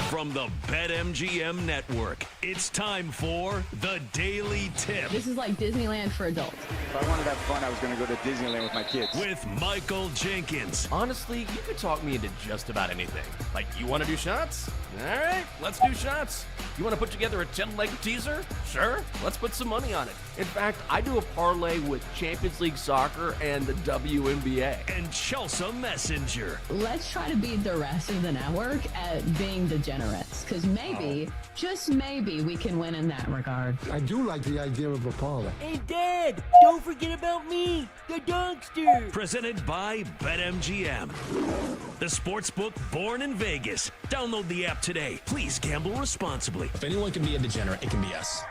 From the BetMGM Network, it's time for The Daily Tip. This is like Disneyland for adults. If I wanted to have fun, I was going to go to Disneyland with my kids. With Michael Jenkins. Honestly, you could talk me into just about anything. Like, you want to do shots? All right, let's do shots. You want to put together a 10-leg teaser? Sure, let's put some money on it. In fact, I do a parlay with Champions League soccer and the WNBA. And Chelsea Messenger. Let's try to beat the rest of the network at being degenerates, because maybe, just maybe, we can win in that regard. I do like the idea of a parlay. Hey, Dad, don't forget about me, the dogster. Presented by BetMGM. The sportsbook born in Vegas. Download the app today. Please gamble responsibly. If anyone can be a degenerate, it can be us.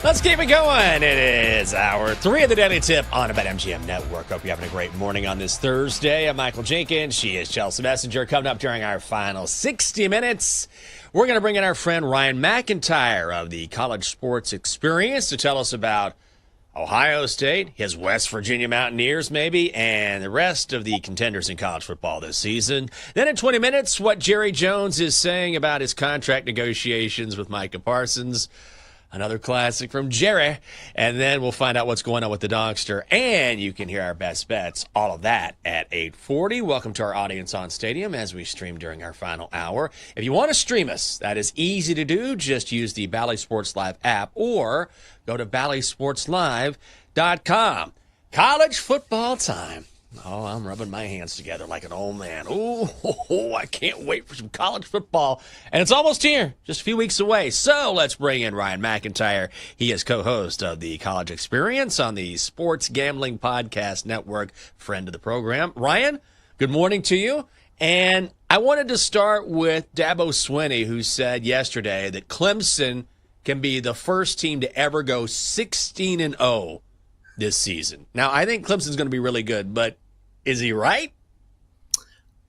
Let's keep it going. It is hour 3 of the Daily Tip on the BetMGM Network. Hope you're having a great morning on this Thursday. I'm Michael Jenkins. She is Chelsea Messenger. Coming up during our final 60 minutes, we're going to bring in our friend Ryan McIntyre of the College Sports Experience to tell us about Ohio State, his West Virginia Mountaineers maybe, and the rest of the contenders in college football this season. Then in 20 minutes, what Jerry Jones is saying about his contract negotiations with Micah Parsons. Another classic from Jerry. And then we'll find out what's going on with the Dogster. And you can hear our best bets, all of that at 8:40. Welcome to our audience on Stadium as we stream during our final hour. If you want to stream us, that is easy to do. Just use the Bally Sports Live app or go to ballysportslive.com. College football time. Oh, I'm rubbing my hands together like an old man. Oh, I can't wait for some college football. And it's almost here, just a few weeks away. So let's bring in Ryan McIntyre. He is co-host of the College Experience on the Sports Gambling Podcast Network, friend of the program. Ryan, good morning to you. And I wanted to start with Dabo Swinney, who said yesterday that Clemson can be the first team to ever go 16-0 this season. Now, I think Clemson's going to be really good, but is he right?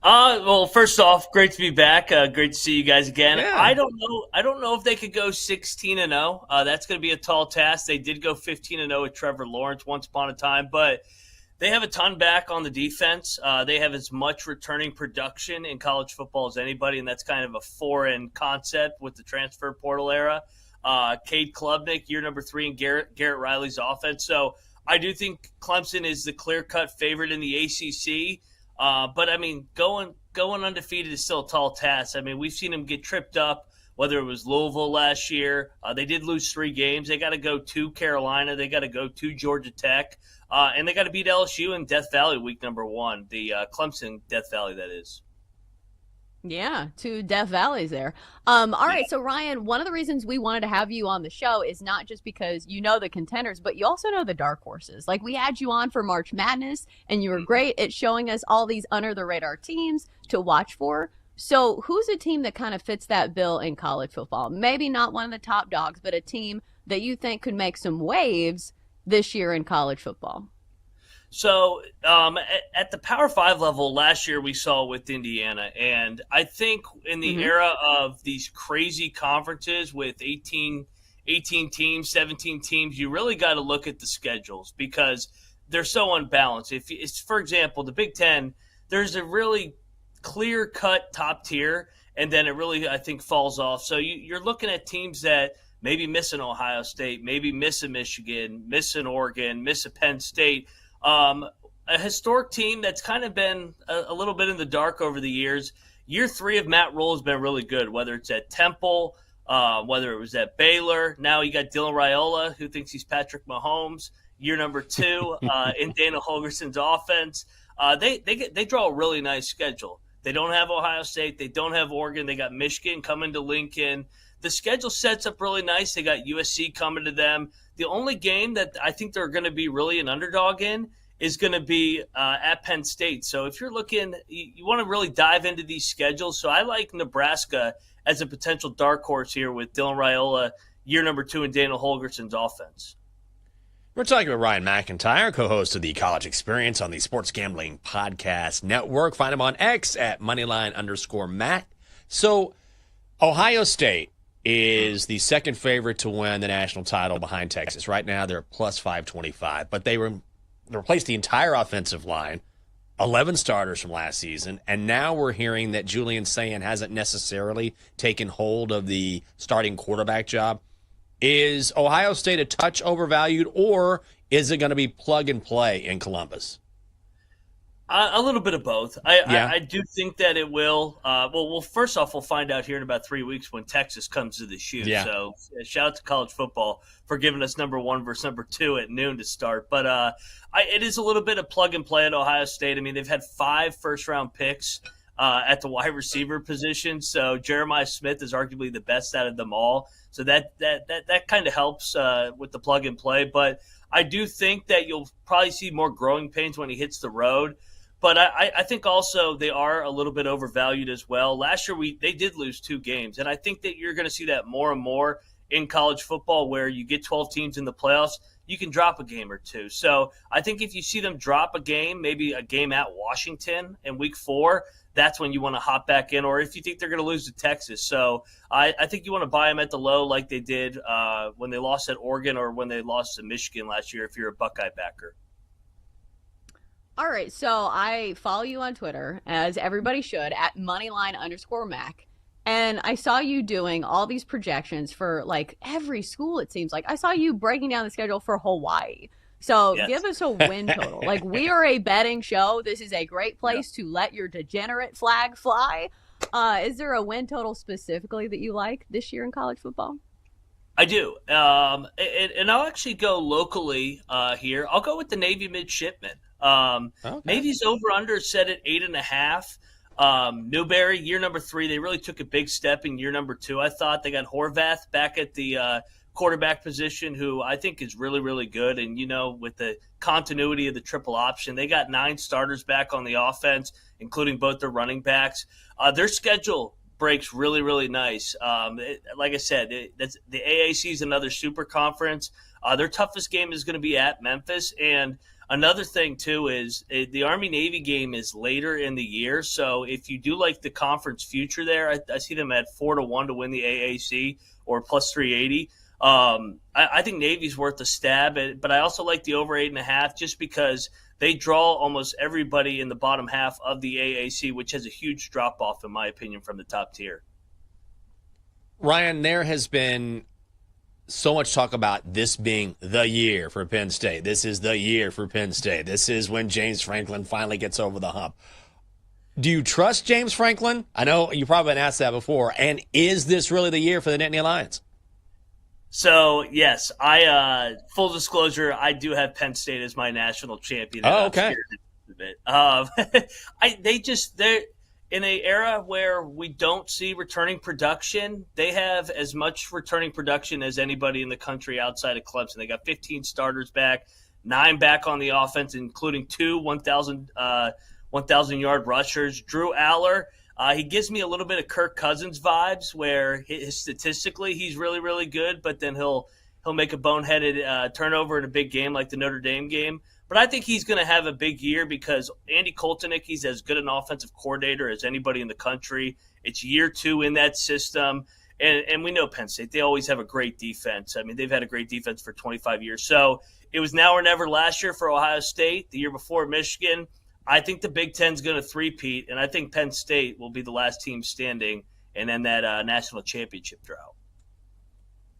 Well, first off, great to be back. Great to see you guys again. Yeah. I don't know if they could go 16-0. That's going to be a tall task. They did go 15-0 with Trevor Lawrence once upon a time, but they have a ton back on the defense. They have as much returning production in college football as anybody, and that's kind of a foreign concept with the transfer portal era. Cade Klubnik, year number 3 in Garrett Riley's offense. So I do think Clemson is the clear-cut favorite in the ACC. But, I mean, going undefeated is still a tall task. I mean, we've seen them get tripped up, whether it was Louisville last year. They did lose 3 games. They got to go to Carolina. They got to go to Georgia Tech. And they got to beat LSU in Death Valley week number 1, the Clemson Death Valley, that is. Yeah, 2 Death Valleys there. All right, so Ryan, one of the reasons we wanted to have you on the show is not just because you know the contenders, but you also know the dark horses. Like, we had you on for March Madness, and you were great at showing us all these under-the-radar teams to watch for. So who's a team that kind of fits that bill in college football? Maybe not one of the top dogs, but a team that you think could make some waves this year in college football. So at the Power 5 level, last year we saw with Indiana. And I think in the era of these crazy conferences with 18 teams, 17 teams, you really got to look at the schedules because they're so unbalanced. If it's, for example, the Big Ten, there's a really clear-cut top tier, and then it really, I think, falls off. So you're looking at teams that maybe miss an Ohio State, maybe miss a Michigan, miss an Oregon, miss a Penn State. A historic team that's kind of been a little bit in the dark over the years. Year 3 of Matt Rule has been really good, whether it's at Temple, whether it was at Baylor. Now you got Dylan Raiola, who thinks he's Patrick Mahomes. Year number 2 in Dana Holgerson's offense. They draw a really nice schedule. They don't have Ohio State. They don't have Oregon. They got Michigan coming to Lincoln. The schedule sets up really nice. They got USC coming to them. The only game that I think they're going to be really an underdog in is going to be at Penn State. So if you're looking, you want to really dive into these schedules. So I like Nebraska as a potential dark horse here with Dylan Raiola, year number 2 in Dana Holgerson's offense. We're talking with Ryan McIntyre, co-host of the College Experience on the Sports Gambling Podcast Network. Find him on X at Moneyline_Matt. So Ohio State is the second favorite to win the national title behind Texas. Right now they're plus 525, but they replaced the entire offensive line, 11 starters from last season, and now we're hearing that Julian Sayin hasn't necessarily taken hold of the starting quarterback job. Is Ohio State a touch overvalued, or is it going to be plug and play in Columbus? A little bit of both. I do think that it will. Well, first off, we'll find out here in about 3 weeks when Texas comes to the shoot. Yeah. So shout out to college football for giving us number 1 versus number 2 at noon to start. But it is a little bit of plug and play at Ohio State. I mean, they've had 5 first-round picks at the wide receiver position. So Jeremiah Smith is arguably the best out of them all. So that kind of helps with the plug and play. But I do think that you'll probably see more growing pains when he hits the road. But I think also they are a little bit overvalued as well. Last year they did lose 2 games, and I think that you're going to see that more and more in college football where you get 12 teams in the playoffs, you can drop a game or 2. So I think if you see them drop a game, maybe a game at Washington in week 4, that's when you want to hop back in, or if you think they're going to lose to Texas. So I think you want to buy them at the low like they did when they lost at Oregon or when they lost to Michigan last year if you're a Buckeye backer. All right, so I follow you on Twitter, as everybody should, at Moneyline_Mac. And I saw you doing all these projections for, like, every school, it seems like. I saw you breaking down the schedule for Hawaii. So Yes. give us a win total. Like, we are a betting show. This is a great place to let your degenerate flag fly. Is there a win total specifically that you like this year in college football? I do. And I'll actually go locally here. I'll go with the Navy midshipmen. Okay. Navy's over-under set at 8.5. Newberry, year number 3, they really took a big step in year number 2. I thought they got Horvath back at the quarterback position, who I think is really, really good. And, with the continuity of the triple option, they got 9 starters back on the offense, including both their running backs. Their schedule breaks really, really nice. Like I said, the AAC is another super conference. Their toughest game is going to be at Memphis. And another thing, too, is the Army-Navy game is later in the year. So if you do like the conference future there, I see them at 4-1 to win the AAC or plus 380. I think Navy's worth a stab, but I also like the over 8.5 just because they draw almost everybody in the bottom half of the AAC, which has a huge drop-off, in my opinion, from the top tier. Ryan, there has been so much talk about this being the year for Penn State. This is the year for Penn State. This is when James Franklin finally gets over the hump. Do you trust James Franklin? I know you've probably been asked that before. And is this really the year for the Nittany Lions? So, yes, full disclosure, I do have Penn State as my national champion. Oh, okay. They're in an era where we don't see returning production. They have as much returning production as anybody in the country outside of Clemson. They got 15 starters back, 9 back on the offense, including 2 1,000-yard rushers. Drew Aller, he gives me a little bit of Kirk Cousins vibes, where statistically he's really, really good, but then he'll make a boneheaded turnover in a big game like the Notre Dame game. But I think he's going to have a big year because Andy Koltanicki's as good an offensive coordinator as anybody in the country. It's year 2 in that system. And we know Penn State, they always have a great defense. I mean, they've had a great defense for 25 years. So it was now or never last year for Ohio State, the year before Michigan. I think the Big Ten's going to three-peat, and I think Penn State will be the last team standing and end that national championship drought.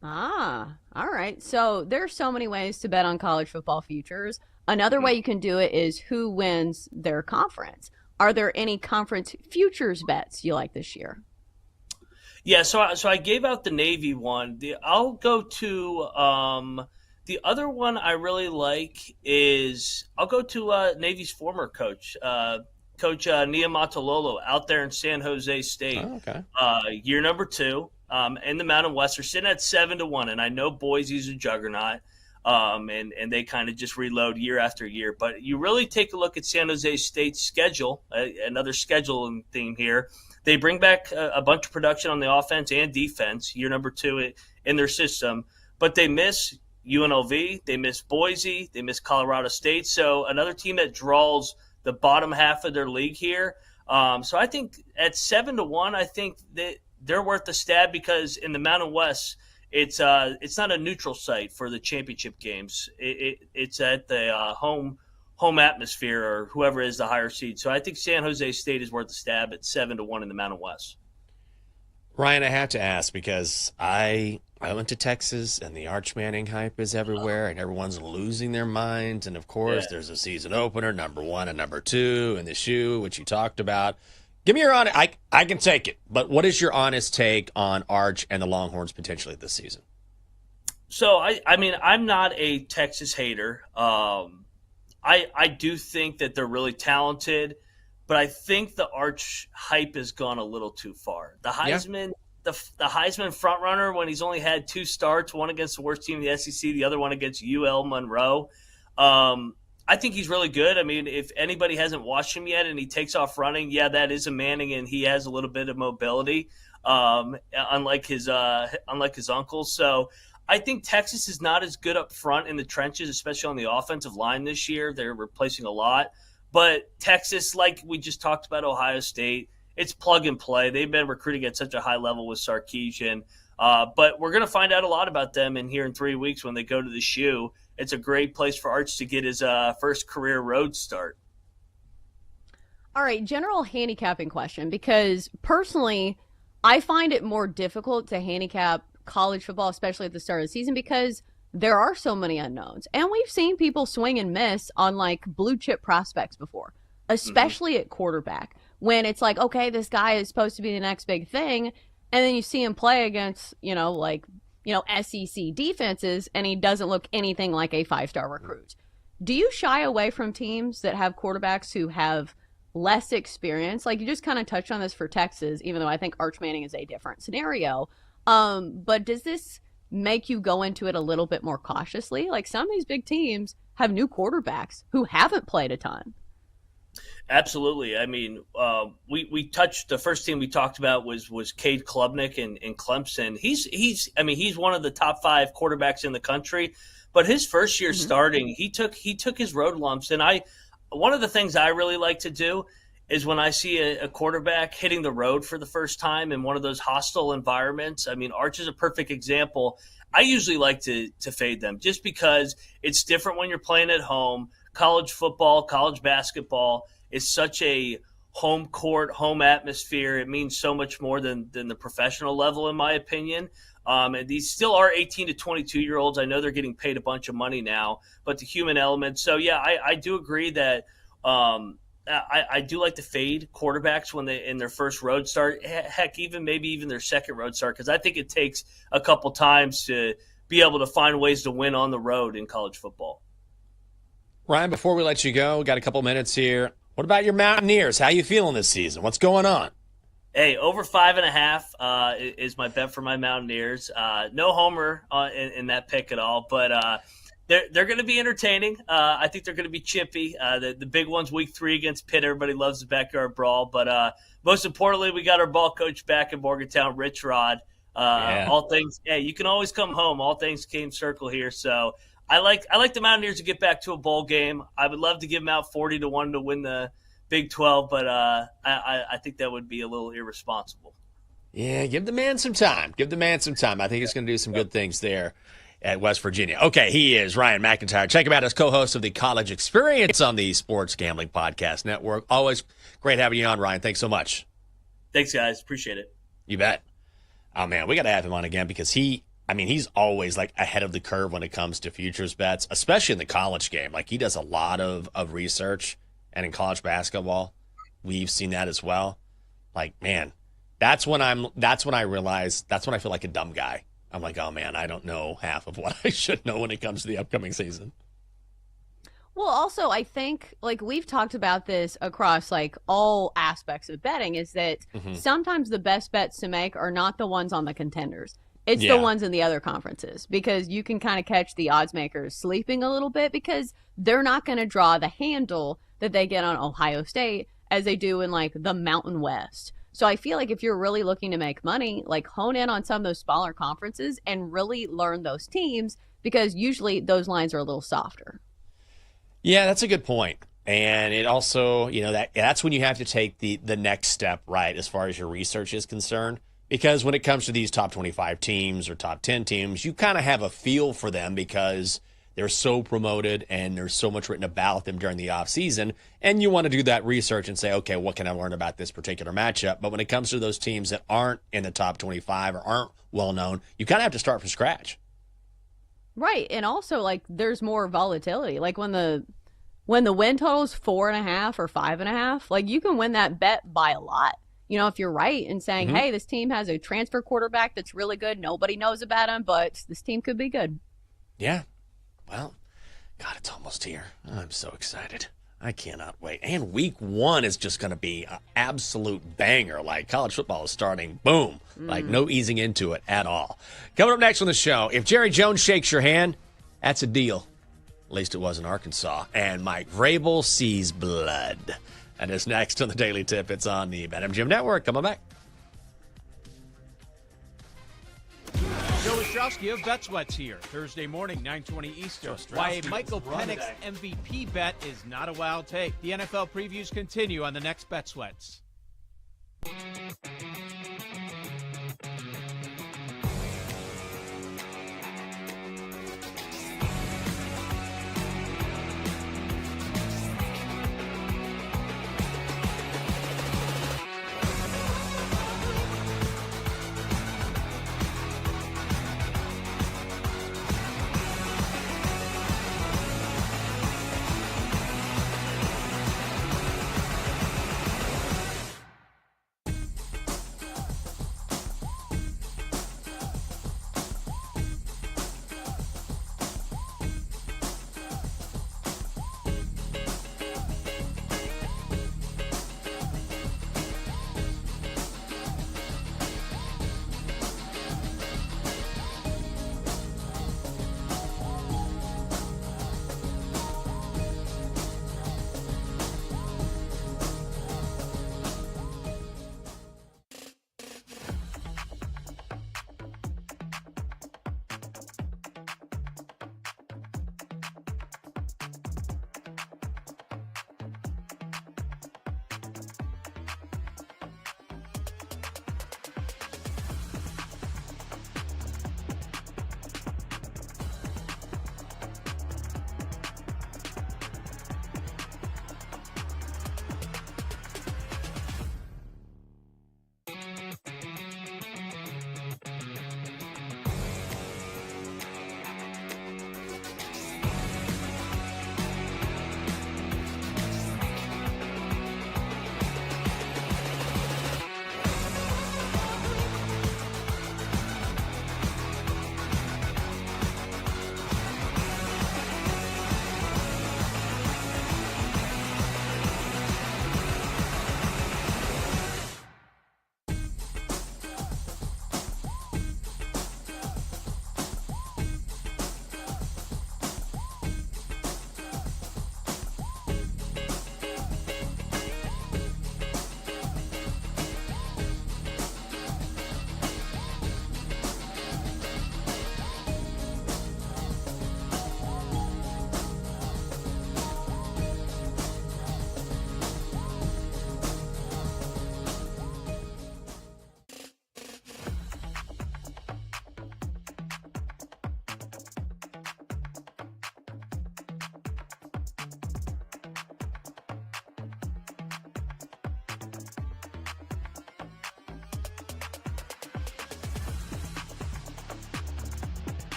Ah, all right. So there's so many ways to bet on college football futures. Another way you can do it is who wins their conference. Are there any conference futures bets you like this year? Yeah, so I gave out the Navy one. I'll go to the other one I really like is I'll go to Navy's former coach, Coach Niumatalolo out there in San Jose State. Oh, okay. Year number 2 in the Mountain West. They're sitting at 7-1, and I know Boise's a juggernaut, and they kind of just reload year after year. But you really take a look at San Jose State's schedule, another scheduling theme here. They bring back a bunch of production on the offense and defense, year number 2 in their system, but they miss UNLV, they miss Boise, they miss Colorado State. So another team that draws the bottom half of their league here. So I think at 7-1, I think that they're worth the stab because in the Mountain West, it's not a neutral site for the championship games. It's at the home atmosphere or whoever is the higher seed. So I think San Jose State is worth the stab at 7-1 in the Mountain West. Ryan, I have to ask because I went to Texas and the Arch Manning hype is everywhere and everyone's losing their minds. And of course, there's a season opener, number 1 and number 2, and the shoe, which you talked about. Give me your honest. I can take it, but what is your honest take on Arch and the Longhorns potentially this season? So I mean, I'm not a Texas hater. I do think that they're really talented, but I think the Arch hype has gone a little too far. The Heisman, the Heisman frontrunner when he's only had 2 starts, one against the worst team in the SEC, the other one against UL Monroe. I think he's really good. I mean, if anybody hasn't watched him yet and he takes off running, that is a Manning, and he has a little bit of mobility, unlike his uncles. So I think Texas is not as good up front in the trenches, especially on the offensive line this year. They're replacing a lot. But Texas, like we just talked about Ohio State, it's plug and play. They've been recruiting at such a high level with Sarkisian. But we're going to find out a lot about them in 3 weeks when they go to the shoe. It's a great place for Arch to get his first career road start. All right, general handicapping question, because personally, I find it more difficult to handicap college football, especially at the start of the season, because there are so many unknowns. And we've seen people swing and miss on like blue chip prospects before, especially at quarterback, when it's like, okay, this guy is supposed to be the next big thing. And then you see him play against, SEC defenses, and he doesn't look anything like a 5-star recruit. Do you shy away from teams that have quarterbacks who have less experience? Like you just kind of touched on this for Texas, even though I think Arch Manning is a different scenario. But does this make you go into it a little bit more cautiously? Like some of these big teams have new quarterbacks who haven't played a ton. Absolutely. I mean, we touched the first team we talked about was Cade Klubnik in Clemson. He's one of the top 5 quarterbacks in the country, but his first year starting, he took his road lumps. And one of the things I really like to do is when I see a quarterback hitting the road for the first time in one of those hostile environments. I mean, Arch is a perfect example. I usually like to fade them just because it's different when you're playing at home. College football, college basketball is such a home court, home atmosphere. It means so much more than the professional level, in my opinion. And these still are 18 to 22-year-olds. I know they're getting paid a bunch of money now, but the human element. So, I do agree that I do like to fade quarterbacks when they in their first road start. Heck, maybe even their second road start, because I think it takes a couple times to be able to find ways to win on the road in college football. Ryan, before we let you go, we got a couple minutes here. What about your Mountaineers? How you feeling this season? What's going on? Hey, over 5.5 is my bet for my Mountaineers. No homer in that pick at all, but they're going to be entertaining. I think they're going to be chippy. The big one's week 3 against Pitt. Everybody loves the backyard brawl, but most importantly, we got our ball coach back in Morgantown, Rich Rod. All things. Hey, you can always come home. All things came circle here, so I like the Mountaineers to get back to a bowl game. I would love to give them out 40-1 to win the Big 12, but I think that would be a little irresponsible. Yeah, give the man some time. Give the man some time. I think he's going to do some good things there at West Virginia. Okay, he is Ryan McIntyre. Check him out as co-host of the College Experience on the Sports Gambling Podcast Network. Always great having you on, Ryan. Thanks so much. Thanks, guys. Appreciate it. You bet. Oh, man, we got to have him on again because he's always like ahead of the curve when it comes to futures bets, especially in the college game. Like he does a lot of research, and in college basketball, we've seen that as well. Like, man, that's when I feel like a dumb guy. I'm like, oh man, I don't know half of what I should know when it comes to the upcoming season. Well, also, I think, like, we've talked about this across, like, all aspects of betting, is that sometimes the best bets to make are not the ones on the contenders. It's the ones in the other conferences, because you can kind of catch the odds makers sleeping a little bit because they're not going to draw the handle that they get on Ohio State as they do in, like, the Mountain West. So I feel like if you're really looking to make money, like, hone in on some of those smaller conferences and really learn those teams, because usually those lines are a little softer. Yeah, that's a good point. And it also, that's when you have to take the next step, right, as far as your research is concerned. Because when it comes to these top 25 teams or top 10 teams, you kind of have a feel for them because they're so promoted and there's so much written about them during the offseason. And you want to do that research and say, okay, what can I learn about this particular matchup? But when it comes to those teams that aren't in the top 25 or aren't well-known, you kind of have to start from scratch. Right. And also, like, there's more volatility. Like, when the win total is 4.5 or 5.5, like, you can win that bet by a lot. If you're right in saying, hey, this team has a transfer quarterback that's really good. Nobody knows about him, but this team could be good. Yeah. Well, God, it's almost here. I'm so excited. I cannot wait. And week 1 is just going to be an absolute banger. Like, college football is starting. Boom. Like, no easing into it at all. Coming up next on the show, if Jerry Jones shakes your hand, that's a deal. At least it was in Arkansas. And Mike Vrabel sees blood. And it's next on the Daily Tip. It's on the BetMGM Network. Come on back. Joe Ostrowski of Bet Sweats here. Thursday morning, 9:20 Eastern. Why a Michael Penix MVP bet is not a wild take. The NFL previews continue on the next Bet Sweats.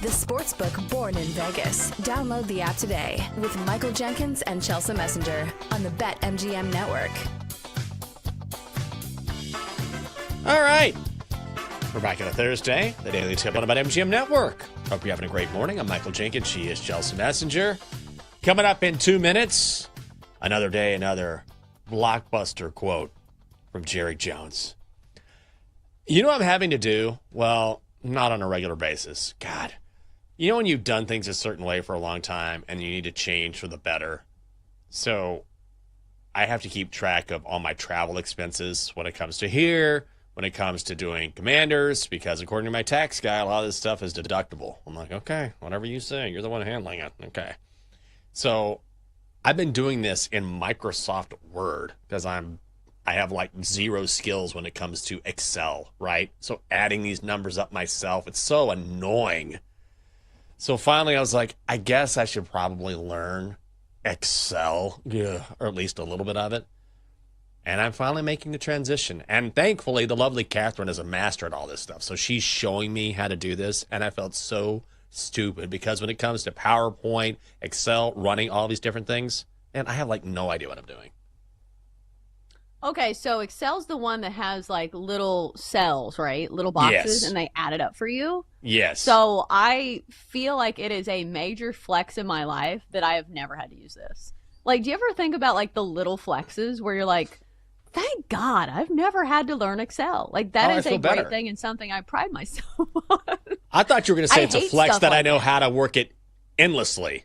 the sportsbook born in Vegas. Download the app today with Michael Jenkins and Chelsea Messenger on the BetMGM network. All right. We're back on a Thursday, the Daily Tip on the BetMGM network. Hope you're having a great morning. I'm Michael Jenkins. She is Chelsea Messenger. Coming up in 2 minutes, another day, another blockbuster quote from Jerry Jones. You know what I'm having to do? Well, not on a regular basis. God. You know when you've done things a certain way for a long time and you need to change for the better? So I have to keep track of all my travel expenses when it comes to here, when it comes to doing Commanders, because according to my tax guy, a lot of this stuff is deductible. I'm like, okay, whatever you say. You're the one handling it. Okay. So I've been doing this in Microsoft Word because I have like zero skills when it comes to Excel, right? So adding these numbers up myself, it's so annoying. So finally I was like, I guess I should probably learn Excel, or at least a little bit of it. And I'm finally making the transition. And thankfully, the lovely Catherine is a master at all this stuff. So she's showing me how to do this. And I felt so stupid because when it comes to PowerPoint, Excel, running all these different things, and I have like no idea what I'm doing. Okay, so Excel's the one that has like little cells, right? Little boxes, Yes. and they add it up for you. Yes. So I feel like it is a major flex in my life that I have never had to use this. Like, do you ever think about like the little flexes where you're like, thank God I've never had to learn Excel. Like that is a great thing and something I pride myself on. I thought you were going to say it's a flex that I know like how to work it endlessly.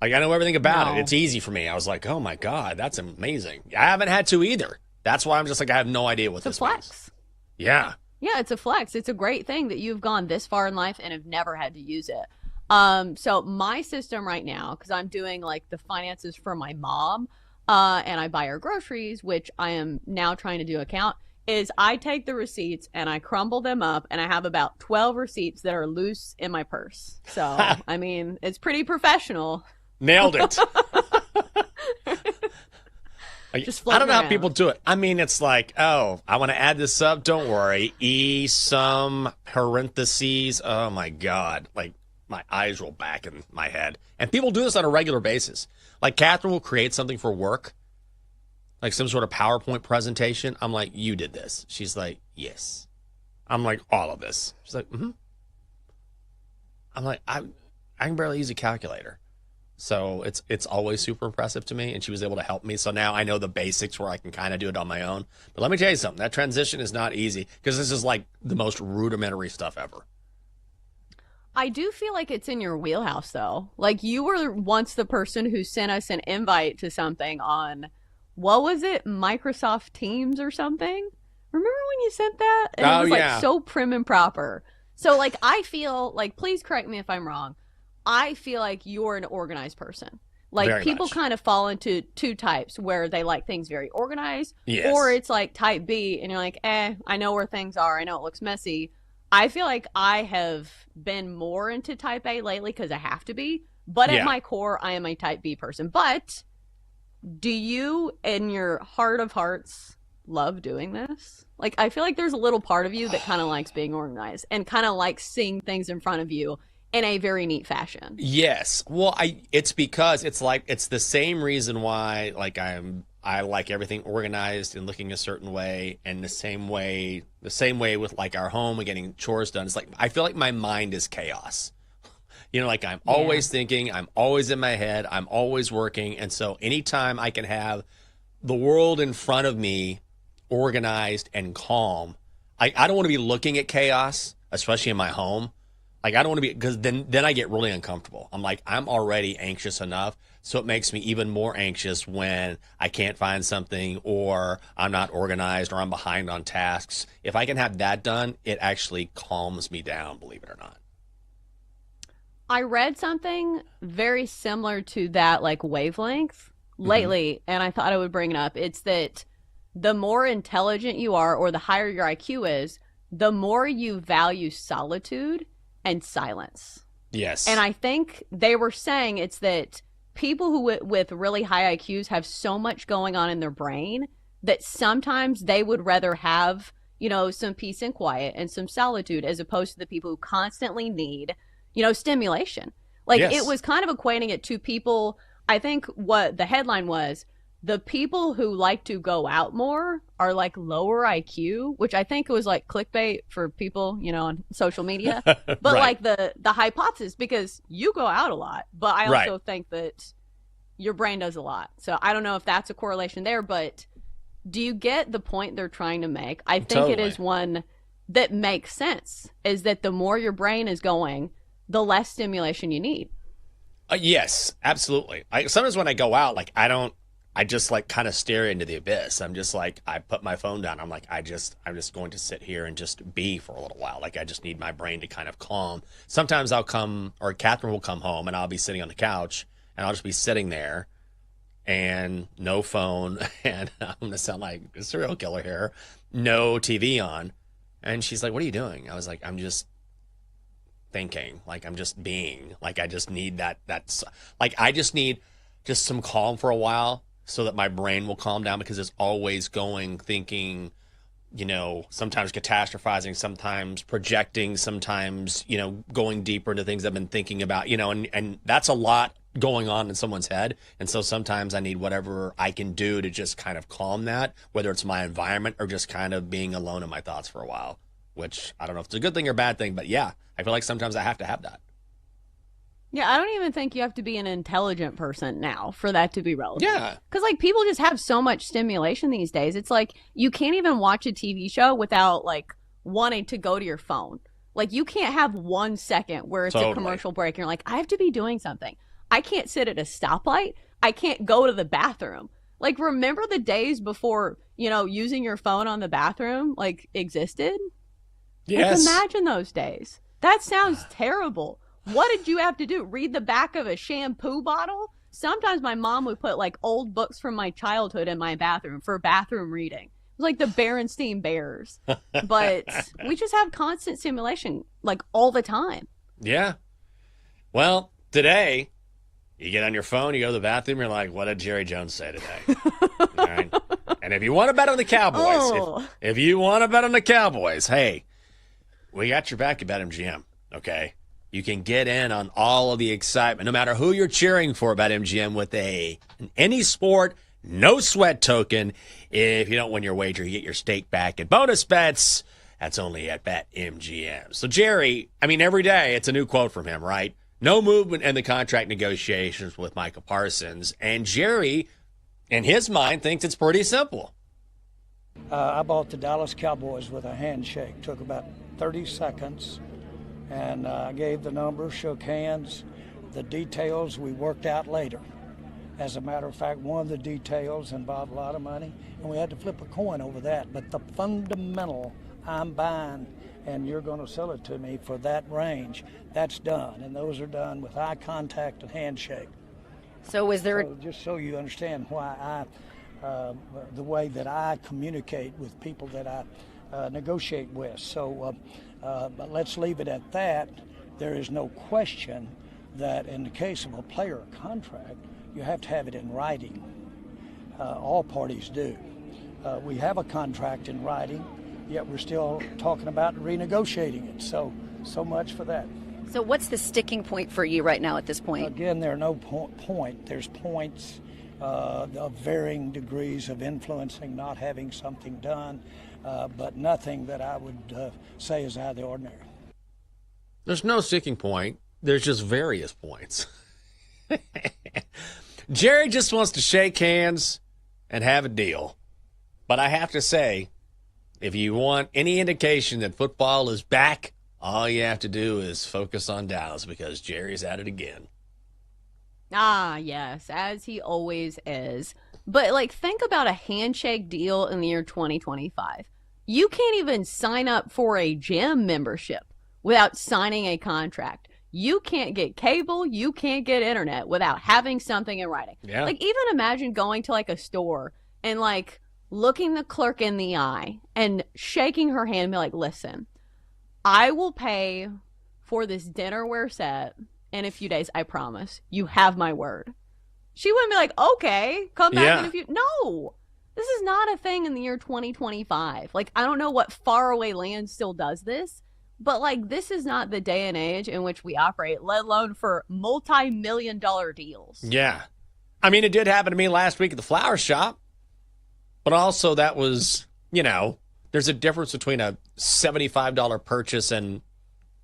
Like I know everything about No. it. It's easy for me. I was like, oh my God, that's amazing. I haven't had to either. That's why I'm just like, I have no idea what It's a this flex. means. Yeah. Yeah, it's a flex. It's a great thing that you've gone this far in life and have never had to use it. So my system right now, because I'm doing like the finances for my mom, and I buy her groceries, which I am now trying to do account, is I take the receipts and I crumble them up and I have about 12 receipts that are loose in my purse. So, I mean, it's pretty professional. Nailed it. Just I don't know how floating people around. do it. I mean, it's like, oh, I want to add this up. Don't worry. Some parentheses. Oh, my God. Like, my eyes roll back in my head. And people do this on a regular basis. Like, Catherine will create something for work, like some sort of PowerPoint presentation. I'm like, you did this. She's like, yes. I'm like, all of this. She's like, mm-hmm. I'm like, I can barely use a calculator. So it's always super impressive to me, and she was able to help me. So now I know the basics where I can kind of do it on my own. But let me tell you something. That transition is not easy because this is like the most rudimentary stuff ever. I do feel like it's in your wheelhouse, though. Like, you were once the person who sent us an invite to something on, what was it, Microsoft Teams or something? Remember when you sent that? And it was, like, so prim and proper. So, like, I feel, like, please correct me if I'm wrong, I feel like you're an organized person. Like, Very people much. kind of fall into two types where they like things very organized, Yes. or it's like type B, and you're like, I know where things are. I know it looks messy. I feel like I have been more into type A lately because I have to be. But Yeah. at my core, I am a type B person. But do you, in your heart of hearts, love doing this? Like, I feel like there's a little part of you that kind of likes being organized and kind of likes seeing things in front of you in a very neat fashion. Yes. Well, it's because it's like it's the same reason why like I like everything organized and looking a certain way, and the same way with like our home and getting chores done. It's like I feel like my mind is chaos. You know, like I'm always thinking, I'm always in my head, I'm always working, and so anytime I can have the world in front of me organized and calm, I don't want to be looking at chaos, especially in my home. Like, I don't want to be, because then I get really uncomfortable. I'm like, I'm already anxious enough, so it makes me even more anxious when I can't find something, or I'm not organized, or I'm behind on tasks. If I can have that done, it actually calms me down, believe it or not. I read something very similar to that, like wavelength, lately, and I thought I would bring it up. It's that the more intelligent you are, or the higher your IQ is, the more you value solitude and silence. Yes. And I think they were saying it's that people who with really high IQs have so much going on in their brain that sometimes they would rather have, you know, some peace and quiet and some solitude, as opposed to the people who constantly need, stimulation. Like Yes. it was kind of equating it to people. I think what the headline was, the people who like to go out more are like lower IQ, which I think was like clickbait for people, on social media. But Right. like the hypothesis, because you go out a lot, but I also think that your brain does a lot. So I don't know if that's a correlation there, but do you get the point they're trying to make? I think it is one that makes sense, is that the more your brain is going, the less stimulation you need. Yes, absolutely. Sometimes when I go out, like I just like kind of stare into the abyss. I'm just like, I put my phone down. I'm like, I'm just going to sit here and just be for a little while. Like I just need my brain to kind of calm. Sometimes I'll come, or Catherine will come home and I'll be sitting on the couch and I'll just be sitting there and no phone. And I'm going to sound like a serial killer here. No TV on. And she's like, what are you doing? I was like, I'm just thinking, like I'm just being, like I just need that's like I just need just some calm for a while so that my brain will calm down, because it's always going, thinking, sometimes catastrophizing, sometimes projecting, sometimes going deeper into things I've been thinking about, and that's a lot going on in someone's head. And so sometimes I need whatever I can do to just kind of calm that, whether it's my environment or just kind of being alone in my thoughts for a while, which I don't know if it's a good thing or bad thing, but yeah, I feel like sometimes I have to have that. Yeah, I don't even think you have to be an intelligent person now for that to be relevant. Yeah. Because, like, people just have so much stimulation these days. It's like you can't even watch a TV show without, like, wanting to go to your phone. Like, you can't have 1 second where it's a commercial break and you're like, I have to be doing something. I can't sit at a stoplight. I can't go to the bathroom. Like, remember the days before, using your phone on the bathroom, like, existed? Yes. Like, imagine those days. That sounds terrible. What did you have to do? Read the back of a shampoo bottle? Sometimes my mom would put like old books from my childhood in my bathroom for bathroom reading. It was like the Berenstain Bears. But we just have constant stimulation like all the time. Yeah. Well, today, you get on your phone, you go to the bathroom, you're like, what did Jerry Jones say today? All right. And if you want to bet on the Cowboys, if you want to bet on the Cowboys, hey, we got your back at BetMGM, okay? You can get in on all of the excitement, no matter who you're cheering for at BetMGM, with any sport, no sweat token. If you don't win your wager, you get your stake back at bonus bets. That's only at BetMGM. So, Jerry, every day it's a new quote from him, right? No movement in the contract negotiations with Micah Parsons. And Jerry, in his mind, thinks it's pretty simple. I bought the Dallas Cowboys with a handshake. Took about 30 seconds. And I gave the number, shook hands. The details we worked out later. As a matter of fact, one of the details involved a lot of money, and we had to flip a coin over that. But the fundamental, I'm buying, and you're going to sell it to me for that range, that's done. And those are done with eye contact and handshake. So was there... just so you understand why the way that I communicate with people that I negotiate with. So... but let's leave it at that. There is no question that in the case of a player contract, you have to have it in writing. All parties do. We have a contract in writing, yet we're still talking about renegotiating it. So much for that. So what's the sticking point for you right now at this point? Again, there are no point. There's points of varying degrees of influencing, not having something done. But nothing that I would say is out of the ordinary. There's no sticking point. There's just various points. Jerry just wants to shake hands and have a deal. But I have to say, if you want any indication that football is back, all you have to do is focus on Dallas, because Jerry's at it again. Ah, yes, as he always is. But, like, think about a handshake deal in the year 2025. You can't even sign up for a gym membership without signing a contract. You can't get cable. You can't get internet without having something in writing. Yeah. Like, even imagine going to, like, a store and, like, looking the clerk in the eye and shaking her hand and be like, listen, I will pay for this dinnerware set in a few days. I promise. You have my word. She wouldn't be like, okay, come back in a few. No, this is not a thing in the year 2025. Like, I don't know what faraway land still does this, But, like, this is not the day and age in which we operate, let alone for multi-million-dollar deals. Yeah. I mean, it did happen to me last week at the flower shop. But also that was, there's a difference between a $75 purchase and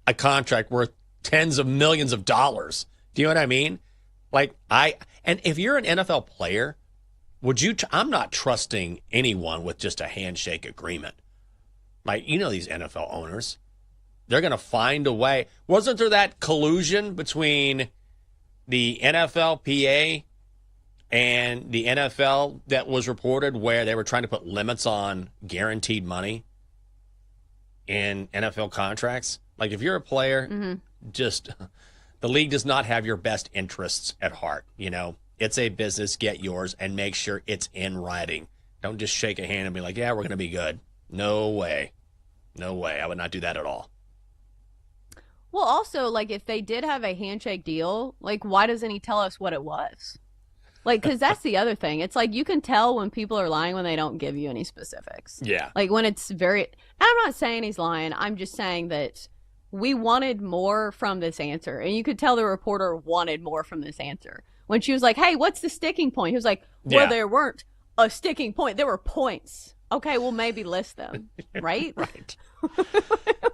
a contract worth tens of millions of dollars. Do you know what I mean? And if you're an NFL player, I'm not trusting anyone with just a handshake agreement. These NFL owners, they're going to find a way. Wasn't there that collusion between the NFLPA and the NFL that was reported where they were trying to put limits on guaranteed money in NFL contracts? Like, if you're a player, the league does not have your best interests at heart. It's a business. Get yours and make sure it's in writing. Don't just shake a hand and be like, yeah, we're going to be good. No way. No way. I would not do that at all. Well, also, like, if they did have a handshake deal, like, why doesn't he tell us what it was? Like, because that's the other thing. It's like you can tell when people are lying when they don't give you any specifics. Yeah. Like, when it's and I'm not saying he's lying. I'm just saying that we wanted more from this answer. And you could tell the reporter wanted more from this answer. When she was like, hey, what's the sticking point? He was like, well, there weren't a sticking point. There were points. Okay, well, maybe list them. Right? Right.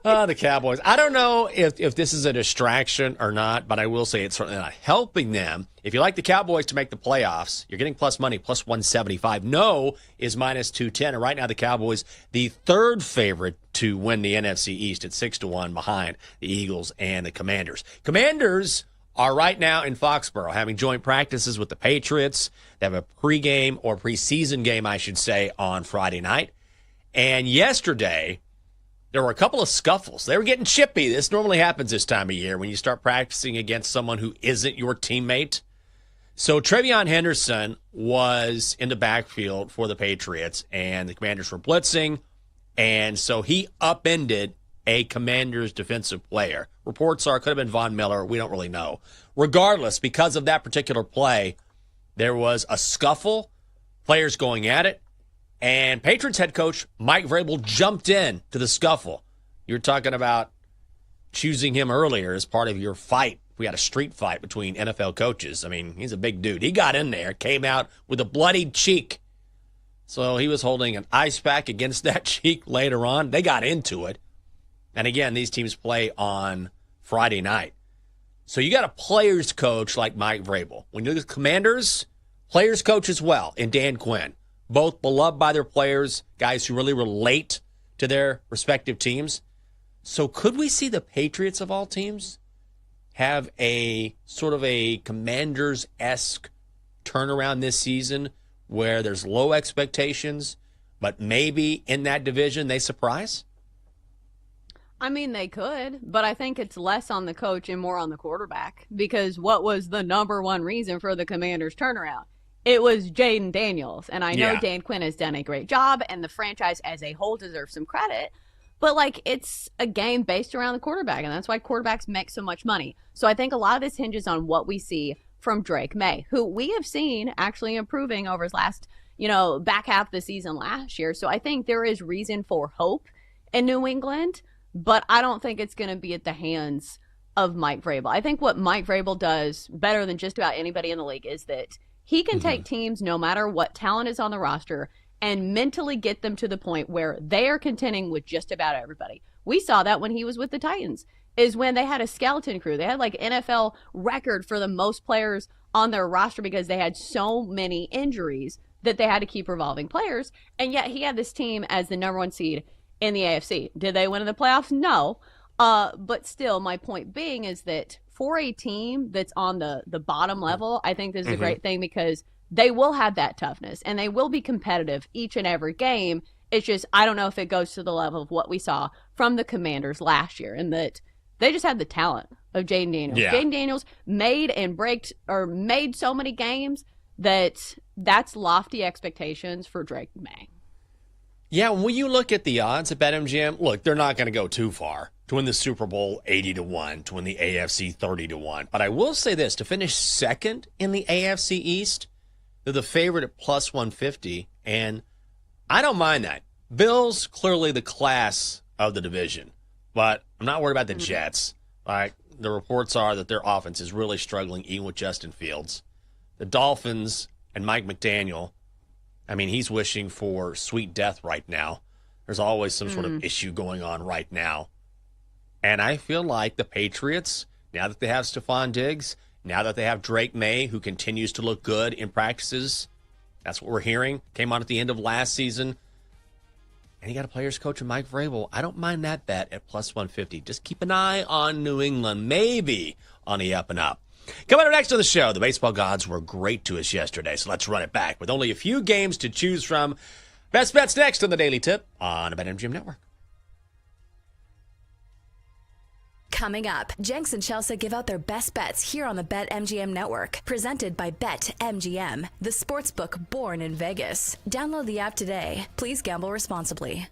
The Cowboys. I don't know if this is a distraction or not, but I will say it's certainly not helping them. If you like the Cowboys to make the playoffs, you're getting plus money, plus 175. No is minus 210. And right now the Cowboys, the third favorite to win the NFC East at 6-1 behind the Eagles and the Commanders. Commanders are right now in Foxborough having joint practices with the Patriots. They have a pregame or preseason game, I should say, on Friday night. And yesterday, there were a couple of scuffles. They were getting chippy. This normally happens this time of year when you start practicing against someone who isn't your teammate. So Trevion Henderson was in the backfield for the Patriots, and the Commanders were blitzing. And so he upended a Commanders defensive player. Reports are it could have been Von Miller. We don't really know. Regardless, because of that particular play, there was a scuffle, players going at it, and Patriots head coach Mike Vrabel jumped in to the scuffle. You were talking about choosing him earlier as part of your fight. We had a street fight between NFL coaches. I mean, he's a big dude. He got in there, came out with a bloodied cheek. So he was holding an ice pack against that cheek later on. They got into it. And again, these teams play on Friday night. So you got a players coach like Mike Vrabel. When you look at the Commanders, players coach as well in Dan Quinn. Both beloved by their players, guys who really relate to their respective teams. So could we see the Patriots of all teams have a sort of a Commanders-esque turnaround this season where there's low expectations, but maybe in that division they surprise? I mean, they could, but I think it's less on the coach and more on the quarterback, because what was the number one reason for the Commanders' turnaround? It was Jaden Daniels, and I know Dan Quinn has done a great job, and the franchise as a whole deserves some credit, but, like, it's a game based around the quarterback, and that's why quarterbacks make so much money. So I think a lot of this hinges on what we see from Drake May, who we have seen actually improving over his last, back half of the season last year. So I think there is reason for hope in New England, but I don't think it's going to be at the hands of Mike Vrabel. I think what Mike Vrabel does better than just about anybody in the league is that he can take teams, no matter what talent is on the roster, and mentally get them to the point where they are contending with just about everybody. We saw that when he was with the Titans, is when they had a skeleton crew. They had like NFL record for the most players on their roster because they had so many injuries that they had to keep revolving players. And yet he had this team as the number one seed in the AFC. Did they win in the playoffs? No. But still, my point being is that for a team that's on the bottom level, I think this is a great thing because they will have that toughness and they will be competitive each and every game. It's just, I don't know if it goes to the level of what we saw from the Commanders last year, and that they just had the talent of Jaden Daniels. Yeah. Jaden Daniels made so many games that's lofty expectations for Drake May. Yeah, when you look at the odds at BetMGM, look, they're not going to go too far to win the Super Bowl 80-1, to win the AFC 30-1. But I will say this, to finish second in the AFC East, they're the favorite at plus 150, and I don't mind that. Bills, clearly the class of the division. but I'm not worried about the Jets. Like, the reports are that their offense is really struggling, even with Justin Fields. The Dolphins and Mike McDaniel, I mean, he's wishing for sweet death right now. There's always some sort of issue going on right now. And I feel like the Patriots, now that they have Stephon Diggs, now that they have Drake May, who continues to look good in practices, that's what we're hearing, came on at the end of last season, and you got a players coach in Mike Vrabel. I don't mind that bet at plus 150. Just keep an eye on New England, maybe on the up and up. Coming up next on the show, the baseball gods were great to us yesterday, so let's run it back with only a few games to choose from. Best bets next on the Daily Tip on the BetMGM Network. Coming up, Jenks and Chelsea give out their best bets here on the BetMGM Network. Presented by BetMGM, the sportsbook born in Vegas. Download the app today. Please gamble responsibly.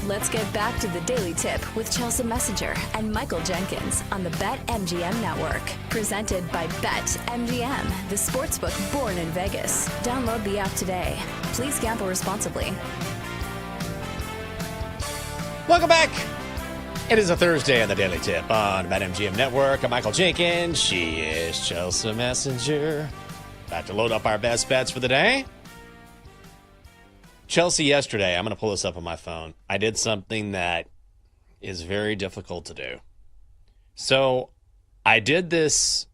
Let's get back to the Daily Tip with Chelsea Messenger and Michael Jenkins on the BetMGM Network. Presented by BetMGM, the sportsbook born in Vegas. Download the app today. Please gamble responsibly. Welcome back. It is a Thursday on the Daily Tip on BetMGM Network. I'm Michael Jenkins. She is Chelsea Messenger. About to load up our best bets for the day. Chelsea, yesterday, I'm going to pull this up on my phone. I did something that is very difficult to do. So I did this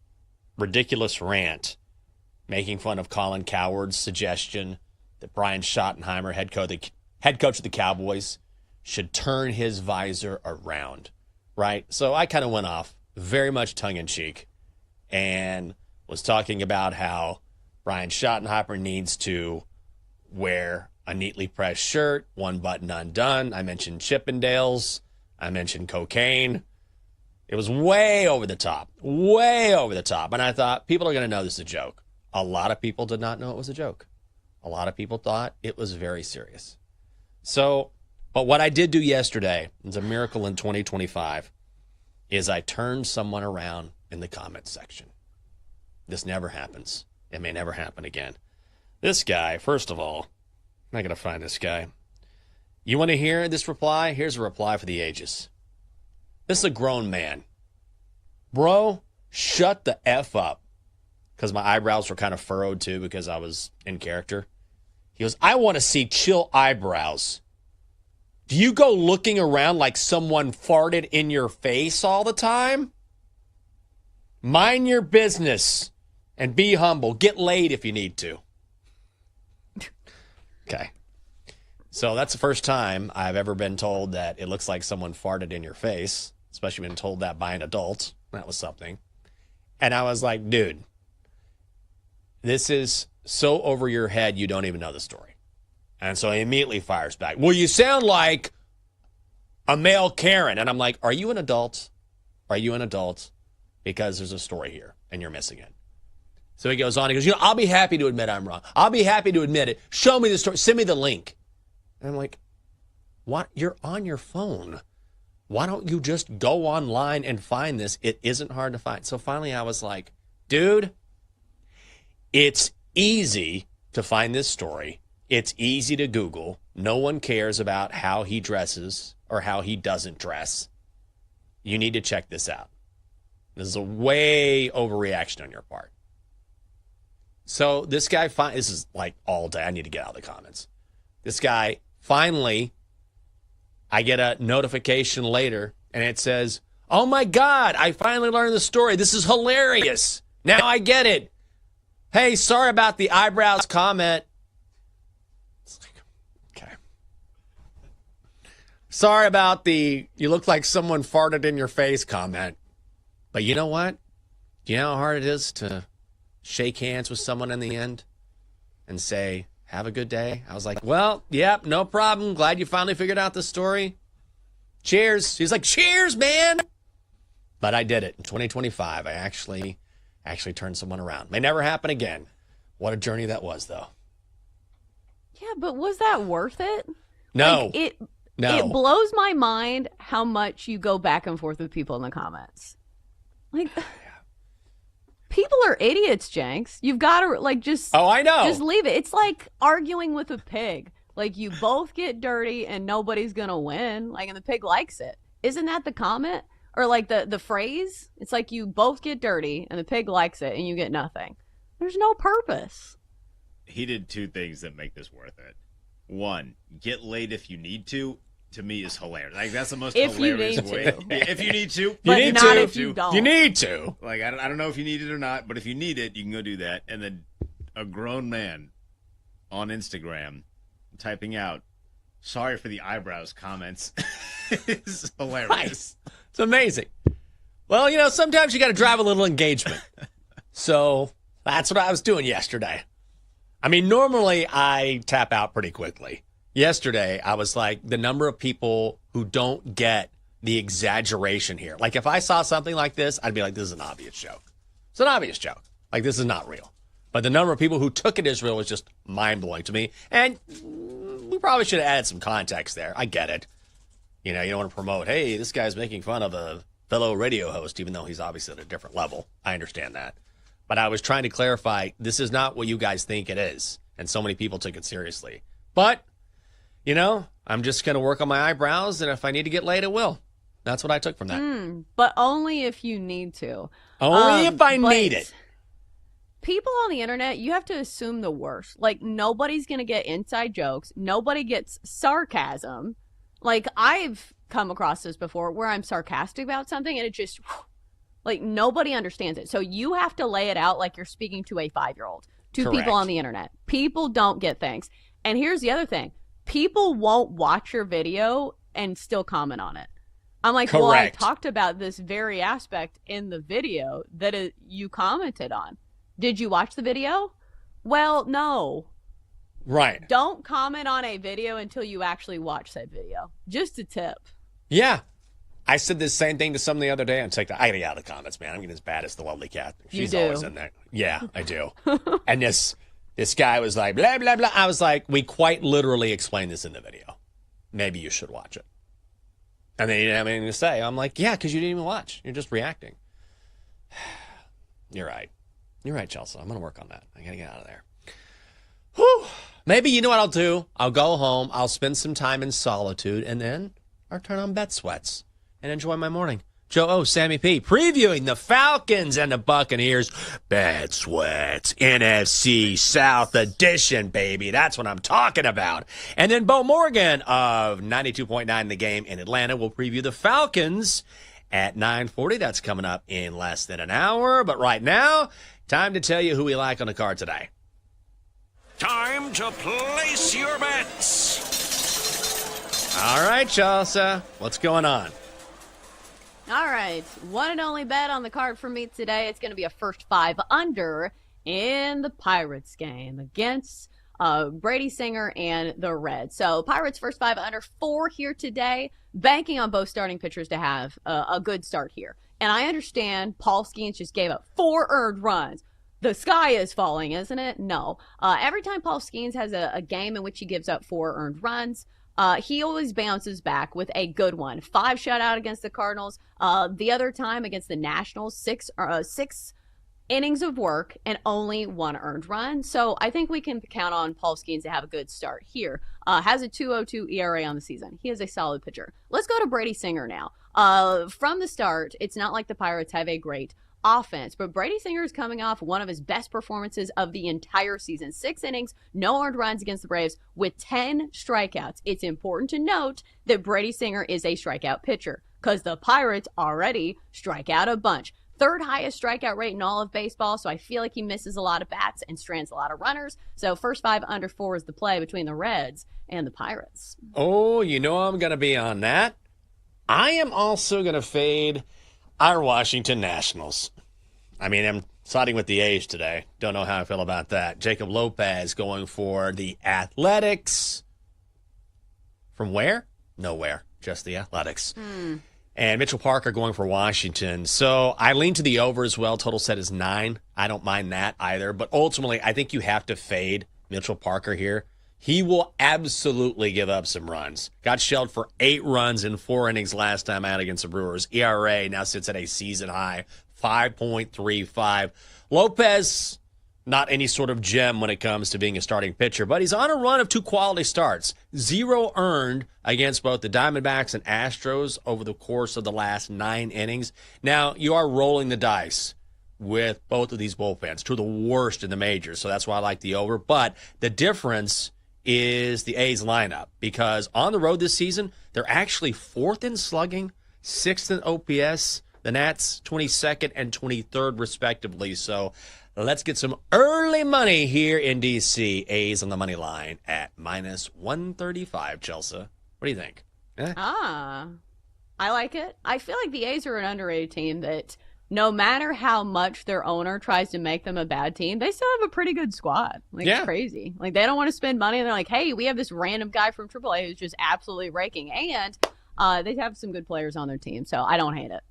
ridiculous rant making fun of Colin Cowherd's suggestion that Brian Schottenheimer, head coach of the Cowboys, should turn his visor around, right? So I kind of went off very much tongue-in-cheek and was talking about how Brian Schottenheimer needs to wear a neatly pressed shirt, one button undone. I mentioned Chippendales. I mentioned cocaine. It was way over the top. And I thought, people are going to know this is a joke. A lot of people did not know it was a joke. A lot of people thought it was very serious. So, but what I did do yesterday, it's a miracle in 2025, is I turned someone around in the comments section. This never happens. It may never happen again. This guy, first of all, I'm not going to find this guy. You want to hear this reply? Here's a reply for the ages. This is a grown man. Bro, shut the F up. Because my eyebrows were kind of furrowed too because I was in character. He goes, I want to see chill eyebrows. Do you go looking around like someone farted in your face all the time? Mind your business and be humble. Get laid if you need to. Okay. So that's the first time I've ever been told that it looks like someone farted in your face, especially been told that by an adult. That was something. And I was like, dude, this is so over your head you don't even know the story. And so he immediately fires back. Well, you sound like a male Karen. And I'm like, are you an adult? Are you an adult? Because there's a story here and you're missing it. So he goes on. He goes, I'll be happy to admit I'm wrong. I'll be happy to admit it. Show me the story. Send me the link. And I'm like, what? You're on your phone. Why don't you just go online and find this? It isn't hard to find. So finally I was like, dude, it's easy to find this story. It's easy to Google. No one cares about how he dresses or how he doesn't dress. You need to check this out. This is a way overreaction on your part. So this guy, this is like all day. I need to get out of the comments. This guy, finally, I get a notification later, and it says, oh my God, I finally learned the story. This is hilarious. Now I get it. Hey, sorry about the eyebrows comment. It's like, okay. Sorry about the you look like someone farted in your face comment. But you know what? Do you know how hard it is to shake hands with someone in the end and say, have a good day? I was like, well, yep, no problem. Glad you finally figured out the story. Cheers. He's like, cheers, man. But I did it. In 2025, I actually turned someone around. May never happen again. What a journey that was, though. Yeah, but was that worth it? No. Like, no. It blows my mind how much you go back and forth with people in the comments. Like, people are idiots, Jenks. You've got to, just... Oh, I know. Just leave it. It's like arguing with a pig. Like, you both get dirty and nobody's going to win. Like, and the pig likes it. Isn't that the comment? Or, like, the phrase? It's like you both get dirty and the pig likes it and you get nothing. There's no purpose. He did two things that make this worth it. One, get laid if you need to me, is hilarious. Like, that's the most hilarious way. If you need to. But you not if you don't. You need to. Like, I don't know if you need it or not, but if you need it, you can go do that. And then a grown man on Instagram typing out, sorry for the eyebrows comments is hilarious. Right. It's amazing. Well, sometimes you got to drive a little engagement. So that's what I was doing yesterday. I mean, normally I tap out pretty quickly. Yesterday, I was like, the number of people who don't get the exaggeration here. Like, if I saw something like this, I'd be like, this is an obvious joke. It's an obvious joke. Like, this is not real. But the number of people who took it as real was just mind-blowing to me. And we probably should have added some context there. I get it. You know, you don't want to promote, hey, this guy's making fun of a fellow radio host, even though he's obviously at a different level. I understand that. But I was trying to clarify, this is not what you guys think it is. And so many people took it seriously. But, you know, I'm just going to work on my eyebrows, and if I need to get laid, it will. That's what I took from that. But only if you need to. Only if I need it. People on the internet, you have to assume the worst. Like, nobody's going to get inside jokes. Nobody gets sarcasm. Like, I've come across this before where I'm sarcastic about something and it just, like, nobody understands it. So you have to lay it out like you're speaking to a 5-year-old, to Correct. people on the internet. People don't get things. And here's the other thing. People won't watch your video and still comment on it. I'm like, Correct. well, I talked about this very aspect in the video that you commented on. Did you watch the video? Well, no. Right. Don't comment on a video until you actually watch that video. Just a tip. Yeah. I said the same thing to someone the other day on TikTok. I gotta get out of the comments, man. I'm getting as bad as the lovely cat. She's always in there. Yeah, I do. And this guy was like, blah, blah, blah. I was like, we quite literally explained this in the video. Maybe you should watch it. And then he didn't have anything to say. I'm like, yeah, because you didn't even watch. You're just reacting. You're right. You're right, Chelsea. I'm going to work on that. I got to get out of there. Whew. Maybe you know what I'll do? I'll go home. I'll spend some time in solitude, and then I'll turn on Bet Sweats and enjoy my morning. Joe O, Sammy P, previewing the Falcons and the Buccaneers. Bet Sweats, NFC South Edition, baby. That's what I'm talking about. And then Bo Morgan of 92.9 The Game in Atlanta will preview the Falcons at 9:40. That's coming up in less than an hour. But right now, time to tell you who we like on the card today. Time to place your bets. All right, Chelsea. What's going on? All right. One and only bet on the card for me today. It's going to be a first 5 under in the Pirates game against Brady Singer and the Reds. So Pirates first 5 under 4 here today, banking on both starting pitchers to have a good start here. And I understand Paul Skeens just gave up 4 earned runs. The sky is falling, isn't it? No. Every time Paul Skeens has a game in which he gives up 4 earned runs, he always bounces back with a good one. 5 shutout against the Cardinals. The other time against the Nationals, 6 innings of work and only 1 earned run. So I think we can count on Paul Skeens to have a good start here. Has a 2.02 ERA on the season. He is a solid pitcher. Let's go to Brady Singer now. From the start, it's not like the Pirates have a great offense, but Brady Singer is coming off one of his best performances of the entire season. 6 innings, no earned runs against the Braves with 10 strikeouts. It's important to note that Brady Singer is a strikeout pitcher because the Pirates already strike out a bunch. 3rd highest strikeout rate in all of baseball, so I feel like he misses a lot of bats and strands a lot of runners. So first 5 under 4 is the play between the Reds and the Pirates. Oh, you know I'm going to be on that. I am also going to fade our Washington Nationals. I mean, I'm siding with the A's today. Don't know how I feel about that. Jacob Lopez going for the Athletics. From where? Nowhere. Just the Athletics. And Mitchell Parker going for Washington. So I lean to the over as well. Total set is 9. I don't mind that either. But ultimately, I think you have to fade Mitchell Parker here. He will absolutely give up some runs. Got shelled for 8 runs in 4 innings last time out against the Brewers. ERA now sits at a season high, 5.35. Lopez, not any sort of gem when it comes to being a starting pitcher, but he's on a run of 2 quality starts. 0 earned against both the Diamondbacks and Astros over the course of the last 9 innings. Now, you are rolling the dice with both of these bullpens, 2 of the worst in the majors, so that's why I like the over. But the difference is the A's lineup, because on the road this season, they're actually 4th in slugging, 6th in OPS, the Nats 22nd and 23rd respectively. So let's get some early money here in D.C. A's on the money line at -135, Chelsea. What do you think? I like it. I feel like the A's are an underrated team that no matter how much their owner tries to make them a bad team, they still have a pretty good squad. It's crazy. Like, they don't want to spend money. And they're like, hey, we have this random guy from AAA who's just absolutely raking. And they have some good players on their team. So I don't hate it.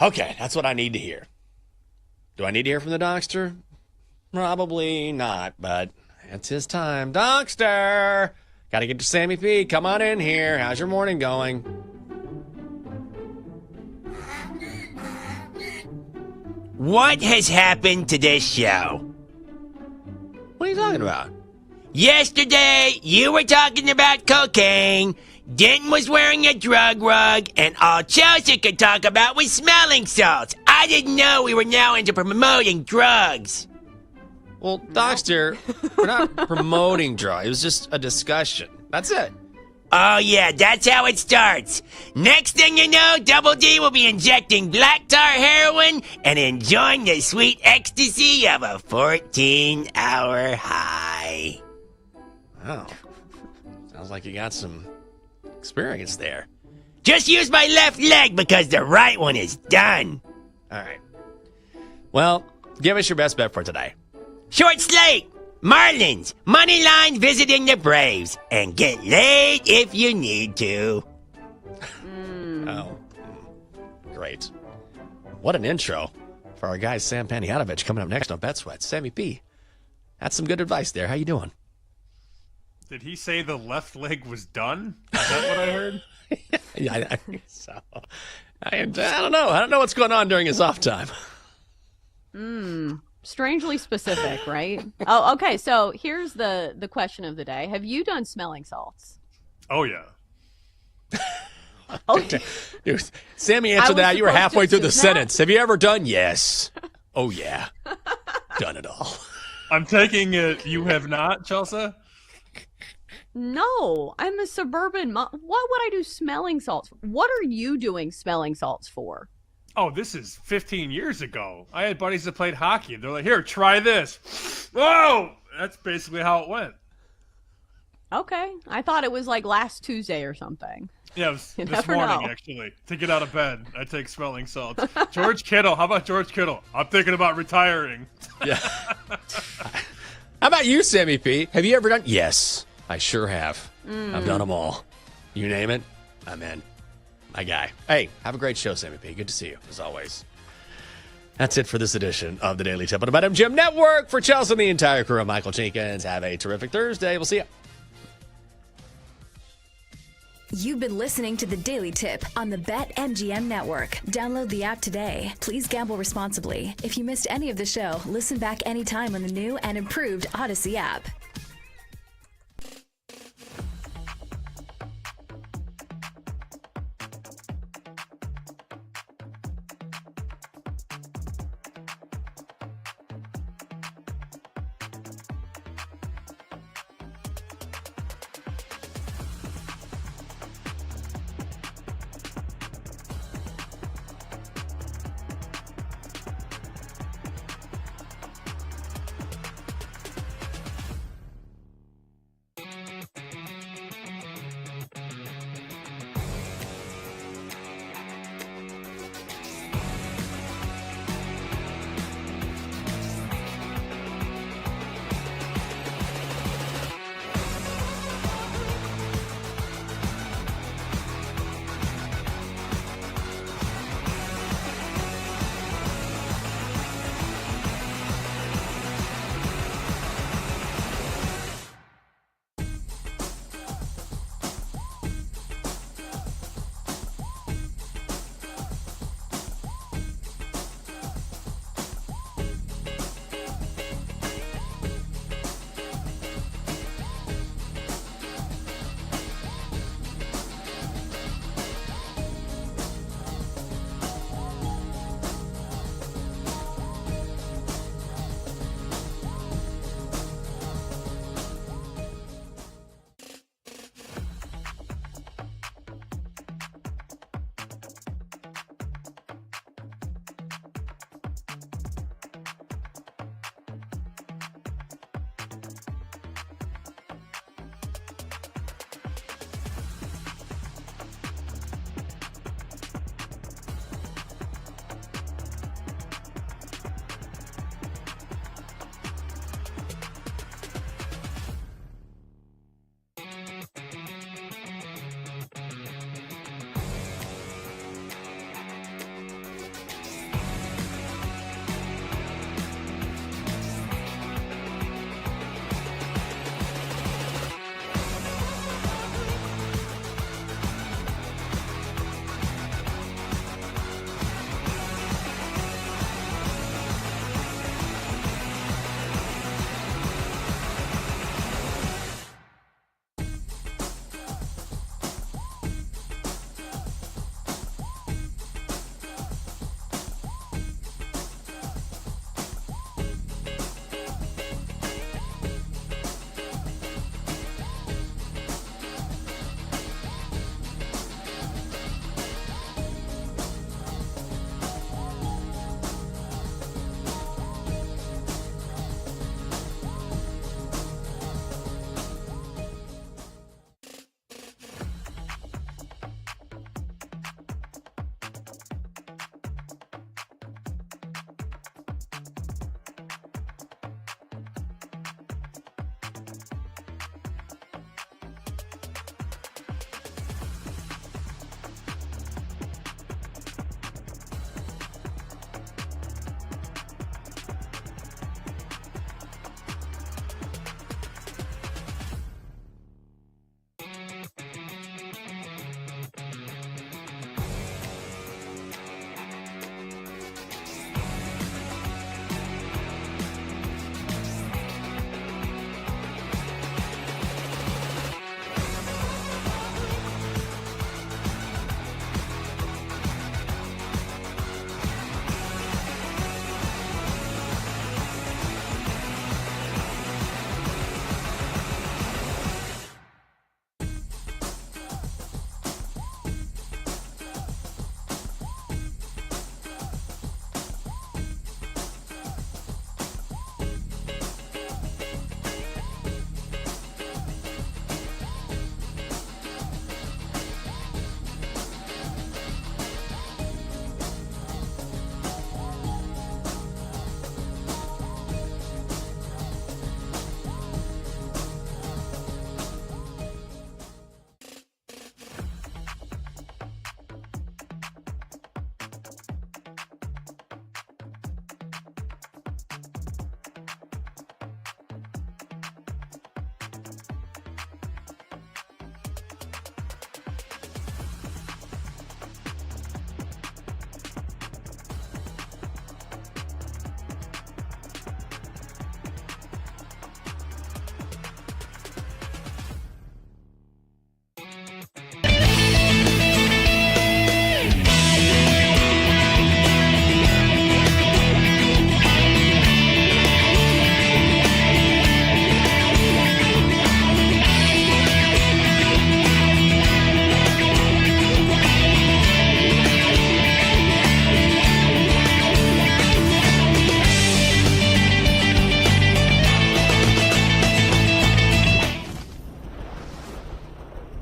Okay, that's what I need to hear. Do I need to hear from the Dockster? Probably not, but it's his time. Dockster, Got to get to Sammy P. Come on in here. How's your morning going? What has happened to this show? What are you talking about? Yesterday, you were talking about cocaine, Denton was wearing a drug rug, and all Chelsea could talk about was smelling salts. I didn't know we were now into promoting drugs. Well, Dockster, we're not promoting drugs. It was just a discussion. That's it. Oh, yeah, that's how it starts. Next thing you know, Double D will be injecting black tar heroin and enjoying the sweet ecstasy of a 14-hour high. Wow. Sounds like you got some experience there. Just use my left leg because the right one is done. All right. Well, give us your best bet for today. Short slate. Marlins, money line visiting the Braves, and get laid if you need to. Oh, great. What an intro for our guy Sam Panayotovich coming up next on Bet Sweat. Sammy P, that's some good advice there. How you doing? Did he say the left leg was done? Is that what I heard? Yeah, I think so. I don't know. I don't know what's going on during his off time. Strangely specific, right? Oh, okay. So here's the question of the day. Have you done smelling salts? Oh, yeah. Dude, Sammy answered that. You were halfway through the sentence. Have you ever done? Yes. Oh, yeah. Done it all. I'm taking it you have not, Chelsea? No, I'm a suburban mom. What would I do smelling salts for? What are you doing smelling salts for? Oh, this is 15 years ago. I had buddies that played hockey. They're like, here, try this. Whoa! That's basically how it went. Okay. I thought it was like last Tuesday or something. Yeah, it was this morning, actually. To get out of bed, I take smelling salts. George Kittle. How about George Kittle? I'm thinking about retiring. Yeah. How about you, Sammy P? Have you ever done? Yes, I sure have. I've done them all. You name it, I'm in. My guy. Hey, have a great show, Sammy P. Good to see you, as always. That's it for this edition of the Daily Tip on the BetMGM Network. For Chelsea and the entire crew, I'm Michael Jenkins. Have a terrific Thursday. We'll see you. You've been listening to the Daily Tip on the BetMGM Network. Download the app today. Please gamble responsibly. If you missed any of the show, listen back anytime on the new and improved Odyssey app.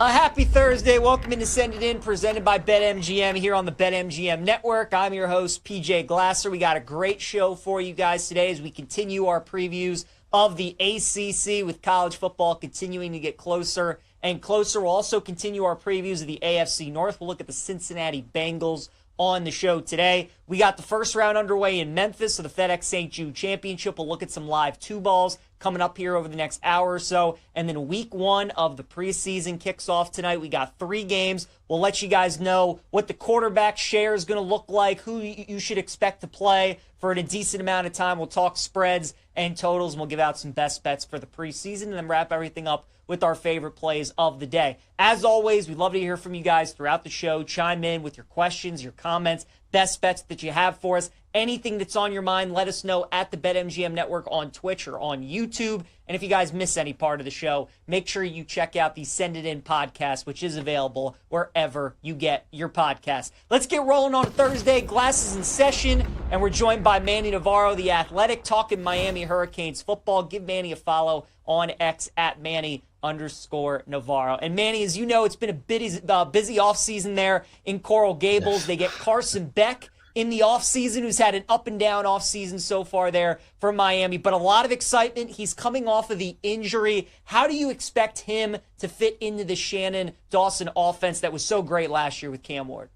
A happy Thursday. Welcome into Send It In, presented by BetMGM here on the BetMGM Network. I'm your host, PJ Glasser. We got a great show for you guys today as we continue our previews of the ACC with college football continuing to get closer and closer. We'll also continue our previews of the AFC North. We'll look at the Cincinnati Bengals on the show today. We got the first round underway in Memphis of the FedEx St. Jude Championship. We'll look at some live two balls coming up here over the next hour or so. And then week one of the preseason kicks off tonight. We got 3 games. We'll let you guys know what the quarterback share is going to look like, who you should expect to play for a decent amount of time. We'll talk spreads and totals, and we'll give out some best bets for the preseason and then wrap everything up with our favorite plays of the day. As always, we'd love to hear from you guys throughout the show. Chime in with your questions, your comments, best bets that you have for us. Anything that's on your mind, let us know at the BetMGM Network on Twitch or on YouTube. And if you guys miss any part of the show, make sure you check out the Send It In podcast, which is available wherever you get your podcasts. Let's get rolling on a Thursday. Glasses in session, and we're joined by Manny Navarro, the Athletic, talking Miami Hurricanes football. Give Manny a follow on X at Manny_Navarro. And Manny, as you know, it's been a busy offseason there in Coral Gables. Yes. They get Carson Beck in the offseason, who's had an up-and-down offseason so far there for Miami, but a lot of excitement. He's coming off of the injury. How do you expect him to fit into the Shannon Dawson offense that was so great last year with Cam Ward?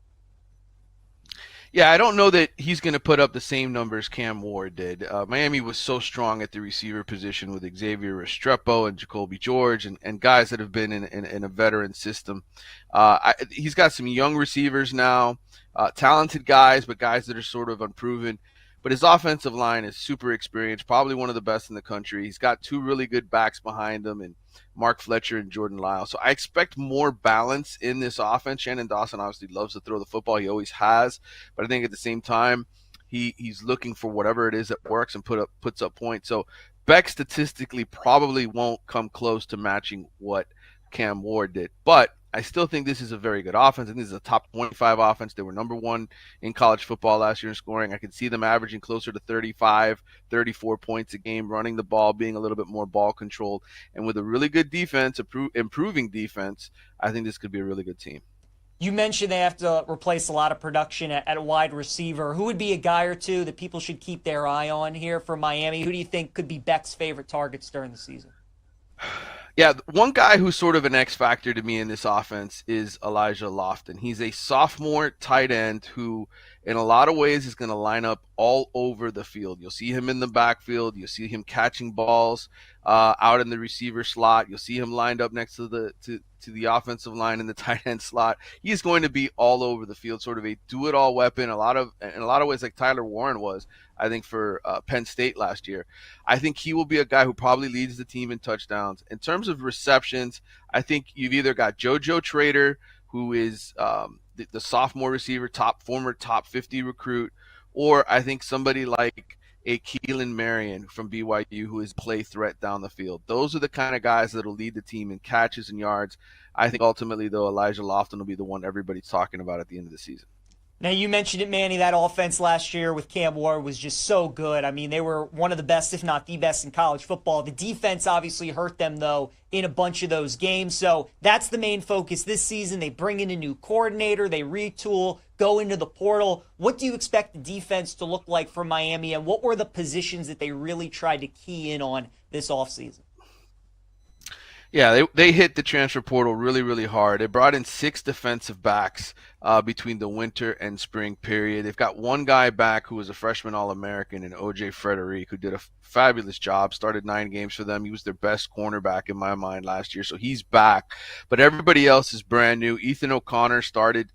Yeah, I don't know that he's going to put up the same numbers Cam Ward did. Miami was so strong at the receiver position with Xavier Restrepo and Jacoby George and guys that have been in a veteran system. He's got some young receivers now. Talented guys, but guys that are sort of unproven. But his offensive line is super experienced, probably one of the best in the country. He's got 2 really good backs behind him, and Mark Fletcher and Jordan Lyle. So I expect more balance in this offense. Shannon Dawson obviously loves to throw the football. He always has. But I think at the same time, he's looking for whatever it is that works and puts up points. So Beck statistically probably won't come close to matching what Cam Ward did. But I still think this is a very good offense. I think this is a top 25 offense. They were number 1 in college football last year in scoring. I could see them averaging closer to 35, 34 points a game, running the ball, being a little bit more ball controlled. And with a really good defense, improving defense, I think this could be a really good team. You mentioned they have to replace a lot of production at a wide receiver. Who would be a guy or two that people should keep their eye on here for Miami? Who do you think could be Beck's favorite targets during the season? Yeah, one guy who's sort of an X factor to me in this offense is Elijah Lofton. He's a sophomore tight end who, in a lot of ways, is going to line up all over the field. You'll see him in the backfield. You'll see him catching balls out in the receiver slot. You'll see him lined up next to the offensive line in the tight end slot. He's going to be all over the field, sort of a do-it-all weapon. In a lot of ways, like Tyler Warren was, I think, for Penn State last year. I think he will be a guy who probably leads the team in touchdowns. In terms of receptions, I think you've either got JoJo Trader, who is the sophomore receiver, former top 50 recruit, or I think somebody like a Keelan Marion from BYU who is play threat down the field. Those are the kind of guys that will lead the team in catches and yards. I think ultimately, though, Elijah Lofton will be the one everybody's talking about at the end of the season. Now, you mentioned it, Manny, that offense last year with Cam Ward was just so good. I mean, they were one of the best, if not the best, in college football. The defense obviously hurt them, though, in a bunch of those games. So that's the main focus this season. They bring in a new coordinator. They retool, go into the portal. What do you expect the defense to look like for Miami, and what were the positions that they really tried to key in on this offseason? Yeah, they hit the transfer portal really, really hard. They brought in 6 defensive backs between the winter and spring period. They've got one guy back who was a freshman All-American, and O.J. Frederick, who did a fabulous job, started 9 games for them. He was their best cornerback in my mind last year, so he's back. But everybody else is brand new. Ethan O'Connor started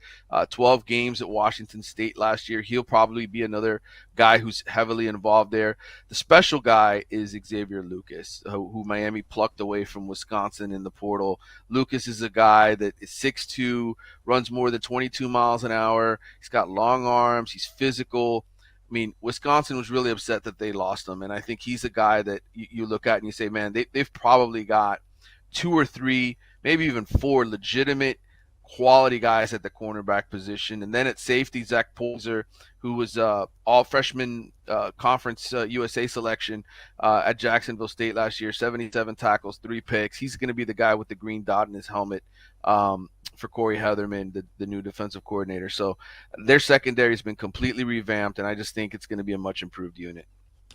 12 games at Washington State last year. He'll probably be another guy who's heavily involved there. The special guy is Xavier Lucas, who Miami plucked away from Wisconsin in the portal. Lucas is a guy that is 6'2", runs more than 22 miles an hour. He's got long arms. He's physical. I mean, Wisconsin was really upset that they lost him, and I think he's a guy that you look at and you say, man, they've probably got 2 or 3, maybe even 4 legitimate quality guys at the cornerback position. And then at safety, Zach Poyser, who was all freshman conference USA selection at Jacksonville State last year, 77 tackles, 3 picks. He's going to be the guy with the green dot in his helmet for Corey Heatherman, the new defensive coordinator. So their secondary has been completely revamped, and I just think it's going to be a much improved unit.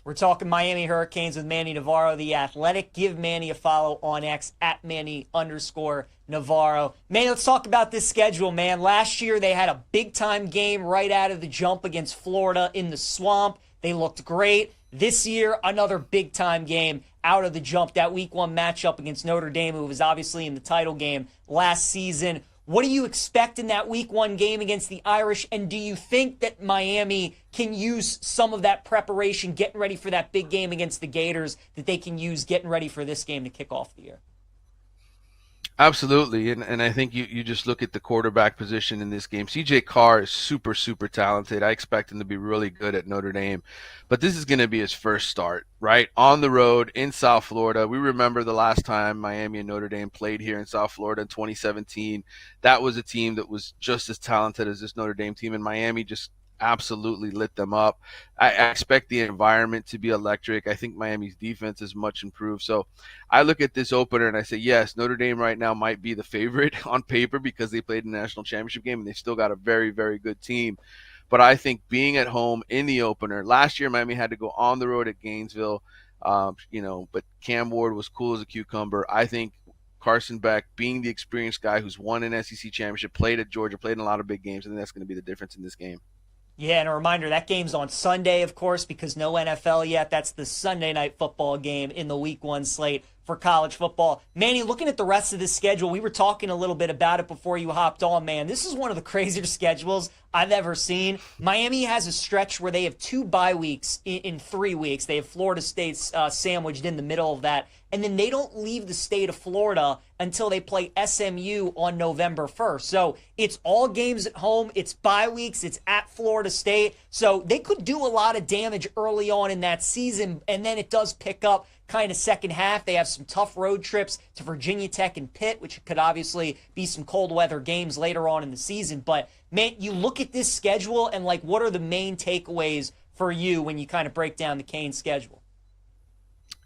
We're talking Miami Hurricanes with Manny Navarro, The Athletic. Give Manny a follow on X at Manny_Navarro. Manny, let's talk about this schedule, man. Last year they had a big-time game right out of the jump against Florida in the Swamp. They looked great. This year, another big-time game out of the jump. That Week 1 matchup against Notre Dame, who was obviously in the title game last season. What do you expect in that Week 1 game against the Irish? And do you think that Miami can use some of that preparation, getting ready for that big game against the Gators, that they can use getting ready for this game to kick off the year? Absolutely, and I think you just look at the quarterback position in this game. C.J. Carr is super, super talented. I expect him to be really good at Notre Dame. But this is going to be his first start, right? On the road in South Florida. We remember the last time Miami and Notre Dame played here in South Florida in 2017. That was a team that was just as talented as this Notre Dame team, and Miami just absolutely lit them up. I expect the environment to be electric. I think Miami's defense is much improved. So I look at this opener and I say, yes, Notre Dame right now might be the favorite on paper because they played a national championship game and they've still got a very, very good team. But I think being at home in the opener, last year Miami had to go on the road at Gainesville, but Cam Ward was cool as a cucumber. I think Carson Beck, being the experienced guy who's won an SEC championship, played at Georgia, played in a lot of big games, I think that's going to be the difference in this game. Yeah, and a reminder, that game's on Sunday, of course, because no NFL yet. That's the Sunday night football game in the Week 1 slate for college football. Manny, looking at the rest of this schedule, we were talking a little bit about it before you hopped on, man. This is one of the crazier schedules I've ever seen. Miami has a stretch where they have 2 bye weeks in 3 weeks. They have Florida State sandwiched in the middle of that. And then they don't leave the state of Florida until they play SMU on November 1st. So it's all games at home. It's bye weeks. It's at Florida State. So they could do a lot of damage early on in that season. And then it does pick up kind of second half. They have some tough road trips to Virginia Tech and Pitt, which could obviously be some cold weather games later on in the season. But, man, you look at this schedule and, what are the main takeaways for you when you kind of break down the Canes schedule?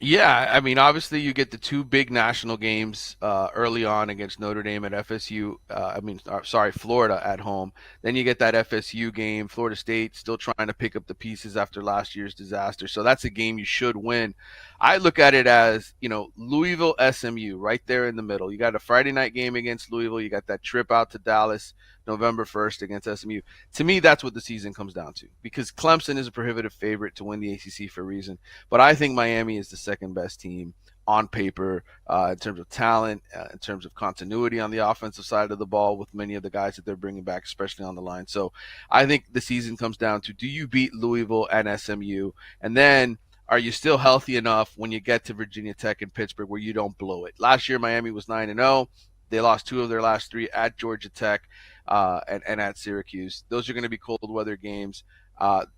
Yeah, I mean, obviously you get the 2 big national games early on against Notre Dame at Florida at home. Then you get that FSU game. Florida State still trying to pick up the pieces after last year's disaster. So that's a game you should win. I look at it as, Louisville, SMU, right there in the middle. You got a Friday night game against Louisville. You got that trip out to Dallas November 1st against SMU. To me, that's what the season comes down to, because Clemson is a prohibitive favorite to win the ACC for a reason. But I think Miami is the second best team on paper in terms of talent, in terms of continuity on the offensive side of the ball with many of the guys that they're bringing back, especially on the line. So I think the season comes down to, do you beat Louisville and SMU? And then are you still healthy enough when you get to Virginia Tech and Pittsburgh where you don't blow it? Last year, Miami was 9-0. They lost 2 of their last 3 at Georgia Tech and at Syracuse. Those are going to be cold weather games.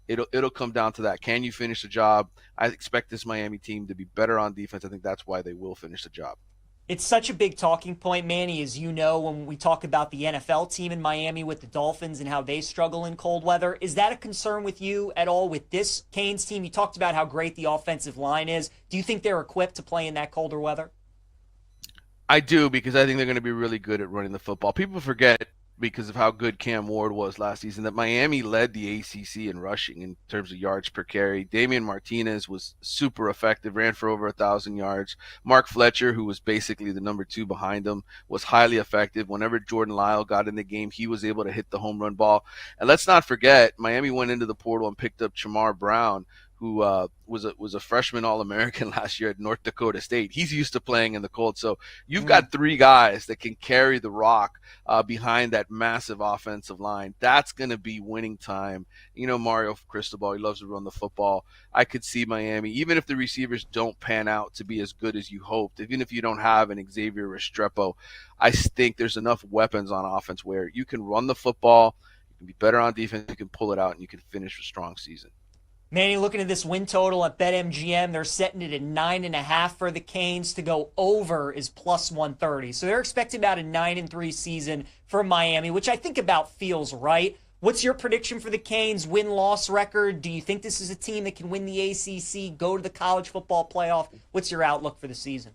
It'll come down to that. Can you finish the job? I expect this Miami team to be better on defense. I think that's why they will finish the job. It's such a big talking point, Manny, as you know, when we talk about the NFL team in Miami with the Dolphins and how they struggle in cold weather. Is that a concern with you at all with this Canes team? You talked about how great the offensive line is. Do you think they're equipped to play in that colder weather? I do, because I think they're going to be really good at running the football. People forget, because of how good Cam Ward was last season, that Miami led the ACC in rushing in terms of yards per carry. Damian Martinez was super effective, ran for over 1,000 yards. Mark Fletcher, who was basically the number 2 behind him, was highly effective. Whenever Jordan Lyle got in the game, he was able to hit the home run ball. And let's not forget, Miami went into the portal and picked up Chamar Brown, who was a freshman All-American last year at North Dakota State. He's used to playing in the cold. So you've got 3 guys that can carry the rock behind that massive offensive line. That's going to be winning time. Mario Cristobal, he loves to run the football. I could see Miami, even if the receivers don't pan out to be as good as you hoped, even if you don't have an Xavier Restrepo, I think there's enough weapons on offense where you can run the football, you can be better on defense, you can pull it out, and you can finish a strong season. Manny, looking at this win total at BetMGM, they're setting it at 9.5 for the Canes. To go over is plus 130. So they're expecting about a 9-3 season for Miami, which I think about feels right. What's your prediction for the Canes win-loss record? Do you think this is a team that can win the ACC, go to the college football playoff? What's your outlook for the season?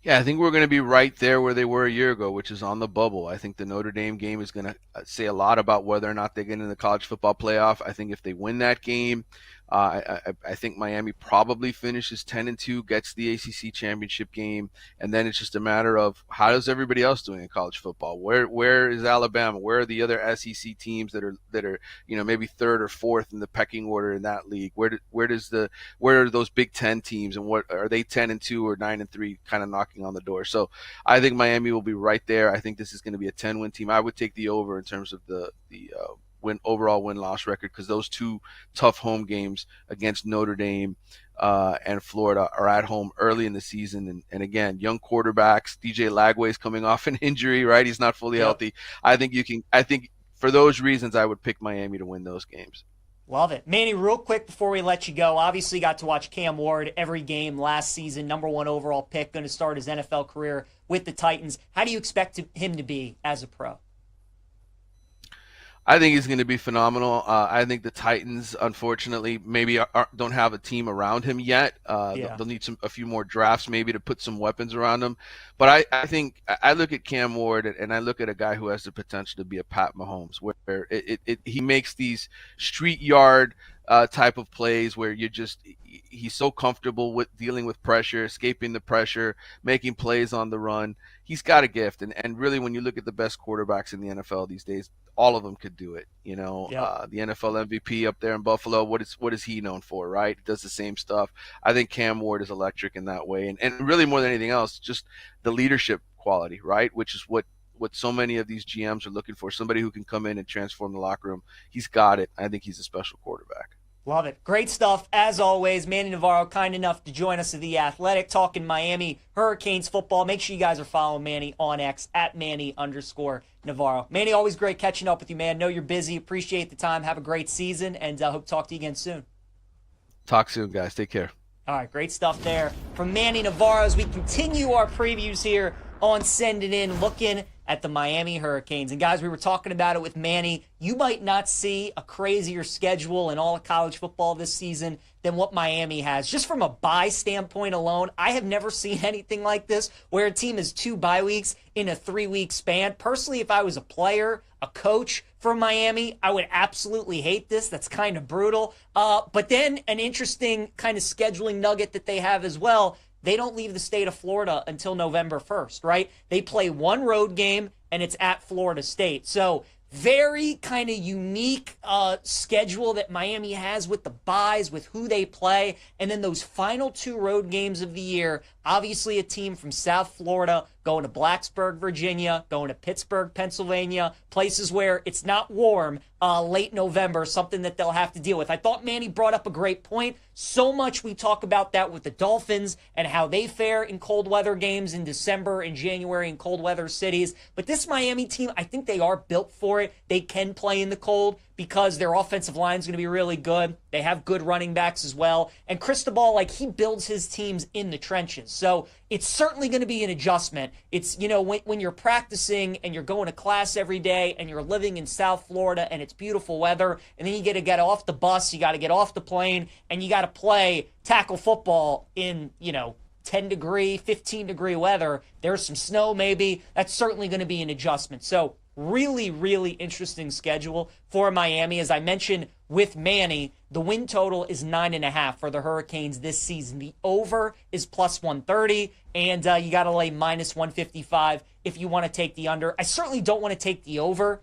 Yeah, I think we're going to be right there where they were a year ago, which is on the bubble. I think the Notre Dame game is going to say a lot about whether or not they get in the college football playoff. I think if they win that game, I think Miami probably finishes 10-2, gets the ACC championship game, and then it's just a matter of how does everybody else doing in college football? Where is Alabama? Where are the other SEC teams that are maybe third or fourth in the pecking order in that league? Where are those Big Ten teams, and what are they 10-2 or 9-3 kind of knocking on the door? So I think Miami will be right there. I think this is going to be a 10-win team. I would take the over in terms of the overall win-loss record, because those two tough home games against Notre Dame and Florida are at home early in the season. And again, young quarterbacks, DJ Lagway's coming off an injury, right? He's not fully healthy. I think for those reasons, I would pick Miami to win those games. Love it. Manny, real quick before we let you go, obviously got to watch Cam Ward every game last season, #1 overall pick, going to start his NFL career with the Titans. How do you expect him to be as a pro? I think he's going to be phenomenal. I think the Titans, unfortunately, maybe don't have a team around him yet. They'll need a few more drafts maybe to put some weapons around him. But I think I look at Cam Ward and I look at a guy who has the potential to be a Pat Mahomes, where he makes these street yard type of plays where he's so comfortable with dealing with pressure, escaping the pressure, making plays on the run. He's got a gift. And really, when you look at the best quarterbacks in the NFL these days, all of them could do it. The NFL MVP up there in Buffalo, what is he known for, right? He does the same stuff. I think Cam Ward is electric in that way. And really more than anything else, just the leadership quality, right? Which is what so many of these GMs are looking for, somebody who can come in and transform the locker room. He's got it. I think he's a special quarterback. Love it. Great stuff. As always, Manny Navarro, kind enough to join us at The Athletic, talking Miami Hurricanes football. Make sure you guys are following Manny on X at Manny_Navarro. Manny, always great catching up with you, man. Know you're busy. Appreciate the time. Have a great season, and hope to talk to you again soon. Talk soon, guys. Take care. All right, great stuff there from Manny Navarro as we continue our previews here on Send It In, looking at the Miami Hurricanes. And guys, we were talking about it with Manny. You might not see a crazier schedule in all of college football this season than what Miami has. Just from a bye standpoint alone, I have never seen anything like this, where a team has 2 bye weeks in a 3-week span. Personally, if I was a player, a coach from Miami, I would absolutely hate this. That's kind of brutal. But then an interesting kind of scheduling nugget that they have as well, they don't leave the state of Florida until November 1st, right? They play one road game, and it's at Florida State. So very kind of unique schedule that Miami has with the byes, with who they play, and then those final 2 road games of the year. Obviously a team from South Florida going to Blacksburg, Virginia, going to Pittsburgh, Pennsylvania, places where it's not warm late November, something that they'll have to deal with. I thought Manny brought up a great point. So much we talk about that with the Dolphins and how they fare in cold weather games in December and January in cold weather cities. But this Miami team, I think they are built for it. They can play in the cold because their offensive line is going to be really good. They have good running backs as well. And Cristobal, he builds his teams in the trenches. So it's certainly going to be an adjustment. It's, when you're practicing and you're going to class every day and you're living in South Florida and it's beautiful weather, and then you got to get off the bus, you got to get off the plane, and you got to play tackle football in, 10-degree, 15-degree weather. There's some snow maybe. That's certainly going to be an adjustment. So really, really interesting schedule for Miami. As I mentioned with Manny, the win total is 9.5 for the Hurricanes this season. The over is plus 130, and you got to lay minus 155 if you want to take the under. I certainly don't want to take the over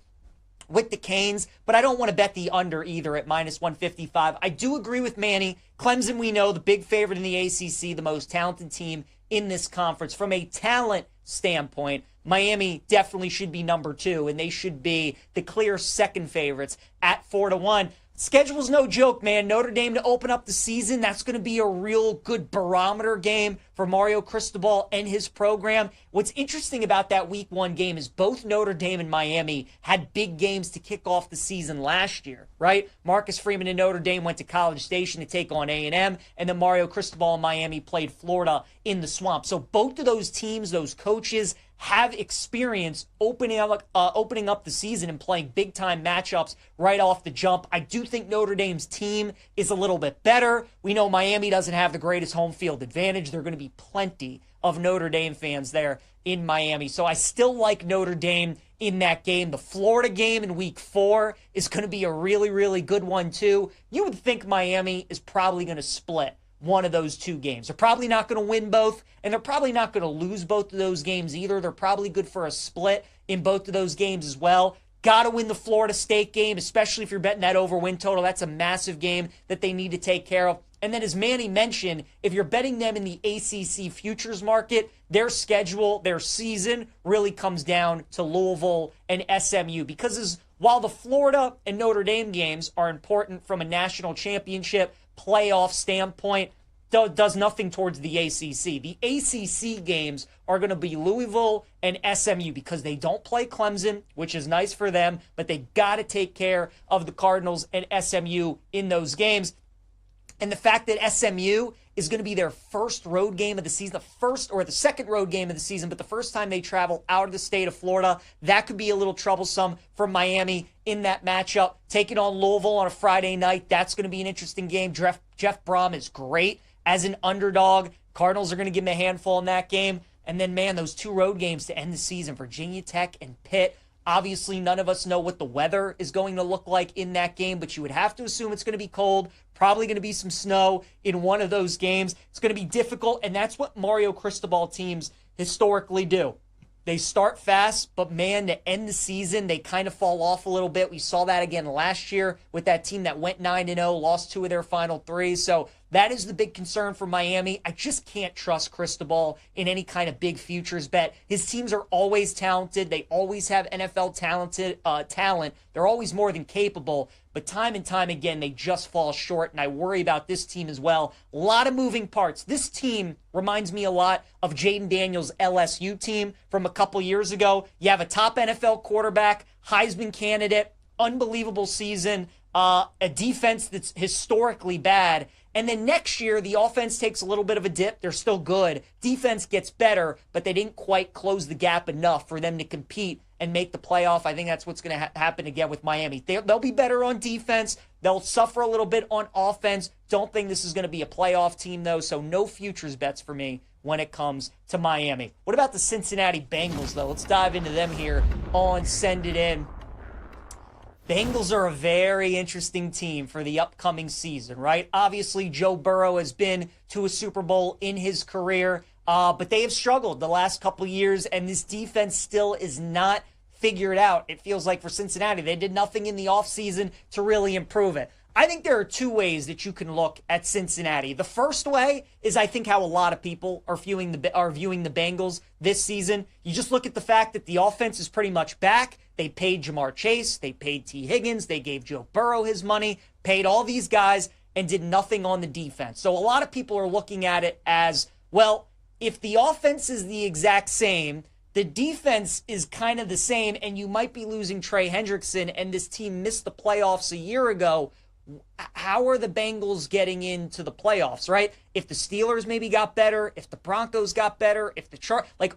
with the Canes, but I don't want to bet the under either at minus 155. I do agree with Manny. Clemson, we know, the big favorite in the ACC, the most talented team in this conference. From a talent standpoint, Miami definitely should be number 2, and they should be the clear second favorites at 4-1. Schedule's no joke, man. Notre Dame to open up the season, that's going to be a real good barometer game for Mario Cristobal and his program. What's interesting about that week 1 game is both Notre Dame and Miami had big games to kick off the season last year, right? Marcus Freeman and Notre Dame went to College Station to take on A&M, and then Mario Cristobal and Miami played Florida in the Swamp. So both of those teams, those coaches, have experience opening up the season and playing big-time matchups right off the jump. I do think Notre Dame's team is a little bit better. We know Miami doesn't have the greatest home field advantage. There are going to be plenty of Notre Dame fans there in Miami. So I still like Notre Dame in that game. The Florida game in week 4 is going to be a really, really good one too. You would think Miami is probably going to split one of those 2 games. They're probably not going to win both, and they're probably not going to lose both of those games either. They're probably good for a split in both of those games as well. Got to win the Florida State game, especially if you're betting that over win total. That's a massive game that they need to take care of. And then as Manny mentioned, if you're betting them in the ACC futures market, their schedule, their season really comes down to Louisville and SMU, because while the Florida and Notre Dame games are important from a national championship playoff standpoint, does nothing towards the ACC. The ACC games are going to be Louisville and SMU because they don't play Clemson, which is nice for them, but they got to take care of the Cardinals and SMU in those games. And the fact that SMU is going to be their first road game of the season, the second road game of the season, but the first time they travel out of the state of Florida, that could be a little troublesome for Miami in that matchup. Taking on Louisville on a Friday night, that's going to be an interesting game. Jeff Brom is great as an underdog. Cardinals are going to give him a handful in that game. And then, man, those 2 road games to end the season, Virginia Tech and Pitt. Obviously, none of us know what the weather is going to look like in that game, but you would have to assume it's going to be cold, probably going to be some snow in one of those games. It's going to be difficult, and that's what Mario Cristobal teams historically do. They start fast, but man, to end the season, they kind of fall off a little bit. We saw that again last year with that team that went 9-0, lost 2 of their final 3. So that is the big concern for Miami. I just can't trust Cristobal in any kind of big futures bet. His teams are always talented. They always have NFL talent. They're always more than capable. But time and time again, they just fall short, and I worry about this team as well. A lot of moving parts. This team reminds me a lot of Jaden Daniels' LSU team from a couple years ago. You have a top NFL quarterback, Heisman candidate, unbelievable season, a defense that's historically bad. And then next year, the offense takes a little bit of a dip. They're still good. Defense gets better, but they didn't quite close the gap enough for them to compete and make the playoff. I think that's what's going to happen again with Miami. They'll be better on defense. They'll suffer a little bit on offense. Don't think this is going to be a playoff team, though, so no futures bets for me when it comes to Miami. What about the Cincinnati Bengals, though? Let's dive into them here on Send It In. Bengals are a very interesting team for the upcoming season, right? Obviously, Joe Burrow has been to a Super Bowl in his career, but they have struggled the last couple years, and this defense still is not figured out. It feels like for Cincinnati, they did nothing in the offseason to really improve it. I think there are 2 ways that you can look at Cincinnati. The first way is I think how a lot of people are viewing the Bengals this season. You just look at the fact that the offense is pretty much back. They paid Jamar Chase. They paid T. Higgins. They gave Joe Burrow his money, paid all these guys, and did nothing on the defense. So a lot of people are looking at it as, well, if the offense is the exact same, the defense is kind of the same, and you might be losing Trey Hendrickson, and this team missed the playoffs a year ago. How are the Bengals getting into the playoffs, right? If the Steelers maybe got better, if the Broncos got better, if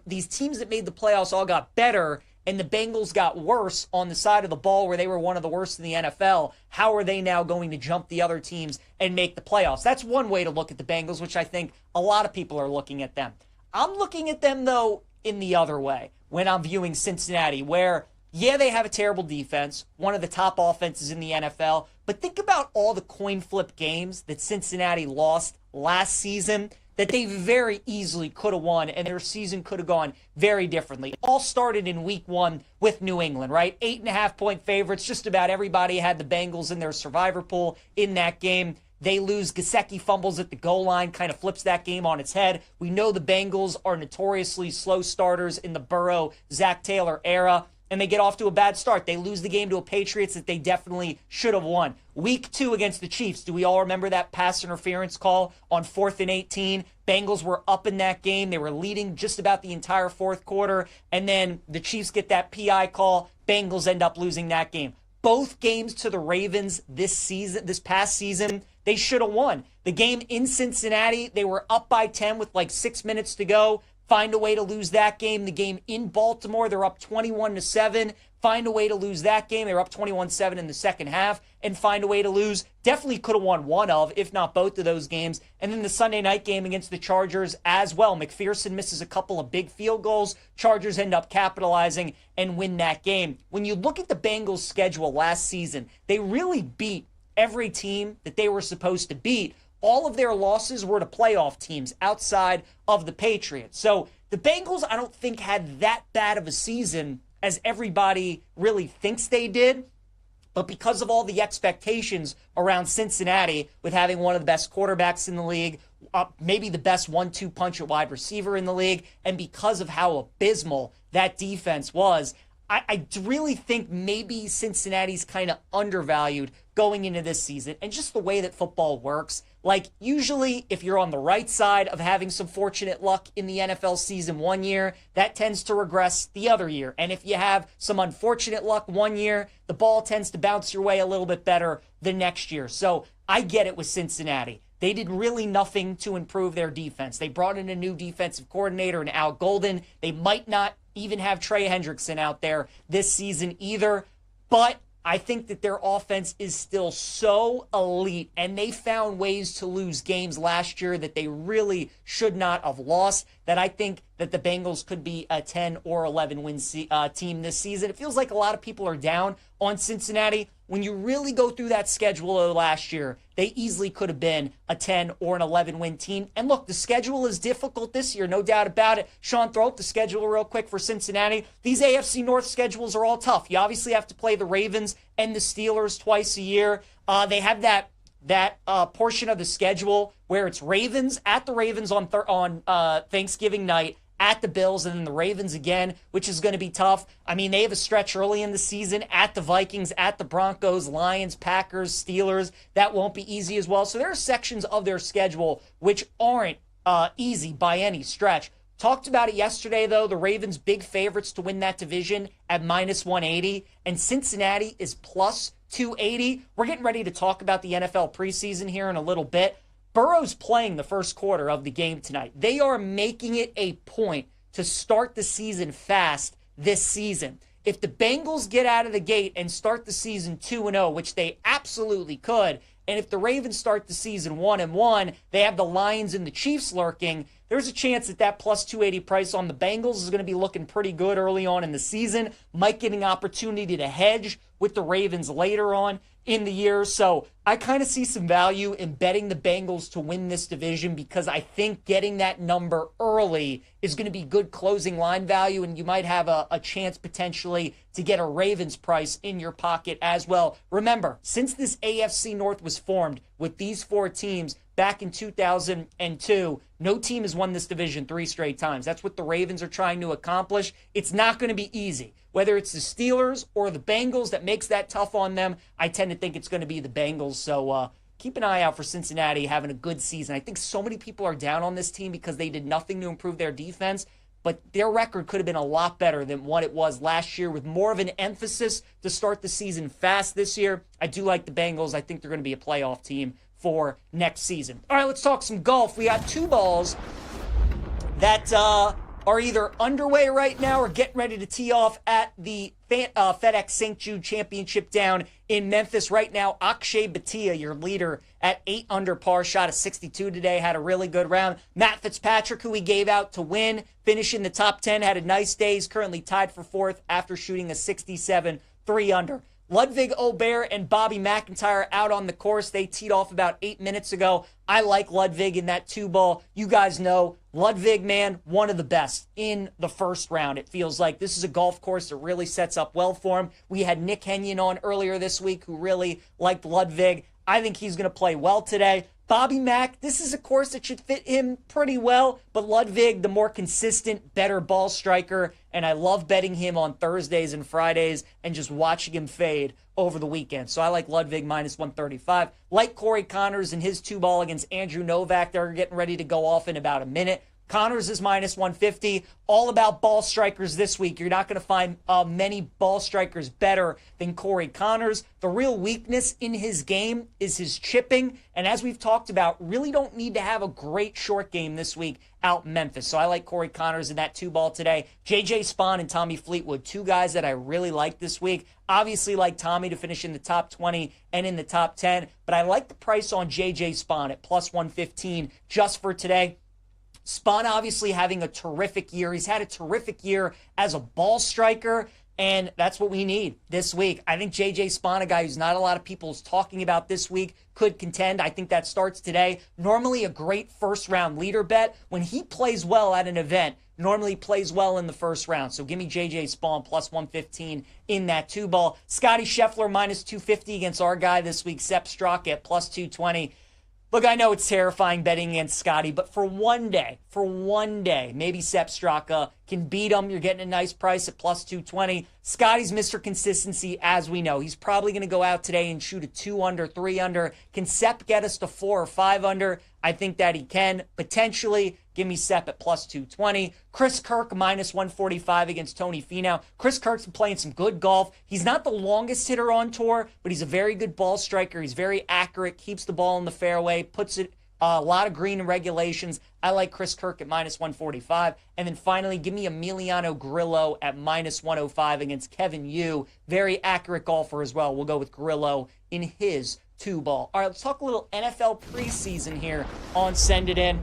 these teams that made the playoffs all got better and the Bengals got worse on the side of the ball where they were one of the worst in the NFL, how are they now going to jump the other teams and make the playoffs? That's one way to look at the Bengals, which I think a lot of people are looking at them. I'm looking at them, though, in the other way when I'm viewing Cincinnati, where yeah, they have a terrible defense, one of the top offenses in the NFL, but think about all the coin flip games that Cincinnati lost last season that they very easily could have won, and their season could have gone very differently. It all started in week 1 with New England, right? 8.5-point favorites. Just about everybody had the Bengals in their survivor pool in that game. They lose. Gesicki fumbles at the goal line, kind of flips that game on its head. We know the Bengals are notoriously slow starters in the Burrow, Zach Taylor era. and they get off to a bad start. They lose the game to a Patriots that they definitely should have won. Week 2 against the Chiefs. Do we all remember that pass interference call on 4th and 18? Bengals were up in that game. They were leading just about the entire fourth quarter, and then the Chiefs get that PI call. Bengals end up losing that game. Both games to the Ravens this past season, they should have won. The game in Cincinnati, they were up by 10 with like 6 minutes to go. Find a way to lose that game. The game in Baltimore, they're up 21-7. Find a way to lose that game. They were up 21-7 in the second half and find a way to lose. Definitely could have won one of, if not both of those games. And then the Sunday night game against the Chargers as well. McPherson misses a couple of big field goals. Chargers end up capitalizing and win that game. When you look at the Bengals' schedule last season, they really beat every team that they were supposed to beat. All of their losses were to playoff teams outside of the Patriots. So the Bengals, I don't think, had that bad of a season as everybody really thinks they did. But because of all the expectations around Cincinnati, with having one of the best quarterbacks in the league, maybe the best 1-2 punch at wide receiver in the league, and because of how abysmal that defense was, I really think maybe Cincinnati's kind of undervalued going into this season. And just the way that football works, like usually if you're on the right side of having some fortunate luck in the NFL season one year, that tends to regress the other year. And if you have some unfortunate luck one year, the ball tends to bounce your way a little bit better the next year. So I get it with Cincinnati. They did really nothing to improve their defense. They brought in a new defensive coordinator in Al Golden. They might not even have Trey Hendrickson out there this season either. But I think that their offense is still so elite, and they found ways to lose games last year that they really should not have lost, that I think that the Bengals could be a 10 or 11 win team this season. It feels like a lot of people are down on Cincinnati. When you really go through that schedule of last year, they easily could have been a 10 or an 11 win team. And look, the schedule is difficult this year, no doubt about it. Sean, throw up the schedule real quick for Cincinnati. These AFC North schedules are all tough. You obviously have to play the Ravens and the Steelers twice a year. They have that portion of the schedule where it's Ravens at the Ravens on Thanksgiving night, at the Bills, and then the Ravens again, which is going to be tough. I mean, they have a stretch early in the season at the Vikings, at the Broncos, Lions, Packers, Steelers. That won't be easy as well. So there are sections of their schedule which aren't easy by any stretch. Talked about it yesterday, though. The Ravens big favorites to win that division at -180, and Cincinnati is +280. We're getting ready to talk about the NFL preseason here in a little bit. Burrow's playing the first quarter of the game tonight. They are making it a point to start the season fast this season. If the Bengals get out of the gate and start the season 2-0, which they absolutely could, and if the Ravens start the season 1-1, they have the Lions and the Chiefs lurking, there's a chance that that +280 price on the Bengals is going to be looking pretty good early on in the season. Might get an opportunity to hedge with the Ravens later on in the year. So I kind of see some value in betting the Bengals to win this division because I think getting that number early is going to be good closing line value, and you might have a chance potentially to get a Ravens price in your pocket as well. Remember, since this AFC North was formed with these four teams back in 2002, no team has won this division 3 straight times. That's what the Ravens are trying to accomplish. It's not going to be easy. Whether it's the Steelers or the Bengals that makes that tough on them, I tend to think it's going to be the Bengals. So keep an eye out for Cincinnati having a good season. I think so many people are down on this team because they did nothing to improve their defense, but their record could have been a lot better than what it was last year with more of an emphasis to start the season fast this year. I do like the Bengals. I think they're going to be a playoff team for next season. All right, let's talk some golf. We got 2 balls that are either underway right now or getting ready to tee off at the FedEx St. Jude Championship down in Memphis right now. Akshay Bhatia, your leader, at 8 under par, shot a 62 today, had a really good round. Matt Fitzpatrick, who he gave out to win, finished in the top 10, had a nice day. He's currently tied for 4th after shooting a 67, 3 under. Ludwig Aubert and Bobby McIntyre out on the course. They teed off about 8 minutes ago. I like Ludwig in that 2-ball. You guys know Ludwig, man, one of the best in the first round. It feels like this is a golf course that really sets up well for him. We had Nick Henyon on earlier this week who really liked Ludwig. I think he's going to play well today. Bobby Mack, this is a course that should fit him pretty well, but Ludwig, the more consistent, better ball striker, and I love betting him on Thursdays and Fridays and just watching him fade over the weekend. So I like Ludwig minus 135. Like Corey Connors in his 2-ball against Andrew Novak. They're getting ready to go off in about a minute. Connors is minus 150. All about ball strikers this week. You're not going to find many ball strikers better than Corey Connors. The real weakness in his game is his chipping. And as we've talked about, really don't need to have a great short game this week out in Memphis. So I like Corey Connors in that 2-ball today. JJ Spawn and Tommy Fleetwood, 2 guys that I really like this week. Obviously like Tommy to finish in the top 20 and in the top 10. But I like the price on JJ Spawn at plus 115 just for today. Spawn obviously having a terrific year. He's had a terrific year as a ball striker, and that's what we need this week. I think J.J. Spawn, a guy who's not a lot of people is talking about this week, could contend. I think that starts today. Normally a great first-round leader bet. When he plays well at an event, normally plays well in the first round. So give me J.J. Spawn plus 115 in that 2-ball. Scotty Scheffler minus 250 against our guy this week, Sepp Straka at plus 220. Look, I know it's terrifying betting against Scotty, but for one day, maybe Sepp Straka can beat him. You're getting a nice price at plus 220. Scotty's Mr. Consistency, as we know. He's probably going to go out today and shoot a 2 under, 3 under. Can Sepp get us to 4 or 5 under? I think that he can. Potentially, give me Sepp at plus 220. Chris Kirk minus 145 against Tony Finau. Chris Kirk's been playing some good golf. He's not the longest hitter on tour, but he's a very good ball striker. He's very accurate, keeps the ball in the fairway, puts it a lot of green in regulations. I like Chris Kirk at minus 145. And then finally, give me Emiliano Grillo at minus 105 against Kevin Yu. Very accurate golfer as well. We'll go with Grillo in his 2-ball. All right, let's talk a little NFL preseason here on Send It In.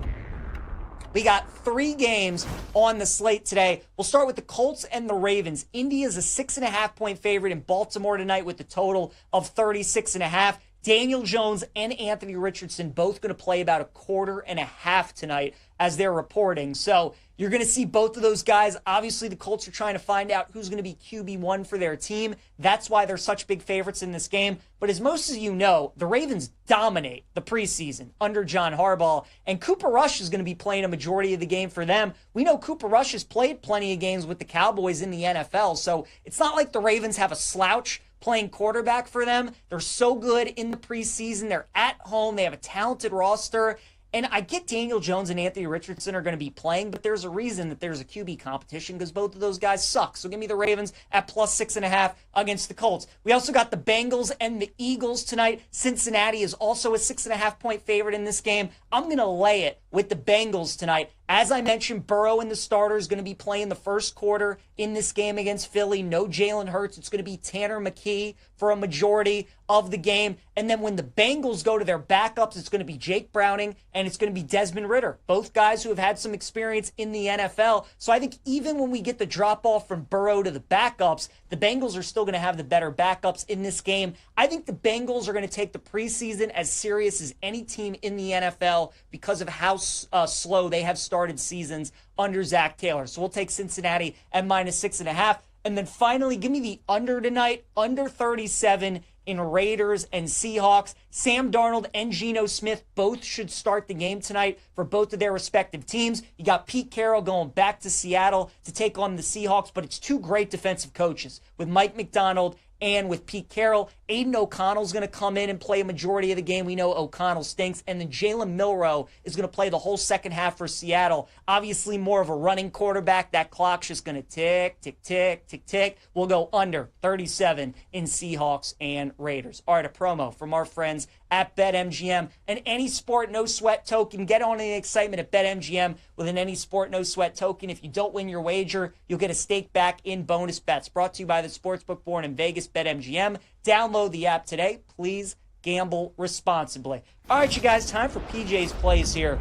We got 3 games on the slate today. We'll start with the Colts and the Ravens. Indy is a 6.5-point favorite in Baltimore tonight with a total of 36.5. Daniel Jones and Anthony Richardson both going to play about a quarter and a half tonight as they're reporting. So you're going to see both of those guys. Obviously, the Colts are trying to find out who's going to be QB1 for their team. That's why they're such big favorites in this game. But as most of you know, the Ravens dominate the preseason under John Harbaugh, and Cooper Rush is going to be playing a majority of the game for them. We know Cooper Rush has played plenty of games with the Cowboys in the NFL, so it's not like the Ravens have a slouch playing quarterback for them. They're so good in the preseason. They're at home. They have a talented roster. And I get Daniel Jones and Anthony Richardson are going to be playing, but there's a reason that there's a QB competition because both of those guys suck. So give me the Ravens at plus 6.5 against the Colts. We also got the Bengals and the Eagles tonight. Cincinnati is also a 6.5-point favorite in this game. I'm going to lay it with the Bengals tonight. As I mentioned, Burrow and the starter is going to be playing the first quarter in this game against Philly. No Jalen Hurts. It's going to be Tanner McKee for a majority of the game. And then when the Bengals go to their backups, it's going to be Jake Browning and it's going to be Desmond Ridder. Both guys who have had some experience in the NFL. So I think even when we get the drop-off from Burrow to the backups, the Bengals are still going to have the better backups in this game. I think the Bengals are going to take the preseason as serious as any team in the NFL because of how slow they have started seasons under Zach Taylor. So we'll take Cincinnati at minus 6.5. And then finally, give me the under tonight, under 37 in Raiders and Seahawks. Sam Darnold and Geno Smith both should start the game tonight for both of their respective teams. You got Pete Carroll going back to Seattle to take on the Seahawks, but it's 2 great defensive coaches with Mike McDonald and with Pete Carroll. Aiden O'Connell's going to come in and play a majority of the game. We know O'Connell stinks. And then Jalen Milroe is going to play the whole second half for Seattle. Obviously more of a running quarterback. That clock's just going to tick, tick, tick, tick, tick. We'll go under 37 in Seahawks and Raiders. All right, a promo from our friends at BetMGM. An Any Sport No Sweat token. Get on the excitement at BetMGM with an Any Sport No Sweat token. If you don't win your wager, you'll get a stake back in bonus bets. Brought to you by the Sportsbook Born in Vegas, BetMGM. Download the app today. Please gamble responsibly. All right, you guys, time for PJ's plays here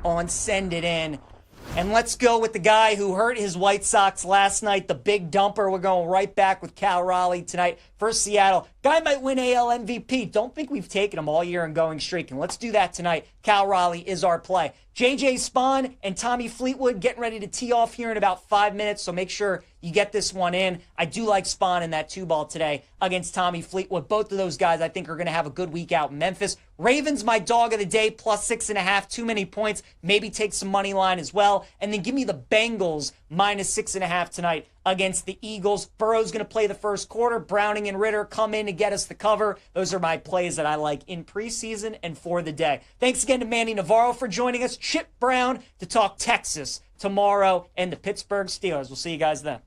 on Send It In. And let's go with the guy who hurt his White Sox last night, the big dumper. We're going right back with Cal Raleigh tonight for Seattle. Guy might win AL MVP. Don't think we've taken him all year and going streaking. Let's do that tonight. Cal Raleigh is our play. JJ Spawn and Tommy Fleetwood getting ready to tee off here in about 5 minutes, so make sure you get this one in. I do like Spawn in that 2-ball today against Tommy Fleetwood. Both of those guys I think are going to have a good week out in Memphis. Ravens, my dog of the day, plus 6.5. Too many points. Maybe take some money line as well. And then give me the Bengals minus 6.5 tonight against the Eagles. Burrow's going to play the first quarter. Browning and Ritter come in to get us the cover. Those are my plays that I like in preseason and for the day. Thanks again to Manny Navarro for joining us. Chip Brown to talk Texas tomorrow and the Pittsburgh Steelers. We'll see you guys then.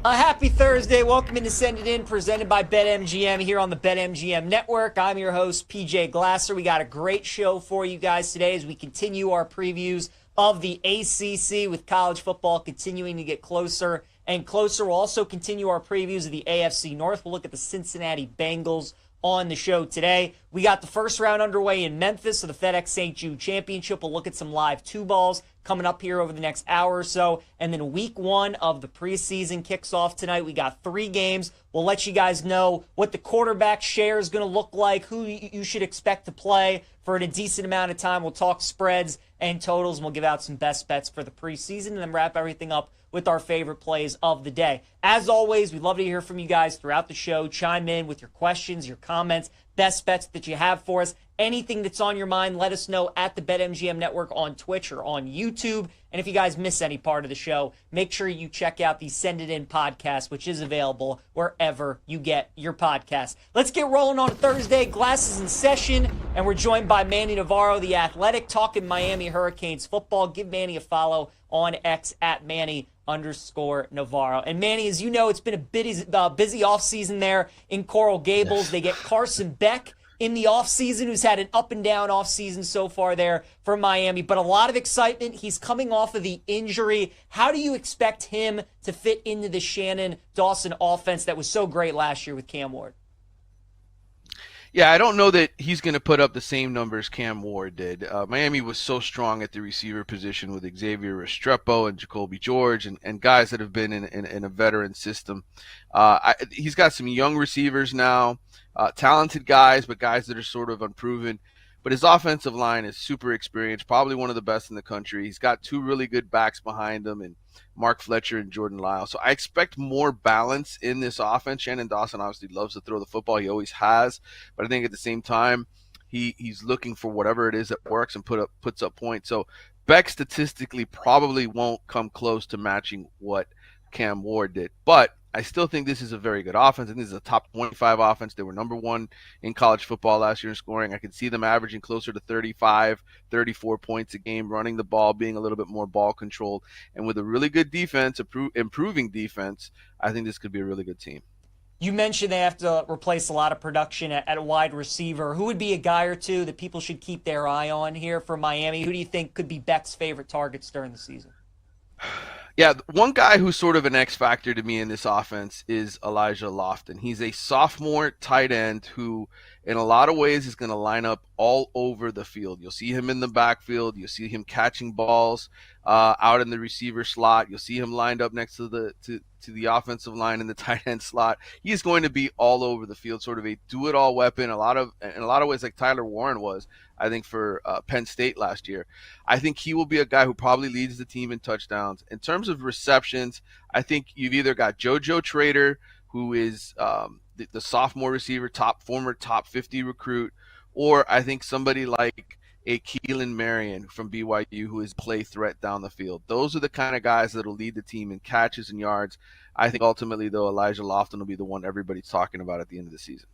A happy Thursday. Welcome into Send It In, presented by BetMGM here on the BetMGM Network. I'm your host, PJ Glasser. We got a great show for you guys today as we continue our previews of the ACC with college football continuing to get closer and closer. We'll also continue our previews of the AFC North. We'll look at the Cincinnati Bengals on the show today. We got the first round underway in Memphis of the FedEx St. Jude Championship. We'll look at some live 2-balls coming up here over the next hour or so. And then week 1 of the preseason kicks off tonight. We got 3 games. We'll let you guys know what the quarterback share is going to look like, who you should expect to play for a decent amount of time. We'll talk spreads and totals, and we'll give out some best bets for the preseason and then wrap everything up with our favorite plays of the day. As always, we'd love to hear from you guys throughout the show. Chime in with your questions, your comments, best bets that you have for us. Anything that's on your mind, let us know at the BetMGM Network on Twitch or on YouTube. And if you guys miss any part of the show, make sure you check out the Send It In podcast, which is available wherever you get your podcasts. Let's get rolling on Thursday. Glasses in session, and we're joined by Manny Navarro, the Athletic, talking Miami Hurricanes football. Give Manny a follow on X at Manny_Navarro. And Manny, as you know, it's been a busy offseason there in Coral Gables. They get Carson Beck in the offseason, who's had an up and down offseason so far there for Miami, but a lot of excitement. He's coming off of the injury. How do you expect him to fit into the Shannon Dawson offense that was so great last year with Cam Ward? Yeah, I don't know that he's going to put up the same numbers Cam Ward did. Miami was so strong at the receiver position with Xavier Restrepo and Jacoby George and guys that have been in a veteran system. He's got some young receivers now, talented guys, but guys that are sort of unproven. But his offensive line is super experienced, probably one of the best in the country. He's got 2 really good backs behind him, and Mark Fletcher and Jordan Lyle. So I expect more balance in this offense. Shannon Dawson obviously loves to throw the football. He always has. But I think at the same time, he's looking for whatever it is that works and puts up points. So Beck statistically probably won't come close to matching what Cam Ward did. But I still think this is a very good offense. I think this is a top 25 offense. They were number 1 in college football last year in scoring. I could see them averaging closer to 35, 34 points a game, running the ball, being a little bit more ball controlled. And with a really good defense, improving defense, I think this could be a really good team. You mentioned they have to replace a lot of production at a wide receiver. Who would be a guy or two that people should keep their eye on here for Miami? Who do you think could be Beck's favorite targets during the season? Yeah, one guy who's sort of an X factor to me in this offense is Elijah Lofton. He's a sophomore tight end who, in a lot of ways, is going to line up all over the field. You'll see him in the backfield. You'll see him catching balls out in the receiver slot. You'll see him lined up next to the offensive line in the tight end slot. He's going to be all over the field, sort of a do-it-all weapon. In a lot of ways, like Tyler Warren was, I think, for Penn State last year. I think he will be a guy who probably leads the team in touchdowns. In terms of receptions, I think you've either got JoJo Trader, who is the sophomore receiver, former top 50 recruit, or I think somebody like a Keelan Marion from BYU who is play threat down the field. Those are the kind of guys that will lead the team in catches and yards. I think ultimately, though, Elijah Lofton will be the one everybody's talking about at the end of the season.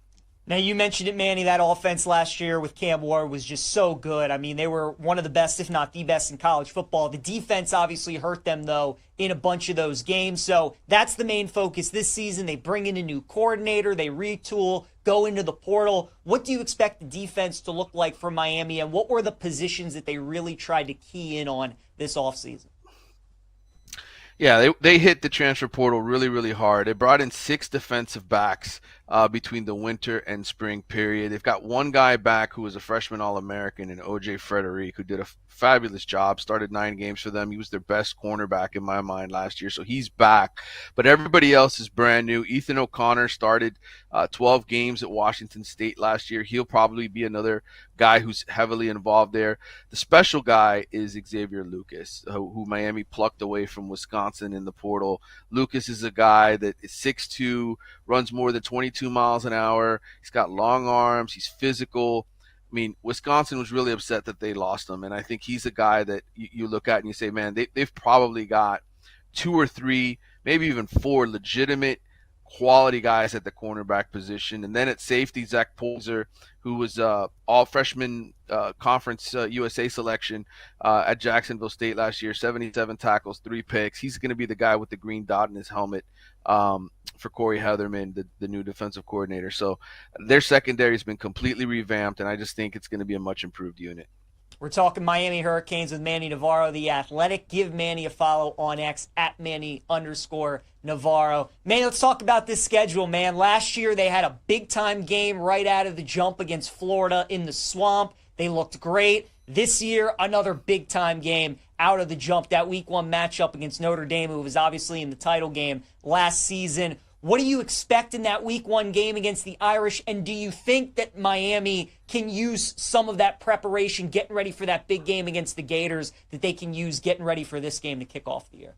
Now, you mentioned it, Manny, that offense last year with Cam Ward was just so good. I mean, they were one of the best, if not the best, in college football. The defense obviously hurt them, though, in a bunch of those games. So that's the main focus this season. They bring in a new coordinator. They retool, go into the portal. What do you expect the defense to look like for Miami, and what were the positions that they really tried to key in on this offseason? Yeah, they hit the transfer portal really, really hard. They brought in 6 defensive backs between the winter and spring period. They've got one guy back who was a freshman All-American in O.J. Frederick, who did a fabulous job, started 9 games for them. He was their best cornerback in my mind last year, so he's back. But everybody else is brand new. Ethan O'Connor started 12 games at Washington State last year. He'll probably be another guy who's heavily involved there. The special guy is Xavier Lucas, who Miami plucked away from Wisconsin in the portal. Lucas is a guy that is 6'2", runs more than 22 miles an hour. He's got long arms. He's physical. I mean, Wisconsin was really upset that they lost him, and I think he's a guy that you look at and you say, man, they've probably got 2 or 3, maybe even 4 legitimate quality guys at the cornerback position. And then at safety, Zach Polzer, who was all freshman conference USA selection at Jacksonville State last year, 77 tackles, 3 picks. He's going to be the guy with the green dot in his helmet for Corey Heatherman, the new defensive coordinator. So their secondary has been completely revamped, and I just think it's going to be a much improved unit. We're talking Miami Hurricanes with Manny Navarro, The Athletic. Give Manny a follow on X at Manny_Navarro. Manny, let's talk about this schedule, man. Last year, they had a big-time game right out of the jump against Florida in the Swamp. They looked great. This year, another big-time game out of the jump. That Week 1 matchup against Notre Dame, who was obviously in the title game last season. What do you expect in that Week 1 game against the Irish? And do you think that Miami can use some of that preparation, getting ready for that big game against the Gators, that they can use getting ready for this game to kick off the year?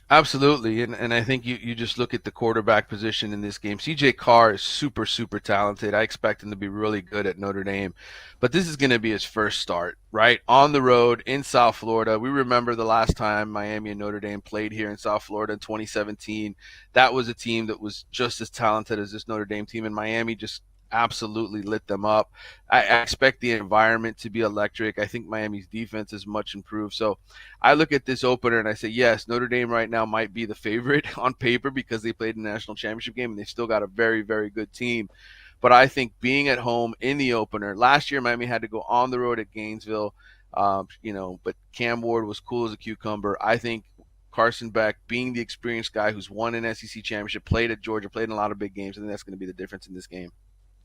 Absolutely, and I think you just look at the quarterback position in this game. C.J. Carr is super, super talented. I expect him to be really good at Notre Dame, but this is going to be his first start, right? On the road in South Florida. We remember the last time Miami and Notre Dame played here in South Florida in 2017. That was a team that was just as talented as this Notre Dame team, and Miami just absolutely lit them up. I expect the environment to be electric. I think Miami's defense is much improved. So I look at this opener and I say, yes, Notre Dame right now might be the favorite on paper because they played a national championship game and they still got a very, very good team. But I think being at home in the opener, last year Miami had to go on the road at Gainesville, but Cam Ward was cool as a cucumber. I think Carson Beck, being the experienced guy who's won an SEC championship, played at Georgia, played in a lot of big games, I think that's going to be the difference in this game.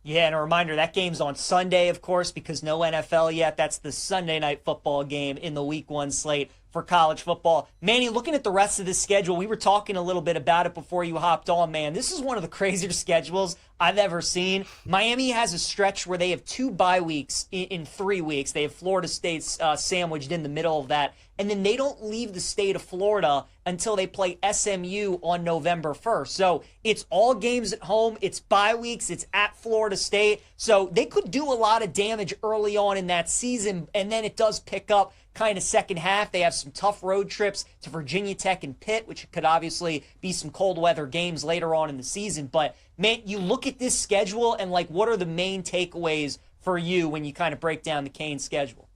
Yeah, and a reminder, that game's on Sunday, of course, because no NFL yet. That's the Sunday night football game in the Week 1 slate for college football. Manny, looking at the rest of this schedule, we were talking a little bit about it before you hopped on, man. This is one of the crazier schedules I've ever seen. Miami has a stretch where they have 2 bye weeks in 3 weeks. They have Florida State sandwiched in the middle of that. And then they don't leave the state of Florida until they play SMU on November 1st. So it's all games at home. It's bye weeks. It's at Florida State. So they could do a lot of damage early on in that season. And then it does pick up kind of second half. They have some tough road trips to Virginia Tech and Pitt, which could obviously be some cold weather games later on in the season. But, man, you look at this schedule and, what are the main takeaways for you when you kind of break down the Canes schedule?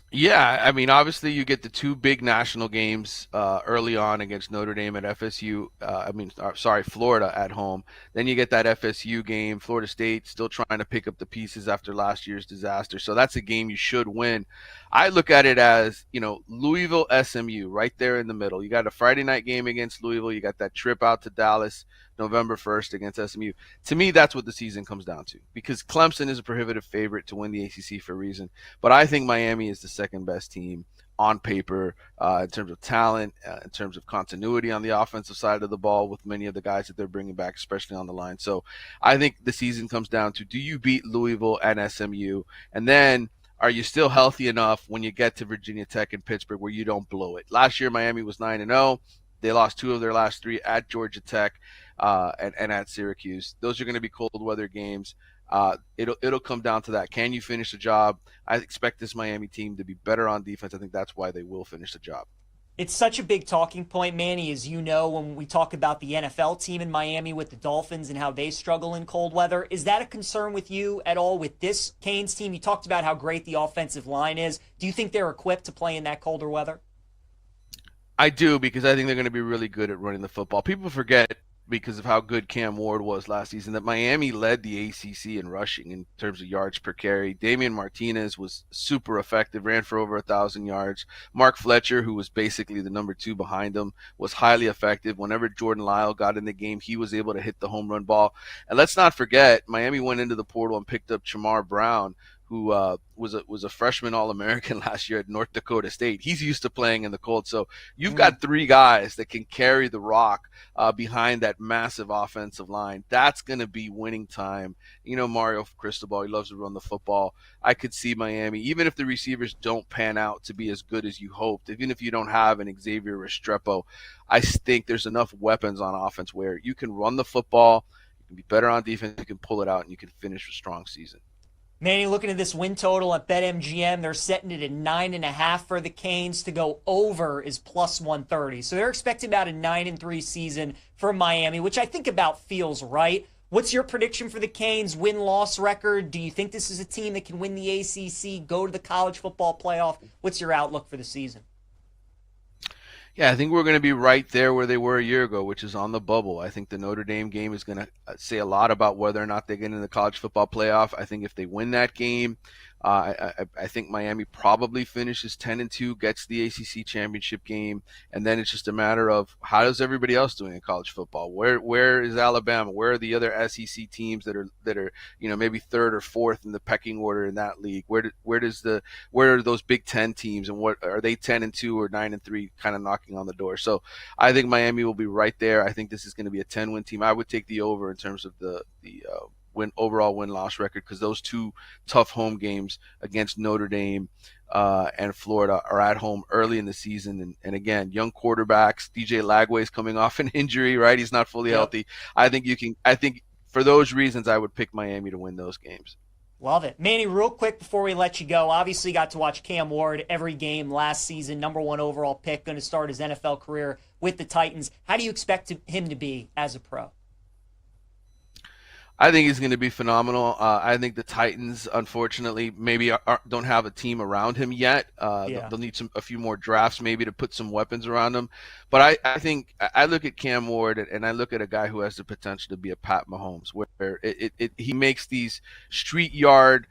Yeah, I mean, obviously you get the 2 big national games early on against Notre Dame at FSU. Florida at home. Then you get that FSU game. Florida State still trying to pick up the pieces after last year's disaster. So that's a game you should win. I look at it as, Louisville, SMU, right there in the middle. You got a Friday night game against Louisville. You got that trip out to Dallas November 1st against SMU. To me, that's what the season comes down to, because Clemson is a prohibitive favorite to win the ACC for a reason. But I think Miami is the second best team on paper in terms of talent, in terms of continuity on the offensive side of the ball with many of the guys that they're bringing back, especially on the line. So I think the season comes down to, do you beat Louisville and SMU? And then, are you still healthy enough when you get to Virginia Tech and Pittsburgh where you don't blow it? Last year, Miami was 9-0. They lost 2 of their last 3 at Georgia Tech and at Syracuse. Those are going to be cold weather games. It'll come down to that. Can you finish the job? I expect this Miami team to be better on defense. I think that's why they will finish the job. It's such a big talking point, Manny, as you know, when we talk about the NFL team in Miami with the Dolphins and how they struggle in cold weather. Is that a concern with you at all with this Canes team? You talked about how great the offensive line is. Do you think they're equipped to play in that colder weather? I do, because I think they're going to be really good at running the football. People forget, because of how good Cam Ward was last season, that Miami led the ACC in rushing in terms of yards per carry. Damian Martinez was super effective, ran for over 1,000 yards. Mark Fletcher, who was basically the number 2 behind him, was highly effective. Whenever Jordan Lyle got in the game, he was able to hit the home run ball. And let's not forget, Miami went into the portal and picked up Chamar Brown, who was a freshman All-American last year at North Dakota State. He's used to playing in the cold. So you've got 3 guys that can carry the rock behind that massive offensive line. That's going to be winning time. You know, Mario Cristobal, he loves to run the football. I could see Miami, even if the receivers don't pan out to be as good as you hoped, even if you don't have an Xavier Restrepo, I think there's enough weapons on offense where you can run the football, you can be better on defense, you can pull it out, and you can finish a strong season. Manny, looking at this win total at BetMGM, they're setting it at 9.5 for the Canes. To go over is plus 130. So they're expecting about a 9-3 season for Miami, which I think about feels right. What's your prediction for the Canes win-loss record? Do you think this is a team that can win the ACC, go to the college football playoff? What's your outlook for the season? Yeah, I think we're going to be right there where they were a year ago, which is on the bubble. I think the Notre Dame game is going to say a lot about whether or not they get in the college football playoff. I think if they win that game, I think Miami probably finishes 10-2, gets the ACC championship game, and then it's just a matter of how does everybody else doing in college football? Where is Alabama? Where are the other SEC teams that are maybe 3rd or 4th in the pecking order in that league? Where are those Big Ten teams, and what are they 10-2 or 9-3 kind of knocking on the door? So I think Miami will be right there. I think this is going to be a 10-win team. I would take the over in terms of the overall win-loss record, because those 2 tough home games against Notre Dame and Florida are at home early in the season. And again, young quarterbacks, DJ Lagway's coming off an injury, right? He's not fully healthy. I think for those reasons, I would pick Miami to win those games. Love it. Manny, real quick before we let you go, obviously got to watch Cam Ward every game last season, number 1 overall pick, going to start his NFL career with the Titans. How do you expect him to be as a pro? I think he's going to be phenomenal. I think the Titans, unfortunately, maybe don't have a team around him yet. They'll need a few more drafts maybe to put some weapons around him. But I think I look at Cam Ward and I look at a guy who has the potential to be a Pat Mahomes, where he makes these street yard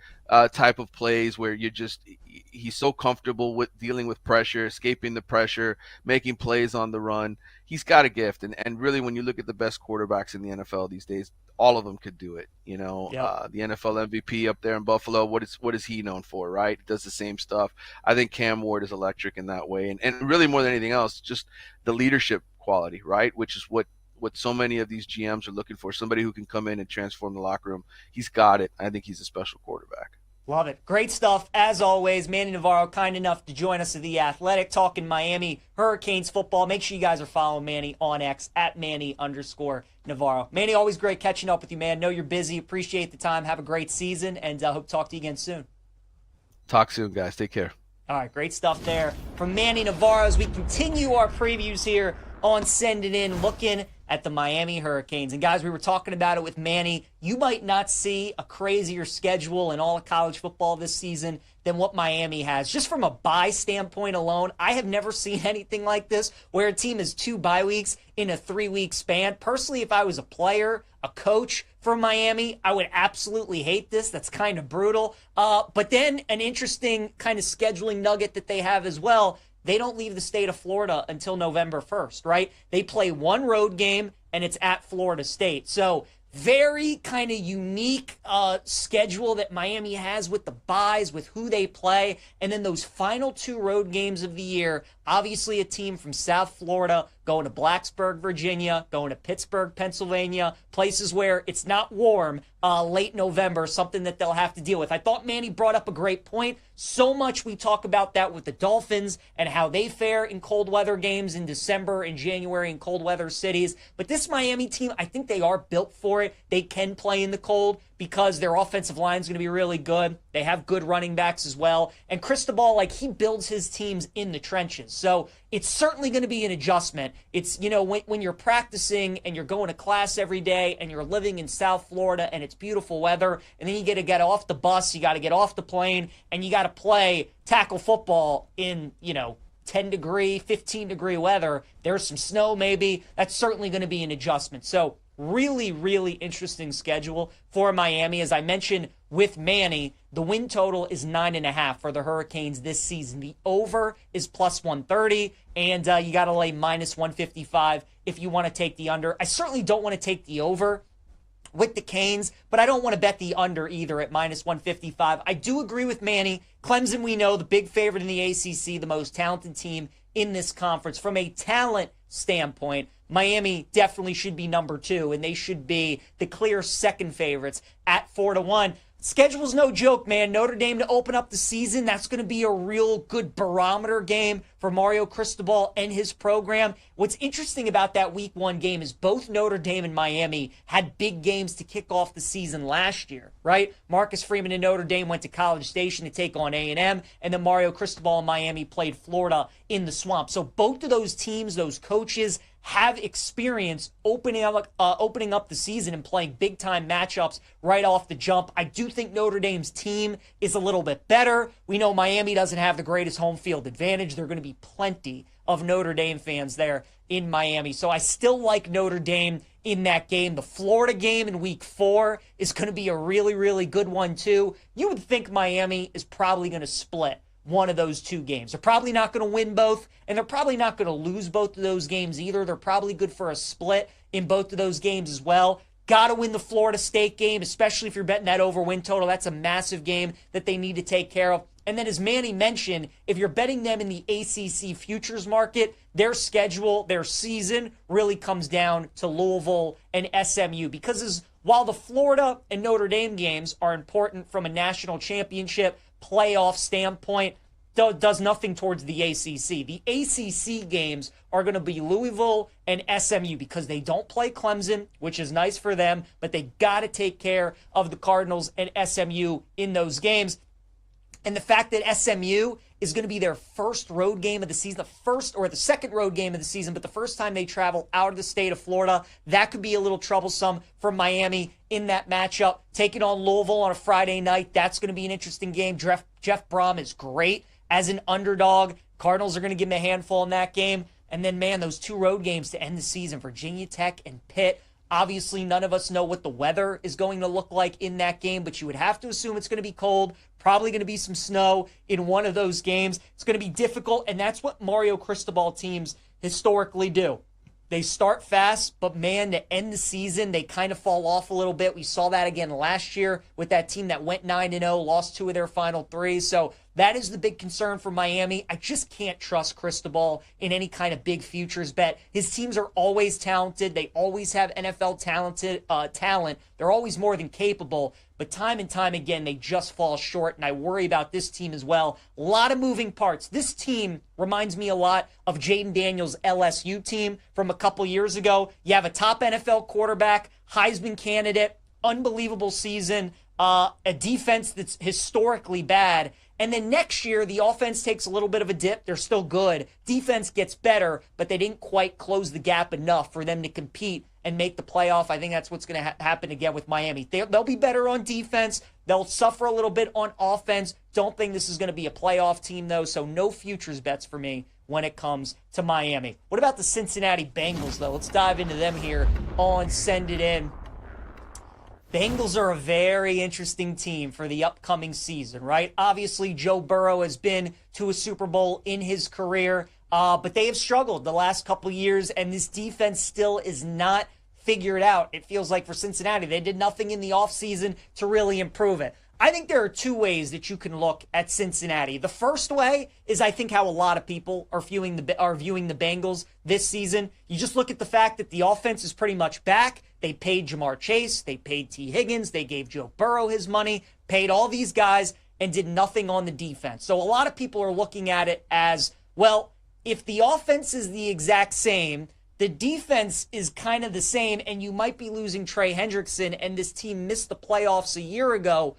type of plays where he's so comfortable with dealing with pressure, escaping the pressure, making plays on the run. He's got a gift. And really, when you look at the best quarterbacks in the NFL these days, all of them could do it. The NFL MVP up there in Buffalo, what is he known for, right? Does the same stuff. I think Cam Ward is electric in that way. And really, more than anything else, just the leadership quality, right? Which is what so many of these GMs are looking for, somebody who can come in and transform the locker room. He's got it. I think he's a special quarterback. Love it. Great stuff. As always, Manny Navarro, kind enough to join us at The Athletic, talking Miami Hurricanes football. Make sure you guys are following Manny on X at Manny_Navarro. Manny, always great catching up with you, man. Know you're busy. Appreciate the time. Have a great season, and hope to talk to you again soon. Talk soon, guys. Take care. All right, great stuff there from Manny Navarro as we continue our previews here on Send It In, looking at the Miami Hurricanes. And guys, we were talking about it with Manny. You might not see a crazier schedule in all of college football this season than what Miami has. Just from a bye standpoint alone, I have never seen anything like this, where a team has 2 bye weeks in a 3-week span. Personally, if I was a player, a coach for Miami, I would absolutely hate this. That's kind of brutal. But then an interesting kind of scheduling nugget that they have as well, they don't leave the state of Florida until November 1st, right? They play 1 road game, and it's at Florida State. So very kind of unique schedule that Miami has with the byes, with who they play, and then those final 2 road games of the year. Obviously a team from South Florida going to Blacksburg, Virginia, going to Pittsburgh, Pennsylvania, places where it's not warm late November, something that they'll have to deal with. I thought Manny brought up a great point. So much we talk about that with the Dolphins and how they fare in cold weather games in December and January in cold weather cities. But this Miami team, I think they are built for it. They can play in the cold because their offensive line is going to be really good. They have good running backs as well. And Cristobal, he builds his teams in the trenches. So it's certainly going to be an adjustment. It's, when you're practicing and you're going to class every day and you're living in South Florida and it's beautiful weather, and then you got to get off the bus, you got to get off the plane, and you got to play tackle football in, 10 degree, 15 degree weather. There's some snow maybe. That's certainly going to be an adjustment. So really, really interesting schedule for Miami. As I mentioned with Manny, the win total is 9.5 for the Hurricanes this season. The over is plus 130, and you got to lay minus 155 if you want to take the under. I certainly don't want to take the over with the Canes, but I don't want to bet the under either at minus 155. I do agree with Manny. Clemson, we know, the big favorite in the ACC, the most talented team in this conference. From a talent standpoint, Miami definitely should be number 2, and they should be the clear second favorites at 4-1. Schedule's no joke, man. Notre Dame to open up the season, that's going to be a real good barometer game for Mario Cristobal and his program. What's interesting about that week 1 game is both Notre Dame and Miami had big games to kick off the season last year, right? Marcus Freeman and Notre Dame went to College Station to take on A&M, and then Mario Cristobal and Miami played Florida in the Swamp. So both of those teams, those coaches, have experience opening up the season and playing big-time matchups right off the jump. I do think Notre Dame's team is a little bit better. We know Miami doesn't have the greatest home field advantage. There are going to be plenty of Notre Dame fans there in Miami. So I still like Notre Dame in that game. The Florida game in week 4 is going to be a really, really good one, too. You would think Miami is probably going to split one of those 2 games. They're probably not going to win both, and they're probably not going to lose both of those games either. They're probably good for a split in both of those games as well. Got to win the Florida State game, especially if you're betting that over win total. That's a massive game that they need to take care of. And then as Manny mentioned, if you're betting them in the ACC futures market, their schedule, their season really comes down to Louisville and SMU. Because while the Florida and Notre Dame games are important from a national championship playoff standpoint, does nothing towards the ACC. The ACC games are going to be Louisville and SMU because they don't play Clemson, which is nice for them, but they got to take care of the Cardinals and SMU in those games. And the fact that SMU is going to be their first road game of the season, the second road game of the season, but the first time they travel out of the state of Florida, that could be a little troublesome for Miami in that matchup. Taking on Louisville on a Friday night, that's going to be an interesting game. Jeff Brom is great as an underdog. Cardinals are going to give him a handful in that game. And then, man, those 2 road games to end the season, Virginia Tech and Pitt. Obviously, none of us know what the weather is going to look like in that game, but you would have to assume it's going to be cold, probably going to be some snow in one of those games. It's going to be difficult, and that's what Mario Cristobal teams historically do. They start fast, but man, to end the season, they kind of fall off a little bit. We saw that again last year with that team that went 9-0, lost 2 of their final 3. So that is the big concern for Miami. I just can't trust Cristobal in any kind of big futures bet. His teams are always talented. They always have NFL talent. They're always more than capable. But time and time again, they just fall short, and I worry about this team as well. A lot of moving parts. This team reminds me a lot of Jaden Daniels' LSU team from a couple years ago. You have a top NFL quarterback, Heisman candidate, unbelievable season, a defense that's historically bad. And then next year, the offense takes a little bit of a dip. They're still good. Defense gets better, but they didn't quite close the gap enough for them to compete and make the playoff. I think that's what's going to happen again with Miami. They'll be better on defense. They'll suffer a little bit on offense. Don't think this is going to be a playoff team, though, so no futures bets for me when it comes to Miami. What about the Cincinnati Bengals, though? Let's dive into them here on Send It In. Bengals are a very interesting team for the upcoming season, right? Obviously, Joe Burrow has been to a Super Bowl in his career, but they have struggled the last couple years, and this defense still is not figured out. It feels like for Cincinnati, they did nothing in the offseason to really improve it. I think there are 2 ways that you can look at Cincinnati. The first way is I think how a lot of people are viewing the Bengals this season. You just look at the fact that the offense is pretty much back. They paid Jamar Chase. They paid T. Higgins. They gave Joe Burrow his money, paid all these guys, and did nothing on the defense. So a lot of people are looking at it as, well, if the offense is the exact same, the defense is kind of the same, and you might be losing Trey Hendrickson, and this team missed the playoffs a year ago.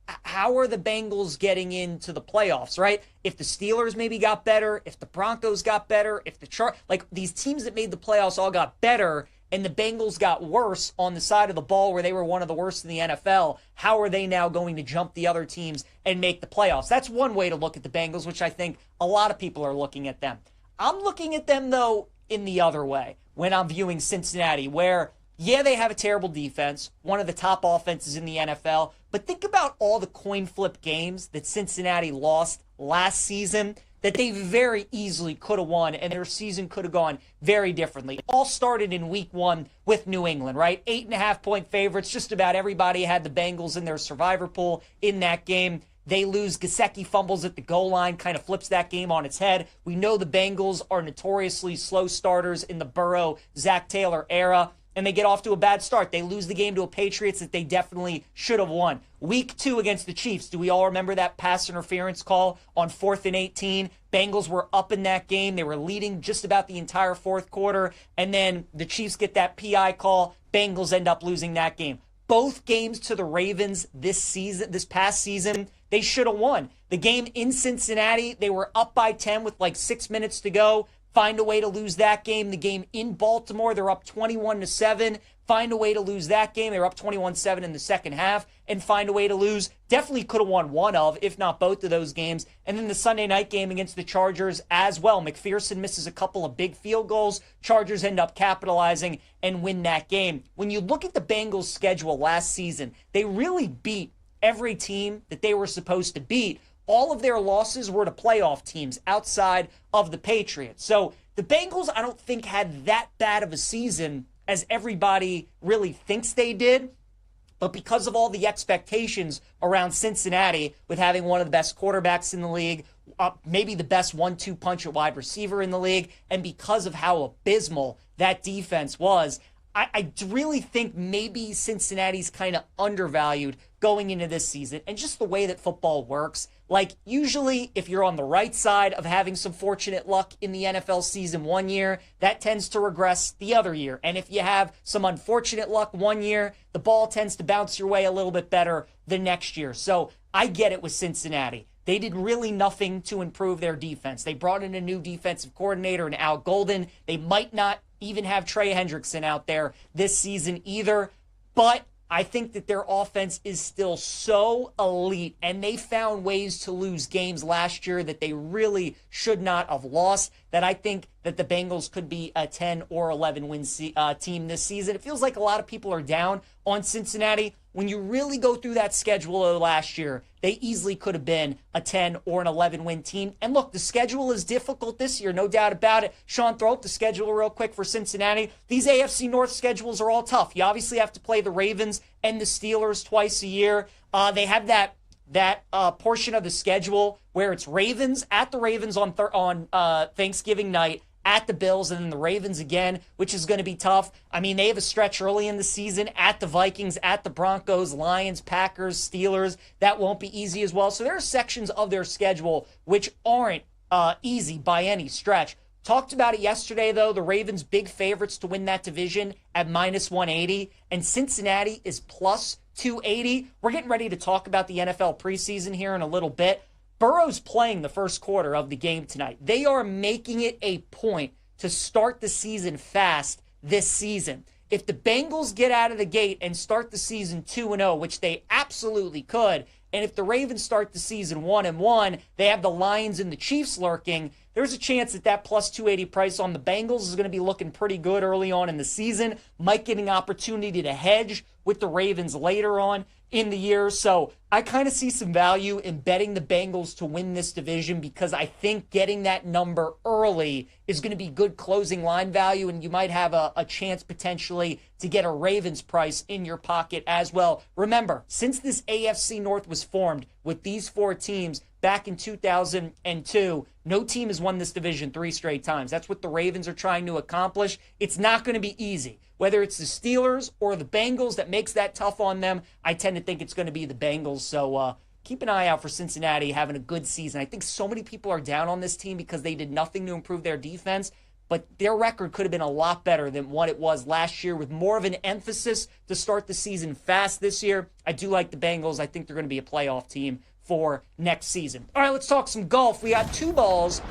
how are the Bengals getting into the playoffs, right? If the Steelers maybe got better, if the Broncos got better, if the these teams that made the playoffs all got better and the Bengals got worse on the side of the ball where they were one of the worst in the NFL, how are they now going to jump the other teams and make the playoffs? That's one way to look at the Bengals, which I think a lot of people are looking at them. I'm looking at them, though, in the other way when I'm viewing Cincinnati, where, yeah, they have a terrible defense, one of the top offenses in the NFL, but think about all the coin flip games that Cincinnati lost last season that they very easily could have won, and their season could have gone very differently. All started in week 1 with New England, right? 8.5-point favorites. Just about everybody had the Bengals in their survivor pool in that game. They lose. Gesicki fumbles at the goal line, kind of flips that game on its head. We know the Bengals are notoriously slow starters in the Burrow, Zach Taylor era, and they get off to a bad start. They lose the game to a Patriots that they definitely should have won. Week 2 against the Chiefs. Do we all remember that pass interference call on 4th and 18? Bengals were up in that game. They were leading just about the entire fourth quarter, and then the Chiefs get that PI call. Bengals end up losing that game. Both games to the Ravens this past season, they should have won. The game in Cincinnati, they were up by 10 with like 6 minutes to go. Find a way to lose that game. The game in Baltimore, they're up 21-7. Find a way to lose that game. They were up 21-7 in the second half and find a way to lose. Definitely could have won one of, if not both of those games. And then the Sunday night game against the Chargers as well. McPherson misses a couple of big field goals. Chargers end up capitalizing and win that game. When you look at the Bengals' schedule last season, they really beat every team that they were supposed to beat. All of their losses were to playoff teams outside of the Patriots. So the Bengals, I don't think, had that bad of a season as everybody really thinks they did. But because of all the expectations around Cincinnati, with having one of the best quarterbacks in the league, maybe the best 1-2 punch at wide receiver in the league, and because of how abysmal that defense was, I really think maybe Cincinnati's kind of undervalued going into this season. And just the way that football works, like usually if you're on the right side of having some fortunate luck in the NFL season one year, that tends to regress the other year. And if you have some unfortunate luck one year, the ball tends to bounce your way a little bit better the next year. So I get it with Cincinnati. They did really nothing to improve their defense. They brought in a new defensive coordinator in Al Golden. They might not even have Trey Hendrickson out there this season either. But I think that their offense is still so elite, and they found ways to lose games last year that they really should not have lost, that I think that the Bengals could be a 10 or 11 win team this season. It feels like a lot of people are down on Cincinnati. When you really go through that schedule of last year, they easily could have been a 10 or an 11 win team. And look, the schedule is difficult this year, no doubt about it. Sean, throw up the schedule real quick for Cincinnati. These AFC North schedules are all tough. You obviously have to play the Ravens and the Steelers twice a year. They have that portion of the schedule where it's Ravens at the Ravens on Thanksgiving night, at the Bills, and then the Ravens again, which is going to be tough. I mean, they have a stretch early in the season at the Vikings, at the Broncos, Lions, Packers, Steelers. That won't be easy as well. So there are sections of their schedule which aren't easy by any stretch. Talked about it yesterday, though. The Ravens big favorites to win that division at -180, and Cincinnati is +280. We're getting ready to talk about the NFL preseason here in a little bit. Burrow's playing the first quarter of the game tonight. They are making it a point to start the season fast this season. If the Bengals get out of the gate and start the season 2-0, which they absolutely could, and if the Ravens start the season 1-1, they have the Lions and the Chiefs lurking, there's a chance that that +280 price on the Bengals is going to be looking pretty good early on in the season. Might get an opportunity to hedge with the Ravens later on in the year. So I kind of see some value in betting the Bengals to win this division because I think getting that number early is going to be good closing line value, and you might have a chance potentially to get a Ravens price in your pocket as well. Remember, since this AFC North was formed with these four teams back in 2002, no team has won this division 3 straight times. That's what the Ravens are trying to accomplish. It's not going to be easy. Whether it's the Steelers or the Bengals that makes that tough on them, I tend to think it's going to be the Bengals. So keep an eye out for Cincinnati having a good season. I think so many people are down on this team because they did nothing to improve their defense. but their record could have been a lot better than what it was last year with more of an emphasis to start the season fast this year. I do like the Bengals. I think they're going to be a playoff team for next season. All right, let's talk some golf. We got two balls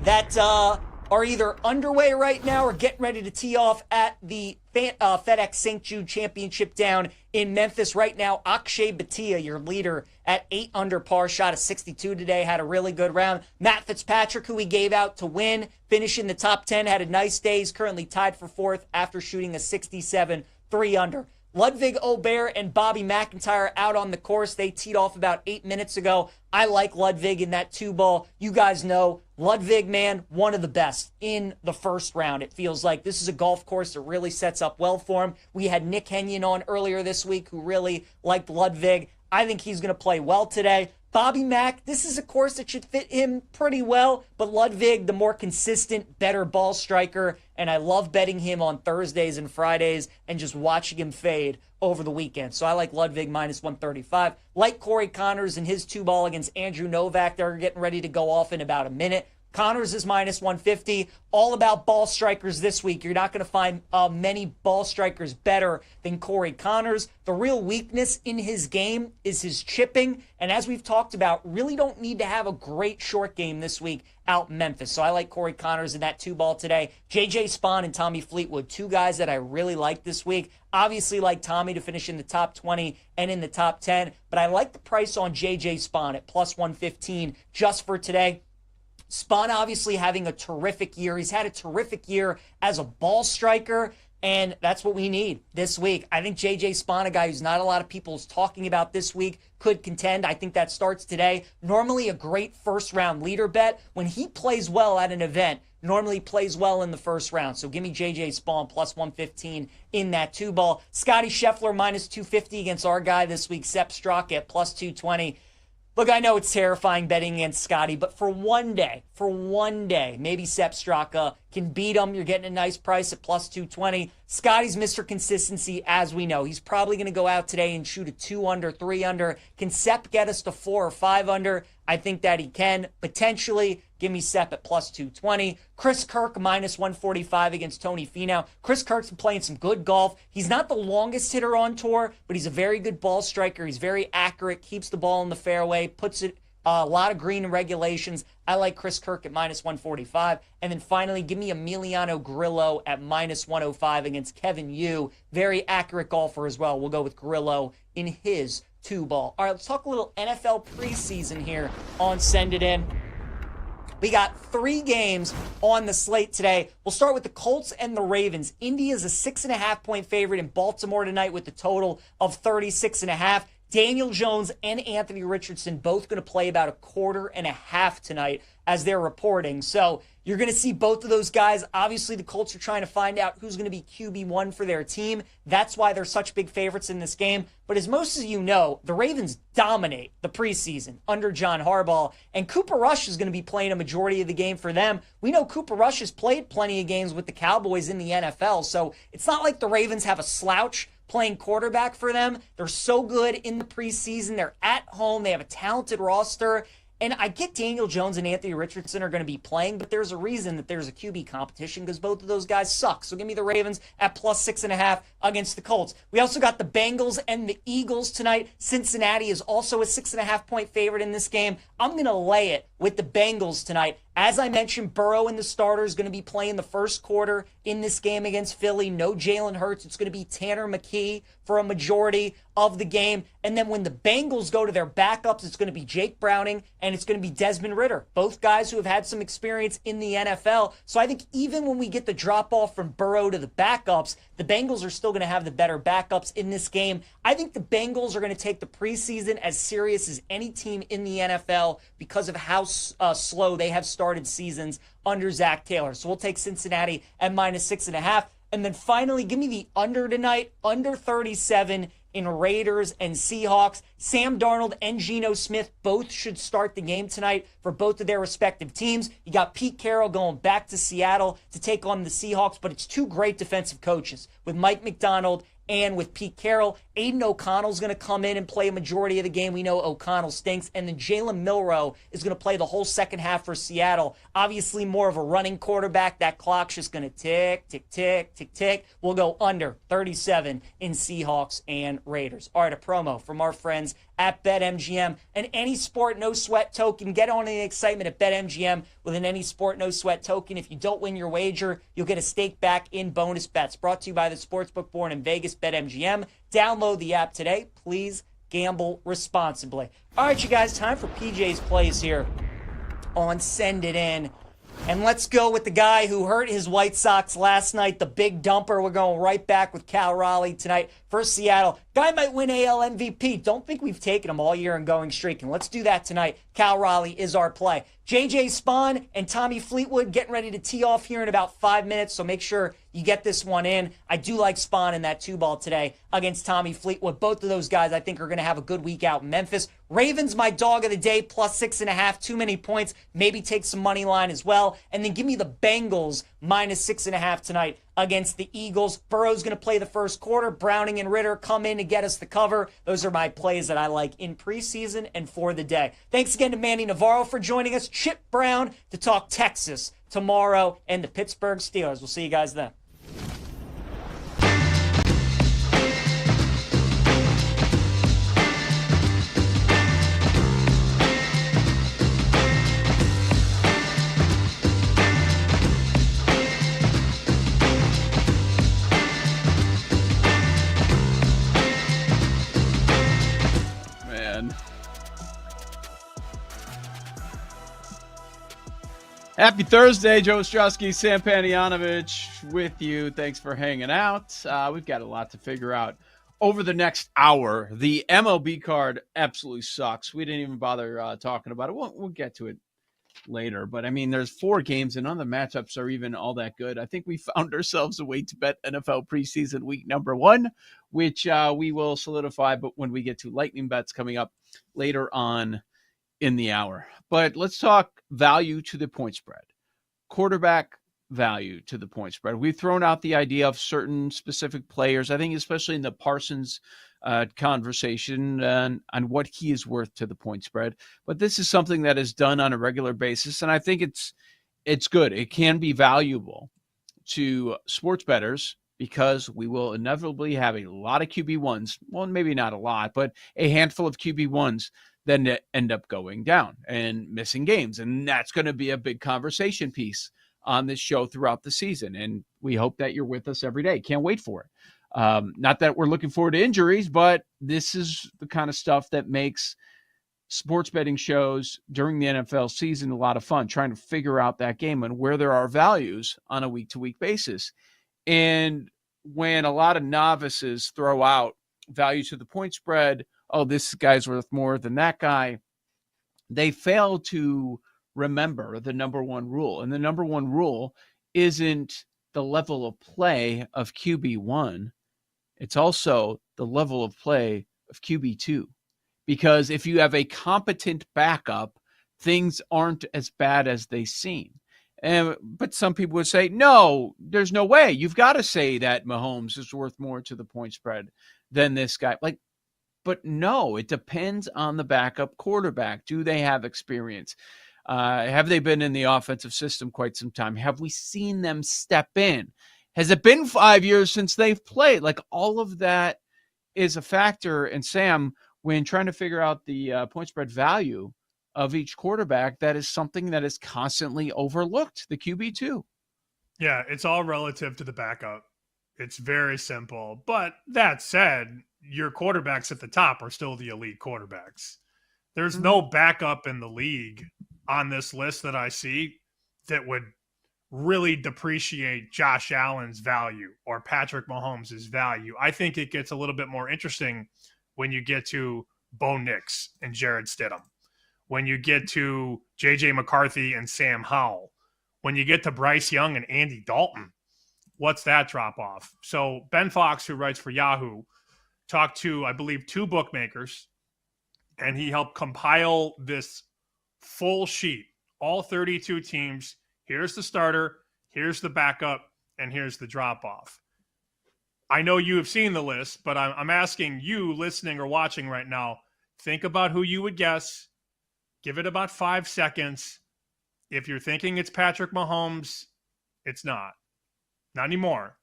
that are either underway right now or getting ready to tee off at the FedEx St. Jude Championship down in Memphis right now. Akshay Bhatia, your leader, at 8 under par, shot a 62 today, had a really good round. Matt Fitzpatrick, who we gave out to win, finishing the top 10, had a nice day. He's currently tied for 4th after shooting a 67, 3 under. Ludwig Aubert and Bobby McIntyre out on the course. They teed off about 8 minutes ago. I like Ludwig in that 2-ball. You guys know Ludwig, man, one of the best in the first round. It feels like this is a golf course that really sets up well for him. We had Nick Henyon on earlier this week who really liked Ludwig. I think he's going to play well today. Bobby Mack, this is a course that should fit him pretty well, but Ludwig, the more consistent, better ball striker, and I love betting him on Thursdays and Fridays and just watching him fade over the weekend. So I like Ludwig minus 135. Like Corey Connors and his 2-ball against Andrew Novak. They're getting ready to go off in about a minute. Connors is minus 150. All about ball strikers this week. You're not going to find many ball strikers better than Corey Connors. The real weakness in his game is his chipping. And as we've talked about, really don't need to have a great short game this week out in Memphis. So I like Corey Connors in that 2-ball today. J.J. Spahn and Tommy Fleetwood, two guys that I really like this week. Obviously like Tommy to finish in the top 20 and in the top 10. But I like the price on J.J. Spahn at plus 115 just for today. Spahn obviously having a terrific year. He's had a terrific year as a ball striker, and that's what we need this week. I think J.J. Spahn, a guy who's not a lot of people is talking about this week, could contend. I think that starts today. Normally a great first-round leader bet. When he plays well at an event, normally plays well in the first round. So give me J.J. Spahn plus 115 in that 2-ball. Scotty Scheffler minus 250 against our guy this week, Sepp Straka at plus 220. Look, I know it's terrifying betting against Scotty, but for one day, maybe Sepp Straka can beat him. You're getting a nice price at plus 220. Scotty's Mr. Consistency, as we know. He's probably going to go out today and shoot a 2 under, 3 under. Can Sepp get us to 4 or 5 under? I think that he can. Potentially, give me Sepp at plus 220. Chris Kirk minus 145 against Tony Finau. Chris Kirk's been playing some good golf. He's not the longest hitter on tour, but he's a very good ball striker. He's very accurate, keeps the ball in the fairway, puts it a lot of green in regulations. I like Chris Kirk at minus 145. And then finally, give me Emiliano Grillo at minus 105 against Kevin Yu. Very accurate golfer as well. We'll go with Grillo in his 2-ball. All right, let's talk a little NFL preseason here on Send It In. We got 3 games on the slate today. We'll start with the Colts and the Ravens. Indy is a 6.5-point favorite in Baltimore tonight with a total of 36.5. Daniel Jones and Anthony Richardson both going to play about a quarter and a half tonight as they're reporting. So you're going to see both of those guys. Obviously, the Colts are trying to find out who's going to be QB1 for their team. That's why they're such big favorites in this game. But as most of you know, the Ravens dominate the preseason under John Harbaugh, and Cooper Rush is going to be playing a majority of the game for them. We know Cooper Rush has played plenty of games with the Cowboys in the NFL, so it's not like the Ravens have a slouch playing quarterback for them. They're so good in the preseason. They're at home. They have a talented roster. And I get Daniel Jones and Anthony Richardson are going to be playing, but there's a reason that there's a QB competition because both of those guys suck. So give me the Ravens at plus 6.5 against the Colts. We also got the Bengals and the Eagles tonight. Cincinnati is also a 6.5-point favorite in this game. I'm going to lay it with the Bengals tonight. As I mentioned, Burrow and the starter is going to be playing the first quarter in this game against Philly. No Jalen Hurts. It's going to be Tanner McKee for a majority of the game. And then when the Bengals go to their backups, it's going to be Jake Browning and it's going to be Desmond Ridder. Both guys who have had some experience in the NFL. So I think even when we get the drop-off from Burrow to the backups, the Bengals are still going to have the better backups in this game. I think the Bengals are going to take the preseason as serious as any team in the NFL because of how slow they have started seasons under Zach Taylor. So we'll take Cincinnati at minus 6.5. And then finally, give me the under tonight, under 37 in Raiders and Seahawks. Sam Darnold and Geno Smith both should start the game tonight for both of their respective teams. You got Pete Carroll going back to Seattle to take on the Seahawks, but it's two great defensive coaches with Mike McDonald and with Pete Carroll. Aiden O'Connell's going to come in and play a majority of the game. We know O'Connell stinks. And then Jalen Milroe is going to play the whole second half for Seattle. Obviously more of a running quarterback. That clock's just going to tick, tick, tick, tick, tick. We'll go under 37 in Seahawks and Raiders. All right, a promo from our friends at BetMGM. And any sport, no sweat token. Get on the excitement at BetMGM with an any sport, no sweat token. If you don't win your wager, you'll get a stake back in bonus bets. Brought to you by the Sportsbook Born in Vegas, BetMGM. Download the app today. Please gamble responsibly. All right, you guys, time for PJ's plays here on Send It In. And let's go with the guy who hurt his White Sox last night, the big dumper. We're going right back with Cal Raleigh tonight for Seattle. Guy might win AL MVP. Don't think we've taken him all year and going streaking. Let's do that tonight. Cal Raleigh is our play. JJ Spawn and Tommy Fleetwood getting ready to tee off here in about 5 minutes, so make sure you get this one in. I do like Spawn in that 2-ball today against Tommy Fleetwood. Both of those guys I think are going to have a good week out in Memphis. Ravens, my dog of the day, plus 6.5, too many points. Maybe take some money line as well. And then give me the Bengals minus 6.5 tonight against the Eagles. Burrow's going to play the first quarter. Browning and Ritter come in to get us the cover. Those are my plays that I like in preseason and for the day. Thanks again to Manny Navarro for joining us. Chip Brown to talk Texas tomorrow and the Pittsburgh Steelers. We'll see you guys then. Happy Thursday, Joe Ostrowski, Sam Panayonovich with you. Thanks for hanging out. We've got a lot to figure out over the next hour. The MLB card absolutely sucks. We didn't even bother talking about it. We'll get to it later. But, I mean, there's 4 games, and none of the matchups are even all that good. I think we found ourselves a way to bet NFL preseason week number 1, which we will solidify but when we get to lightning bets coming up later on in the hour. But let's talk value to the point spread. Quarterback value to the point spread. We've thrown out the idea of certain specific players, I think especially in the Parsons conversation on what he is worth to the point spread. But this is something that is done on a regular basis, and I think it's good. It can be valuable to sports bettors because we will inevitably have a lot of QB1s. Well, maybe not a lot, but a handful of QB1s then end up going down and missing games. And that's going to be a big conversation piece on this show throughout the season. And we hope that you're with us every day. Can't wait for it. Not that we're looking forward to injuries, but this is the kind of stuff that makes sports betting shows during the NFL season a lot of fun, trying to figure out that game and where there are values on a week-to-week basis. And when a lot of novices throw out value to the point spread, oh, this guy's worth more than that guy, they fail to remember the number one rule. And the number one rule isn't the level of play of QB1. It's also the level of play of QB2. Because if you have a competent backup, things aren't as bad as they seem. But some people would say, no, there's no way. You've got to say that Mahomes is worth more to the point spread than this guy. But no, it depends on the backup quarterback. Do they have experience? Have they been in the offensive system quite some time? Have we seen them step in? Has it been 5 years since they've played? All of that is a factor. And Sam, when trying to figure out the point spread value of each quarterback, that is something that is constantly overlooked, the QB2. Yeah, it's all relative to the backup. It's very simple. But that said, your quarterbacks at the top are still the elite quarterbacks. There's no backup in the league on this list that I see that would really depreciate Josh Allen's value or Patrick Mahomes' value. I think it gets a little bit more interesting when you get to Bo Nix and Jared Stidham, when you get to J.J. McCarthy and Sam Howell, when you get to Bryce Young and Andy Dalton. What's that drop off? So Ben Fox, who writes for Yahoo, talked to, I believe, 2 bookmakers, and he helped compile this full sheet, all 32 teams. Here's the starter, here's the backup, and here's the drop-off. I know you have seen the list, but I'm asking you listening or watching right now, think about who you would guess. Give it about 5 seconds. If you're thinking it's Patrick Mahomes, it's not. Not anymore.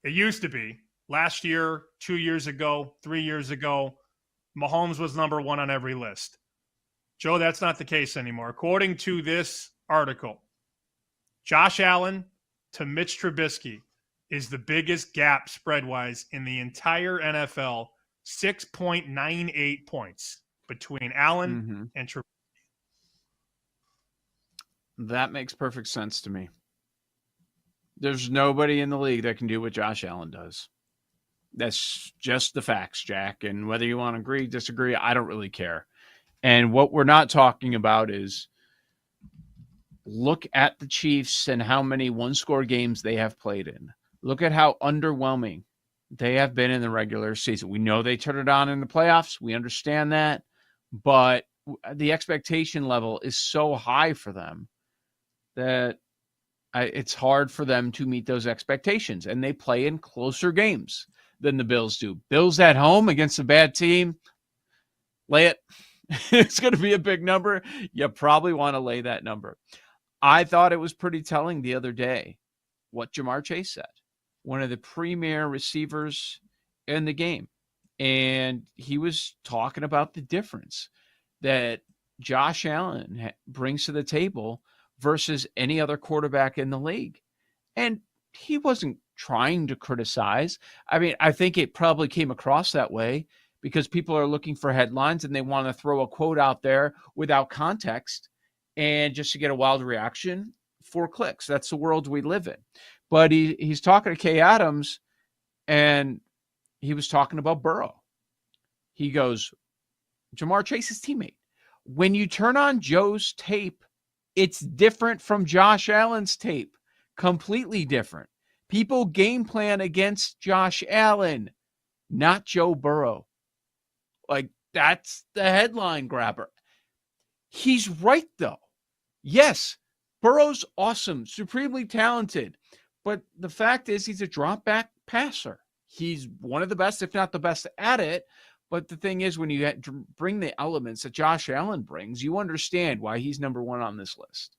It used to be. Last year, 2 years ago, 3 years ago, Mahomes was number one on every list. Joe, that's not the case anymore. According to this article, Josh Allen to Mitch Trubisky is the biggest gap spread-wise in the entire NFL, 6.98 points between Allen and Trubisky. That makes perfect sense to me. There's nobody in the league that can do what Josh Allen does. That's just the facts, Jack. And whether you want to agree, disagree, I don't really care. And what we're not talking about is look at the Chiefs and how many one-score games they have played in. Look at how underwhelming they have been in the regular season. We know they turn it on in the playoffs. We understand that. But the expectation level is so high for them that it's hard for them to meet those expectations. And they play in closer games than the Bills do. Bills at home against a bad team, lay it. It's going to be a big number. You probably want to lay that number. I thought it was pretty telling the other day what Jamar Chase said, one of the premier receivers in the game. And he was talking about the difference that Josh Allen brings to the table versus any other quarterback in the league. And he wasn't trying to criticize. I mean, I think it probably came across that way because people are looking for headlines and they want to throw a quote out there without context and just to get a wild reaction for clicks. That's the world we live in. But he's talking to Kay Adams and he was talking about Burrow. He goes, Jamar Chase's teammate. When you turn on Joe's tape, it's different from Josh Allen's tape. Completely different. People game plan against Josh Allen, not Joe Burrow. Like, that's the headline grabber. He's right, though. Yes, Burrow's awesome, supremely talented. But the fact is he's a drop-back passer. He's one of the best, if not the best at it. But the thing is, when you bring the elements that Josh Allen brings, you understand why he's number one on this list.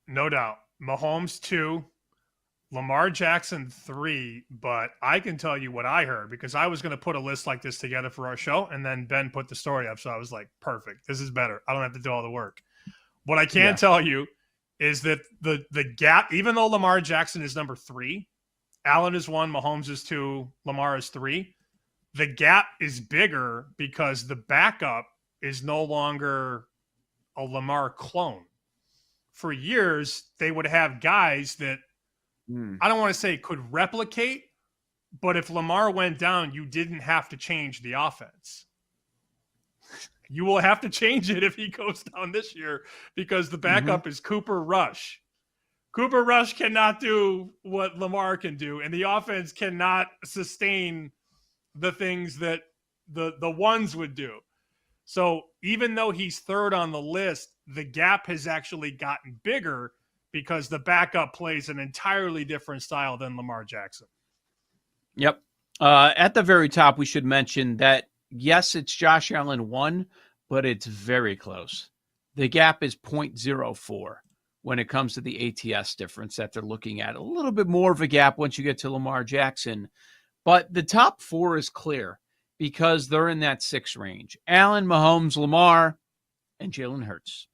No doubt. Mahomes 2, Lamar Jackson 3, but I can tell you what I heard because I was going to put a list like this together for our show, and then Ben put the story up, so I was like, perfect. This is better. I don't have to do all the work. What I can tell you is that the gap, even though Lamar Jackson is number 3, Allen is 1, Mahomes is 2, Lamar is 3, the gap is bigger because the backup is no longer a Lamar clone. For years, they would have guys that I don't want to say could replicate, but if Lamar went down, you didn't have to change the offense. You will have to change it if he goes down this year because the backup is Cooper Rush. Cooper Rush cannot do what Lamar can do, and the offense cannot sustain the things that the ones would do. So even though he's third on the list, the gap has actually gotten bigger because the backup plays an entirely different style than Lamar Jackson. Yep. At the very top, we should mention that, yes, it's Josh Allen 1, but it's very close. The gap is 0.04 when it comes to the ATS difference that they're looking at. A little bit more of a gap once you get to Lamar Jackson. But the top 4 is clear because they're in that 6 range. Allen, Mahomes, Lamar, and Jalen Hurts.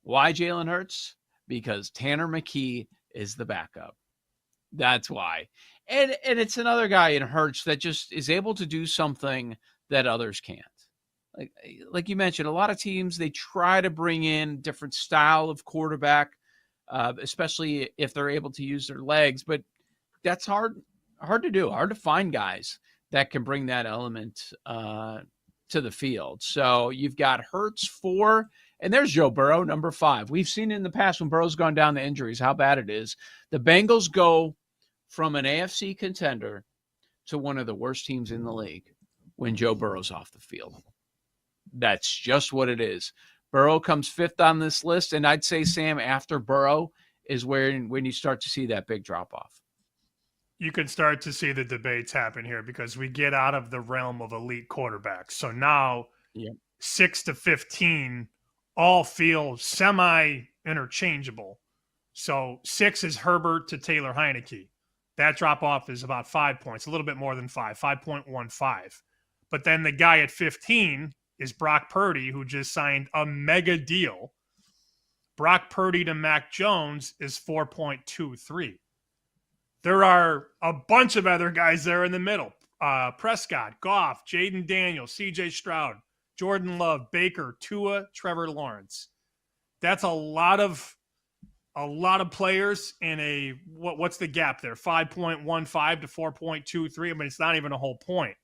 Why Jalen Hurts? Because Tanner McKee is the backup. That's why. And it's another guy in Hurts that just is able to do something that others can't. Like you mentioned, a lot of teams, they try to bring in different style of quarterback, especially if they're able to use their legs. But that's hard to do, hard to find guys that can bring that element to the field. So you've got Hurts 4, and there's Joe Burrow, number 5. We've seen in the past when Burrow's gone down to injuries how bad it is. The Bengals go from an AFC contender to one of the worst teams in the league when Joe Burrow's off the field. That's just what it is. Burrow comes 5th on this list, and I'd say, Sam, after Burrow is when you start to see that big drop-off. you could start to see the debates happen here because we get out of the realm of elite quarterbacks. So now 6 to 15 all feel semi-interchangeable. So 6 is Herbert to Taylor Heineke. That drop-off is about 5 points, a little bit more than 5.15. But then the guy at 15 is Brock Purdy, who just signed a mega deal. Brock Purdy to Mac Jones is 4.23. There are a bunch of other guys there in the middle. Prescott, Goff, Jaden Daniels, CJ Stroud, Jordan Love, Baker, Tua, Trevor Lawrence. That's a lot of players in a what's the gap there? 5.15 to 4.23. I mean, it's not even a whole point.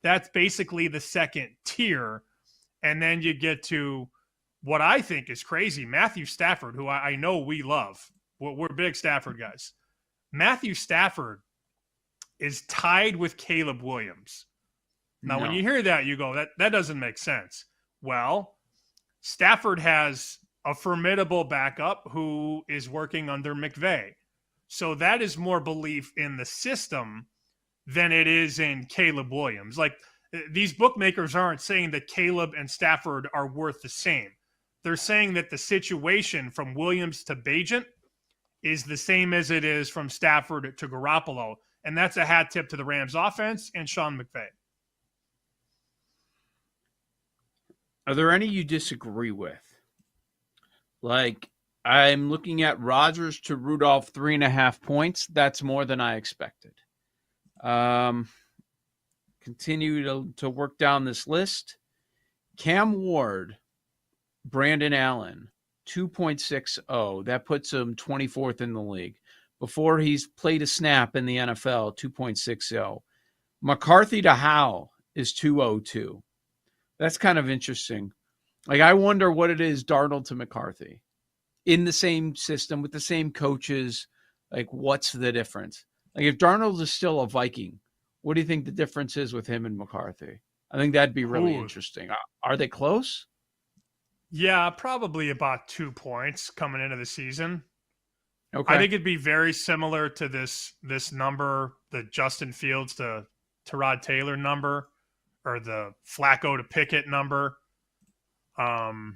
That's basically the second tier. And then you get to what I think is crazy. Matthew Stafford, who I know we love. We're big Stafford guys. Matthew Stafford is tied with Caleb Williams. Now, when you hear that, you go, that doesn't make sense. Well, Stafford has a formidable backup who is working under McVay. So that is more belief in the system than it is in Caleb Williams. Like, these bookmakers aren't saying that Caleb and Stafford are worth the same. They're saying that the situation from Williams to Bagent is the same as it is from Stafford to Garoppolo. And that's a hat tip to the Rams offense and Sean McVay. Are there any you disagree with? Like, I'm looking at Rodgers to Rudolph 3.5 points. That's more than I expected. Continue to work down this list. Cam Ward, Brandon Allen, 2.60. That puts him 24th in the league. Before he's played a snap in the NFL, 2.60. McCarthy to Howell is 2.02. That's kind of interesting. Like, I wonder what it is, Darnold to McCarthy. In the same system, with the same coaches, like, what's the difference? Like, if Darnold is still a Viking, what do you think the difference is with him and McCarthy? I think that'd be really interesting. Are they close? Yeah, probably about 2 points coming into the season. Okay. I think it'd be very similar to this number, the Justin Fields to Tyrod Taylor number, or the Flacco to Pickett number. But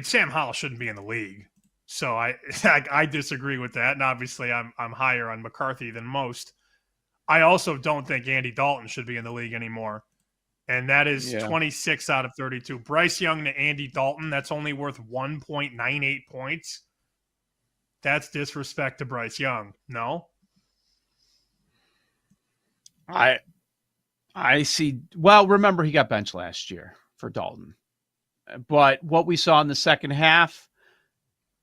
Sam Howell shouldn't be in the league. So I disagree with that. And obviously I'm higher on McCarthy than most. I also don't think Andy Dalton should be in the league anymore. And that is 26 out of 32. Bryce Young to Andy Dalton, that's only worth 1.98 points. That's disrespect to Bryce Young. No? I see. Well, remember, he got benched last year for Dalton. But what we saw in the second half,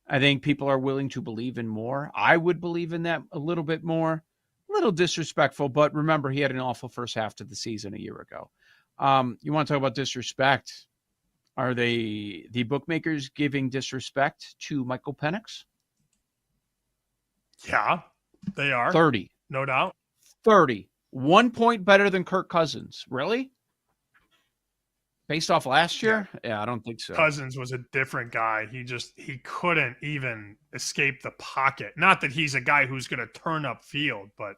I think people are willing to believe in more. I would believe in that a little bit more. A little disrespectful, but remember, he had an awful first half to the season a year ago. You want to talk about disrespect? Are the bookmakers giving disrespect to Michael Penix? Yeah, they are. 30. No doubt. 30. 1 point better than Kirk Cousins. Really? Based off last year? Yeah, I don't think so. Cousins was a different guy. He couldn't even escape the pocket. Not that he's a guy who's going to turn up field, but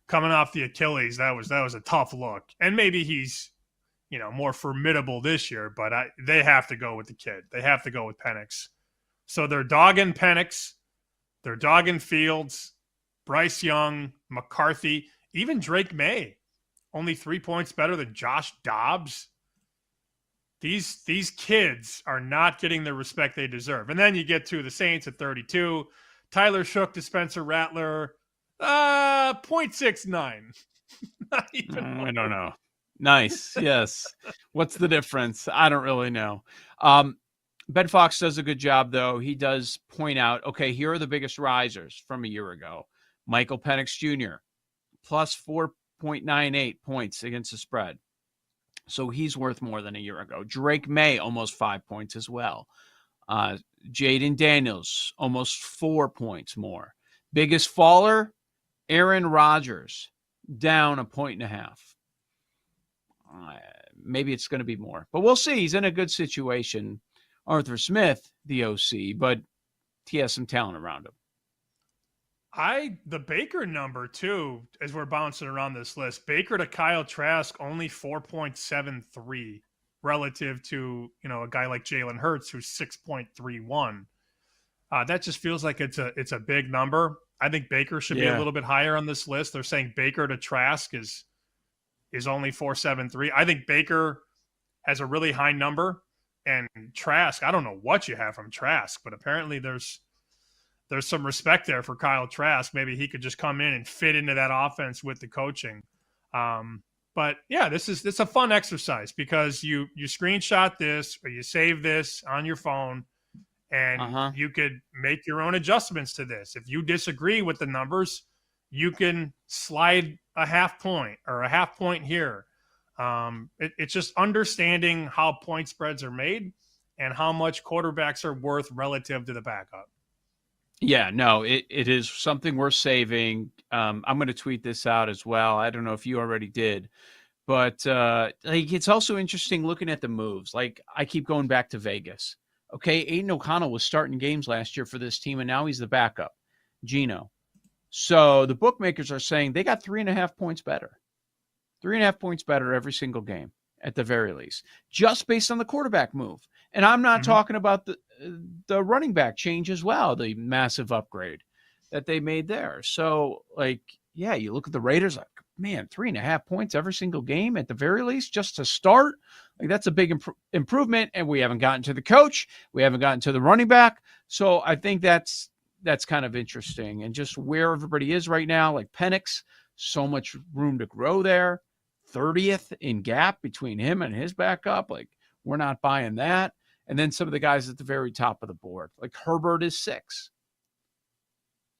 coming off the Achilles, that was a tough look. And maybe he's, more formidable this year, but they have to go with the kid. They have to go with Penix. So they're dogging Penix. They're dogging Fields, Bryce Young, McCarthy, even Drake May. Only 3 points better than Josh Dobbs. These kids are not getting the respect they deserve. And then you get to the Saints at 32. Tyler Shook to Spencer Rattler, 0.69. Not even I don't know. Nice. Yes. What's the difference? I don't really know. Ben Fox does a good job, though. He does point out, okay, here are the biggest risers from a year ago. Michael Penix Jr., plus 4.98 points against the spread. So he's worth more than a year ago. Drake May, almost 5 points as well. Jaden Daniels, almost 4 points more. Biggest faller, Aaron Rodgers, down 1.5 points. Maybe it's going to be more. But we'll see. He's in a good situation. Arthur Smith, the OC, but he has some talent around him. The Baker number too, as we're bouncing around this list, Baker to Kyle Trask only 4.73 relative to, a guy like Jalen Hurts who's 6.31. That just feels like it's a big number. I think Baker should be a little bit higher on this list. They're saying Baker to Trask is only 4.73. I think Baker has a really high number, and Trask, I don't know what you have from Trask, but apparently there's some respect there for Kyle Trask. Maybe he could just come in and fit into that offense with the coaching. But yeah, it's a fun exercise because you screenshot this or you save this on your phone, and you could make your own adjustments to this. If you disagree with the numbers, you can slide a half point or a half point here. It's just understanding how point spreads are made and how much quarterbacks are worth relative to the backup. Yeah, no, it is something worth saving. I'm going to tweet this out as well. I don't know if you already did, but it's also interesting looking at the moves. Like, I keep going back to Vegas. Okay, Aiden O'Connell was starting games last year for this team, and now he's the backup, Geno. So the bookmakers are saying they got 3.5 points better. 3.5 points better every single game, at the very least, just based on the quarterback move. And I'm not talking about the running back change as well, the massive upgrade that they made there. So, you look at the Raiders, like, man, 3.5 points every single game at the very least, just to start. Like, that's a big improvement. And we haven't gotten to the coach. We haven't gotten to the running back. So I think that's kind of interesting. And just where everybody is right now, like Penix, so much room to grow there. 30th in gap between him and his backup. Like, we're not buying that. And then some of the guys at the very top of the board, like Herbert is 6.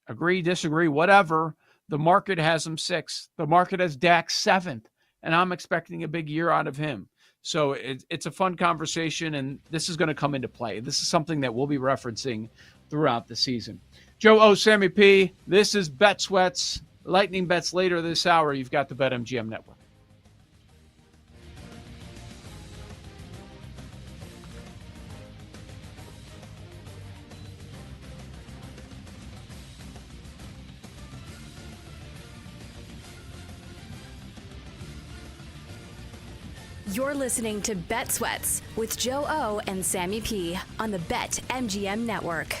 Agree, disagree, whatever. The market has him 6th. The market has Dak 7th. And I'm expecting a big year out of him. So it's a fun conversation, and this is going to come into play. This is something that we'll be referencing throughout the season. Joe O, Sammy P, this is Bet Sweats. Lightning bets later this hour. You've got the BetMGM Network. You're listening to Bet Sweats with Joe O and Sammy P on the BetMGM Network.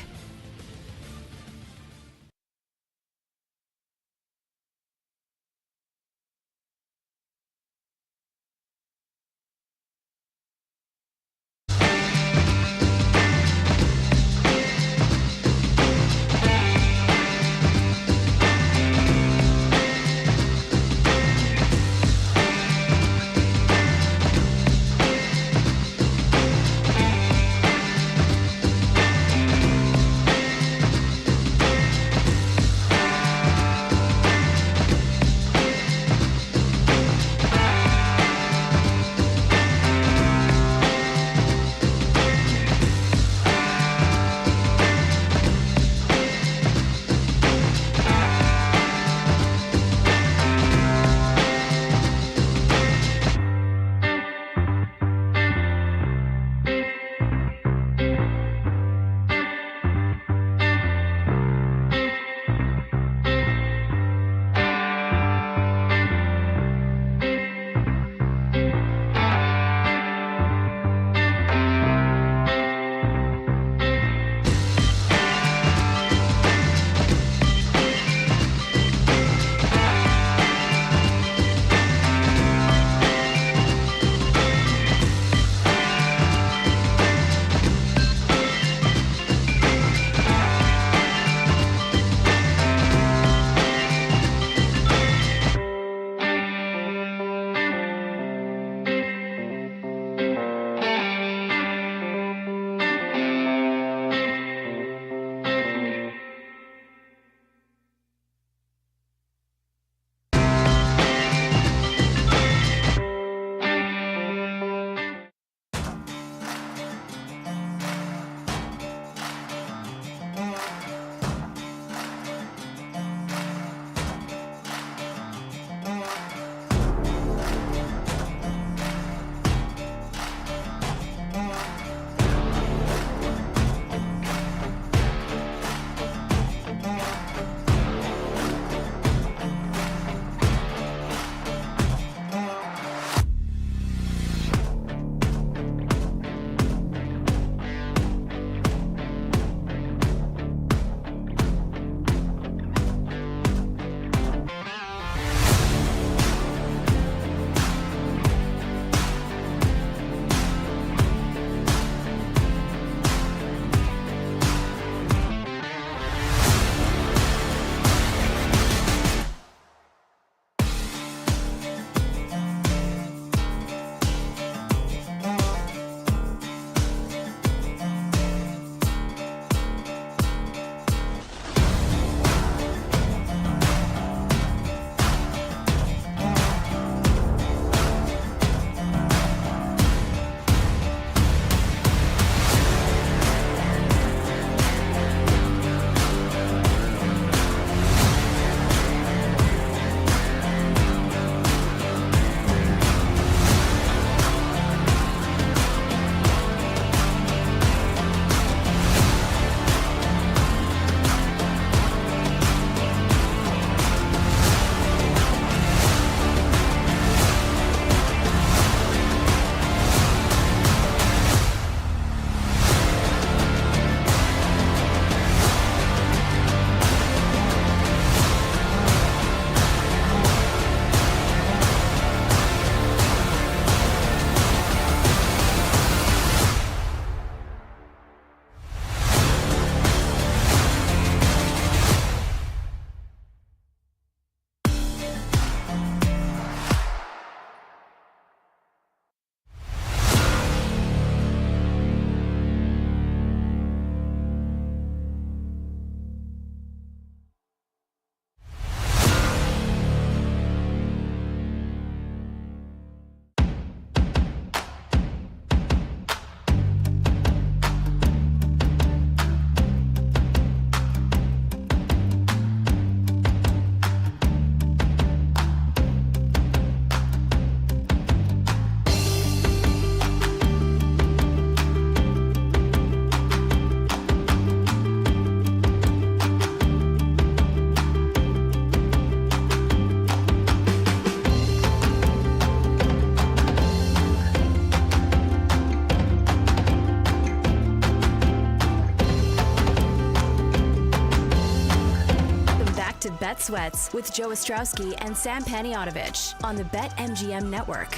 Bet Sweats with Joe Ostrowski and Sam Panayotovich on the BetMGM Network.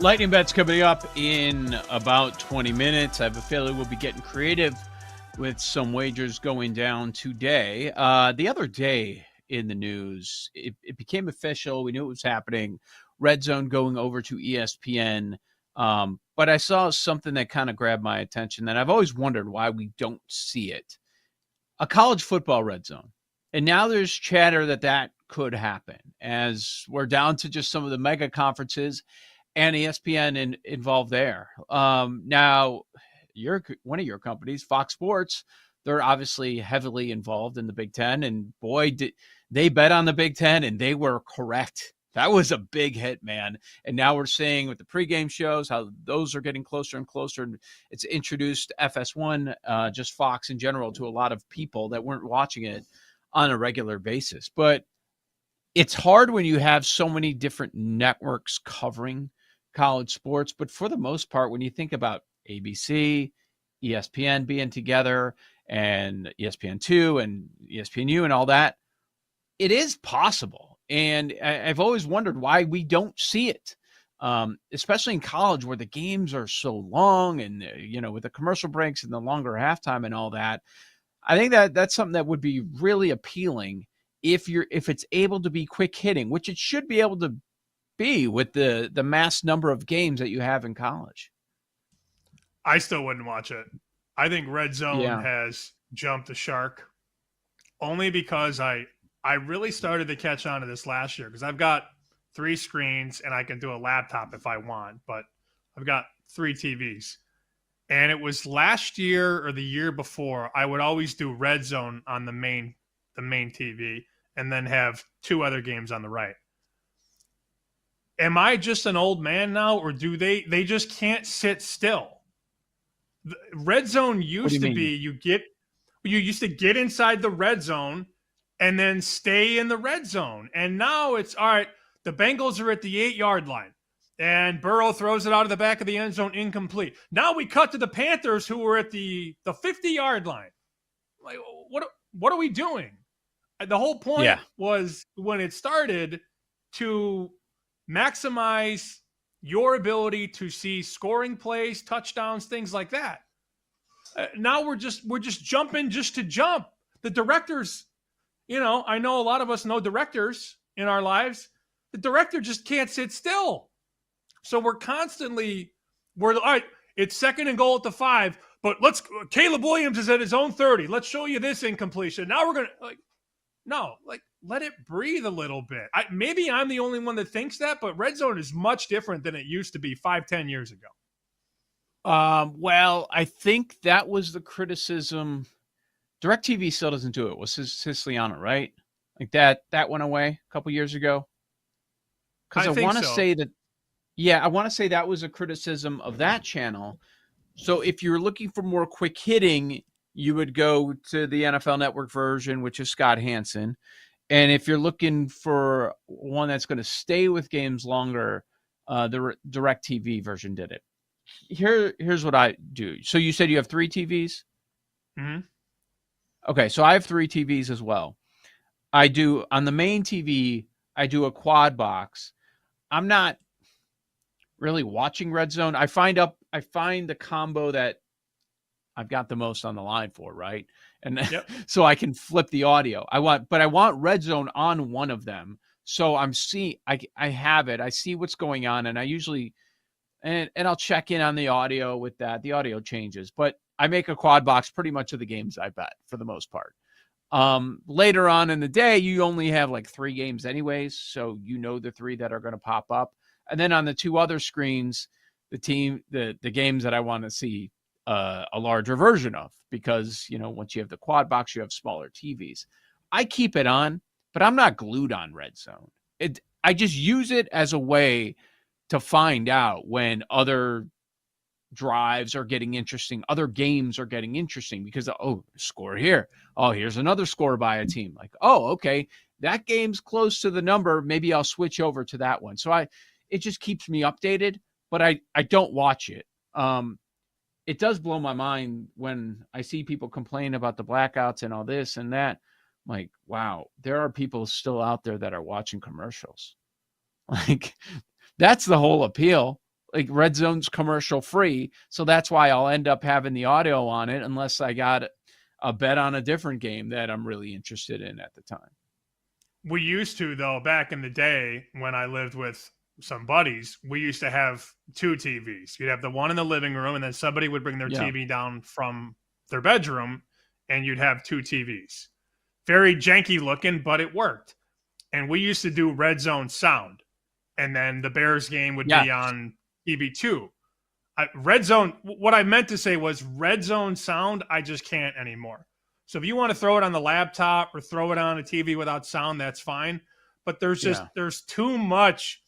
Lightning Bet's coming up in about 20 minutes. I have a feeling we'll be getting creative with some wagers going down today. The other day in the news, it became official. We knew it was happening. Red Zone going over to ESPN. But I saw something that kind of grabbed my attention, and I've always wondered why we don't see it. A college football Red Zone. And now there's chatter that could happen as we're down to just some of the mega conferences and ESPN involved there. Now, one of your companies, Fox Sports, they're obviously heavily involved in the Big Ten. And boy, did they bet on the Big Ten, and they were correct. That was a big hit, man. And now we're seeing with the pregame shows how those are getting closer and closer. And it's introduced FS1, just Fox in general, to a lot of people that weren't watching it on a regular basis. But it's hard when you have so many different networks covering college sports. But for the most part, when you think about ABC, ESPN being together, and ESPN2 and ESPNU and all that, it is possible. And I've always wondered why we don't see it, especially in college where the games are so long and, with the commercial breaks and the longer halftime and all that. I think that's something that would be really appealing if it's able to be quick hitting, which it should be able to be with the mass number of games that you have in college. I still wouldn't watch it. I think Red Zone has jumped the shark only because I really started to catch on to this last year because I've got 3 screens and I can do a laptop if I want, but I've got 3 TVs. And it was last year or the year before, I would always do Red Zone on the main TV and then have 2 other games on the right. Am I just an old man now, or do they just can't sit still? The Red Zone used to be you used to get inside the red zone and then stay in the red zone. And now it's, all right, the Bengals are at the 8-yard line. And Burrow throws it out of the back of the end zone, incomplete. Now we cut to the Panthers, who are at the 50-yard line. Like, what are we doing? The whole point was, when it started, to maximize your ability to see scoring plays, touchdowns, things like that. Now we're just jumping just to jump. The directors, I know a lot of us know directors in our lives. The director just can't sit still. So we're all right, it's 2nd and goal at the 5, but Caleb Williams is at his own 30. Let's show you this incompletion. Now we're going to, let it breathe a little bit. Maybe I'm the only one that thinks that, but Red Zone is much different than it used to be 5-10 years ago. Well, I think that was the criticism. DirecTV still doesn't do it. Was Siciliano, right? Like that went away a couple years ago. Because I want to say that, I want to say that was a criticism of that channel. So if you're looking for more quick hitting, you would go to the NFL Network version, which is Scott Hansen. And if you're looking for one that's going to stay with games longer, the DirecTV version did it. Here's what I do. So you said you have 3 TVs? Mm-hmm. Okay, so I have 3 TVs as well. I do, on the main TV, I do a quad box. I'm not really watching Red Zone. I find the combo that I've got the most on the line for, right? And so I can flip the audio. I want Red Zone on one of them. So I have it. I see what's going on, and I usually and I'll check in on the audio with that. The audio changes, but I make a quad box pretty much of the games I bet for the most part. Later on in the day, you only have like 3 games anyways, so the 3 that are going to pop up. And then on the 2 other screens, the games that I want to see a larger version of, because once you have the quad box, you have smaller TVs. I keep it on, but I'm not glued on Red Zone. I just use it as a way to find out when other drives are getting interesting, other games are getting interesting, because score here, here's another score by a team, like, okay, that game's close to the number, maybe I'll switch over to that one. So it just keeps me updated, but I don't watch it. it does blow my mind when I see people complain about the blackouts and all this and that. I'm like, wow, there are people still out there that are watching commercials. Like, that's the whole appeal. Like, Red Zone's commercial free, so that's why I'll end up having the audio on it unless I got a bet on a different game that I'm really interested in at the time. We used to, though, back in the day when I lived with some buddies, we used to have 2 TVs. You'd have the one in the living room, and then somebody would bring their TV down from their bedroom, and you'd have 2 TVs. Very janky looking, but it worked. And we used to do Red Zone sound, and then the Bears game would be on TV2. Red Zone, what I meant to say was Red Zone sound, I just can't anymore. So if you want to throw it on the laptop or throw it on a TV without sound, that's fine. But there's too much.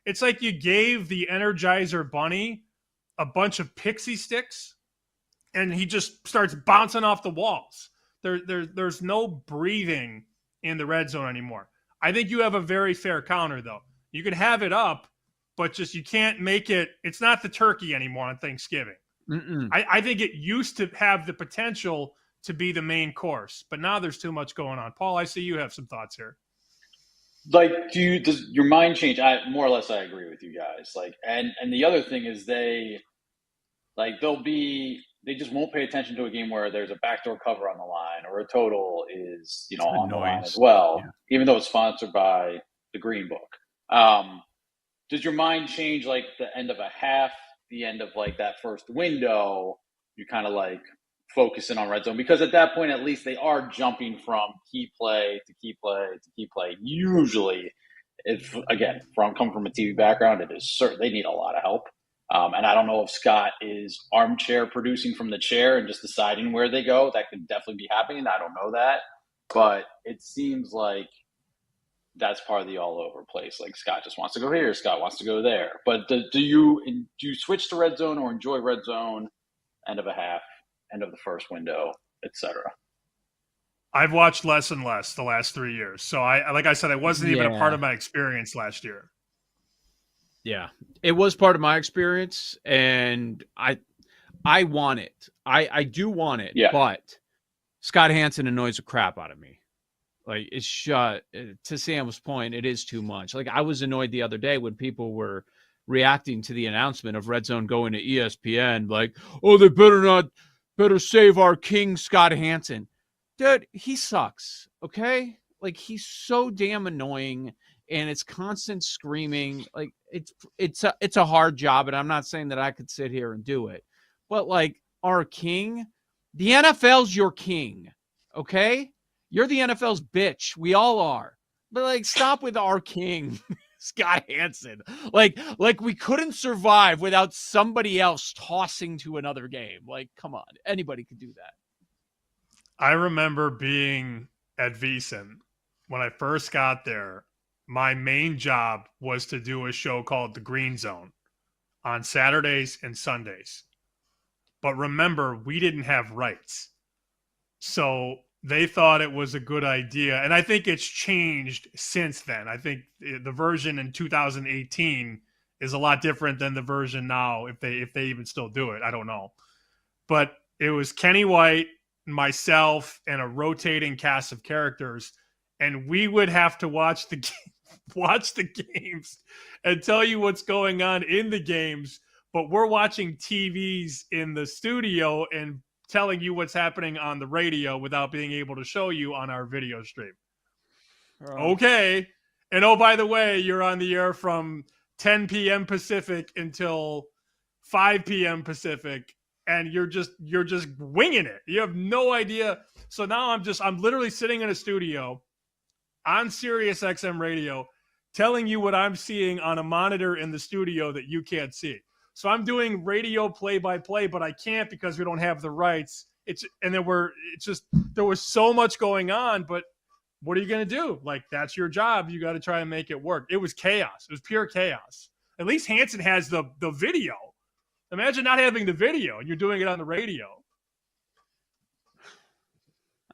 It's like you gave the Energizer Bunny a bunch of pixie sticks and he just starts bouncing off the walls. There's no breathing in the Red Zone anymore. I think you have a very fair counter, though. You can have it up, but just you can't make it. It's not the turkey anymore on Thanksgiving. I think it used to have the potential to be the main course, but now there's too much going on. Paul, I see you have some thoughts here. Like, does your mind change? I more or less I agree with you guys. Like, and the other thing is they just won't pay attention to a game where there's a backdoor cover on the line or a total is on the line as well, even though it's sponsored by the Green Book. Does your mind change like the end of a half, the end of like that first window? You're kind of like focusing on Red Zone because at that point, at least they are jumping from key play to key play to key play. Usually, coming from a TV background, it is certain they need a lot of help. And I don't know if Scott is armchair producing from the chair and just deciding where they go. That could definitely be happening. I don't know that, but it seems like that's part of the all over place. Like Scott just wants to go here, Scott wants to go there. But do you switch to Red Zone or enjoy Red Zone? End of a half, end of the first window, etc. I've watched less and less the last 3 years. So like I said, it wasn't even a part of my experience last year. Yeah, it was part of my experience, and I want it. I do want it, but Scott Hansen annoys the crap out of me. Like, it's shut. To Sam's point, it is too much. Like, I was annoyed the other day when people were reacting to the announcement of Red Zone going to ESPN, like, oh, they better save our king, Scott Hansen. Dude, he sucks, okay? Like, he's so damn annoying, and it's constant screaming. Like, it's a hard job, and I'm not saying that I could sit here and do it. But, like, our king, the NFL's your king, okay? You're the NFL's bitch. We all are. But, like, stop with our king, Scott Hansen. Like we couldn't survive without somebody else tossing to another game. Like, come on. Anybody could do that. I remember being at VSiN when I first got there. My main job was to do a show called The Green Zone on Saturdays and Sundays. But remember, we didn't have rights. So they thought it was a good idea. And I think it's changed since then. I think the version in 2018 is a lot different than the version now, if they even still do it. I don't know. But it was Kenny White, myself, and a rotating cast of characters. And we would have to watch the games and tell you what's going on in the games. But we're watching TVs in the studio and telling you what's happening on the radio without being able to show you on our video stream. Okay. And oh, by the way, you're on the air from 10 p.m. Pacific until 5 p.m. Pacific, and you're just winging it. You have no idea. So now I'm literally sitting in a studio on Sirius XM radio telling you what I'm seeing on a monitor in the studio that you can't see. So I'm doing radio play-by-play, but I can't because we don't have the rights. There was so much going on, but what are you going to do? Like, that's your job. You got to try and make it work. It was chaos. It was pure chaos. At least Hansen has the video. Imagine not having the video and you're doing it on the radio.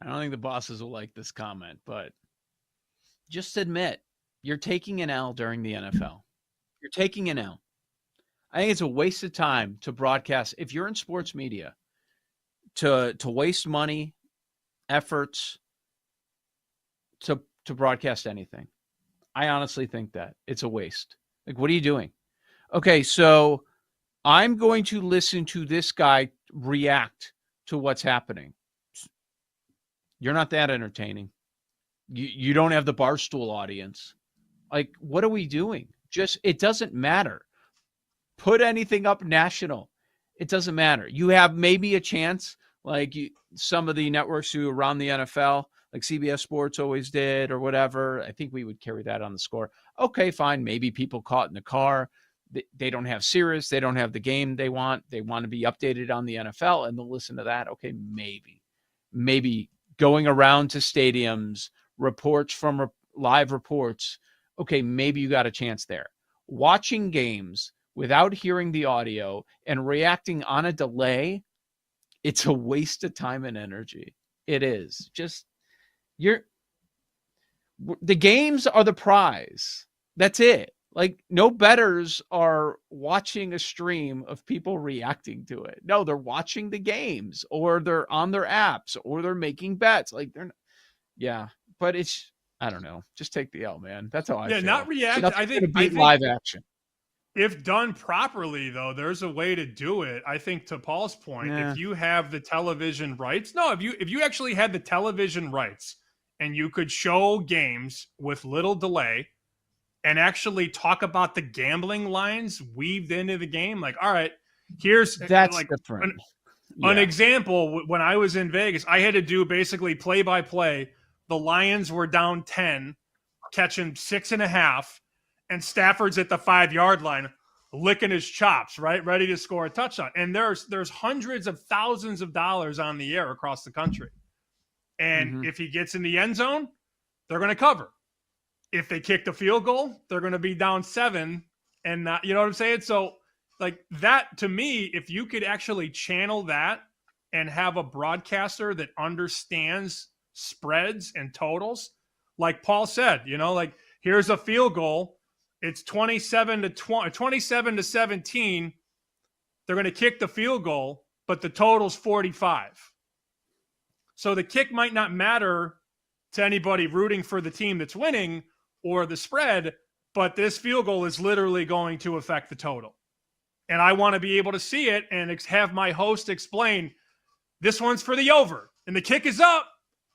I don't think the bosses will like this comment, but just admit you're taking an L during the NFL. You're taking an L. I think it's a waste of time to broadcast. If you're in sports media, to waste money, efforts to broadcast anything. I honestly think that it's a waste. Like, what are you doing? Okay, so I'm going to listen to this guy react to what's happening. You're not that entertaining. You don't have the Barstool audience. Like, what are we doing? Just, it doesn't matter. Put anything up national. It doesn't matter. You have maybe a chance, like some of the networks who around the NFL, like CBS Sports always did or whatever. I think we would carry that on the score. Okay, fine. Maybe people caught in the car. They don't have Sirius. They don't have the game they want. They want to be updated on the NFL, and they'll listen to that. Okay, maybe going around to stadiums, reports from live reports. Okay, maybe you got a chance there. Watching games without hearing the audio and reacting on a delay, it's a waste of time and energy. It is. Just the games are the prize. That's it. Like, no bettors are watching a stream of people reacting to it. No, they're watching the games, or they're on their apps, or they're making bets. Like, they're not, yeah, but it's, I don't know. Just take the L, man. That's how I feel. Not react. Nothing I think live action. If done properly, though, there's a way to do it. I think, to Paul's point, if you have the television rights, if you actually had the television rights and you could show games with little delay and actually talk about the gambling lines weaved into the game, like, all right, that's like different. An example. When I was in Vegas, I had to do basically play by play. The Lions were down 10, catching 6.5. And Stafford's at the 5-yard line licking his chops, right? Ready to score a touchdown. And there's hundreds of thousands of dollars on the air across the country. And if he gets in the end zone, they're going to cover. If they kick the field goal, they're going to be down 7 and not, you know what I'm saying? So, like, that, to me, if you could actually channel that and have a broadcaster that understands spreads and totals, like Paul said, like, here's a field goal. It's 27 to 17. They're going to kick the field goal, but the total's 45. So the kick might not matter to anybody rooting for the team that's winning or the spread, but this field goal is literally going to affect the total. And I want to be able to see it and have my host explain, this one's for the over, and the kick is up,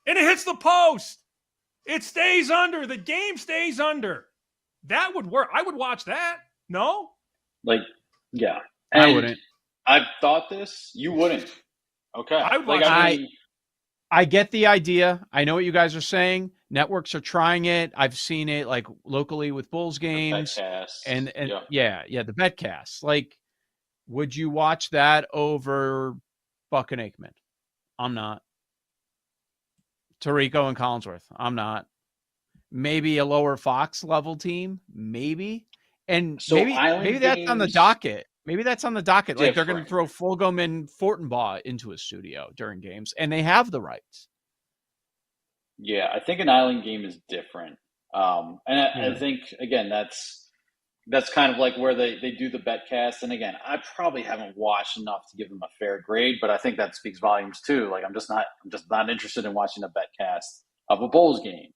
and it hits the post. It stays under. The game stays under. That would work. I would watch that. No? Like, yeah. And I wouldn't. I've thought this. You wouldn't. Okay. I would watch I get the idea. I know what you guys are saying. Networks are trying it. I've seen it, like, locally with Bulls games. And yeah, the BetCast. Like, would you watch that over Buck and Aikman? I'm not. Tirico and Collinsworth? I'm not. Maybe a lower Fox level team, maybe, and so maybe that's on the docket. Maybe that's on the docket. Like, they're going to throw Fulgham and Fortenbaugh into a studio during games, and they have the rights. Yeah, I think an island game is different, I think, again, that's kind of like where they do the BetCast. And again, I probably haven't watched enough to give them a fair grade, but I think that speaks volumes too. Like, I'm just not interested in watching a BetCast of a Bulls game.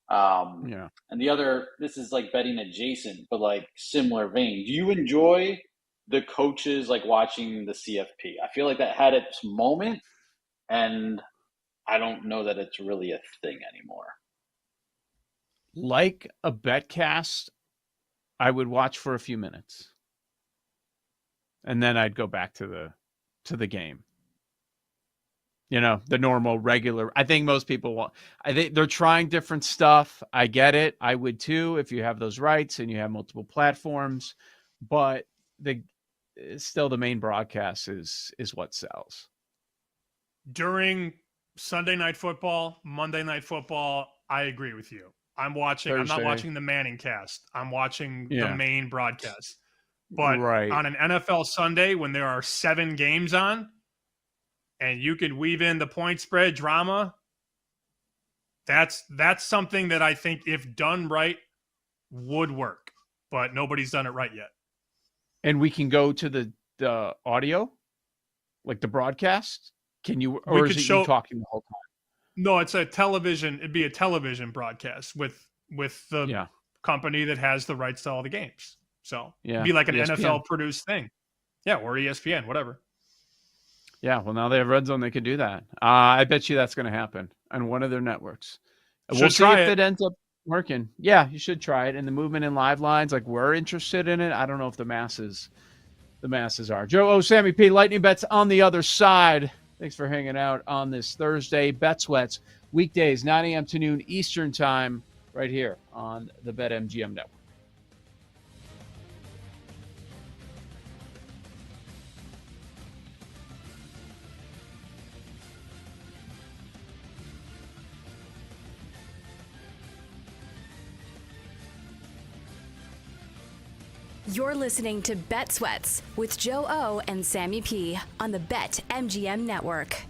And the other, this is like betting adjacent, but like similar vein. Do you enjoy the coaches, like, watching the CFP? I feel like that had its moment, and I don't know that it's really a thing anymore. Like a BetCast, I would watch for a few minutes, and then I'd go back to the game. The normal, regular. I think most people want. I think they're trying different stuff. I get it. I would too if you have those rights and you have multiple platforms. But still the main broadcast is what sells. During Sunday Night Football, Monday Night Football, I agree with you. I'm watching. Thursday. I'm not watching the Manning cast. I'm watching the main broadcast. But on an NFL Sunday, when there are 7 games on, and you could weave in the point spread drama, that's something that I think, if done right, would work. But nobody's done it right yet. and we can go to the audio, like the broadcast. Can you, or is it you talking the whole time? No, it's a television. It'd be a television broadcast with the company that has the rights to all the games. So it'd be like an ESPN. NFL produced thing. Yeah, or ESPN, whatever. Yeah, well, now they have Red Zone. They could do that. I bet you that's going to happen on one of their networks. We'll see if it ends up working. Yeah, you should try it. And the movement in live lines, like we're interested in it. I don't know if the masses are. Joe O, Sammy P, Lightning Bets on the other side. Thanks for hanging out on this Thursday. Bet Sweats, weekdays, 9 a.m. to noon Eastern time, right here on the BetMGM Network. You're listening to Bet Sweats with Joe O and Sammy P on the BetMGM Network.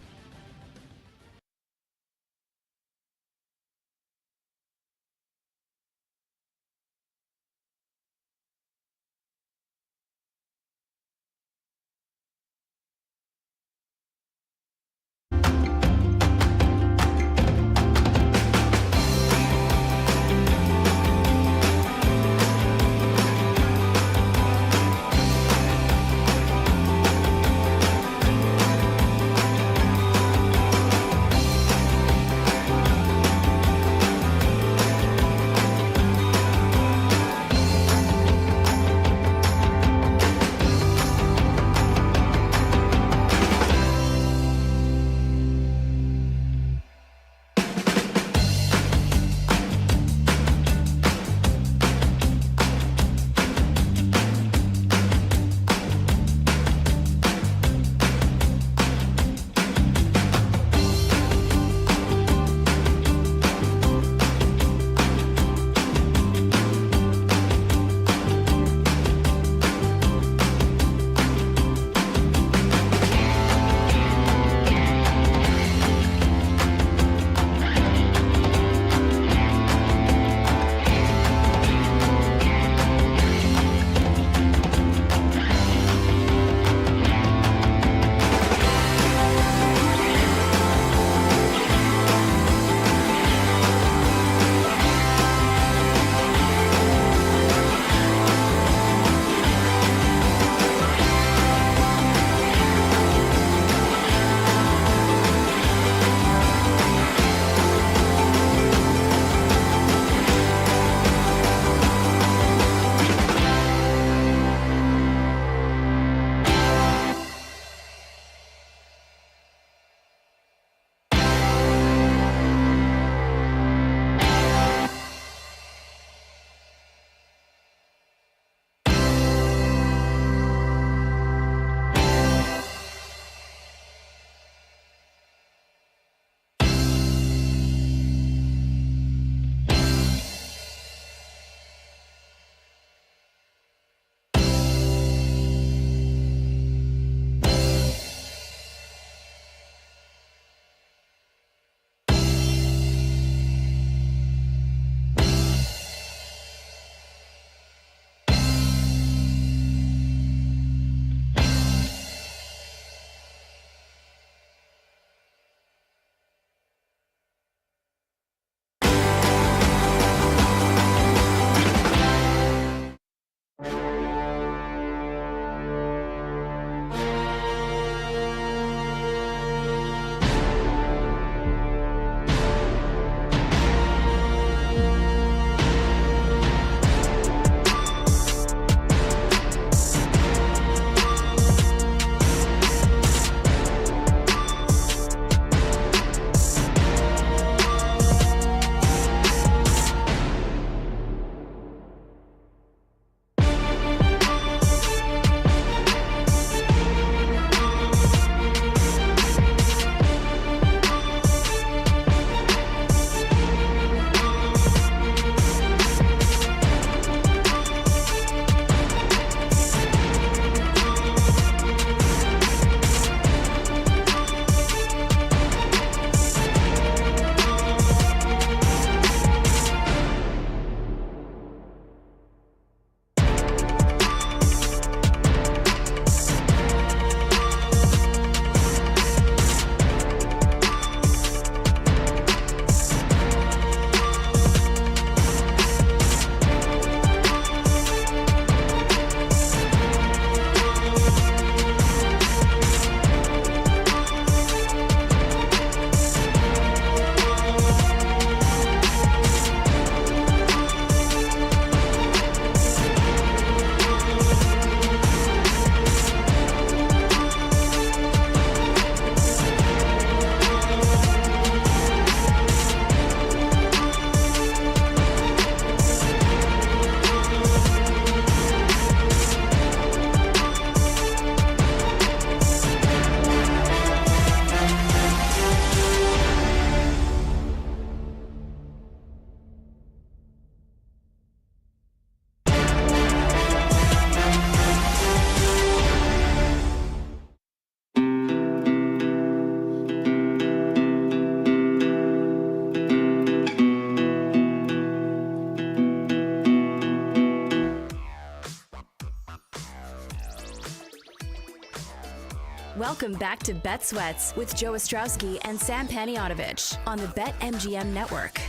Welcome back to Bet Sweats with Joe Ostrowski and Sam Panayotovich on the BetMGM Network.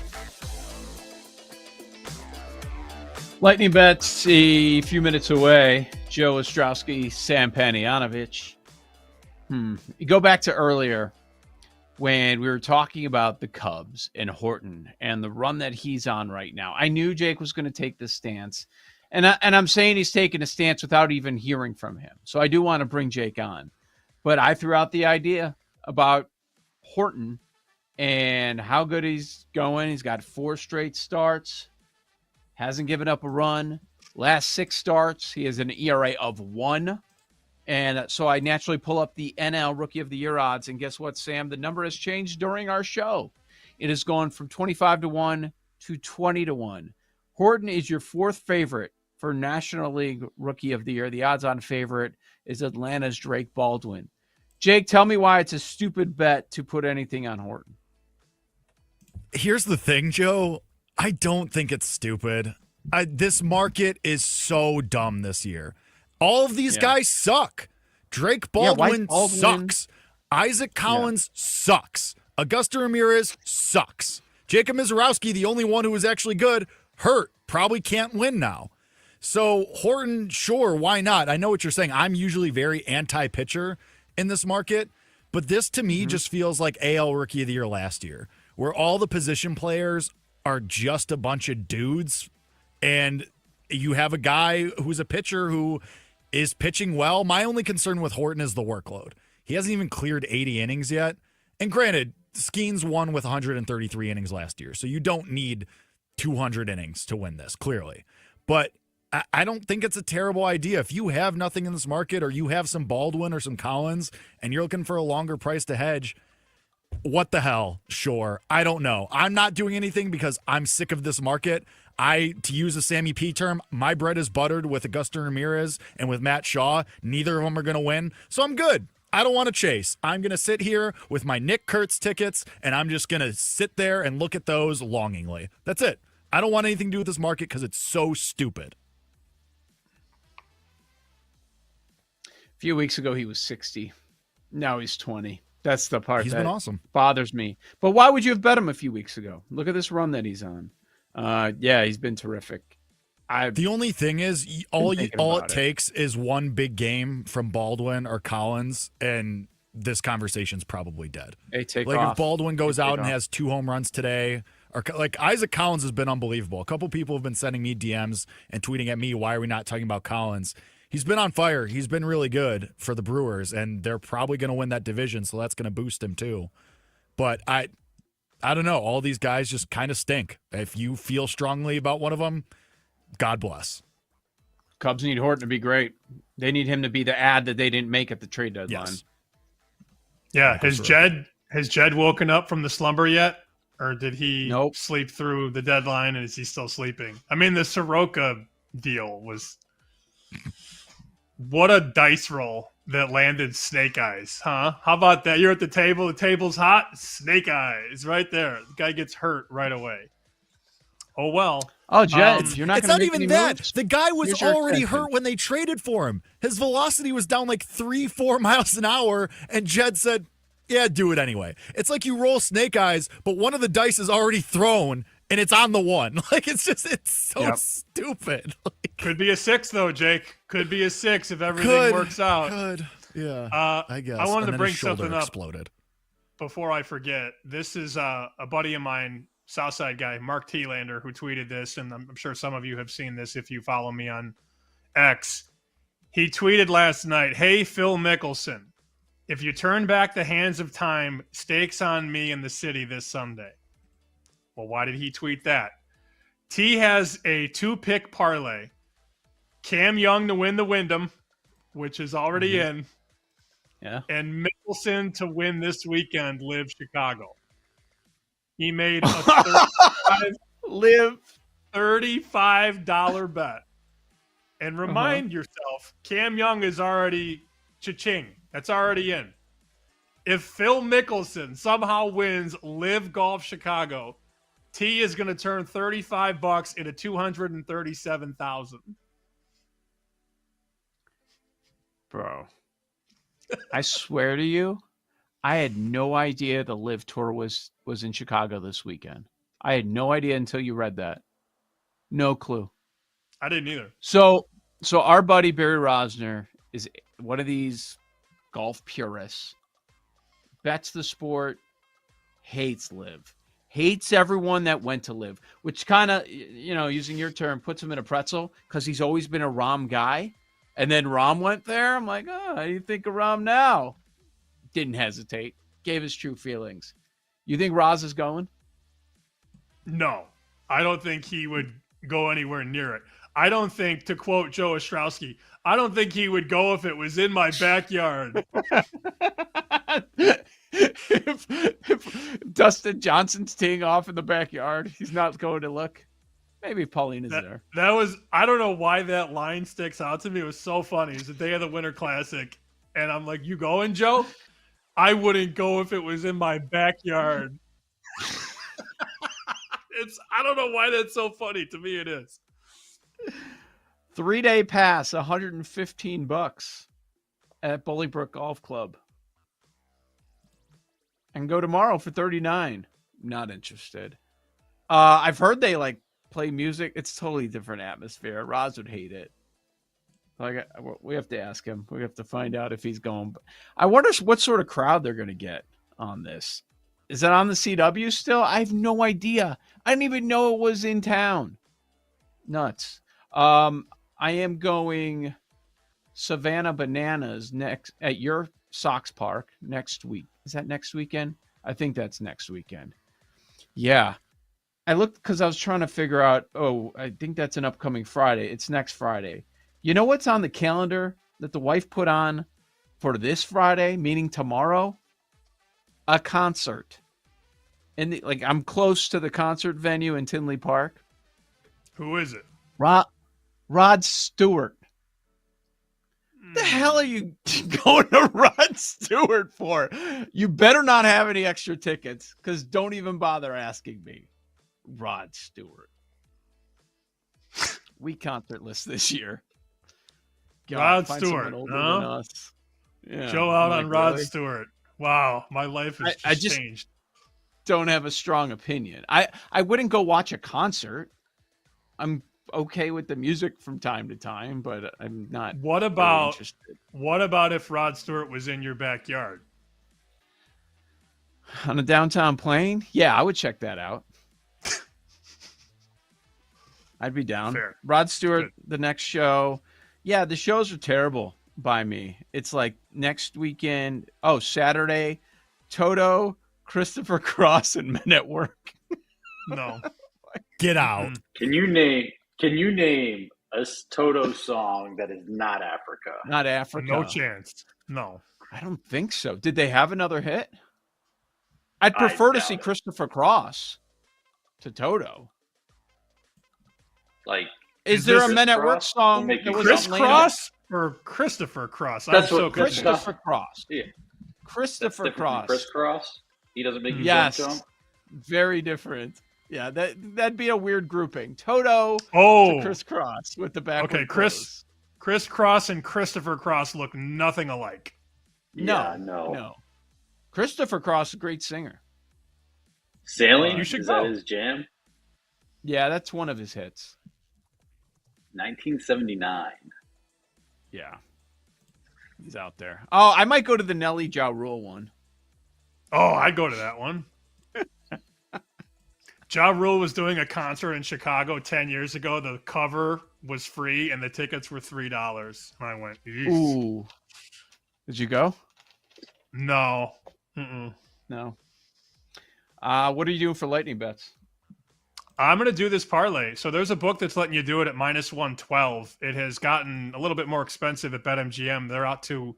Lightning bets a few minutes away. Joe Ostrowski, Sam Panayotovich. You go back to earlier when we were talking about the Cubs and Horton and the run that he's on right now. I knew Jake was going to take this stance, and I'm saying he's taking a stance without even hearing from him. So I do want to bring Jake on. But I threw out the idea about Horton and how good he's going. He's got 4 straight starts. Hasn't given up a run. Last 6 starts, he has an ERA of 1. And so I naturally pull up the NL Rookie of the Year odds. And guess what, Sam? The number has changed during our show. It has gone from 25-1 to 20-1. Horton is your 4th favorite for National League Rookie of the Year. The odds-on favorite is Atlanta's Drake Baldwin. Jake, tell me why it's a stupid bet to put anything on Horton. Here's the thing, Joe. I don't think it's stupid. This market is so dumb this year. All of these guys suck. Drake Baldwin sucks. Isaac Collins sucks. Augusto Ramirez sucks. Jacob Mizorowski, the only one who was actually good, hurt. Probably can't win now. So Horton, sure, why not? I know what you're saying. I'm usually very anti-pitcher in this market, but this to me just feels like AL Rookie of the Year last year, where all the position players are just a bunch of dudes, and you have a guy who's a pitcher who is pitching well. My only concern with Horton is the workload. He hasn't even cleared 80 innings yet. And granted, Skeens won with 133 innings last year, so you don't need 200 innings to win this, clearly. But I don't think it's a terrible idea. If you have nothing in this market, or you have some Baldwin or some Collins, and you're looking for a longer price to hedge, what the hell? Sure. I don't know. I'm not doing anything because I'm sick of this market. To use a Sammy P term, my bread is buttered with Augusto Ramirez and with Matt Shaw. Neither of them are going to win. So I'm good. I don't want to chase. I'm going to sit here with my Nick Kurtz tickets, and I'm just going to sit there and look at those longingly. That's it. I don't want anything to do with this market because it's so stupid. A few weeks ago, he was 60. Now he's 20. That's the part He's that been awesome. Bothers me. But why would you have bet him a few weeks ago? Look at this run that he's on. Yeah, he's been terrific. The only thing is, all it takes is one big game from Baldwin or Collins, and this conversation's probably dead. If Baldwin goes out and has 2 home runs today, or like Isaac Collins has been unbelievable. A couple people have been sending me DMs and tweeting at me, why are we not talking about Collins? He's been on fire. He's been really good for the Brewers, and they're probably going to win that division, so that's going to boost him too. But I don't know. All these guys just kind of stink. If you feel strongly about one of them, God bless. Cubs need Horton to be great. They need him to be the ad that they didn't make at the trade deadline. Yes. Yeah. Has Jed woken up from the slumber yet? Or did he sleep through the deadline, and is he still sleeping? I mean, the Soroka deal was what a dice roll that landed Snake Eyes, huh? How about that? You're at the table. The table's hot. Snake Eyes right there. The guy gets hurt right away. Oh, well. Oh, Jed, you're not it's going not to even that. Moves? The guy was already hurt when they traded for him. His velocity was down like 3-4 miles an hour, and Jed said, yeah, do it anyway. It's like you roll Snake Eyes, but one of the dice is already thrown, and it's on the one. Like, it's so stupid. Could be a 6, though, Jake. Could be a 6 if everything works out. Could. Yeah, I guess. I wanted to bring his shoulder something up exploded. Before I forget. This is a buddy of mine, Southside guy, Mark Thielander, who tweeted this, and I'm sure some of you have seen this if you follow me on X. He tweeted last night, "Hey, Phil Mickelson, if you turn back the hands of time, stakes on me in the city this Sunday." Well, why did he tweet that? T has a 2-pick parlay. Cam Young to win the Wyndham, which is already in. Yeah. And Mickelson to win this weekend, Live Chicago. He made a $35 bet. And remind yourself, Cam Young is already cha-ching. That's already in. If Phil Mickelson somehow wins Live Golf Chicago, T is going to turn $35 into $237,000. Bro. I swear to you, I had no idea the Live Tour was in Chicago this weekend. I had no idea until you read that. No clue. I didn't either. So our buddy Barry Rosner is one of these golf purists. Bets the sport, hates Live, hates everyone that went to Live, which kind of, using your term, puts him in a pretzel because he's always been a Rahm guy. And then Rahm went there. I'm like, how do you think of Rahm now? Didn't hesitate. Gave his true feelings. You think Roz is going? No, I don't think he would go anywhere near it. I don't think, to quote Joe Ostrowski, I don't think he would go if it was in my backyard. if Dustin Johnson's teeing off in the backyard, he's not going to look. Maybe Pauline is there. That was, I don't know why that line sticks out to me. It was so funny. It was the day of the Winter Classic. And I'm like, you going, Joe? I wouldn't go if it was in my backyard. I don't know why that's so funny. To me, it is. 3-day pass, $115 at Bolingbrook Golf Club. And go tomorrow for $39. Not interested. I've heard they play music. It's totally different atmosphere. Roz would hate it. We have to ask him. We have to find out if he's going. I wonder what sort of crowd they're going to get on this. Is it on the CW still? I have no idea. I didn't even know it was in town. Nuts. I am going Savannah Bananas next at your Sox Park next week. Is that next weekend? I think that's next weekend. Yeah. I looked because I was trying to figure out, I think that's an upcoming Friday. It's next Friday. You know what's on the calendar that the wife put on for this Friday, meaning tomorrow? A concert. And I'm close to the concert venue in Tinley Park. Who is it? Rod Stewart. The hell are you going to Rod Stewart for? You better not have any extra tickets, because don't even bother asking me. Rod Stewart. We concertless this year. Rod Stewart. Huh? Yeah. Joe out on Rod really? Stewart. Wow, my life has just changed. Don't have a strong opinion. I wouldn't go watch a concert. I'm okay with the music from time to time, but I'm not. What about if Rod Stewart was in your backyard? On a downtown plane? Yeah, I would check that out. I'd be down. Fair. Rod Stewart, Good. The next show. Yeah, the shows are terrible by me. It's like next weekend. Oh, Saturday, Toto, Christopher Cross, and Men at Work. No. Get out. Can you name a Toto song that is not Africa? Not Africa. No chance. No. I don't think so. Did they have another hit? I'd prefer to see Christopher Cross to Toto. Is there a Men at Work song that was Chris on Cross or Christopher Cross? That's I'm what so Christopher confused. Cross. Yeah. Christopher That's different Cross. from Chris Cross? He doesn't make you Yes. jump. Very different. Yeah, that'd be a weird grouping. Toto Oh. to Chris Cross with the back. Okay, Chris Cross and Christopher Cross look nothing alike. No. Christopher Cross is a great singer. Sailing? You should Is go. that his jam? Yeah, that's one of his hits. 1979. Yeah. He's out there. Oh, I might go to the Nelly Ja Rule one. Oh, I'd go to that one. Ja Rule was doing a concert in Chicago 10 years ago. The cover was free and the tickets were $3. And I went, "Eesh." Ooh. Did you go? No. Mm-mm. No. What are you doing for lightning bets? I'm going to do this parlay. So there's a book that's letting you do it at minus 112. It has gotten a little bit more expensive at BetMGM. They're out to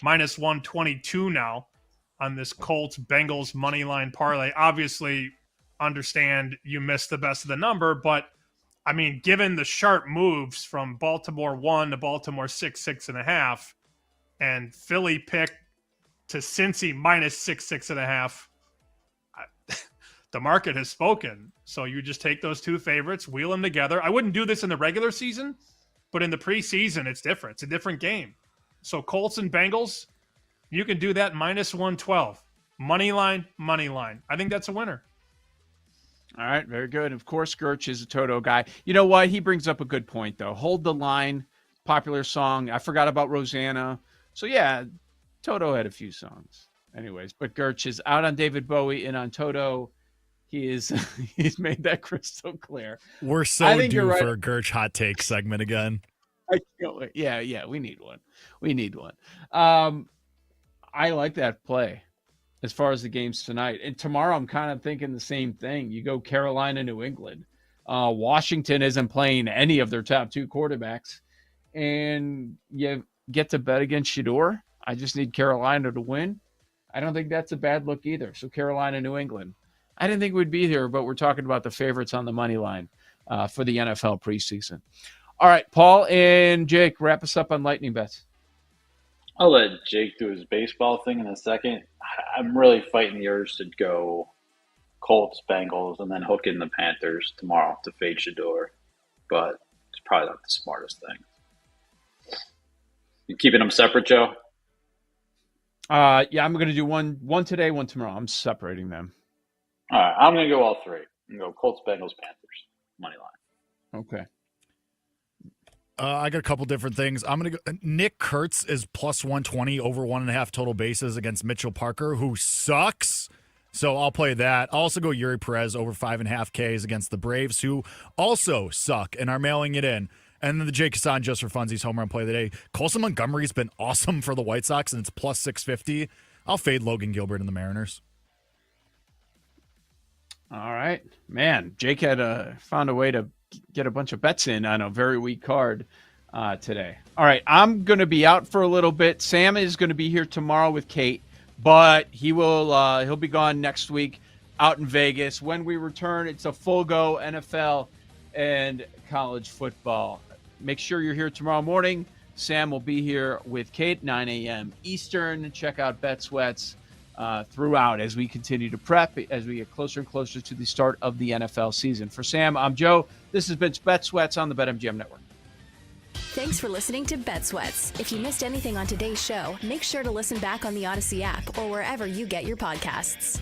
minus 122 now on this Colts Bengals money line parlay. Obviously, understand you missed the best of the number, but I mean, given the sharp moves from Baltimore 1 to Baltimore 6.5, and Philly pick to Cincy minus 6.5, the market has spoken. So you just take those two favorites, wheel them together. I wouldn't do this in the regular season, but in the preseason, it's different. It's a different game. So Colts and Bengals, You can do that minus 112. Money line. I think that's a winner. All right, very good. Of course, Gertch is a Toto guy. You know what? He brings up a good point, though. Hold the Line, popular song. I forgot about Rosanna. So, yeah, Toto had a few songs. Anyways, but Gertch is out on David Bowie and on Toto. He's made that crystal clear. We're so due right. for a Gertch hot take segment again. I can't wait. Yeah, we need one. I like that play as far as the games tonight. And tomorrow I'm kind of thinking the same thing. You go Carolina, New England. Washington isn't playing any of their top 2 quarterbacks. And you get to bet against Shedeur. I just need Carolina to win. I don't think that's a bad look either. So Carolina, New England. I didn't think we'd be here, but we're talking about the favorites on the money line for the NFL preseason. All right, Paul and Jake, wrap us up on lightning bets. I'll let Jake do his baseball thing in a second. I'm really fighting the urge to go Colts, Bengals, and then hook in the Panthers tomorrow to fade Shedeur. But it's probably not the smartest thing. You keeping them separate, Joe? Yeah, I'm going to do one today, one tomorrow. I'm separating them. All right, I'm going to go all 3. I'm going to go Colts, Bengals, Panthers, money line. Okay. I got a couple different things. I'm going to go. Nick Kurtz is plus 120 over 1.5 total bases against Mitchell Parker, who sucks. So I'll play that. I'll also go Yuri Perez over 5.5 Ks against the Braves, who also suck and are mailing it in. And then the Jake Hassan just for funsies home run play of the day. Colson Montgomery's been awesome for the White Sox, and it's plus 650. I'll fade Logan Gilbert and the Mariners. All right, man. Jake had found a way to get a bunch of bets in on a very weak card today. All right, I'm going to be out for a little bit. Sam is going to be here tomorrow with Kate, but he'll be gone next week out in Vegas. When we return, it's a full go NFL and college football. Make sure you're here tomorrow morning. Sam will be here with Kate, 9 a.m. Eastern. Check out Bet Sweats throughout as we continue to prep, as we get closer and closer to the start of the NFL season. For Sam, I'm Joe. This has been Bet Sweats on the BetMGM Network. Thanks for listening to Bet Sweats. If you missed anything on today's show, make sure to listen back on the Odyssey app or wherever you get your podcasts.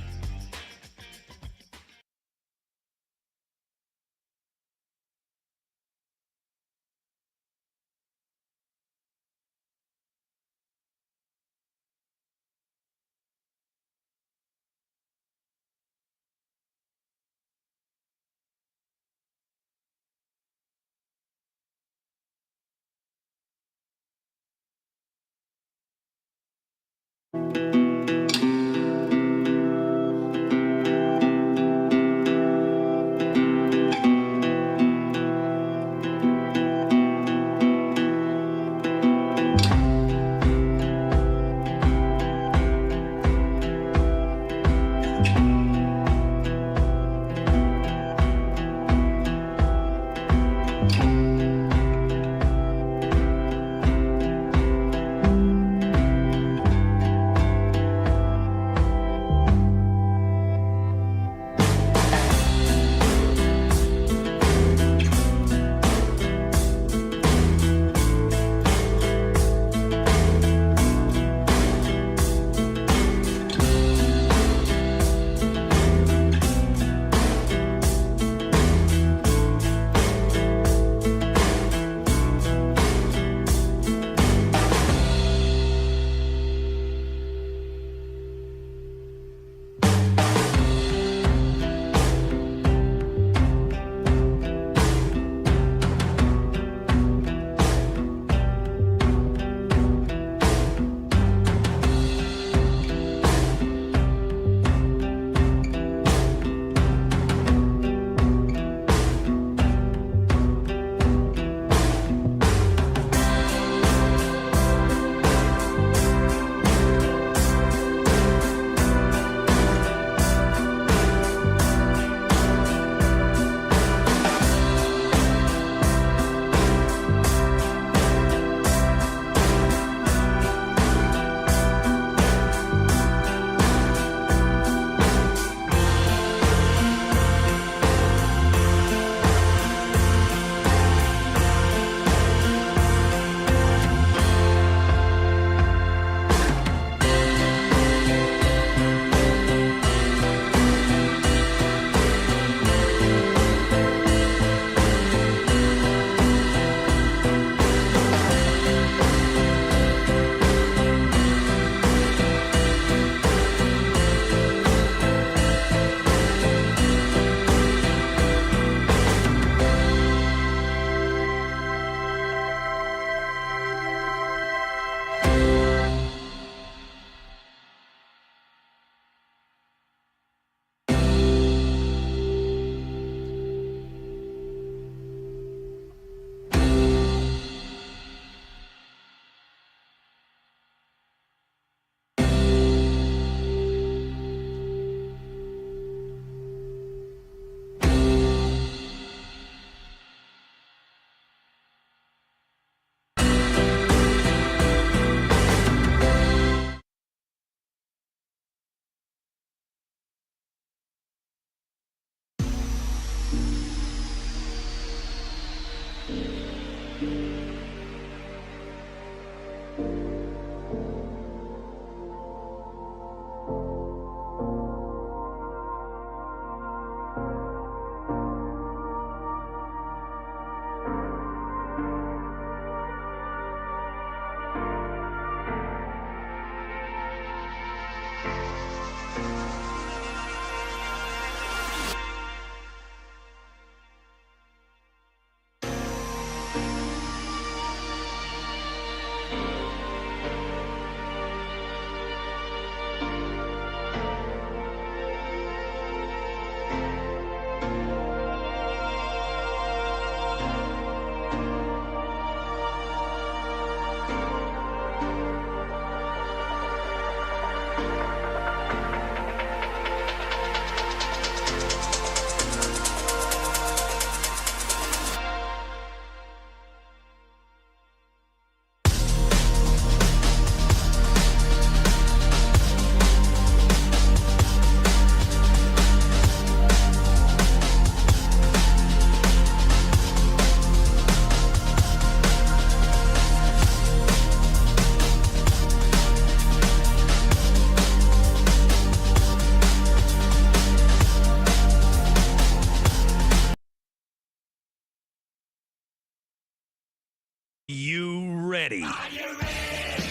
You ready?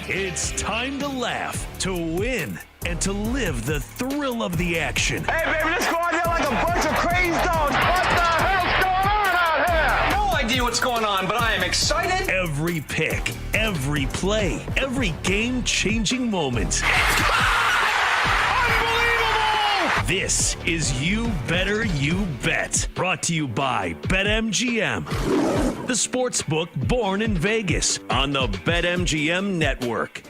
It's time to laugh, to win, and to live the thrill of the action. Hey, baby, let's go out there like a bunch of crazy dogs. What the hell's going on out here? No idea what's going on, but I am excited. Every pick, every play, every game-changing moment. This is You Better You Bet, brought to you by BetMGM, the sportsbook born in Vegas on the BetMGM network.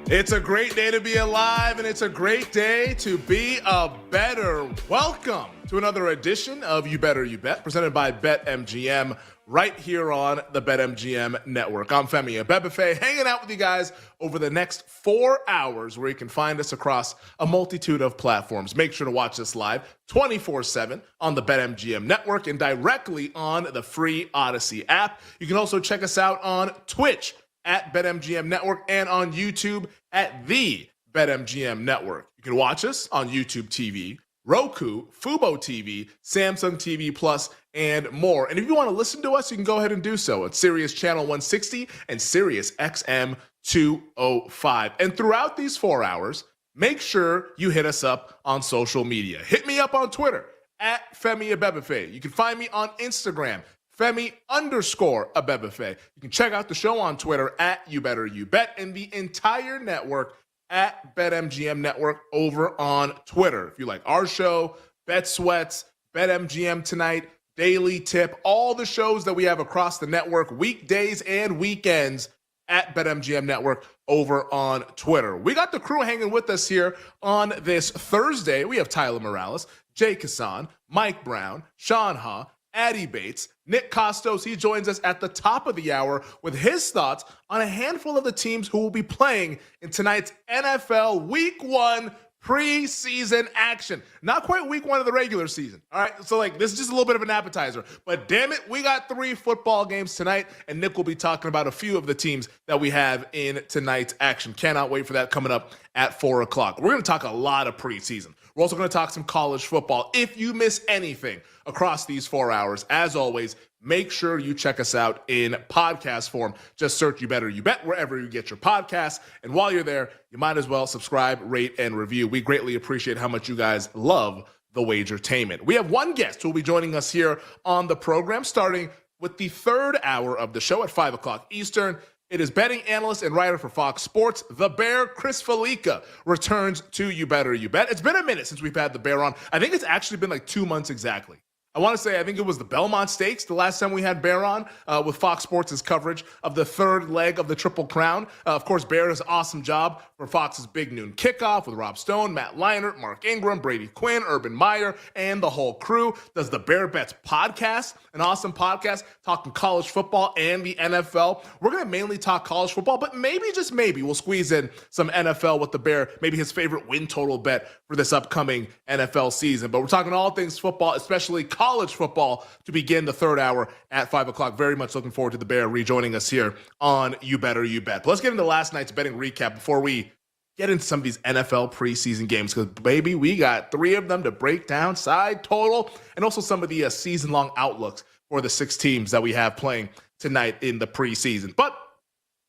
It's a great day to be alive, and it's a great day to be a better. Welcome to another edition of You Better You Bet, presented by BetMGM, right here on the BetMGM network. I'm Femi Abebefe, hanging out with you guys over the next 4 hours, where you can find us across a multitude of platforms. Make sure to watch us live 24/7 on the BetMGM network and directly on the free Odyssey app. You can also check us out on Twitch at BetMGM Network and on YouTube at the BetMGM Network. You can watch us on YouTube TV, Roku, Fubo TV, Samsung TV Plus, and more. And if you want to listen to us, you can go ahead and do so at Sirius Channel 160 and Sirius XM 205. And throughout these 4 hours, make sure you hit us up on social media. Hit me up on Twitter at Femi Abebefe. You can find me on Instagram, Femi_Abebefe. You can check out the show on Twitter at You Better You Bet, and the entire network at BetMGM Network over on Twitter. If you like our show, Bet Sweats, BetMGM Tonight, Daily Tip, all the shows that we have across the network, weekdays and weekends, at BetMGM Network over on Twitter. We got the crew hanging with us here on this Thursday. We have Tyler Morales, Jay Kassan, Mike Brown, Sean Ha, Addy Bates, Nick Costos. He joins us at the top of the hour with his thoughts on a handful of the teams who will be playing in tonight's NFL Week 1 preseason action. Not quite week 1 of the regular season. All right, so this is just a little bit of an appetizer. But damn it, we got 3 football games tonight, and Nick will be talking about a few of the teams that we have in tonight's action. Cannot wait for that coming up at 4 o'clock. We're going to talk a lot of preseason. We're also going to talk some college football. If you miss anything across these 4 hours, as always, make sure you check us out in podcast form. Just search You Better You Bet wherever you get your podcasts. And while you're there, you might as well subscribe, rate, and review. We greatly appreciate how much you guys love the Wagertainment. We have one guest who will be joining us here on the program, starting with the third hour of the show at 5 o'clock Eastern. It is betting analyst and writer for Fox Sports, the Bear, Chris Felica, returns to You Better You Bet. It's been a minute since we've had the Bear on. I think it's actually been 2 months exactly. I want to say, I think it was the Belmont Stakes the last time we had Bear on with Fox Sports' coverage of the third leg of the Triple Crown. Of course, Bear does an awesome job for Fox's Big Noon Kickoff with Rob Stone, Matt Leinart, Mark Ingram, Brady Quinn, Urban Meyer, and the whole crew. Does the Bear Bets podcast, an awesome podcast talking college football and the NFL. We're going to mainly talk college football, but maybe, just maybe, we'll squeeze in some NFL with the Bear, maybe his favorite win total bet for this upcoming NFL season. But we're talking all things football, especially college college football to begin the third hour at 5 o'clock. Very much looking forward to the Bear rejoining us here on You Better You Bet. But let's get into last night's betting recap before we get into some of these NFL preseason games, because, baby, we got 3 of them to break down, side total, and also some of the season-long outlooks for the 6 teams that we have playing tonight in the preseason. But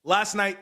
last night,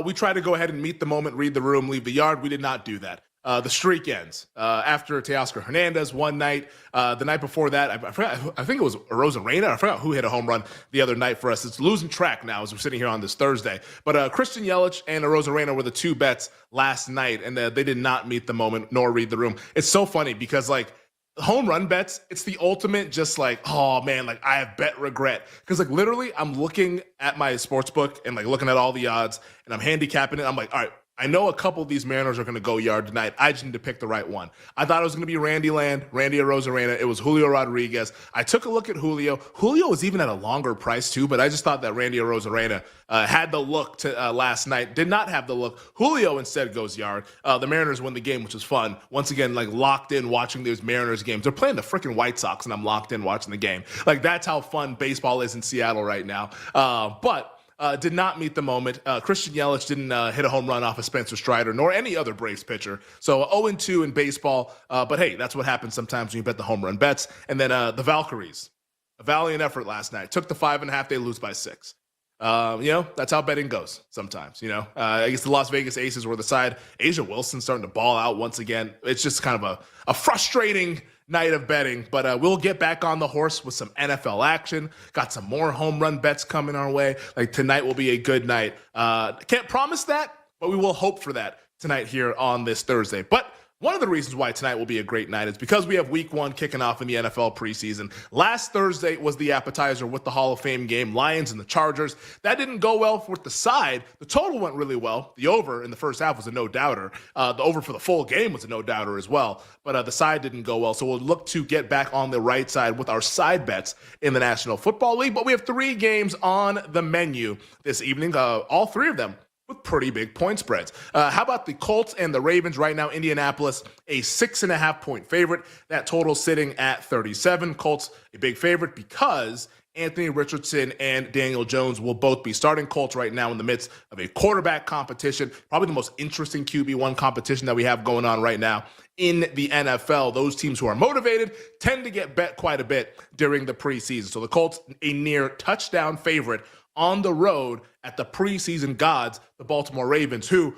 we tried to go ahead and meet the moment, read the room, leave the yard. We did not do that. The streak ends after Teoscar Hernandez one night. The night before that, I think it was Arozarena. I forgot who hit a home run the other night for us. It's losing track now as we're sitting here on this Thursday. But Christian Yelich and Arozarena were the 2 bets last night, and they did not meet the moment nor read the room. It's so funny because, like, home run bets, it's the ultimate just like, oh man, like I have bet regret. Because like literally I'm looking at my sports book and like looking at all the odds and I'm handicapping it. I'm like, all right, I know a couple of these Mariners are going to go yard tonight. I just need to pick the right one. I thought it was going to be Randy Arozarena. It was Julio Rodriguez. I took a look at Julio. Julio was even at a longer price too, but I just thought that Randy Arozarena had the look to last night. Did not have the look. Julio instead goes yard. The Mariners win the game, which was fun. Once again, like locked in watching these Mariners games. They're playing the freaking White Sox, and I'm locked in watching the game. Like that's how fun baseball is in Seattle right now. But did not meet the moment. Christian Yelich didn't hit a home run off of Spencer Strider, nor any other Braves pitcher. So 0-2 in baseball. But hey, that's what happens sometimes when you bet the home run bets. And then the Valkyries, a valiant effort last night. Took the 5.5. They lose by 6. That's how betting goes sometimes. I guess the Las Vegas Aces were the side. Asia Wilson starting to ball out once again. It's just kind of a frustrating night of betting, but we'll get back on the horse with some NFL action. Got some more home run bets coming our way. Like tonight will be a good night. Can't promise that, but we will hope for that tonight here on this Thursday. But one of the reasons why tonight will be a great night is because we have week 1 kicking off in the NFL preseason. Last Thursday was the appetizer with the Hall of Fame game, Lions and the Chargers. That didn't go well with the side. The total went really well. The over in the first half was a no-doubter. The over for the full game was a no-doubter as well. But the side didn't go well. So we'll look to get back on the right side with our side bets in the National Football League. But we have 3 games on the menu this evening, all 3 of them with pretty big point spreads. How about the Colts and the Ravens? Right now, Indianapolis, a 6.5-point favorite. That total sitting at 37. Colts, a big favorite because Anthony Richardson and Daniel Jones will both be starting. Colts right now in the midst of a quarterback competition, probably the most interesting QB1 competition that we have going on right now in the NFL. Those teams who are motivated tend to get bet quite a bit during the preseason. So the Colts, a near touchdown favorite on the road at the preseason gods, the Baltimore Ravens, who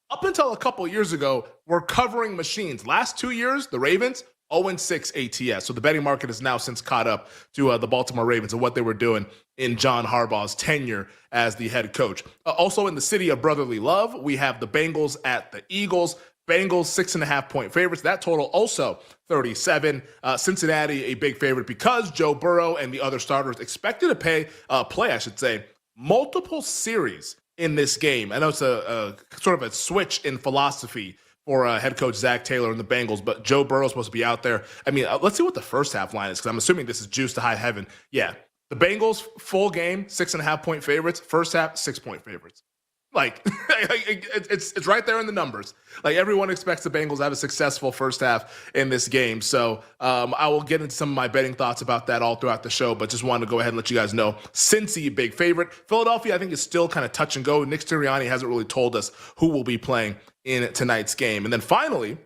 up until a couple years ago were covering machines. Last 2 years, the Ravens, 0-6 ATS. So the betting market has now since caught up to the Baltimore Ravens and what they were doing in John Harbaugh's tenure as the head coach. Also in the city of brotherly love, we have the Bengals at the Eagles. Bengals 6.5-point favorites. That total also 37. Cincinnati a big favorite because Joe Burrow and the other starters expected to play multiple series in this game. I know it's a sort of a switch in philosophy for head coach Zach Taylor and the Bengals, but Joe Burrow's supposed to be out there. I mean, let's see what the first half line is because I'm assuming this is juice to high heaven. Yeah, the Bengals full game 6.5-point favorites. First half 6-point favorites. Like it's right there in the numbers. Like everyone expects the Bengals to have a successful first half in this game. So I will get into some of my betting thoughts about that all throughout the show, but just wanted to go ahead and let you guys know. Cincy, big favorite. Philadelphia, I think, is still kind of touch and go. Nick Sirianni hasn't really told us who will be playing in tonight's game. And then finally,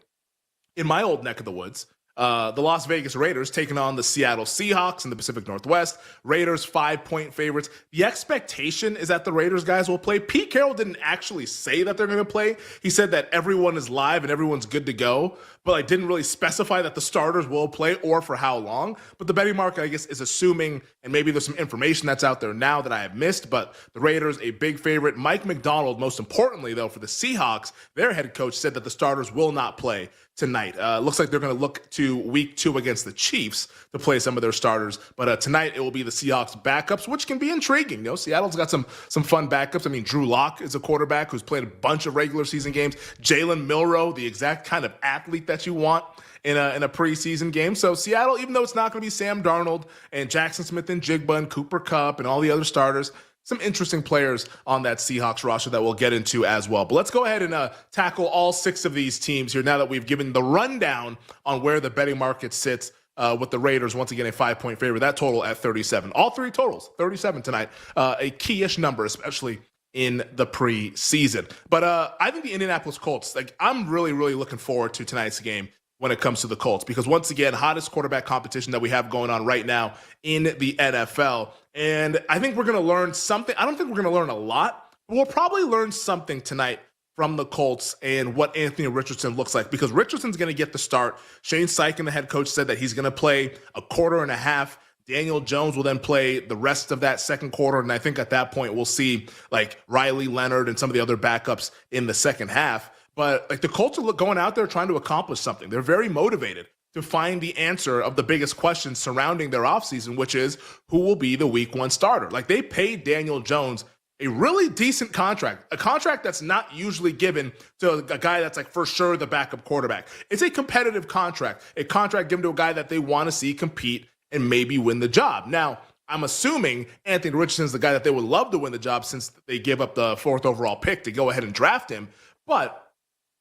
in my old neck of the woods, the Las Vegas Raiders taking on the Seattle Seahawks in the Pacific Northwest. Raiders 5-point favorites. The expectation is that the Raiders guys will play. Pete Carroll didn't actually say that they're going to play. He said that everyone is live and everyone's good to go, but I didn't really specify that the starters will play or for how long. But the betting market, I guess, is assuming, and maybe there's some information that's out there now that I have missed, but the Raiders, a big favorite. Mike McDonald, most importantly, though, for the Seahawks, their head coach said that the starters will not play tonight. Looks like they're going to look to week 2 against the Chiefs to play some of their starters. But tonight it will be the Seahawks backups, which can be intriguing. Seattle's got some fun backups. I mean, Drew Lock is a quarterback who's played a bunch of regular season games. Jalen Milroe, the exact kind of athlete that you want in a preseason game. So Seattle, even though it's not going to be Sam Darnold and Jackson Smith and Jigba and Cooper Kupp and all the other starters, some interesting players on that Seahawks roster that we'll get into as well. But let's go ahead and tackle all 6 of these teams here now that we've given the rundown on where the betting market sits with the Raiders once again a 5-point favorite. That total at 37. All three totals 37 tonight. A key-ish number, especially in the preseason. But I think the Indianapolis Colts, like, I'm really, really looking forward to tonight's game when it comes to the Colts, because once again, hottest quarterback competition that we have going on right now in the NFL. And I think we're going to learn something. I don't think we're going to learn a lot, but we'll probably learn something tonight from the Colts and what Anthony Richardson looks like, because Richardson's going to get the start. Shane Steichen, the head coach, said that he's going to play a quarter and a half. Daniel Jones will then play the rest of that second quarter. And I think at that point, we'll see like Riley Leonard and some of the other backups in the second half. But like the Colts are going out there trying to accomplish something. They're very motivated to find the answer of the biggest questions surrounding their offseason, which is who will be the week 1 starter. Like, they paid Daniel Jones a really decent contract, a contract that's not usually given to a guy that's like for sure the backup quarterback. It's a competitive contract, a contract given to a guy that they want to see compete and maybe win the job. Now, I'm assuming Anthony Richardson is the guy that they would love to win the job since they give up the 4th overall pick to go ahead and draft him. But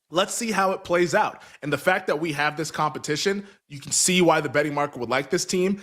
let's see how it plays out. And the fact that we have this competition, you can see why the betting market would like this team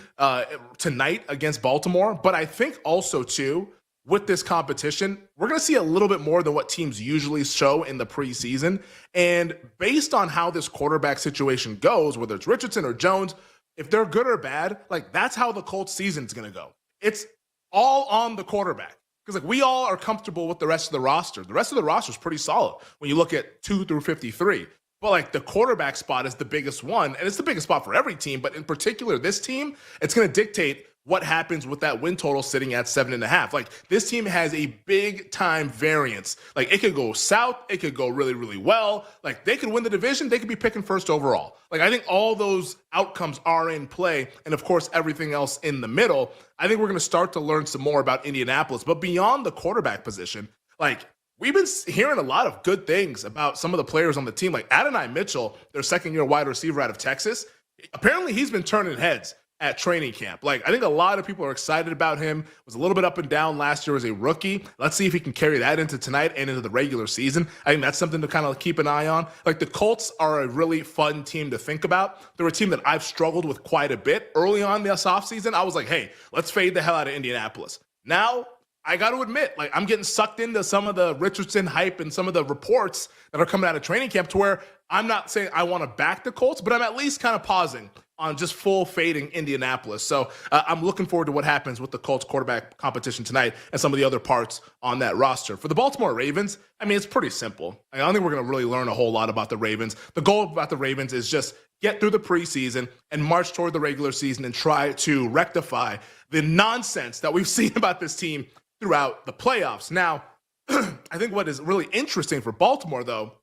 tonight against Baltimore. But I think also, too, with this competition, we're going to see a little bit more than what teams usually show in the preseason. And based on how this quarterback situation goes, whether it's Richardson or Jones, if they're good or bad, like, that's how the Colts season is going to go. It's all on the quarterback. Because like we all are comfortable with the rest of the roster. The rest of the roster is pretty solid when you look at 2 through 53. But like the quarterback spot is the biggest one, and it's the biggest spot for every team. But in particular, this team, it's going to dictate what happens with that win total sitting at 7.5. Like, this team has a big time variance. Like, it could go south, it could go really, really well. Like, they could win the division, they could be picking first overall. Like, I think all those outcomes are in play, and of course, everything else in the middle. I think we're going to start to learn some more about Indianapolis. But beyond the quarterback position, like, we've been hearing a lot of good things about some of the players on the team. Like Adonai Mitchell, their second-year wide receiver out of Texas, apparently he's been turning heads at training camp. Like, I think a lot of people are excited about him. Was a little bit up and down last year as a rookie. Let's see if he can carry that into tonight and into the regular season. I think that's something to kind of keep an eye on. Like, the Colts are a really fun team to think about. They're a team that I've struggled with quite a bit. Early on this offseason, I was like, hey, let's fade the hell out of Indianapolis. Now, I got to admit, like, I'm getting sucked into some of the Richardson hype and some of the reports that are coming out of training camp to where I'm not saying I want to back the Colts, but I'm at least kind of pausing on just full fading Indianapolis. So I'm looking forward to what happens with the Colts quarterback competition tonight and some of the other parts on that roster. For the Baltimore Ravens, I mean, it's pretty simple. I don't think we're going to really learn a whole lot about the Ravens. The goal about the Ravens is just get through the preseason and march toward the regular season and try to rectify the nonsense that we've seen about this team throughout the playoffs. Now, I think what is really interesting for Baltimore, though,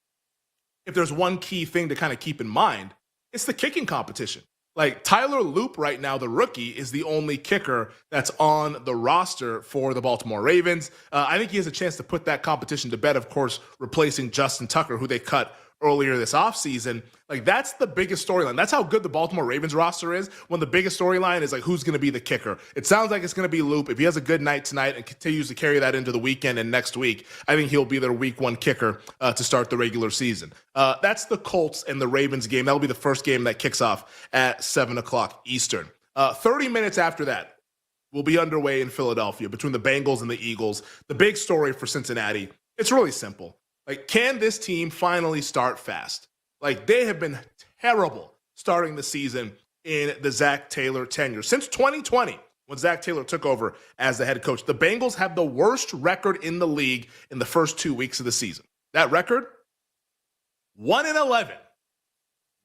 if there's one key thing to kind of keep in mind, it's the kicking competition. Like, Tyler Loop right now, the rookie, is the only kicker that's on the roster for the Baltimore Ravens. I think he has a chance to put that competition to bed, of course, replacing Justin Tucker, who they cut earlier this offseason. Like, that's the biggest storyline. That's how good the Baltimore Ravens roster is, when the biggest storyline is, like, who's going to be the kicker. It sounds like it's going to be Loop. If he has a good night tonight and continues to carry that into the weekend and next week, I think he'll be their week 1 kicker to start the regular season. That's the Colts and the Ravens game. That'll be the first game that kicks off at 7 o'clock Eastern. 30 minutes after that, we'll be underway in Philadelphia between the Bengals and the Eagles. The big story for Cincinnati, it's really simple. Like, can this team finally start fast? Like, they have been terrible starting the season in the Zach Taylor tenure. Since 2020, when Zach Taylor took over as the head coach, the Bengals have the worst record in the league in the first 2 weeks of the season. That record? 1-11.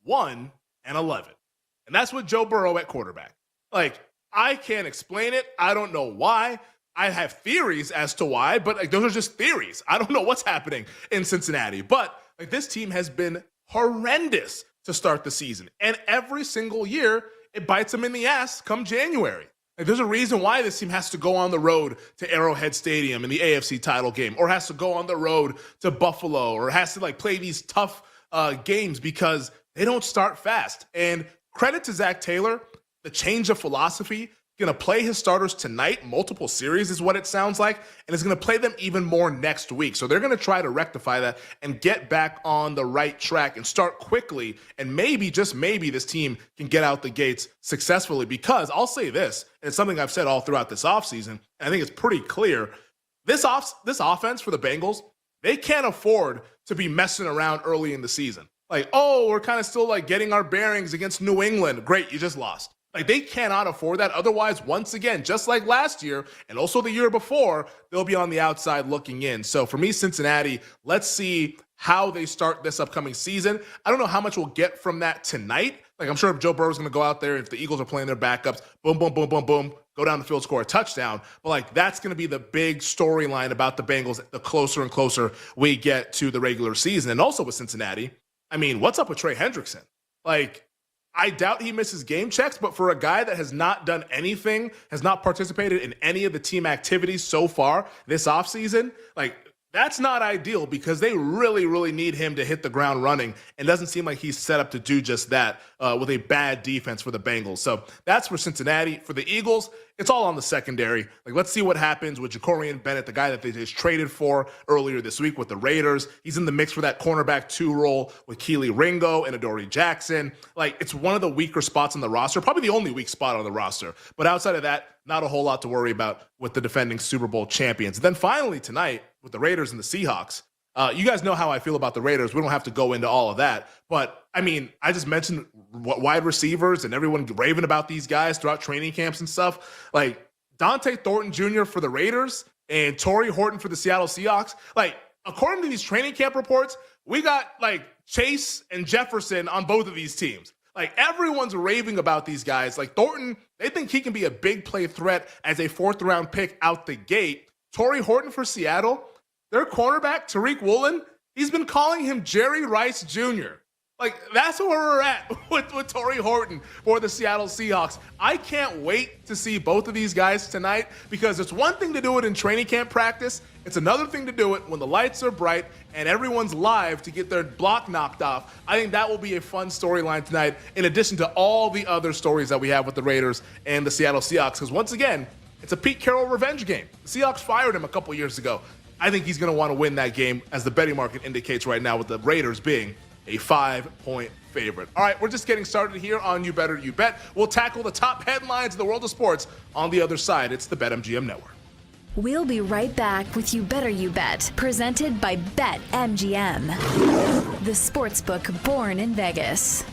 1-11. And that's with Joe Burrow at quarterback. Like, I can't explain it. I don't know why. I have theories as to why, but like, those are just theories. I don't know what's happening in Cincinnati. But like, this team has been horrendous to start the season. And every single year, it bites them in the ass come January. Like, there's a reason why this team has to go on the road to Arrowhead Stadium in the AFC title game, or has to go on the road to Buffalo, or has to like play these tough games because they don't start fast. And credit to Zach Taylor, the change of philosophy, going to play his starters tonight, multiple series is what it sounds like, and is going to play them even more next week. So they're going to try to rectify that and get back on the right track and start quickly. And maybe, just maybe, this team can get out the gates successfully, because I'll say this, and it's something I've said all throughout this offseason, and I think it's pretty clear. This offense for the Bengals, they can't afford to be messing around early in the season. Like, oh, we're kind of still like getting our bearings against New England. Great, you just lost. Like, they cannot afford that. Otherwise, once again, just like last year and also the year before, they'll be on the outside looking in. So for me, Cincinnati, let's see how they start this upcoming season. I don't know how much we'll get from that tonight. Like, I'm sure if Joe Burrow's going to go out there, if the Eagles are playing their backups, boom, boom, boom, boom, boom, go down the field, score a touchdown. But, like, that's going to be the big storyline about the Bengals the closer and closer we get to the regular season. And also with Cincinnati, I mean, what's up with Trey Hendrickson? Like, I doubt he misses game checks, but for a guy that has not done anything, has not participated in any of the team activities so far this offseason, like, that's not ideal, because they really, really need him to hit the ground running. And doesn't seem like he's set up to do just that with a bad defense for the Bengals. So that's for Cincinnati. For the Eagles, it's all on the secondary. Like, let's see what happens with Jacorian Bennett, the guy that they just traded for earlier this week with the Raiders. He's in the mix for that cornerback 2 role with Keely Ringo and Adoree Jackson. Like, it's one of the weaker spots on the roster, probably the only weak spot on the roster. But outside of that, not a whole lot to worry about with the defending Super Bowl champions. And then finally tonight with the Raiders and the Seahawks, you guys know how I feel about the Raiders. We don't have to go into all of that. But, I mean, I just mentioned wide receivers and everyone raving about these guys throughout training camps and stuff. Like, Dante Thornton Jr. for the Raiders and Torrey Horton for the Seattle Seahawks. Like, according to these training camp reports, we got, like, Chase and Jefferson on both of these teams. Like, everyone's raving about these guys. Like, Thornton, they think he can be a big play threat as a 4th-round pick out the gate. Torrey Horton for Seattle, their cornerback, Tariq Woolen, he's been calling him Jerry Rice Jr. Like, that's where we're at with Torrey Horton for the Seattle Seahawks. I can't wait to see both of these guys tonight, because it's one thing to do it in training camp practice. It's another thing to do it when the lights are bright and everyone's live to get their block knocked off. I think that will be a fun storyline tonight, in addition to all the other stories that we have with the Raiders and the Seattle Seahawks. Because once again, it's a Pete Carroll revenge game. The Seahawks fired him a couple years ago. I think he's going to want to win that game, as the betting market indicates right now, with the Raiders being a 5-point favorite. All right, we're just getting started here on You Better You Bet. We'll tackle the top headlines in the world of sports on the other side. It's the BetMGM Network. We'll be right back with You Better You Bet, presented by BetMGM, the sportsbook born in Vegas.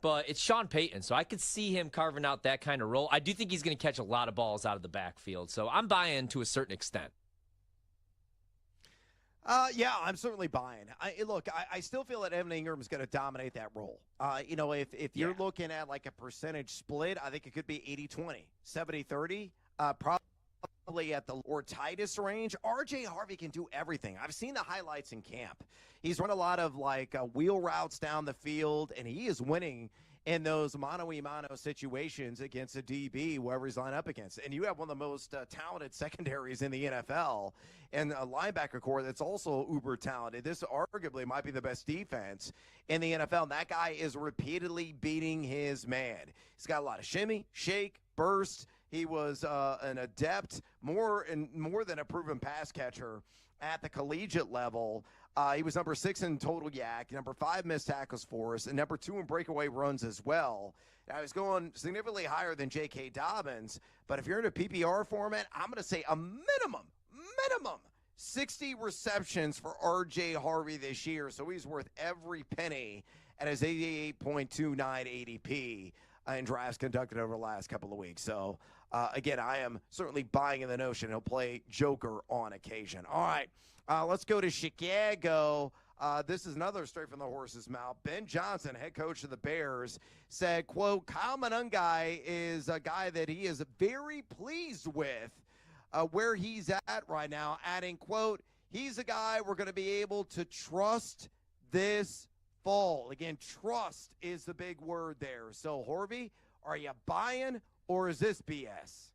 But it's Sean Payton, so I could see him carving out that kind of role. I do think he's going to catch a lot of balls out of the backfield, so I'm buying to a certain extent. Yeah, I'm certainly buying. I still feel that Evan Ingram is going to dominate that role. If you're looking at like a percentage split, I think it could be 80-20, 70-30. probably at the or tightest range. RJ Harvey can do everything. I've seen the highlights in camp. He's run a lot of wheel routes down the field, and he is winning in those mano-a-mano situations against a DB, wherever he's lined up against. And you have one of the most talented secondaries in the NFL and a linebacker core that's also uber talented. This arguably might be the best defense in the NFL, and that guy is repeatedly beating his man. He's got a lot of shimmy, shake, burst. He was an adept, more than a proven pass catcher at the collegiate level. He was number 6 in total yak, number 5 missed tackles for us, and number 2 in breakaway runs as well. Now, he's going significantly higher than J.K. Dobbins, but if you're in a PPR format, I'm going to say a minimum 60 receptions for R.J. Harvey this year, so he's worth every penny at his 88.29 ADP in drafts conducted over the last couple of weeks. So, again, I am certainly buying in the notion he'll play Joker on occasion. All right. Let's go to Chicago. This is another straight from the horse's mouth. Ben Johnson, head coach of the Bears, said, quote, Kyle Monangai is a guy that he is very pleased with where he's at right now, adding, quote, he's a guy we're going to be able to trust this fall. Again, trust is the big word there. So, Harvey, are you buying or is this BS?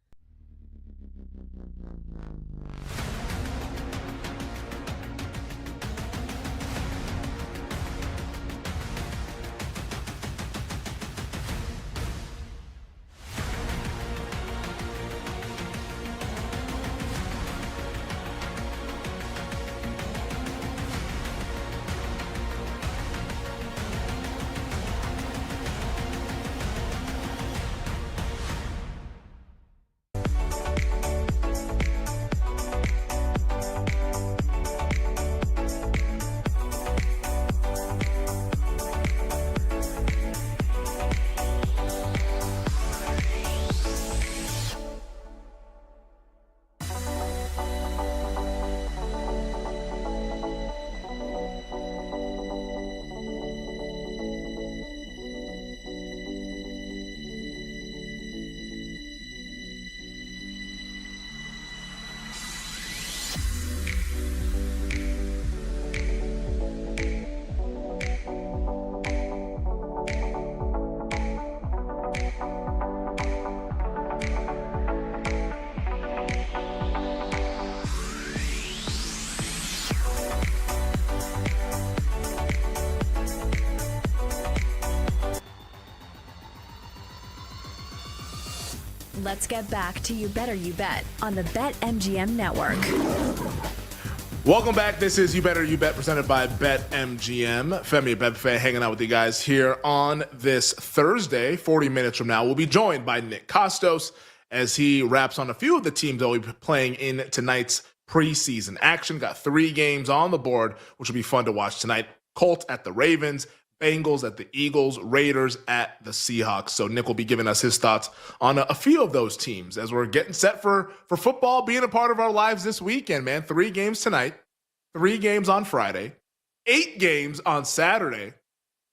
Let's get back to You Better You Bet on the BetMGM Network. Welcome back. This is You Better You Bet presented by BetMGM. Femi Abebefe hanging out with you guys here on this Thursday. 40 minutes from now, we'll be joined by Nick Costos as he wraps on a few of the teams that will be playing in tonight's preseason action. Got 3 games on the board, which will be fun to watch tonight. Colts at the Ravens, Bengals at the Eagles, Raiders at the Seahawks. So Nick will be giving us his thoughts on a few of those teams as we're getting set for football being a part of our lives this weekend, man. 3 games tonight, 3 games on Friday, 8 games on Saturday.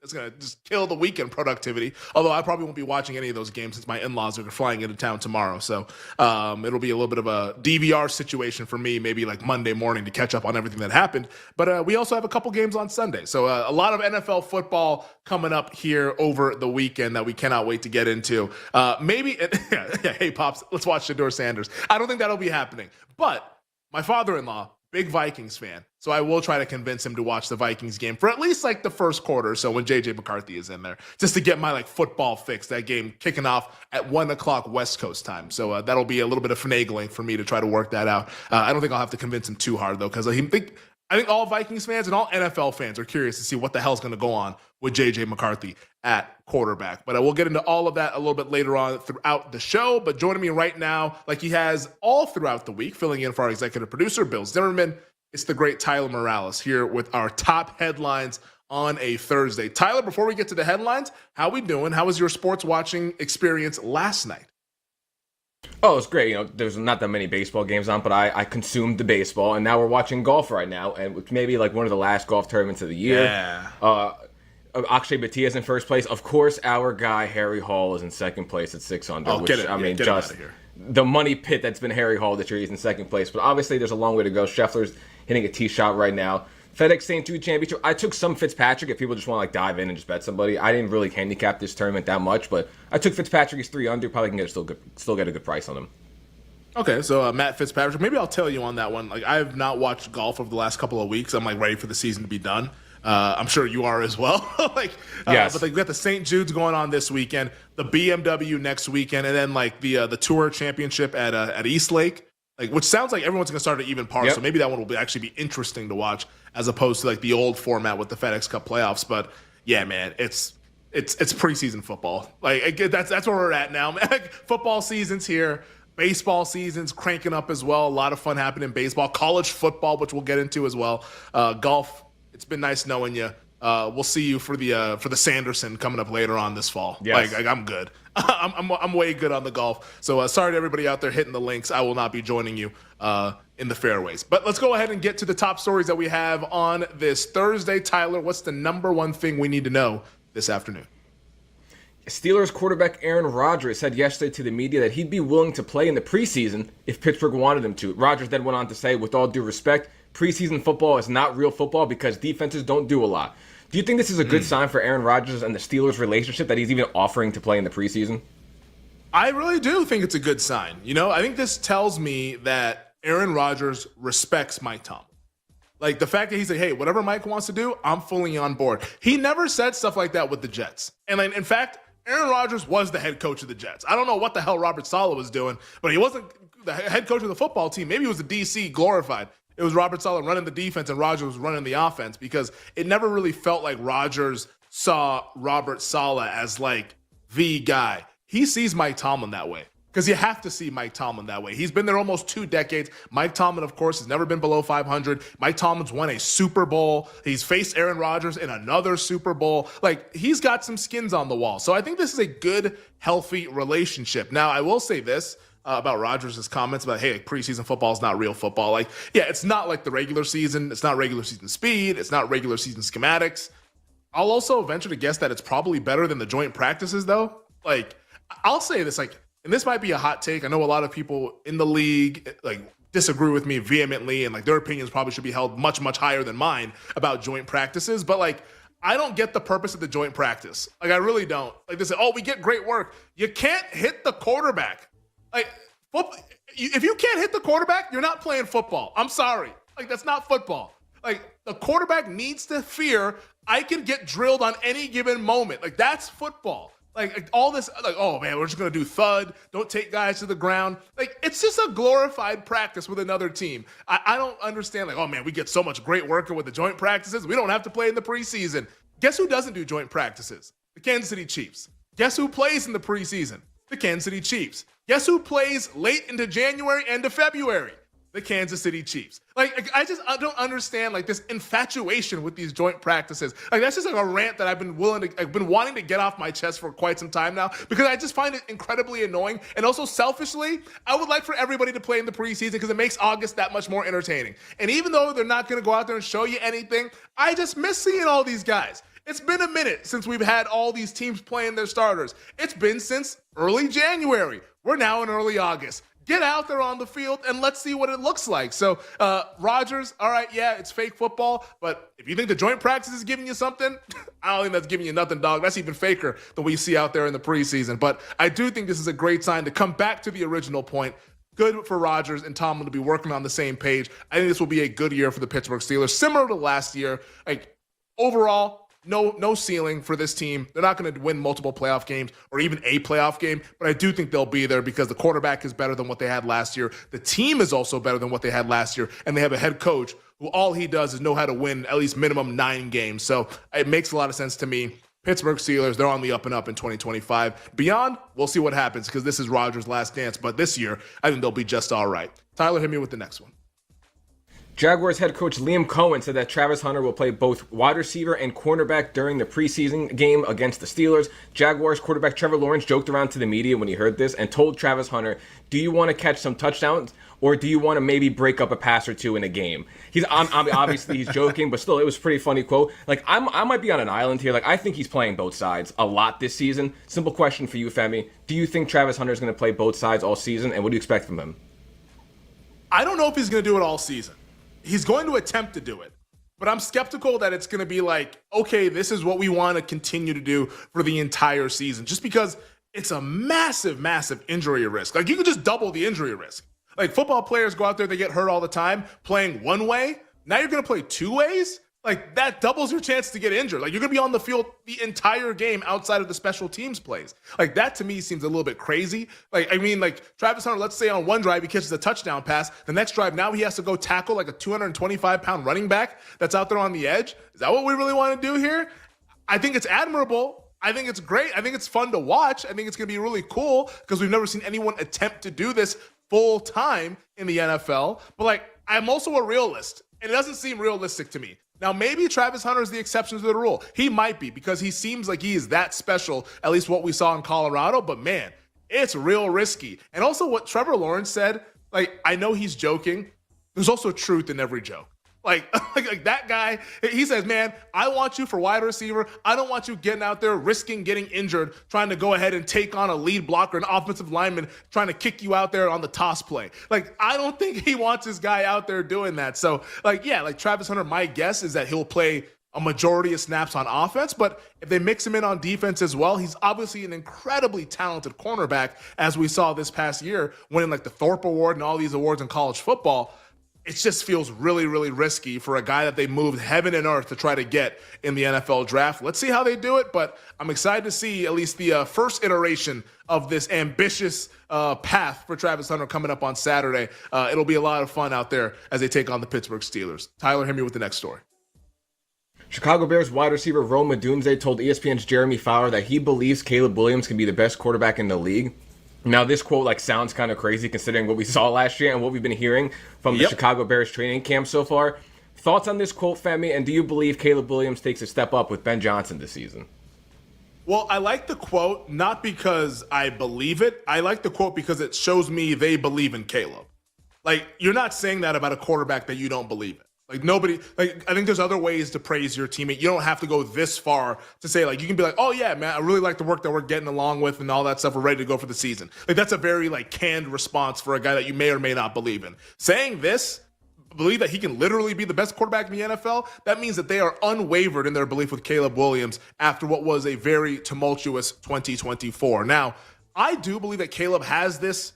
It's going to just kill the weekend productivity, although I probably won't be watching any of those games since my in-laws are flying into town tomorrow. So it'll be a little bit of a DVR situation for me, maybe like Monday morning to catch up on everything that happened. But we also have a couple games on Sunday. So a lot of NFL football coming up here over the weekend that we cannot wait to get into. Hey, Pops, let's watch Shedeur Sanders. I don't think that'll be happening. But my father-in-law, big Vikings fan. So I will try to convince him to watch the Vikings game for at least like the first quarter. So when JJ McCarthy is in there, just to get my football fix, that game kicking off at 1:00 West Coast time. So that'll be a little bit of finagling for me to try to work that out. I don't think I'll have to convince him too hard though, because I think all Vikings fans and all NFL fans are curious to see what the hell's going to go on with JJ McCarthy at quarterback. But we'll get into all of that a little bit later on throughout the show. But joining me right now, like he has all throughout the week, filling in for our executive producer, Bill Zimmerman, it's the great Tyler Morales here with our top headlines on a Thursday. Tyler, before we get to the headlines, how we doing? How was your sports watching experience last night? Oh, it's great. There's not that many baseball games on, but I consumed the baseball, and now we're watching golf right now, and it's maybe like one of the last golf tournaments of the year. Yeah. Akshay Bhatia is in first place. Of course, our guy Harry Hall is in second place at 6 under. Oh, get out of here. the money pit that's been Harry Hall this year. He's in second place, but obviously there's a long way to go. Scheffler's hitting a tee shot right now. FedEx St. Jude Championship. I took some Fitzpatrick if people just want to like dive in and just bet somebody. I didn't really handicap this tournament that much, but I took Fitzpatrick. He's 3 under. Probably can still get a good price on him. Okay, so Matt Fitzpatrick. Maybe I'll tell you on that one. Like, I have not watched golf over the last couple of weeks. I'm like ready for the season to be done. I'm sure you are as well. Yes. But we got the St. Jude's going on this weekend, the BMW next weekend, and then like the Tour Championship at Eastlake. Which sounds like everyone's going to start at even par, so maybe that one will actually be interesting to watch as opposed to like the old format with the FedEx Cup playoffs. But yeah, man, it's preseason football. That's where we're at now. Football season's here. Baseball season's cranking up as well. A lot of fun happening in baseball, college football, which we'll get into as well. Golf. It's been nice knowing you. We'll see you for the Sanderson coming up later on this fall. Yes. I'm good. I'm way good on the golf. So sorry to everybody out there hitting the links. I will not be joining you in the fairways. But let's go ahead and get to the top stories that we have on this Thursday. Tyler, what's the number one thing we need to know this afternoon? Steelers quarterback Aaron Rodgers said yesterday to the media that he'd be willing to play in the preseason if Pittsburgh wanted him to. Rodgers then went on to say, with all due respect, preseason football is not real football because defenses don't do a lot. Do you think this is a good sign for Aaron Rodgers and the Steelers' relationship that he's even offering to play in the preseason? I really do think it's a good sign. I think this tells me that Aaron Rodgers respects Mike Tomlin. Like the fact that he's like, hey, whatever Mike wants to do, I'm fully on board. He never said stuff like that with the Jets. And in fact, Aaron Rodgers was the head coach of the Jets. I don't know what the hell Robert Saleh was doing, but he wasn't the head coach of the football team. Maybe he was the DC glorified. It was Robert Saleh running the defense and Rodgers was running the offense because it never really felt like Rodgers saw Robert Saleh as like the guy. He sees Mike Tomlin that way because you have to see Mike Tomlin that way. He's been there almost 2 decades. Mike Tomlin, of course, has never been below 500. Mike Tomlin's won a Super Bowl. He's faced Aaron Rodgers in another Super Bowl. He's got some skins on the wall. So I think this is a good, healthy relationship. Now, I will say this. About Rodgers' comments about, hey, preseason football is not real football. It's not like the regular season. It's not regular season speed. It's not regular season schematics. I'll also venture to guess that it's probably better than the joint practices, though. I'll say this, and this might be a hot take. I know a lot of people in the league, disagree with me vehemently, and, their opinions probably should be held much, much higher than mine about joint practices. But, I don't get the purpose of the joint practice. I really don't. They say, oh, we get great work. You can't hit the quarterback. If you can't hit the quarterback, you're not playing football. I'm sorry. That's not football. The quarterback needs to fear I can get drilled on any given moment. That's football. All this, oh man, we're just going to do thud. Don't take guys to the ground. It's just a glorified practice with another team. I don't understand, oh man, we get so much great working with the joint practices. We don't have to play in the preseason. Guess who doesn't do joint practices? The Kansas City Chiefs. Guess who plays in the preseason? The Kansas City Chiefs. Guess who plays late into January, end of February? The Kansas City Chiefs. I don't understand this infatuation with these joint practices. That's just a rant that I've been wanting to get off my chest for quite some time now because I just find it incredibly annoying. And also selfishly, I would like for everybody to play in the preseason because it makes August that much more entertaining. And even though they're not going to go out there and show you anything, I just miss seeing all these guys. It's been a minute since we've had all these teams playing their starters. It's been since early January. We're now in early August. Get out there on the field and let's see what it looks like. So, Rodgers, all right, yeah, it's fake football, but if you think the joint practice is giving you something, I don't think that's giving you nothing, dog. That's even faker than we see out there in the preseason. But I do think this is a great sign to come back to the original point. Good for Rodgers and Tomlin to be working on the same page. I think this will be a good year for the Pittsburgh Steelers, similar to last year. Overall, no ceiling for this team. They're not going to win multiple playoff games or even a playoff game, but I do think they'll be there because the quarterback is better than what they had last year. The team is also better than what they had last year, and they have a head coach who all he does is know how to win at least minimum 9 games. So it makes a lot of sense to me. Pittsburgh Steelers, they're on the up and up in 2025. Beyond, we'll see what happens because this is Rodgers' last dance, but this year, I think they'll be just all right. Tyler, hit me with the next one. Jaguars head coach Liam Cohen said that Travis Hunter will play both wide receiver and cornerback during the preseason game against the Steelers. Jaguars quarterback Trevor Lawrence joked around to the media when he heard this and told Travis Hunter, do you want to catch some touchdowns or do you want to maybe break up a pass or two in a game? Obviously he's joking, but still, it was a pretty funny quote. Like, I might be on an island here. Like, I think he's playing both sides a lot this season. Simple question for you, Femi. Do you think Travis Hunter is going to play both sides all season, and what do you expect from him? I don't know if he's going to do it all season. He's going to attempt to do it. But I'm skeptical that it's going to be like, okay, this is what we want to continue to do for the entire season. Just because it's a massive, massive injury risk. Like, you could just double the injury risk. Like, football players go out there, they get hurt all the time playing one way. Now you're going to play two ways? Like, that doubles your chance to get injured. Like, you're going to be on the field the entire game outside of the special teams plays. Like, that to me seems a little bit crazy. Like, I mean, like, Travis Hunter, let's say on one drive he catches a touchdown pass. The next drive, now he has to go tackle like a 225-pound running back that's out there on the edge. Is that what we really want to do here? I think it's admirable. I think it's great. I think it's fun to watch. I think it's going to be really cool because we've never seen anyone attempt to do this full time in the NFL. But, like, I'm also a realist, and it doesn't seem realistic to me. Now, maybe Travis Hunter is the exception to the rule. He might be because he seems like he is that special, at least what we saw in Colorado. But, man, it's real risky. And also what Trevor Lawrence said, like, I know he's joking. There's also truth in every joke. Like that guy, he says, man, I want you for wide receiver. I don't want you getting out there risking getting injured, trying to go ahead and take on a lead blocker, an offensive lineman, trying to kick you out there on the toss play. Like, I don't think he wants his guy out there doing that. So, like, yeah, like Travis Hunter, my guess is that he'll play a majority of snaps on offense, but if they mix him in on defense as well, he's obviously an incredibly talented cornerback, as we saw this past year, winning like the Thorpe Award and all these awards in college football. It just feels really, really risky for a guy that they moved heaven and earth to try to get in the NFL draft. Let's see how they do it, but I'm excited to see at least the first iteration of this ambitious path for Travis Hunter coming up on Saturday. It'll be a lot of fun out there as they take on the Pittsburgh Steelers. Tyler, hit me with the next story. Chicago Bears wide receiver Rome Odunze told ESPN's Jeremy Fowler that he believes Caleb Williams can be the best quarterback in the league. Now, this quote sounds kind of crazy considering what we saw last year and what we've been hearing from the Chicago Bears training camp so far. Thoughts on this quote, Femi, and do you believe Caleb Williams takes a step up with Ben Johnson this season? Well, I like the quote not because I believe it. I like the quote because it shows me they believe in Caleb. Like, you're not saying that about a quarterback that you don't believe in. Like, nobody, like, I think there's other ways to praise your teammate. You don't have to go this far to say, like, you can be like, oh, yeah, man, I really like the work that we're getting along with and all that stuff. We're ready to go for the season. Like, that's a very, canned response for a guy that you may or may not believe in. Saying this, believe that he can literally be the best quarterback in the NFL, that means that they are unwavered in their belief with Caleb Williams after what was a very tumultuous 2024. Now, I do believe that Caleb has this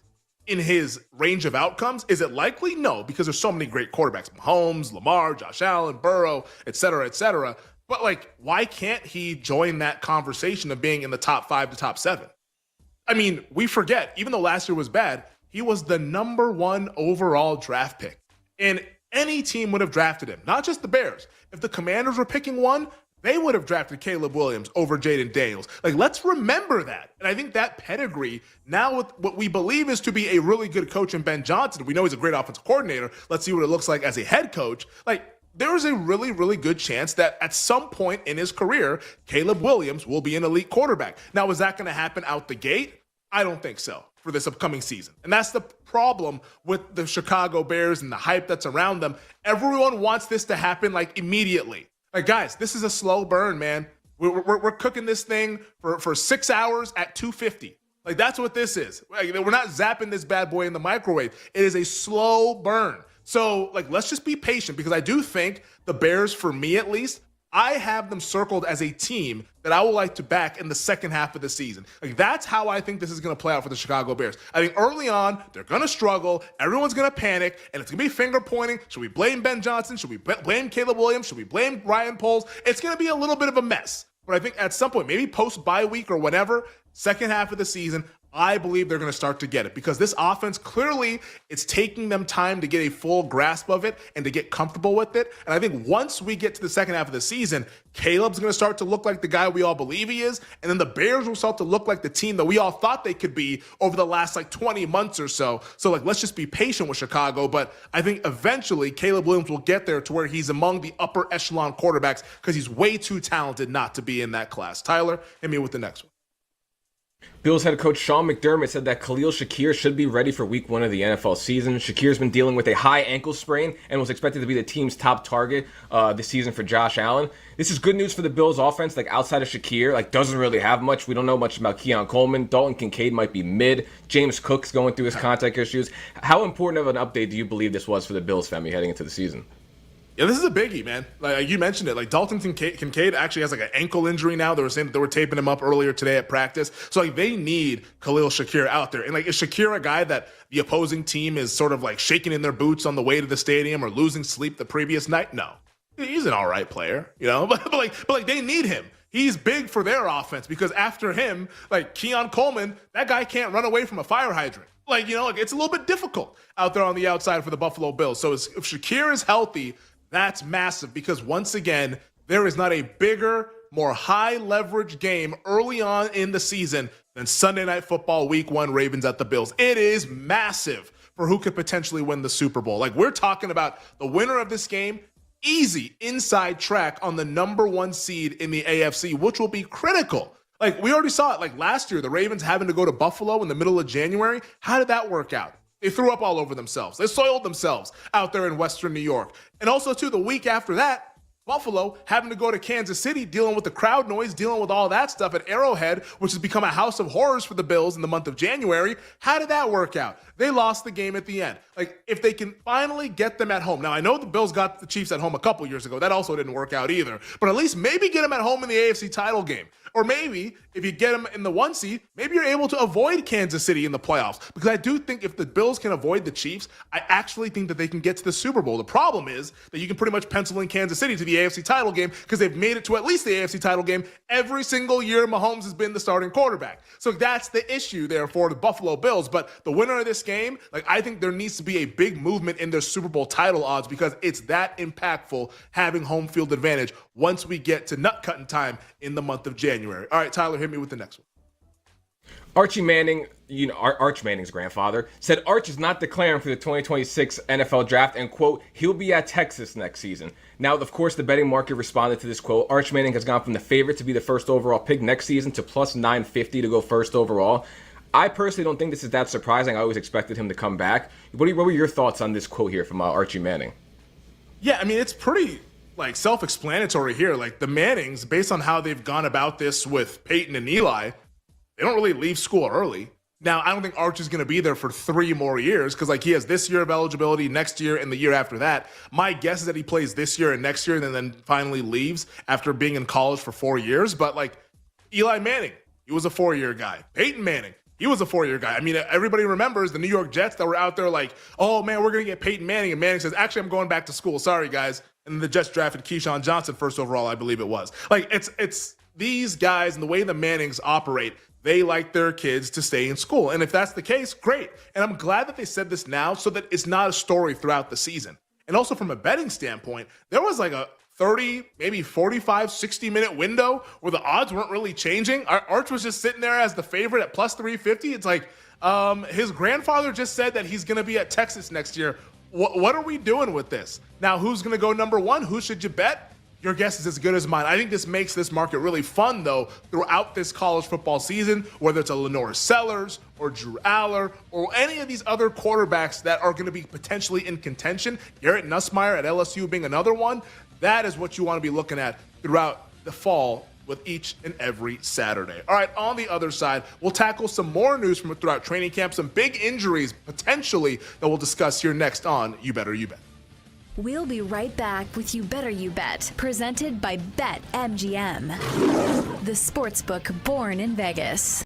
in his range of outcomes. Is it likely? No, because there's so many great quarterbacks. Mahomes, Lamar, Josh Allen, Burrow, et cetera, et cetera. But, why can't he join that conversation of being in the top 5 to top 7? I mean, we forget, even though last year was bad, he was the number 1 overall draft pick. And any team would have drafted him, not just the Bears. If the Commanders were picking one, they would have drafted Caleb Williams over Jaden Daniels. Let's remember that. And I think that pedigree, now with what we believe is to be a really good coach in Ben Johnson, we know he's a great offensive coordinator. Let's see what it looks like as a head coach. There is a really, really good chance that at some point in his career, Caleb Williams will be an elite quarterback. Now, is that going to happen out the gate? I don't think so for this upcoming season. And that's the problem with the Chicago Bears and the hype that's around them. Everyone wants this to happen immediately. Guys, this is a slow burn, man. We're cooking this thing for 6 hours at 250. That's what this is. We're not zapping this bad boy in the microwave. It is a slow burn. So, let's just be patient because I do think the Bears, for me at least, I have them circled as a team that I would like to back in the second half of the season. That's how I think this is going to play out for the Chicago Bears. I think early on, they're going to struggle. Everyone's going to panic, and it's going to be finger pointing. Should we blame Ben Johnson? Should we blame Caleb Williams? Should we blame Ryan Poles? It's going to be a little bit of a mess. But I think at some point, maybe post-bye week or whenever, second half of the season, I believe they're going to start to get it because this offense, clearly, it's taking them time to get a full grasp of it and to get comfortable with it. And I think once we get to the second half of the season, Caleb's going to start to look like the guy we all believe he is. And then the Bears will start to look like the team that we all thought they could be over the last 20 months or so. So let's just be patient with Chicago. But I think eventually Caleb Williams will get there to where he's among the upper echelon quarterbacks because he's way too talented not to be in that class. Tyler, hit me with the next one. Bills head coach Sean McDermott said that Khalil Shakir should be ready for week 1 of the NFL season. Shakir's been dealing with a high ankle sprain and was expected to be the team's top target this season for Josh Allen. This is good news for the Bills offense. Like, outside of Shakir, like, doesn't really have much. We don't know much about Keon Coleman. Dalton Kincaid might be mid. James Cook's going through his contact issues. How important of an update do you believe this was for the Bills family heading into the season? Yeah, this is a biggie, man. Like you mentioned it. Like, Dalton Kincaid actually has like an ankle injury now. They were saying that they were taping him up earlier today at practice. So like they need Khalil Shakir out there. And like, is Shakir a guy that the opposing team is sort of like shaking in their boots on the way to the stadium or losing sleep the previous night? No, he's an all right player, you know. But like they need him. He's big for their offense because after him, like Keon Coleman, that guy can't run away from a fire hydrant. Like, you know, like it's a little bit difficult out there on the outside for the Buffalo Bills. So if Shakir is healthy, that's massive because, once again, there is not a bigger, more high-leverage game early on in the season than Sunday Night Football Week 1 Ravens at the Bills. It is massive for who could potentially win the Super Bowl. Like, we're talking about the winner of this game, easy inside track on the number 1 seed in the AFC, which will be critical. Like, we already saw it, like last year, the Ravens having to go to Buffalo in the middle of January. How did that work out? They threw up all over themselves. They soiled themselves out there in Western New York. And also, too, the week after that, Buffalo having to go to Kansas City, dealing with the crowd noise, dealing with all that stuff at Arrowhead, which has become a house of horrors for the Bills in the month of January. How did that work out? They lost the game at the end. Like, if they can finally get them at home. Now, I know the Bills got the Chiefs at home a couple years ago. That also didn't work out either. But at least maybe get them at home in the AFC title game. Or maybe, if you get them in the 1 seed, maybe you're able to avoid Kansas City in the playoffs. Because I do think if the Bills can avoid the Chiefs, I actually think that they can get to the Super Bowl. The problem is that you can pretty much pencil in Kansas City to the AFC title game because they've made it to at least the AFC title game every single year Mahomes has been the starting quarterback. So that's the issue there for the Buffalo Bills. But the winner of this game, like, I think there needs to be a big movement in their Super Bowl title odds because it's that impactful having home field advantage once we get to nut cutting time in the month of January. All right, Tyler, hit me with the next one. Archie Manning, you know, Arch Manning's grandfather, said Arch is not declaring for the 2026 NFL draft and, quote, he'll be at Texas next season. Now, of course, the betting market responded to this quote. Arch Manning has gone from the favorite to be the first overall pick next season to plus 950 to go first overall. I personally don't think this is that surprising. I always expected him to come back. What were your thoughts on this quote here from Archie Manning? Yeah, I mean, it's pretty self-explanatory here. Like, the Mannings, based on how they've gone about this with Peyton and Eli, they don't really leave school early. Now, I don't think Arch is going to be there for 3 more years because, like, he has this year of eligibility, next year, and the year after that. My guess is that he plays this year and next year and then finally leaves after being in college for 4 years. But, like, Eli Manning, he was a 4-year guy. Peyton Manning, he was a 4-year guy. I mean, everybody remembers the New York Jets that were out there like, oh, man, we're going to get Peyton Manning. And Manning says, actually, I'm going back to school. Sorry, guys. And the Jets drafted Keyshawn Johnson first overall, I believe it was. Like, it's these guys and the way the Mannings operate, they like their kids to stay in school. And if that's the case, great. And I'm glad that they said this now so that it's not a story throughout the season. And also from a betting standpoint, there was like a 30, maybe 45, 60-minute window where the odds weren't really changing. Arch was just sitting there as the favorite at plus 350. It's like his grandfather just said that he's going to be at Texas next year. What are we doing with this? Now, who's going to go number 1? Who should you bet? Your guess is as good as mine. I think this makes this market really fun, though, throughout this college football season, whether it's a Lenore Sellers or Drew Aller or any of these other quarterbacks that are going to be potentially in contention. Garrett Nussmeier at LSU being another one. That is what you want to be looking at throughout the fall with each and every Saturday. All right, on the other side, we'll tackle some more news from throughout training camp, some big injuries potentially that we'll discuss here next on You Better You Bet. We'll be right back with You Better You Bet, presented by BetMGM, the sportsbook born in Vegas.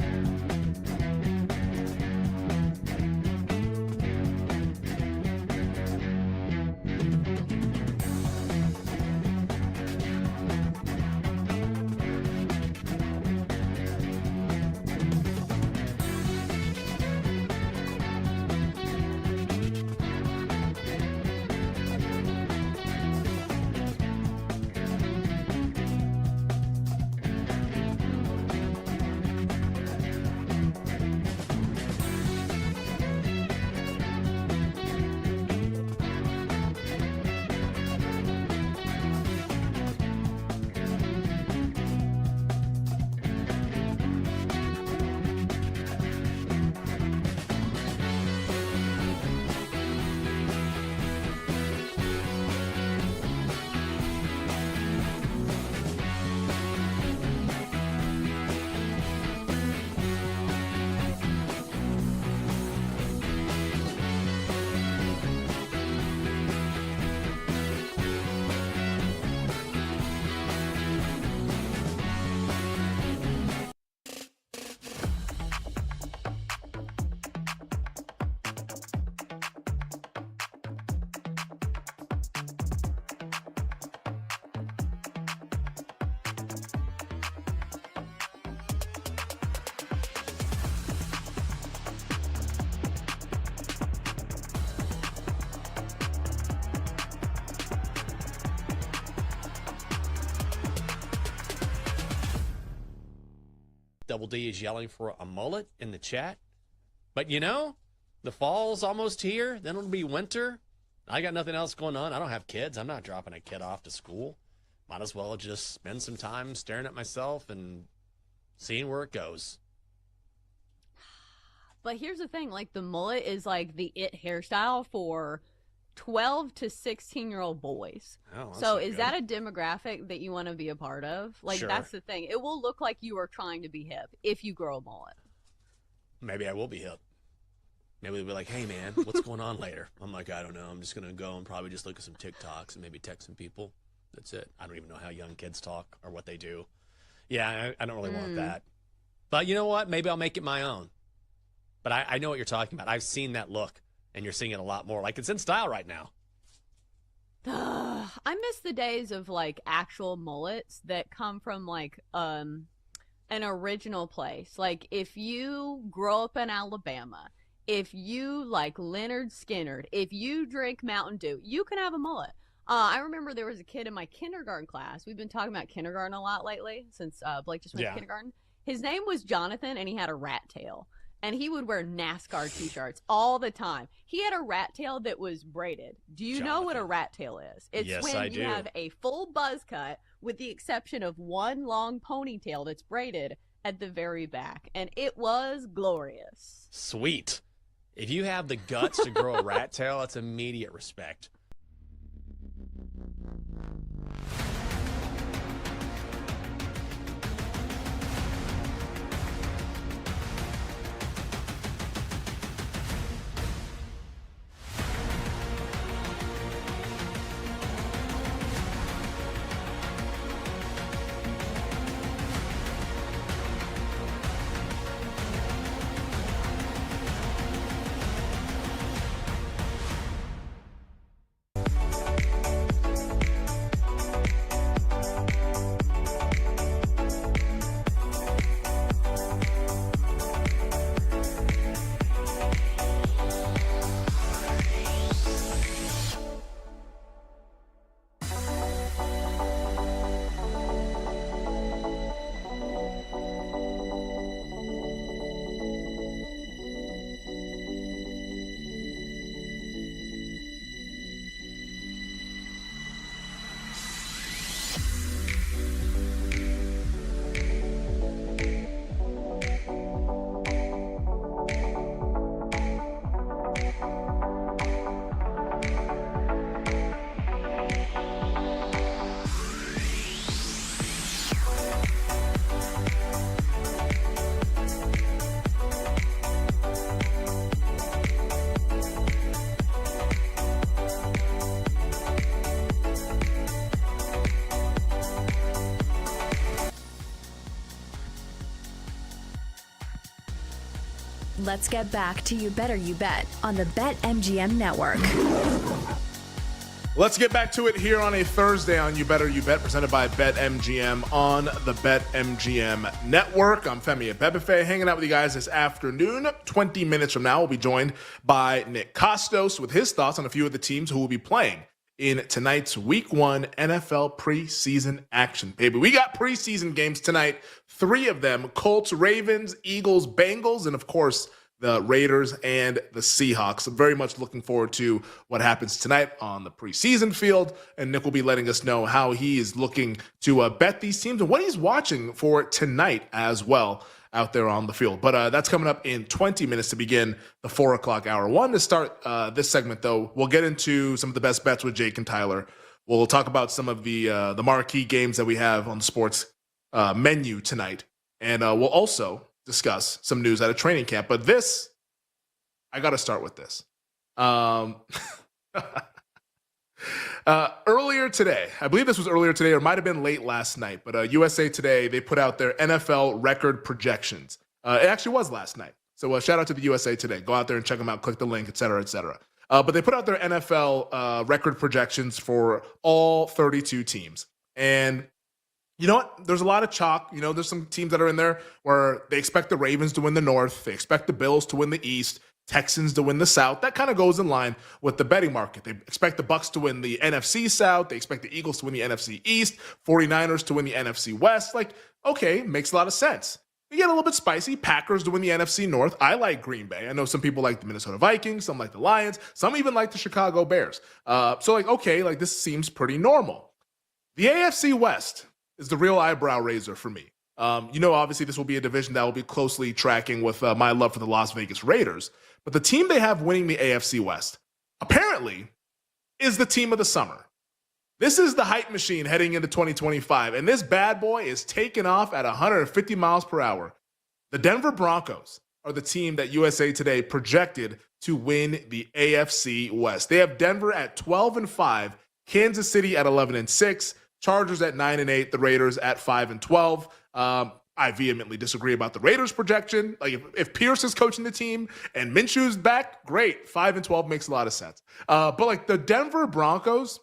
Double D is yelling for a mullet in the chat. But the fall's almost here. Then it'll be winter. I got nothing else going on. I don't have kids. I'm not dropping a kid off to school. Might as well just spend some time staring at myself and seeing where it goes. But here's the thing, like the mullet is like the it hairstyle for 12 to 16-year-old boys. Oh, so is that a demographic that you want to be a part of? Like, Sure. That's the thing. It will look like you are trying to be hip if you grow a mullet. Maybe I will be hip. Maybe they'll be like, hey, man, what's going on later? I'm like, I don't know. I'm just going to go and probably just look at some TikToks and maybe text some people. That's it. I don't even know how young kids talk or what they do. Yeah, I don't really want that. But you know what? Maybe I'll make it my own. But I know what you're talking about. I've seen that look, and you're seeing it a lot more. Like, it's in style right now. I miss the days of like actual mullets that come from like an original place. Like if you grow up in Alabama, if you like Leonard Skinner, if you drink Mountain Dew, you can have a mullet. I remember there was a kid in my kindergarten class. We've been talking about kindergarten a lot lately since Blake just went to kindergarten. His name was Jonathan, and he had a rat tail. And he would wear NASCAR T-shirts all the time. He had a rat tail that was braided. Do you know what a rat tail is? It's Yes, when I you do. have a full buzz cut with the exception of one long ponytail that's braided at the very back. And it was glorious. Sweet. If you have the guts to grow a rat tail, that's immediate respect. Let's get back to You Better You Bet on the BetMGM Network. Let's get back to it here on a Thursday on You Better You Bet, presented by BetMGM on the BetMGM Network. I'm Femi Abebefe, hanging out with you guys this afternoon. 20 minutes from now, we'll be joined by Nick Costos with his thoughts on a few of the teams who will be playing in tonight's Week 1 NFL preseason action. Baby, we got preseason games tonight. 3 of them, Colts, Ravens, Eagles, Bengals, and of course, the Raiders and the Seahawks. I'm very much looking forward to what happens tonight on the preseason field, and Nick will be letting us know how he is looking to bet these teams and what he's watching for tonight as well out there on the field. But that's coming up in 20 minutes to begin the 4 o'clock hour. One to start this segment, though, we'll get into some of the best bets with Jake and Tyler. We'll talk about some of the marquee games that we have on the sports menu tonight, and we'll also discuss some news out of training camp. But this, I got to start with this. Earlier today, I believe this was earlier today, or it might have been late last night, but USA Today, they put out their NFL record projections. It actually was last night. So shout out to the USA Today. Go out there and check them out, click the link, et cetera, et cetera. But they put out their NFL record projections for all 32 teams. And you know what? There's a lot of chalk. You know, there's some teams that are in there where they expect the Ravens to win the North. They expect the Bills to win the East, Texans to win the South. That kind of goes in line with the betting market. They expect the Bucs to win the NFC South. They expect the Eagles to win the NFC East, 49ers to win the NFC West. Like, okay, makes a lot of sense. We get a little bit spicy. Packers to win the NFC North. I like Green Bay. I know some people like the Minnesota Vikings, some like the Lions, some even like the Chicago Bears. Okay, this seems pretty normal. The AFC West is the real eyebrow raiser for me. Obviously this will be a division that will be closely tracking with my love for the Las Vegas Raiders. But the team they have winning the AFC West, apparently, is the team of the summer. This is the hype machine heading into 2025, and this bad boy is taking off at 150 miles per hour. The Denver Broncos are the team that USA Today projected to win the AFC West. They have Denver at 12-5, Kansas City at 11-6, Chargers at 9-8, the Raiders at 5-12. I vehemently disagree about the Raiders projection. If Pierce is coaching the team and Minshew's back, great. 5-12 makes a lot of sense. But the Denver Broncos,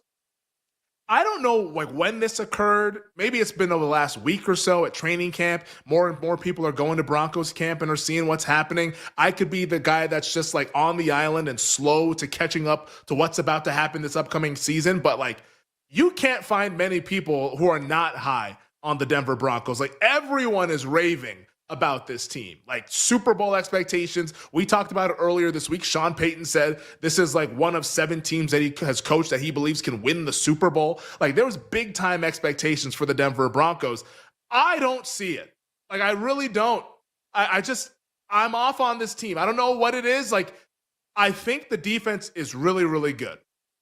I don't know when this occurred. Maybe it's been over the last week or so at training camp. More and more people are going to Broncos camp and are seeing what's happening. I could be the guy that's just on the island and slow to catching up to what's about to happen this upcoming season. But you can't find many people who are not high on the Denver Broncos. Everyone is raving about this team. Super Bowl expectations. We talked about it earlier this week. Sean Payton said this is one of 7 teams that he has coached that he believes can win the Super Bowl. There was big time expectations for the Denver Broncos. I don't see it. I really don't. I'm off on this team. I don't know what it is. I think the defense is really, really good.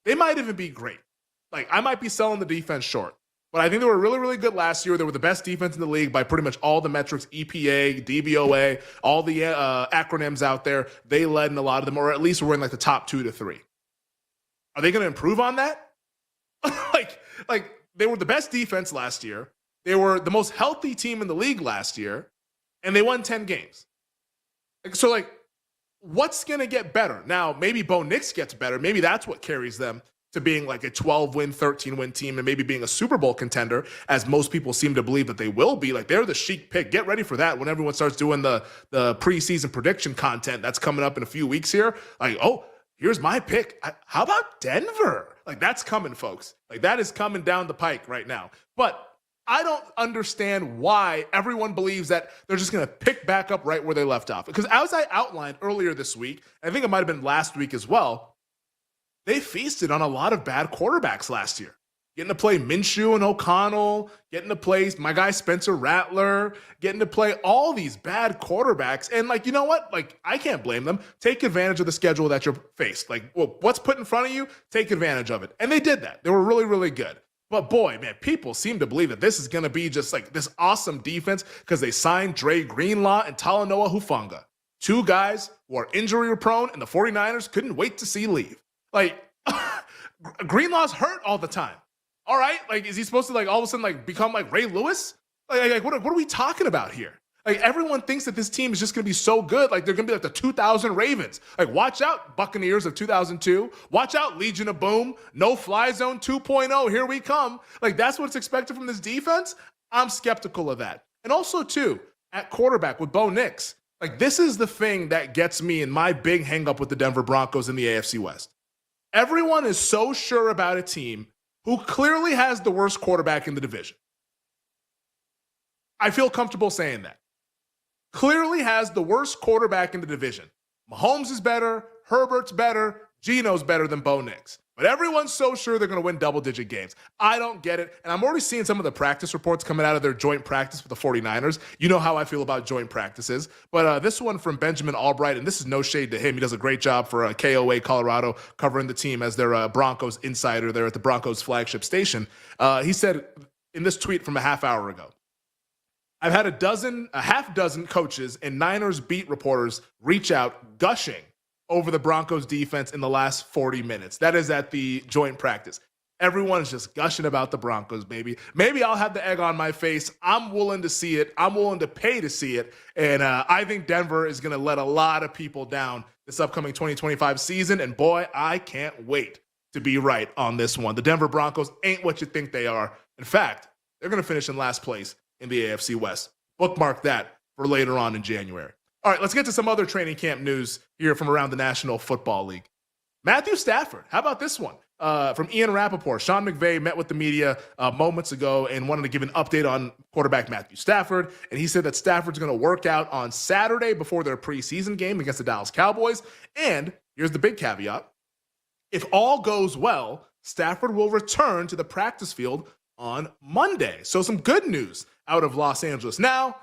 They might even be great. I might be selling the defense short. But I think they were really, really good last year. They were the best defense in the league by pretty much all the metrics, EPA, DVOA, all the acronyms out there. They led in a lot of them, or at least were in the top 2 to 3. Are they going to improve on that? They were the best defense last year. They were the most healthy team in the league last year, and they won 10 games. What's going to get better? Now, maybe Bo Nix gets better. Maybe that's what carries them to being a 12-win, 13-win team and maybe being a Super Bowl contender, as most people seem to believe that they will be. They're the chic pick. Get ready for that when everyone starts doing the preseason prediction content that's coming up in a few weeks here. Here's my pick. How about Denver? That's coming, folks. That is coming down the pike right now. But I don't understand why everyone believes that they're just going to pick back up right where they left off. Because as I outlined earlier this week, I think it might have been last week as well, they feasted on a lot of bad quarterbacks last year. Getting to play Minshew and O'Connell, getting to play my guy Spencer Rattler, getting to play all these bad quarterbacks. And you know what? I can't blame them. Take advantage of the schedule that you're faced. What's put in front of you, take advantage of it. And they did that. They were really, really good. But boy, man, people seem to believe that this is going to be just this awesome defense because they signed Dre Greenlaw and Talanoa Hufanga. 2 guys who are injury prone and the 49ers couldn't wait to see leave. Greenlaw's hurt all the time. All right, is he supposed to all of a sudden become Ray Lewis? What are we talking about here? Everyone thinks that this team is just going to be so good. They're going to be the 2000 Ravens. Watch out, Buccaneers of 2002. Watch out, Legion of Boom. No Fly Zone 2.0. Here we come. That's what's expected from this defense. I'm skeptical of that. And also too, at quarterback with Bo Nix. This is the thing that gets me in my big hang up with the Denver Broncos in the AFC West. Everyone is so sure about a team who clearly has the worst quarterback in the division. I feel comfortable saying that. Clearly has the worst quarterback in the division. Mahomes is better, Herbert's better, Geno's better than Bo Nix. But everyone's so sure they're going to win double-digit games. I don't get it. And I'm already seeing some of the practice reports coming out of their joint practice with the 49ers. You know how I feel about joint practices. But this one from Benjamin Albright, and this is no shade to him. He does a great job for KOA Colorado, covering the team as their Broncos insider there at the Broncos flagship station. He said in this tweet from a half hour ago, I've had a half dozen coaches and Niners beat reporters reach out gushing over the Broncos defense in the last 40 minutes. That is at the joint practice. Everyone is just gushing about the Broncos, baby. Maybe I'll have the egg on my face. I'm willing to see it. I'm willing to pay to see it. And I think Denver is going to let a lot of people down this upcoming 2025 season. And boy, I can't wait to be right on this one. The Denver Broncos ain't what you think they are. In fact, they're going to finish in last place in the AFC West. Bookmark that for later on in January. All right, let's get to some other training camp news here from around the National Football League. Matthew Stafford, how about this one? from Ian Rappaport. Sean McVay met with the media moments ago and wanted to give an update on quarterback Matthew Stafford. And he said that Stafford's going to work out on Saturday before their preseason game against the Dallas Cowboys. And here's the big caveat. If all goes well, Stafford will return to the practice field on Monday. So some good news out of Los Angeles. Now,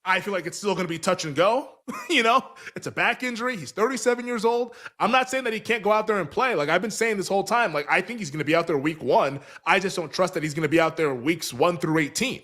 I feel like it's still going to be touch and go. It's a back injury. He's 37 years old. I'm not saying that he can't go out there and play. Like I've been saying this whole time, like I think he's going to be out there week 1. I just don't trust that he's going to be out there weeks 1 through 18.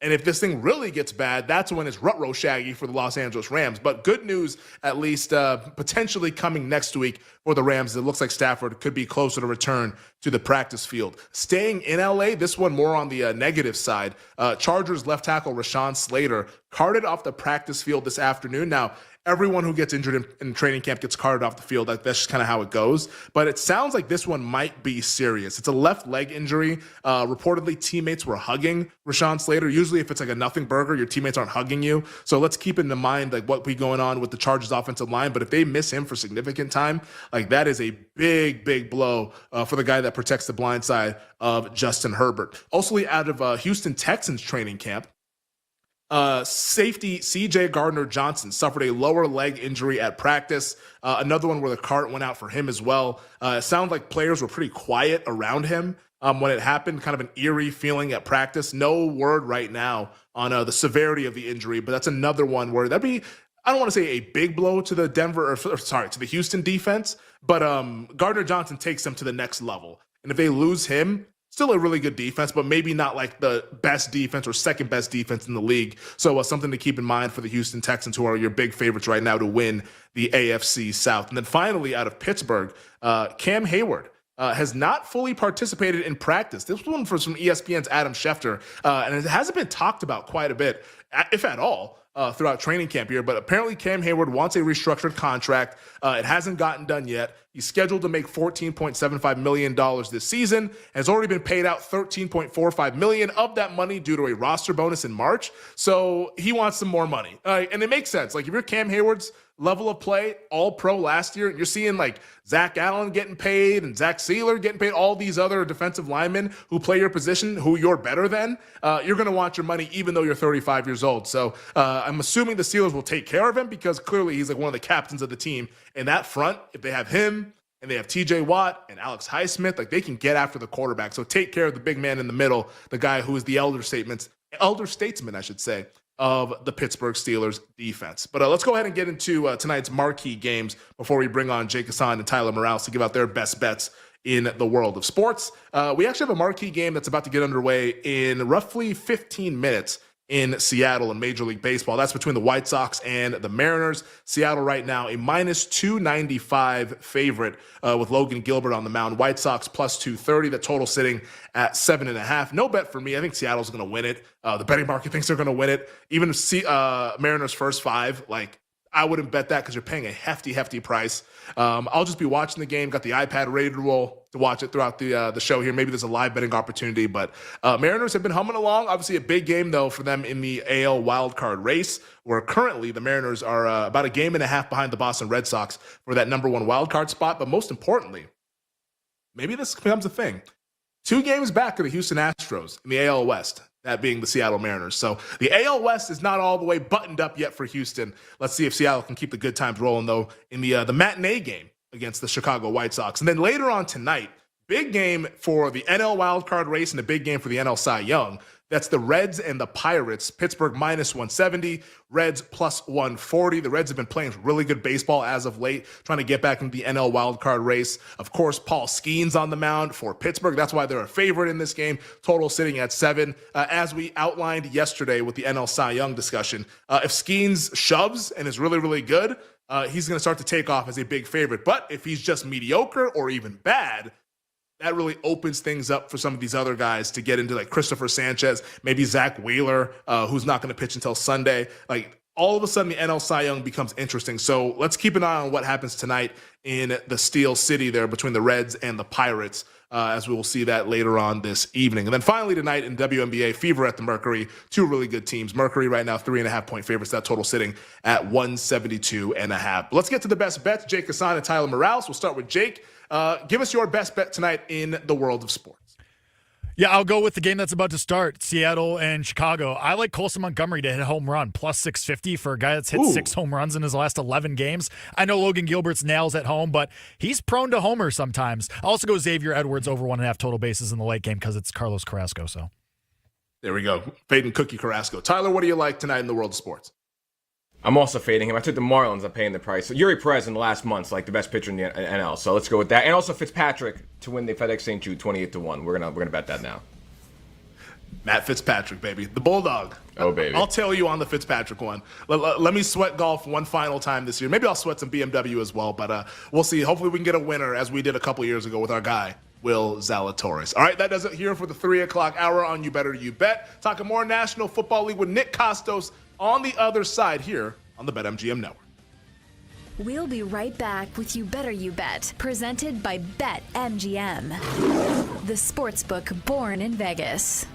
And if this thing really gets bad, that's when it's ruh-roh shaggy for the Los Angeles Rams. But good news, at least potentially coming next week for the Rams. It looks like Stafford could be closer to return to the practice field. Staying in LA, this one more on the negative side. Chargers left tackle Rashawn Slater carted off the practice field this afternoon. Now, everyone who gets injured in training camp gets carted off the field. That's just kind of how it goes. But it sounds like this one might be serious. It's a left leg injury. Reportedly, teammates were hugging Rashawn Slater. Usually, if it's like a nothing burger, your teammates aren't hugging you. So let's keep in mind like what be going on with the Chargers offensive line. But if they miss him for significant time, like that is a big, big blow for the guy that protects the blind side of Justin Herbert. Also out of Houston Texans training camp, safety C.J. Gardner-Johnson suffered a lower leg injury at practice. Another one where the cart went out for him as well. It sounded like players were pretty quiet around him when it happened, kind of an eerie feeling at practice. No word right now on the severity of the injury, but that's another one where that'd be, I don't want to say a big blow to the to the Houston defense, but Gardner-Johnson takes them to the next level. And if they lose him, still a really good defense, but maybe not like the best defense or second best defense in the league. So something to keep in mind for the Houston Texans, who are your big favorites right now to win the AFC South. And then finally, out of Pittsburgh, Cam Hayward has not fully participated in practice. This one from ESPN's Adam Schefter, and it hasn't been talked about quite a bit, if at all, throughout training camp here. But apparently Cam Hayward wants a restructured contract. It hasn't gotten done yet. He's scheduled to make $14.75 million this season, has already been paid out $13.45 million of that money due to a roster bonus in March. So he wants some more money. And it makes sense. Like if you're Cam Hayward's level of play, all pro last year, you're seeing like Zach Allen getting paid and Zach Sealer getting paid, all these other defensive linemen who play your position, who you're better than, you're going to want your money even though you're 35 years old. So I'm assuming the Steelers will take care of him because clearly he's like one of the captains of the team. In that front, if they have him and they have TJ Watt and Alex Highsmith, like they can get after the quarterback. So take care of the big man in the middle, the guy who is the elder statesman, I should say, of the Pittsburgh Steelers defense. But let's go ahead and get into tonight's marquee games before we bring on Jake Hassan and Tyler Morales to give out their best bets in the world of sports. We actually have a marquee game that's about to get underway in roughly 15 minutes in Seattle in Major League Baseball. That's between the White Sox and the Mariners. Seattle right now a minus 295 favorite with Logan Gilbert on the mound. White Sox plus 230. The total sitting at 7.5. No bet for me. I think Seattle's going to win it. The betting market thinks they're going to win it. Even Mariners first 5, like I wouldn't bet that because you're paying a hefty price. I'll just be watching the game. Got the iPad ready to roll to watch it throughout the show here. Maybe there's a live betting opportunity, but Mariners have been humming along. Obviously a big game, though, for them in the AL wildcard race, where currently the Mariners are about a game and a half behind the Boston Red Sox for that number 1 wildcard spot. But most importantly, maybe this becomes a thing. 2 games back of the Houston Astros in the AL West, that being the Seattle Mariners. So the AL West is not all the way buttoned up yet for Houston. Let's see if Seattle can keep the good times rolling, though, in the matinee game against the Chicago White Sox. And then later on tonight, big game for the NL wildcard race and a big game for the NL Cy Young. That's the Reds and the Pirates. Pittsburgh minus 170, Reds plus 140. The Reds have been playing really good baseball as of late, trying to get back into the NL wildcard race. Of course, Paul Skeens on the mound for Pittsburgh. That's why they're a favorite in this game. Total sitting at 7. As we outlined yesterday with the NL Cy Young discussion, if Skeens shoves and is really, really good, he's going to start to take off as a big favorite. But if he's just mediocre or even bad, that really opens things up for some of these other guys to get into, like Christopher Sanchez, maybe Zach Wheeler, who's not going to pitch until Sunday. Like all of a sudden the NL Cy Young becomes interesting. So let's keep an eye on what happens tonight in the Steel City there between the Reds and the Pirates, as we will see that later on this evening. And then finally tonight in WNBA, Fever at the Mercury, 2 really good teams. Mercury right now 3.5-point favorites, that total sitting at 172.5. Let's get to the best bets. Jake Hassan and Tyler Morales. We'll start with Jake. Give us your best bet tonight in the world of sports. Yeah, I'll go with the game that's about to start, Seattle and Chicago. I like Colson Montgomery to hit a home run, plus 650 for a guy that's hit 6 home runs in his last 11 games. I know Logan Gilbert's nails at home, but he's prone to homers sometimes. I'll also go Xavier Edwards over 1.5 total bases in the late game because it's Carlos Carrasco. So there we go. Fading Cookie Carrasco. Tyler, what do you like tonight in the world of sports? I'm also fading him. I took the Marlins. I'm paying the price. So Yuri Perez in the last month's like the best pitcher in the NL. So let's go with that. And also Fitzpatrick to win the FedEx St. Jude 28-1. We're gonna bet that now. Matt Fitzpatrick, baby. The Bulldog. Oh, baby. I'll tell you on the Fitzpatrick one. Let me sweat golf one final time this year. Maybe I'll sweat some BMW as well, but we'll see. Hopefully we can get a winner as we did a couple years ago with our guy, Will Zalatoris. All right, that does it here for the 3 o'clock hour on You Better You Bet. Talking more National Football League with Nick Costos on the other side here on the BetMGM Network. We'll be right back with You Better You Bet, presented by BetMGM, the sportsbook born in Vegas.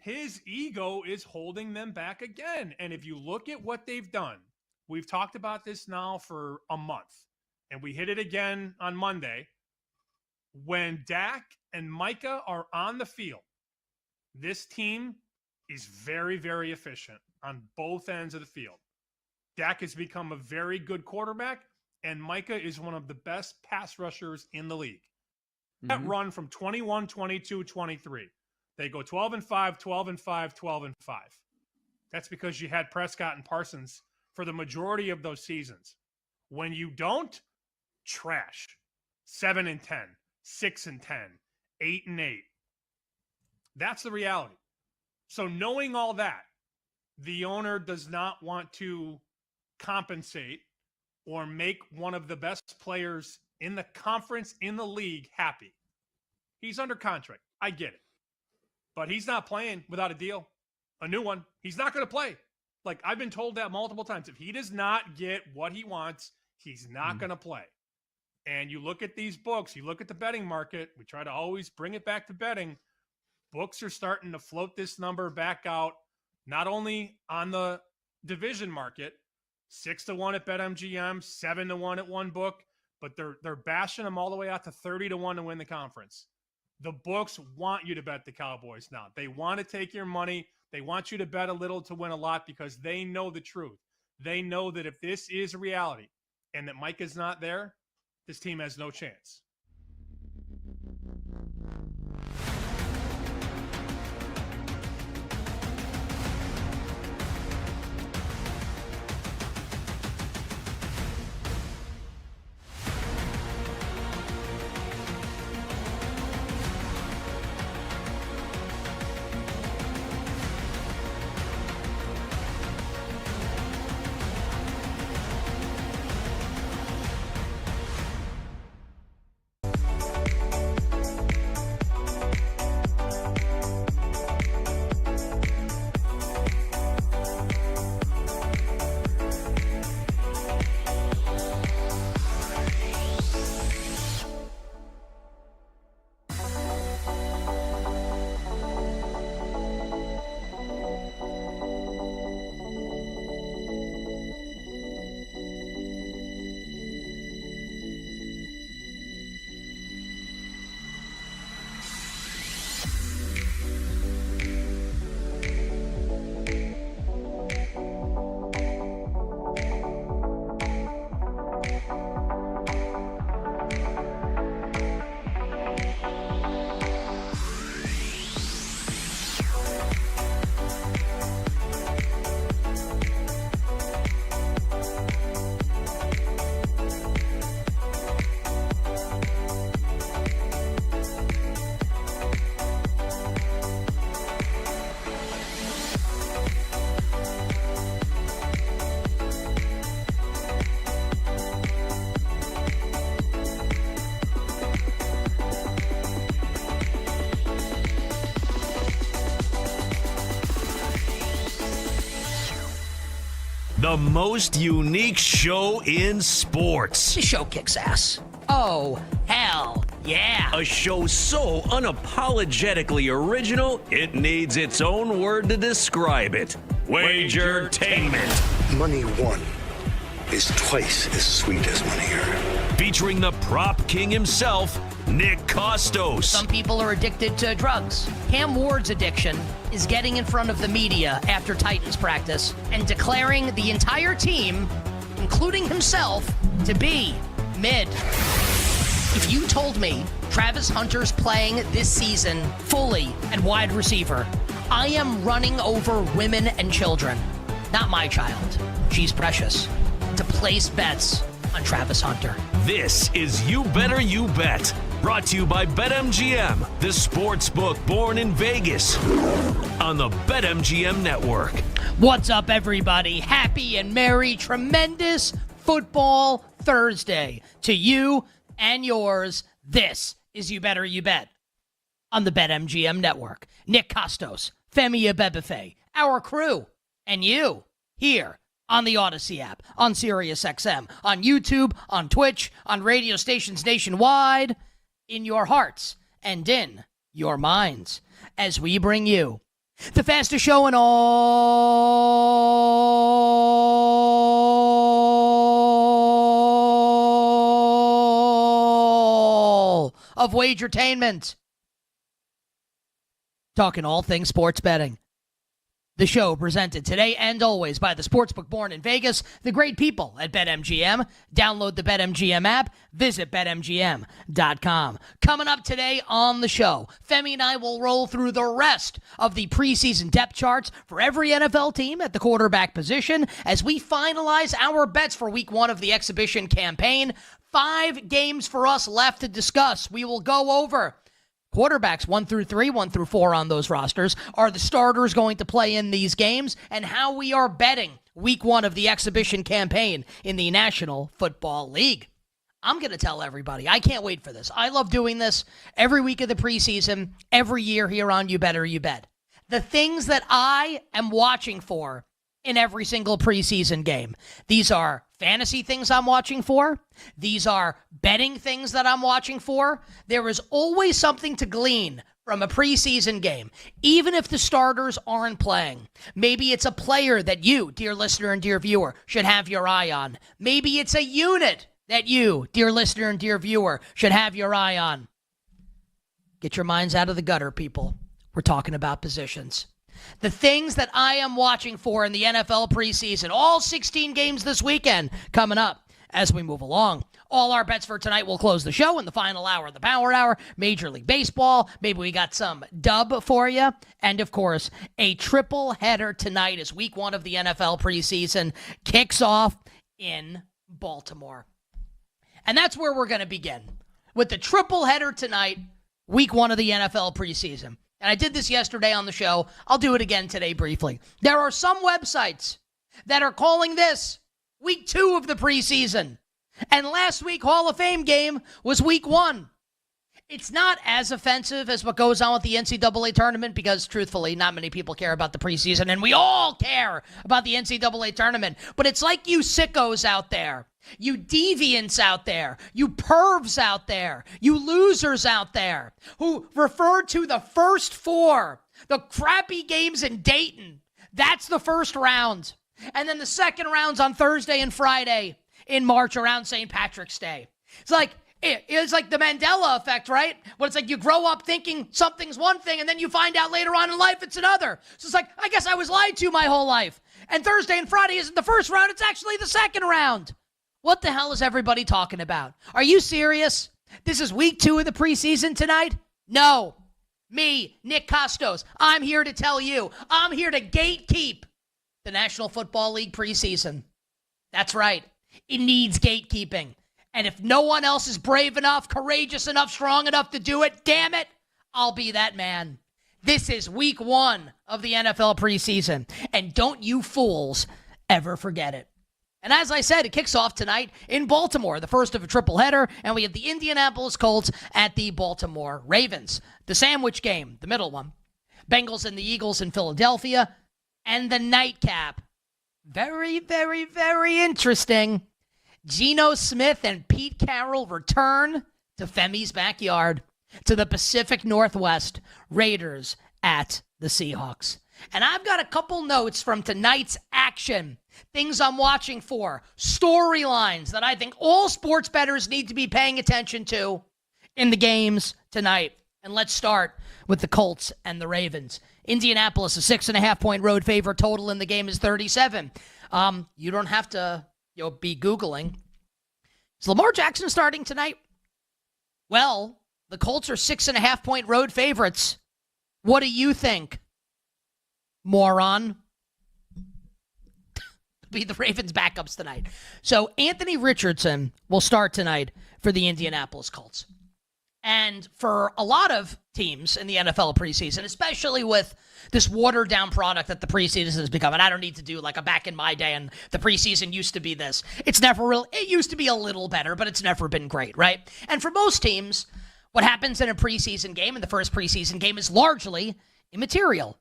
His ego is holding them back again. And if you look at what they've done, we've talked about this now for a month, and we hit it again on Monday. When Dak and Micah are on the field, this team is very, very efficient on both ends of the field. Dak has become a very good quarterback, and Micah is one of the best pass rushers in the league. That run from 21, 22, 23. They go 12-5, 12-5, 12-5. That's because you had Prescott and Parsons for the majority of those seasons. When you don't, trash. 7-10, 6-10, 8-8. That's the reality. So knowing all that, the owner does not want to compensate or make one of the best players in the conference, in the league, happy. He's under contract. I get it. But he's not playing without a deal, a new one. He's not going to play. Like, I've been told that multiple times. If he does not get what he wants, he's not going to play. And you look at these books, you look at the betting market, we try to always bring it back to betting. Books are starting to float this number back out, not only on the division market, 6-1 at BetMGM, 7-1 at one book, but they're bashing them all the way out to 30-1 to win the conference. The books want you to bet the Cowboys now. They want to take your money. They want you to bet a little to win a lot because they know the truth. They know that if this is reality and that Mike is not there, this team has no chance. The most unique show in sports. The show kicks ass. Oh, hell yeah. A show so unapologetically original, it needs its own word to describe it. Wagertainment. Money won is twice as sweet as money earned. Featuring the prop king himself, Nick Costos. Some people are addicted to drugs. Cam Ward's addiction is getting in front of the media after Titans practice and declaring the entire team, including himself, to be mid. If you told me Travis Hunter's playing this season fully at wide receiver, I am running over women and children. Not my child. She's precious. To place bets on Travis Hunter. This is You Better You Bet. Brought to you by BetMGM, the sports book born in Vegas. On the BetMGM Network. What's up, everybody? Happy and merry, tremendous Football Thursday to you and yours. This is You Better You Bet on the BetMGM Network. Nick Costos, Femi Abebefe, our crew, and you here on the Odyssey app, on SiriusXM, on YouTube, on Twitch, on radio stations nationwide, in your hearts and in your minds, as we bring you the fastest show in all of Wagertainment. Talking all things sports betting. The show presented today and always by the sportsbook born in Vegas, the great people at BetMGM. Download the BetMGM app. Visit BetMGM.com. Coming up today on the show, Femi and I will roll through the rest of the preseason depth charts for every NFL team at the quarterback position as we finalize our bets for week 1 of the exhibition campaign. 5 games for us left to discuss. We will go over quarterbacks 1 through 3, 1 through 4 on those rosters. Are the starters going to play in these games? And how we are betting week 1 of the exhibition campaign in the National Football League. I'm going to tell everybody, I can't wait for this. I love doing this every week of the preseason, every year here on You Better You Bet. The things that I am watching for in every single preseason game. These are fantasy things I'm watching for. These are betting things that I'm watching for. There is always something to glean from a preseason game, even if the starters aren't playing. Maybe it's a player that you, dear listener and dear viewer, should have your eye on. Maybe it's a unit that you, dear listener and dear viewer, should have your eye on. Get your minds out of the gutter, people. We're talking about positions. The things that I am watching for in the NFL preseason, all 16 games this weekend coming up as we move along. All our bets for tonight will close the show in the final hour of the Power Hour. Major League Baseball. Maybe we got some dub for you. And, of course, a triple header tonight as week 1 of the NFL preseason kicks off in Baltimore. And that's where we're going to begin, with the triple header tonight, week 1 of the NFL preseason. And I did this yesterday on the show. I'll do it again today briefly. There are some websites that are calling this week 2 of the preseason. And last week, Hall of Fame game was week 1. It's not as offensive as what goes on with the NCAA tournament because, truthfully, not many people care about the preseason, and we all care about the NCAA tournament. But it's like you sickos out there, you deviants out there, you pervs out there, you losers out there who refer to the first 4, the crappy games in Dayton. That's the first round. And then the second round's on Thursday and Friday in March around St. Patrick's Day. It's like the Mandela effect, right? When it's like you grow up thinking something's one thing and then you find out later on in life it's another. So it's like, I guess I was lied to my whole life. And Thursday and Friday isn't the first round, it's actually the second round. What the hell is everybody talking about? Are you serious? This is week 2 of the preseason tonight? No. Me, Nick Costos, I'm here to tell you, I'm here to gatekeep the National Football League preseason. That's right. It needs gatekeeping. And if no one else is brave enough, courageous enough, strong enough to do it, damn it, I'll be that man. This is week 1 of the NFL preseason. And don't you fools ever forget it. And as I said, it kicks off tonight in Baltimore, the first of a triple header, and we have the Indianapolis Colts at the Baltimore Ravens. The sandwich game, the middle one. Bengals and the Eagles in Philadelphia. And the nightcap, Very, very, very interesting. Geno Smith and Pete Carroll return to Femi's backyard, to the Pacific Northwest. Raiders at the Seahawks. And I've got a couple notes from tonight's action. Things I'm watching for. Storylines that I think all sports bettors need to be paying attention to in the games tonight. And let's start with the Colts and the Ravens. Indianapolis, a 6.5-point road favorite. Total in the game is 37. You don't have to be Googling. Is Lamar Jackson starting tonight? Well, the Colts are 6.5-point road favorites. What do you think, moron? Be the Ravens' backups tonight. So Anthony Richardson will start tonight for the Indianapolis Colts. And for a lot of teams in the NFL preseason, especially with this watered-down product that the preseason has become, and I don't need to do like a back in my day and the preseason used to be this. It's never real. It used to be a little better, but it's never been great, right? And for most teams, what happens in a preseason game, in the first preseason game, is largely immaterial.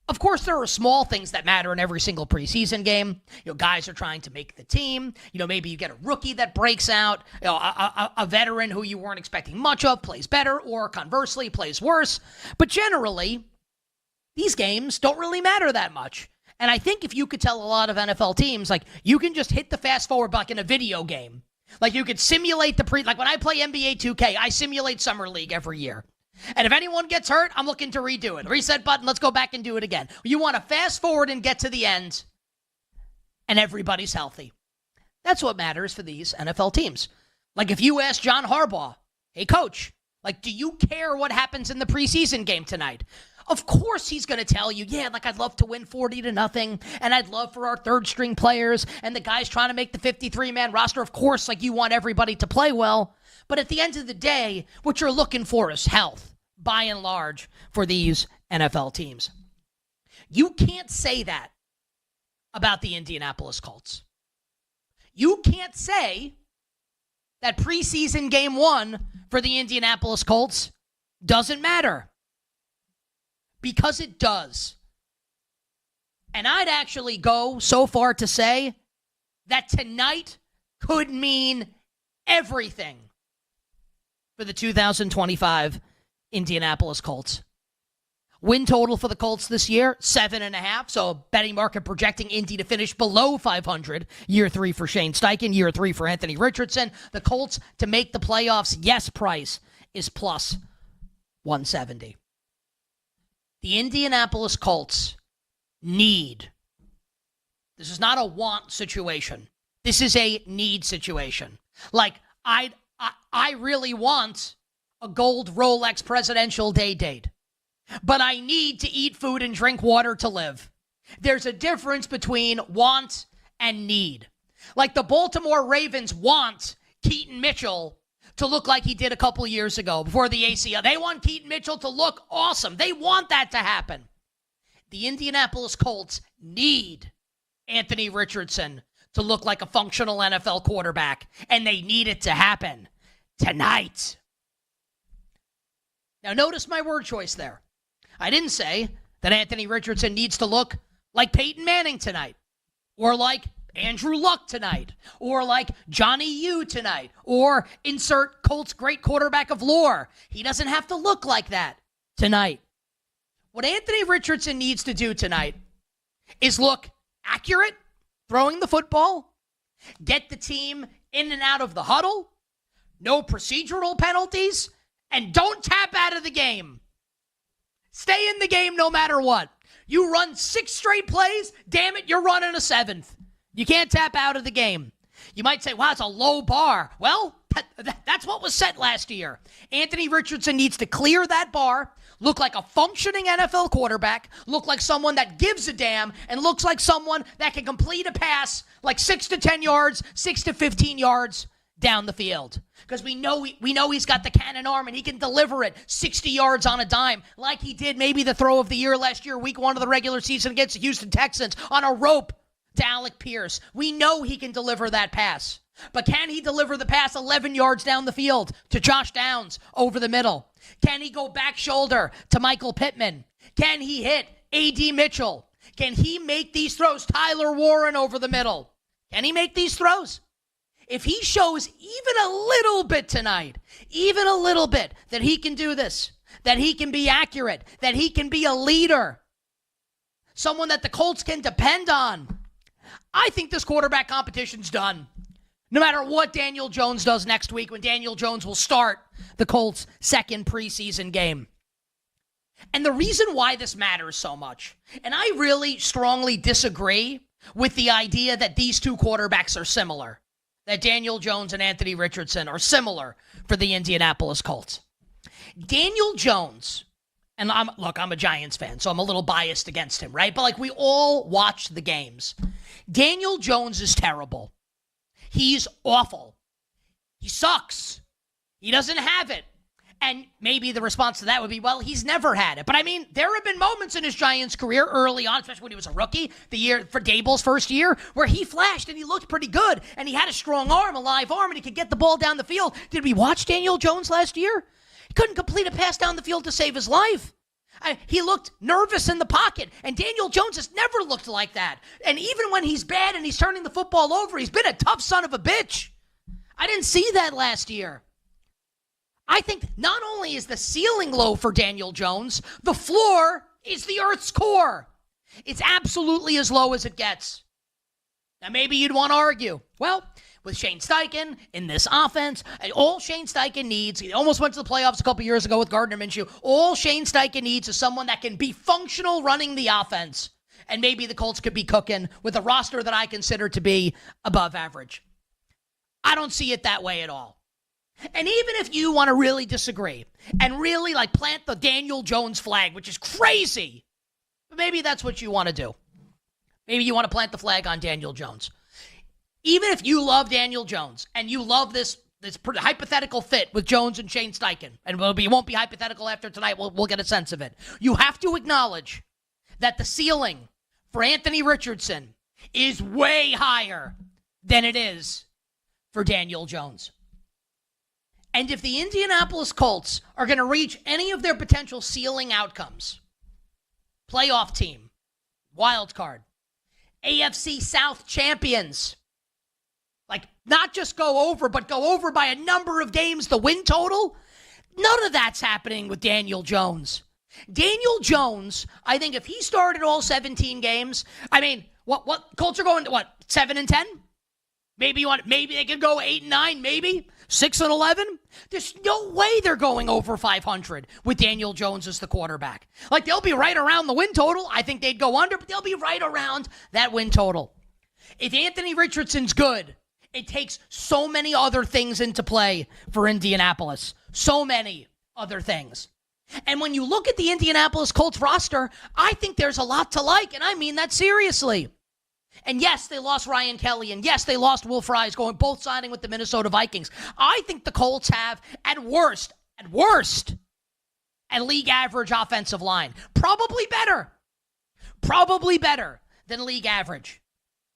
Of course, there are small things that matter in every single preseason game. Guys are trying to make the team. Maybe you get a rookie that breaks out. A veteran who you weren't expecting much of plays better, or conversely, plays worse. But generally, these games don't really matter that much. And I think if you could tell a lot of NFL teams, like, you can just hit the fast forward button in a video game. Like, you could simulate like when I play NBA 2K, I simulate Summer League every year. And if anyone gets hurt, I'm looking to redo it. Reset button, let's go back and do it again. You want to fast forward and get to the end, and everybody's healthy. That's what matters for these NFL teams. Like, if you ask John Harbaugh, hey, coach, like, do you care what happens in the preseason game tonight? Of course he's going to tell you, yeah, like, I'd love to win 40-0, and I'd love for our third-string players and the guys trying to make the 53-man roster. Of course, like, you want everybody to play well. But at the end of the day, what you're looking for is health, by and large, for these NFL teams. You can't say that about the Indianapolis Colts. You can't say that preseason game 1 for the Indianapolis Colts doesn't matter. Because it does. And I'd actually go so far to say that tonight could mean everything for the 2025 Indianapolis Colts. Win total for the Colts this year, 7.5. So betting market projecting Indy to finish below 500. Year 3 for Shane Steichen, year 3 for Anthony Richardson. The Colts to make the playoffs, yes, price is plus 170. The Indianapolis Colts need. This is not a want situation. This is a need situation. Like, I really want a gold Rolex Presidential Day date, but I need to eat food and drink water to live. There's a difference between want and need. Like, the Baltimore Ravens want Keaton Mitchell to look like he did a couple years ago before the ACL. They want Keaton Mitchell to look awesome. They want that to happen. The Indianapolis Colts need Anthony Richardson to look like a functional NFL quarterback, and they need it to happen tonight. Now, notice my word choice there. I didn't say that Anthony Richardson needs to look like Peyton Manning tonight, or like Andrew Luck tonight, or like Johnny U tonight, or insert Colts great quarterback of lore. He doesn't have to look like that tonight. What Anthony Richardson needs to do tonight is look accurate, throwing the football, get the team in and out of the huddle, no procedural penalties, and don't tap out of the game. Stay in the game no matter what. You run 6 straight plays, damn it, you're running a 7th. You can't tap out of the game. You might say, wow, it's a low bar. Well, that's what was set last year. Anthony Richardson needs to clear that bar, look like a functioning NFL quarterback, look like someone that gives a damn, and looks like someone that can complete a pass like 6 to 10 yards, 6 to 15 yards down the field. Because we know he's got the cannon arm and he can deliver it 60 yards on a dime, like he did maybe the throw of the year last year, week 1 of the regular season against the Houston Texans on a rope to Alec Pierce. We know he can deliver that pass. But can he deliver the pass 11 yards down the field to Josh Downs over the middle? Can he go back shoulder to Michael Pittman? Can he hit A.D. Mitchell? Can he make these throws? Tyler Warren over the middle. Can he make these throws? If he shows even a little bit tonight, even a little bit, that he can do this, that he can be accurate, that he can be a leader, someone that the Colts can depend on, I think this quarterback competition's done. No matter what Daniel Jones does next week, when Daniel Jones will start the Colts' second preseason game. And the reason why this matters so much, and I really strongly disagree with the idea that these two quarterbacks are similar, that Daniel Jones and Anthony Richardson are similar for the Indianapolis Colts. Daniel Jones, and I'm a Giants fan, so I'm a little biased against him, right? But like, we all watched the games. Daniel Jones is terrible. He's awful. He sucks. He doesn't have it. And maybe the response to that would be, well, he's never had it. But I mean, there have been moments in his Giants career early on, especially when he was a rookie, the year for Dable's first year, where he flashed and he looked pretty good. And he had a strong arm, a live arm, and he could get the ball down the field. Did we watch Daniel Jones last year? He couldn't complete a pass down the field to save his life. He looked nervous in the pocket, and Daniel Jones has never looked like that. And even when he's bad and he's turning the football over, he's been a tough son of a bitch. I didn't see that last year. I think not only is the ceiling low for Daniel Jones, the floor is the Earth's core. It's absolutely as low as it gets. Now, maybe you'd want to argue, well, with Shane Steichen in this offense, all Shane Steichen needs, he almost went to the playoffs a couple years ago with Gardner Minshew, all Shane Steichen needs is someone that can be functional running the offense. And maybe the Colts could be cooking with a roster that I consider to be above average. I don't see it that way at all. And even if you want to really disagree and really like plant the Daniel Jones flag, which is crazy, but maybe that's what you want to do. Maybe you want to plant the flag on Daniel Jones. Even if you love Daniel Jones and you love this hypothetical fit with Jones and Shane Steichen, and it won't be hypothetical after tonight, we'll get a sense of it. You have to acknowledge that the ceiling for Anthony Richardson is way higher than it is for Daniel Jones. And if the Indianapolis Colts are going to reach any of their potential ceiling outcomes, playoff team, wild card, AFC South champions, like not just go over, but go over by a number of games, the win total, none of that's happening with Daniel Jones. Daniel Jones, I think if he started all 17 games, I mean, what Colts are going to, 7-10? Maybe they could go 8-9, maybe 6-11. There's no way they're going over 500 with Daniel Jones as the quarterback. Like, they'll be right around the win total. I think they'd go under, but they'll be right around that win total. If Anthony Richardson's good, it takes so many other things into play for Indianapolis. So many other things. And when you look at the Indianapolis Colts roster, I think there's a lot to like, and I mean that seriously. And yes, they lost Ryan Kelly, and yes, they lost Will Fries, both signing with the Minnesota Vikings. I think the Colts have, at worst, a league average offensive line. Probably better than league average.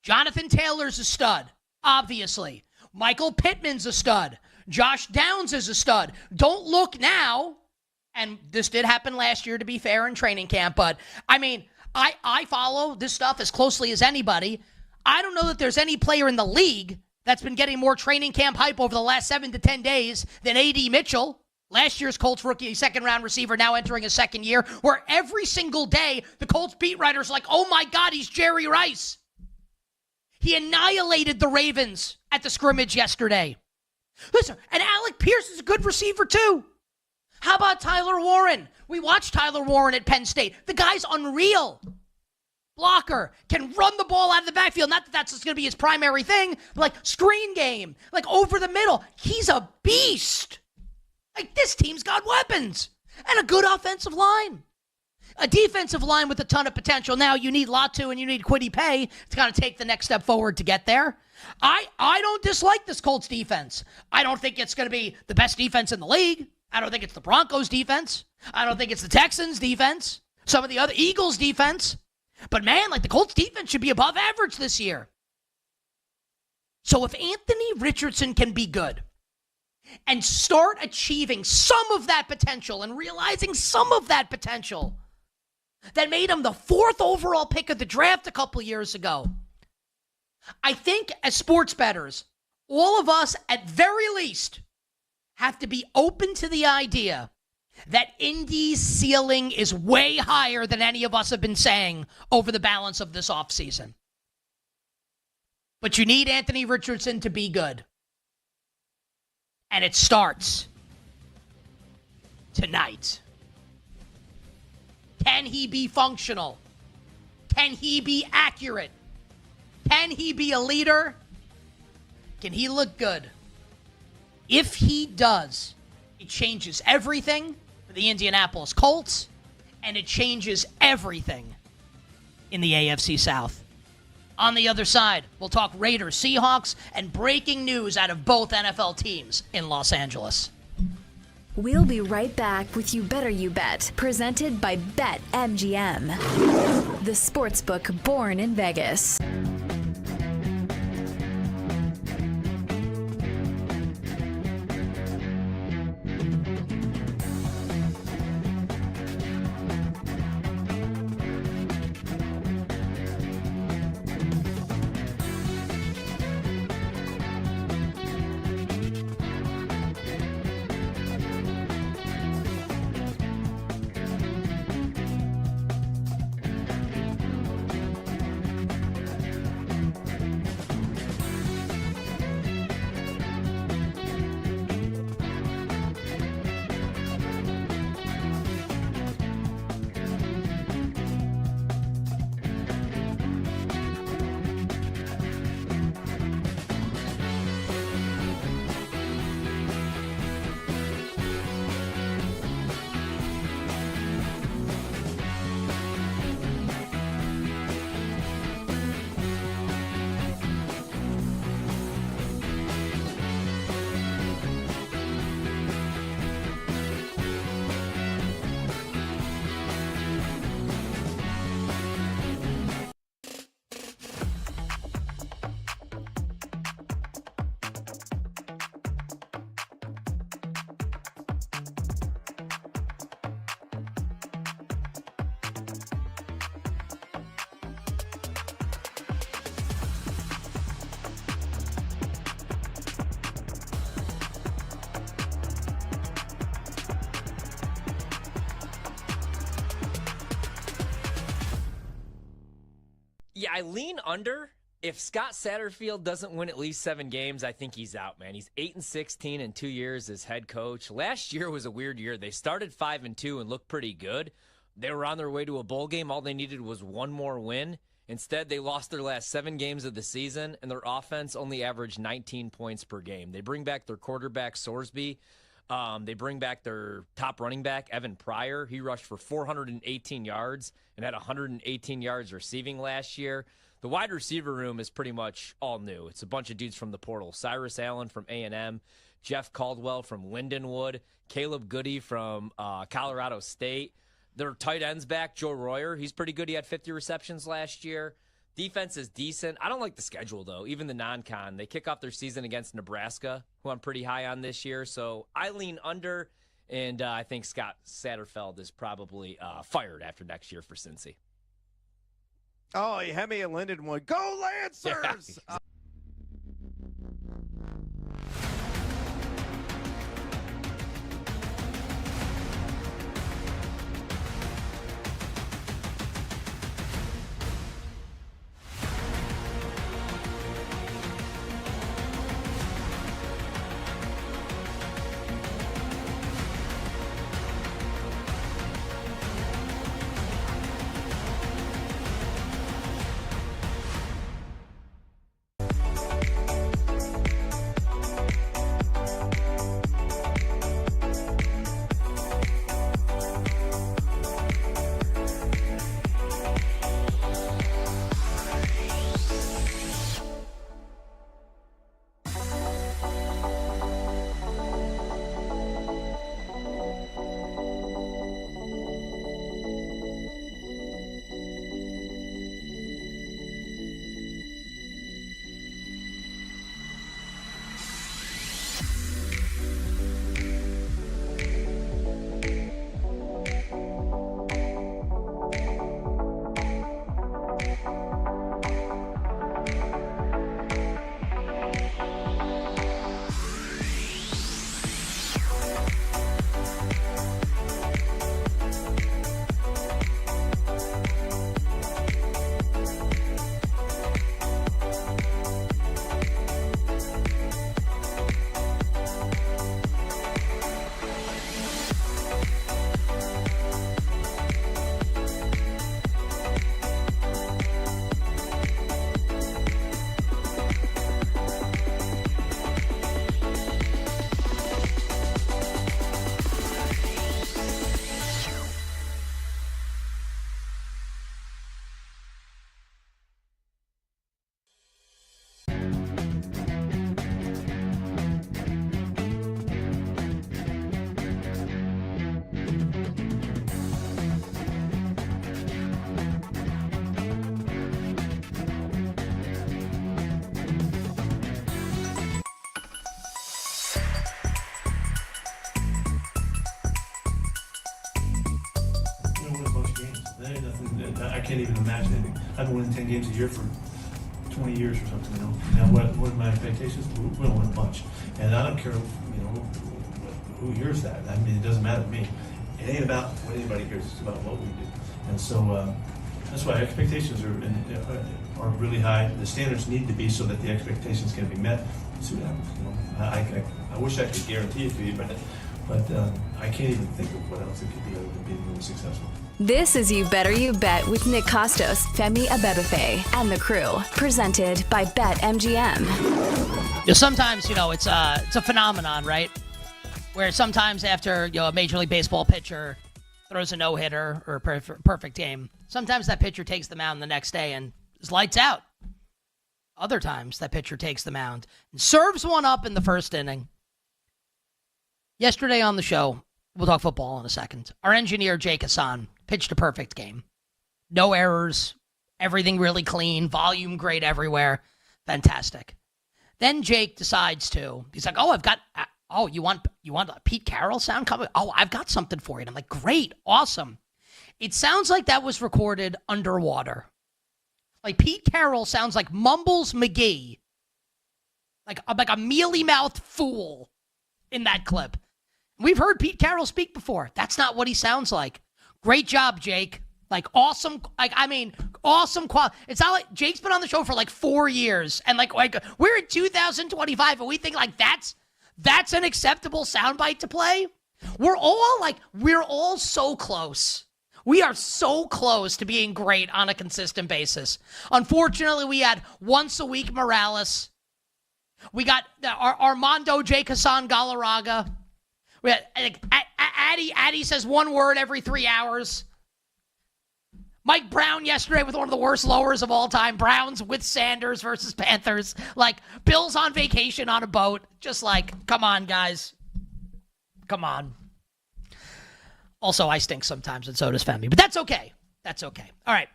Jonathan Taylor's a stud, obviously. Michael Pittman's a stud. Josh Downs is a stud. Don't look now, and this did happen last year, to be fair, in training camp, but, I mean, I follow this stuff as closely as anybody. I don't know that there's any player in the league that's been getting more training camp hype over the last 7 to 10 days than A.D. Mitchell, last year's Colts rookie, second-round receiver, now entering his second year, where every single day the Colts beat writers are like, oh my God, he's Jerry Rice. He annihilated the Ravens at the scrimmage yesterday. Listen, and Alec Pierce is a good receiver too. How about Tyler Warren? We watched Tyler Warren at Penn State. The guy's unreal. Blocker, can run the ball out of the backfield. Not that that's going to be his primary thing, but like screen game, like over the middle. He's a beast. Like, this team's got weapons and a good offensive line. A defensive line with a ton of potential. Now you need Latu and you need Kwity Paye to kind of take the next step forward to get there. I don't dislike this Colts defense. I don't think it's going to be the best defense in the league. I don't think it's the Broncos defense. I don't think it's the Texans defense. Some of the other Eagles defense. But man, like, the Colts defense should be above average this year. So if Anthony Richardson can be good and start achieving some of that potential and realizing some of that potential, that made him the 4th overall pick of the draft a couple years ago. I think as sports bettors, all of us at very least have to be open to the idea that Indy's ceiling is way higher than any of us have been saying over the balance of this offseason. But you need Anthony Richardson to be good. And it starts tonight. Can he be functional? Can he be accurate? Can he be a leader? Can he look good? If he does, it changes everything for the Indianapolis Colts, and it changes everything in the AFC South. On the other side, we'll talk Raiders, Seahawks, and breaking news out of both NFL teams in Los Angeles. We'll be right back with You Better You Bet, presented by BetMGM, the sportsbook born in Vegas. Yeah, I lean under. If Scott Satterfield doesn't win at least 7 games, I think he's out, man. He's 8-16 in 2 years as head coach. Last year was a weird year. They started 5-2 and looked pretty good. They were on their way to a bowl game. All they needed was one more win. Instead, they lost their last 7 games of the season, and their offense only averaged 19 points per game. They bring back their quarterback, Sorsby. They bring back their top running back, Evan Pryor. He rushed for 418 yards and had 118 yards receiving last year. The wide receiver room is pretty much all new. It's a bunch of dudes from the portal. Cyrus Allen from A&M, Jeff Caldwell from Lindenwood, Caleb Goody from Colorado State. Their tight end's back, Joe Royer. He's pretty good. He had 50 receptions last year. Defense is decent. I don't like the schedule, though, even the non-con. They kick off their season against Nebraska, who I'm pretty high on this year. So I lean under, and I think Scott Satterfield is probably fired after next year for Cincy. Oh, Hemi and Lindenwood. Go Lancers! Yeah. can't even imagine anything. I've been winning 10 games a year for 20 years or something, Now, what are my expectations? We don't win a bunch. And I don't care, who hears that. I mean, it doesn't matter to me. It ain't about what anybody hears. It's about what we do. And so that's why expectations are really high. The standards need to be so that the expectations can be met. See what happens. I wish I could guarantee it to you, but I can't even think of what else it could be other than being really successful. This is You Better You Bet with Nick Costos, Femi Abebefe, and the crew. Presented by BetMGM. Sometimes, it's a phenomenon, right? Where sometimes after, a Major League Baseball pitcher throws a no-hitter or a perfect game, sometimes that pitcher takes the mound the next day and is lights out. Other times, that pitcher takes the mound and serves one up in the first inning. Yesterday on the show, we'll talk football in a second, our engineer, Jake Hassan, pitched a perfect game. No errors, everything really clean, volume great everywhere. Fantastic. Then Jake decides he's like, you want a Pete Carroll sound coming? Oh, I've got something for you. And I'm like, great, awesome. It sounds like that was recorded underwater. Like Pete Carroll sounds like Mumbles McGee. Like a mealy-mouthed fool in that clip. We've heard Pete Carroll speak before. That's not what he sounds like. Great job, Jake. Awesome. Awesome quality. It's not like Jake's been on the show for 4 years. And we're in 2025 and we think that's an acceptable soundbite to play. We're all so close. We are so close to being great on a consistent basis. Unfortunately, we had once a week Morales. We got Armando Jake Hassan Galarraga. We had Addy says one word every 3 hours. Mike Brown yesterday with one of the worst lowers of all time. Browns with Sanders versus Panthers. Bills on vacation on a boat. Just come on, guys. Come on. Also, I stink sometimes, and so does Femi. But that's okay. That's okay. All right.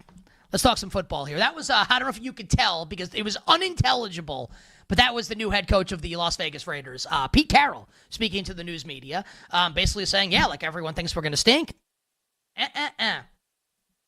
Let's talk some football here. That was, I don't know if you could tell, because it was unintelligible, but that was the new head coach of the Las Vegas Raiders, Pete Carroll, speaking to the news media, basically saying, everyone thinks we're going to stink.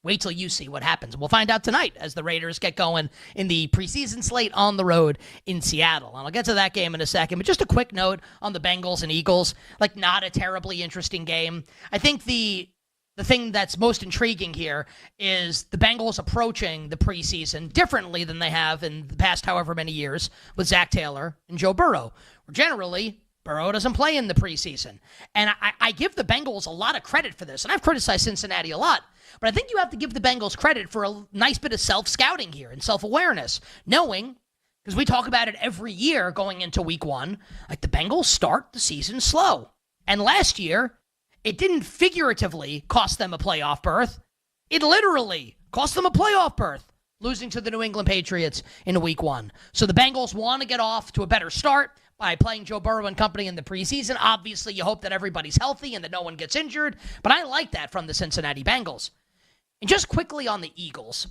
Wait till you see what happens. We'll find out tonight as the Raiders get going in the preseason slate on the road in Seattle. And I'll get to that game in a second. But just a quick note on the Bengals and Eagles. Not a terribly interesting game. I think the thing that's most intriguing here is the Bengals approaching the preseason differently than they have in the past however many years with Zach Taylor and Joe Burrow. Where generally, Burrow doesn't play in the preseason. And I give the Bengals a lot of credit for this. And I've criticized Cincinnati a lot. But I think you have to give the Bengals credit for a nice bit of self-scouting here and self-awareness. Knowing, because we talk about it every year going into week one, the Bengals start the season slow. And last year, it didn't figuratively cost them a playoff berth. It literally cost them a playoff berth, losing to the New England Patriots in week one. So the Bengals want to get off to a better start by playing Joe Burrow and company in the preseason. Obviously, you hope that everybody's healthy and that no one gets injured, but I like that from the Cincinnati Bengals. And just quickly on the Eagles,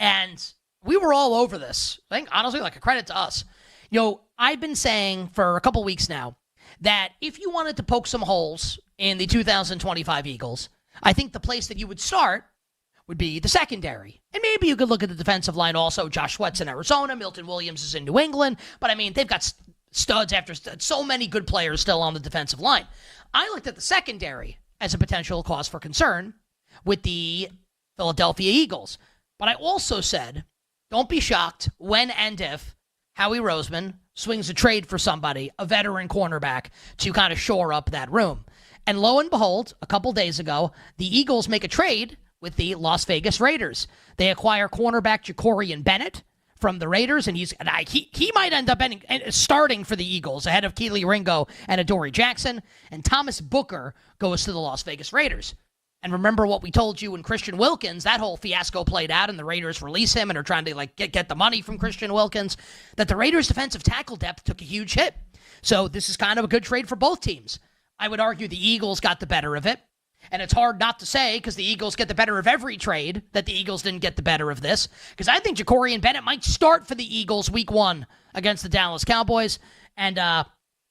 and we were all over this. I think, honestly, a credit to us. I've been saying for a couple weeks now that if you wanted to poke some holes in the 2025 Eagles, I think the place that you would start would be the secondary. And maybe you could look at the defensive line also. Josh Sweat's in Arizona. Milton Williams is in New England. But, they've got studs after studs. So many good players still on the defensive line. I looked at the secondary as a potential cause for concern with the Philadelphia Eagles. But I also said, don't be shocked when and if Howie Roseman swings a trade for somebody, a veteran cornerback, to kind of shore up that room. And lo and behold, a couple days ago, the Eagles make a trade with the Las Vegas Raiders. They acquire cornerback Jacorian Bennett from the Raiders, and he might end up starting for the Eagles ahead of Keely Ringo and Adoree Jackson. And Thomas Booker goes to the Las Vegas Raiders. And remember what we told you when Christian Wilkins, that whole fiasco played out and the Raiders release him and are trying to get the money from Christian Wilkins, that the Raiders' defensive tackle depth took a huge hit. So this is kind of a good trade for both teams. I would argue the Eagles got the better of it. And it's hard not to say, because the Eagles get the better of every trade, that the Eagles didn't get the better of this. Because I think Jacorian Bennett might start for the Eagles week one against the Dallas Cowboys. And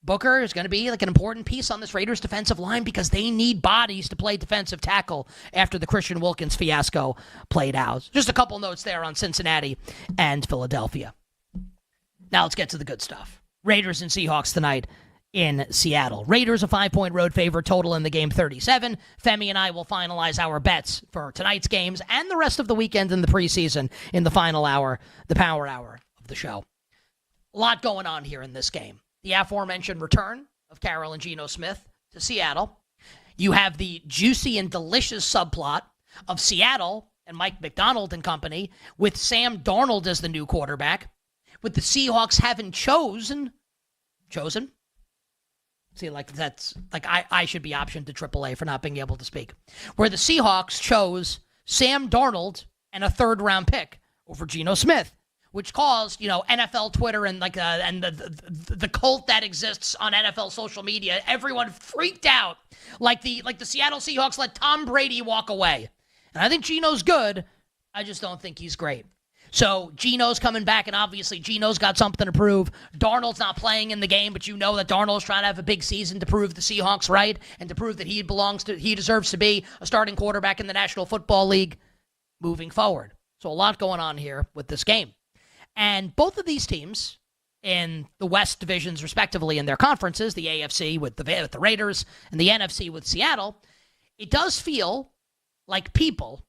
Booker is going to be like an important piece on this Raiders defensive line because they need bodies to play defensive tackle after the Christian Wilkins fiasco played out. Just a couple notes there on Cincinnati and Philadelphia. Now let's get to the good stuff. Raiders and Seahawks tonight in Seattle. Raiders a 5-point road favorite, total in the game 37. Femi and I will finalize our bets for tonight's games and the rest of the weekend in the preseason in the final hour, the power hour of the show. A lot going on here in this game. The aforementioned return of Carroll and Geno Smith to Seattle. You have the juicy and delicious subplot of Seattle and Mike McDonald and company with Sam Darnold as the new quarterback, with the Seahawks having chosen? See, like that's like I should be optioned to AAA for not being able to speak. Where the Seahawks chose Sam Darnold and a third-round pick over Geno Smith, which caused, NFL Twitter and and the cult that exists on NFL social media, everyone freaked out like the Seattle Seahawks let Tom Brady walk away. And I think Geno's good. I just don't think he's great. So Geno's coming back, and obviously Geno's got something to prove. Darnold's not playing in the game, but you know that Darnold's trying to have a big season to prove the Seahawks right and to prove that he deserves to be a starting quarterback in the National Football League moving forward. So a lot going on here with this game. And both of these teams in the West divisions, respectively, in their conferences, the AFC with the Raiders and the NFC with Seattle, it does feel like people,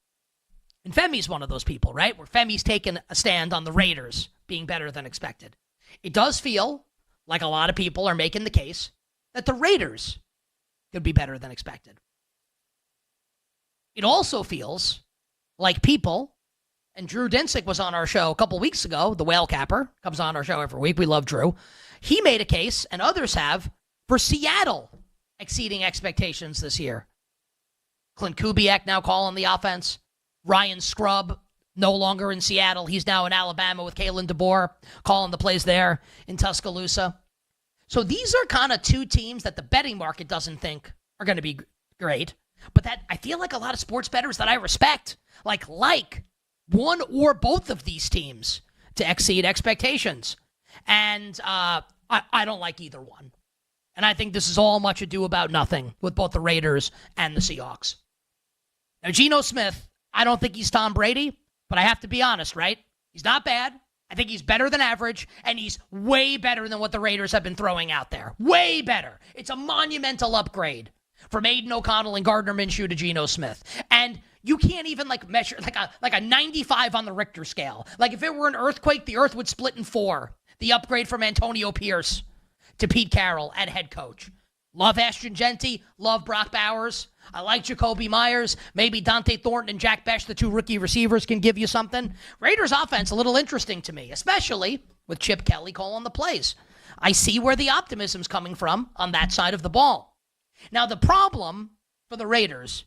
and Femi's one of those people, right, where Femi's taken a stand on the Raiders being better than expected. It does feel like a lot of people are making the case that the Raiders could be better than expected. It also feels like people, and Drew Dinsick was on our show a couple weeks ago. The Whale Capper comes on our show every week. We love Drew. He made a case, and others have, for Seattle exceeding expectations this year. Clint Kubiak now calling the offense. Ryan Scrub no longer in Seattle. He's now in Alabama with Kalen DeBoer calling the plays there in Tuscaloosa. So these are kind of two teams that the betting market doesn't think are going to be great, but that I feel like a lot of sports bettors that I respect like one or both of these teams to exceed expectations. And I don't like either one. And I think this is all much ado about nothing with both the Raiders and the Seahawks. Now, Geno Smith, I don't think he's Tom Brady, but I have to be honest, right? He's not bad. I think he's better than average, and he's way better than what the Raiders have been throwing out there. Way better. It's a monumental upgrade from Aiden O'Connell and Gardner Minshew to Geno Smith. And you can't even measure like a 95 on the Richter scale. Like if it were an earthquake, the earth would split in 4. The upgrade from Antonio Pierce to Pete Carroll at head coach. Love Ashton Genty. Love Brock Bowers. I like Jacoby Myers. Maybe Dante Thornton and Jack Besh, the 2 rookie receivers, can give you something. Raiders offense, a little interesting to me, especially with Chip Kelly calling the plays. I see where the optimism's coming from on that side of the ball. Now, the problem for the Raiders,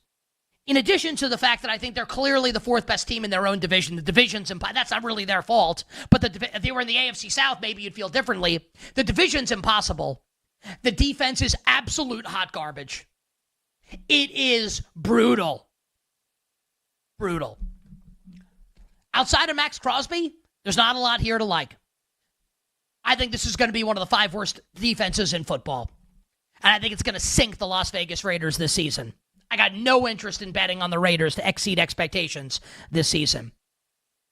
in addition to the fact that I think they're clearly the 4th best team in their own division, the division's that's not really their fault, but if they were in the AFC South, maybe you'd feel differently. The division's impossible. The defense is absolute hot garbage. It is brutal. Brutal. Outside of Max Crosby, there's not a lot here to like. I think this is going to be one of the 5 worst defenses in football. And I think it's going to sink the Las Vegas Raiders this season. I got no interest in betting on the Raiders to exceed expectations this season.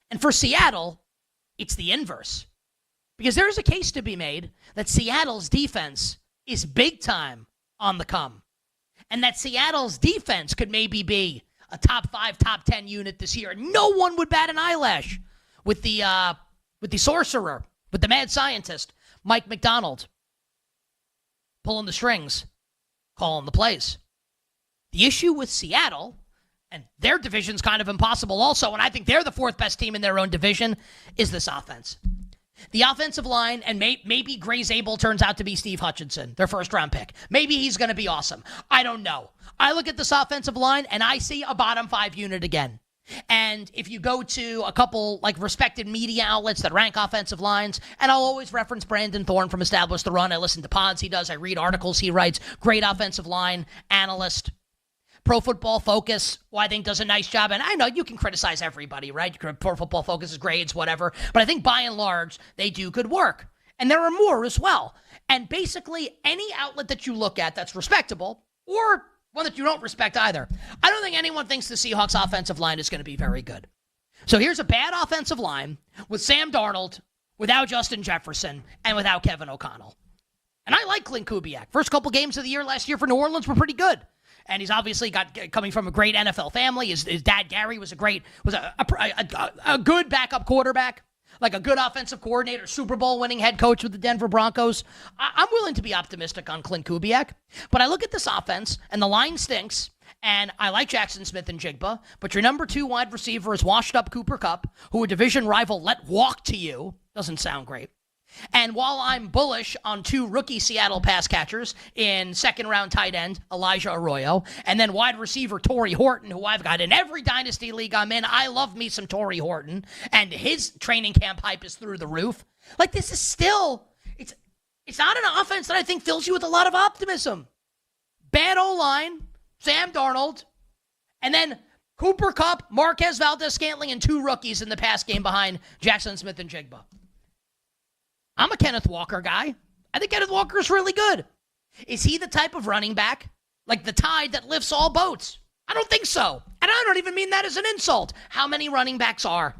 And for Seattle, it's the inverse. Because there's a case to be made that Seattle's defense is big time on the come. And that Seattle's defense could maybe be a top 5, top 10 unit this year. No one would bat an eyelash with the sorcerer, with the mad scientist, Mike McDonald, pulling the strings, calling the plays. The issue with Seattle, and their division's kind of impossible also, and I think they're the 4th best team in their own division, is this offense. The offensive line, and maybe Gray Zabel turns out to be Steve Hutchinson, their 1st-round pick. Maybe he's going to be awesome. I don't know. I look at this offensive line, and I see a bottom 5 unit again. And if you go to a couple respected media outlets that rank offensive lines, and I'll always reference Brandon Thorne from Establish the Run. I listen to pods he does. I read articles he writes. Great offensive line analyst. Pro Football Focus, who I think does a nice job. And I know you can criticize everybody, right? Pro Football Focus's grades, whatever. But I think by and large, they do good work. And there are more as well. And basically, any outlet that you look at that's respectable, or one that you don't respect either, I don't think anyone thinks the Seahawks offensive line is going to be very good. So here's a bad offensive line with Sam Darnold, without Justin Jefferson, and without Kevin O'Connell. And I like Clint Kubiak. First couple games of the year last year for New Orleans were pretty good. And he's obviously coming from a great NFL family. His dad, Gary, was a good backup quarterback, like a good offensive coordinator, Super Bowl winning head coach with the Denver Broncos. I'm willing to be optimistic on Clint Kubiak. But I look at this offense, and the line stinks. And I like Jackson Smith and Jigba, but your number 2 wide receiver is washed up Cooper Kupp, who a division rival let walk to you. Doesn't sound great. And while I'm bullish on 2 rookie Seattle pass catchers in second-round tight end Elijah Arroyo, and then wide receiver Torrey Horton, who I've got in every dynasty league I'm in, I love me some Torrey Horton, and his training camp hype is through the roof. Like, this is still, it's not an offense that I think fills you with a lot of optimism. Bad O-line, Sam Darnold, and then Cooper Kupp, Marquez Valdez-Scantling, and 2 rookies in the pass game behind Jackson Smith and Jigba. I'm a Kenneth Walker guy. I think Kenneth Walker is really good. Is he the type of running back, like the tide that lifts all boats? I don't think so. And I don't even mean that as an insult. How many running backs are?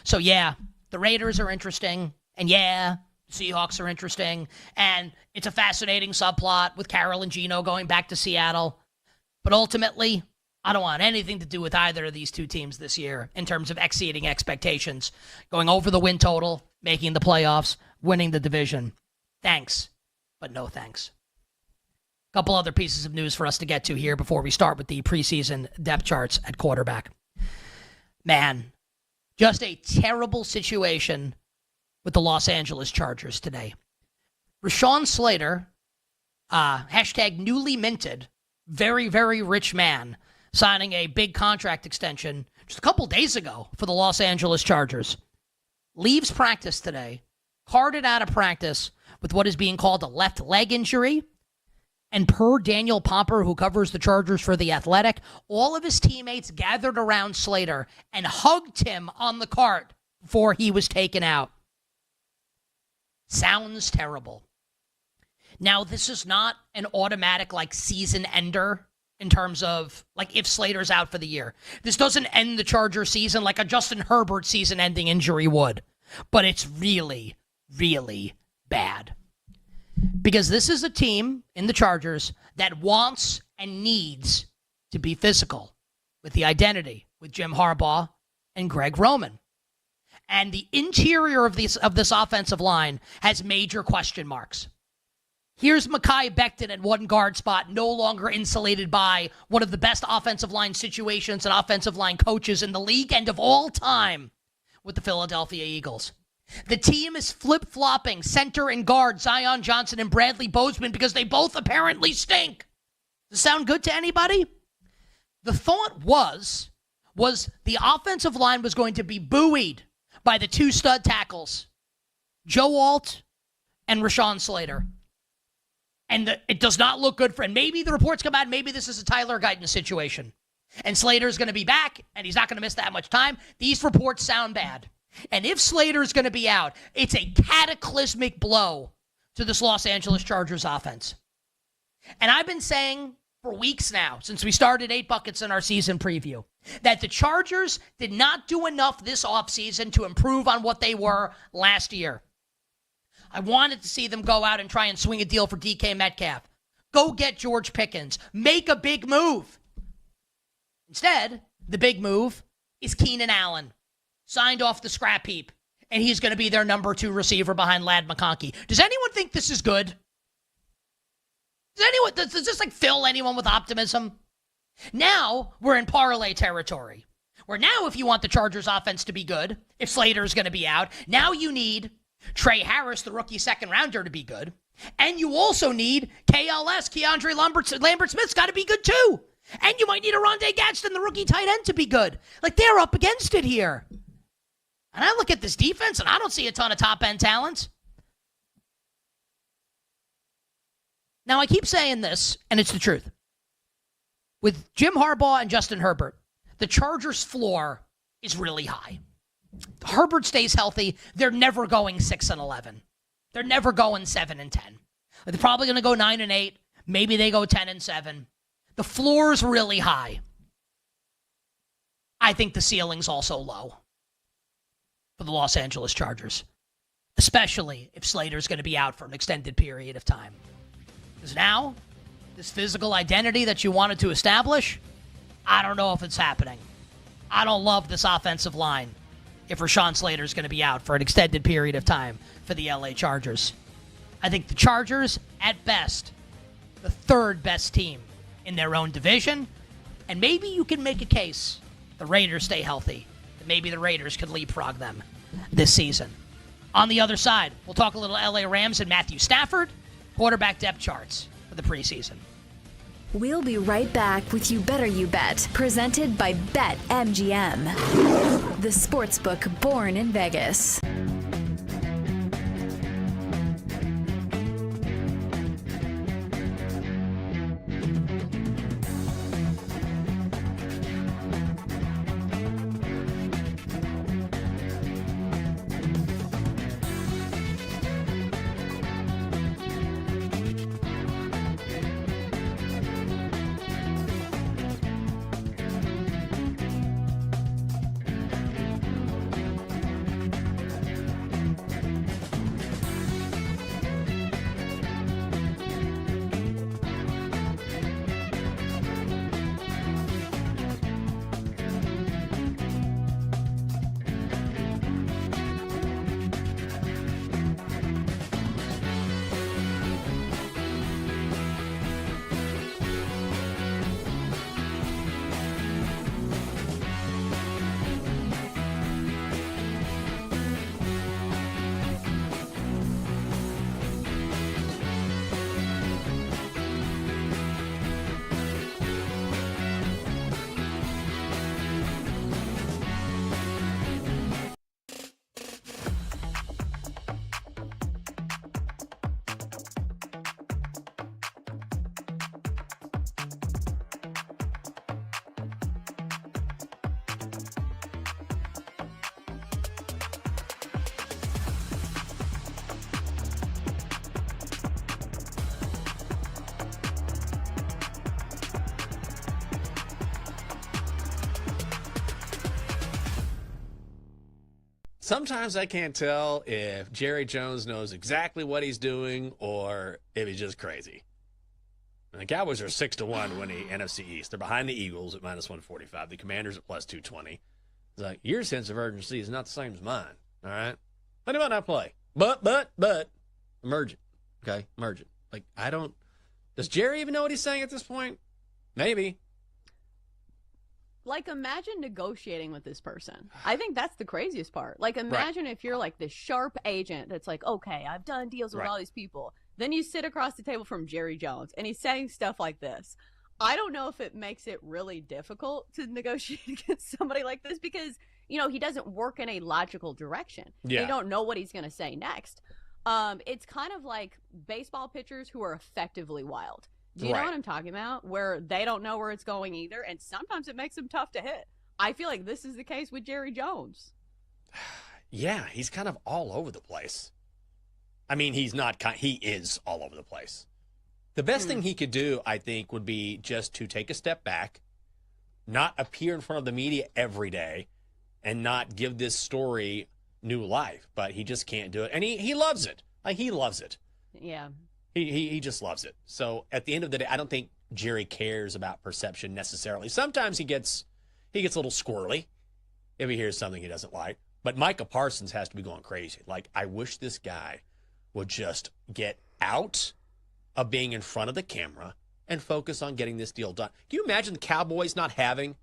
So, yeah, the Raiders are interesting. And, yeah, the Seahawks are interesting. And it's a fascinating subplot with Carol and Gino going back to Seattle. But ultimately, I don't want anything to do with either of these 2 teams this year in terms of exceeding expectations, going over the win total, making the playoffs, winning the division. Thanks, but no thanks. A couple other pieces of news for us to get to here before we start with the preseason depth charts at quarterback. Man, just a terrible situation with the Los Angeles Chargers today. Rashawn Slater, hashtag newly minted, very, very rich man, signing a big contract extension just a couple days ago for the Los Angeles Chargers. Leaves practice today, carted out of practice with what is being called a left leg injury. And per Daniel Popper, who covers the Chargers for The Athletic, all of his teammates gathered around Slater and hugged him on the cart before he was taken out. Sounds terrible. Now, this is not an automatic, season ender in terms of, if Slater's out for the year. This doesn't end the Charger season like a Justin Herbert season-ending injury would. But it's really, really bad. Because this is a team in the Chargers that wants and needs to be physical with the identity with Jim Harbaugh and Greg Roman. And the interior of this offensive line has major question marks. Here's Mekhi Becton at one guard spot, no longer insulated by one of the best offensive line situations and offensive line coaches in the league and of all time with the Philadelphia Eagles. The team is flip-flopping center and guard Zion Johnson and Bradley Bozeman because they both apparently stink. Does this sound good to anybody? The thought was the offensive line was going to be buoyed by the 2 stud tackles, Joe Alt and Rashawn Slater. And it does not look good and maybe the reports come out, maybe this is a Tyler Guyton situation. And Slater's going to be back, and he's not going to miss that much time. These reports sound bad. And if Slater's going to be out, it's a cataclysmic blow to this Los Angeles Chargers offense. And I've been saying for weeks now, since we started 8 Buckets in our season preview, that the Chargers did not do enough this offseason to improve on what they were last year. I wanted to see them go out and try and swing a deal for DK Metcalf. Go get George Pickens. Make a big move. Instead, the big move is Keenan Allen. Signed off the scrap heap. And he's going to be their number 2 receiver behind Ladd McConkey. Does anyone think this is good? Does this fill anyone with optimism? Now, we're in parlay territory. Where now, if you want the Chargers offense to be good, if Slater's going to be out, now you need Trey Harris, the rookie second rounder, to be good. And you also need KLS, Keandre Lambert-Smith's got to be good too. And you might need a Rondé Gadsden, the rookie tight end, to be good. They're up against it here. And I look at this defense, and I don't see a ton of top-end talent. Now, I keep saying this, and it's the truth. With Jim Harbaugh and Justin Herbert, the Chargers' floor is really high. Herbert stays healthy, they're never going 6-11. They're never going 7-10. They're probably going to go 9-8. Maybe they go 10-7. The floor's really high. I think the ceiling's also low for the Los Angeles Chargers, especially if Slater's going to be out for an extended period of time. Because now, this physical identity that you wanted to establish, I don't know if it's happening. I don't love this offensive line if Rashawn Slater's going to be out for an extended period of time for the LA Chargers. I think the Chargers, at best, the third best team in their own division, and maybe you can make a case the Raiders stay healthy, that maybe the Raiders could leapfrog them this season. On the other side, we'll talk a little LA Rams and Matthew Stafford, quarterback depth charts for the preseason. We'll be right back with You Better You Bet, presented by BetMGM, the sportsbook born in Vegas. Sometimes I can't tell if Jerry Jones knows exactly what he's doing or if he's just crazy. And the Cowboys are 6-1 to win the NFC East. They're behind the Eagles at -145. The Commanders at +220. It's like, your sense of urgency is not the same as mine. All right? But he might not play. But, emergent. Okay? Emergent. Like, does Jerry even know what he's saying at this point? Maybe. Like, imagine negotiating with this person. I think that's the craziest part. Like, imagine if you're like this sharp agent that's like, okay, I've done deals with all these people. Then you sit across the table from Jerry Jones, and he's saying stuff like this. I don't know if it makes it really difficult to negotiate against somebody like this because, you know, he doesn't work in a logical direction. Yeah. You don't know what he's going to say next. It's kind of like baseball pitchers who are effectively wild. Do you know what I'm talking about? Where they don't know where it's going either, and sometimes it makes them tough to hit. I feel like this is the case with Jerry Jones. Yeah, he's kind of all over the place. I mean, he is all over the place. The best thing he could do, I think, would be just to take a step back, not appear in front of the media every day, and not give this story new life. But he just can't do it. And he loves it. Like, he loves it. Yeah. He just loves it. So at the end of the day, I don't think Jerry cares about perception necessarily. Sometimes he gets a little squirrely if he hears something he doesn't like. But Micah Parsons has to be going crazy. Like, I wish this guy would just get out of being in front of the camera and focus on getting this deal done. Can you imagine the Cowboys not having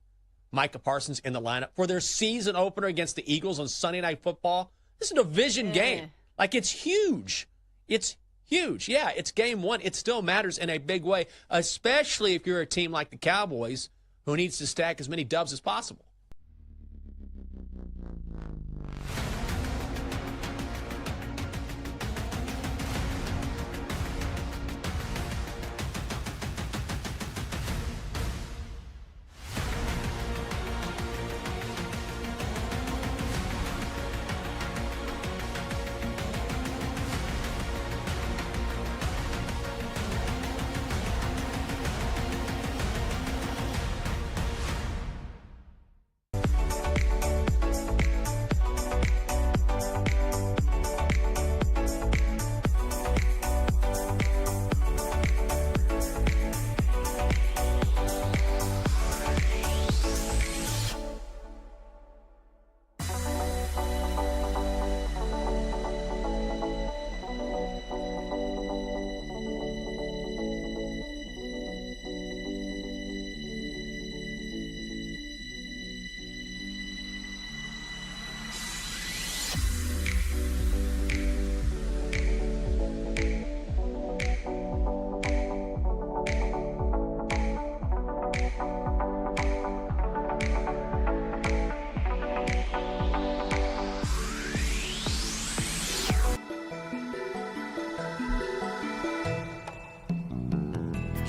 Micah Parsons in the lineup for their season opener against the Eagles on Sunday Night Football? This is a division game. Like, it's huge. It's huge. Yeah, it's game one. It still matters in a big way, especially if you're a team like the Cowboys who needs to stack as many dubs as possible.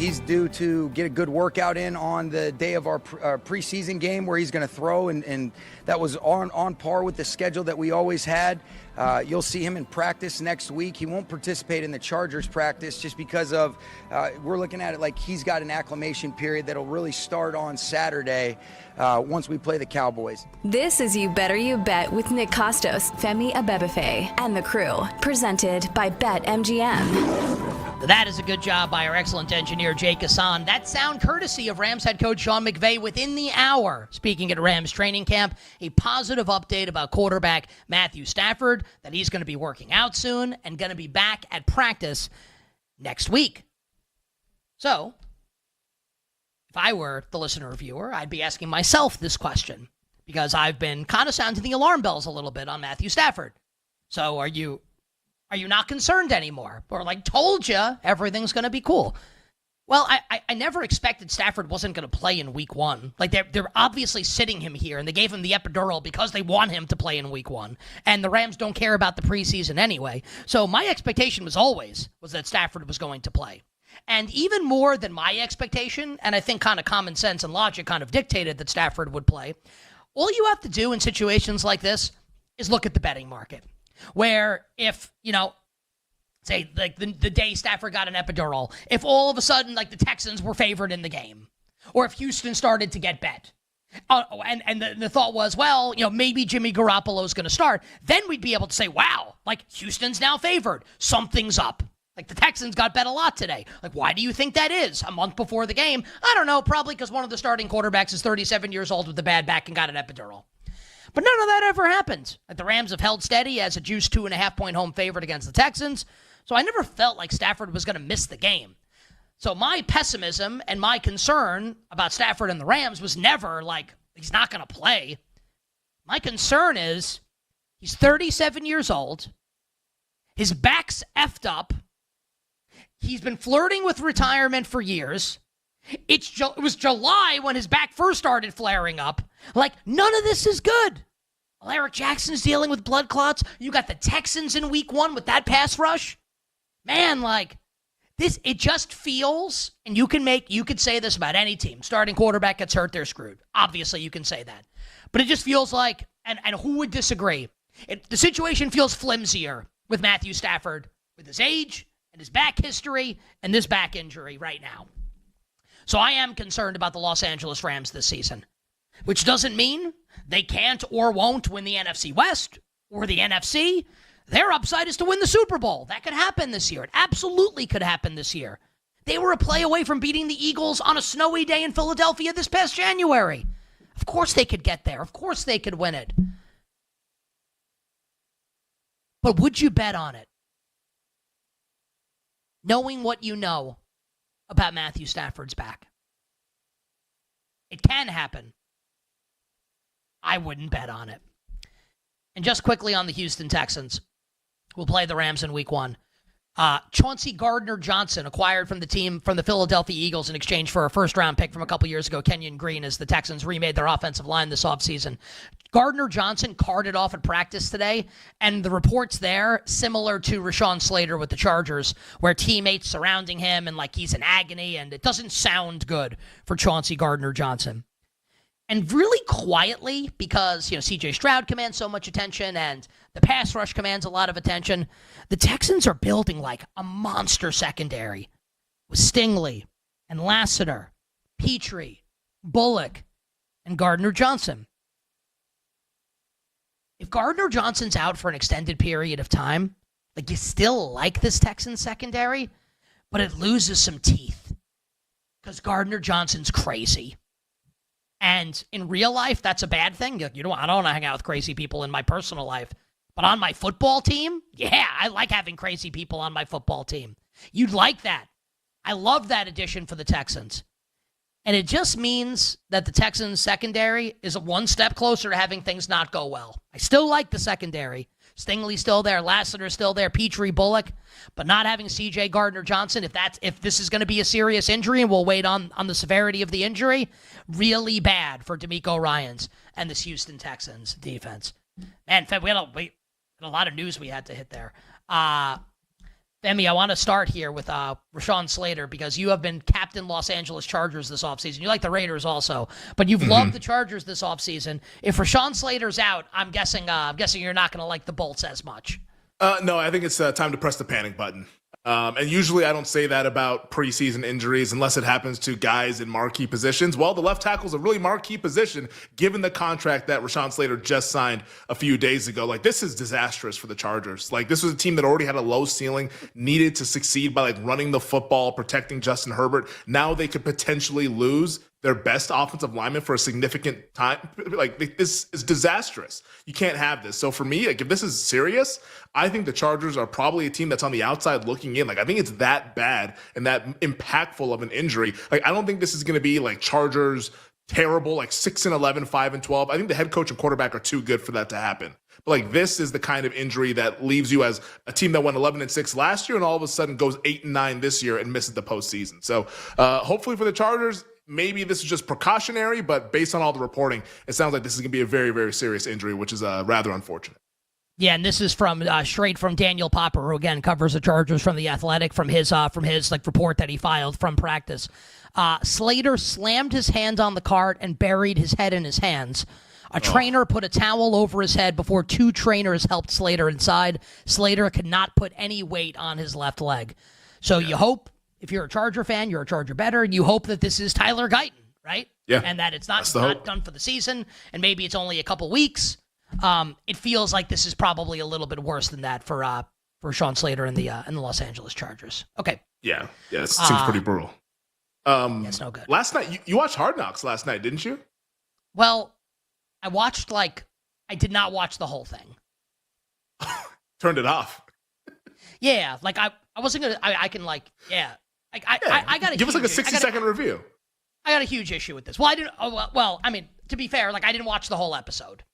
He's due to get a good workout in on the day of our preseason game where he's going to throw, and that was on par with the schedule that we always had. You'll see him in practice next week. He won't participate in the Chargers practice just because of we're looking at it like he's got an acclimation period that'll really start on Saturday once we play the Cowboys. This is You Better You Bet with Nick Costos, Femi Abebefe, and the crew. Presented by BetMGM. That is a good job by our excellent engineer, Jake Hassan. That sound courtesy of Rams head coach Sean McVay within the hour. Speaking at Rams training camp, a positive update about quarterback Matthew Stafford, that he's going to be working out soon and going to be back at practice next week. So, if I were the listener or viewer, I'd be asking myself this question because I've been kind of sounding the alarm bells a little bit on Matthew Stafford. So are you not concerned anymore? Or like, told you everything's going to be cool. Well, I never expected Stafford wasn't going to play in week one. Like, they're obviously sitting him here, and they gave him the epidural because they want him to play in week one. And the Rams don't care about the preseason anyway. So my expectation was that Stafford was going to play. And even more than my expectation, and I think kind of common sense and logic kind of dictated that Stafford would play, all you have to do in situations like this is look at the betting market. Where if, say, like the day Stafford got an epidural, if all of a sudden, like, the Texans were favored in the game, or if Houston started to get bet, and the thought was, well, maybe Jimmy Garoppolo's going to start, then we'd be able to say, wow, like, Houston's now favored. Something's up. Like, the Texans got bet a lot today. Like, why do you think that is? A month before the game? I don't know, probably because one of the starting quarterbacks is 37 years old with a bad back and got an epidural. But none of that ever happened. Like, the Rams have held steady as a juice 2.5-point home favorite against the Texans. So I never felt like Stafford was going to miss the game. So my pessimism and my concern about Stafford and the Rams was never like, he's not going to play. My concern is he's 37 years old. His back's effed up. He's been flirting with retirement for years. It was July when his back first started flaring up. Like, none of this is good. Well, Eric Jackson's dealing with blood clots. You got the Texans in week one with that pass rush. Man, like, this, it just feels, and you could say this about any team. Starting quarterback gets hurt, they're screwed. Obviously, you can say that. But it just feels like, and who would disagree? The situation feels flimsier with Matthew Stafford, with his age and his back history and this back injury right now. So I am concerned about the Los Angeles Rams this season, which doesn't mean they can't or won't win the NFC West or the NFC. Their upside is to win the Super Bowl. That could happen this year. It absolutely could happen this year. They were a play away from beating the Eagles on a snowy day in Philadelphia this past January. Of course they could get there. Of course they could win it. But would you bet on it? Knowing what you know about Matthew Stafford's back. It can happen. I wouldn't bet on it. And just quickly on the Houston Texans, we'll play the Rams in week one. Chauncey Gardner-Johnson, acquired from the Philadelphia Eagles in exchange for a first-round pick from a couple years ago, Kenyon Green, as the Texans remade their offensive line this offseason. Gardner-Johnson carted off at practice today, and the reports there, similar to Rashawn Slater with the Chargers, where teammates surrounding him and like he's in agony, and it doesn't sound good for Chauncey Gardner-Johnson. And really quietly, because, C.J. Stroud commands so much attention and the pass rush commands a lot of attention, the Texans are building like a monster secondary with Stingley and Lassiter, Petrie, Bullock, and Gardner-Johnson. If Gardner-Johnson's out for an extended period of time, like, you still like this Texans secondary, but it loses some teeth because Gardner-Johnson's crazy. And in real life, that's a bad thing. I don't want to hang out with crazy people in my personal life. But on my football team, yeah, I like having crazy people on my football team. You'd like that. I love that addition for the Texans. And it just means that the Texans secondary is one step closer to having things not go well. I still like the secondary. Stingley's still there, Lassiter's still there, Petrie, Bullock, but not having C.J. Gardner-Johnson, if this is going to be a serious injury, and we'll wait on the severity of the injury, really bad for DeMeco Ryans and this Houston Texans defense. Man, we had a lot of news we had to hit there. Femi, I want to start here with Rashawn Slater because you have been captain Los Angeles Chargers this offseason. You like the Raiders also, but you've loved the Chargers this offseason. If Rashawn Slater's out, I'm guessing you're not going to like the Bolts as much. No, I think it's time to press the panic button. And usually I don't say that about preseason injuries unless it happens to guys in marquee positions. Well, the left tackle is a really marquee position given the contract that Rashawn Slater just signed a few days ago. Like, this is disastrous for the Chargers. Like, this was a team that already had a low ceiling, needed to succeed by, like, running the football, protecting Justin Herbert. Now they could potentially lose their best offensive lineman for a significant time. Like, this is disastrous. You can't have this. So for me, like, if this is serious, I think the Chargers are probably a team that's on the outside looking in. Like, I think it's that bad and that impactful of an injury. Like, I don't think this is going to be like Chargers terrible, like 6-11, 5-12. I think the head coach and quarterback are too good for that to happen. But like, this is the kind of injury that leaves you as a team that went 11-6 last year and all of a sudden goes 8-9 this year and misses the postseason. So hopefully for the Chargers, maybe this is just precautionary, but based on all the reporting, it sounds like this is going to be a very, very serious injury, which is rather unfortunate. Yeah, and this is from straight from Daniel Popper, who again covers the Chargers from The Athletic, from his like report that he filed from practice. Slater slammed his hand on the cart and buried his head in his hands. A trainer put a towel over his head before two trainers helped Slater inside. Slater could not put any weight on his left leg. So you hope, if you're a Charger fan, you're a Charger better, and you hope that this is Tyler Guyton, right? Yeah. And that it's not done for the season, and maybe it's only a couple weeks. It feels like this is probably a little bit worse than that for Sean Slater and the Los Angeles Chargers. Okay. Yeah, it seems pretty brutal. It's no good. Last night, you watched Hard Knocks last night, didn't you? Well, I watched I did not watch the whole thing. Turned it off. Yeah, like I wasn't gonna. I can like yeah. I got a give us like a 60-second review. I got a huge issue with this. Well, I didn't. Well, I mean, to be fair, like I didn't watch the whole episode.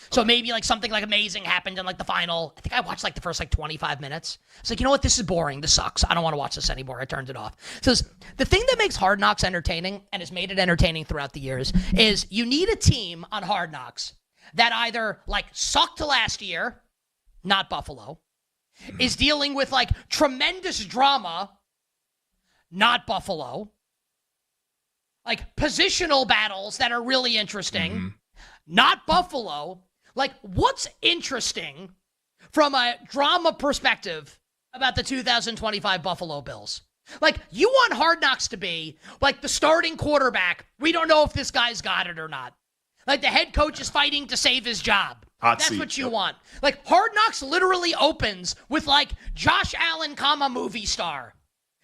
So maybe like something like amazing happened in like the final. I think I watched like the first like 25 minutes. It's like, you know what? This is boring. This sucks. I don't want to watch this anymore. I turned it off. So the thing that makes Hard Knocks entertaining and has made it entertaining throughout the years is you need a team on Hard Knocks that either like sucked last year, not Buffalo, is dealing with like tremendous drama, not Buffalo, like positional battles that are really interesting, not Buffalo. Like, what's interesting from a drama perspective about the 2025 Buffalo Bills? Like, you want Hard Knocks to be like the starting quarterback. We don't know if this guy's got it or not. Like, the head coach is fighting to save his job. That's what you want. Like, Hard Knocks literally opens with like Josh Allen, movie star.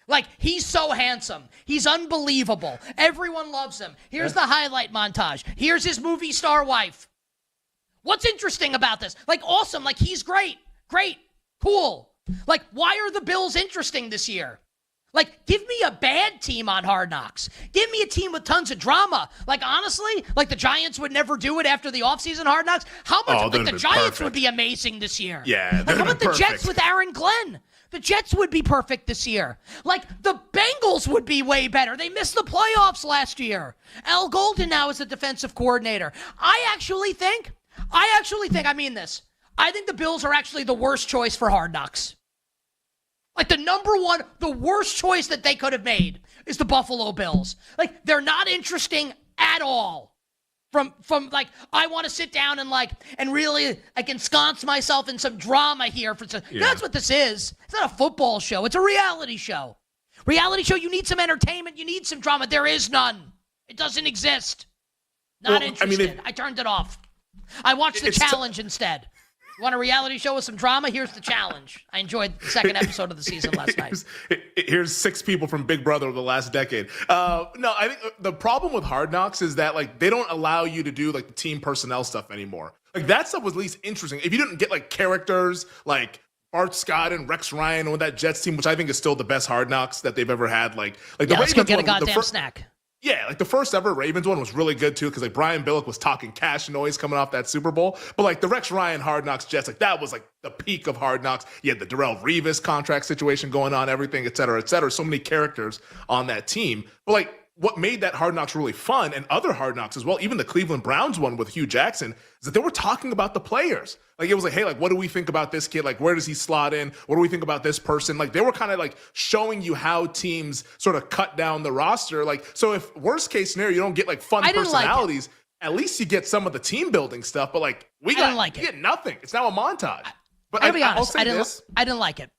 Like, he's so handsome. He's unbelievable. Everyone loves him. Here's the highlight montage. Here's his movie star wife. What's interesting about this? Like, awesome. Like, he's great. Great. Cool. Like, why are the Bills interesting this year? Like, give me a bad team on Hard Knocks. Give me a team with tons of drama. Like, honestly, like the Giants would never do it after the offseason Hard Knocks. How much, like the Giants would be amazing this year. Yeah. Like, how about the Jets with Aaron Glenn? The Jets would be perfect this year. Like, the Bengals would be way better. They missed the playoffs last year. Al Golden now is the defensive coordinator. I actually think, I mean this, I think the Bills are actually the worst choice for Hard Knocks. Like, the number one, the worst choice that they could have made is the Buffalo Bills. Like, they're not interesting at all. From like, I want to sit down and really like ensconce myself in some drama here. That's what this is. It's not a football show. It's a reality show. Reality show, you need some entertainment. You need some drama. There is none. It doesn't exist. Not interested. I turned it off. I watched The Challenge instead. You want a reality show with some drama? Here's The Challenge. I enjoyed the second episode of the season last night. Here's 6 people from Big Brother of the last decade. No, I think the problem with Hard Knocks is that like they don't allow you to do like the team personnel stuff anymore. Like that stuff was at least interesting. If you didn't get like characters like Bart Scott and Rex Ryan with that Jets team, which I think is still the best Hard Knocks that they've ever had. Like the let's go Ravens get a one, goddamn snack. Yeah, like the first ever Ravens one was really good too because like Brian Billick was talking cash noise coming off that Super Bowl. But like the Rex Ryan Hard Knocks Jets, like that was like the peak of Hard Knocks. You had the Darrelle Revis contract situation going on, everything, et cetera, et cetera. So many characters on that team. But like what made that Hard Knocks really fun, and other Hard Knocks as well, even the Cleveland Browns one with Hugh Jackson, is that they were talking about the players. Like, it was like, hey, like, what do we think about this kid? Like, where does he slot in? What do we think about this person? Like, they were kind of like showing you how teams sort of cut down the roster. Like, so if worst case scenario, you don't get like fun personalities, at least you get some of the team building stuff. But like, we get nothing. It's now a montage. But I'll be honest, I'll say I didn't like it.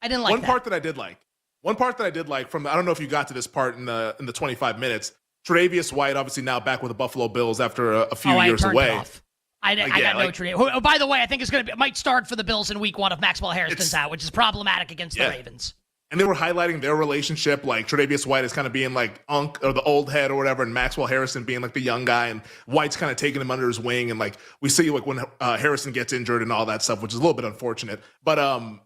I didn't like one part that I did like. One part that I did like from I don't know if you got to this part in the 25 minutes. Tre'Davious White, obviously now back with the Buffalo Bills after a few years away. I got no Tre'Davious. Oh, by the way, I think it might start for the Bills in Week 1 if Maxwell Harrison's out, which is problematic against the Ravens. And they were highlighting their relationship, like Tre'Davious White is kind of being like Unc or the old head or whatever, and Maxwell Harrison being like the young guy, and White's kind of taking him under his wing. And like we see like when Harrison gets injured and all that stuff, which is a little bit unfortunate. But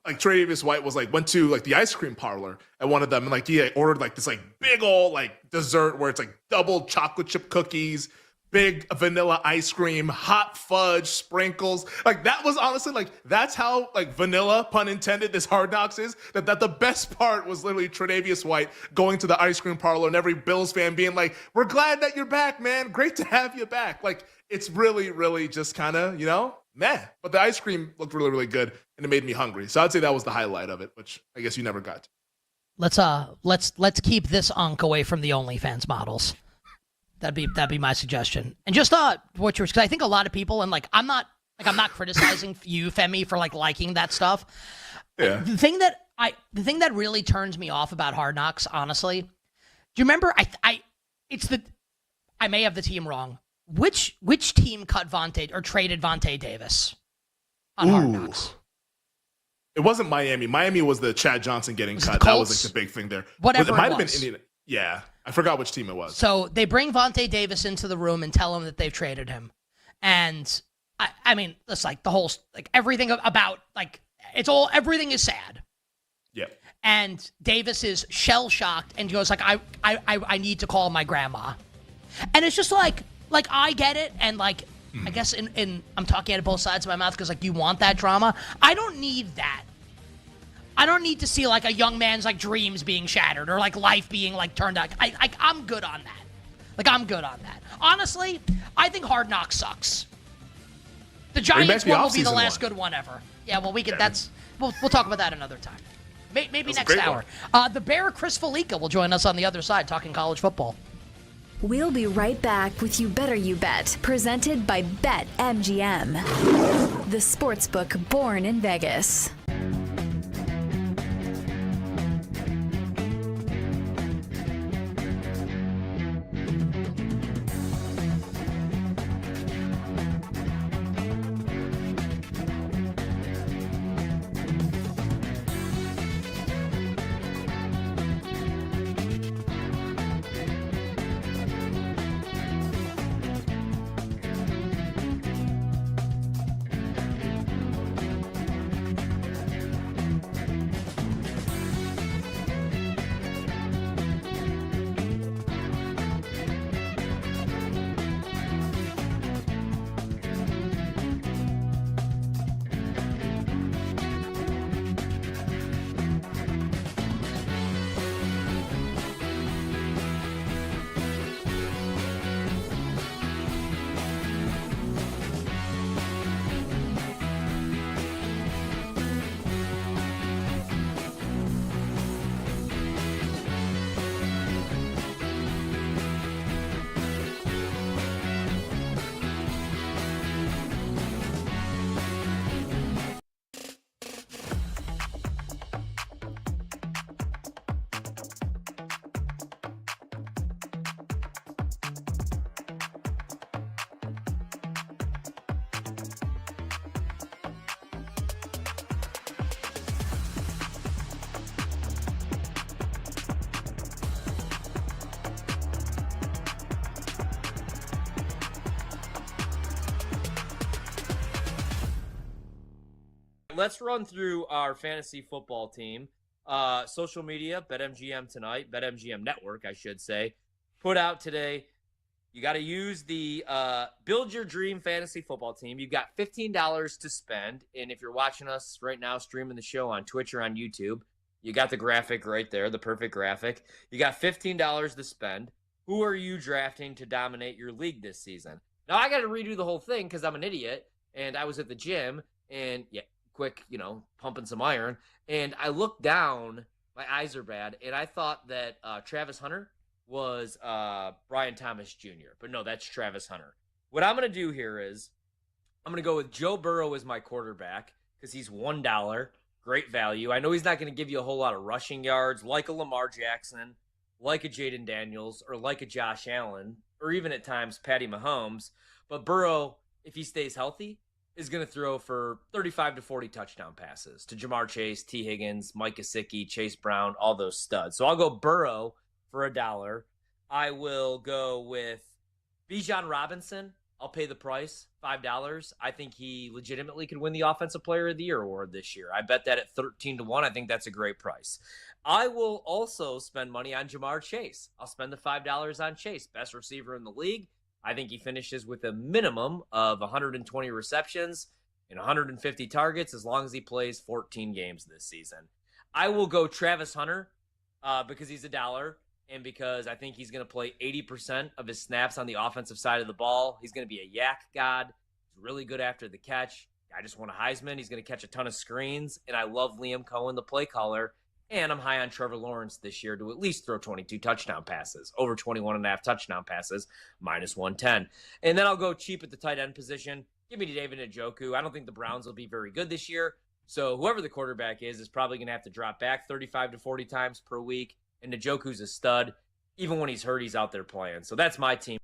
like Tre'Davious White was like went to like the ice cream parlor at one of them, and like he ordered like this like big old like dessert where it's like double chocolate chip cookies, big vanilla ice cream, hot fudge, sprinkles. Like that was honestly like, that's how like vanilla, pun intended, this Hard Knocks is. That the best part was literally Tre'Davious White going to the ice cream parlor and every Bills fan being like, we're glad that you're back, man. Great to have you back. Like it's really, really just kind of, meh. But the ice cream looked really, really good and it made me hungry. So I'd say that was the highlight of it, which I guess you never got to. Let's keep this Unc away from the OnlyFans models. That'd be my suggestion. And just what yours, because I think a lot of people, and like I'm not criticizing you, Femi, for like liking that stuff. Yeah. The thing that really turns me off about Hard Knocks, honestly, do you remember? I may have the team wrong. Which team cut Vontae or traded Vontae Davis on Hard Knocks? It wasn't Miami. Miami was the Chad Johnson getting cut. That was like the big thing there. Whatever it might have was. been Indiana. Yeah. I forgot which team it was. So they bring Vontae Davis into the room and tell him that they've traded him. And I mean, it's like the whole, like everything about, like, everything is sad. Yeah. And Davis is shell shocked and goes like, I need to call my grandma. And it's just like I get it. And like, I guess I'm talking out of both sides of my mouth because like you want that drama. I don't need that. I don't need to see like a young man's like dreams being shattered or like life being like turned out. I'm good on that. Like I'm good on that. Honestly, I think Hard Knocks sucks. The Giants one will be the last good one ever. Yeah, well we can. We'll talk about that another time. Maybe next hour. The Bear Chris Felica will join us on the other side talking college football. We'll be right back with You Better You Bet, presented by BetMGM, the sportsbook born in Vegas. Let's run through our fantasy football team. Social media, BetMGM tonight, BetMGM Network, I should say, put out today. You got to use the Build Your Dream Fantasy Football Team. You've got $15 to spend. And if you're watching us right now, streaming the show on Twitch or on YouTube, you got the graphic right there, the perfect graphic. You got $15 to spend. Who are you drafting to dominate your league this season? Now, I got to redo the whole thing because I'm an idiot, and I was at the gym, and quick, pumping some iron, and I looked down, my eyes are bad, and I thought that Travis Hunter was Brian Thomas Jr., but no, that's Travis Hunter. What I'm going to do here is I'm going to go with Joe Burrow as my quarterback because he's $1, great value. I know he's not going to give you a whole lot of rushing yards like a Lamar Jackson, like a Jaden Daniels, or like a Josh Allen, or even at times Patty Mahomes. But Burrow, if he stays healthy, is going to throw for 35 to 40 touchdown passes to Jamar Chase, T. Higgins, Mike Gesicki, Chase Brown, all those studs. So I'll go Burrow for $1. I will go with Bijan Robinson. I'll pay the price, $5. I think he legitimately could win the Offensive Player of the Year award this year. I bet that at 13 to 1. I think that's a great price. I will also spend money on Jamar Chase. I'll spend the $5 on Chase, best receiver in the league. I think he finishes with a minimum of 120 receptions and 150 targets as long as he plays 14 games this season. I will go Travis Hunter because he's $1 and because I think he's going to play 80% of his snaps on the offensive side of the ball. He's going to be a yak god. He's really good after the catch. I just won a Heisman. He's going to catch a ton of screens, and I love Liam Cohen, the play caller. And I'm high on Trevor Lawrence this year to at least throw 22 touchdown passes, over 21.5 touchdown passes, -110. And then I'll go cheap at the tight end position. Give me David Njoku. I don't think the Browns will be very good this year. So whoever the quarterback is probably going to have to drop back 35 to 40 times per week. And Njoku's a stud. Even when he's hurt, he's out there playing. So that's my team.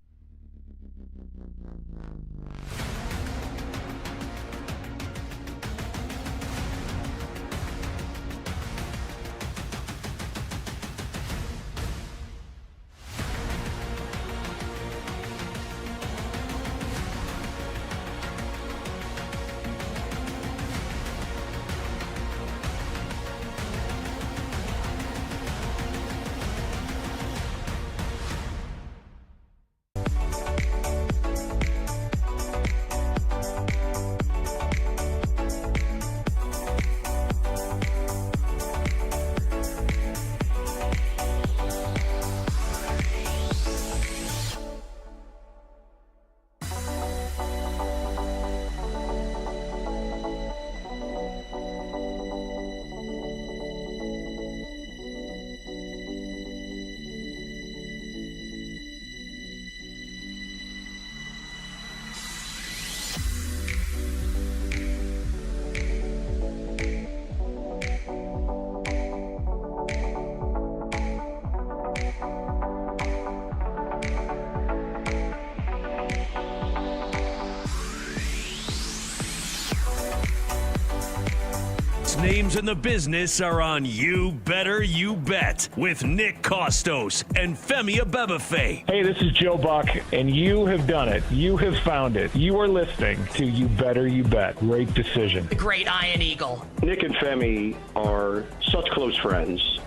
Names in the business are on You Better You Bet with Nick Costos and Femi Abebefe. Hey, this is Joe Buck, and you have done it. You have found it. You are listening to You Better You Bet. Great decision. The great Iron Eagle. Nick and Femi are such close friends.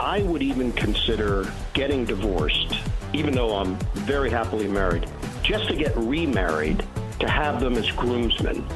I would even consider getting divorced, even though I'm very happily married, just to get remarried, to have them as groomsmen.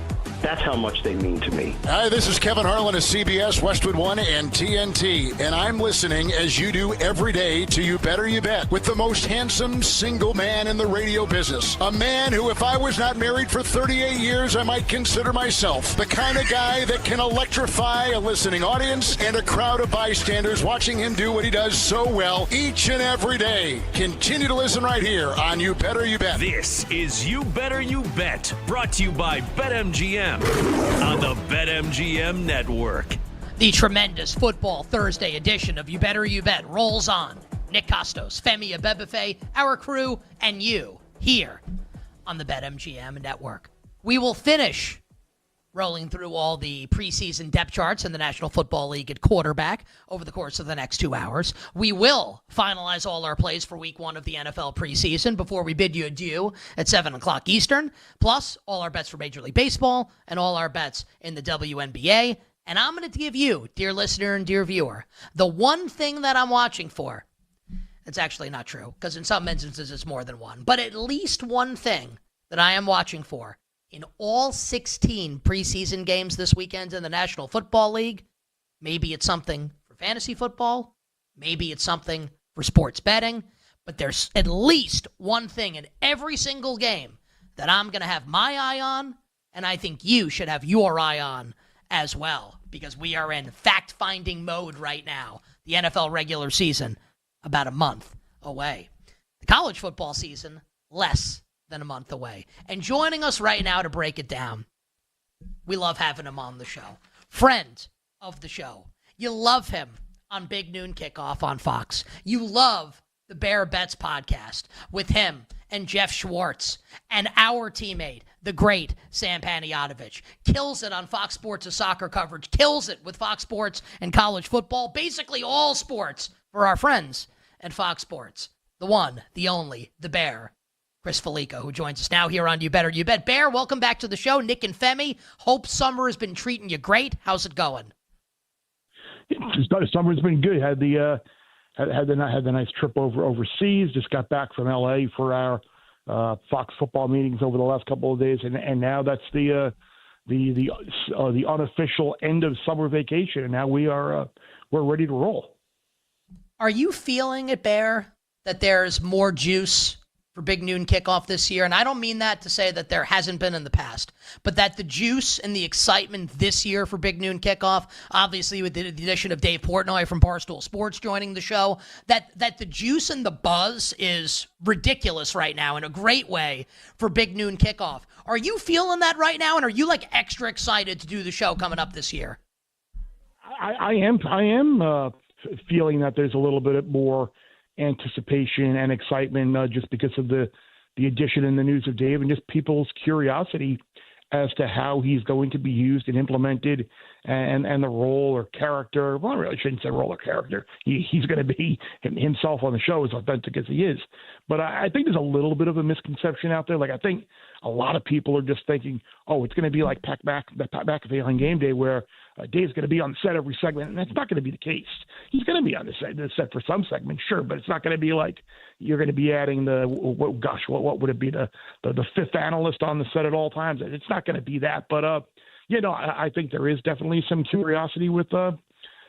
That's how much they mean to me. Hi, this is Kevin Harlan of CBS, Westwood One, and TNT, and I'm listening, as you do every day, to You Better You Bet, with the most handsome single man in the radio business. A man who, if I was not married for 38 years, I might consider myself the kind of guy that can electrify a listening audience and a crowd of bystanders watching him do what he does so well each and every day. Continue to listen right here on You Better You Bet. This is You Better You Bet, brought to you by BetMGM on the BetMGM Network. The tremendous Football Thursday edition of You Better You Bet rolls on. Nick Costos, Femi Abebefe, our crew, and you here on the BetMGM Network. We will finish rolling through all the preseason depth charts in the National Football League at quarterback over the course of the next 2 hours. We will finalize all our plays for week 1 of the NFL preseason before we bid you adieu at 7 o'clock Eastern, plus all our bets for Major League Baseball and all our bets in the WNBA. And I'm going to give you, dear listener and dear viewer, the one thing that I'm watching for. It's actually not true, because in some instances it's more than one, but at least one thing that I am watching for in all 16 preseason games this weekend in the National Football League. Maybe it's something for fantasy football. Maybe it's something for sports betting. But there's at least one thing in every single game that I'm going to have my eye on, and I think you should have your eye on as well, because we are in fact-finding mode right now. The NFL regular season, about a month away. The college football season, less than a month away. And joining us right now to break it down, we love having him on the show. Friend of the show. You love him on Big Noon Kickoff on Fox. You love the Bear Bets podcast with him and Jeff Schwartz and our teammate, the great Sam Panayotovich. Kills it on Fox Sports' soccer coverage. Kills it with Fox Sports and college football. Basically all sports for our friends at Fox Sports. The one, the only, the Bear, Chris Felica, who joins us now here on You Better You Bet. Bear, welcome back to the show. Nick and Femi, hope summer has been treating you great. How's it going? Summer's been good. Had the nice trip overseas. Just got back from LA for our Fox football meetings over the last couple of days, and now that's the unofficial end of summer vacation, and now we're ready to roll. Are you feeling it, Bear, that there's more juice for Big Noon Kickoff this year? And I don't mean that to say that there hasn't been in the past, but that the juice and the excitement this year for Big Noon Kickoff, obviously with the addition of Dave Portnoy from Barstool Sports joining the show, that the juice and the buzz is ridiculous right now in a great way for Big Noon Kickoff. Are you feeling that right now, and are you like extra excited to do the show coming up this year? I am feeling that there's a little bit more anticipation and excitement just because of the addition and the news of Dave, and just people's curiosity as to how he's going to be used and implemented, and the role or character. Well, I really shouldn't say role or character. He's going to be himself on the show, as authentic as he is. But I think there's a little bit of a misconception out there. Like, I think a lot of people are just thinking, oh, it's going to be like Pat McAfee on game day, where Dave's going to be on the set every segment, and that's not going to be the case. He's going to be on the set for some segments, sure, but it's not going to be like you're going to be adding what would it be, the fifth analyst on the set at all times. It's not going to be that, but I think there is definitely some curiosity with that,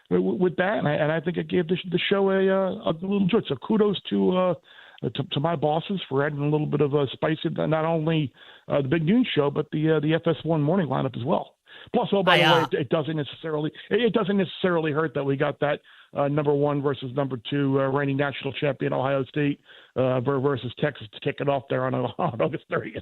and I think it gave the show a little joy. So kudos to my bosses for adding a little bit of a spice in not only the Big Noon show, but the FS1 morning lineup as well. Plus, by the way, it doesn't necessarily hurt that we got that number 1 versus number 2 reigning national champion Ohio State versus Texas to kick it off there on August 30th.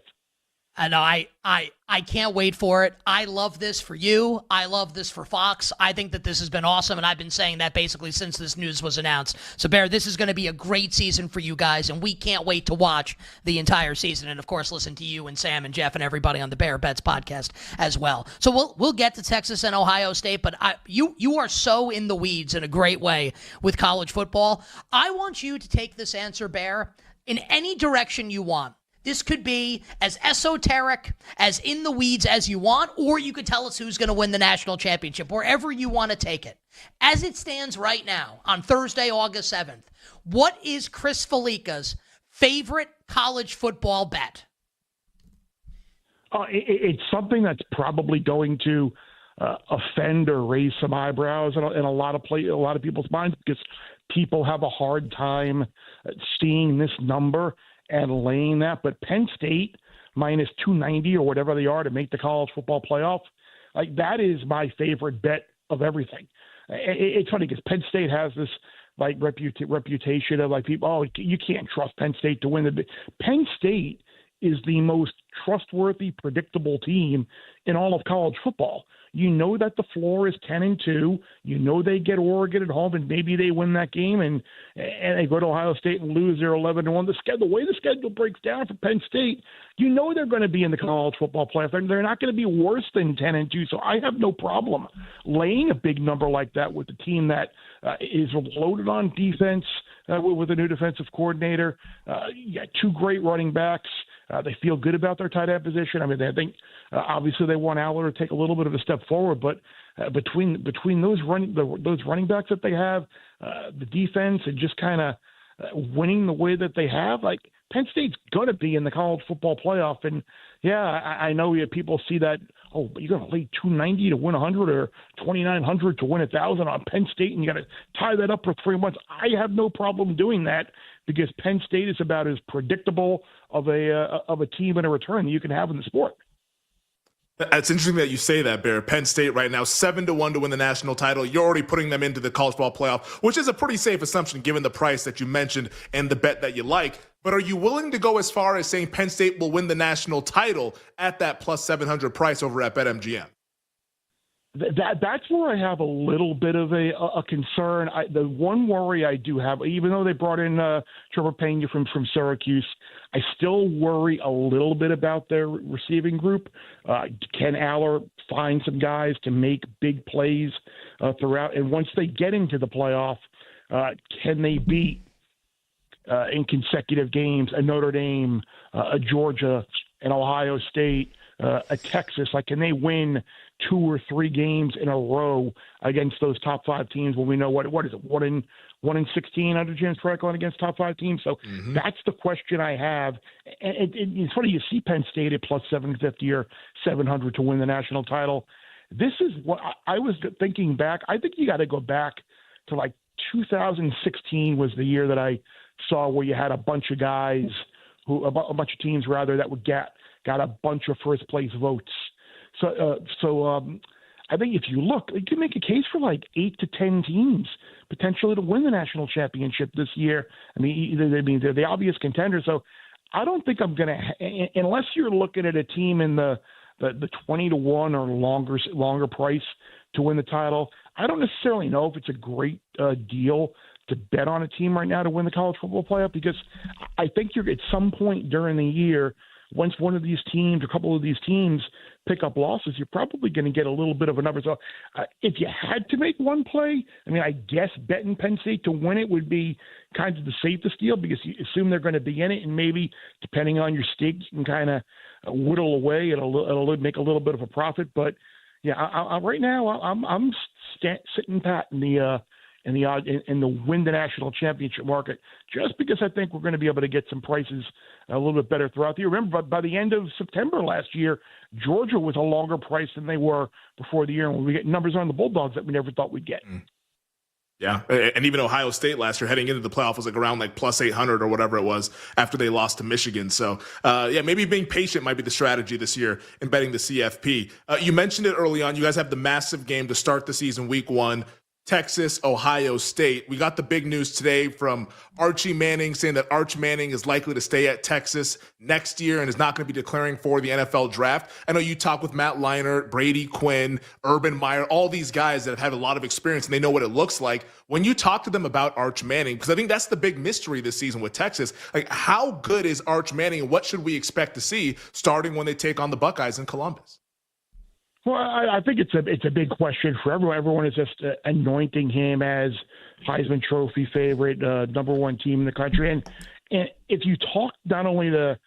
I know. I can't wait for it. I love this for you. I love this for Fox. I think that this has been awesome, and I've been saying that basically since this news was announced. So, Bear, this is going to be a great season for you guys, and we can't wait to watch the entire season. And, of course, listen to you and Sam and Jeff and everybody on the Bear Bets podcast as well. So we'll get to Texas and Ohio State, but you are so in the weeds in a great way with college football. I want you to take this answer, Bear, in any direction you want. This could be as esoteric, as in the weeds as you want, or you could tell us who's going to win the national championship, wherever you want to take it. As it stands right now, on Thursday, August 7th, what is Chris Felica's favorite college football bet? It's something that's probably going to offend or raise some eyebrows in a lot of people's minds, because people have a hard time seeing this number and laying that. But Penn State minus 290 or whatever they are to make the college football playoff, like, that is my favorite bet of everything. It's funny because Penn State has this like reputation of like people, oh, you can't trust Penn State to win the Penn State is the most trustworthy, predictable team in all of college football. You know that the floor is 10-2. You know they get Oregon at home, and maybe they win that game, and they go to Ohio State and lose their 11-1. The way the schedule breaks down for Penn State, you know they're going to be in the college football playoff. They're not going to be worse than 10-2. So I have no problem laying a big number like that with a team that is loaded on defense with a new defensive coordinator. You got 2 great running backs. They feel good about their tight end position. I mean, I think obviously they want Aller to take a little bit of a step forward, but between those running backs that they have, the defense, and just kind of winning the way that they have, like, Penn State's going to be in the college football playoff. And yeah, I know people see that oh, but you got to lay 290 to win 100 or 2,900 to win 1,000 on Penn State, and you got to tie that up for 3 months. I have no problem doing that because Penn State is about as predictable of a team and a return that you can have in the sport. It's interesting that you say that, Bear. Penn State right now 7-1 to win the national title. You're already putting them into the college football playoff, which is a pretty safe assumption given the price that you mentioned and the bet that you like. But are you willing to go as far as saying Penn State will win the national title at that plus 700 price over at BetMGM? That's where I have a little bit of a concern. The one worry I do have, even though they brought in Trevor Pena from Syracuse, I still worry a little bit about their receiving group. Can Aller find some guys to make big plays throughout? And once they get into the playoff, can they beat in consecutive games a Notre Dame, a Georgia, an Ohio State, a Texas? Like, can they win 2 or 3 games in a row against those top 5 teams when we know what is it, 1 in 16 under James Franklin against top 5 teams? So that's the question I have. And it's funny, you see Penn State at plus 750 or 700 to win the national title. This is what I was thinking back. I think you got to go back to like 2016 was the year that I saw where you had a bunch of guys a bunch of teams rather that would got a bunch of first place votes. So I think if you look, you can make a case for like 8 to 10 teams potentially to win the national championship this year. I mean, they're the obvious contenders. So I don't think I'm going to, unless you're looking at a team in the 20 to 1 or longer price to win the title. I don't necessarily know if it's a great deal to bet on a team right now to win the college football playoff, because I think you're at some point during the year, once one of these teams, a couple of these teams pick up losses, you're probably going to get a little bit of a number. So if you had to make one play, I mean, I guess betting Penn State to win it would be kind of the safest deal because you assume they're going to be in it, and maybe depending on your stake, you can kind of whittle away. It'll make a little bit of a profit. But yeah, right now I'm sitting pat in the win the national championship market, just because I think we're going to be able to get some prices a little bit better throughout the year. Remember, by the end of September last year, Georgia was a longer price than they were before the year, and we get numbers on the Bulldogs that we never thought we'd get. Yeah, and even Ohio State last year heading into the playoff was like around like plus 800 or whatever it was after they lost to Michigan. So, yeah, maybe being patient might be the strategy this year in betting the CFP. You mentioned it early on. You guys have the massive game to start the season, week 1. Texas, Ohio State. We got the big news today from Archie Manning saying that Arch Manning is likely to stay at Texas next year and is not going to be declaring for the NFL draft. I know you talk with Matt Leinart, Brady Quinn, Urban Meyer, all these guys that have had a lot of experience and they know what it looks like. When you talk to them about Arch Manning, because I think that's the big mystery this season with Texas, like how good is Arch Manning and what should we expect to see starting when they take on the Buckeyes in Columbus? Well, I think it's a big question for everyone. Everyone is just anointing him as Heisman Trophy favorite, number 1 team in the country. And if you talk not only the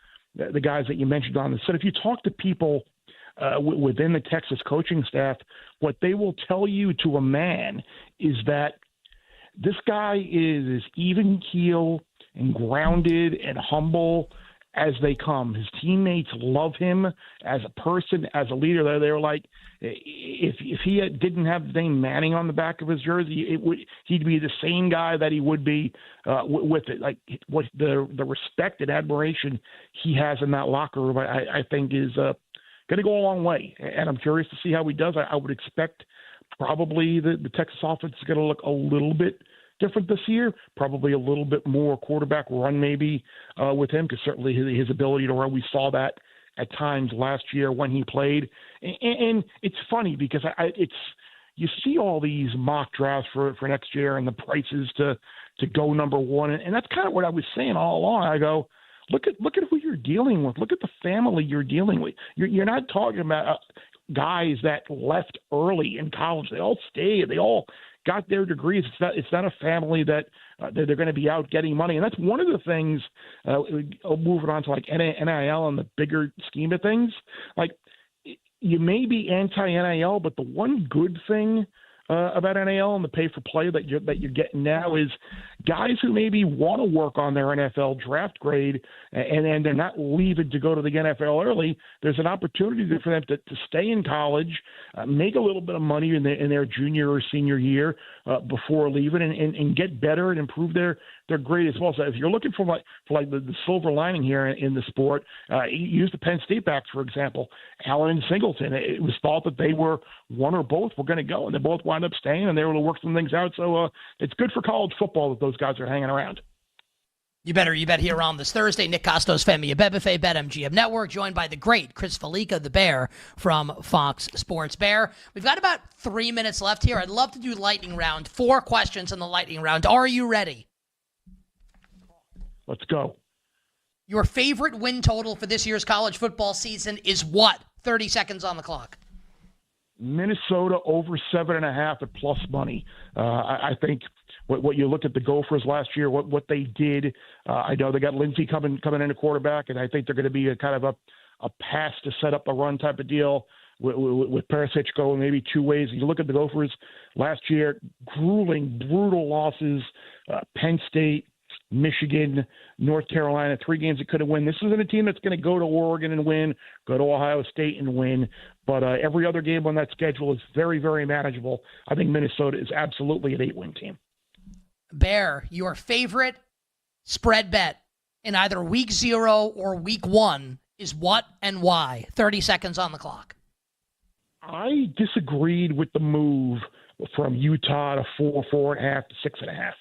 guys that you mentioned on the set, if you talk to people within the Texas coaching staff, what they will tell you to a man is that this guy is as even keel and grounded and humble as they come. His teammates love him as a person, as a leader. They're like, if he didn't have the name Manning on the back of his jersey, he'd be the same guy that he would be with it. Like what the respect and admiration he has in that locker room, I think is going to go a long way. And I'm curious to see how he does. I would expect probably the Texas offense is going to look a little bit different this year, probably a little bit more quarterback run maybe with him, because certainly his ability to run, we saw that at times last year when he played. And it's funny because you see all these mock drafts for next year and the prices to go number 1, and that's kind of what I was saying all along. I go, look at who you're dealing with. Look at the family you're dealing with. You're not talking about guys that left early in college. They all stayed. They all got their degrees. It's not a family that they're going to be out getting money. And that's one of the things, moving on to like NIL and the bigger scheme of things. Like, you may be anti-NIL, but the one good thing about NAL and the pay for play that you're getting now is guys who maybe want to work on their NFL draft grade and they're not leaving to go to the NFL early. There's an opportunity for them to stay in college, make a little bit of money in their junior or senior year before leaving, and get better and improve their grade as well. So if you're looking for the silver lining here in the sport, use the Penn State backs, for example, Allen and Singleton. It was thought that they were one or both were going to go, and they both wound up staying, and they were able to work some things out. So it's good for college football that those guys are hanging around. You bet here on this Thursday. Nick Costos, Femi Abebefe, BetMGM Network, joined by the great Chris Felica, the Bear from Fox Sports. Bear, we've got about 3 minutes left here. I'd love to do lightning round. 4 questions in the lightning round. Are you ready? Let's go. Your favorite win total for this year's college football season is what? 30 seconds on the clock. Minnesota over 7.5 at plus money. I think what you look at the Gophers last year, what they did. I know they got Lindsey coming in a quarterback, and I think they're going to be a kind of a pass to set up a run type of deal with Perisic going maybe 2 ways. You look at the Gophers last year, brutal losses. Penn State, Michigan, North Carolina, 3 games that could have won. This isn't a team that's going to go to Oregon and win, go to Ohio State and win. But every other game on that schedule is very, very manageable. I think Minnesota is absolutely an 8-win team. Bear, your favorite spread bet in either week 0 or week 1 is what and why? 30 seconds on the clock. I disagreed with the move from Utah to 4.5 to 6.5.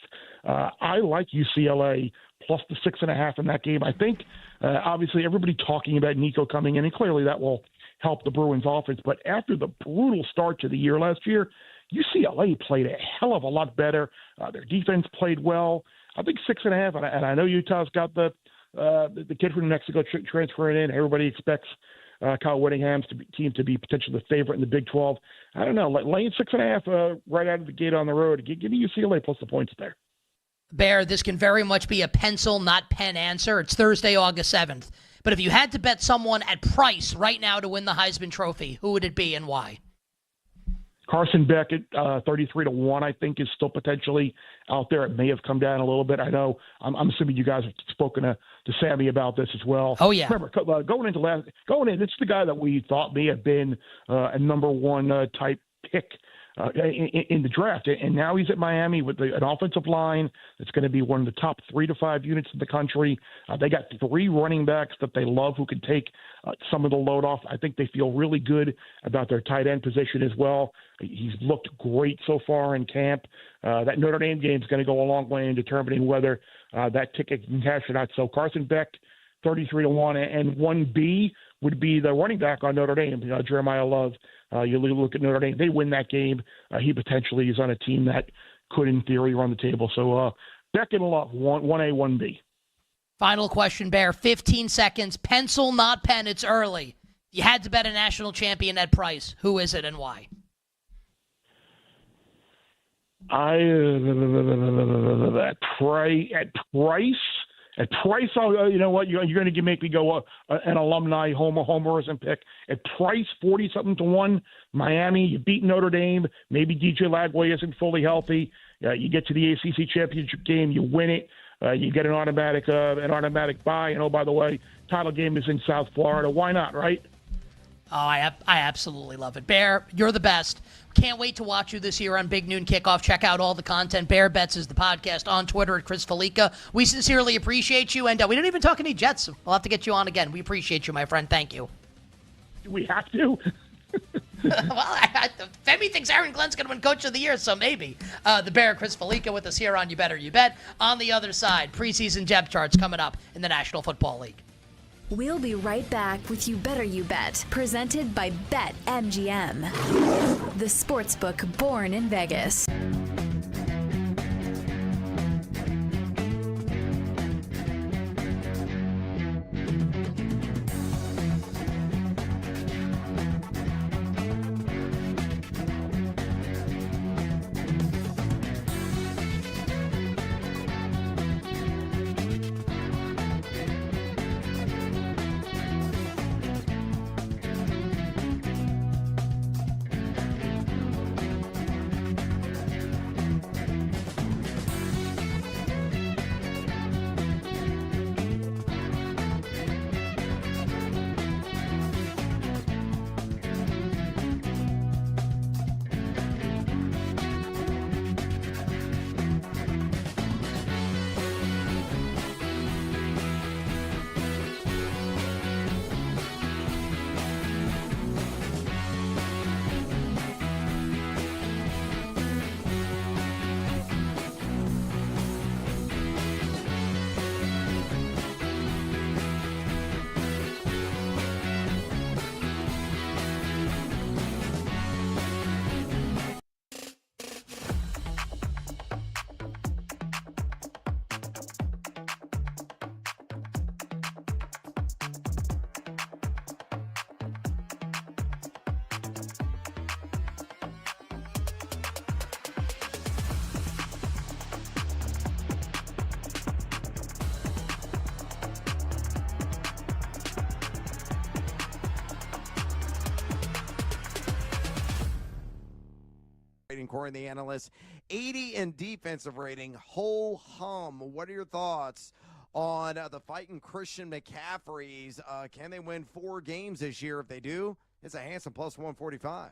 I like UCLA plus the 6.5 in that game. I think, obviously, everybody talking about Nico coming in, and clearly that will help the Bruins offense. But after the brutal start to the year last year, UCLA played a hell of a lot better. Their defense played well. I think 6.5, and I know Utah's got the kid from New Mexico transferring in. Everybody expects Kyle Whittingham's team to be potentially the favorite in the Big 12. I don't know, laying 6.5 right out of the gate on the road. Give me UCLA plus the points there. Bear, this can very much be a pencil, not pen answer. It's Thursday, August 7th. But if you had to bet someone at price right now to win the Heisman Trophy, who would it be and why? Carson Beck at 33-1, I think, is still potentially out there. It may have come down a little bit. I know. I'm assuming you guys have spoken to Sammy about this as well. Oh yeah. Remember, going in, it's the guy that we thought may have been a number 1 type pick in the draft, and now he's at Miami with an offensive line that's going to be one of the top 3 to 5 units in the country. They got 3 running backs that they love who can take some of the load off. I think they feel really good about their tight end position as well. He's looked great so far in camp. That Notre Dame game is going to go a long way in determining whether that ticket can cash or not. So Carson Beck, 33-1, and 1B would be the running back on Notre Dame, Jeremiah Love. You look at Notre Dame, they win that game. He potentially is on a team that could, in theory, run the table. So Beck and Love, 1A, 1B. Final question, Bear. 15 seconds. Pencil, not pen. It's early. You had to bet a national champion at price. Who is it and why? At price. At price, you know what? You're going to make me go an alumni homerism pick. At price, 40-something to 1. Miami, you beat Notre Dame. Maybe DJ Lagway isn't fully healthy. You get to the ACC championship game, you win it. You get an automatic bye. And, oh, by the way, title game is in South Florida. Why not, right? Oh, I absolutely love it. Bear, you're the best. Can't wait to watch you this year on Big Noon Kickoff. Check out all the content. Bear Bets is the podcast on Twitter at Chris Felica. We sincerely appreciate you, and we didn't even talk any Jets. We'll have to get you on again. We appreciate you, my friend. Thank you. Do we have to? Well, Femi thinks Aaron Glenn's going to win Coach of the Year, so maybe. The Bear, Chris Felica, with us here on You Better You Bet. On the other side, preseason depth charts coming up in the National Football League. We'll be right back with You Better You Bet, presented by BetMGM, the sportsbook born in Vegas. rating, according to the analysts. 80 in defensive rating. Whole hum. What are your thoughts on the fighting Christian McCaffreys? Can they win 4 games this year? If they do, it's a handsome plus 145.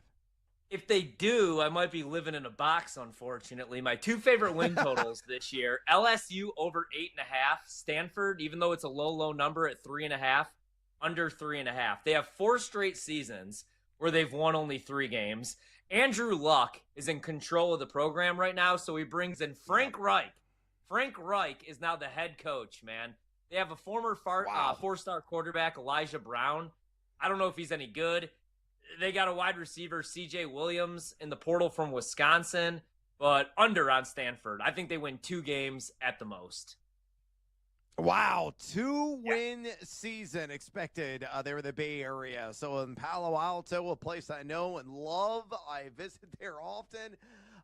If they do, I might be living in a box, unfortunately. My 2 favorite win totals this year, LSU over 8.5, Stanford, even though it's a low number at 3.5, under 3.5. They have 4 straight seasons where they've won only 3 games. Andrew Luck is in control of the program right now, so he brings in Frank Reich. Frank Reich is now the head coach, man. They have a former 4-star quarterback, Elijah Brown. I don't know if he's any good. They got a wide receiver, C.J. Williams, in the portal from Wisconsin, but under on Stanford. I think they win 2 games at the most. Wow, 2-win season expected there in the Bay Area. So in Palo Alto, a place I know and love. I visit there often.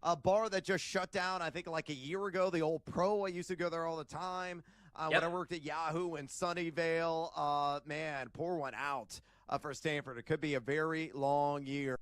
A bar that just shut down, I think, like a year ago. The Old Pro, I used to go there all the time. When I worked at Yahoo in Sunnyvale. Man, pour one out for Stanford. It could be a very long year.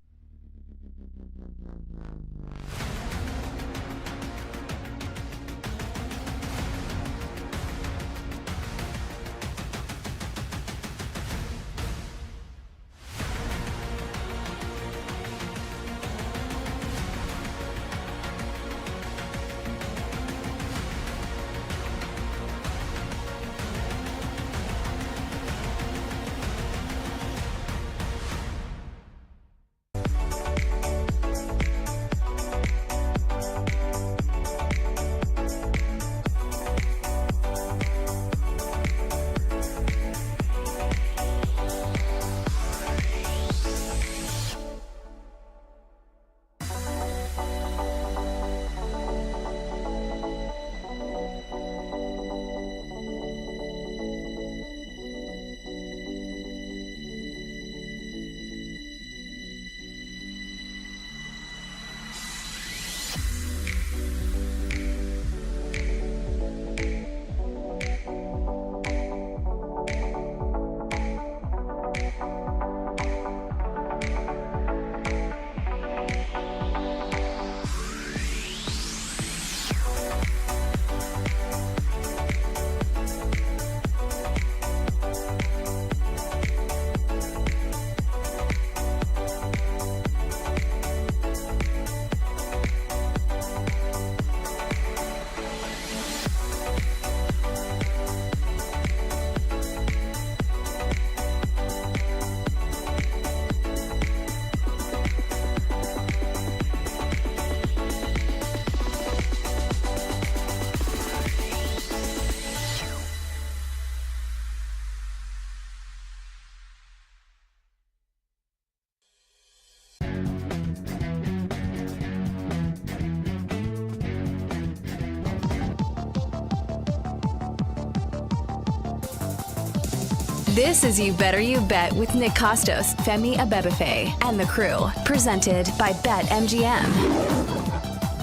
This is You Better You Bet with Nick Costos, Femi Abebefe, and the crew. Presented by BetMGM.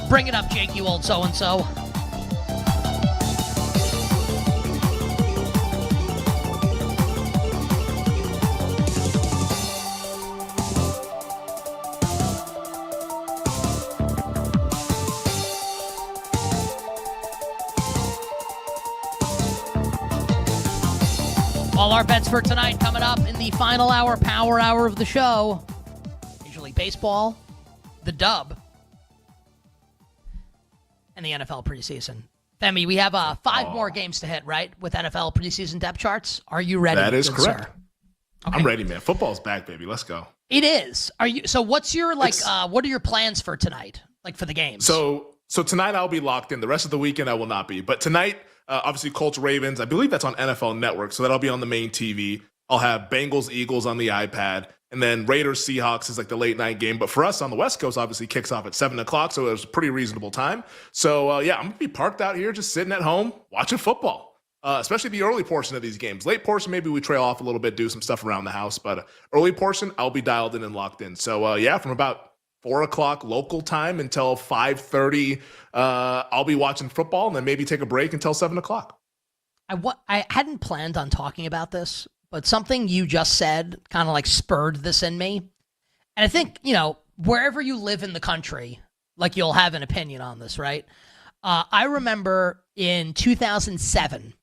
Bring it up, Jake, you old so-and-so. All our bets for tonight coming up in the final hour, power hour of the show. Major League Baseball, the dub, and the NFL preseason. Femi, we have 5 more games to hit, right, with NFL preseason depth charts. Are you ready? That is correct. Sir? Okay. I'm ready, man. Football's back, baby. Let's go. It is. Are you? So what's your, what are your plans for tonight, like for the games? So tonight I'll be locked in. The rest of the weekend I will not be. But tonight, obviously, Colts Ravens. I believe that's on NFL Network, so that'll be on the main TV. I'll have Bengals Eagles on the iPad, and then Raiders Seahawks is like the late night game. But for us on the West Coast, obviously kicks off at 7:00, so it was a pretty reasonable time. So yeah, I'm gonna be parked out here, just sitting at home watching football. Especially the early portion of these games. Late portion, maybe we trail off a little bit, do some stuff around the house. But early portion, I'll be dialed in and locked in. So yeah, from about 4:00 local time until 5:30, I'll be watching football, and then maybe take a break until 7:00. I hadn't planned on talking about this, but something you just said kind of like spurred this in me. And I think, wherever you live in the country, like you'll have an opinion on this, right? I remember in 2007,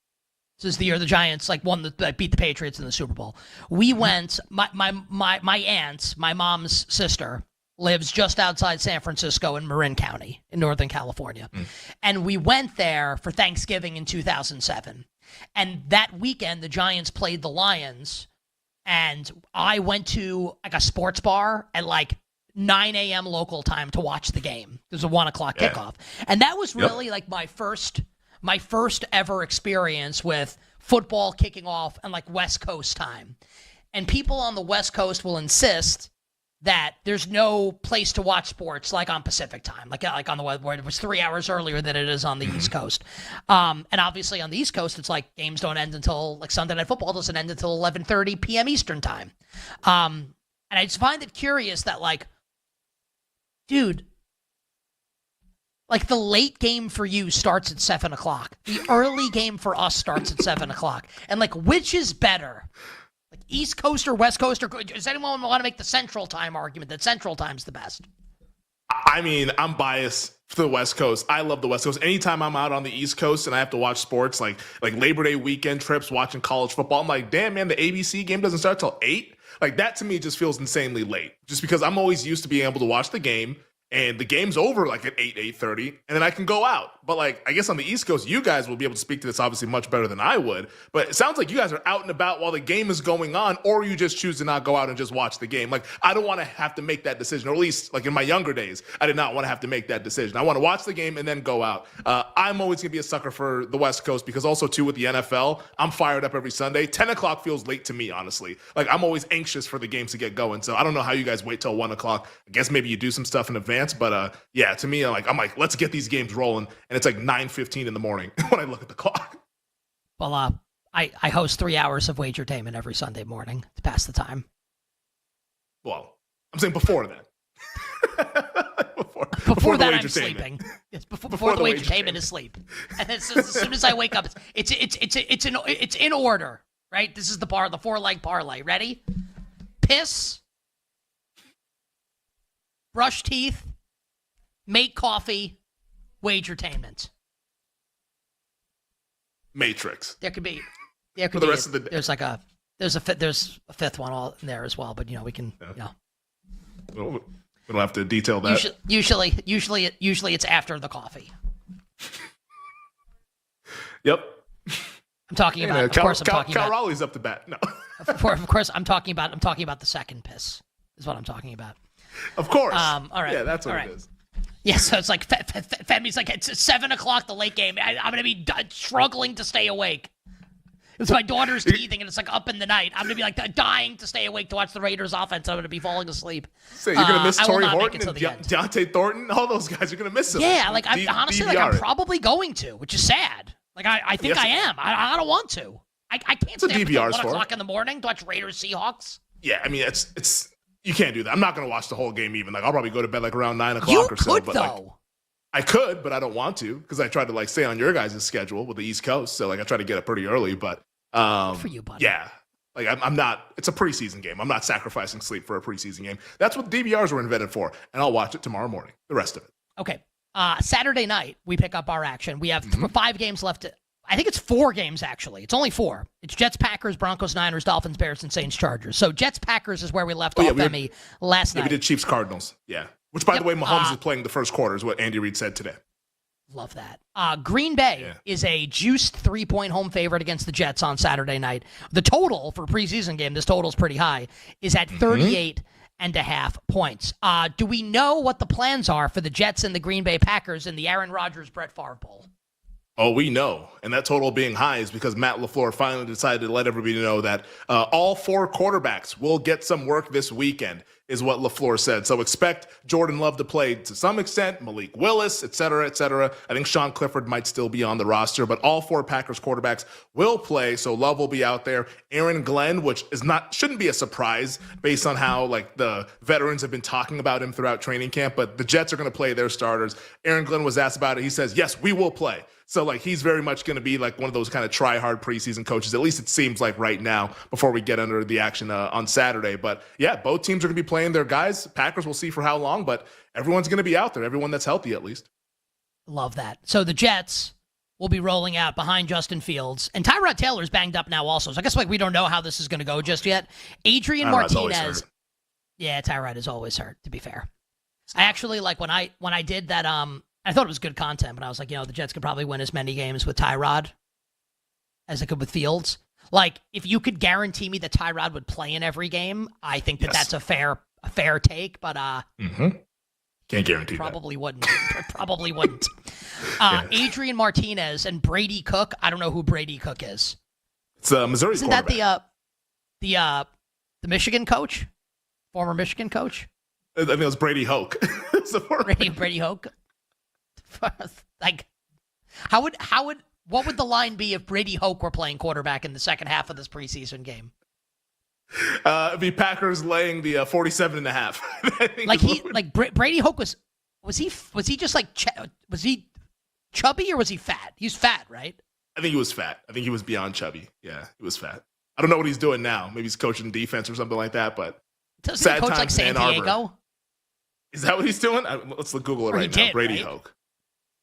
this is the year the Giants beat the Patriots in the Super Bowl. We went, my aunt, my mom's sister, lives just outside San Francisco in Marin County in Northern California. And we went there for Thanksgiving in 2007. And that weekend, the Giants played the Lions. And I went to like a sports bar at like 9 a.m. local time to watch the game. There's a 1 o'clock kickoff. And that was really like my first ever experience with football kicking off and like West Coast time. And people on the West Coast will insist that there's no place to watch sports like on Pacific time, like on the web where it was 3 hours earlier than it is on the East Coast. And obviously on the East Coast, it's like games don't end until like Sunday Night Football doesn't end until 11:30 p.m. Eastern time. And I just find it curious that like, dude, like the late game for you starts at 7 o'clock. The early game for us starts at 7 o'clock. And like, which is better? Like East Coast or West Coast? Or does anyone want to make the Central Time argument that Central Time's the best? I mean, I'm biased for the West Coast. I love the West Coast. Anytime I'm out on the East Coast and I have to watch sports, like Labor Day weekend trips, watching college football, I'm like, damn, man, the ABC game doesn't start till 8? Like, that to me just feels insanely late. Just because I'm always used to being able to watch the game, and the game's over like at 8, 8:30, and then I can go out. But like, I guess on the East Coast, you guys will be able to speak to this obviously much better than I would. But it sounds like you guys are out and about while the game is going on, or you just choose to not go out and just watch the game. Like, I don't want to have to make that decision, or at least like in my younger days, I did not want to have to make that decision. I want to watch the game and then go out. I'm always going to be a sucker for the West Coast because also too with the NFL, I'm fired up every Sunday. 10 o'clock feels late to me, honestly. Like, I'm always anxious for the games to get going. So I don't know how you guys wait till 1 o'clock. I guess maybe you do some stuff in advance, but yeah, to me, I'm like, let's get these games rolling. And it's like 9:15 in the morning when I look at the clock. Well, I host 3 hours of Wagertainment every Sunday morning to pass the time. Well, I'm saying before that. before that, I'm sleeping. Yes, before the Wagertainment is sleep. And as soon as I wake up, it's in order, right? This is the 4-leg parlay. Ready? Piss, brush teeth, make coffee, Wagertainment. Matrix. There could be for the rest of the day. There's a fifth one all in there as well, but we can We don't have to detail that. Usually it's after the coffee. Yep. I'm talking about. Of course, I'm talking about. Cal Raleigh's up to bat. No. Of course, I'm talking about the second piss. Is what I'm talking about. Of course. All right. Yeah, that's what it is. Yeah, so it's like Femi's like, it's 7 o'clock, the late game. I'm gonna be struggling to stay awake. It's my daughter's teething, and it's like up in the night. I'm gonna be like dying to stay awake to watch the Raiders offense. I'm gonna be falling asleep. So you're gonna miss Torrey Horton and Deontay Thornton. All those guys are gonna miss them. Yeah, like honestly, like I'm probably going to, which is sad. Like I think I am. I don't want to. I can't stay up until 1 o'clock in the morning to watch Raiders Seahawks. Yeah, I mean it's you can't do that. I'm not gonna watch the whole game even. Like I'll probably go to bed like around 9 o'clock or so. You could though. I could, but I don't want to because I try to like stay on your guys' schedule with the East Coast. So like I try to get up pretty early, but good for you, buddy. Yeah. Like I'm not. It's a preseason game. I'm not sacrificing sleep for a preseason game. That's what DVRs were invented for, and I'll watch it tomorrow morning. The rest of it. Okay. Saturday night we pick up our action. We have 5 games left. I think it's 4 games actually. It's only 4. It's Jets, Packers, Broncos, Niners, Dolphins, Bears, and Saints, Chargers. So Jets, Packers is where we left off. Last night. We did Chiefs, Cardinals. Yeah. Which by the way, Mahomes is playing the first quarter. Is what Andy Reid said today. Love that. Green Bay is a juiced 3-point home favorite against the Jets on Saturday night. The total for a preseason game, this total is pretty high, is at 38.5 points. Do we know what the plans are for the Jets and the Green Bay Packers in the Aaron Rodgers-Brett Favre Bowl? Oh, we know. And that total being high is because Matt LaFleur finally decided to let everybody know that all 4 quarterbacks will get some work this weekend, is what LaFleur said. So expect Jordan Love to play to some extent, Malik Willis, et cetera, et cetera. I think Sean Clifford might still be on the roster, but all 4 Packers quarterbacks will play. So Love will be out there. Aaron Glenn, which shouldn't be a surprise based on how like the veterans have been talking about him throughout training camp, but the Jets are going to play their starters. Aaron Glenn was asked about it. He says, yes, we will play. So, like, he's very much going to be like one of those kind of try-hard preseason coaches. At least it seems like right now before we get under the action on Saturday. But, yeah, both teams are going to be playing their guys. Packers, we'll see for how long, but everyone's going to be out there, everyone that's healthy at least. Love that. So the Jets will be rolling out behind Justin Fields. And Tyrod Taylor's banged up now also. So I guess we don't know how this is going to go just yet. Adrian Martinez. Yeah, Tyrod is always hurt, to be fair. I actually, like, when I did that, I thought it was good content, but I was like, the Jets could probably win as many games with Tyrod as they could with Fields. Like, if you could guarantee me that Tyrod would play in every game, I think that's a fair take, but can't guarantee probably wouldn't. Probably wouldn't. Adrian Martinez and Brady Cook. I don't know who Brady Cook is. It's Missouri. Isn't that the Michigan coach? Former Michigan coach? I think it was Brady Hoke. Brady Hoke. Like, what would the line be if Brady Hoke were playing quarterback in the second half of this preseason game? It'd be Packers laying the 47.5. Brady Hoke was he just like was he chubby or was he fat? He's fat, right? I think he was fat. I think he was beyond chubby. Yeah, he was fat. I don't know what he's doing now. Maybe he's coaching defense or something like that. But doesn't he coach like San Diego? Is that what he's doing? Let's Google it right now. Brady Hoke.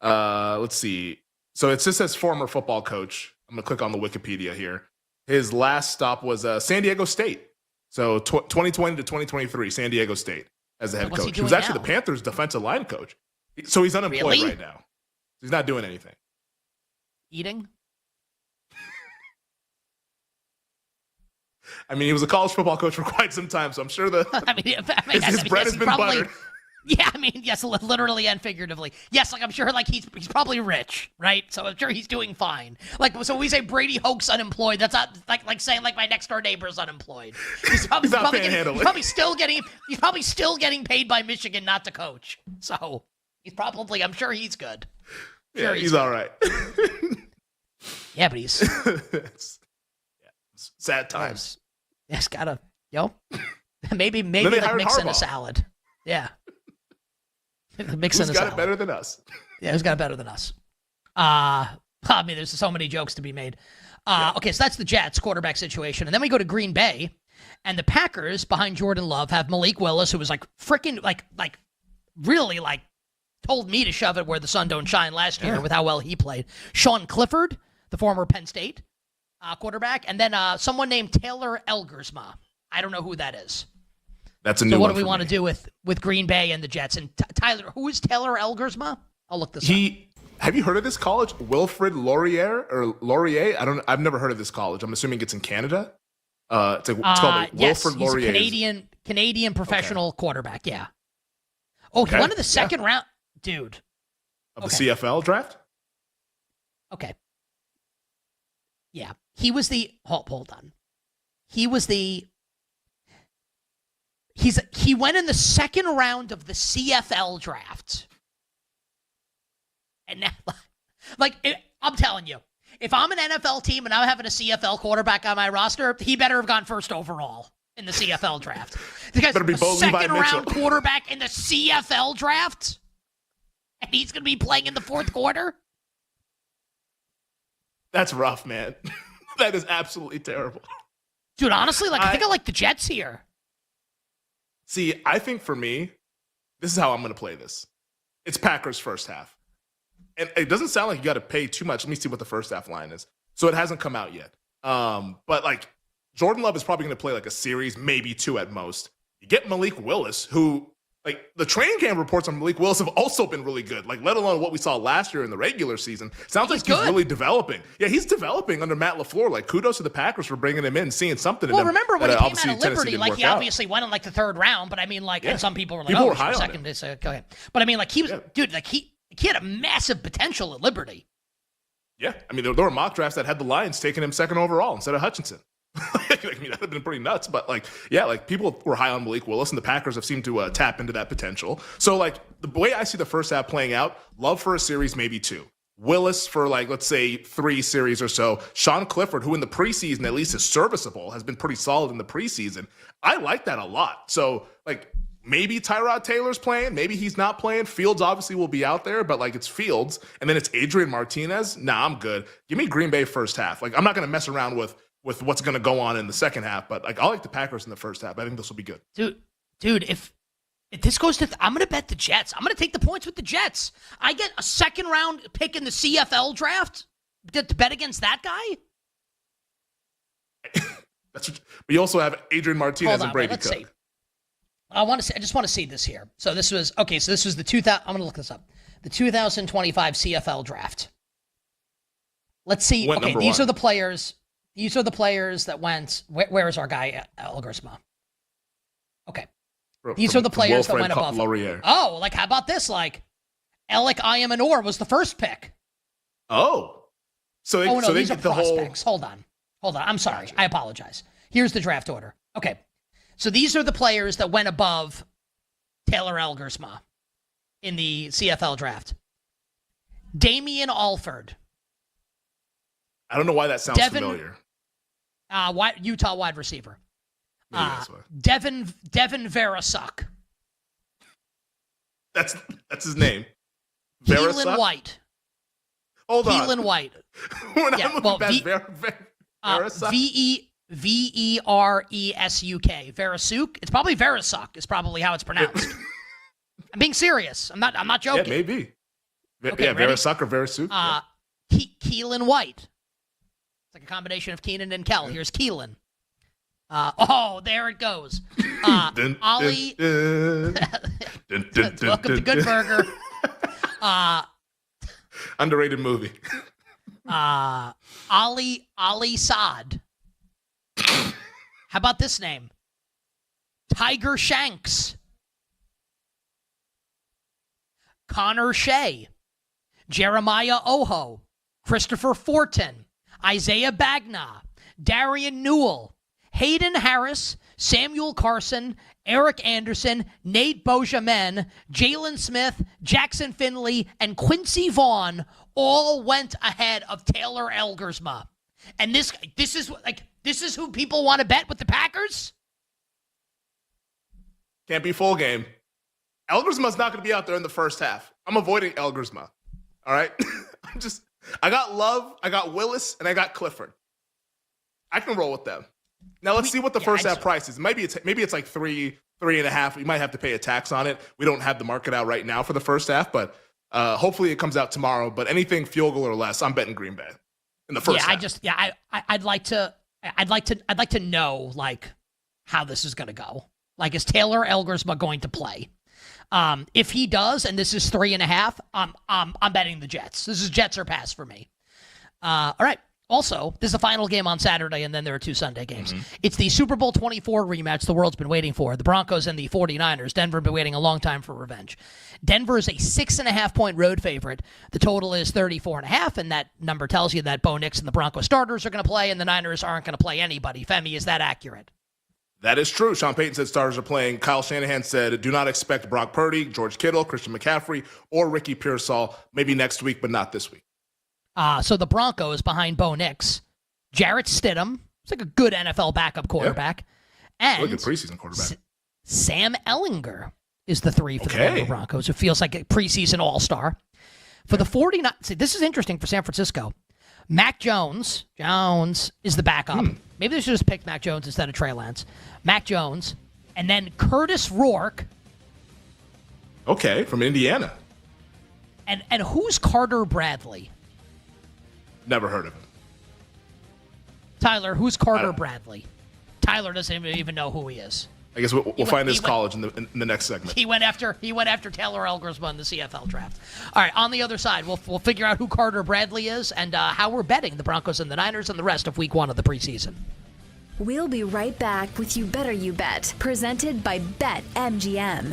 Let's see. So it just says former football coach. I'm going to click on the Wikipedia here. His last stop was San Diego State. So 2020 to 2023, San Diego State as the head coach. He was actually the Panthers' defensive line coach. So he's unemployed right now. He's not doing anything. Eating? I mean, he was a college football coach for quite some time, so I'm sure his bread has been buttered. Yeah, I mean, yes, literally and figuratively. Yes, like I'm sure, like he's probably rich, right? So I'm sure he's doing fine. Like, so when we say Brady Hoke's unemployed, that's not like saying like my next door neighbor's unemployed. He's probably still getting paid by Michigan not to coach. So he's probably, I'm sure he's good. Yeah, he's all right. Yeah, but he's sad times. Yes, gotta maybe like mixing a salad. Yeah. Who's got it better than us? Yeah, who's got it better than us? I mean, there's so many jokes to be made. Okay, so that's the Jets quarterback situation. And then we go to Green Bay, and the Packers behind Jordan Love have Malik Willis, who was like freaking like really like told me to shove it where the sun don't shine last year with how well he played. Sean Clifford, the former Penn State quarterback, and then someone named Taylor Elgersma. I don't know who that is. That's a new one. So what do we want to do with Green Bay and the Jets? And Tyler, who is Taylor Elgersma? I'll look this up. Have you heard of this college? Wilfrid Laurier or Laurier? I've never heard of this college. I'm assuming it's in Canada. It's called Wilfrid Laurier. He's a Canadian professional quarterback. Yeah. Oh, he won in the second round, dude. Of the CFL draft? Okay. Yeah. He was the hold on. He went in the second round of the CFL draft. And now, I'm telling you, if I'm an NFL team and I'm having a CFL quarterback on my roster, he better have gone first overall in the CFL draft. Because better be a second-round quarterback in the CFL draft, and he's going to be playing in the fourth quarter? That's rough, man. That is absolutely terrible. Dude, honestly, I think I like the Jets here. See, I think for me, this is how I'm going to play this. It's Packers first half. And it doesn't sound like you got to pay too much. Let me see what the first half line is. So it hasn't come out yet. But Jordan Love is probably going to play like a series, maybe two at most. You get Malik Willis, who the training camp reports on Malik Willis have also been really good. Let alone what we saw last year in the regular season. Sounds like he's really developing. Yeah, he's developing under Matt LaFleur. Kudos to the Packers for bringing him in, seeing something in him. Well, remember when he came out of Liberty, he obviously went in the third round, but I mean, and some people were like, people were high on him. Go ahead. But I mean, he was, dude, he had a massive potential at Liberty. Yeah, I mean, there were mock drafts that had the Lions taking him second overall instead of Hutchinson. I mean, that would have been pretty nuts, but people were high on Malik Willis, and the Packers have seemed to tap into that potential. So, the way I see the first half playing out, Love for a series, maybe two. Willis for let's say 3 series or so. Sean Clifford, who in the preseason at least is serviceable, has been pretty solid in the preseason. I like that a lot. So, maybe Tyrod Taylor's playing, maybe he's not playing. Fields obviously will be out there, but like it's Fields, and then it's Adrian Martinez. Nah, I'm good. Give me Green Bay first half. Like I'm not going to mess around with what's going to go on in the second half, but like I like the Packers in the first half. I think this will be good. Dude, if this goes to, I'm going to bet the Jets. I'm going to take the points with the Jets. I get a second round pick in the CFL draft to bet against that guy. But you also have Adrian Martinez and Brady Cook. See. I just want to see this here. So this was the 2000. I'm going to look this up. The 2025 CFL draft. Let's see. Okay, these are the players. These are the players that went. Where is our guy Elgersma? Okay, these are the players that went above. Oh, like how about this? Like, Alec Ayamanor was the first pick. Oh, so these are prospects. Hold on. I'm sorry. Gotcha. I apologize. Here's the draft order. Okay. So these are the players that went above Taylor Elgersma in the CFL draft. Damian Alford. I don't know why that sounds familiar. Utah wide receiver. Devin Verasuk. That's his name. Keelan White. Hold on. Keelan White. Veresuk. Verasuk. It's probably Verasuk. Is probably how it's pronounced. I'm being serious. I'm not joking. Yeah, maybe. Okay, Verasuk or Verasuk. Keelan White. It's like a combination of Keenan and Kel. Here's Keelan. There it goes. Ollie. Welcome to Good Burger. Underrated movie. Ali Saad. How about this name? Tiger Shanks. Connor Shea. Jeremiah Oho. Christopher Fortin. Isaiah Bagna. Darian Newell. Hayden Harris. Samuel Carson. Eric Anderson. Nate Bojamin. Jalen Smith. Jackson Finley. And Quincy Vaughn all went ahead of Taylor Elgersma. And this is who people want to bet with the Packers? Can't be full game. Elgersma's not going to be out there in the first half. I'm avoiding Elgersma. All right? I got Love, I got Willis, and I got Clifford. I can roll with them. Now let's see what the first half price is. Maybe it's like 3.5. You might have to pay a tax on it. We don't have the market out right now for the first half, but hopefully it comes out tomorrow. But anything field goal or less, I'm betting Green Bay in the first half. I'd like to know like how this is going to go. Like, is Taylor Elgersma going to play? If he does, and this is 3.5, I'm betting the Jets. This is Jets or pass for me. All right. Also, this is the final game on Saturday, and then there are 2 Sunday games. Mm-hmm. It's the Super Bowl 24 rematch the world's been waiting for. The Broncos and the 49ers. Denver have been waiting a long time for revenge. Denver is a 6.5-point road favorite. The total is 34.5, and that number tells you that Bo Nix and the Broncos starters are going to play, and the Niners aren't going to play anybody. Femi, is that accurate? That is true. Sean Payton said starters are playing. Kyle Shanahan said, do not expect Brock Purdy, George Kittle, Christian McCaffrey, or Ricky Pearsall. Maybe next week, but not this week. So the Broncos behind Bo Nix, Jarrett Stidham, it's like a good NFL backup quarterback, and look at preseason quarterback. Sam Ehlinger is the 3 for the Denver Broncos, who feels like a preseason all-star. For the 49ers, see, this is interesting for San Francisco. Mac Jones is the backup. Maybe they should just pick Mac Jones instead of Trey Lance. Mac Jones, and then Curtis Rourke. Okay, from Indiana. And who's Carter Bradley? Never heard of him. Tyler, who's Carter Bradley? Tyler doesn't even know who he is. I guess we'll find his college in the next segment. He went after Taylor Elgersma in the CFL draft. All right, on the other side, we'll figure out who Carter Bradley is and how we're betting the Broncos and the Niners and the rest of Week 1 of the preseason. We'll be right back with You Better You Bet, presented by BetMGM,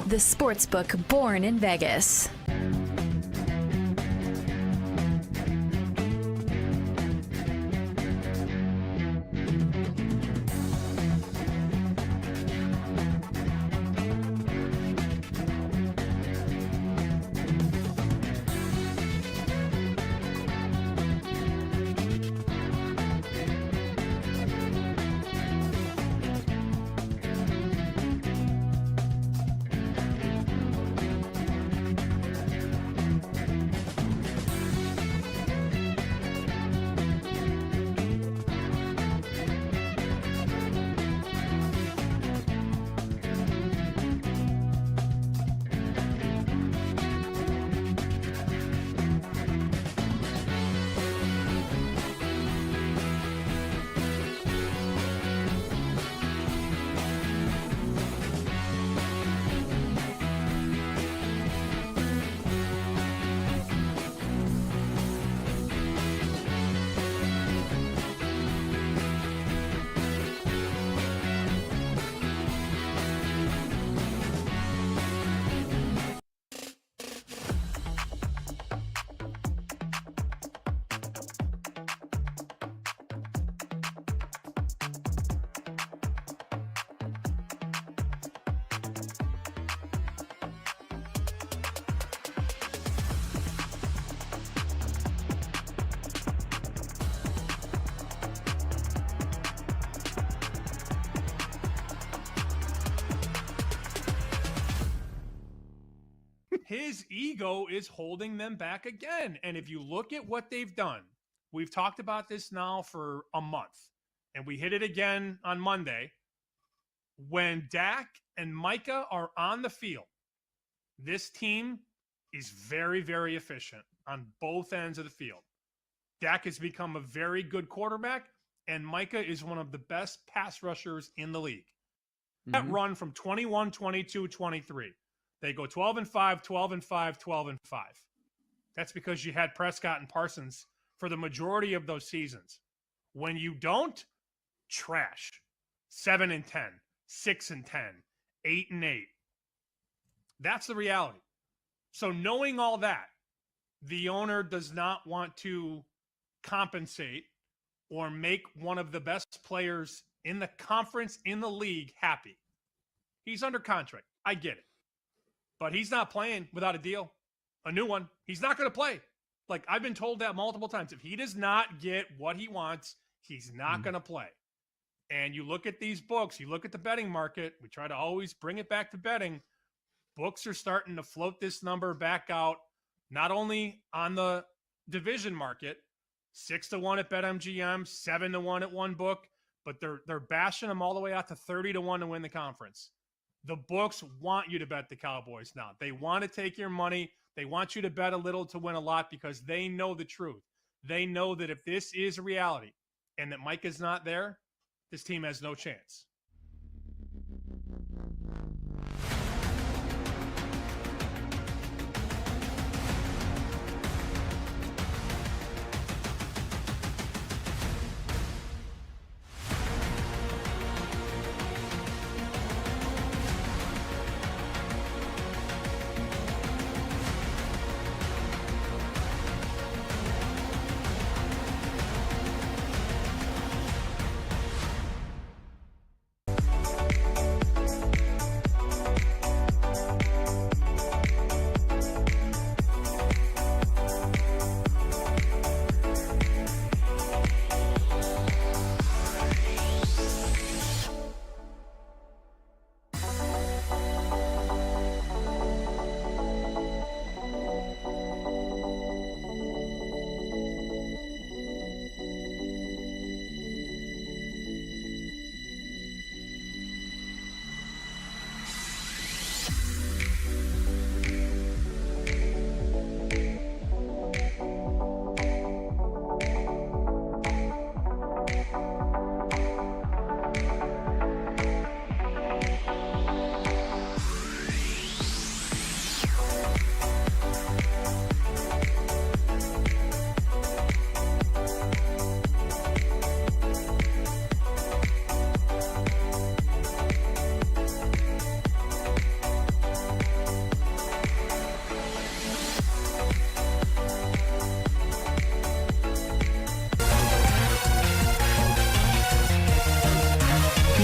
the sportsbook born in Vegas. his ego is holding them back again. And if you look at what they've done, we've talked about this now for a month, and we hit it again on Monday. When Dak and Micah are on the field, this team is very, very efficient on both ends of the field. Dak has become a very good quarterback, and Micah is one of the best pass rushers in the league. That run from 21, 22, 23. They go 12-5, 12-5, 12-5. That's because you had Prescott and Parsons for the majority of those seasons. When you don't, trash. 7-10, 6-10, 8-8. That's the reality. So knowing all that, the owner does not want to compensate or make one of the best players in the conference, in the league, happy. He's under contract. I get it. But he's not playing without a deal, a new one. He's not going to play. Like, I've been told that multiple times. If he does not get what he wants, he's not going to play. And you look at these books, you look at the betting market, we try to always bring it back to betting. Books are starting to float this number back out, not only on the division market, 6-1 at BetMGM, 7-1 at one book, but they're bashing them all the way out to 30-1 to win the conference. The books want you to bet the Cowboys now. They want to take your money. They want you to bet a little to win a lot because they know the truth. They know that if this is a reality and that Mike is not there, this team has no chance.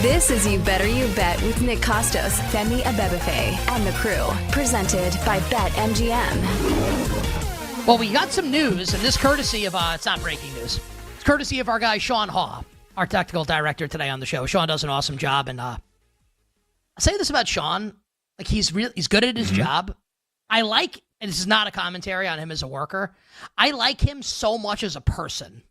This is You Better You Bet with Nick Costos, Femi Abebefe, and the crew. Presented by BetMGM. Well, we got some news, and this courtesy of, it's not breaking news. It's courtesy of our guy, Sean Haw, our technical director today on the show. Sean does an awesome job, and I'll say this about Sean. Like, he's good at his job. I like, and this is not a commentary on him as a worker, I like him so much as a person.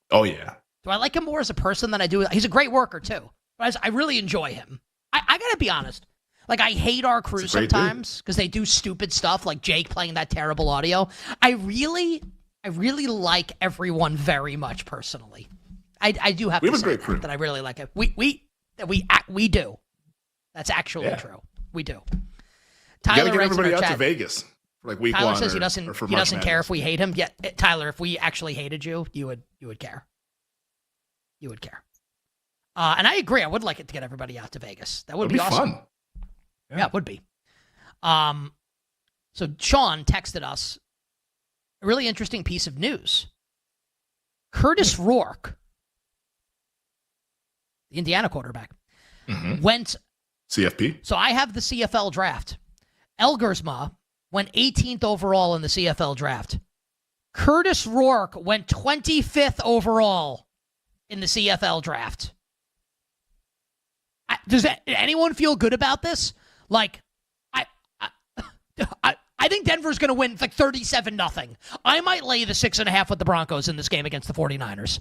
Oh, yeah. Do I like him more as a person than I do? He's a great worker, too. But I really enjoy him. I got to be honest. Like, I hate our crew sometimes because they do stupid stuff like Jake playing that terrible audio. I really like everyone very much personally. I do have to say that I really like it. We do. That's actually true. We do. Tyler, you gotta get everybody out to Vegas for like week Tyler one. Says he doesn't care if we hate him. Yeah, Tyler, if we actually hated you, you would care. You would care. And I agree. I would like it to get everybody out to Vegas. That would be awesome. Fun. Yeah, it would be. So Sean texted us a really interesting piece of news. Curtis Rourke, the Indiana quarterback, went CFP. So I have the CFL draft. Elgersma went 18th overall in the CFL draft. Curtis Rourke went 25th overall in the CFL draft. Does anyone feel good about this? Like, think Denver's going to win like 37-0. I might lay the 6.5 with the Broncos in this game against the 49ers.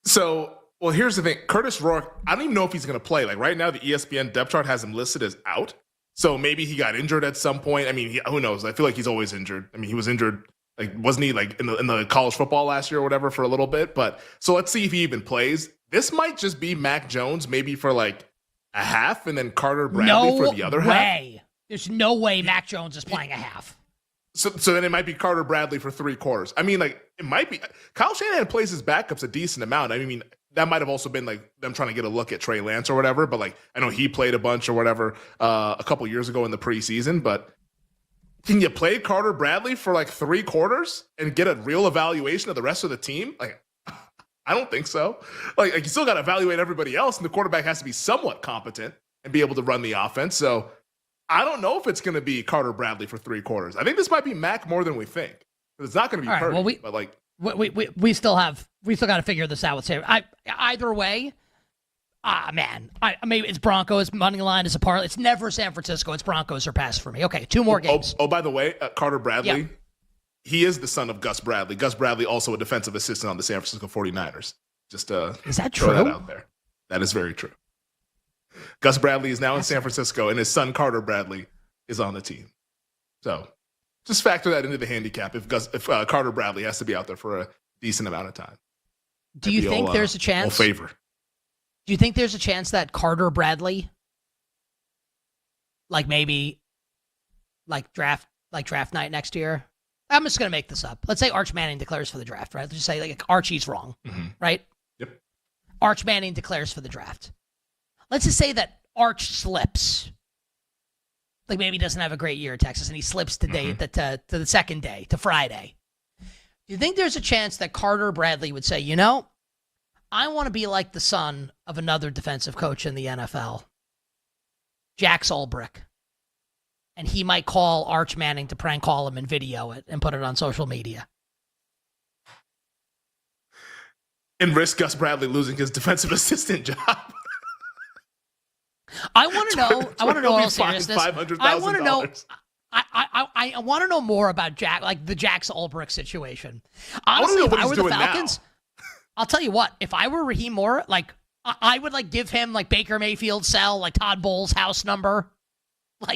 So, well, here's the thing. Curtis Rourke, I don't even know if he's going to play. Like right now, the ESPN depth chart has him listed as out. So maybe he got injured at some point. I mean, who knows? I feel like he's always injured. I mean, he was injured. Like, wasn't he like in the college football last year or whatever for a little bit? But so let's see if he even plays. This might just be Mac Jones maybe for like a half and then Carter Bradley for the other half. There's no way Mac Jones is playing a half. So then it might be Carter Bradley for 3/4. I mean, like it might be. Kyle Shanahan plays his backups a decent amount. I mean, that might have also been like them trying to get a look at Trey Lance or whatever. But like I know he played a bunch or whatever a couple years ago in the preseason. But can you play Carter Bradley for like 3/4 and get a real evaluation of the rest of the team? Like, I don't think so. Like you still got to evaluate everybody else, and the quarterback has to be somewhat competent and be able to run the offense. So I don't know if it's going to be Carter Bradley for 3/4. I think this might be Mac more than we think. It's not going to be Purdy, well, but like we still got to figure this out. Either way. Man. Maybe it's Broncos. Money line is a parlay. It's never San Francisco. It's Broncos or pass for me. Okay, 2 more games. Oh, by the way, Carter Bradley, he is the son of Gus Bradley. Gus Bradley, also a defensive assistant on the San Francisco 49ers. Just is that throw true? That out there. That is very true. Gus Bradley is now in San Francisco, and his son Carter Bradley is on the team. So just factor that into the handicap if Carter Bradley has to be out there for a decent amount of time. Do you think there's a chance? Favor. Do you think there's a chance that Carter Bradley, like maybe, like draft night next year? I'm just gonna make this up. Let's say Arch Manning declares for the draft, right? Let's just say like Archie's wrong, right? Yep. Arch Manning declares for the draft. Let's just say that Arch slips. Like maybe he doesn't have a great year at Texas, and he slips today to the second day, to Friday. Do you think there's a chance that Carter Bradley would say, I want to be like the son of another defensive coach in the NFL, Jack Solbrick, and he might call Arch Manning to prank call him and video it and put it on social media? And risk Gus Bradley losing his defensive assistant job. I want to know. I want to know all seriousness. $500,000. I want to know. I want to know more about the Jack Solbrick situation. Honestly, if I were the Falcons, I'll tell you what. If I were Raheem Moore, I would give him Baker Mayfield cell, Todd Bowles' house number.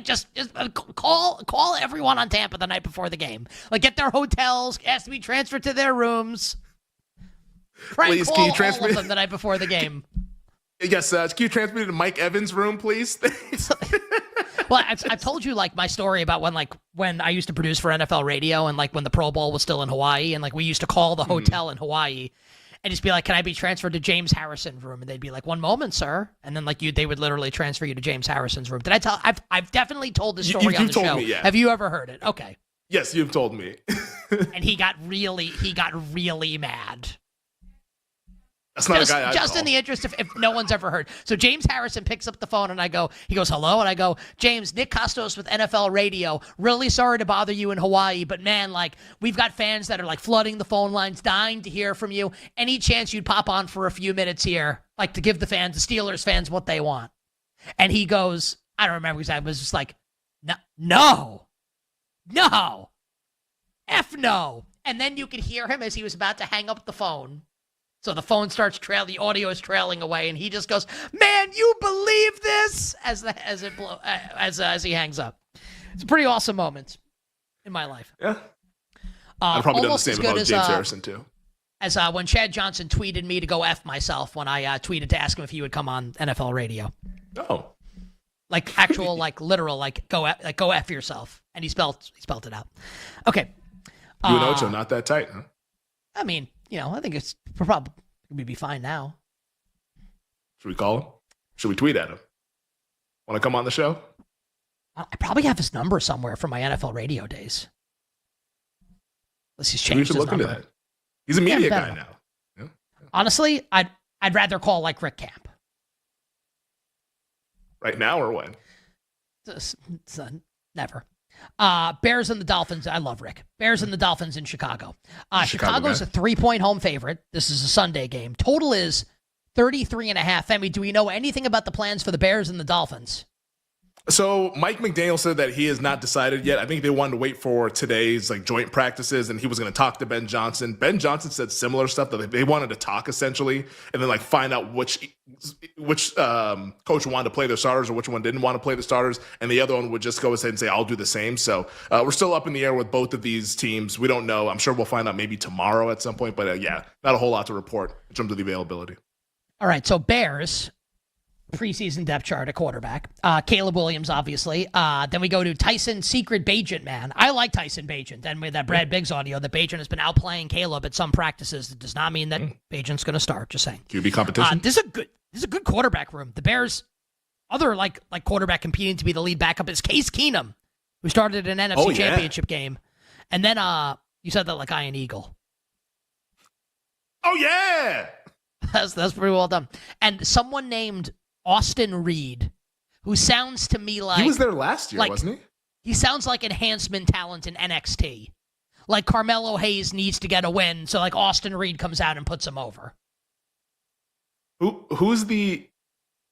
Just call everyone on Tampa the night before the game. Get their hotels, ask to be transferred to their rooms. Please, can you transfer all of them the night before the game? Yes, can you transfer me to Mike Evans' room, please? Well, I've told you my story about when I used to produce for NFL radio and when the Pro Bowl was still in Hawaii and we used to call the hotel in Hawaii and just be like, "Can I be transferred to James Harrison's room?" And they'd be like, "1 moment, sir." And then they would literally transfer you to James Harrison's room. Did I tell? I've definitely told this story on the show. Me, yeah. Have you ever heard it? Okay. Yes, you've told me. And he got really mad. That's not a guy I'd just call. In the interest of if no one's ever heard. So James Harrison picks up the phone and he goes, "Hello?" And I go, "James, Nick Costos with NFL Radio. Really sorry to bother you in Hawaii, but man, we've got fans that are flooding the phone lines, dying to hear from you. Any chance you'd pop on for a few minutes here, to give the Steelers fans what they want?" And he goes, I don't remember exactly, but it was just no, F no. And then you could hear him as he was about to hang up the phone. So the phone starts the audio is trailing away, and he just goes, "Man, you believe this?" as he hangs up. It's a pretty awesome moment in my life. Yeah, I've probably done the same about James Harrison too. As when Chad Johnson tweeted me to go F myself when I tweeted to ask him if he would come on NFL Radio. Oh, actual literal go F yourself, and he spelled it out. Okay, you and Ocho not that tight, huh? I mean. I think it's probably we'd be fine now. Should we call him? Should we tweet at him? Want to come on the show? I probably have his number somewhere from my NFL radio days. Let's just change. We should look into that. He's a media guy now. Yeah. Honestly, I'd rather call Rick Camp. Right now or when? Never. Bears and the Dolphins. I love Rick. Bears and the Dolphins in Chicago. Chicago's a 3-point home favorite. This is a Sunday game. Total is 33.5. Femi, do we know anything about the plans for the Bears and the Dolphins? So Mike McDaniel said that he has not decided yet. I think they wanted to wait for today's joint practices, and he was going to talk to Ben Johnson. Ben Johnson said similar stuff, that they wanted to talk essentially, and then find out which coach wanted to play their starters or which one didn't want to play the starters, and the other one would just go ahead and say, I'll do the same. So we're still up in the air with both of these teams. We don't know. I'm sure we'll find out maybe tomorrow at some point, but not a whole lot to report in terms of the availability. All right, so Bears preseason depth chart at quarterback. Caleb Williams, obviously. Then we go to Tyson Secret Bagent, man. I like Tyson Bagent. And with that Brad Biggs audio, that Bagent has been outplaying Caleb at some practices. It does not mean that Bagent's going to start. Just saying. QB competition. This is a good quarterback room. The Bears' other like quarterback competing to be the lead backup is Case Keenum, who started an NFC Championship game. And then you said that like Ian Eagle. Oh yeah, that's pretty well done. And someone named Austin Reed, who sounds to me like... He was there last year, wasn't he? He sounds like enhancement talent in NXT. Like Carmelo Hayes needs to get a win, so like Austin Reed comes out and puts him over. Who's the...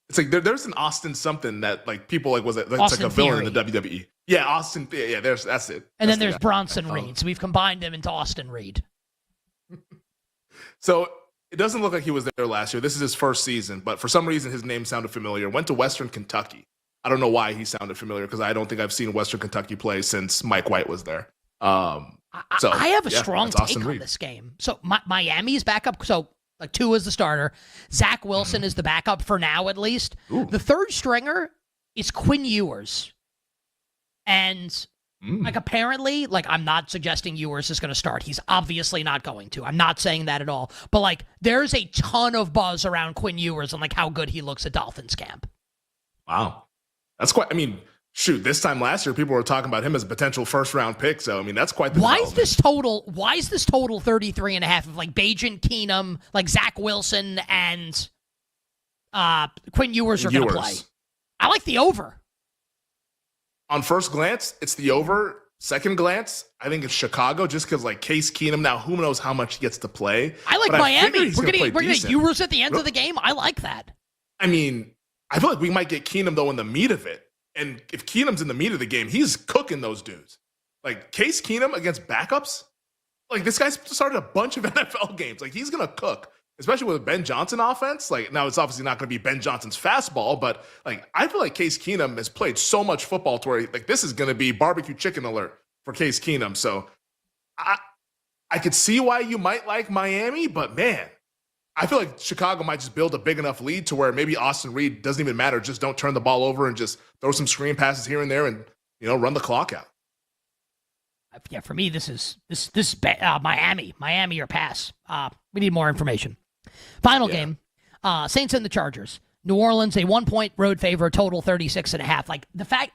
It's like there's an Austin something that people was it? It's Austin like a villain in the WWE. Yeah, Austin. Yeah, that's it. And then there's Bronson Reed. So we've combined him into Austin Reed. So it doesn't look like he was there last year. This is his first season, but for some reason his name sounded familiar. Went to Western Kentucky. I don't know why he sounded familiar because I don't think I've seen Western Kentucky play since Mike White was there. I have a strong take on this game. So Miami's backup. So like Tua is the starter. Zach Wilson is the backup for now, at least. Ooh. The third stringer is Quinn Ewers. And apparently, I'm not suggesting Ewers is going to start. He's obviously not going to. I'm not saying that at all. But there's a ton of buzz around Quinn Ewers and how good he looks at Dolphins camp. Wow. That's quite, this time last year, people were talking about him as a potential first-round pick. So, that's quite the Why is this total 33.5 of Bagent, Keenum, Zach Wilson, and Quinn Ewers are going to play? I like the over. On first glance, it's the over. Second glance, I think it's Chicago just because Case Keenum. Now, who knows how much he gets to play? I like Miami. We're going to get Ewers at the end of the game. I like that. I feel like we might get Keenum, though, in the meat of it. And if Keenum's in the meat of the game, he's cooking those dudes. Case Keenum against backups? This guy's started a bunch of NFL games. He's going to cook, especially with a Ben Johnson offense. Now it's obviously not going to be Ben Johnson's fastball, but I feel like Case Keenum has played so much football to where this is going to be barbecue chicken alert for Case Keenum. So I could see why you might like Miami, but man, I feel like Chicago might just build a big enough lead to where maybe Austin Reed doesn't even matter. Just don't turn the ball over and just throw some screen passes here and there and, run the clock out. Yeah, for me, this is Miami or pass. We need more information. Final game, Saints and the Chargers. New Orleans, a 1-point road favor, total 36.5. The fact,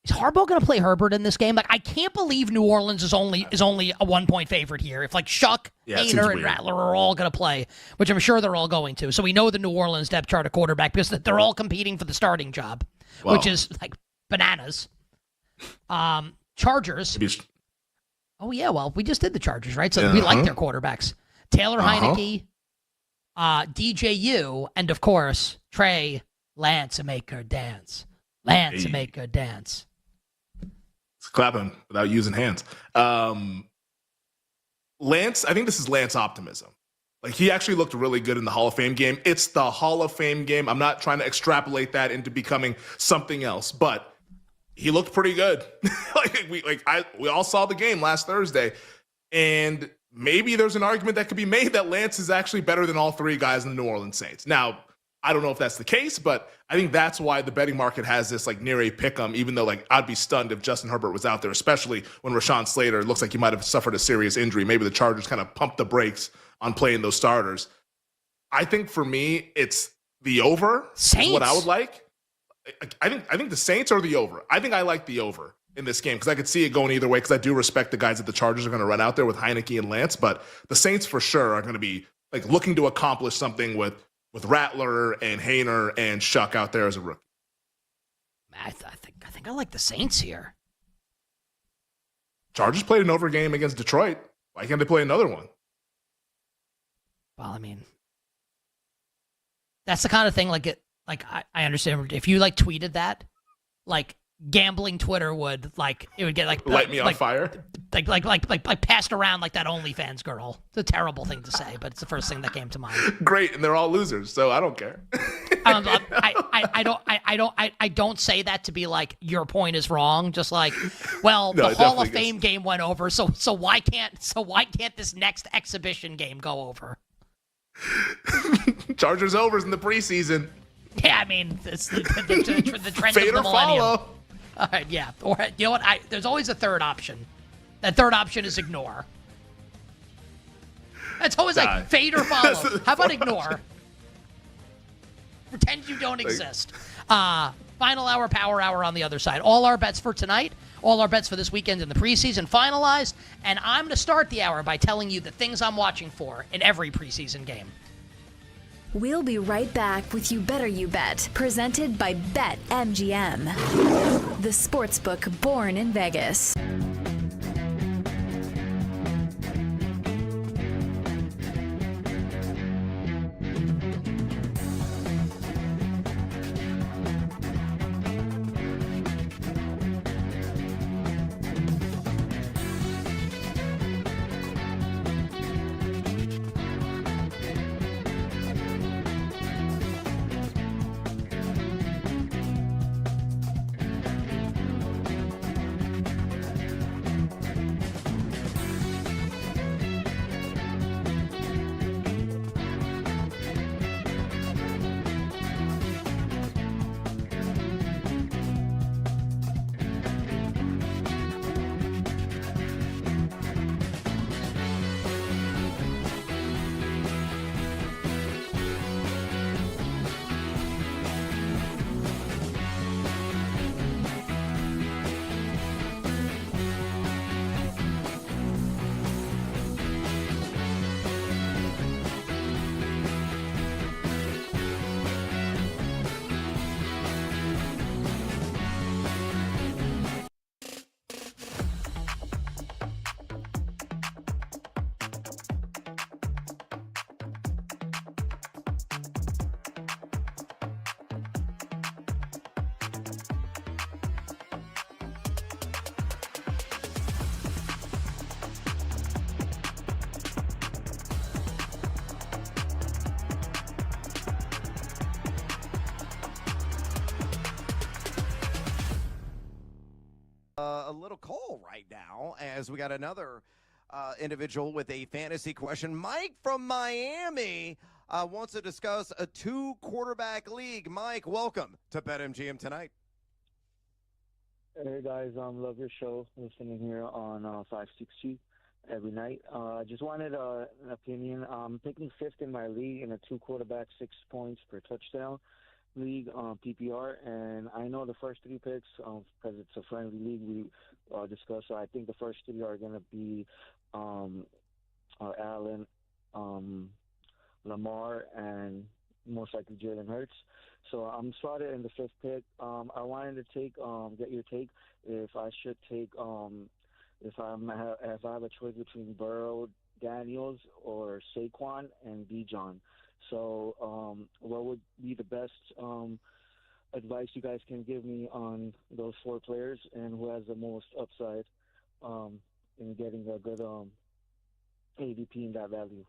is Harbaugh going to play Herbert in this game? I can't believe New Orleans is only a 1-point favorite here. If Shuck, Hainer, and Rattler are all going to play, which I'm sure they're all going to. So we know the New Orleans depth chart at quarterback because they're all competing for the starting job, which is bananas. Chargers. Oh yeah, well we just did the Chargers, right? So we like their quarterbacks. Taylor Heineke, DJU, and of course Trey Lance and make her dance. Lance and make her dance. It's clapping without using hands. Lance, I think this is Lance optimism. He actually looked really good in the Hall of Fame game. It's the Hall of Fame game. I'm not trying to extrapolate that into becoming something else, but he looked pretty good. We all saw the game last Thursday, and maybe there's an argument that could be made that Lance is actually better than all three guys in the New Orleans Saints. Now, I don't know if that's the case, but I think that's why the betting market has this near a pick'em, even though I'd be stunned if Justin Herbert was out there, especially when Rashawn Slater looks like he might have suffered a serious injury. Maybe the Chargers kind of pumped the brakes on playing those starters. I think for me, it's the over. Saints. What I would like. I think the Saints are the over. I think I like the over in this game because I could see it going either way because I do respect the guys that the Chargers are going to run out there with Heineke and Lance, but the Saints for sure are going to be looking to accomplish something with Rattler and Hainer and Shuck out there as a rookie. I think I like the Saints here. Chargers played an over game against Detroit. Why can't they play another one? Well, that's the kind of thing like I understand if you like tweeted that, like gambling Twitter would it would get light me on fire, like passed around like that OnlyFans girl. It's a terrible thing to say, but it's the first thing that came to mind. Great, and they're all losers, so I don't care. I don't say that to be like your point is wrong. Just like, well, No, the it Hall of definitely Fame game went over, so why can't this next exhibition game go over? Chargers overs in the preseason. Yeah, I mean, it's the trend Fade of the or millennium. follow. All right, yeah. Or you know what? There's always a third option. That third option is ignore. It's always like fade or follow. How about ignore? Pretend you don't exist. Final hour, power hour on the other side. All our bets for tonight, all our bets for this weekend in the preseason finalized. And I'm going to start the hour by telling you the things I'm watching for in every preseason game. We'll be right back with You Better You Bet, presented by BetMGM, the sportsbook born in Vegas. A little call right now as we got another individual with a fantasy question. Mike from Miami wants to discuss a 2-quarterback league. Mike, welcome to BetMGM tonight. Hey guys, love your show. Listening here on 560 every night. Just wanted an opinion. I'm picking fifth in my league in a 2-quarterback, 6 points per touchdown league PPR, and I know the first 3 picks because it's a friendly league we discussed. So I think the first 3 are going to be Allen, Lamar, and most likely Jalen Hurts. So I'm slotted in the 5th pick. I wanted to take get your take if I should take if I have a choice between Burrow, Daniels, or Saquon and Bijan. So what would be the best advice you guys can give me on those 4 players and who has the most upside in getting a good ADP in that value?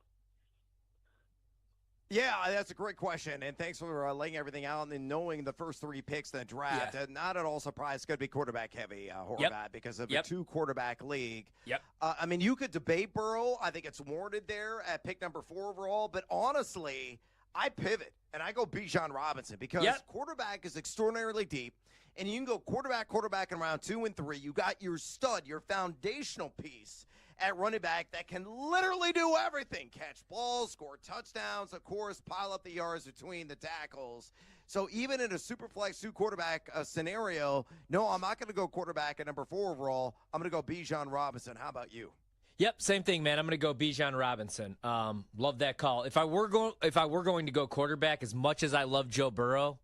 Yeah, that's a great question, and thanks for laying everything out and knowing the first 3 picks in the draft. Yeah. Not at all surprised. It's going to be quarterback heavy, Horvat, because of a 2-quarterback league. Yep. I mean, you could debate Burrow. I think it's warranted there at pick number 4 overall. But honestly, I pivot and I go Bijan Robinson because quarterback is extraordinarily deep, and you can go quarterback in round 2 and 3. You got your stud, your foundational piece at running back that can literally do everything. Catch balls, score touchdowns, of course, pile up the yards between the tackles. So even in a super flex 2-quarterback scenario, no, I'm not going to go quarterback at number 4 overall. I'm going to go Bijan Robinson. How about you? Yep, same thing, man. I'm going to go Bijan Robinson. Love that call. If I were going to go quarterback, as much as I love Joe Burrow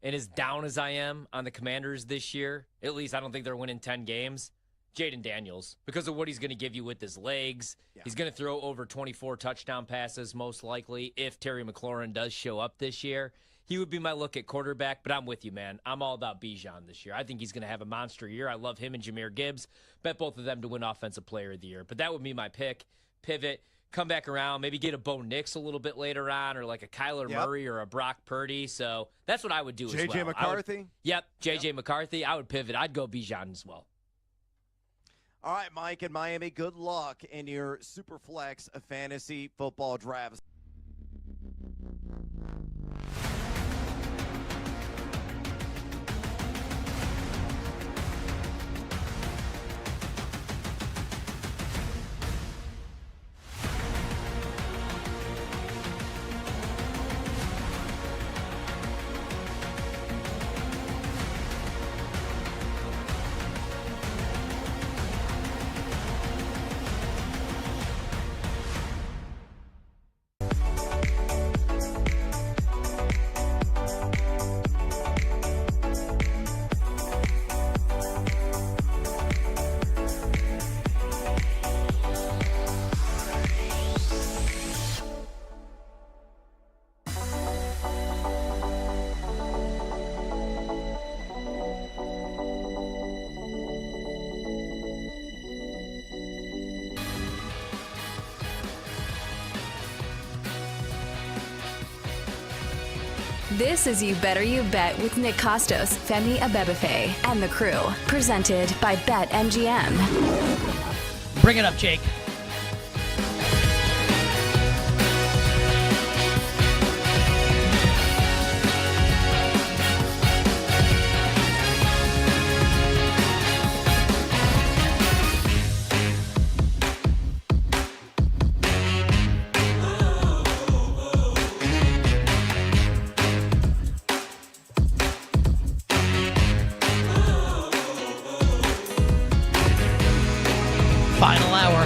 and as down as I am on the Commanders this year, at least I don't think they're winning 10 games. Jaden Daniels, because of what he's going to give you with his legs. Yeah. He's going to throw over 24 touchdown passes, most likely, if Terry McLaurin does show up this year. he would be my look at quarterback, but I'm with you, man. I'm all about Bijan this year. I think he's going to have a monster year. I love him and Jahmyr Gibbs. Bet both of them to win Offensive Player of the Year. But that would be my pick. Pivot, come back around, maybe get a Bo Nix a little bit later on, or like a Kyler Murray or a Brock Purdy. So that's what I would do as well. J.J. McCarthy? J.J. McCarthy. I would pivot. I'd go Bijan as well. All right, Mike in Miami, good luck in your Superflex fantasy football drafts. This is You Better You Bet with Nick Costos, Femi Abebefe, and the crew. Presented by BetMGM. Bring it up, Jake. Final hour.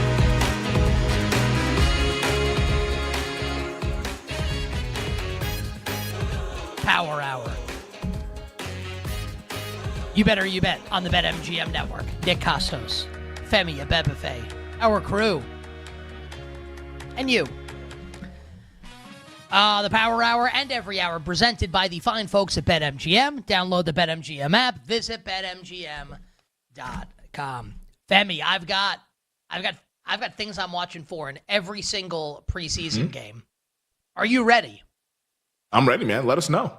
Power hour. You better you bet on the BetMGM network. Nick Costos, Femi Abebefe, our crew, and you. The Power Hour and every hour presented by the fine folks at BetMGM. Download the BetMGM app. Visit BetMGM.com. Femi, I've got things I'm watching for in every single preseason game. Are you ready? I'm ready, man. Let us know.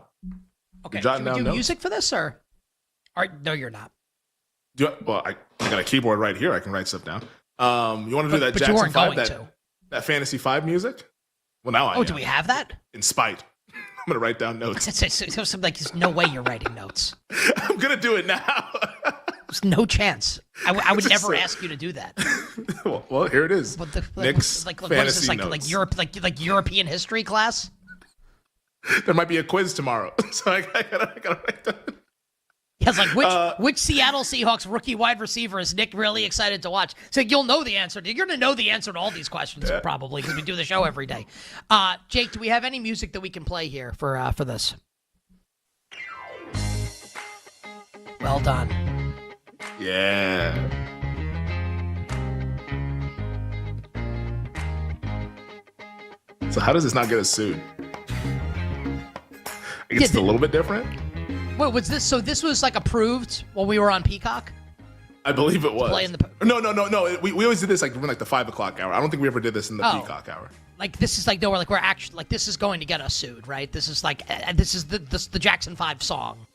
Okay. Should we do music for this, or no? You're not. I got a keyboard right here. I can write stuff down. You want to do that Jackson 5, that Fantasy 5 music? Well, now I am. Do we have that? In spite. I'm going to write down notes. It's like there's no way you're writing notes. I'm going to do it now. There's no chance. I would never ask you to do that. well, here it is. Nick's what fantasy is this, notes. like European history class? There might be a quiz tomorrow, so I gotta write that. Yeah, it's like which Seattle Seahawks rookie wide receiver is Nick really excited to watch? So you'll know the answer. You're going to know the answer to all these questions probably because we do the show every day. Jake, do we have any music that we can play here for this? Well done. Yeah. So how does this not get us sued? I guess it's a little bit different. Wait, was this? So this was like approved while we were on Peacock? I believe it was. No. We always did this like during the 5 o'clock hour. I don't think we ever did this in the Peacock hour. Like this is like no, we're actually like this is going to get us sued, right? This is like this is the Jackson 5 song.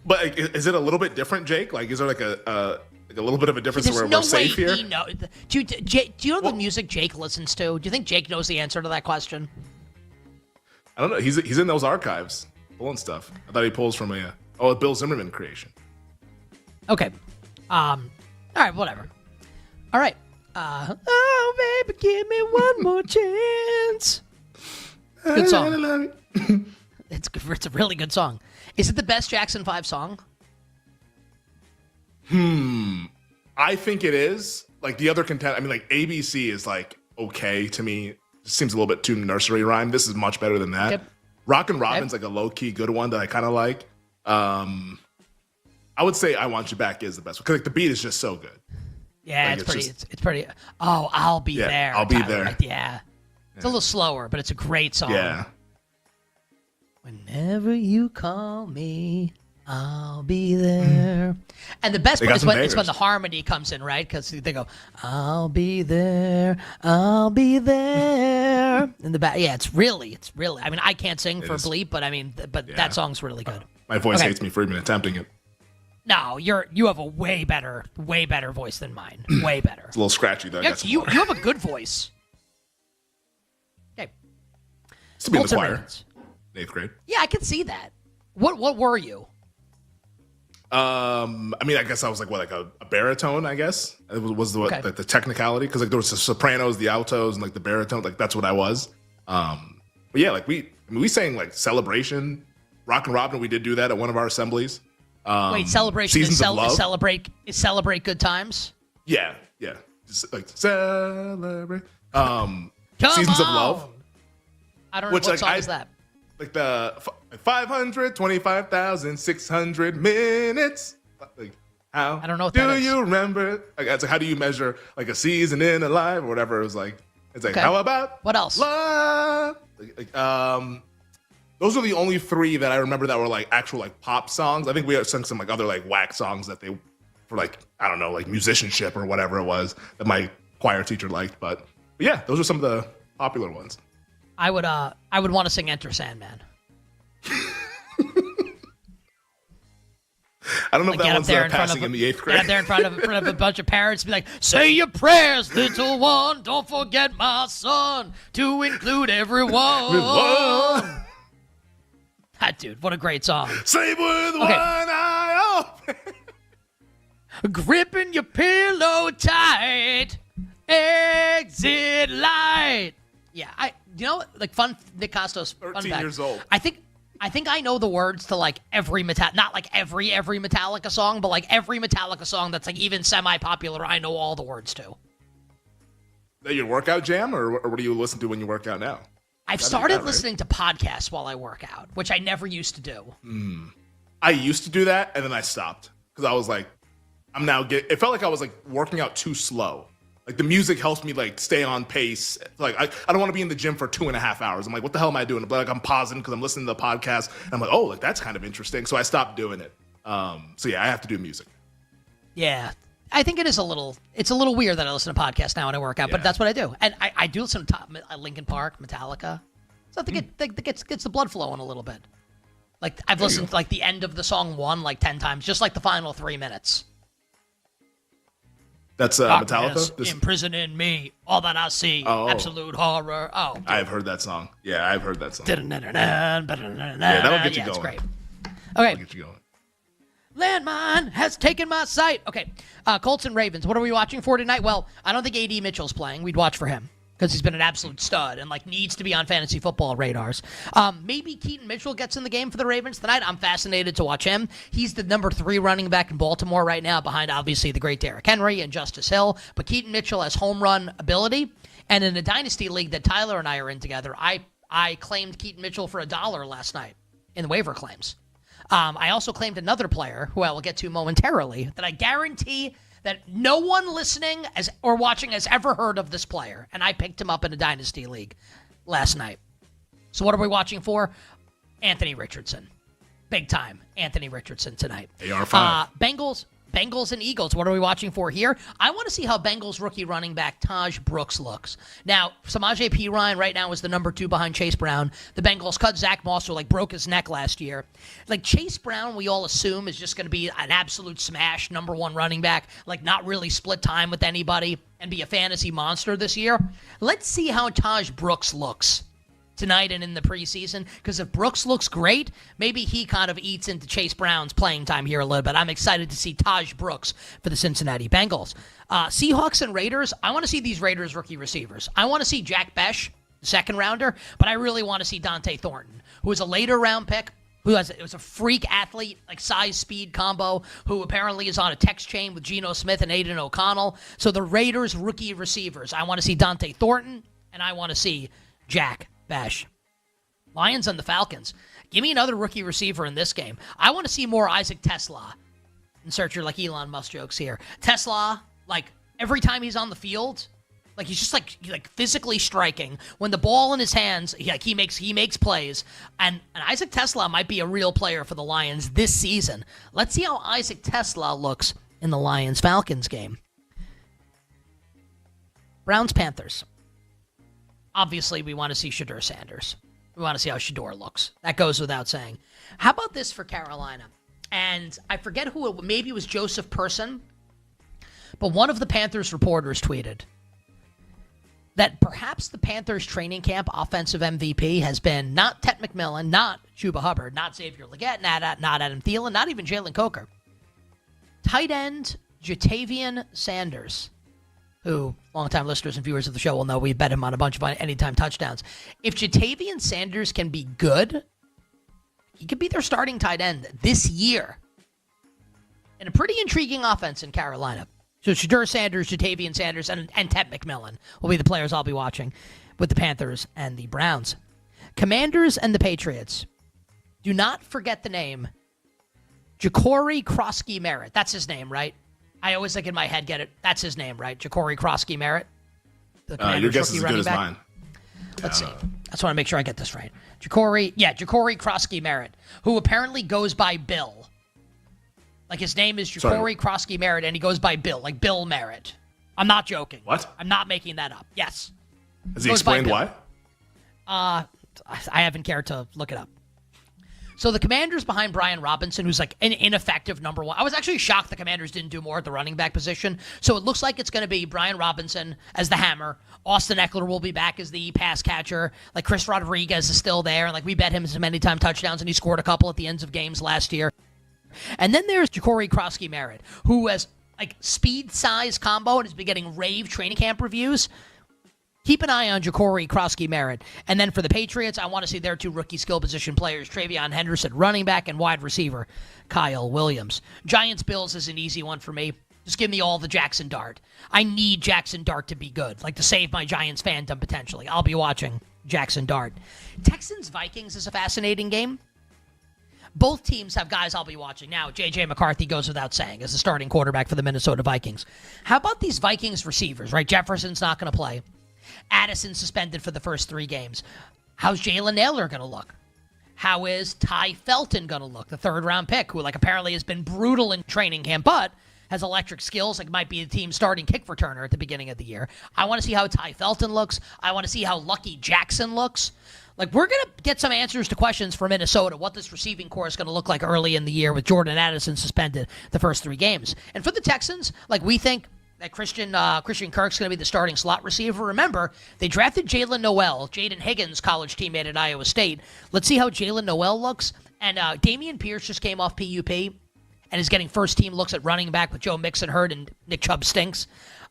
But is it a little bit different, Jake? Like, is there like a little bit of a difference where we're safe here? Do you know the music Jake listens to? Do you think Jake knows the answer to that question? I don't know. He's in those archives pulling stuff. I thought he pulls from a Bill Zimmerman creation. Okay. All right, whatever. All right. Oh, baby, give me one more chance. Good song. It's a really good song. Is it the best Jackson 5 song? I think it is. Like the other content, I mean, like ABC is like okay to me. It seems a little bit too nursery rhyme. This is much better than that. Yep. Rockin' Robin's like a low key good one that I kind of like. I would say I Want You Back is the best one because like the beat is just so good. Yeah, like, it's pretty. Oh, I'll be there. I'll be there. Right? Yeah. It's a little slower, but it's a great song. Yeah. Whenever you call me, I'll be there. And the best part is when the harmony comes in, right? Because they go, I'll be there, I'll be there. In the back. Yeah, it's really. I mean, I can't sing for bleep, but I mean, that song's really good. My voice hates me for even attempting it. No, you have a way better voice than mine. Way better. It's a little scratchy though. You have a good voice. Okay. Used to be in the choir. 8th grade. Yeah, I can see that. What were you? I mean, I guess I was like a baritone. I guess it was the technicality, because like there was the sopranos, the altos, and like the baritone. Like that's what I was. But yeah, like we sang like Celebration, Rock and Robin. We did do that at one of our assemblies. Wait, Celebration Seasons of Love. is celebrate good times? Yeah. Just like celebrate. Seasons of Love. I don't know what song is that. Like the 525,600 minutes. Like how? I don't know what that is. Do you remember? Like, it's like, how do you measure like a season in a life or whatever? It was like, it's like, how about what else? Love? Those are the only 3 that I remember that were like actual like pop songs. I think we had sung some like other like whack songs that they for like, I don't know, like musicianship or whatever it was that my choir teacher liked. But yeah, those are some of the popular ones. I would want to sing Enter Sandman. I don't know if that one's passing in the 8th grade. Get up there in front of a bunch of parents and be like, say your prayers, little one. Don't forget my son to include everyone. That dude, what a great song. Sleep with one eye open. Gripping your pillow tight. Exit light. Yeah, like fun. Nick Costos. 13 years old. I think I know the words to like every not like every Metallica song, but like every Metallica song that's like even semi-popular. I know all the words to. Is that your workout jam, or what do you listen to when you work out now? I've started listening to podcasts while I work out, which I never used to do. I used to do that, and then I stopped because I was like, it felt like I was like working out too slow. Like the music helps me like stay on pace. Like I don't want to be in the gym for 2.5 hours. I'm like, what the hell am I doing? But like I'm pausing because I'm listening to the podcast. And I'm like, oh, like that's kind of interesting. So I stopped doing it. So yeah, I have to do music. Yeah, I think it's a little weird that I listen to podcasts now when I work out, but that's what I do. And I do listen to Linkin Park, Metallica. So I think it gets the blood flowing a little bit. Like I've listened to like the end of the song 1 10 times, just like the final 3 minutes. That's Metallica? Imprisoning me, all that I see, absolute horror. Oh, dude. I've heard that song. Yeah, I've heard that song. Yeah, that'll get you going. It's great. Okay. Get you going. Landmine has taken my sight. Okay, Colts and Ravens. What are we watching for tonight? Well, I don't think A.D. Mitchell's playing. We'd watch for him because he's been an absolute stud and like needs to be on fantasy football radars. Maybe Keaton Mitchell gets in the game for the Ravens tonight. I'm fascinated to watch him. He's the number 3 running back in Baltimore right now, behind obviously the great Derrick Henry and Justice Hill. But Keaton Mitchell has home run ability. And in a dynasty league that Tyler and I are in together, I claimed Keaton Mitchell for $1 last night in the waiver claims. I also claimed another player who I will get to momentarily that I guarantee that no one listening or watching has ever heard of this player, and I picked him up in a dynasty league last night. So what are we watching for? Anthony Richardson. Big time Anthony Richardson tonight. AR5. Bengals and Eagles. What are we watching for here? I want to see how Bengals rookie running back Taj Brooks looks. Now, Samaje Perine right now is the number 2 behind Chase Brown. The Bengals cut Zach Moss, who like broke his neck last year. Like Chase Brown, we all assume is just going to be an absolute smash number 1 running back, like not really split time with anybody and be a fantasy monster this year. Let's see how Taj Brooks looks tonight and in the preseason, because if Brooks looks great, maybe he kind of eats into Chase Brown's playing time here a little bit. I'm excited to see Taj Brooks for the Cincinnati Bengals. Seahawks and Raiders, I want to see these Raiders rookie receivers. I want to see Jack Besh, second rounder, but I really want to see Dante Thornton, who is a later round pick, it was a freak athlete, like size-speed combo, who apparently is on a text chain with Geno Smith and Aiden O'Connell. So the Raiders rookie receivers, I want to see Dante Thornton, and I want to see Jack Besh. Lions and the Falcons. Give me another rookie receiver in this game. I want to see more Isaac Tesla. Insert your like Elon Musk jokes here. Tesla, like every time he's on the field, Like he's just like physically striking. When the ball in his hands, he makes plays. And Isaac Tesla might be a real player for the Lions this season. Let's see how Isaac Tesla looks in the Lions-Falcons game. Browns-Panthers. Obviously, we want to see Shedeur Sanders. We want to see how Shedeur looks. That goes without saying. How about this for Carolina? And I forget who it, maybe it was Joseph Person, but one of the Panthers reporters tweeted that perhaps the Panthers training camp offensive MVP has been not Ted McMillan, not Chuba Hubbard, not Xavier Legette, not Adam Thielen, not even Jalen Coker. Tight end Jatavian Sanders, who longtime listeners and viewers of the show will know we bet him on a bunch of anytime touchdowns. If Jatavian Sanders can be good, he could be their starting tight end this year in a pretty intriguing offense in Carolina. So Shedeur Sanders, Jatavian Sanders, and Ted McMillan will be the players I'll be watching with the Panthers and the Browns. Commanders and the Patriots. Do not forget the name Ja'Cory Krosky Merritt. That's his name, right? I always like in my head get it. That's his name, right? Ja'Cory Krosky Merritt. Your guess is as good as mine. Let's see. I just want to make sure I get this right. Ja'Cory Krosky Merritt, who apparently goes by Bill. Like his name is Ja'Cory Krosky Merritt, and he goes by Bill, like Bill Merritt. I'm not joking. What? I'm not making that up. Yes. Has he explained why? I haven't cared to look it up. So the Commanders behind Brian Robinson, who's like an ineffective number one. I was actually shocked the Commanders didn't do more at the running back position. So it looks like it's going to be Brian Robinson as the hammer. Austin Eckler will be back as the pass catcher. Like Chris Rodriguez is still there. And like we bet him some anytime touchdowns, and he scored a couple at the ends of games last year. And then there's Ja'Cory Krosky Merritt, who has like speed-size combo and has been getting rave training camp reviews. Keep an eye on Ja'Cory Krosky Merritt. And then for the Patriots, I want to see their two rookie skill position players, Travion Henderson, running back, and wide receiver, Kyle Williams. Giants-Bills is an easy one for me. Just give me all the Jackson Dart. I need Jackson Dart to be good, like to save my Giants fandom potentially. I'll be watching Jackson Dart. Texans-Vikings is a fascinating game. Both teams have guys I'll be watching. Now, J.J. McCarthy goes without saying as the starting quarterback for the Minnesota Vikings. How about these Vikings receivers, right? Jefferson's not going to play. Addison suspended for the first 3 games. How's Jalen Naylor going to look? How is Ty Felton going to look, the third-round pick, who like apparently has been brutal in training camp, but has electric skills, like might be the team's starting kick returner at the beginning of the year. I want to see how Ty Felton looks. I want to see how Lucky Jackson looks. Like, we're going to get some answers to questions for Minnesota, what this receiving core is going to look like early in the year with Jordan Addison suspended the first 3 games. And for the Texans, like we think that Christian Kirk's going to be the starting slot receiver. Remember, they drafted Jalen Noel, Jaden Higgins' college teammate at Iowa State. Let's see how Jalen Noel looks. And Dameon Pierce just came off PUP and is getting first-team looks at running back with Joe Mixon hurt and Nick Chubb stinks.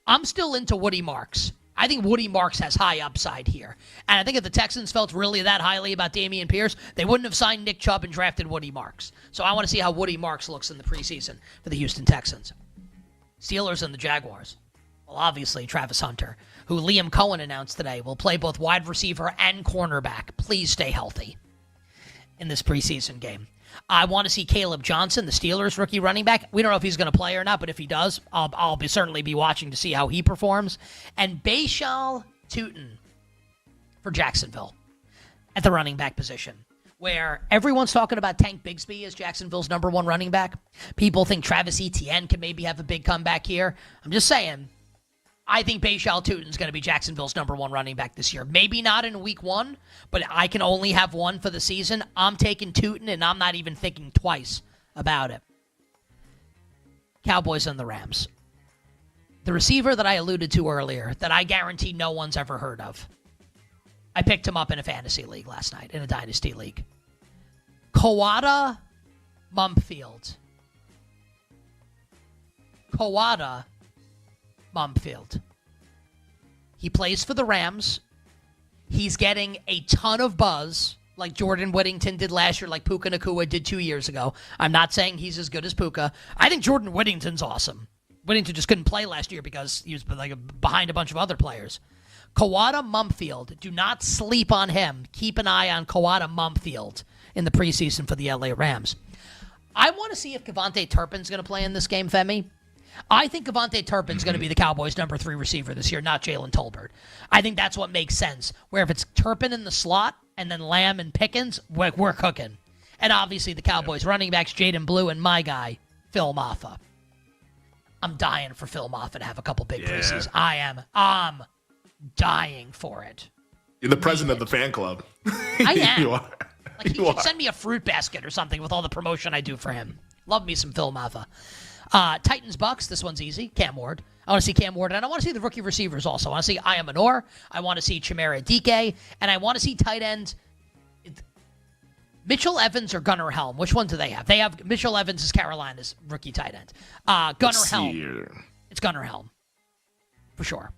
I'm still into Woody Marks. I think Woody Marks has high upside here. And I think if the Texans felt really that highly about Dameon Pierce, they wouldn't have signed Nick Chubb and drafted Woody Marks. So I want to see how Woody Marks looks in the preseason for the Houston Texans. Steelers and the Jaguars. Well, obviously, Travis Hunter, who Liam Cohen announced today, will play both wide receiver and cornerback. Please stay healthy in this preseason game. I want to see Caleb Johnson, the Steelers rookie running back. We don't know if he's going to play or not, but if he does, I'll certainly be watching to see how he performs. And Bashal Tutin for Jacksonville at the running back position, where everyone's talking about Tank Bigsby as Jacksonville's number 1 running back. People think Travis Etienne can maybe have a big comeback here. I'm just saying, I think Bashal Tutin's going to be Jacksonville's number 1 running back this year. Maybe not in week 1, but I can only have one for the season. I'm taking Tutin, and I'm not even thinking twice about it. Cowboys and the Rams. The receiver that I alluded to earlier, that I guarantee no one's ever heard of. I picked him up in a fantasy league last night, in a dynasty league. Kawada Mumfield. He plays for the Rams. He's getting a ton of buzz, like Jordan Whittington did last year, like Puka Nacua did 2 years ago. I'm not saying he's as good as Puka. I think Jordan Whittington's awesome. Whittington just couldn't play last year because he was behind a bunch of other players. Kawada Mumfield, do not sleep on him. Keep an eye on Kawada Mumfield in the preseason for the LA Rams. I want to see if Kevontae Turpin's going to play in this game, Femi. I think Avonte Turpin's going to be the Cowboys' number 3 receiver this year, not Jalen Tolbert. I think that's what makes sense. Where if it's Turpin in the slot and then Lamb and Pickens, we're cooking. And obviously the Cowboys running backs, Jaden Blue and my guy, Phil Maffa. I'm dying for Phil Maffa to have a couple big preseasons. I'm dying for it. You're the president of the fan club. I am. You are. Like, he should send me a fruit basket or something with all the promotion I do for him. Love me some Phil Maffa. Titans Bucks, this one's easy. Cam Ward. I want to see Cam Ward, and I want to see the rookie receivers also. I want to see Aya Manor. I want to see Chimere Dike, and I want to see tight end Mitchell Evans or Gunnar Helm. Which one do they have? They have Mitchell Evans is Carolina's rookie tight end. Gunnar Helm. Here. It's Gunnar Helm. For sure.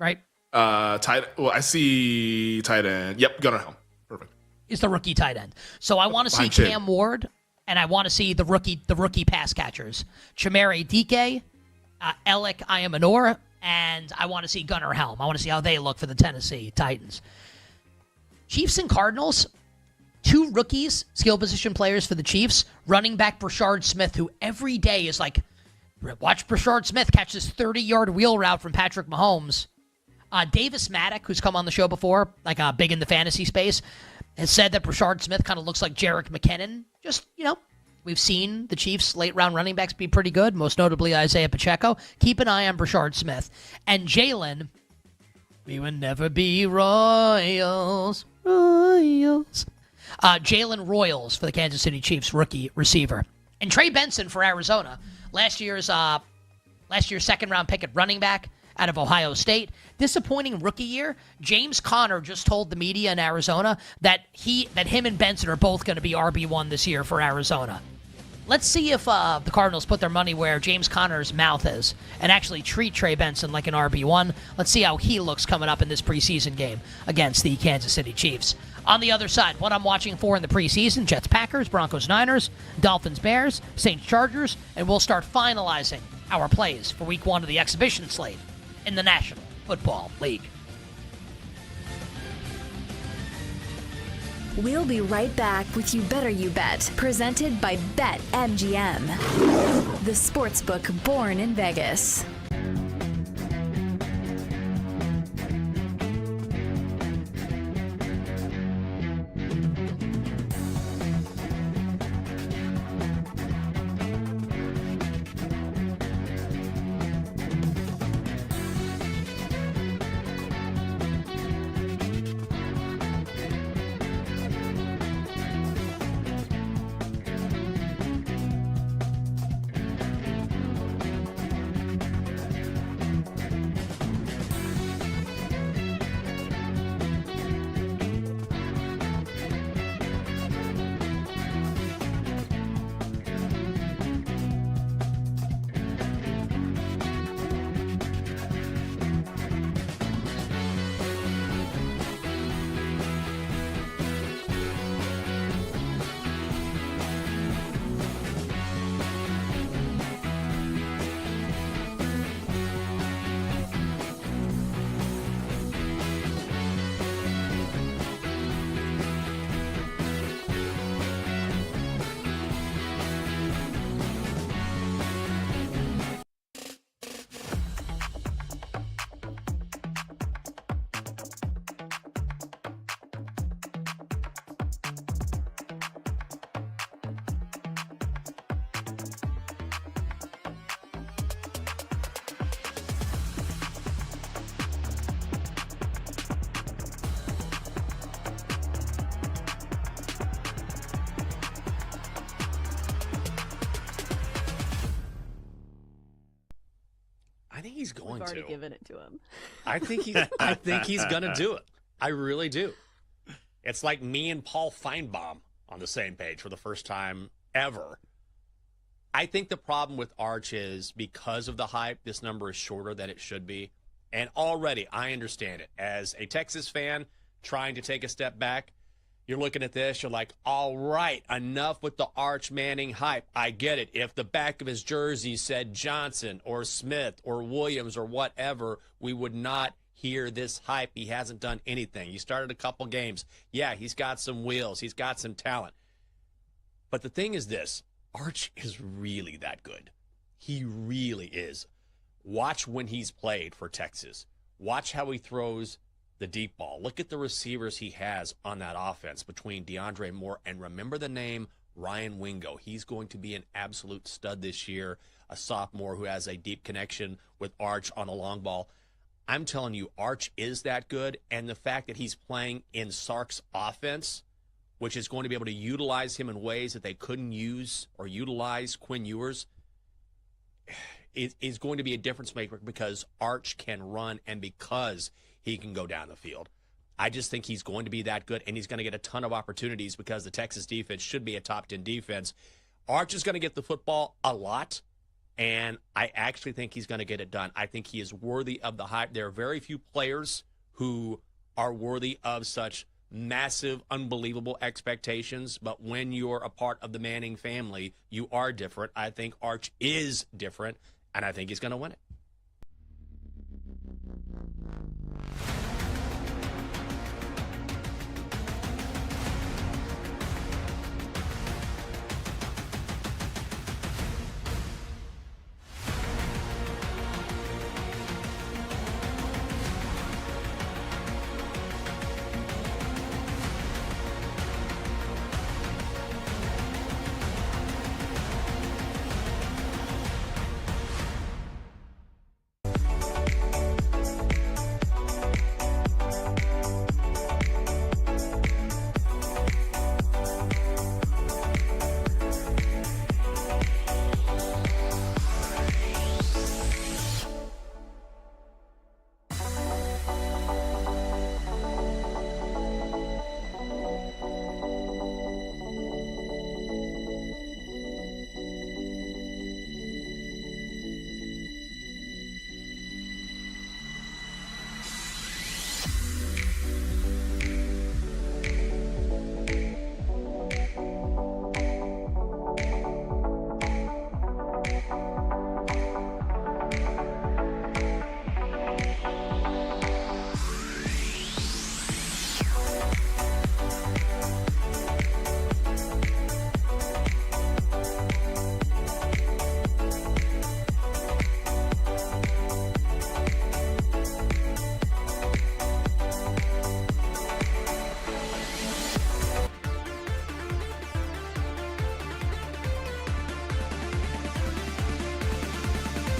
Right? I see tight end. Yep, Gunnar Helm. Perfect. Is the rookie tight end. So I want to see Cam Ward, and I want to see the rookie pass catchers. Chimere Dike, Alec Ayamanor, and I want to see Gunnar Helm. I want to see how they look for the Tennessee Titans. Chiefs and Cardinals, 2 rookies, skill position players for the Chiefs. Running back Brashard Smith, who every day is like, watch Brashard Smith catch this 30-yard wheel route from Patrick Mahomes. Davis Maddock, who's come on the show before, like big in the fantasy space, has said that Brashard Smith kind of looks like Jerick McKinnon. Just, we've seen the Chiefs' late-round running backs be pretty good, most notably Isaiah Pacheco. Keep an eye on Brashard Smith. And Jalen, we will never be Royals. Jalen Royals for the Kansas City Chiefs, rookie receiver. And Trey Benson for Arizona, last year's second-round pick at running back out of Ohio State. Disappointing rookie year. James Conner just told the media in Arizona that him and Benson are both going to be RB1 this year for Arizona. Let's see if the Cardinals put their money where James Conner's mouth is and actually treat Trey Benson like an RB1. Let's see how he looks coming up in this preseason game against the Kansas City Chiefs. On the other side, what I'm watching for in the preseason, Jets Packers, Broncos Niners, Dolphins Bears, Saints Chargers, and we'll start finalizing our plays for week 1 of the exhibition slate in the National Football League. We'll be right back with You Better You Bet, presented by BetMGM, the sportsbook born in Vegas. I think he's going We've already to. given it to him. I think he's going to do it. I really do. It's like me and Paul Feinbaum on the same page for the first time ever. I think the problem with Arch is because of the hype, this number is shorter than it should be. And already, I understand it. As a Texas fan trying to take a step back, you're looking at this, you're like, all right, enough with the Arch Manning hype. I get it. If the back of his jersey said Johnson or Smith or Williams or whatever, we would not hear this hype. He hasn't done anything. He started a couple games. Yeah, he's got some wheels. He's got some talent. But the thing is this, Arch is really that good. He really is. Watch when he's played for Texas. Watch how he throws the deep ball. Look at the receivers he has on that offense between DeAndre Moore and remember the name Ryan Wingo. He's going to be an absolute stud this year, a sophomore who has a deep connection with Arch on a long ball. I'm telling you, Arch is that good, and the fact that he's playing in Sark's offense, which is going to be able to utilize him in ways that they couldn't use or utilize Quinn Ewers, is going to be a difference maker because Arch can run and because he can go down the field. I just think he's going to be that good, and he's going to get a ton of opportunities because the Texas defense should be a top 10 defense. Arch is going to get the football a lot, and I actually think he's going to get it done. I think he is worthy of the hype. There are very few players who are worthy of such massive, unbelievable expectations, but when you're a part of the Manning family, you are different. I think Arch is different, and I think he's going to win it.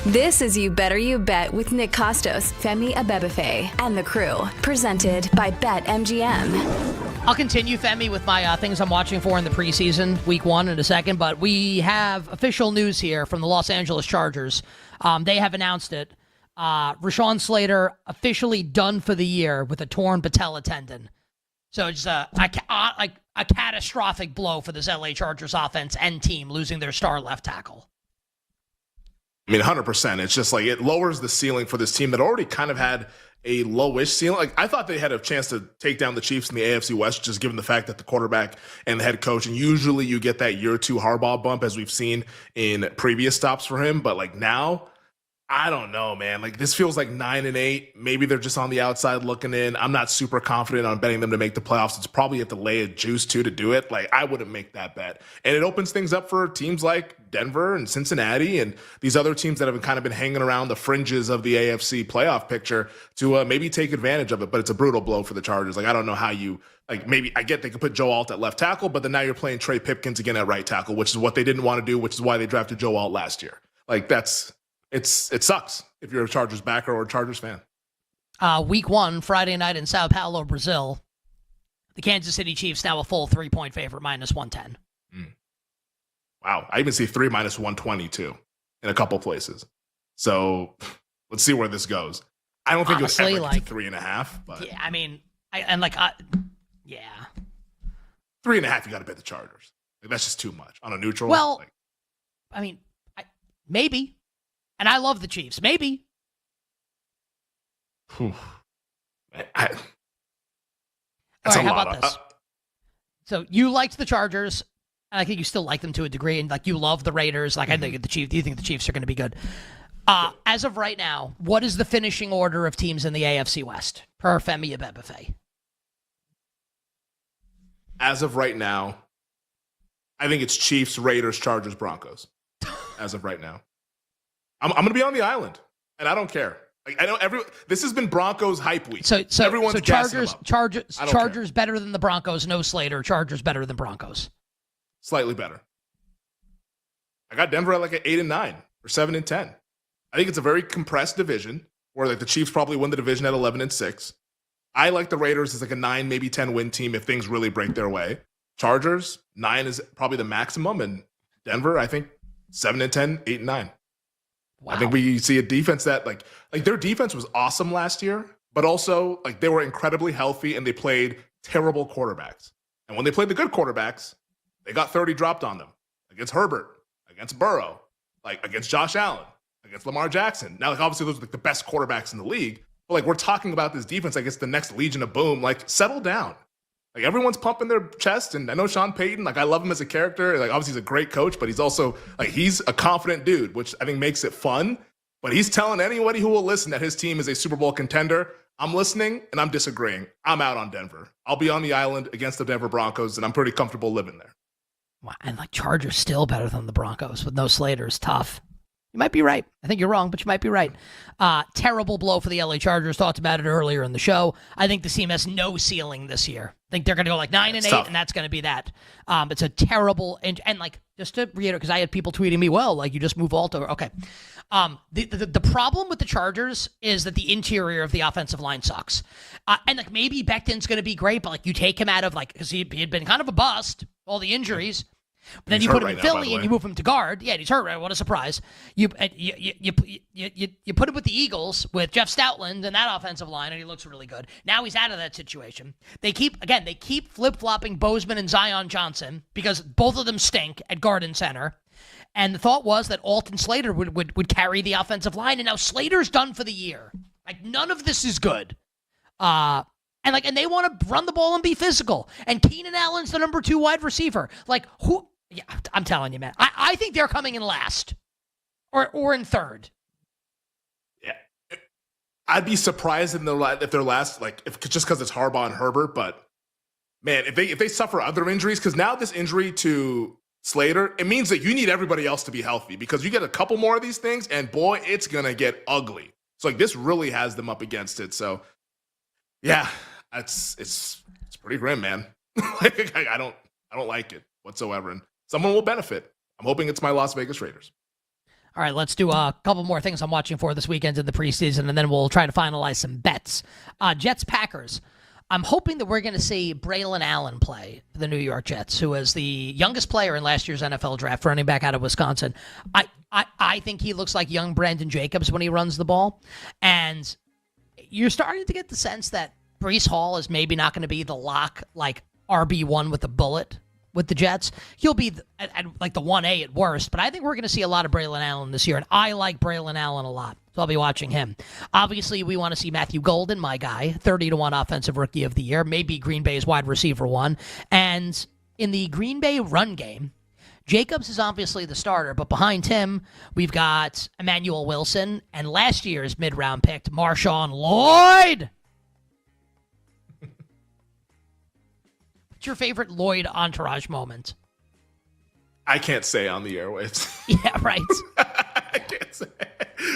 This is You Better You Bet with Nick Costos, Femi Abebefe, and the crew. Presented by BetMGM. I'll continue, Femi, with my things I'm watching for in the preseason, week 1 in a second, but we have official news here from the Los Angeles Chargers. They have announced it. Rashawn Slater officially done for the year with a torn patella tendon. So it's a catastrophic blow for this LA Chargers offense and team, losing their star left tackle. I mean, 100%. It's just like it lowers the ceiling for this team that already kind of had a lowish ceiling. Like I thought they had a chance to take down the Chiefs in the AFC West, just given the fact that the quarterback and the head coach, and usually you get that year 2 Harbaugh bump as we've seen in previous stops for him. But like now, I don't know, man. Like this feels like 9-8. Maybe they're just on the outside looking in. I'm not super confident on betting them to make the playoffs. It's probably you have to lay a juice too to do it. Like I wouldn't make that bet. And it opens things up for teams like Denver and Cincinnati and these other teams that have kind of been hanging around the fringes of the AFC playoff picture to maybe take advantage of it. But it's a brutal blow for the Chargers. Like I don't know how you maybe I get they could put Joe Alt at left tackle, but then now you're playing Trey Pipkins again at right tackle, which is what they didn't want to do, which is why they drafted Joe Alt last year. Like it sucks if you're a Chargers backer or a Chargers fan. Week 1, Friday night in Sao Paulo, Brazil. The Kansas City Chiefs now a full 3-point favorite, minus 110. Wow. I even see 3 minus 120 too in a couple places. So let's see where this goes. I don't think honestly, it was ever 3.5, but yeah, I mean, yeah. 3.5, you got to bet the Chargers. Like, that's just too much on a neutral. Well, I mean, maybe. And I love the Chiefs. Maybe. All right, how about this? So you liked the Chargers, and I think you still like them to a degree, and like you love the Raiders. Like I think the Chiefs. Do you think the Chiefs are going to be good? As of right now, what is the finishing order of teams in the AFC West per Femi Abebefe? As of right now, I think it's Chiefs, Raiders, Chargers, Broncos. As of right now. I'm going to be on the island, and I don't care. Like, I know this has been Broncos hype week. So everyone's Chargers better than the Broncos. No Slater. Chargers better than Broncos. Slightly better. I got Denver at like an 8-9 or 7-10. I think it's a very compressed division where like the Chiefs probably win the division at 11-6. I like the Raiders as like a 9, maybe 10 win team if things really break their way. Chargers 9 is probably the maximum, and Denver I think 7-10, 8-9. Wow. I think we see a defense that like their defense was awesome last year, but also like they were incredibly healthy and they played terrible quarterbacks. And when they played the good quarterbacks, they got 30 dropped on them against Herbert, against Burrow, like against Josh Allen, against Lamar Jackson. Now, like obviously those are like the best quarterbacks in the league, but like we're talking about this defense like it's the next Legion of Boom. Like settle down. Like everyone's pumping their chest, and I know Sean Payton, like I love him as a character. Like obviously he's a great coach, but he's also like he's a confident dude, which I think makes it fun. But he's telling anybody who will listen that his team is a Super Bowl contender. I'm listening and I'm disagreeing. I'm out on Denver. I'll be on the island against the Denver Broncos, and I'm pretty comfortable living there. Wow, and like Chargers still better than the Broncos with no Slater is tough. You might be right. I think you're wrong, but you might be right. Terrible blow for the LA Chargers. Talked about it earlier in the show. I think the team has no ceiling this year. I think they're going to go like 9-8, and that's going to be that. It's a terrible and like just to reiterate, because I had people tweeting me, well, like you just move Alto. Okay. The problem with the Chargers is that the interior of the offensive line sucks. And like maybe Becton's going to be great, but like you take him out of like because he had been kind of a bust, all the injuries. But then you put him in Philly and you move him to guard. Yeah, he's hurt. Right? What a surprise! You put him with the Eagles with Jeff Stoutland and that offensive line, and he looks really good. Now he's out of that situation. They keep flip flopping Bozeman and Zion Johnson because both of them stink at guard and center. And the thought was that Alton Slater would carry the offensive line, and now Slater's done for the year. Like none of this is good. And they want to run the ball and be physical. And Keenan Allen's the number 2 wide receiver. Like who? Yeah, I'm telling you, man. I think they're coming in last, or in third. Yeah, I'd be surprised if they're last, just because it's Harbaugh and Herbert. But man, if they suffer other injuries, because now this injury to Slater, it means that you need everybody else to be healthy because you get a couple more of these things, and boy, it's gonna get ugly. So like this really has them up against it. So yeah, it's pretty grim, man. I don't like it whatsoever. And someone will benefit. I'm hoping it's my Las Vegas Raiders. All right, let's do a couple more things I'm watching for this weekend in the preseason, and then we'll try to finalize some bets. Jets-Packers. I'm hoping that we're going to see Braylon Allen play for the New York Jets, who was the youngest player in last year's NFL draft, running back out of Wisconsin. I think he looks like young Brandon Jacobs when he runs the ball. And you're starting to get the sense that Breece Hall is maybe not going to be the lock, like RB1 with a bullet with the Jets. He'll be at like the 1A at worst, but I think we're going to see a lot of Braylon Allen this year, and I like Braylon Allen a lot, so I'll be watching him. Obviously, we want to see Matthew Golden, my guy, 30-1 offensive rookie of the year, maybe Green Bay's wide receiver 1. And in the Green Bay run game, Jacobs is obviously the starter, but behind him, we've got Emmanuel Wilson and last year's mid-round pick, Marshawn Lloyd. What's your favorite Lloyd entourage moment? I can't say on the airwaves. Yeah, right. I can't say.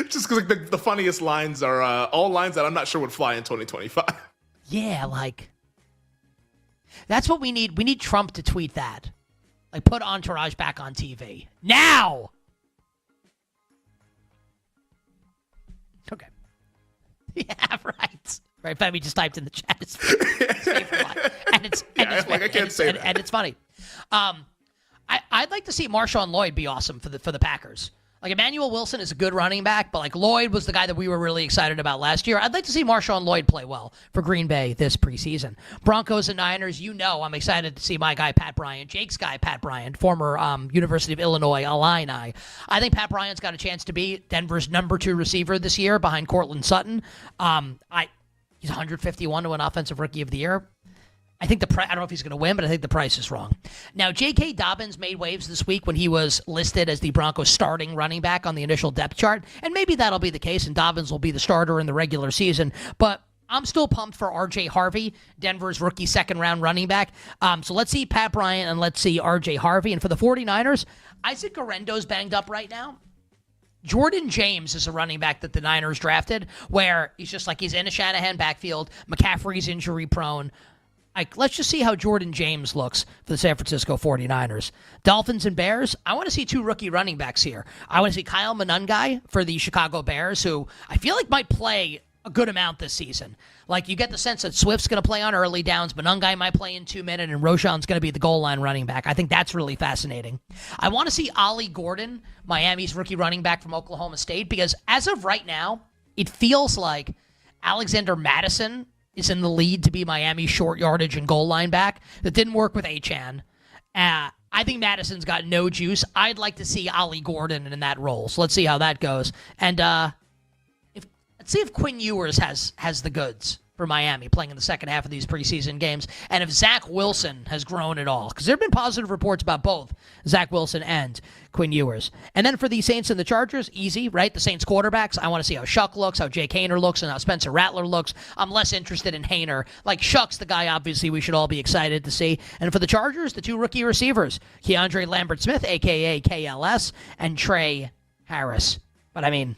Just because like, the funniest lines are all lines that I'm not sure would fly in 2025. Yeah, like that's what we need. We need Trump to tweet that. Like put Entourage back on TV. Now! Okay. Yeah, right. Right, Femi just typed in the chat his favorite line. And it's funny. I'd like to see Marshawn Lloyd be awesome for the Packers. Like Emmanuel Wilson is a good running back, but like Lloyd was the guy that we were really excited about last year. I'd like to see Marshawn Lloyd play well for Green Bay this preseason. Broncos and Niners, I'm excited to see my guy Pat Bryant, Jake's guy Pat Bryant, former University of Illinois Illini. I think Pat Bryant's got a chance to be Denver's number 2 receiver this year behind Cortland Sutton. He's 151 to an offensive rookie of the year. I think I don't know if he's going to win, but I think the price is wrong. Now, J.K. Dobbins made waves this week when he was listed as the Broncos' starting running back on the initial depth chart, and maybe that'll be the case, and Dobbins will be the starter in the regular season. But I'm still pumped for R.J. Harvey, Denver's rookie second-round running back. So let's see Pat Bryant and let's see R.J. Harvey. And for the 49ers, Isaac Guerendo's banged up right now. Jordan James is a running back that the Niners drafted where he's just like he's in a Shanahan backfield. McCaffrey's injury prone. Like, let's just see how Jordan James looks for the San Francisco 49ers. Dolphins and Bears, I want to see 2 rookie running backs here. I want to see Kyle Monangai for the Chicago Bears, who I feel like might play a good amount this season. Like, you get the sense that Swift's going to play on early downs, Monangai might play in 2-minute, and Roshan's going to be the goal line running back. I think that's really fascinating. I want to see Ollie Gordon, Miami's rookie running back from Oklahoma State, because as of right now, it feels like Alexander Madison is in the lead to be Miami's short yardage and goal line back. That didn't work with Achane. I think Madison's got no juice. I'd like to see Ollie Gordon in that role. So let's see how that goes. And let's see if Quinn Ewers has the goods for Miami playing in the second half of these preseason games, and if Zach Wilson has grown at all, because there have been positive reports about both Zach Wilson and Quinn Ewers. And then for the Saints and the Chargers, easy, right? The Saints quarterbacks, I want to see how Shuck looks, how Jake Haener looks, and how Spencer Rattler looks. I'm less interested in Haener. Like, Shuck's the guy, obviously, we should all be excited to see. And for the Chargers, the 2 rookie receivers, Keandre Lambert-Smith, a.k.a. KLS, and Trey Harris. But, I mean,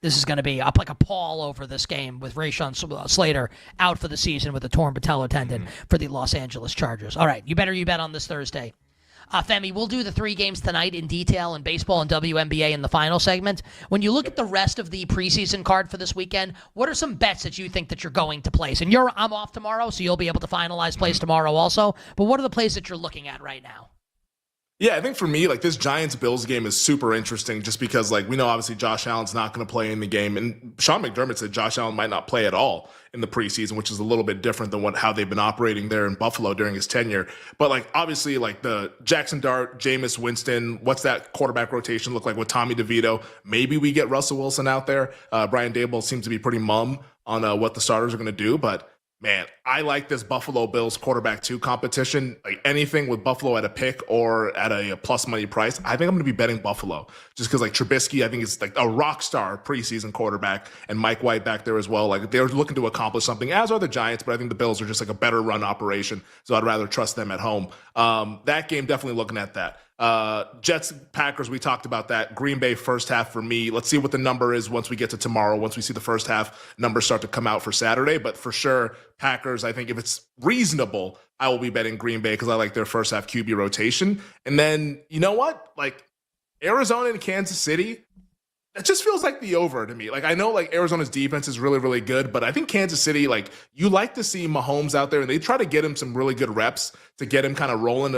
this is going to be up like a pall over this game with Rashawn Slater out for the season with a torn patellar tendon for the Los Angeles Chargers. All right, you bet on this Thursday. Femi, we'll do the 3 games tonight in detail in baseball and WNBA in the final segment. When you look at the rest of the preseason card for this weekend, what are some bets that you think that you're going to place? And I'm off tomorrow, so you'll be able to finalize plays tomorrow also. But what are the plays that you're looking at right now? Yeah, I think for me, like, this Giants-Bills game is super interesting just because, like, we know obviously Josh Allen's not going to play in the game. And Sean McDermott said Josh Allen might not play at all in the preseason, which is a little bit different than how they've been operating there in Buffalo during his tenure. But, like, obviously, like, the Jackson Dart, Jameis Winston, what's that quarterback rotation look like with Tommy DeVito? Maybe we get Russell Wilson out there. Brian Daboll seems to be pretty mum on what the starters are going to do. But, man, I like this Buffalo Bills quarterback 2 competition. Like, anything with Buffalo at a pick or at a plus money price, I think I'm going to be betting Buffalo just because, like, Trubisky, I think is like a rock star preseason quarterback, and Mike White back there as well. Like, they're looking to accomplish something, as are the Giants, but I think the Bills are just like a better run operation, so I'd rather trust them at home. That game, definitely looking at that. Jets, Packers, we talked about that. Green Bay first half for me. Let's see what the number is once we get to tomorrow, once we see the first half numbers start to come out for Saturday. But for sure, Packers, I think if it's reasonable, I will be betting Green Bay because I like their first half QB rotation. And then, you know what? Like, Arizona and Kansas City, it just feels like the over to me. Like, I know, like, Arizona's defense is really, really good, but I think Kansas City, like, you like to see Mahomes out there, and they try to get him some really good reps to get him kind of rolling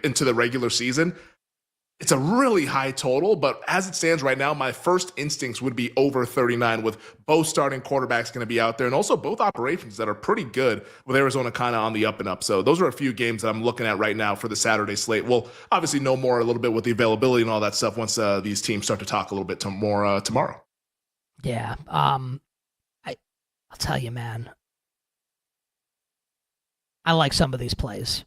into the regular season. It's a really high total, but as it stands right now, my first instincts would be over 39 with both starting quarterbacks going to be out there and also both operations that are pretty good with Arizona kind of on the up and up. So those are a few games that I'm looking at right now for the Saturday slate. We'll obviously know more a little bit with the availability and all that stuff once these teams start to talk a little bit more tomorrow. Yeah. I'll tell you, man, I like some of these plays.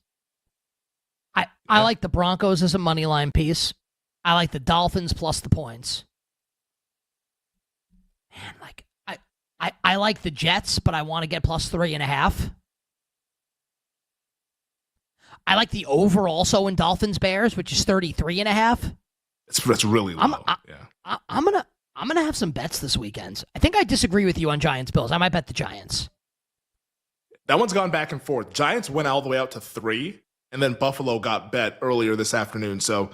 I like the Broncos as a money line piece. I like the Dolphins plus the points. Man, like I like the Jets, but I want to get plus 3.5. I like the over also in Dolphins Bears, which is 33.5. That's really low. I'm gonna have some bets this weekend. I think I disagree with you on Giants Bills. I might bet the Giants. That one's gone back and forth. Giants went all the way out to 3. And then Buffalo got bet earlier this afternoon. So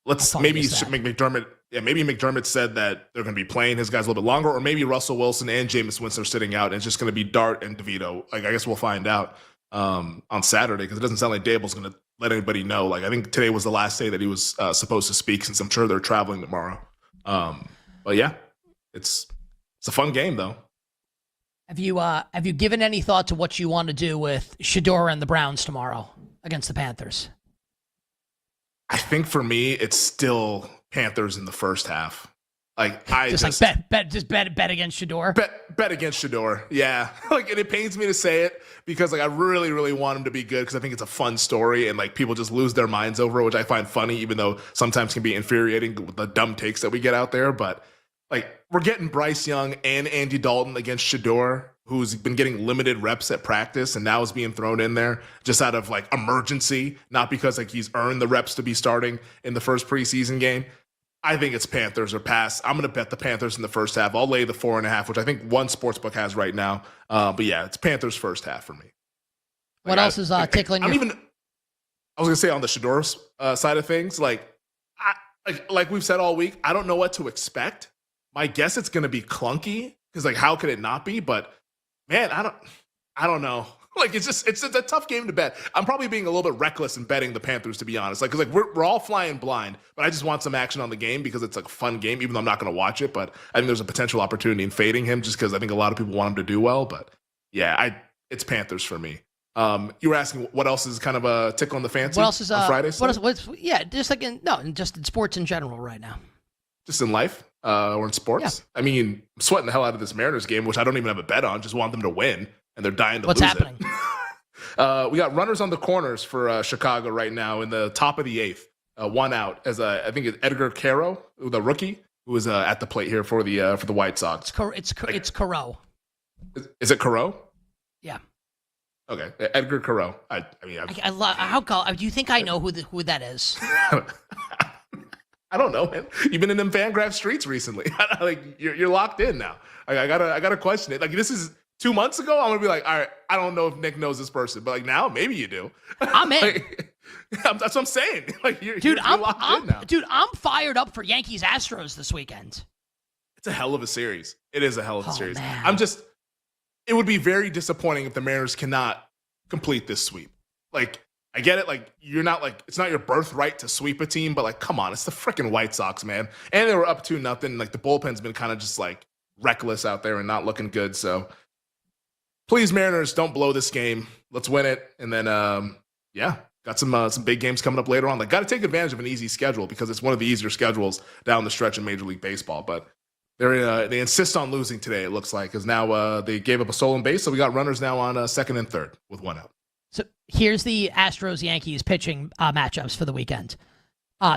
maybe McDermott. Yeah, maybe McDermott said that they're going to be playing his guys a little bit longer, or maybe Russell Wilson and Jameis Winston are sitting out, and it's just going to be Dart and DeVito. Like, I guess we'll find out on Saturday because it doesn't sound like Daboll's going to let anybody know. Like, I think today was the last day that he was supposed to speak, since I'm sure they're traveling tomorrow. But yeah, it's a fun game though. Have you given any thought to what you want to do with Shedeur and the Browns tomorrow against the Panthers? I think for me, it's still Panthers in the first half. Like, bet against Shedeur. Bet against Shedeur. Yeah. Like, and it pains me to say it because, like, I really, really want him to be good because I think it's a fun story and, like, people just lose their minds over it, which I find funny, even though sometimes can be infuriating with the dumb takes that we get out there. But, like, we're getting Bryce Young and Andy Dalton against Shedeur, who's been getting limited reps at practice and now is being thrown in there just out of, like, emergency, not because, like, he's earned the reps to be starting in the first preseason game. I think it's Panthers or pass. I'm going to bet the Panthers in the first half. I'll lay the 4.5, which I think one sportsbook has right now. But yeah, it's Panthers first half for me. What else is tickling your... I was going to say on the Shedeur side of things, like we've said all week, I don't know what to expect. My guess it's going to be clunky because like how could it not be? But man, I don't know. Like it's a tough game to bet. I'm probably being a little bit reckless in betting the Panthers, to be honest. Like, 'cause like we're all flying blind, but I just want some action on the game because it's like a fun game, even though I'm not going to watch it. But I think there's a potential opportunity in fading him just because I think a lot of people want him to do well. But yeah, it's Panthers for me. You were asking what else is kind of a tickle on the fancy. What else is on Fridays? Just like just in sports in general right now. Just in life or in sports. Yeah. I mean, I'm sweating the hell out of this Mariners game, which I don't even have a bet on. Just want them to win. And they're dying to lose it. We got runners on the corners for Chicago right now in the top of the 8th. 1 out as I think it's Edgar Caro, the rookie, who is at the plate here for the White Sox. It's Caro. Is it Caro? Yeah. Okay, Edgar Caro. I mean, do you think I know who that is? I don't know, man. You've been in them Fangraph streets recently. Like you're locked in now. I gotta question it. Like this is. 2 months ago, I'm gonna be like, all right, I don't know if Nick knows this person, but like now, maybe you do. I'm in. Like, that's what I'm saying. Like, you're locked in now. Dude, I'm fired up for Yankees Astros this weekend. It's a hell of a series. It is a hell of a series. Man. It would be very disappointing if the Mariners cannot complete this sweep. Like, I get it. Like, it's not your birthright to sweep a team, but like, come on, it's the freaking White Sox, man. And they were up 2-0. Like, the bullpen's been kind of just like reckless out there and not looking good. So. Please, Mariners, don't blow this game. Let's win it. And then, got some big games coming up later on. Like, got to take advantage of an easy schedule because it's one of the easier schedules down the stretch in Major League Baseball. But they insist on losing today, it looks like, because now they gave up a stolen base. So we got runners now on second and third with 1 out. So here's the Astros-Yankees pitching matchups for the weekend.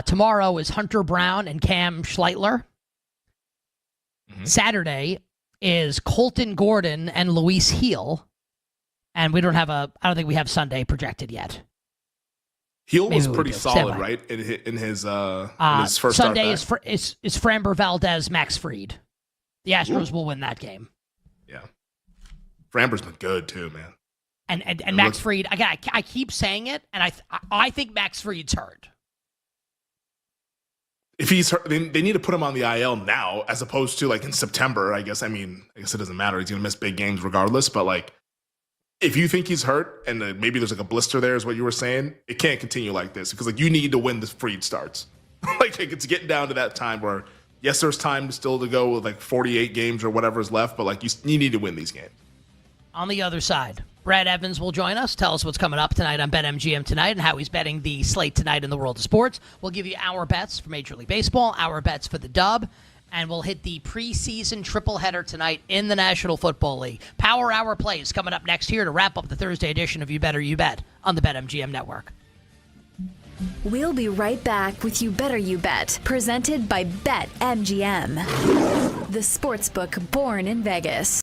Tomorrow is Hunter Brown and Cam Schleitler. Mm-hmm. Saturday is Colton Gordon and Luis Heel. And I don't think we have Sunday projected yet. Heel was pretty solid, right? In his first Sunday start back. is Framber Valdez, Max Fried. The Astros will win that game. Yeah. Framber's been good too, man. And Max Fried, I keep saying it, and I think Max Fried's hurt. If he's hurt, they need to put him on the IL now, as opposed to like in September. I guess it doesn't matter. He's gonna miss big games regardless. But like, if you think he's hurt and maybe there's like a blister there, is what you were saying, it can't continue like this because like you need to win the Fried starts. like it's getting down to that time where yes, there's time still to go with like 48 games or whatever is left, but like you need to win these games. On the other side, Brad Evans will join us, tell us what's coming up tonight on BetMGM tonight and how he's betting the slate tonight in the world of sports. We'll give you our bets for Major League Baseball, our bets for the dub, and we'll hit the preseason triple header tonight in the National Football League. Power Hour plays coming up next here to wrap up the Thursday edition of You Better You Bet on the BetMGM Network. We'll be right back with You Better You Bet, presented by BetMGM, the sportsbook born in Vegas.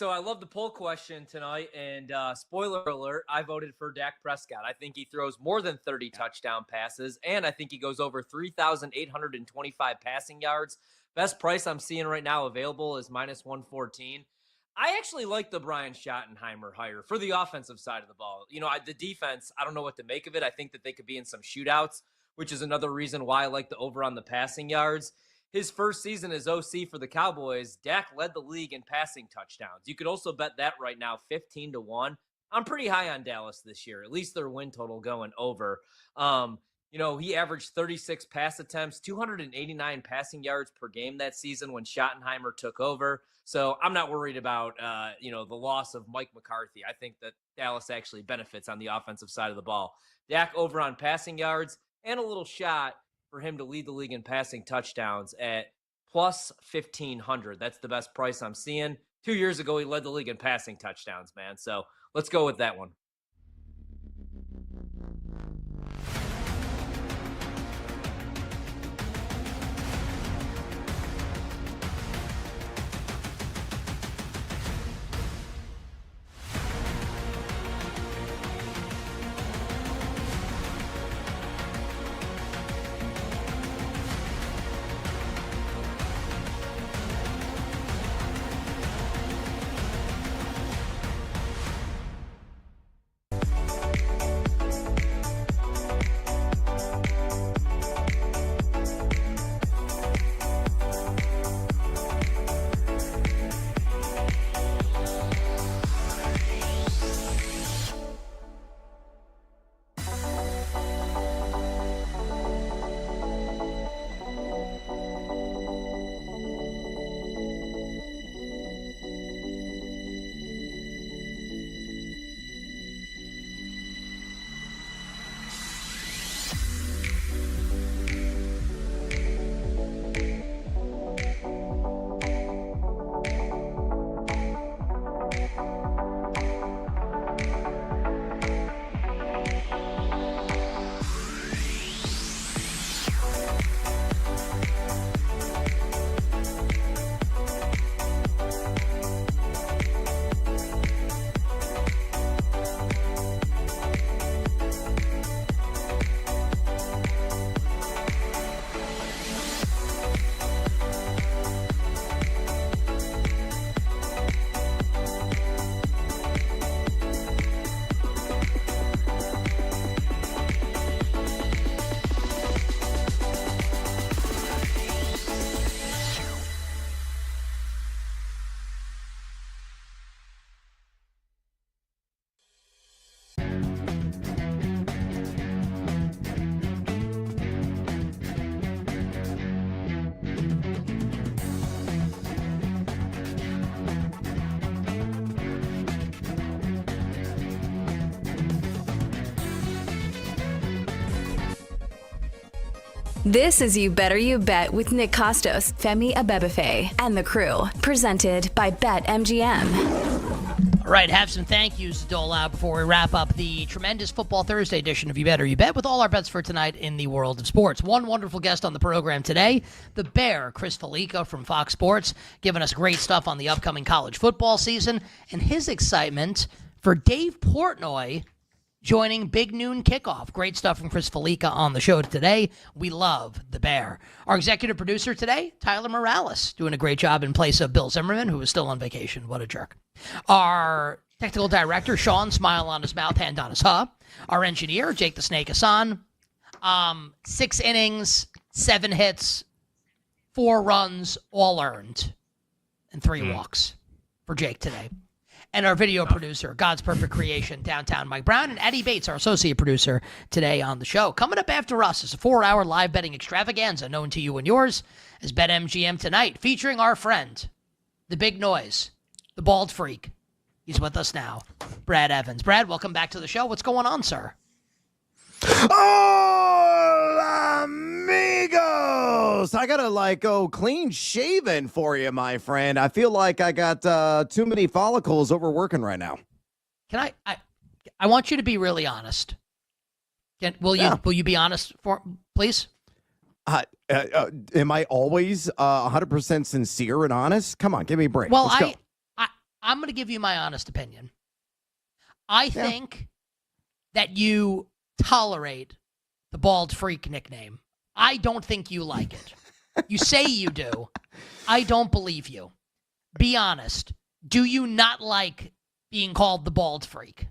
So I love the poll question tonight, and spoiler alert, I voted for Dak Prescott. I think he throws more than 30 touchdown passes, and I think he goes over 3,825 passing yards. Best price I'm seeing right now available is -114. I actually like the Brian Schottenheimer hire for the offensive side of the ball. The defense, I don't know what to make of it. I think that they could be in some shootouts, which is another reason why I like the over on the passing yards. His first season as OC for the Cowboys, Dak led the league in passing touchdowns. You could also bet that right now 15-1. I'm pretty high on Dallas this year, at least their win total going over. He averaged 36 pass attempts, 289 passing yards per game that season when Schottenheimer took over. So I'm not worried about, the loss of Mike McCarthy. I think that Dallas actually benefits on the offensive side of the ball. Dak over on passing yards and a little shot for him to lead the league in passing touchdowns at plus 1,500. That's the best price I'm seeing. 2 years ago, he led the league in passing touchdowns, man. So let's go with that one. This is You Better You Bet with Nick Costos, Femi Abebefe, and the crew. Presented by BetMGM. All right, have some thank yous to dole out before we wrap up the tremendous Football Thursday edition of You Better You Bet with all our bets for tonight in the world of sports. One wonderful guest on the program today, the Bear, Chris Felica from Fox Sports, giving us great stuff on the upcoming college football season and his excitement for Dave Portnoy joining Big Noon Kickoff. Great stuff from Chris Felica on the show today. We love the Bear. Our executive producer today, Tyler Morales, doing a great job in place of Bill Zimmerman, who is still on vacation. What a jerk. Our technical director, Sean, smile on his mouth, hand on his huh. Our engineer, Jake the Snake Hassan. 6 innings, 7 hits, 4 runs, all earned, and 3 walks for Jake today. And our video producer, God's Perfect Creation, downtown Mike Brown, and Eddie Bates, our associate producer, today on the show. Coming up after us is a 4-hour live betting extravaganza known to you and yours as BetMGM Tonight, featuring our friend, the Big Noise, the Bald Freak. He's with us now, Brad Evans. Brad, welcome back to the show. What's going on, sir? Hola, amigos! I gotta go clean shaven for you, my friend. I feel like I got too many follicles overworking right now. Can I want you to be really honest. Will you be honest please? Am I always 100% sincere and honest? Come on, give me a break. Well, Let's go. I'm going to give you my honest opinion. I think that you tolerate the bald freak nickname. I don't think you like it. You say you do. I don't believe you. Be honest. Do you not like being called the bald freak?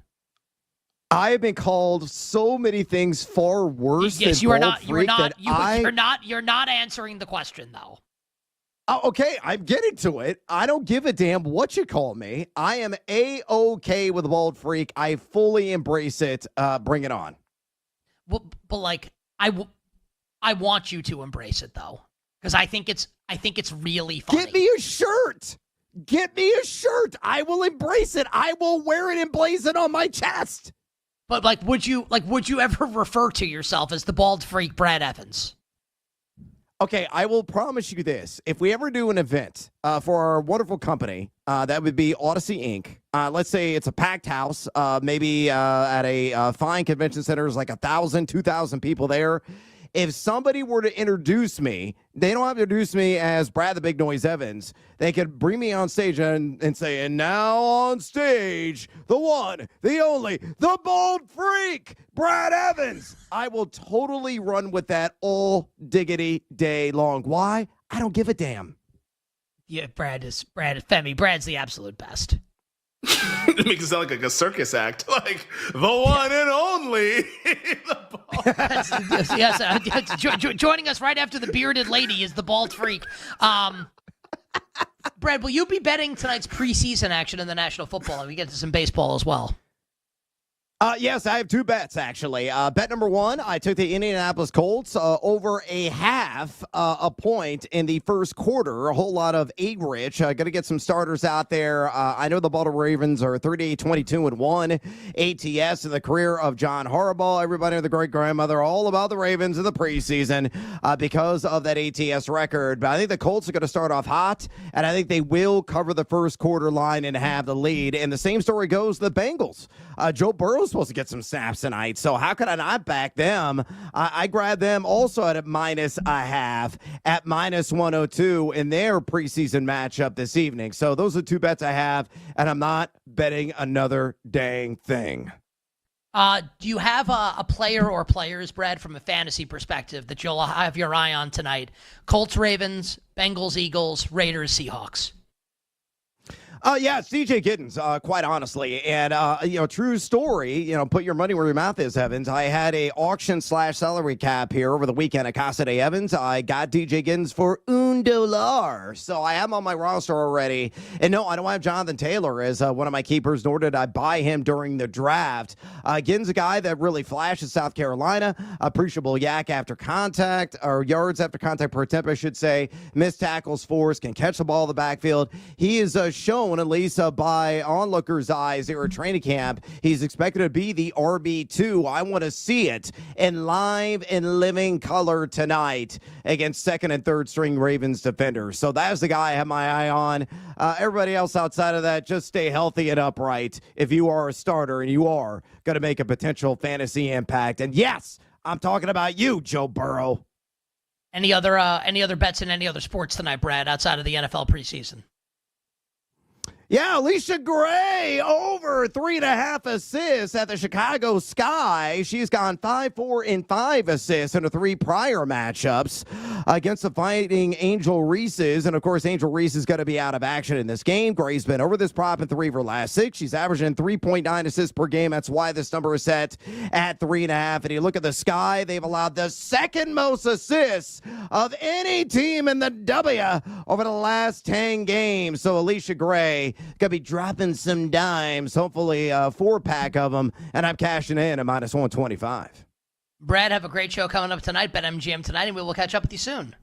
I have been called so many things far worse than you are bald not. You are freak not. that You're not answering the question though. Okay, I'm getting to it. I don't give a damn what you call me. I am A-okay with the bald freak. I fully embrace it. Bring it on. Well, but like, I want you to embrace it though, because I think it's really funny. Get me a shirt. Get me a shirt. I will embrace it. I will wear it emblazoned on my chest. But would you ever refer to yourself as the bald freak Brad Evans? Okay, I will promise you this. If we ever do an event for our wonderful company, that would be Odyssey Inc. Let's say it's a packed house, maybe at a fine convention center, there's like 1,000, 2,000 people there. If somebody were to introduce me, they don't have to introduce me as Brad the Big Noise Evans. They could bring me on stage and say, and now on stage, the one, the only, the bald freak, Brad Evans. I will totally run with that all diggity day long. Why? I don't give a damn. Yeah, Femi. Brad's the absolute best. It makes it sound like a circus act, like the one and only. Joining us right after the bearded lady is the bald freak. Brad, will you be betting tonight's preseason action in the National Football League? We get to some baseball as well. Yes, I have two bets, actually. Bet number one, I took the Indianapolis Colts over a half a point in the first quarter. A whole lot of egg-rich. Going to get some starters out there. I know the Baltimore Ravens are 38-22-1 ATS in the career of John Harbaugh. Everybody and the great-grandmother, all about the Ravens in the preseason because of that ATS record. But I think the Colts are going to start off hot, and I think they will cover the first quarter line and have the lead. And the same story goes to the Bengals. Joe Burrow's supposed to get some snaps tonight, so how could I not back them? I grabbed them also at a minus a half at minus 102 in their preseason matchup this evening. So those are two bets I have, and I'm not betting another dang thing. Do you have a player or players, Brad, from a fantasy perspective that you'll have your eye on tonight? Colts, Ravens, Bengals, Eagles, Raiders, Seahawks. Yeah, it's DJ Giddens, quite honestly. And, true story, put your money where your mouth is, Evans. I had a auction/salary cap here over the weekend at Casa de Evans. I got DJ Giddens for $1. So I have him on my roster already. And no, I don't have Jonathan Taylor as one of my keepers, nor did I buy him during the draft. Giddens, a guy that really flashed at South Carolina, appreciable yak after contact, or yards after contact per attempt, I should say. Missed tackles forced, can catch the ball in the backfield. He is shown, at least by onlookers' eyes here at training camp, he's expected to be the RB2. I want to see it in live and living color tonight against second and third string Ravens defenders. So that's the guy I have my eye on. Everybody else outside of that, just stay healthy and upright if you are a starter and you are going to make a potential fantasy impact. And yes, I'm talking about you, Joe Burrow. Any other bets in any other sports tonight, Brad, outside of the NFL preseason? Yeah, Alicia Gray over 3.5 assists at the Chicago Sky. She's gone 5-4 and 5 assists in the 3 prior matchups against the Fighting Angel Reeses. And, of course, Angel Reese is going to be out of action in this game. Gray's been over this prop in 3 of her last 6. She's averaging 3.9 assists per game. That's why this number is set at 3.5. And you look at the Sky, they've allowed the second most assists of any team in the W over the last 10 games. So Alicia Gray going to be dropping some dimes, hopefully a 4-pack of them, and I'm cashing in at minus 125. Brad, have a great show coming up tonight, BetMGM tonight, and we will catch up with you soon.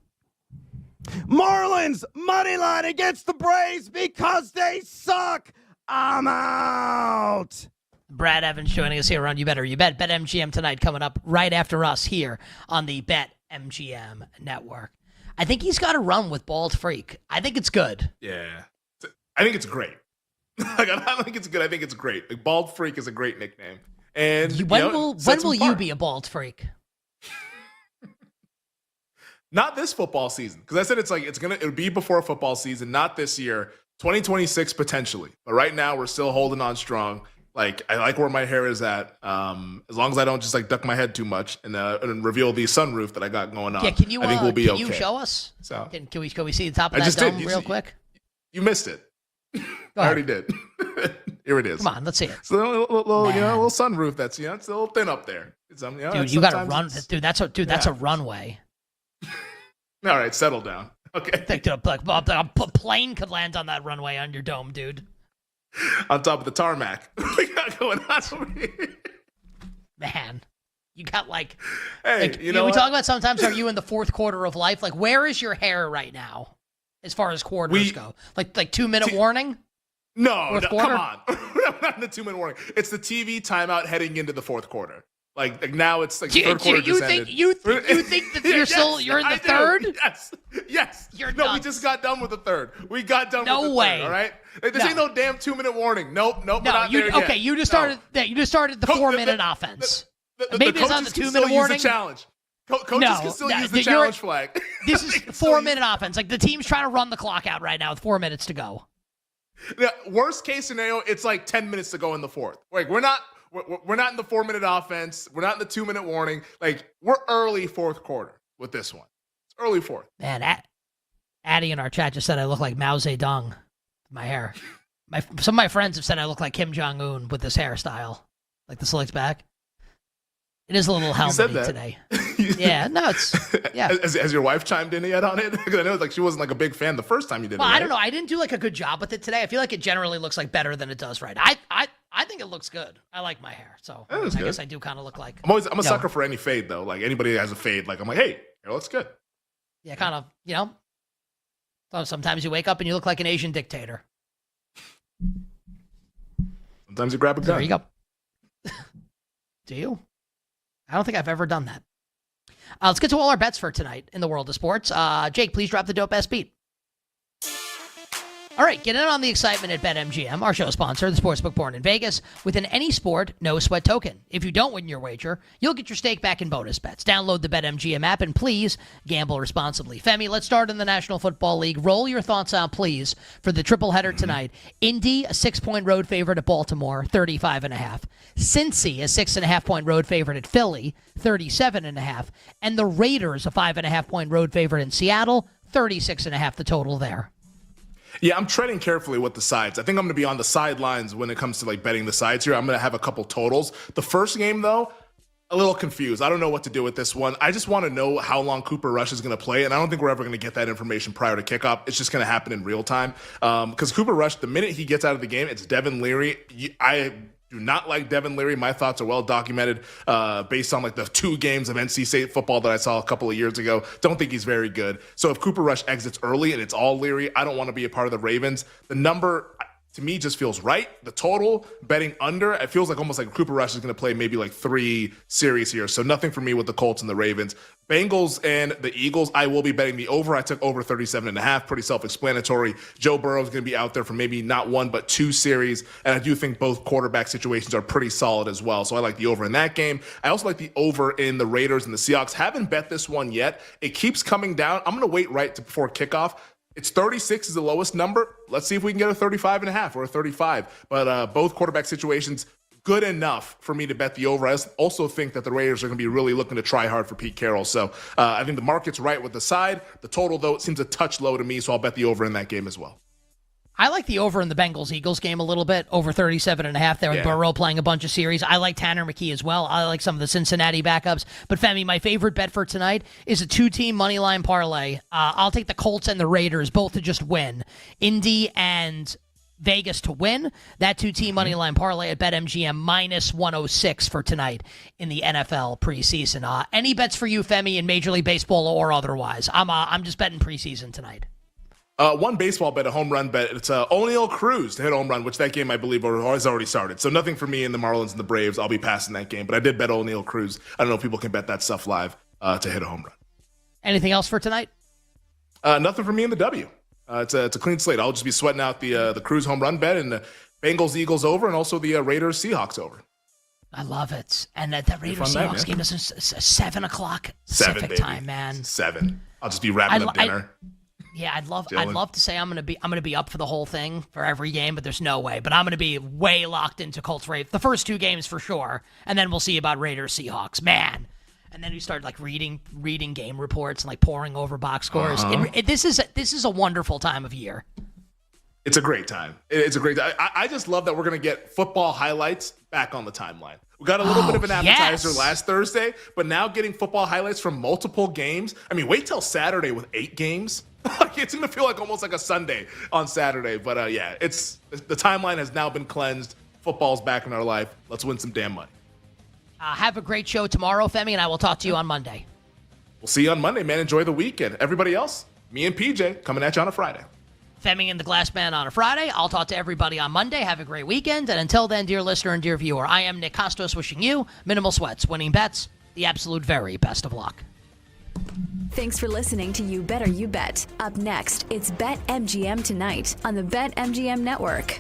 Marlins money line against the Braves because they suck. I'm out. Brad Evans joining us here on You Better You Bet. BetMGM tonight coming up right after us here on the BetMGM network. I think he's got a run with Bald Freak. I think it's good. Yeah. I think it's great. I don't think it's good. I think it's great. Like, Bald Freak is a great nickname. And when will you be a bald freak? Not this football season, because I said it would be before football season. Not this year. 2026 potentially, but right now we're still holding on strong. Like, I like where my hair is at. As long as I don't just like duck my head too much and reveal the sunroof that I got going on. Yeah, can you? I think we'll be can okay. you show us? So Can we see the top of that dome real quick? You missed it. I already did. Here it is. Come on, let's see it. So a little sunroof that's it's a little thin up there. Dude, you got to run. Dude, that's a runway. All right, settle down. Okay. Think a plane could land on that runway on your dome, dude. On top of the tarmac. We got going on over here. Man, you got like. Hey, like, you know we what? talk about sometimes. Are you in the fourth quarter of life? Like, where is your hair right now, as far as quarters go? Like 2-minute warning. No, quarter? come on. We're not in the 2-minute warning. It's the TV timeout heading into the fourth quarter. Like now it's like third quarter just ended. You think that you're in the third? Yes. You're no, nuts. we just got done with the third. We got done No with the way. third, all right? This ain't no damn 2-minute warning. Nope, we're not there yet. Okay, you just started you just started the 4-minute offense. Maybe it's not the 2-minute warning. Use the challenge. Coaches can still use the challenge flag. This is 4-minute offense. Like the team's trying to run the clock out right now with 4 minutes to go. Yeah, worst case scenario, it's like 10 minutes to go in the fourth. Like we're not in the 4-minute offense. We're not in the 2-minute warning. Like we're early fourth quarter with this one. It's early fourth. Man, Addie in our chat just said I look like Mao Zedong. My hair. Some of my friends have said I look like Kim Jong-un with this hairstyle, like the slicked back. It is a little helmety today. Yeah, no, it's Has your wife chimed in yet on it? Because I know like she wasn't like a big fan the first time you did it. Well, right? I don't know. I didn't do like a good job with it today. I feel like it generally looks like better than it does right. I think it looks good. I like my hair, so I guess I do kind of look like. I'm a sucker for any fade though. Like anybody that has a fade, like I'm like, hey, it looks good. Yeah, kind of. So sometimes you wake up and you look like an Asian dictator. Sometimes you grab a gun. There you go. Do you? I don't think I've ever done that. Let's get to all our bets for tonight in the world of sports. Jake, please drop the dope ass beat. All right, get in on the excitement at BetMGM, our show sponsor, the sportsbook born in Vegas, with an any sport, no sweat token. If you don't win your wager, you'll get your stake back in bonus bets. Download the BetMGM app and please gamble responsibly. Femi, let's start in the National Football League. Roll your thoughts out, please, for the triple header tonight. Indy, a 6-point road favorite at Baltimore, 35.5. Cincy, a 6.5-point road favorite at Philly, 37.5. And the Raiders, a 5.5-point road favorite in Seattle, 36.5 the total there. Yeah, I'm treading carefully with the sides. I think I'm going to be on the sidelines when it comes to like betting the sides here. I'm going to have a couple totals. The first game, though, a little confused. I don't know what to do with this one. I just want to know how long Cooper Rush is going to play, and I don't think we're ever going to get that information prior to kickoff. It's just going to happen in real time. Because Cooper Rush, the minute he gets out of the game, it's Devin Leary. I do not like Devin Leary. My thoughts are well documented based on like the 2 games of NC State football that I saw a couple of years ago. Don't think he's very good. So if Cooper Rush exits early and it's all Leary, I don't want to be a part of the Ravens. The number to me just feels right. The total betting under, it feels like almost like Cooper Rush is going to play maybe like 3 series here. So nothing for me with the Colts and the Ravens. Bengals and the Eagles, I will be betting the over. I took over 37.5. Pretty self-explanatory. Joe Burrow is going to be out there for maybe not 1, but 2 series. And I do think both quarterback situations are pretty solid as well. So I like the over in that game. I also like the over in the Raiders and the Seahawks. Haven't bet this one yet. It keeps coming down. I'm going to wait right before kickoff. It's 36 is the lowest number. Let's see if we can get a 35.5 or a 35. But both quarterback situations, good enough for me to bet the over. I also think that the Raiders are going to be really looking to try hard for Pete Carroll. So I think the market's right with the side. The total, though, it seems a touch low to me, so I'll bet the over in that game as well. I like the over in the Bengals-Eagles game a little bit, over 37.5 there with Burrow playing a bunch of series. I like Tanner McKee as well. I like some of the Cincinnati backups. But, Femi, my favorite bet for tonight is a 2-team moneyline parlay. I'll take the Colts and the Raiders both to just win. Indy and Vegas to win. That 2-team moneyline parlay at BetMGM minus 106 for tonight in the NFL preseason. Any bets for you, Femi, in Major League Baseball or otherwise? I'm just betting preseason tonight. One baseball bet, a home run bet. It's O'Neal Cruz to hit a home run, which that game I believe has already started. So nothing for me in the Marlins and the Braves. I'll be passing that game. But I did bet O'Neal Cruz. I don't know if people can bet that stuff live to hit a home run. Anything else for tonight? Nothing for me in the W. It's a clean slate. I'll just be sweating out the Cruz home run bet and the Bengals-Eagles over and also the Raiders-Seahawks over. I love it. And that Raiders-Seahawks game is 7 o'clock Pacific time, man. 7. I'll just be wrapping up dinner. Yeah, I'd love Chilling. to say I'm gonna be up for the whole thing for every game, but there's no way. But I'm gonna be way locked into Colts Ravens. The first 2 games for sure, and then we'll see about Raiders Seahawks. Man. And then we start like reading game reports and like poring over box scores. This is a wonderful time of year. It's a great time. It's a great time. I just love that we're going to get football highlights back on the timeline. We got a little bit of an appetizer last Thursday, but now getting football highlights from multiple games. I mean, wait till Saturday with 8 games. It's going to feel like almost like a Sunday on Saturday. But yeah, the timeline has now been cleansed. Football's back in our life. Let's win some damn money. Have a great show tomorrow, Femi, and I will talk to you on Monday. We'll see you on Monday, man. Enjoy the weekend. Everybody else, me and PJ coming at you on a Friday. Femi and the Glass Man on a Friday. I'll talk to everybody on Monday. Have a great weekend. And until then, dear listener and dear viewer, I am Nick Costos wishing you minimal sweats, winning bets, the absolute very best of luck. Thanks for listening to You Better You Bet. Up next, it's BetMGM Tonight on the BetMGM Network.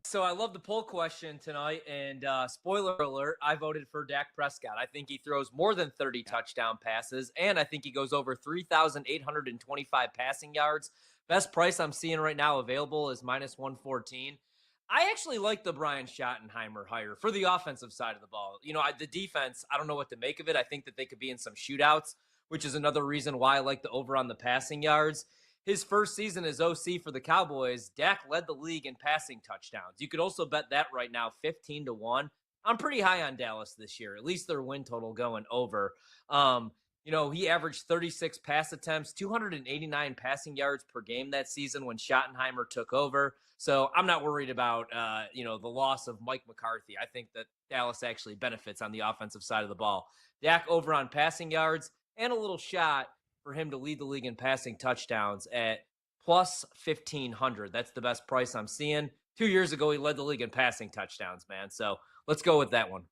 So I love the poll question tonight, and spoiler alert, I voted for Dak Prescott. I think he throws more than 30 touchdown passes, and I think he goes over 3,825 passing yards. Best price I'm seeing right now available is -114. I actually like the Brian Schottenheimer hire for the offensive side of the ball. You know, the defense, I don't know what to make of it. I think that they could be in some shootouts, which is another reason why I like the over on the passing yards. His first season as OC for the Cowboys, Dak led the league in passing touchdowns. You could also bet that right now, 15-1. I'm pretty high on Dallas this year, at least their win total going over. You know, he averaged 36 pass attempts, 289 passing yards per game that season when Schottenheimer took over. So I'm not worried about, the loss of Mike McCarthy. I think that Dallas actually benefits on the offensive side of the ball. Dak over on passing yards and a little shot for him to lead the league in passing touchdowns at plus 1,500. That's the best price I'm seeing. 2 years ago, he led the league in passing touchdowns, man. So let's go with that one.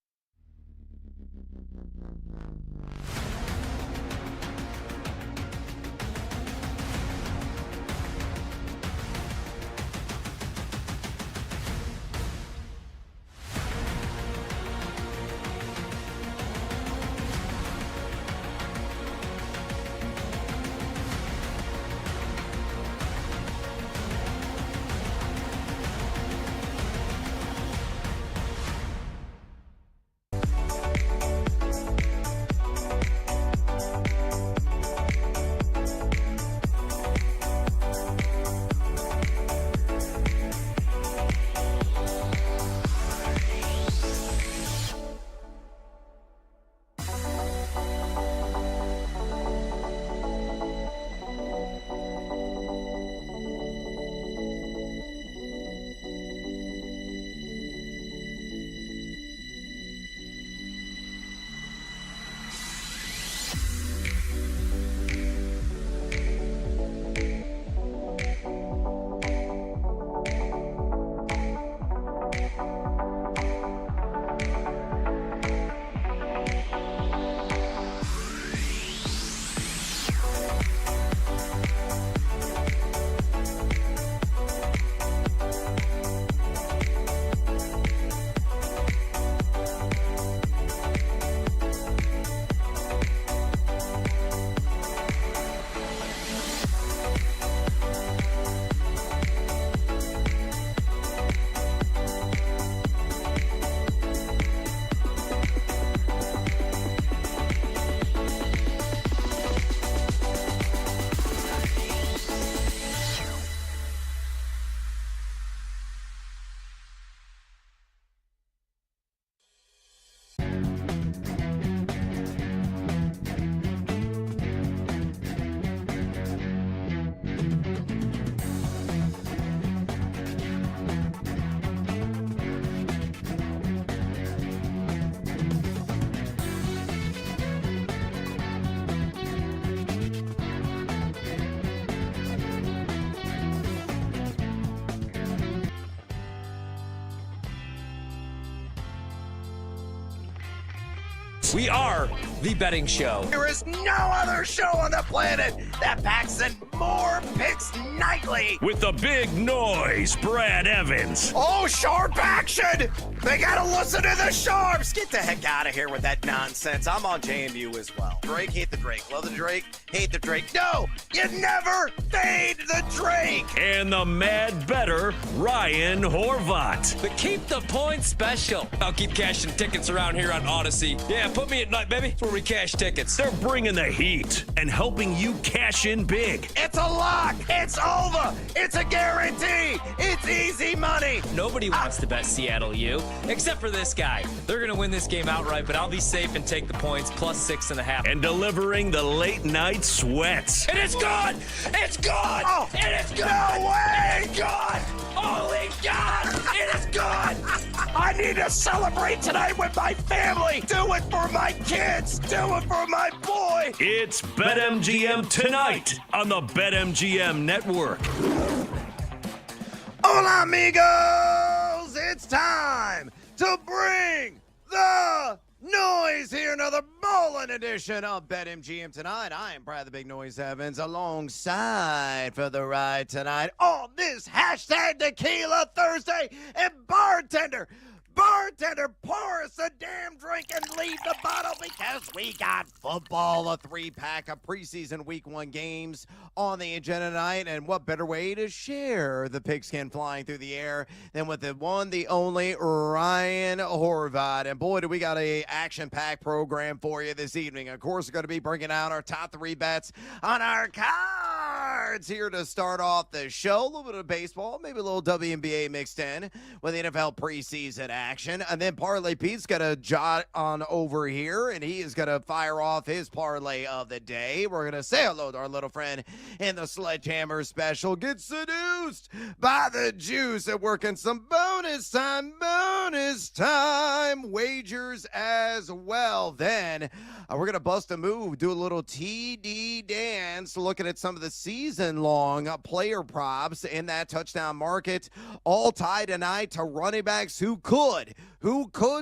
We are the betting show. There is no other show on the planet that packs in more picks nightly. With the big noise, Brad Evans. Oh, sharp action! They gotta listen to the sharps! Get the heck out of here with that nonsense. I'm on JMU as well. Drake, hate the Drake. Love the Drake, hate the Drake. No, you never fade the Drake! And the mad better, Ryan Horvat. The Keep the Points special. I'll keep cashing tickets around here on Odyssey. Yeah, put me at night, baby. That's where we cash tickets. They're bringing the heat and helping you cash in big. It's a lock! It's over! It's a guarantee! It's easy money! Nobody wants to bet Seattle U, except for this guy. They're going to win this game outright, but I'll be safe and take the points plus 6.5. And delivering the late night sweats. And it's gone! It's gone! Oh, it is gone! No way! It's gone! Holy God! It is gone! I need to celebrate tonight with my family! Do it for my kids! Do it for my boy! It's BetMGM tonight on the BetMGM Network. Hola, amigos! It's time to bring the noise here. Another bowling edition of BetMGM tonight. I am Brad the Big Noise Evans alongside for the ride tonight on this hashtag Tequila Thursday. And bartender, pour us a damn drink and leave the bottle because we got football, a 3-pack of preseason week 1 games on the agenda tonight. And what better way to share the pigskin flying through the air than with the one, the only Ryan Horvat. And boy, do we got a action-packed program for you this evening. Of course, we're going to be bringing out our top 3 bets on our cards here to start off the show. A little bit of baseball, maybe a little WNBA mixed in with the NFL preseason action. And then Parlay Pete's going to jot on over here, and he is going to fire off his parlay of the day. We're going to say hello to our little friend in the Sledgehammer special. Get seduced by the juice and working some bonus time wagers as well. Then we're going to bust a move, do a little TD dance, looking at some of the season-long player props in that touchdown market, all tied tonight to running backs who could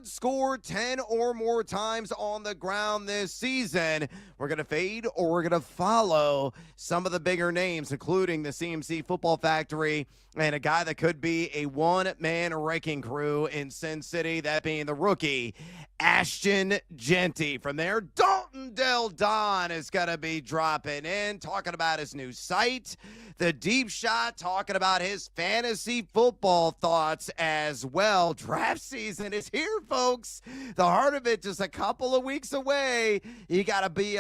score 10 or more times on the ground this season. We're going to fade or we're going to follow some of the bigger names, including the CMC Football Factory and a guy that could be a one-man wrecking crew in Sin City, that being the rookie, Ashton Genty. From there, Dalton Del Don is going to be dropping in, talking about his new site, The Deep Shot, talking about his fantasy football thoughts as well. Draft season is here, folks. The heart of it just a couple of weeks away. You got to be,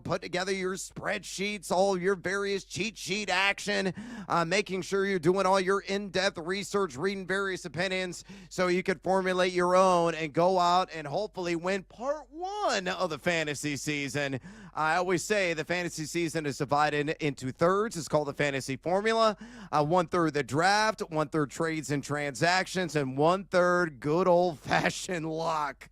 put together your spreadsheets, all your various cheat sheet action, making sure you're doing all your in-depth research, reading various opinions so you could formulate your own and go out and hopefully win part 1 of the fantasy season. I always say the fantasy season is divided into thirds. It's called the fantasy formula. 1/3 the draft, 1/3 trades and transactions, and 1/3 good old-fashioned luck.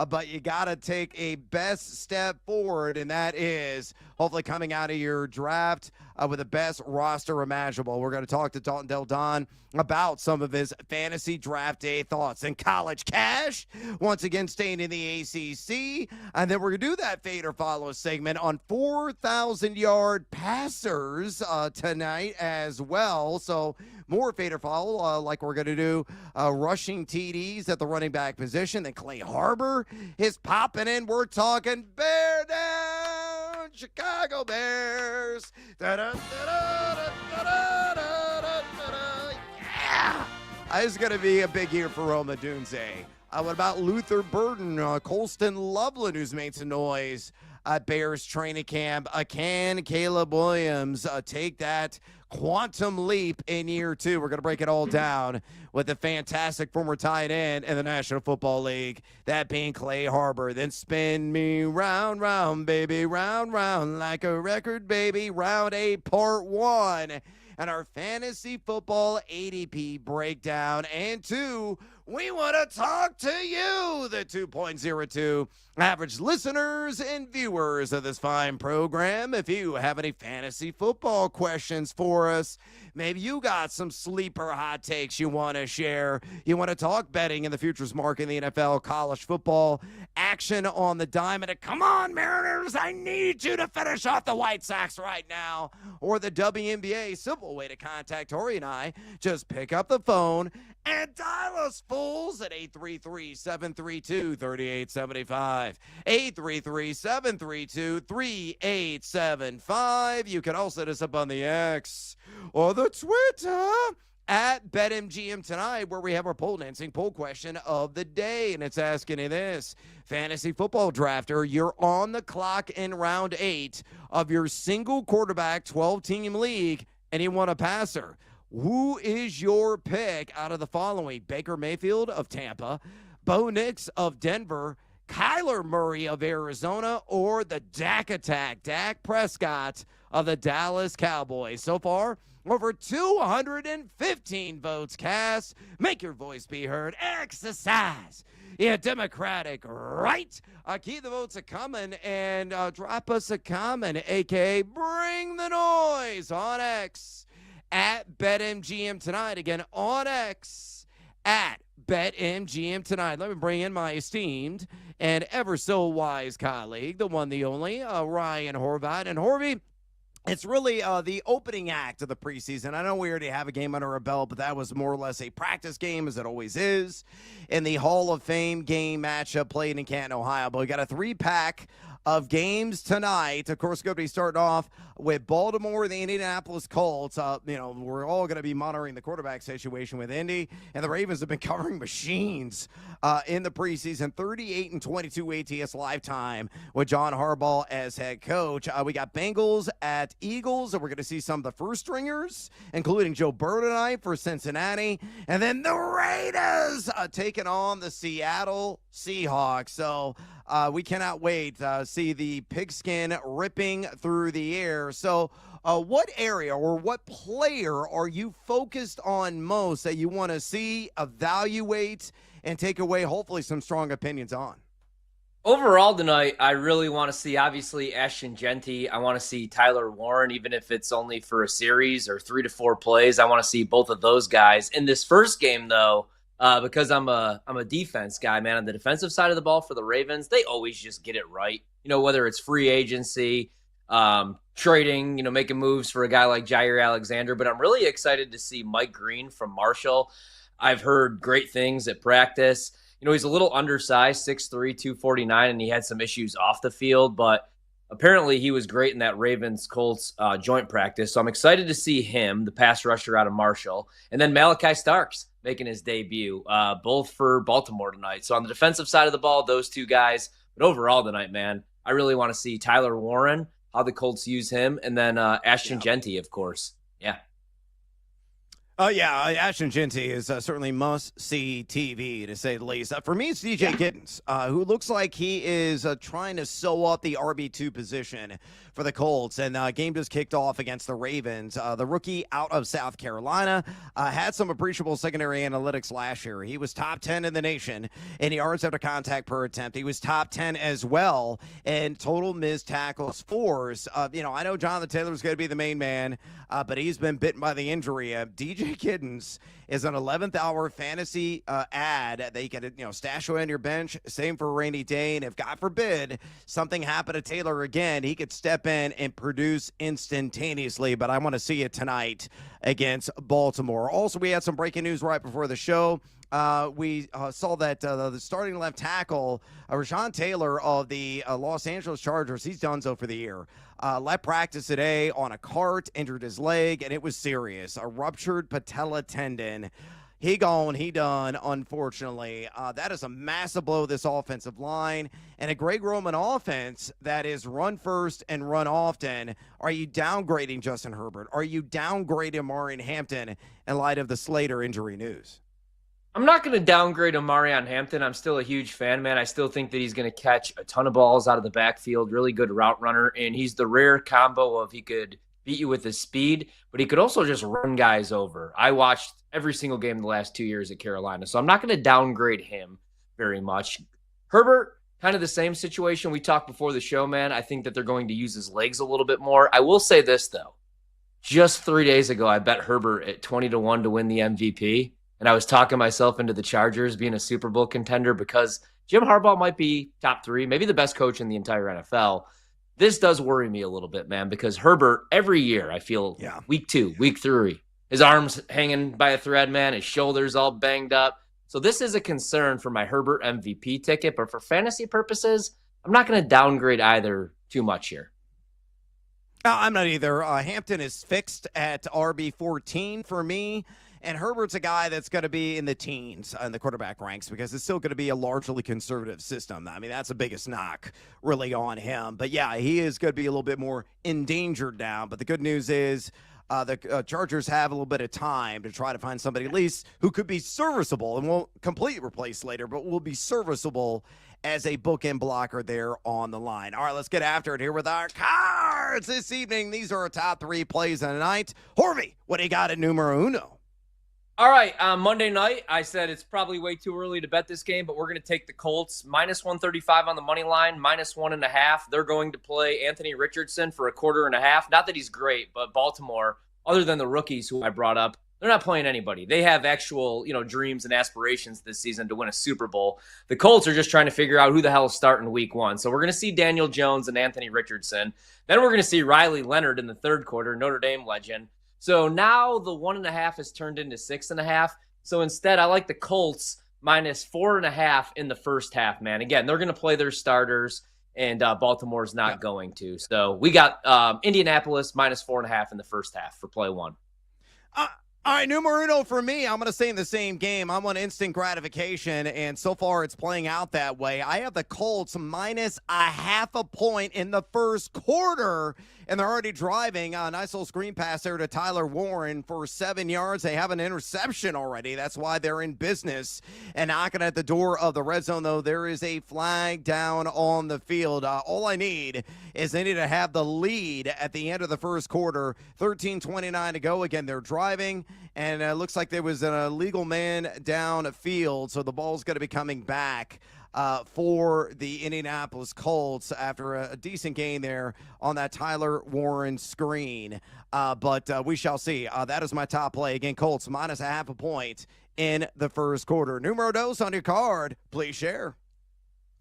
But you got to take a best step forward, and that is hopefully coming out of your draft with the best roster imaginable. We're going to talk to Dalton Del Don about some of his fantasy draft day thoughts. And college cash, once again, staying in the ACC. And then we're going to do that fade or follow segment on 4,000-yard passers tonight as well. So more fade or follow like we're going to do rushing TDs at the running back position. Then Clay Harbor is popping in. We're talking bear down, Chicago Bears. Yeah! It's going to be a big year for Roma Dunze. What about Luther Burden, Colston Loveland, who's made some noise at Bears training camp? Can Caleb Williams take that quantum leap in year 2? We're going to break it all down with the fantastic former tight end in the National Football League, that being Clay Harbor. Then spin me round, round, baby, round, round, like a record, baby. Round 8, part 1. And our fantasy football ADP breakdown. And 2, We want to talk to you, the 2.02 average listeners and viewers of this fine program. If you have any fantasy football questions for us, maybe you got some sleeper hot takes you want to share. You want to talk betting in the futures market in the NFL, college football, action on the diamond. Come on, Mariners, I need you to finish off the White Sox right now. Or the WNBA. Simple way to contact Tori and I. Just pick up the phone and dial us fools at 833-732-3875. 833-732-3875. You can also hit us up on the X or the Twitter at BetMGM tonight, where we have our pole dancing poll question of the day. And it's asking you this: fantasy football drafter, you're on the clock in round 8 of your single quarterback 12-team league, and you want a passer. Who is your pick out of the following? Baker Mayfield of Tampa, Bo Nix of Denver, Kyler Murray of Arizona, or the Dak Attack, Dak Prescott of the Dallas Cowboys? So far, over 215 votes cast. Make your voice be heard. Exercise your democratic right. Keep the votes a-coming and drop us a comment, a.k.a. bring the noise on X at BetMGM tonight. Again, on X at BetMGM tonight. Let me bring in my esteemed and ever so wise colleague, the one, the only, Ryan Horvat. And Horvey, it's really the opening act of the preseason. I know we already have a game under our belt, but that was more or less a practice game, as it always is, in the Hall of Fame game matchup played in Canton, Ohio. But we got a 3-pack of games tonight. Of course, going to be starting off with Baltimore, the Indianapolis Colts. We're all going to be monitoring the quarterback situation with Indy, and the Ravens have been covering machines in the preseason. 38-22 ATS lifetime with John Harbaugh as head coach. We got Bengals at Eagles, and we're going to see some of the first stringers, including Joe Burrow tonight for Cincinnati, and then the Raiders taking on the Seattle Seahawks. So we cannot wait to see the pigskin ripping through the air. So what area or what player are you focused on most that you want to see, evaluate, and take away hopefully some strong opinions on? Overall tonight, I really want to see, obviously, Ashton Genty. I want to see Tyler Warren, even if it's only for a series or 3 to 4 plays. I want to see both of those guys. In this first game, though, because I'm a defense guy, man, on the defensive side of the ball for the Ravens, they always just get it right. Whether it's free agency, trading, making moves for a guy like Jair Alexander. But I'm really excited to see Mike Green from Marshall. I've heard great things at practice. He's a little undersized, 6'3", 249, and he had some issues off the field, but apparently he was great in that Ravens-Colts joint practice. So I'm excited to see him, the pass rusher out of Marshall. And then Malachi Starks making his debut, both for Baltimore tonight. So on the defensive side of the ball, those two guys. But overall tonight, man, I really want to see Tyler Warren, how the Colts use him, and then Ashton Genty, of course. Yeah. Ashton Genty is certainly must-see TV, to say the least. For me, it's DJ Giddens, who looks like he is trying to sew up the RB2 position for the Colts. And game just kicked off against the Ravens. The rookie out of South Carolina had some appreciable secondary analytics last year. He was top 10 in the nation in yards after contact per attempt. He was top 10 as well in total missed tackles force. I know Jonathan Taylor's going to be the main man, but he's been bitten by the injury. DJ Giddens is an 11th hour fantasy ad that you can stash away on your bench. Same for a rainy day. And if, God forbid, something happened to Taylor again, he could step in and produce instantaneously. But I want to see it tonight against Baltimore. Also, we had some breaking news right before the show. We saw that the starting left tackle, Rashawn Taylor of the Los Angeles Chargers, he's done so for the year. Left practice today on a cart, injured his leg, and it was serious. A ruptured patella tendon. He gone, he done, unfortunately. That is a massive blow to this offensive line. And a Greg Roman offense that is run first and run often. Are you downgrading Justin Herbert? Are you downgrading Marion Hampton in light of the Slater injury news? I'm not going to downgrade Omarion Hampton. I'm still a huge fan, man. I still think that he's going to catch a ton of balls out of the backfield, really good route runner, and he's the rare combo of he could beat you with his speed, but he could also just run guys over. I watched every single game the last 2 years at Carolina. So I'm not going to downgrade him very much. Herbert, kind of the same situation we talked before the show, man. I think that they're going to use his legs a little bit more. I will say this, though. Just 3 days ago, I bet Herbert at 20-1 to win the MVP. And I was talking myself into the Chargers being a Super Bowl contender because Jim Harbaugh might be top 3, maybe the best coach in the entire NFL. This does worry me a little bit, man, because Herbert, every year, I feel week 2, week 3, his arms hanging by a thread, man, his shoulders all banged up. So this is a concern for my Herbert MVP ticket, but for fantasy purposes, I'm not going to downgrade either too much here. I'm not either. Hampton is fixed at RB14 for me. And Herbert's a guy that's going to be in the teens in the quarterback ranks because it's still going to be a largely conservative system. I mean, that's the biggest knock really on him. But, yeah, he is going to be a little bit more endangered now. But the good news is the Chargers have a little bit of time to try to find somebody at least who could be serviceable and won't completely replace Slater, but will be serviceable as a bookend blocker there on the line. All right, let's get after it here with our cards this evening. These are our top 3 plays of the night. Horvey, what do you got at numero uno? All right, Monday night, I said it's probably way too early to bet this game, but we're going to take the Colts, minus 135 on the money line, minus 1.5. They're going to play Anthony Richardson for 1.25. Not that he's great, but Baltimore, other than the rookies who I brought up, they're not playing anybody. They have actual, dreams and aspirations this season to win a Super Bowl. The Colts are just trying to figure out who the hell is starting week 1. So we're going to see Daniel Jones and Anthony Richardson. Then we're going to see Riley Leonard in the third quarter, Notre Dame legend. So now the 1.5 has turned into 6.5. So instead, I like the Colts minus 4.5 in the first half, man. Again, they're going to play their starters, and Baltimore's not going to. So we got Indianapolis minus 4.5 in the first half for play 1. All right, numero uno for me. I'm going to stay in the same game. I'm on instant gratification, and so far it's playing out that way. I have the Colts minus 0.5 point in the first quarter, and they're already driving. A nice little screen pass there to Tyler Warren for 7 yards. They have an interception already. That's why they're in business. And knocking at the door of the red zone, though, there is a flag down on the field. All I need is they need to have the lead at the end of the first quarter. 13:29 to go. Again, they're driving. And it looks like there was an illegal man downfield, so the ball's going to be coming back for the Indianapolis Colts after a decent gain there on that Tyler Warren screen. But we shall see. That is my top play. Again, Colts minus 0.5 point in the first quarter. Numero dos on your card. Please share.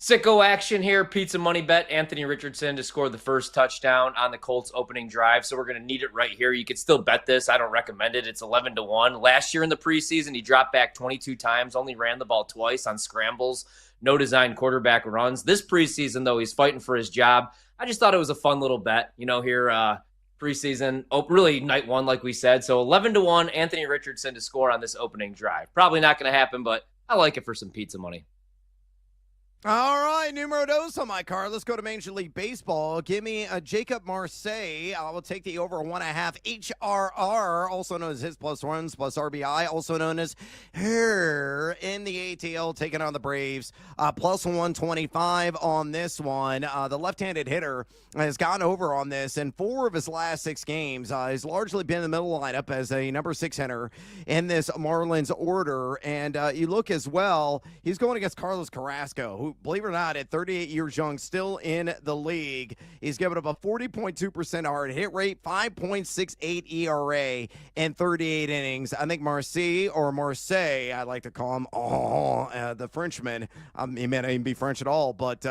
Sicko action here. Pizza money bet Anthony Richardson to score the first touchdown on the Colts opening drive. So we're going to need it right here. You can still bet this. I don't recommend it. It's 11-1. Last year in the preseason, he dropped back 22 times, only ran the ball twice on scrambles, no design quarterback runs. This preseason, though, he's fighting for his job. I just thought it was a fun little bet, here preseason. Really night 1, like we said. So 11-1, Anthony Richardson to score on this opening drive. Probably not going to happen, but I like it for some pizza money. All right, numero dos on my card. Let's go to Major League Baseball. Give me a Jacob Marseille. I will take the over 1.5 HRR, also known as his plus runs plus RBI, also known as her in the ATL, taking on the Braves. Plus 125 on this one. The left-handed hitter has gone over on this in 4 of his last 6 games. He's largely been in the middle lineup as a number 6 hitter in this Marlins order. And you look as well, he's going against Carlos Carrasco, who, believe it or not, at 38 years young, still in the league. He's given up a 40.2% hard hit rate, 5.68 ERA in 38 innings. I think Marseille, I like to call him, the Frenchman. He may not even be French at all, but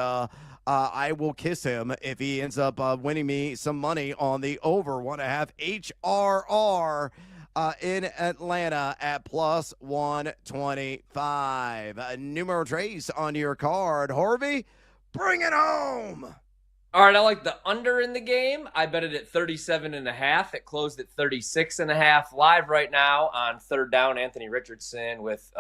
I will kiss him if he ends up winning me some money on the over 1.5 HRR. In Atlanta at plus 125. Numero tres on your card. Harvey, bring it home. All right, I like the under in the game. I bet it at 37.5. It closed at 36.5. Live right now on third down, Anthony Richardson with,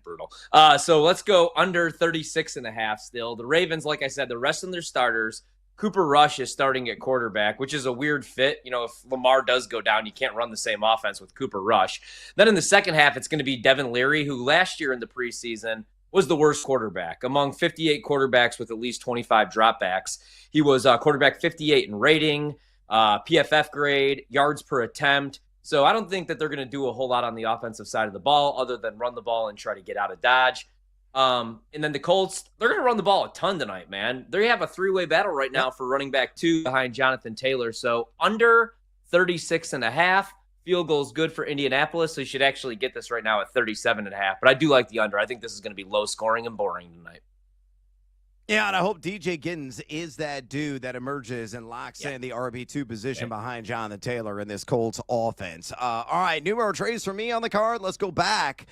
brutal. So let's go under 36.5 still. The Ravens, like I said, the rest of their starters. Cooper Rush is starting at quarterback, which is a weird fit. If Lamar does go down, you can't run the same offense with Cooper Rush. Then in the second half, it's going to be Devin Leary, who last year in the preseason was the worst quarterback. Among 58 quarterbacks with at least 25 dropbacks, he was quarterback 58 in rating, PFF grade, yards per attempt, So I don't think that they're going to do a whole lot on the offensive side of the ball other than run the ball and try to get out of Dodge. And then the Colts, they're going to run the ball a ton tonight, man. They have a three-way battle right now for running back 2 behind Jonathan Taylor. So under 36.5. Field goal is good for Indianapolis, so you should actually get this right now at 37.5. But I do like the under. I think this is going to be low scoring and boring tonight. Yeah, and I hope DJ Giddens is that dude that emerges and locks in the RB2 position behind Jonathan Taylor in this Colts offense. All right, numero trades for me on the card. Let's go back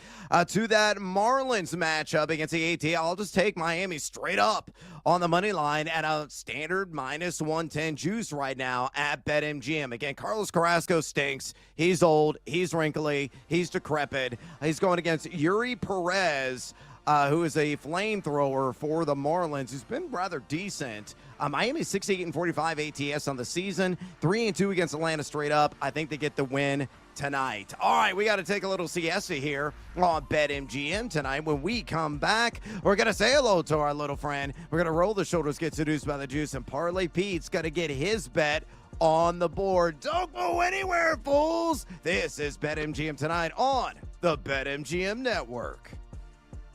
to that Marlins matchup against the AT. I'll just take Miami straight up on the money line at a standard minus 110 juice right now at BetMGM. Again, Carlos Carrasco stinks. He's old. He's wrinkly. He's decrepit. He's going against Yuri Perez, who is a flamethrower for the Marlins, who's been rather decent. Miami 6-8-45 ATS on the season, 3-2 against Atlanta straight up. I think they get the win tonight. All right, we got to take a little siesta here on BetMGM tonight. When we come back, we're going to say hello to our little friend. We're going to roll the shoulders, get seduced by the juice, and Parlay Pete's got to get his bet on the board. Don't go anywhere, fools. This is BetMGM tonight on the BetMGM Network.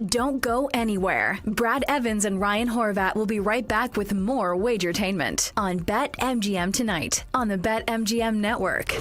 Don't go anywhere. Brad Evans and Ryan Horvat will be right back with more Wagertainment on BetMGM tonight on the BetMGM Network.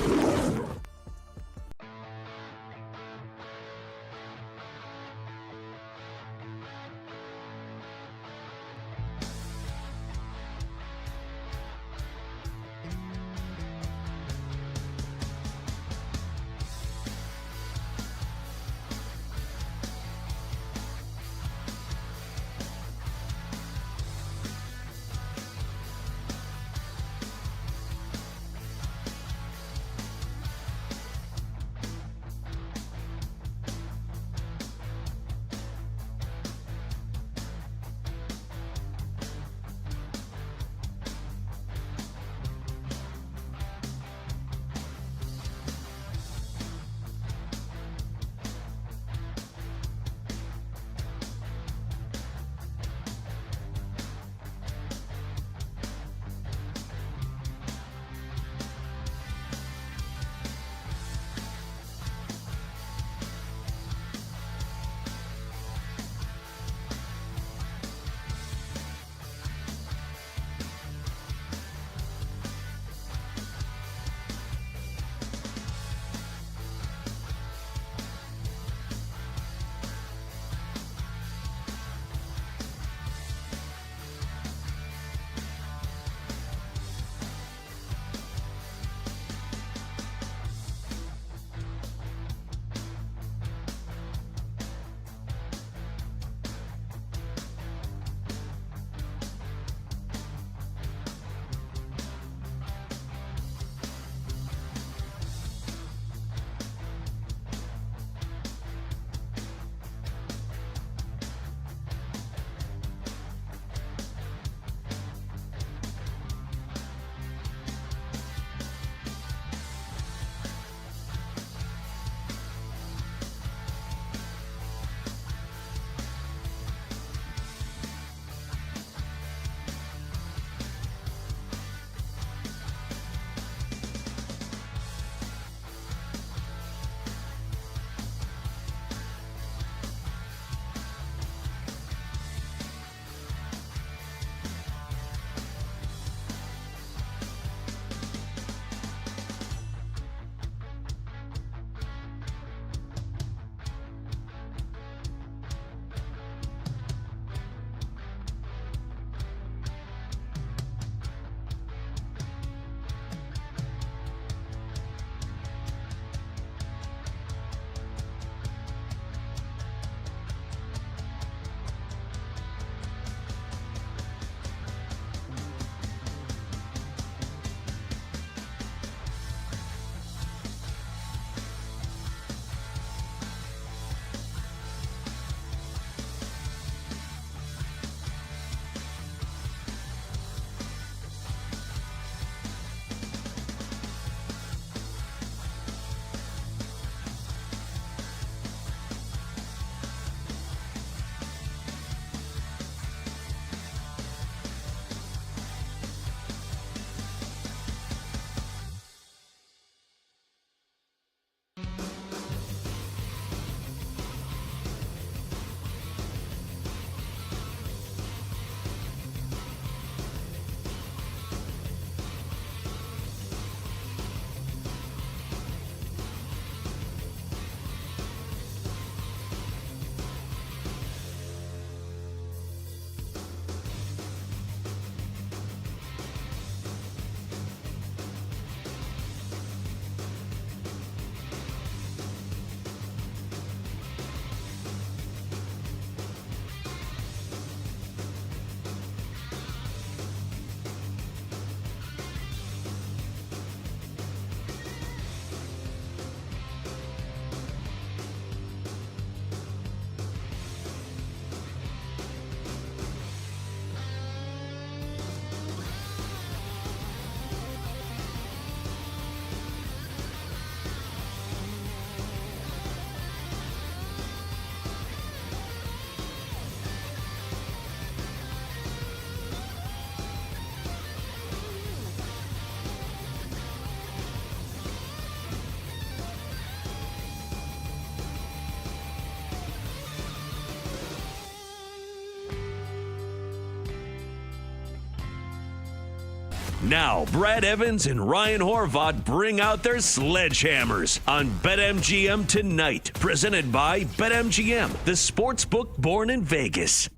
Now, Brad Evans and Ryan Horvath bring out their sledgehammers on BetMGM tonight. Presented by BetMGM, the sportsbook born in Vegas.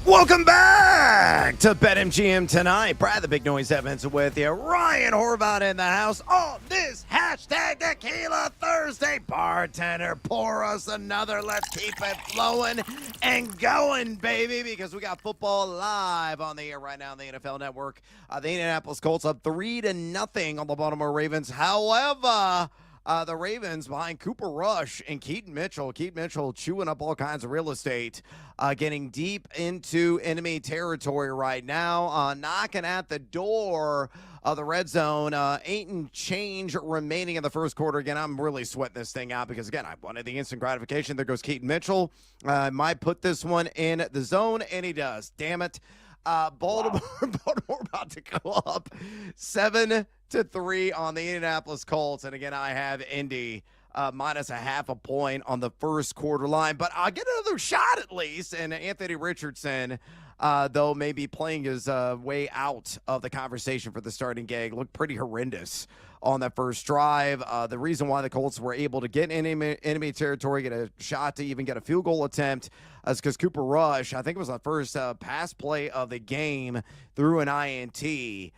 Welcome back to BetMGM tonight. Brad the Big Noise Evans with you. Ryan Horvath in the house on this hashtag Tequila Thursday. Bartender, pour us another. Let's keep it flowing and going, baby, because we got football live on the air right now on the NFL Network. The Indianapolis Colts up 3-0 on the Baltimore Ravens. However, the Ravens behind Cooper Rush and Keaton Mitchell. Keaton Mitchell chewing up all kinds of real estate, getting deep into enemy territory right now, knocking at the door of the red zone. 8 and change remaining in the first quarter. Again, I'm really sweating this thing out because, again, I wanted the instant gratification. There goes Keaton Mitchell. Might put this one in the zone, and he does. Damn it. Baltimore about to go up 7-3 on the Indianapolis Colts. And again, I have Indy minus a half a point on the first quarter line. But I'll get another shot at least. And Anthony Richardson, though, may be playing his way out of the conversation for the starting gig, looked pretty horrendous on that first drive. The reason why the Colts were able to get in enemy territory, get a shot to even get a field goal attempt, is because Cooper Rush, I think it was the first pass play of the game, threw an INT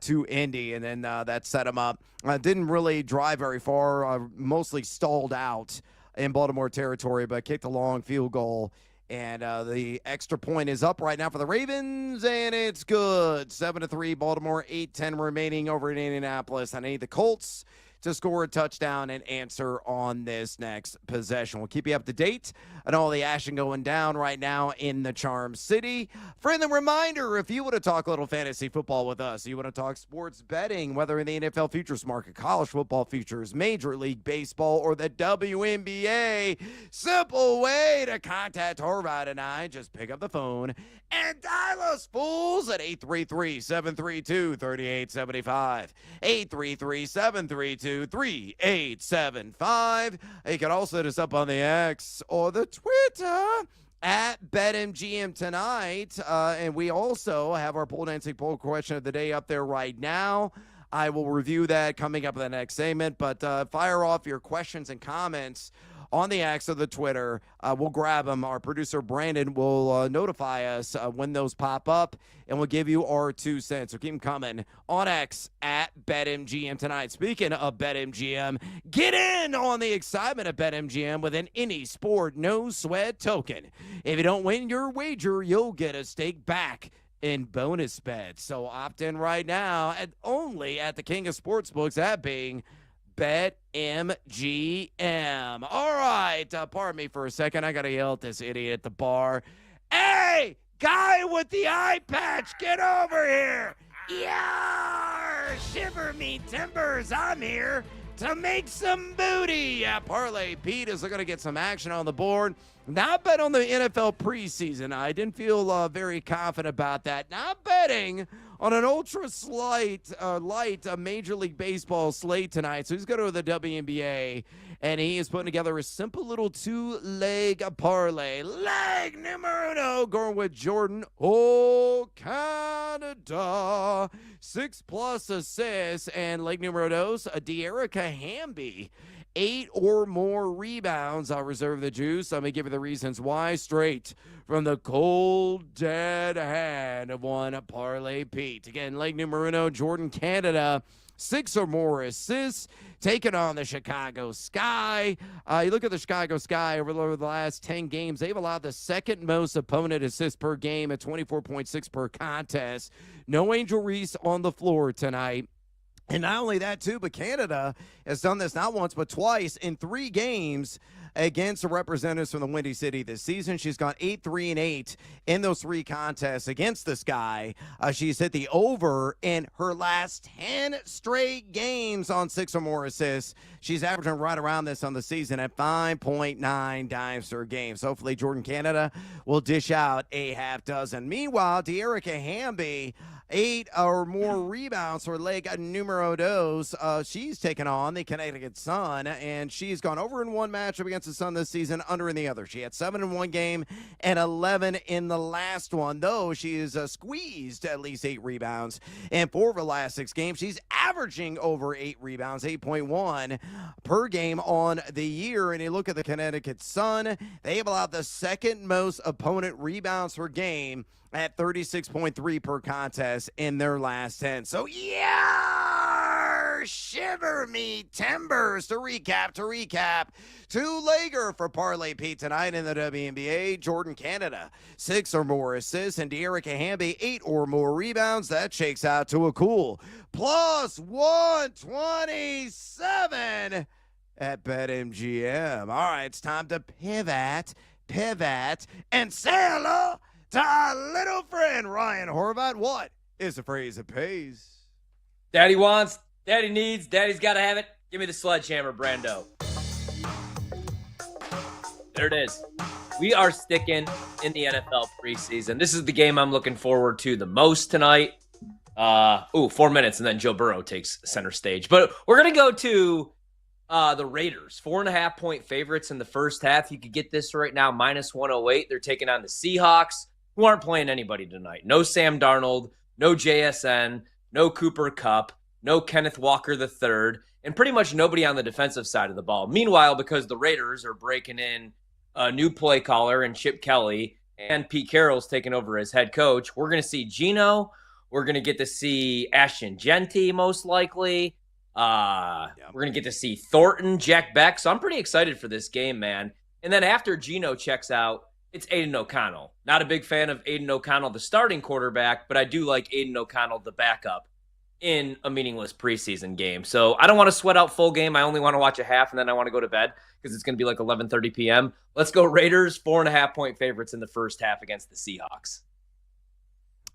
to Indy, and then that set him up. Didn't really drive very far, mostly stalled out in Baltimore territory, but kicked a long field goal. And the extra point is up right now for the Ravens, and it's good. 7-3, Baltimore, 8:10 remaining over in Indianapolis. I need the Colts to score a touchdown and answer on this next possession. We'll keep you up to date on all the action going down right now in the Charm City. Friendly reminder, if you want to talk a little fantasy football with us, you want to talk sports betting, whether in the NFL futures market, college football futures, Major League Baseball, or the WNBA, simple way to contact Horvath and I. Just pick up the phone and dial us, fools, at 833-732-3875. 833-732-3875. You can also hit us up on the X or the Twitter at BetMGM tonight. And we also have our pole dancing poll question of the day up there right now. I will review that coming up in the next segment. But fire off your questions and comments on the X or the Twitter. We'll grab them. Our producer, Brandon, will notify us when those pop up, and we'll give you our 2 cents. So keep them coming on X at BetMGM tonight. Speaking of BetMGM, get in on the excitement of BetMGM with an any sport, no sweat token. If you don't win your wager, you'll get a stake back in bonus bets. So opt in right now, and only at the king of sportsbooks, that being BetMGM. All right, pardon me for a second. I got to yell at this idiot at the bar. Hey, guy with the eye patch, get over here. Yeah, shiver me timbers. I'm here to make some booty. Parlay Pete is going to get some action on the board. Not bet on the NFL preseason. I didn't feel very confident about that. Not betting on an ultra light Major League Baseball slate tonight. So he's going to the WNBA, and he is putting together a simple little 2-leg parlay. Leg numero uno, going with Jordan. Oh, Canada. 6+ assists, and leg numero dos, De'Erica Hamby. 8 or more rebounds. I'll reserve the juice. Let me give you the reasons why. Straight from the cold, dead hand of one Parlay Pete. Again, leg numero uno, Jordan, Canada. 6 or more assists, taking on the Chicago Sky. You look at the Chicago Sky over the last 10 games, they've allowed the second most opponent assists per game at 24.6 per contest. No Angel Reese on the floor tonight. And not only that, too, but Canada has done this not once but twice in 3 games against the representatives from the Windy City this season. She's gone 8-3-8 in those 3 contests against this guy. She's hit the over in her last 10 straight games on 6 or more assists. She's averaging right around this on the season at 5.9 dimes per game. So hopefully Jordan Canada will dish out a half dozen. Meanwhile, De'Erica Hamby, 8 or more rebounds for leg numero dos. She's taken on the Connecticut Sun, and she's gone over in one matchup against against the Sun this season, under in the other. She had 7 in one game and 11 in the last one, though she has squeezed at least 8 rebounds in 4 of her last 6 games. She's averaging over 8 rebounds, 8.1 per game on the year. And you look at the Connecticut Sun, they have allowed the second most opponent rebounds per game at 36.3 per contest in their last 10. So, yeah, shiver me timbers. To recap, 2-legger for Parlay Pete tonight in the WNBA. Jordan Canada, 6 or more assists, and De'Erica Hamby, 8 or more rebounds. That shakes out to a cool plus 127 at BetMGM. All right, it's time to pivot, and say hello to our little friend Ryan Horvat. What is the phrase that pays? Daddy wants, daddy needs, daddy's got to have it. Give me the sledgehammer, Brando. There it is. We are sticking in the NFL preseason. This is the game I'm looking forward to the most tonight. 4 minutes, and then Joe Burrow takes center stage. But we're going to go to the Raiders, 4.5-point favorites in the first half. You could get this right now, minus 108. They're taking on the Seahawks, who aren't playing anybody tonight. No Sam Darnold, no JSN, no Cooper Kupp, no Kenneth Walker III, and pretty much nobody on the defensive side of the ball. Meanwhile, because the Raiders are breaking in a new play caller and Chip Kelly, and Pete Carroll's taking over as head coach, we're going to see Geno. We're going to get to see Ashton Genty, most likely. We're going to get to see Thornton, Jack Beck. So I'm pretty excited for this game, man. And then after Geno checks out, it's Aiden O'Connell. Not a big fan of Aiden O'Connell, the starting quarterback, but I do like Aiden O'Connell, the backup, in a meaningless preseason game. So I don't want to sweat out full game. I only want to watch a half, and then I want to go to bed because it's going to be like 11:30 p.m. Let's go Raiders, 4.5-point favorites in the first half against the Seahawks.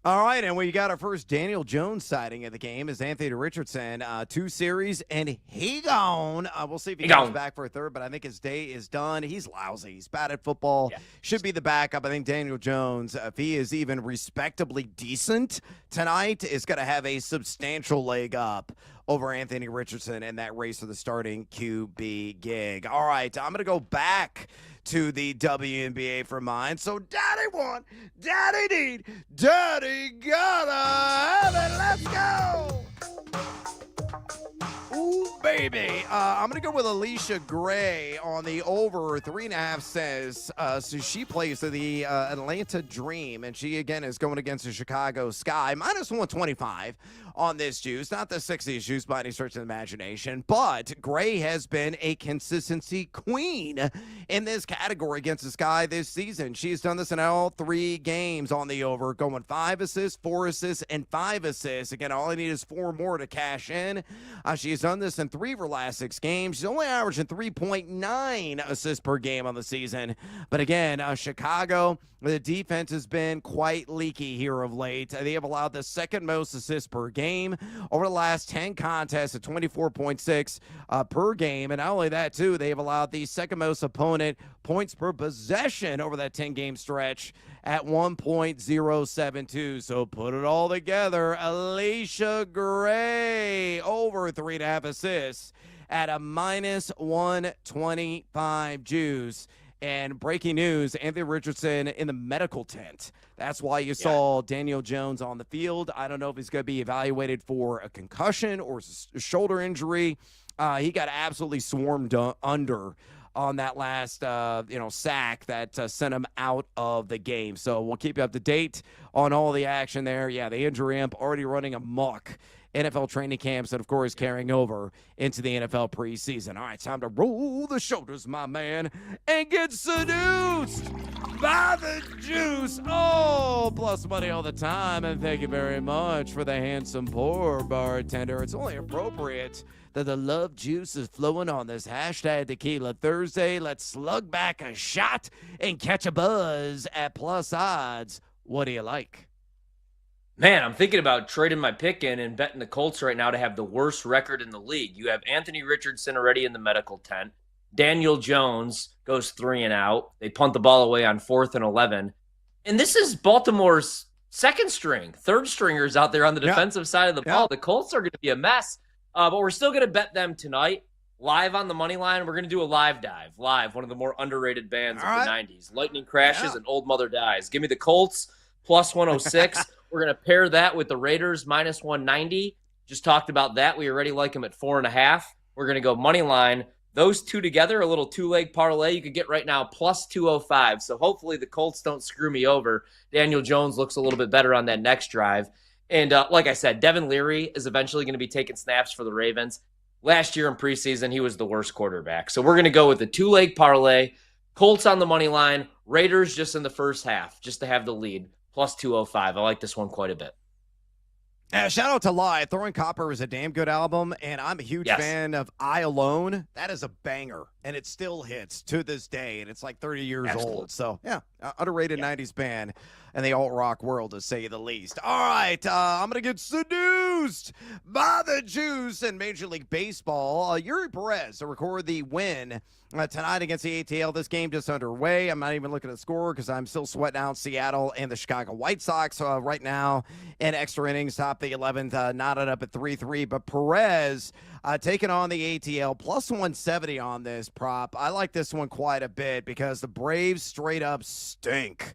All right, and we got our first Daniel Jones sighting of the game is Anthony Richardson, 2 series, and he gone. We'll see if he comes back for a third, but I think his day is done. He's lousy. He's bad at football. Yeah. Should be the backup. I think Daniel Jones, if he is even respectably decent tonight, is going to have a substantial leg up over Anthony Richardson in that race for the starting QB gig. All right, I'm going to go back to the WNBA for mine. So daddy want, daddy need, daddy gotta have it. Let's go. Ooh, baby. I'm going to go with Alicia Gray on the over 3.5 says. So she plays for the Atlanta Dream, and she, again, is going against the Chicago Sky. Minus 125 on this juice. Not the sexiest juice by any stretch of the imagination, but Gray has been a consistency queen in this category against the Sky this season. She's done this in all 3 games on the over, going 5 assists, 4 assists, and 5 assists. Again, all I need is 4 more to cash in. She's done this in 3 of her last 6 games. She's only averaging 3.9 assists per game on the season. But again, Chicago, the defense has been quite leaky here of late. They have allowed the second most assists per game over the last 10 contests at 24.6 per game. And not only that, too, they have allowed the second most opponent points per possession over that 10-game stretch at 1.072. So put it all together. Alicia Gray over 3.5 assists at a minus 125 juice. And breaking news, Anthony Richardson in the medical tent. That's why you saw Daniel Jones on the field. I don't know if he's going to be evaluated for a concussion or a shoulder injury. He got absolutely swarmed under on that last sack that sent him out of the game. So we'll keep you up to date on all the action there. Yeah, the injury amp already running amok. NFL training camps and, of course, carrying over into the NFL preseason. All right, time to roll the shoulders, my man, and get seduced by the juice. Oh, plus money all the time. And thank you very much for the handsome pour, bartender. It's only appropriate that the love juice is flowing on this hashtag Tequila Thursday. Let's slug back a shot and catch a buzz at plus odds. What do you like? Man, I'm thinking about trading my pick in and betting the Colts right now to have the worst record in the league. You have Anthony Richardson already in the medical tent. Daniel Jones goes 3 and out. They punt the ball away on 4th and 11. And this is Baltimore's second string, third stringers out there on the defensive side of the ball. The Colts are going to be a mess, but we're still going to bet them tonight. Live on the money line, we're going to do a live dive. Live, one of the more underrated bands of the 90s. Lightning crashes and Old Mother dies. Give me the Colts plus 106. We're going to pair that with the Raiders minus 190. Just talked about that. We already like them at 4.5. We're going to go money line. Those two together, a little two-leg parlay you could get right now, plus 205. So hopefully the Colts don't screw me over. Daniel Jones looks a little bit better on that next drive. And like I said, Devin Leary is eventually going to be taking snaps for the Ravens. Last year in preseason, he was the worst quarterback. So we're going to go with the two-leg parlay, Colts on the money line, Raiders just in the first half, just to have the lead, plus 205. I like this one quite a bit. Shout out to Lie. Throwing Copper is a damn good album, and I'm a huge fan of I Alone. That is a banger, and it still hits to this day, and it's like 30 years old. So, yeah, underrated 90s band in the alt-rock world, to say the least. All right, I'm going to get seduced by the juice in Major League Baseball. Yuri Perez to record the win tonight against the ATL. This game just underway. I'm not even looking at the score because I'm still sweating out Seattle and the Chicago White Sox right now in extra innings, top the 11th, knotted up at 3-3. But Perez taking on the ATL, plus 170 on this prop. I like this one quite a bit because the Braves straight up stink.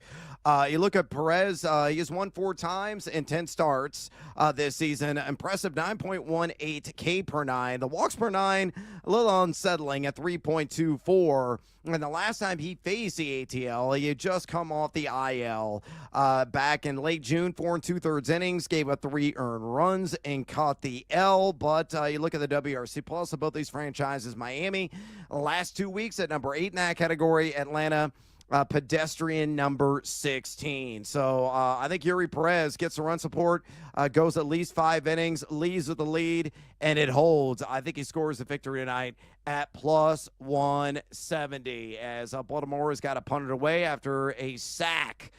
You look at Perez, he has won 4 times in 10 starts this season. Impressive 9.18 K per 9. The walks per 9, a little unsettling at 3.24. And the last time he faced the ATL, he had just come off the IL back in late June, 4 2/3 innings, gave up 3 earned runs and caught the L. But you look at the WRC plus of both these franchises, Miami, last 2 weeks at number 8 in that category, Atlanta, pedestrian number 16. So I think Yuri Perez gets the run support, goes at least 5 innings, leads with the lead, and it holds. I think he scores the victory tonight at plus 170 as Baltimore has got to punt it away after a sack.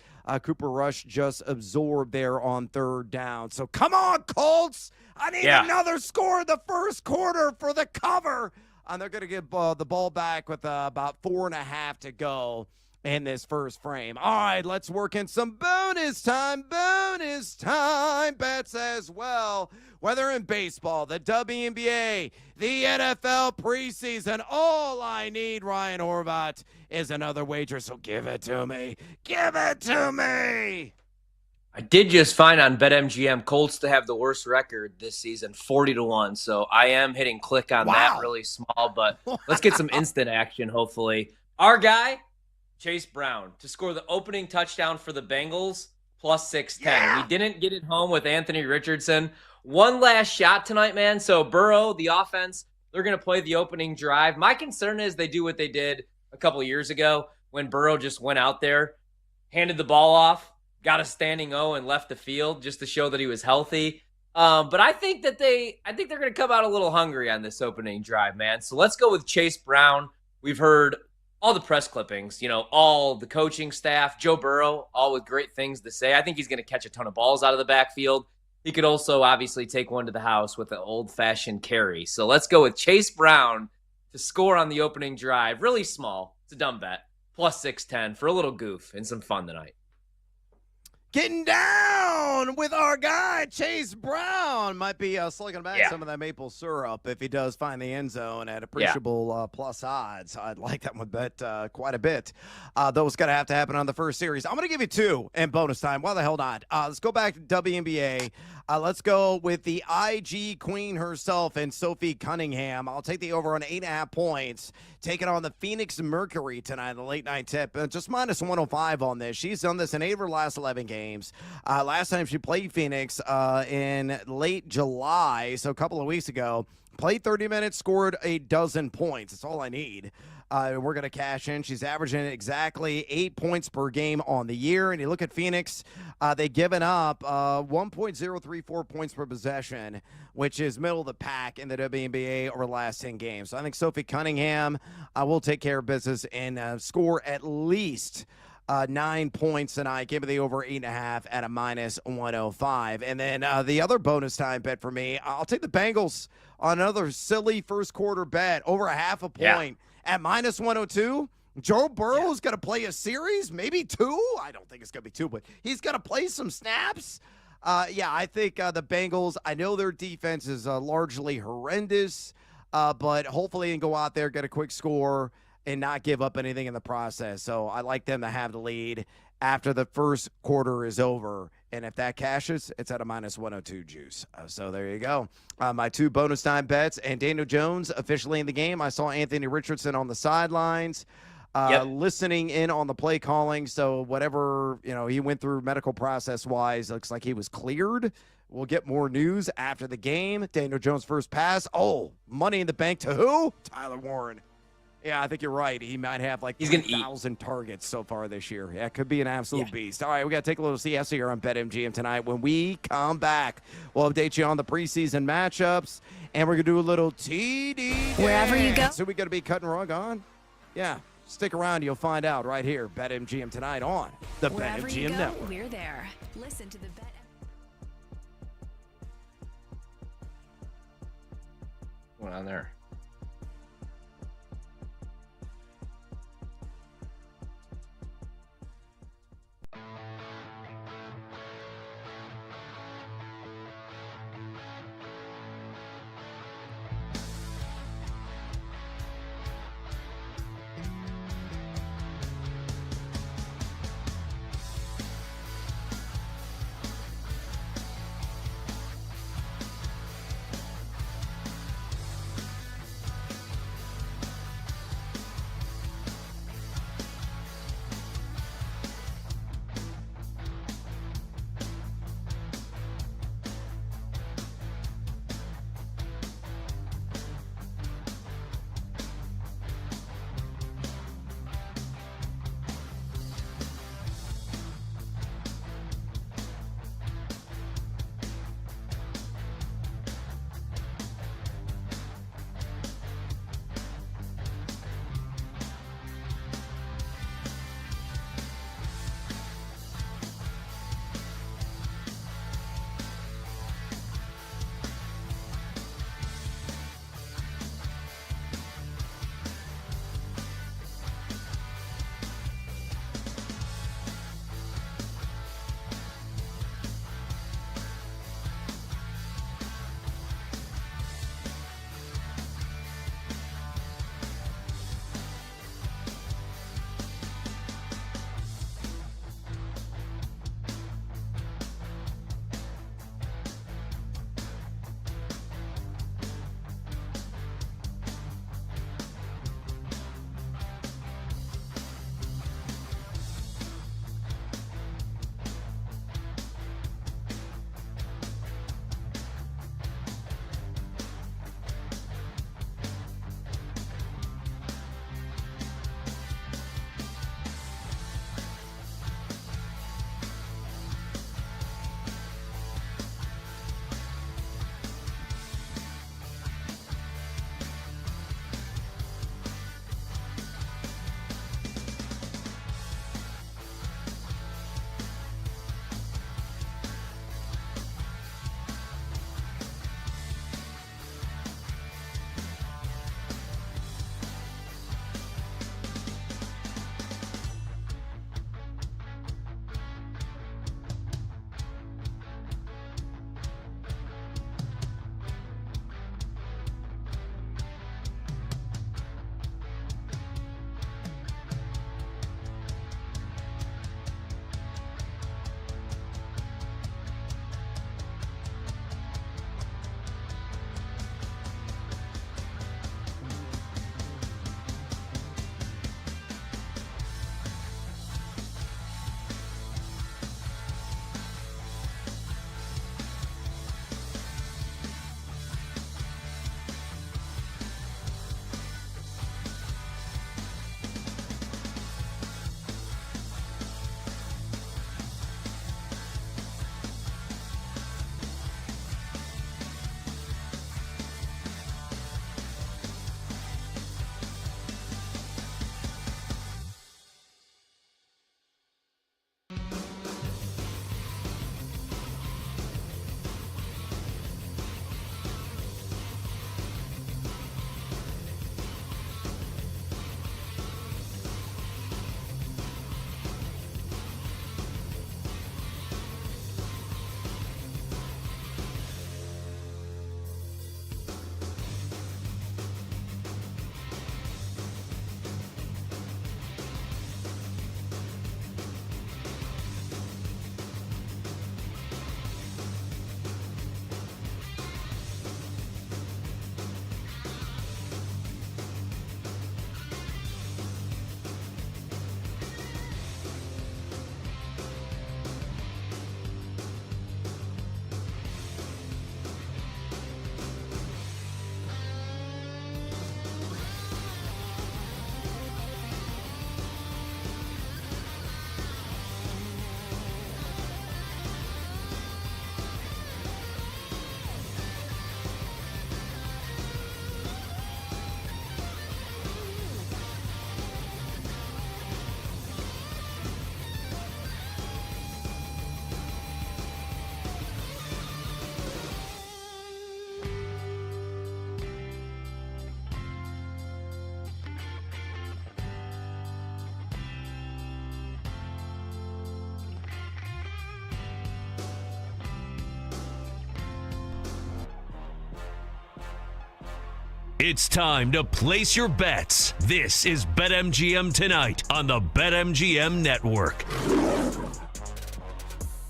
Cooper Rush just absorbed there on 3rd down. So come on, Colts. I need another score in the first quarter for the cover. And they're going to get the ball back with about 4.5 to go in this first frame. All right, let's work in some bonus time bets as well. Whether in baseball, the WNBA, the NFL preseason, all I need, Ryan Horvat, is another wager. So give it to me. Give it to me. I did just find on BetMGM Colts to have the worst record this season, 40-1. So I am hitting click on that really small, but let's get some instant action, hopefully. Our guy, Chase Brown, to score the opening touchdown for the Bengals, plus 610. We didn't get it home with Anthony Richardson. One last shot tonight, man. So Burrow, the offense, they're going to play the opening drive. My concern is they do what they did a couple of years ago when Burrow just went out there, handed the ball off, got a standing O and left the field just to show that he was healthy. But I think they're going to come out a little hungry on this opening drive, man. So let's go with Chase Brown. We've heard all the press clippings, all the coaching staff, Joe Burrow, all with great things to say. I think he's going to catch a ton of balls out of the backfield. He could also obviously take one to the house with an old-fashioned carry. So let's go with Chase Brown to score on the opening drive. Really small. It's a dumb bet. Plus 610 for a little goof and some fun tonight. Getting down with our guy, Chase Brown. Might be slugging back some of that maple syrup if he does find the end zone at appreciable plus odds. I'd like that one bet quite a bit. Those going to have to happen on the first series. I'm going to give you 2 in bonus time. Why the hell not? Let's go back to WNBA. Let's go with the IG queen herself and Sophie Cunningham. I'll take the over on 8.5 points. Taking on the Phoenix Mercury tonight in the late night tip. Just minus 105 on this. She's done this in 8 of her last 11 games. Last time she played Phoenix in late July, so a couple of weeks ago. Played 30 minutes, scored 12 points. That's all I need. We're going to cash in. She's averaging exactly 8 points per game on the year. And you look at Phoenix, they've given up 1.034 points per possession, which is middle of the pack in the WNBA over the last 10 games. So I think Sophie Cunningham will take care of business and score at least 9 points tonight. Give me the over 8.5 at a minus 105. And then the other bonus time bet for me, I'll take the Bengals on another silly first quarter bet, over 0.5 point at minus 102. Joe Burrow's going to play a series, maybe 2. I don't think it's going to be 2, but he's going to play some snaps. I think the Bengals, I know their defense is largely horrendous. but hopefully he can go out there, get a quick score, and not give up anything in the process. So I like them to have the lead after the first quarter is over. And if that cashes, it's at a -102 juice. So there you go. My 2 bonus time bets, and Daniel Jones officially in the game. I saw Anthony Richardson on the sidelines. Listening in on the play calling. So whatever, he went through medical process wise, looks like he was cleared. We'll get more news after the game. Daniel Jones' first pass. Oh, money in the bank to who? Tyler Warren. Yeah, I think you're right. He might have like 3,000 targets so far this year. Yeah, it could be an absolute beast. All right, we got to take a little CS here on BetMGM tonight. When we come back, we'll update you on the preseason matchups, and we're going to do a little TD Wherever you go. So we got to be cutting rug on? Yeah. Stick around. You'll find out right here. BetMGM tonight on the Wherever you BetMGM go, Network. we're there. Listen to the Bet. What's going on there? It's time to place your bets. This is BetMGM Tonight on the BetMGM Network.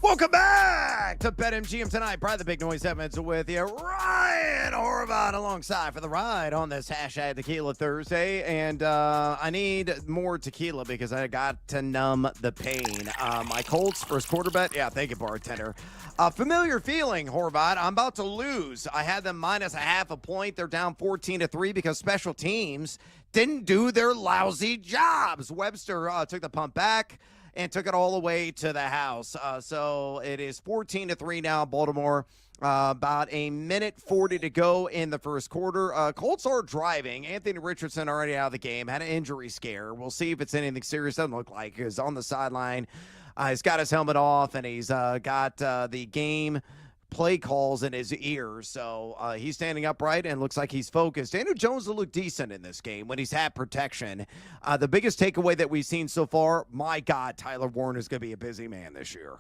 Welcome back to BetMGM Tonight. Brad the Big Noise Evans with you. Ryan Horvath alongside for the ride on this hashtag Tequila Thursday. And I need more tequila because I got to numb the pain. My Colts first quarter bet. Yeah, thank you, bartender. Familiar feeling, Horvath. I'm about to lose. I had them minus a half a point. They're down 14-3 because special teams didn't do their lousy jobs. Webster took the punt back and took it all the way to the house. So it is 14-3 now, Baltimore. About a minute 40 to go in the first quarter. Colts are driving. Anthony Richardson already out of the game. Had an injury scare. We'll see if it's anything serious. Doesn't look like. He's on the sideline. He's got his helmet off, and he's got the game play calls in his ears. So he's standing upright and looks like he's focused. Daniel Jones will look decent in this game when he's had protection. The biggest takeaway that we've seen so far, my God, Tyler Warren is going to be a busy man this year.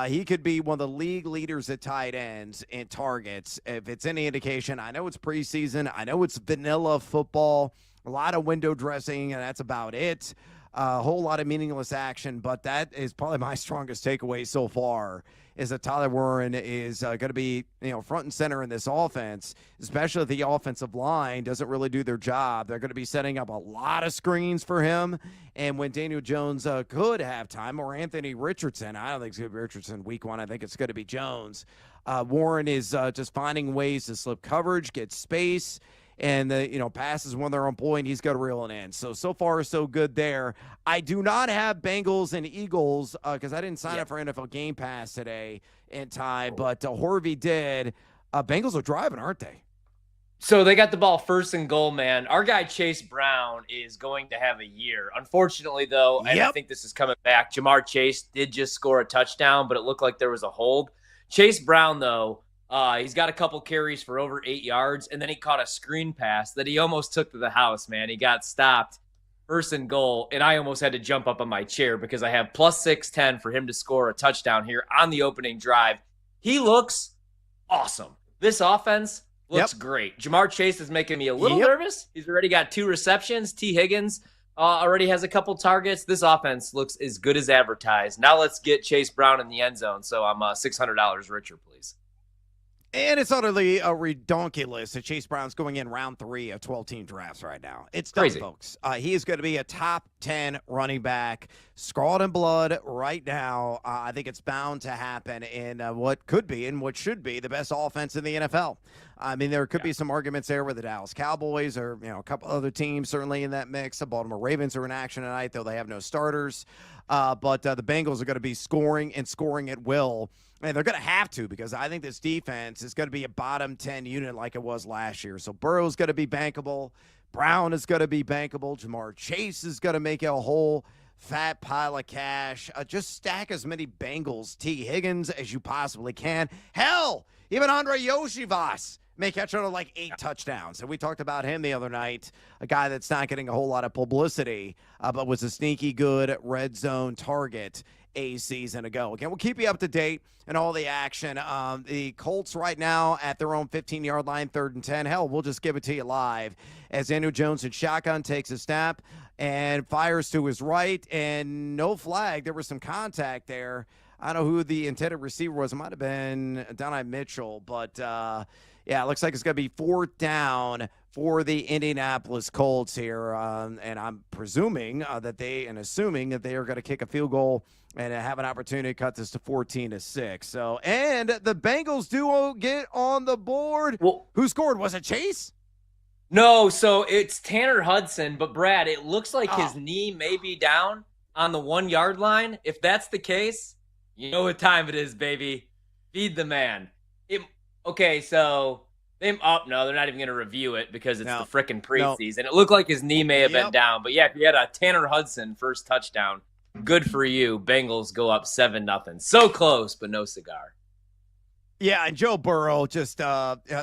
He could be one of the league leaders at tight ends in targets. If it's any indication, I know it's preseason. I know it's vanilla football, a lot of window dressing, and that's about it. A whole lot of meaningless action, but that is probably my strongest takeaway so far is that Tyler Warren is going to be, front and center in this offense, especially if the offensive line doesn't really do their job. They're going to be setting up a lot of screens for him, and when Daniel Jones could have time, or Anthony Richardson, I don't think it's going to be Richardson week one. I think it's going to be Jones. Warren is just finding ways to slip coverage, get space, and the passes when they're on point, he's got to reel it in. So far, so good there. I do not have Bengals and Eagles because I didn't sign up for NFL Game Pass today in time, but Horvey did. Bengals are driving, aren't they? So they got the ball first and goal, man. Our guy Chase Brown is going to have a year. Unfortunately, though, and I think this is coming back, Jamar Chase did just score a touchdown, but it looked like there was a hold. Chase Brown, though, he's got a couple carries for over 8 yards, and then he caught a screen pass that he almost took to the house, man. He got stopped, first and goal, and I almost had to jump up on my chair because I have plus 610 for him to score a touchdown here on the opening drive. He looks awesome. This offense looks great. Jamar Chase is making me a little nervous. He's already got 2 receptions. T. Higgins already has a couple targets. This offense looks as good as advertised. Now let's get Chase Brown in the end zone, so I'm $600 richer, please. And it's utterly redonkulous that Chase Brown's going in round 3 of 12-team drafts right now. It's done, crazy, folks. He is going to be a top 10 running back, scrawled in blood right now. I think it's bound to happen in what could be and what should be the best offense in the NFL. I mean, there could be some arguments there with the Dallas Cowboys or, a couple other teams certainly in that mix. The Baltimore Ravens are in action tonight, though they have no starters. But the Bengals are going to be scoring and scoring at will. And they're going to have to because I think this defense is going to be a bottom 10 unit like it was last year. So Burrow's going to be bankable. Brown is going to be bankable. Jamar Chase is going to make a whole fat pile of cash. Just stack as many Bengals, T. Higgins, as you possibly can. Hell, even Andre Yoshivas may catch on to like 8 touchdowns. And we talked about him the other night, a guy that's not getting a whole lot of publicity, but was a sneaky good red zone target a season ago. Again, we'll keep you up to date and all the action. The Colts right now at their own 15-yard line, 3rd and 10. Hell, we'll just give it to you live as Daniel Jones in shotgun takes a snap and fires to his right, and no flag. There was some contact there. I don't know who the intended receiver was. It might have been Donnie Mitchell, but it looks like it's going to be 4th down for the Indianapolis Colts here, and I'm presuming assuming that they are going to kick a field goal and have an opportunity to cut this to 14-6. So, and the Bengals do get on the board. Well, who scored? Was it Chase? No, so it's Tanner Hudson, but Brad, it looks like his knee may be down on the 1-yard line. If that's the case, you know what time it is, baby. Feed the man. Okay, so they're not even going to review it because it's the frickin' preseason. It looked like his knee may have been down, but if you had a Tanner Hudson first touchdown, good for you. Bengals go up 7-0. So close, but no cigar. Yeah, and Joe Burrow just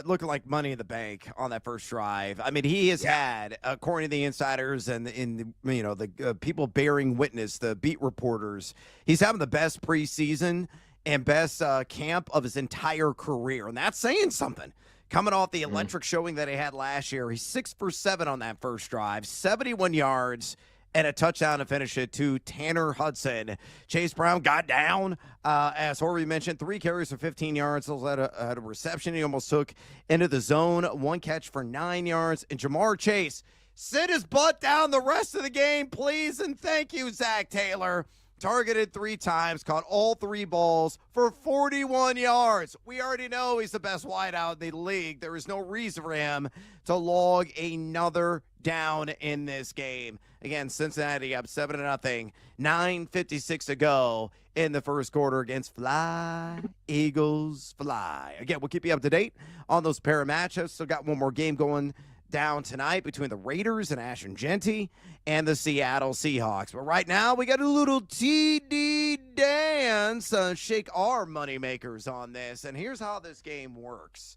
looking like money in the bank on that first drive. I mean, he has had, according to the insiders and the people bearing witness, the beat reporters, he's having the best preseason and best camp of his entire career, and that's saying something Coming off the electric showing that he had last year, he's 6 for 7 on that first drive, 71 yards, and a touchdown to finish it to Tanner Hudson. Chase Brown got down, as Horry mentioned, 3 carries for 15 yards. Those had a reception he almost took into the zone, 1 catch for 9 yards. And Jamar Chase, sit his butt down the rest of the game, please, and thank you, Zach Taylor. Targeted 3 times, caught all 3 balls for 41 yards. We already know he's the best wideout in the league. There is no reason for him to log another down in this game. Again, Cincinnati up 7-0, 9:56 to go in the first quarter against Fly, Eagles, Fly. Again, we'll keep you up to date on those pair of matchups. Still got one more game going down tonight between the Raiders and Ashton Genty and the Seattle Seahawks. But right now, we got a little TD dance. Shake our moneymakers on this. And here's how this game works.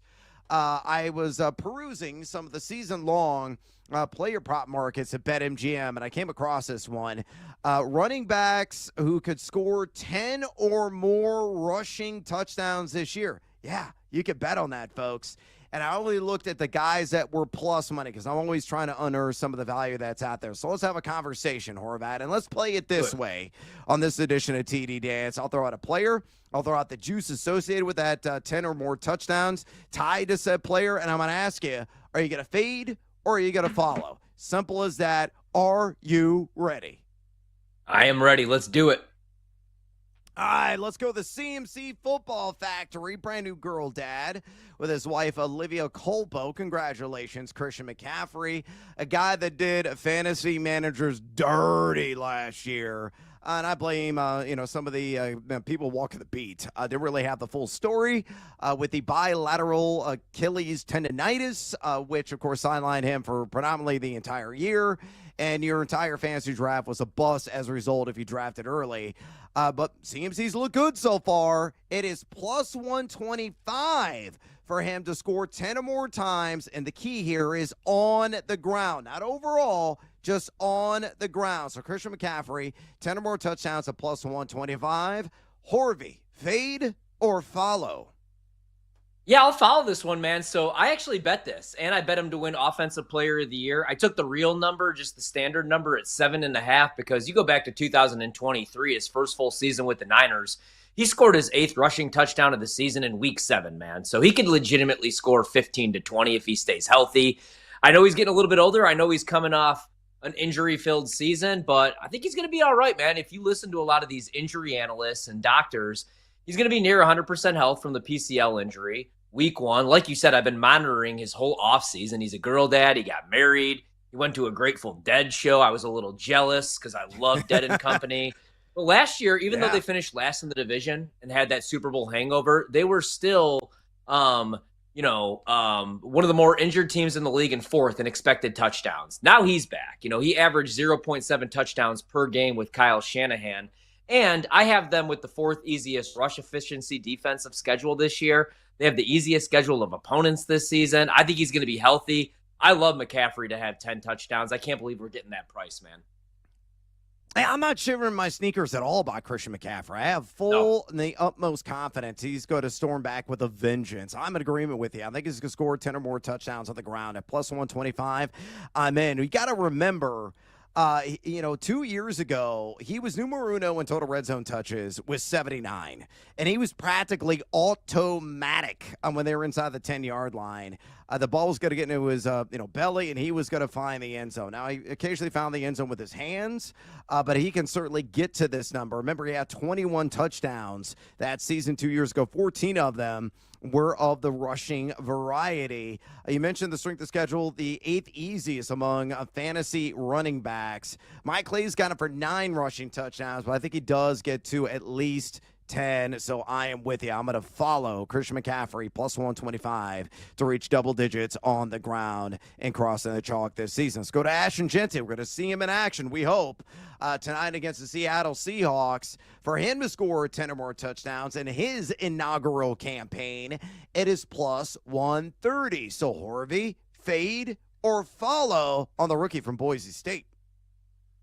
I was perusing some of the season-long player prop markets at BetMGM, and I came across this one. Running backs who could score 10 or more rushing touchdowns this year. Yeah, you could bet on that, folks. And I only looked at the guys that were plus money because I'm always trying to unearth some of the value that's out there. So let's have a conversation, Horvat, and let's play it this way on this edition of TD Dance. I'll throw out a player. I'll throw out the juice associated with that 10 or more touchdowns tied to said player, and I'm going to ask you, are you going to fade or are you going to follow? Simple as that. Are you ready? I am ready. Let's do it. All right, let's go to the CMC Football Factory. Brand new girl dad with his wife, Olivia Colpo. Congratulations, Christian McCaffrey, a guy that did fantasy managers dirty last year. And I blame, some of the people walking the beat. Didn't really have the full story with the bilateral Achilles tendonitis, which, of course, sidelined him for predominantly the entire year. And your entire fantasy draft was a bust as a result if you drafted early. But CMC's look good so far. It is plus 125 for him to score 10 or more times. And the key here is on the ground, not overall, just on the ground. So Christian McCaffrey, 10 or more touchdowns at plus 125. Horvey, fade or follow? Yeah, I'll follow this one, man. So I actually bet this, and I bet him to win Offensive Player of the Year. I took the real number, just the standard number at 7.5, because you go back to 2023, his first full season with the Niners. He scored his 8th rushing touchdown of the season in Week 7, man. So he could legitimately score 15 to 20 if he stays healthy. I know he's getting a little bit older. I know he's coming off an injury-filled season, but I think he's going to be all right, man. If you listen to a lot of these injury analysts and doctors, he's going to be near 100% health from the PCL injury. Week 1, like you said, I've been monitoring his whole offseason. He's a girl dad. He got married. He went to a Grateful Dead show. I was a little jealous because I love Dead and Company. But last year, even though they finished last in the division and had that Super Bowl hangover, they were still, one of the more injured teams in the league and 4th in expected touchdowns. Now he's back. He averaged 0.7 touchdowns per game with Kyle Shanahan. And I have them with the 4th easiest rush efficiency defensive schedule this year. They have the easiest schedule of opponents this season. I think he's going to be healthy. I love McCaffrey to have 10 touchdowns. I can't believe we're getting that price, man. Hey, I'm not shivering my sneakers at all about Christian McCaffrey. I have full and the utmost confidence he's going to storm back with a vengeance. I'm in agreement with you. I think he's going to score 10 or more touchdowns on the ground at plus 125. I'm in. You got to remember, 2 years ago, he was numero uno in total red zone touches with 79. And he was practically automatic when they were inside the 10-yard line. The ball was going to get into his, belly, and he was going to find the end zone. Now, he occasionally found the end zone with his hands, but he can certainly get to this number. Remember, he had 21 touchdowns that season 2 years ago. 14 of them were of the rushing variety. You mentioned the strength of schedule, the 8th easiest among fantasy running backs. Mike Clay's got him for 9 rushing touchdowns, but I think he does get to at least 10, so I am with you. I'm going to follow Christian McCaffrey plus 125 to reach double digits on the ground and crossing the chalk this season. Let's go to Ashton Genty. We're going to see him in action, we hope, tonight against the Seattle Seahawks. For him to score 10 or more touchdowns in his inaugural campaign, it is plus 130. So, Horvey, fade or follow on the rookie from Boise State?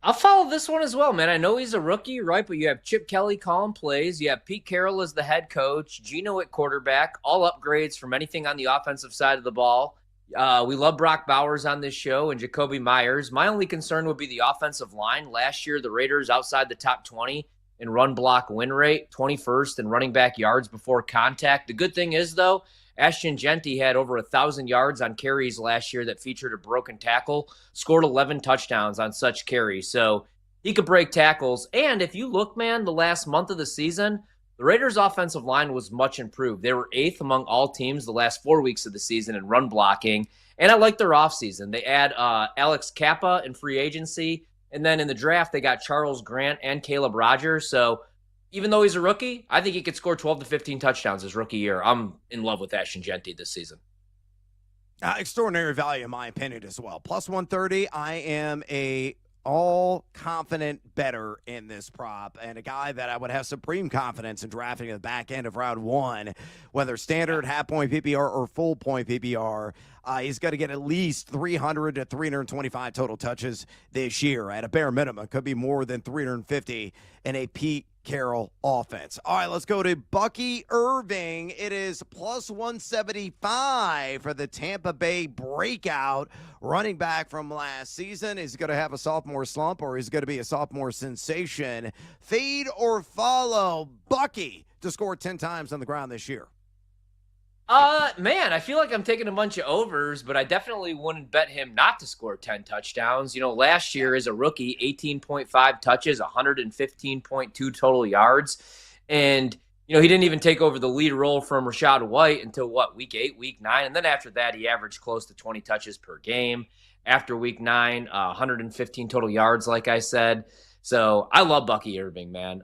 I'll follow this one as well, man. I know he's a rookie, right? But you have Chip Kelly calling plays. You have Pete Carroll as the head coach, Geno at quarterback, all upgrades from anything on the offensive side of the ball. We love Brock Bowers on this show and Jacoby Myers. My only concern would be the offensive line. Last year, the Raiders outside the top 20 in run block win rate, 21st in running back yards before contact. The good thing is, though, Ashton Genty had over 1,000 yards on carries last year that featured a broken tackle, scored 11 touchdowns on such carries. So he could break tackles. And if you look, man, the last month of the season, the Raiders' offensive line was much improved. They were 8th among all teams the last 4 weeks of the season in run blocking. And I like their offseason. They add Alex Kappa in free agency. And then in the draft, they got Charles Grant and Caleb Rogers. So even though he's a rookie, I think he could score 12 to 15 touchdowns his rookie year. I'm in love with Ashton Genty this season. Extraordinary value, in my opinion, as well. Plus 130, I am a all-confident bettor in this prop, and a guy that I would have supreme confidence in drafting at the back end of round one, whether standard, half-point PPR, or full-point PPR. He's got to get at least 300 to 325 total touches this year. At a bare minimum, could be more than 350 in a Pete Carroll offense. All right, let's go to Bucky Irving. It is plus 175 for the Tampa Bay breakout running back from last season. Is he going to have a sophomore slump, or is he going to be a sophomore sensation? Fade or follow Bucky to score 10 times on the ground this year? Man, I feel like I'm taking a bunch of overs, but I definitely wouldn't bet him not to score 10 touchdowns. You know, last year as a rookie, 18.5 touches, 115.2 total yards. And, you know, he didn't even take over the lead role from Rachaad White until, week 8, week 9. And then after that, he averaged close to 20 touches per game. After week 9, 115 total yards, like I said. So I love Bucky Irving, man.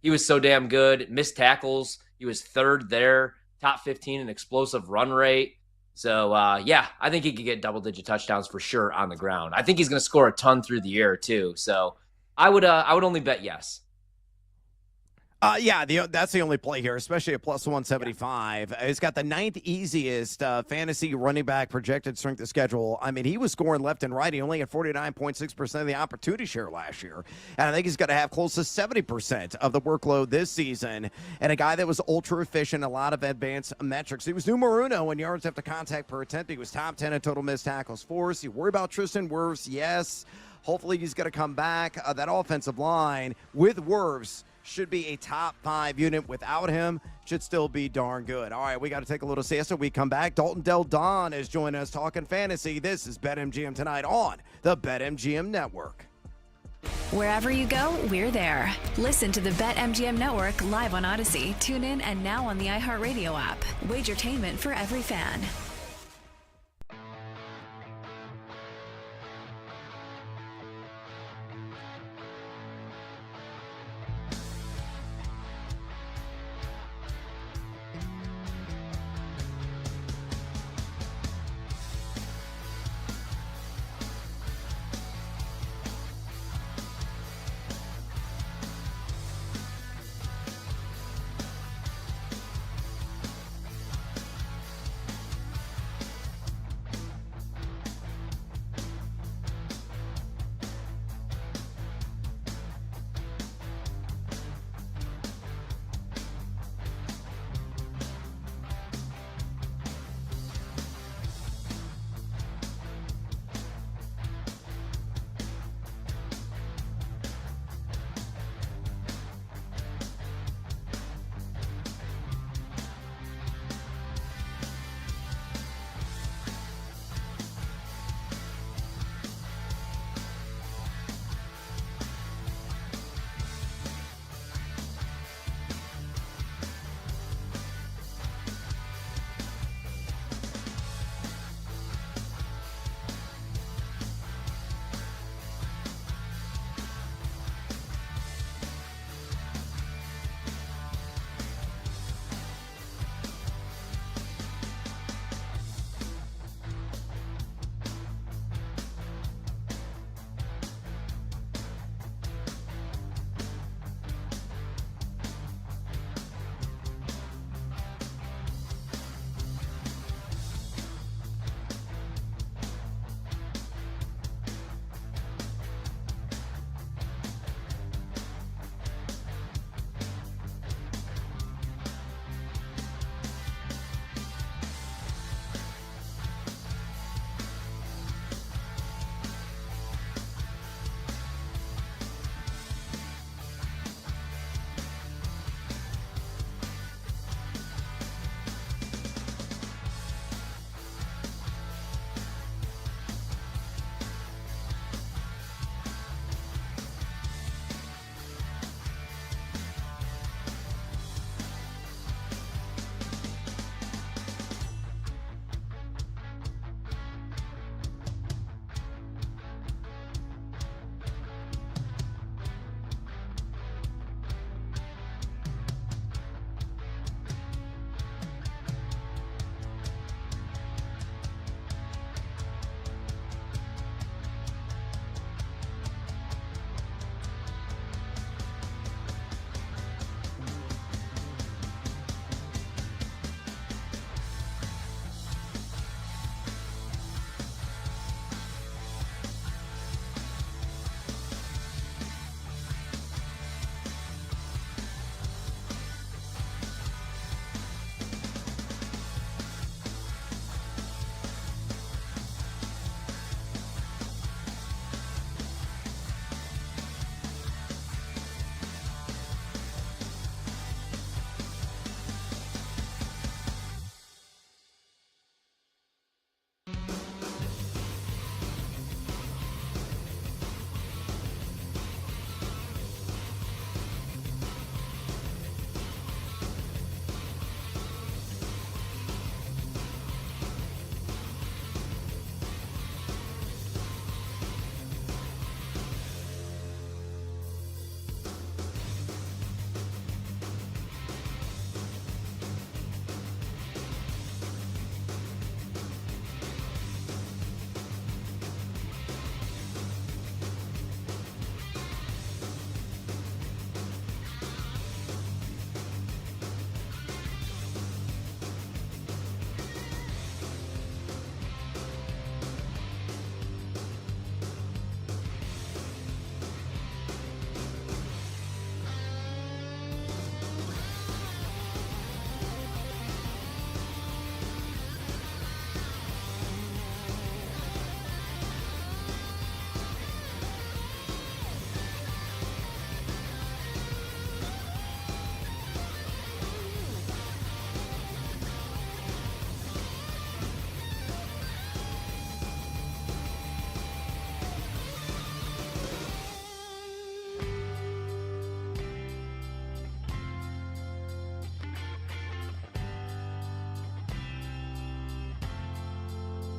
He was so damn good. Missed tackles. He was third there. Top 15 in explosive run rate. So, I think he could get double-digit touchdowns for sure on the ground. I think he's going to score a ton through the air, too. So, I would only bet yes. That's the only play here, especially at plus 175. He's got the 9th easiest fantasy running back projected strength of schedule. I mean, he was scoring left and right. He only had 49.6% of the opportunity share last year. And I think he's going to have close to 70% of the workload this season. And a guy that was ultra efficient, a lot of advanced metrics. He was numero uno in yards after contact per attempt. He was top 10 in total missed tackles forced. You worry about Tristan Wirfs? Yes. Hopefully he's going to come back. That offensive line with Wirfs should be a top 5 unit. Without him, should still be darn good. All right, we got to take a little siesta. We come back. Dalton Del Don is joining us talking fantasy. This is BetMGM tonight on the BetMGM Network. Wherever you go, we're there. Listen to the BetMGM Network live on Odyssey. Tune in and now on the iHeartRadio app. Wagertainment for every fan.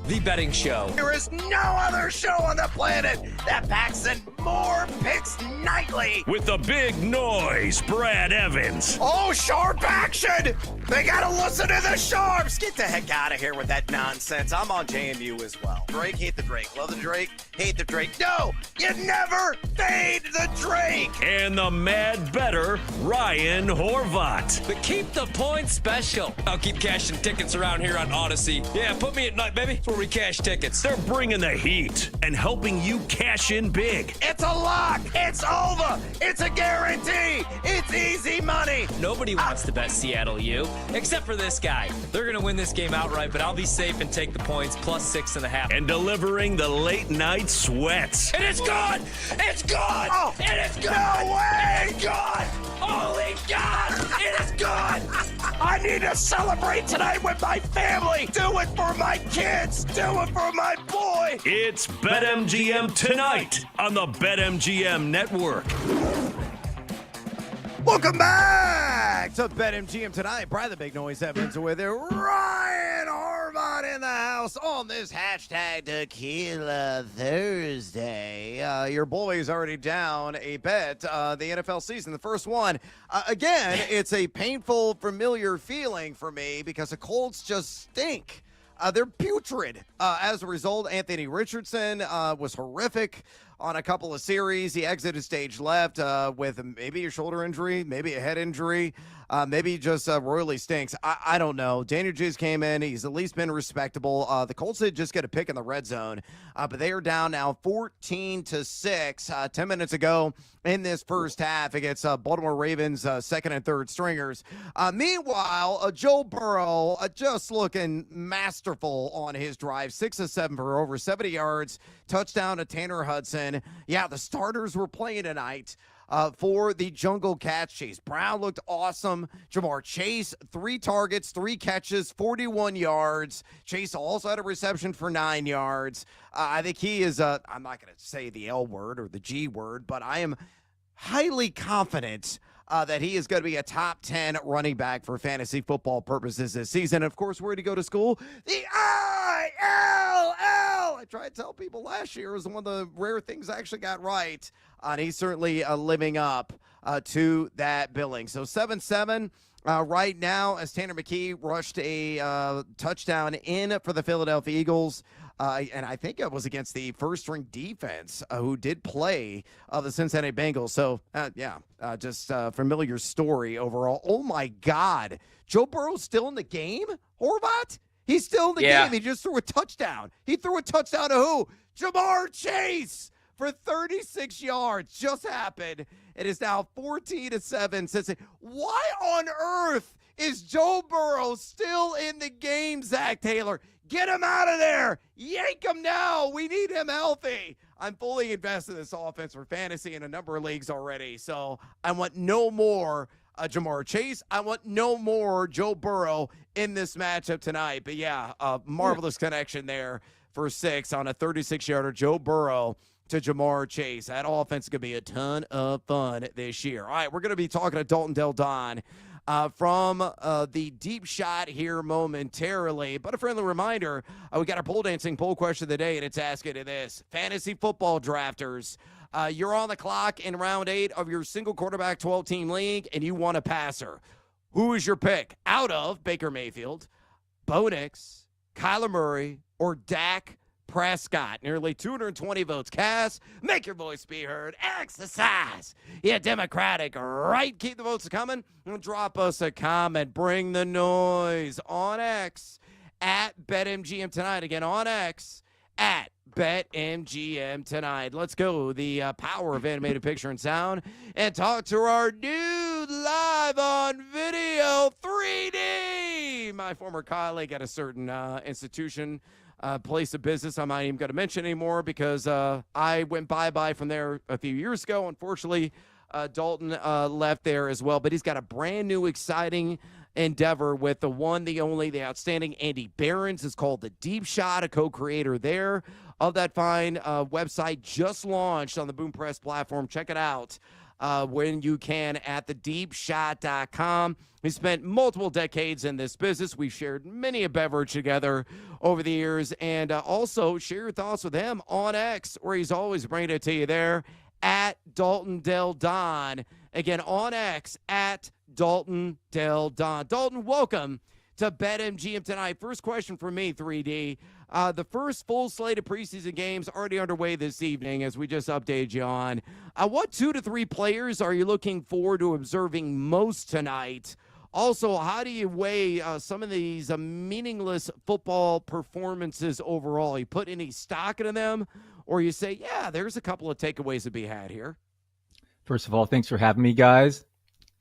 The betting show. There is no other show on the planet that packs in more picks nightly. With the big noise, Brad Evans. Oh, sharp action! They gotta listen to the sharps! Get the heck out of here with that nonsense. I'm on JMU as well. Drake, hate the Drake. Love the Drake, hate the Drake. No, you never fade the Drake! And the mad better, Ryan Horvat. The Keep the Points special. I'll keep cashing tickets around here on Odyssey. Yeah, put me at night, baby. That's where we cash tickets. They're bringing the heat and helping you cash in big. It's a lock! It's over! It's a guarantee! It's easy money! Nobody wants to bet Seattle U, except for this guy. They're going to win this game outright, but I'll be safe and take the points plus 6.5. And delivering the late night sweats. And it's gone! It's gone! Oh, it is gone! No way! It's gone! Holy God! It is gone! I need to celebrate tonight with my family! Do it for my kids! Do it for my boy! It's BetMGM tonight on the BetMGM Network. Welcome back to BetMGM tonight. Brad the Big Noise Evans with it. Ryan Horvat in the house on this hashtag Tequila Thursday. Your boy's already down a bet the NFL season, the first one. Again, it's a painful, familiar feeling for me because the Colts just stink. They're putrid. As a result, Anthony Richardson was horrific on a couple of series. He exited stage left with maybe a shoulder injury, maybe a head injury, maybe just royally stinks. I don't know. Daniel Jones came in. He's at least been respectable. The Colts did just get a pick in the red zone, but they are down now 14-6. 10 minutes ago in this first half against Baltimore Ravens second and third stringers. Meanwhile, Joe Burrow just looking masterful on his drive. 6 of 7 for over 70 yards. Touchdown to Tanner Hudson. Yeah, the starters were playing tonight for the Jungle Cats. Chase Brown looked awesome. Jamar Chase, 3 targets, 3 catches, 41 yards. Chase also had a reception for 9 yards. I think he is, I'm not going to say the L word or the G word, but I am highly confident that he is going to be a top 10 running back for fantasy football purposes this season. Of course, where did he go to school? The I tried to tell people last year was one of the rare things I actually got right. And he's certainly living up to that billing. So 7-7 right now as Tanner McKee rushed a touchdown in for the Philadelphia Eagles. And I think it was against the first-string defense who did play the Cincinnati Bengals. So, just a familiar story overall. Oh, my God. Joe Burrow's still in the game, Horvat? He's still in the game. He just threw a touchdown. He threw a touchdown to who? Jamar Chase for 36 yards. Just happened. It is now 14-7. Why on earth is Joe Burrow still in the game, Zach Taylor? Get him out of there. Yank him now. We need him healthy. I'm fully invested in this offense for fantasy in a number of leagues already. So I want no more Jamar Chase. I want no more Joe Burrow in this matchup tonight. But yeah, marvelous connection there for 6 on a 36-yarder. Joe Burrow to Jamar Chase. That offense is going to be a ton of fun this year. All right, we're going to be talking to Dalton Del Don from the deep shot here momentarily. But a friendly reminder, we got our pole dancing poll question of the day, and it's asking you this. Fantasy football drafters, you're on the clock in round 8 of your single quarterback 12-team league, and you want a passer. Who is your pick out of Baker Mayfield, Bo Nix, Kyler Murray, or Dak Prescott? Nearly 220 votes cast. Make your voice be heard. Exercise. Yeah, Democratic, right? Keep the votes coming. And drop us a comment. Bring the noise on X at BetMGM tonight. Again, on X at BetMGM tonight. Let's go. The power of animated picture and sound, and talk to our dude live on video 3D. My former colleague at a certain institution, place of business I'm not even going to mention anymore because I went bye-bye from there a few years ago. Unfortunately, Dalton left there as well, but he's got a brand new exciting endeavor with the one, the only, the outstanding Andy Behrens. It's called The Deep Shot, a co-creator there of that fine website, just launched on the Boom Press platform. Check it out. when you can at thedeepshot.com. We spent multiple decades in this business. We've shared many a beverage together over the years. And also share your thoughts with him on X, where he's always bringing it to you there at Dalton Del Don. Again, on X at Dalton Del Don. Dalton, welcome to BetMGM tonight. First question for me, 3D. The first full slate of preseason games already underway this evening, as we just updated you on. What 2 to 3 players are you looking forward to observing most tonight? Also, how do you weigh some of these meaningless football performances overall? You put any stock into them, or you say, yeah, there's a couple of takeaways to be had here? First of all, thanks for having me, guys.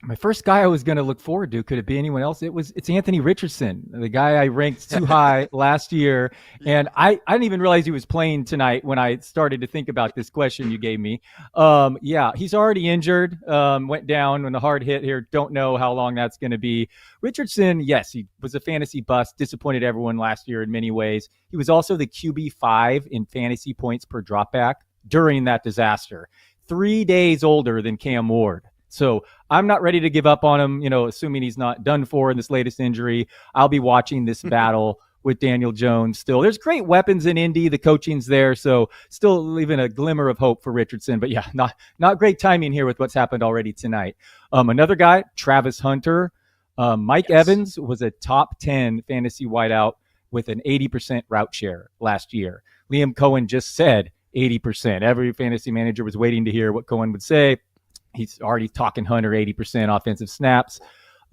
My first guy I was going to look forward to, could it be anyone else? It's Anthony Richardson, the guy I ranked too high last year. And I didn't even realize he was playing tonight when I started to think about this question you gave me. Yeah, he's already injured, went down when the hard hit here. Don't know how long that's going to be. Richardson, yes, he was a fantasy bust, disappointed everyone last year in many ways. He was also the QB5 in fantasy points per dropback during that disaster. 3 days older than Cam Ward. So I'm not ready to give up on him, assuming he's not done for in this latest injury. I'll be watching this battle with Daniel Jones still. There's great weapons in Indy. The coaching's there, so still leaving a glimmer of hope for Richardson. But yeah, not great timing here with what's happened already tonight. Another guy, Travis Hunter. Mike Evans was a top 10 fantasy wideout with an 80% route share last year. Liam Cohen just said 80%. Every fantasy manager was waiting to hear what Cohen would say. He's already talking Hunter 80% offensive snaps.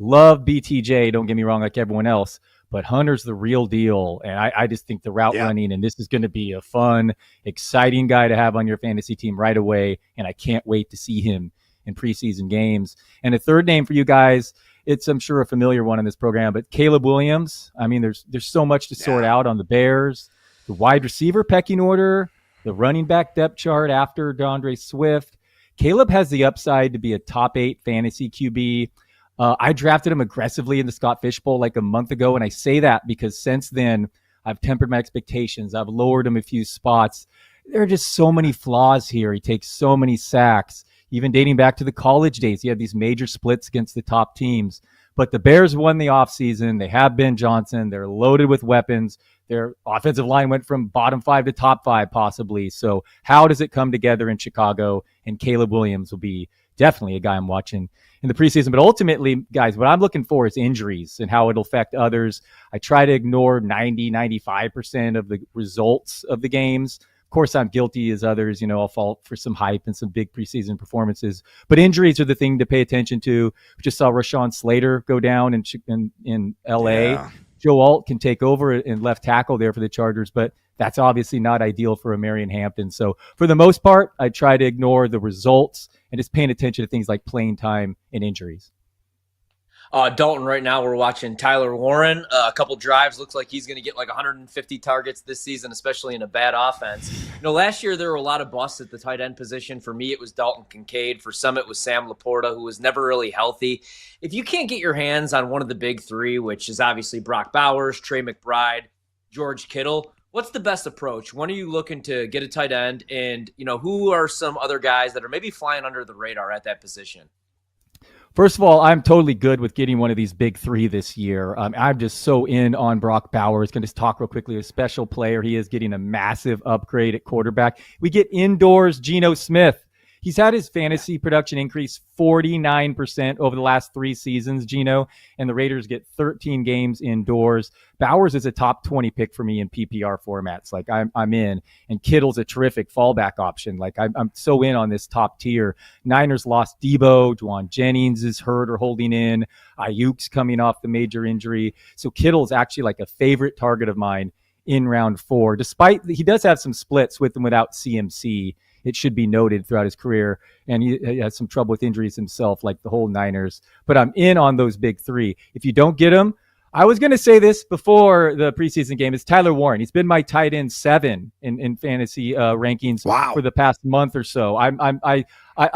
Love BTJ, don't get me wrong, like everyone else, but Hunter's the real deal. And I just think the route running, and this is going to be a fun, exciting guy to have on your fantasy team right away. And I can't wait to see him in preseason games. And a third name for you guys, it's, I'm sure, a familiar one in this program, but Caleb Williams. I mean, there's so much to sort out on the Bears, the wide receiver pecking order, the running back depth chart after DeAndre Swift. Caleb has the upside to be a top 8 fantasy QB. I drafted him aggressively in the Scott Fish Bowl like a month ago, and I say that because since then, I've tempered my expectations. I've lowered him a few spots. There are just so many flaws here. He takes so many sacks, even dating back to the college days. He had these major splits against the top teams. But the Bears won the offseason. They have Ben Johnson. They're loaded with weapons. Their offensive line went from bottom 5 to top 5 possibly. So how does it come together in Chicago? And Caleb Williams will be definitely a guy I'm watching in the preseason. But ultimately, guys, what I'm looking for is injuries and how it'll affect others. I try to ignore 95% of the results of the games. Of course, I'm guilty as others. I'll fall for some hype and some big preseason performances. But injuries are the thing to pay attention to. We just saw Rashawn Slater go down in L.A. Yeah. Joe Alt can take over in left tackle there for the Chargers, but that's obviously not ideal for a Marion Hampton. So for the most part, I try to ignore the results and just paying attention to things like playing time and injuries. Dalton, right now we're watching Tyler Warren. A couple drives, looks like he's going to get like 150 targets this season, especially in a bad offense. Last year there were a lot of busts at the tight end position. For me, it was Dalton Kincaid. For some, it was Sam Laporta, who was never really healthy. If you can't get your hands on one of the big three, which is obviously Brock Bowers, Trey McBride, George Kittle, what's the best approach? When are you looking to get a tight end? And, who are some other guys that are maybe flying under the radar at that position? First of all, I'm totally good with getting one of these big three this year. I'm just so in on Brock Bowers. Going to talk real quickly. A special player. He is getting a massive upgrade at quarterback. We get indoors Geno Smith. He's had his fantasy production increase 49% over the last 3 seasons, Geno, and the Raiders get 13 games indoors. Bowers is a top 20 pick for me in PPR formats. Like I'm in, and Kittle's a terrific fallback option. Like I'm so in on this top tier. Niners lost Debo. Juwan Jennings is hurt or holding in. Ayuk's coming off the major injury. So Kittle's actually like a favorite target of mine in round 4, despite he does have some splits with and without CMC. It should be noted throughout his career, and he has some trouble with injuries himself, like the whole Niners. But I'm in on those big three. If you don't get him, I was going to say this before the preseason game, it's Tyler Warren. He's been my tight end 7 in fantasy rankings for the past month or so. I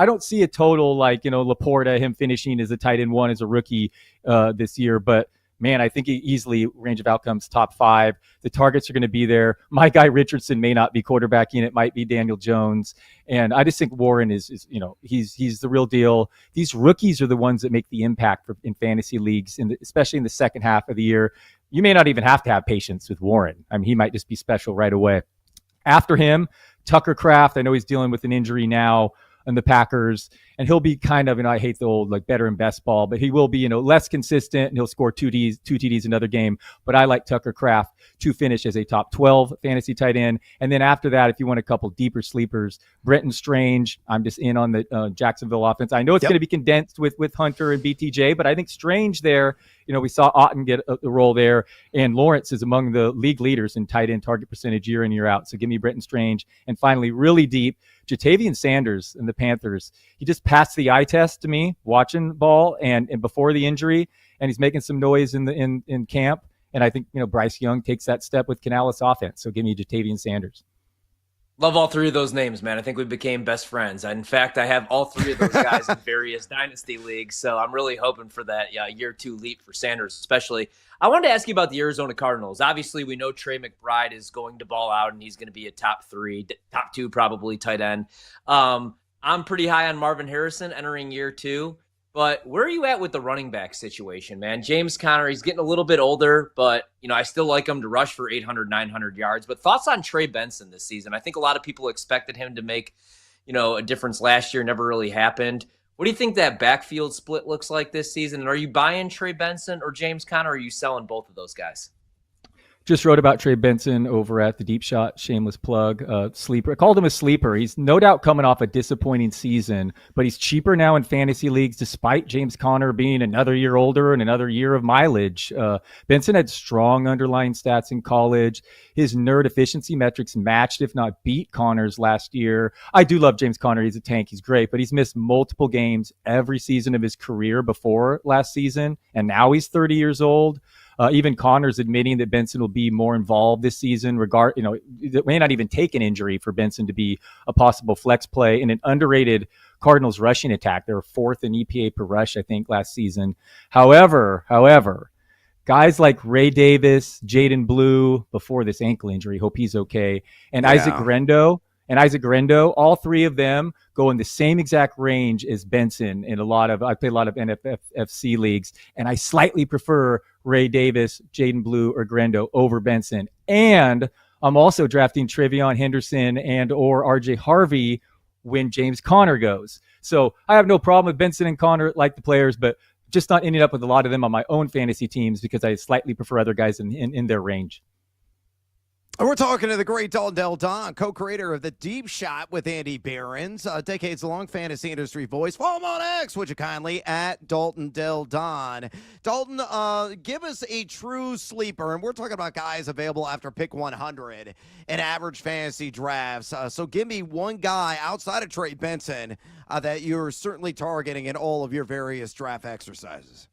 don't see a total like Laporta, him finishing as a tight end 1 as a rookie this year, but man, I think he easily range of outcomes top 5. The targets are going to be there. My guy Richardson may not be quarterbacking. It might be Daniel Jones. And I just think Warren is he's the real deal. These rookies are the ones that make the impact in fantasy leagues, especially in the second half of the year. You may not even have to have patience with Warren. I mean, he might just be special right away. After him, Tucker Kraft. I know he's dealing with an injury now in the Packers, and he'll be kind of, I hate the old like better and best ball, but he will be, less consistent, and he'll score two TDs another game. But I like Tucker Kraft to finish as a top 12 fantasy tight end. And then after that, if you want a couple deeper sleepers, Brenton Strange, I'm just in on the Jacksonville offense. I know it's going to be condensed with Hunter and BTJ, but I think Strange there, we saw Otten get a role there, and Lawrence is among the league leaders in tight end target percentage year in, year out. So give me Brenton Strange. And finally, really deep, Jatavian Sanders and the Panthers. He just passed the eye test to me watching ball and before the injury, and he's making some noise in camp. And I think, Bryce Young takes that step with Canales offense. So give me Jatavian Sanders. Love all three of those names, man. I think we became best friends. In fact, I have all three of those guys in various dynasty leagues. So I'm really hoping for that year 2 leap for Sanders, especially. I wanted to ask you about the Arizona Cardinals. Obviously, we know Trey McBride is going to ball out, and he's going to be a top 3, top 2 probably tight end. I'm pretty high on Marvin Harrison entering year 2. But where are you at with the running back situation, man? James Conner, he's getting a little bit older, but, I still like him to rush for 800, 900 yards. But thoughts on Trey Benson this season? I think a lot of people expected him to make, a difference last year. Never really happened. What do you think that backfield split looks like this season? And are you buying Trey Benson or James Conner, or are you selling both of those guys? Just wrote about Trey Benson over at the Deep Shot, shameless plug, sleeper. I called him a sleeper. He's no doubt coming off a disappointing season, but he's cheaper now in fantasy leagues despite James Conner being another year older and another year of mileage. Benson had strong underlying stats in college. His nerd efficiency metrics matched, if not beat, Conner's last year. I do love James Conner. He's a tank. He's great, but he's missed multiple games every season of his career before last season, and now he's 30 years old. Even Connor's admitting that Benson will be more involved this season. It may not even take an injury for Benson to be a possible flex play in an underrated Cardinals rushing attack. They were 4th in EPA per rush, I think, last season. However, guys like Ray Davis, Jaden Blue, before this ankle injury, hope he's okay, and Isaac Grendo, all three of them go in the same exact range as Benson in I play a lot of NFFC leagues, and I slightly prefer Ray Davis, Jaden Blue, or Grendo over Benson. And I'm also drafting Trevion Henderson and or RJ Harvey when James Conner goes. So I have no problem with Benson and Conner, like the players, but just not ending up with a lot of them on my own fantasy teams because I slightly prefer other guys in their range. We're talking to the great Dalton Del Don, co-creator of The Deep Shot with Andy Behrens, decades-long fantasy industry voice. Follow him on X, would you kindly, at Dalton Del Don. Dalton, give us a true sleeper, and we're talking about guys available after pick 100 in average fantasy drafts. So give me one guy outside of Trey Benson that you're certainly targeting in all of your various draft exercises.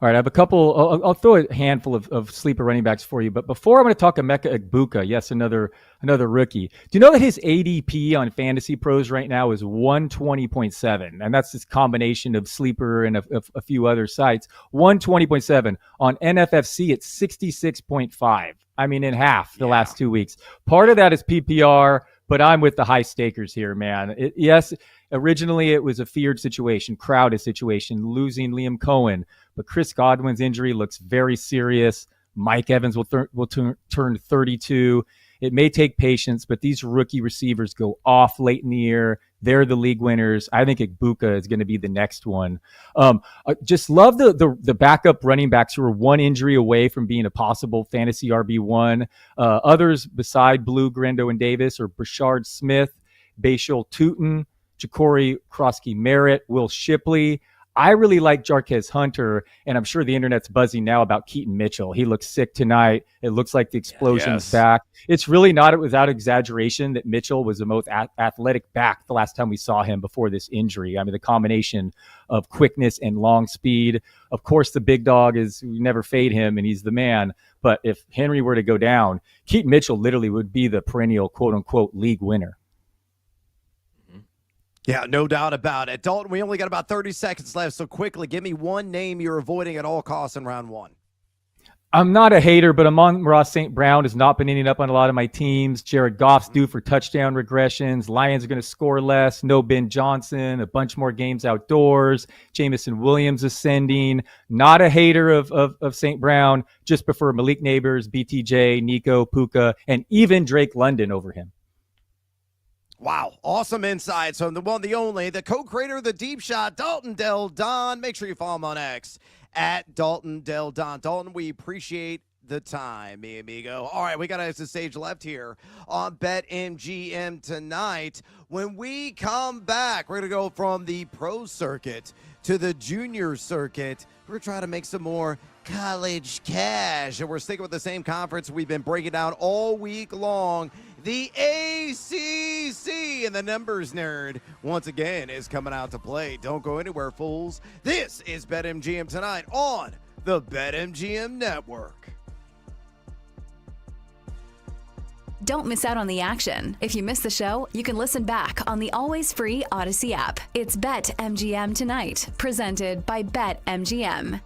All right, I have a couple. I'll throw a handful of sleeper running backs for you. But before, I'm going to talk Emeka Egbuka. Yes, another rookie. Do you know that his ADP on Fantasy Pros right now is 120.7? And that's this combination of sleeper and a few other sites. 120.7. On NFFC, it's 66.5. I mean, in half the last 2 weeks. Part of that is PPR, but I'm with the high stakers here, man. Yes, originally it was a feared situation, crowded situation, losing Liam Cohen. But Chris Godwin's injury looks very serious. Mike Evans will turn 32. It may take patience, but these rookie receivers go off late in the year. They're the league winners. I think Egbuka is going to be the next one. I just love the backup running backs who are one injury away from being a possible fantasy RB1. Others beside Blue, Grendo, and Davis are Brashard Smith, Bashal Tutin, Ja'Cory Krosky-Merritt, Will Shipley. I really like Jarquez Hunter, and I'm sure the internet's buzzing now about Keaton Mitchell. He looks sick tonight. It looks like the explosion's back. It's really not without exaggeration that Mitchell was the most athletic back the last time we saw him before this injury. I mean, the combination of quickness and long speed. Of course, the big dog we never fade him, and he's the man. But if Henry were to go down, Keaton Mitchell literally would be the perennial quote-unquote league winner. Yeah, no doubt about it. Dalton, we only got about 30 seconds left, so quickly, give me one name you're avoiding at all costs in round 1. I'm not a hater, but Amon-Ra St. Brown has not been ending up on a lot of my teams. Jared Goff's due for touchdown regressions. Lions are going to score less. No Ben Johnson. A bunch more games outdoors. Jamison Williams ascending. Not a hater of St. Brown. Just prefer Malik Neighbors, BTJ, Nico, Puka, and even Drake London over him. Wow, awesome insights from the one, the only, the co-creator of the Deep Shot, Dalton Del Don. Make sure you follow him on X at Dalton Del Don. Dalton, we appreciate the time, mi amigo. All right, we got us the stage left here on BetMGM tonight. When we come back, we're going to go from the pro circuit to the junior circuit. We're trying to make some more college cash, and we're sticking with the same conference we've been breaking down all week long, the ACC, and the numbers nerd once again is coming out to play. Don't go anywhere, fools. This is BetMGM tonight on the BetMGM Network. Don't miss out on the action. If you missed the show, you can listen back on the always free Odyssey app. It's BetMGM tonight, presented by BetMGM.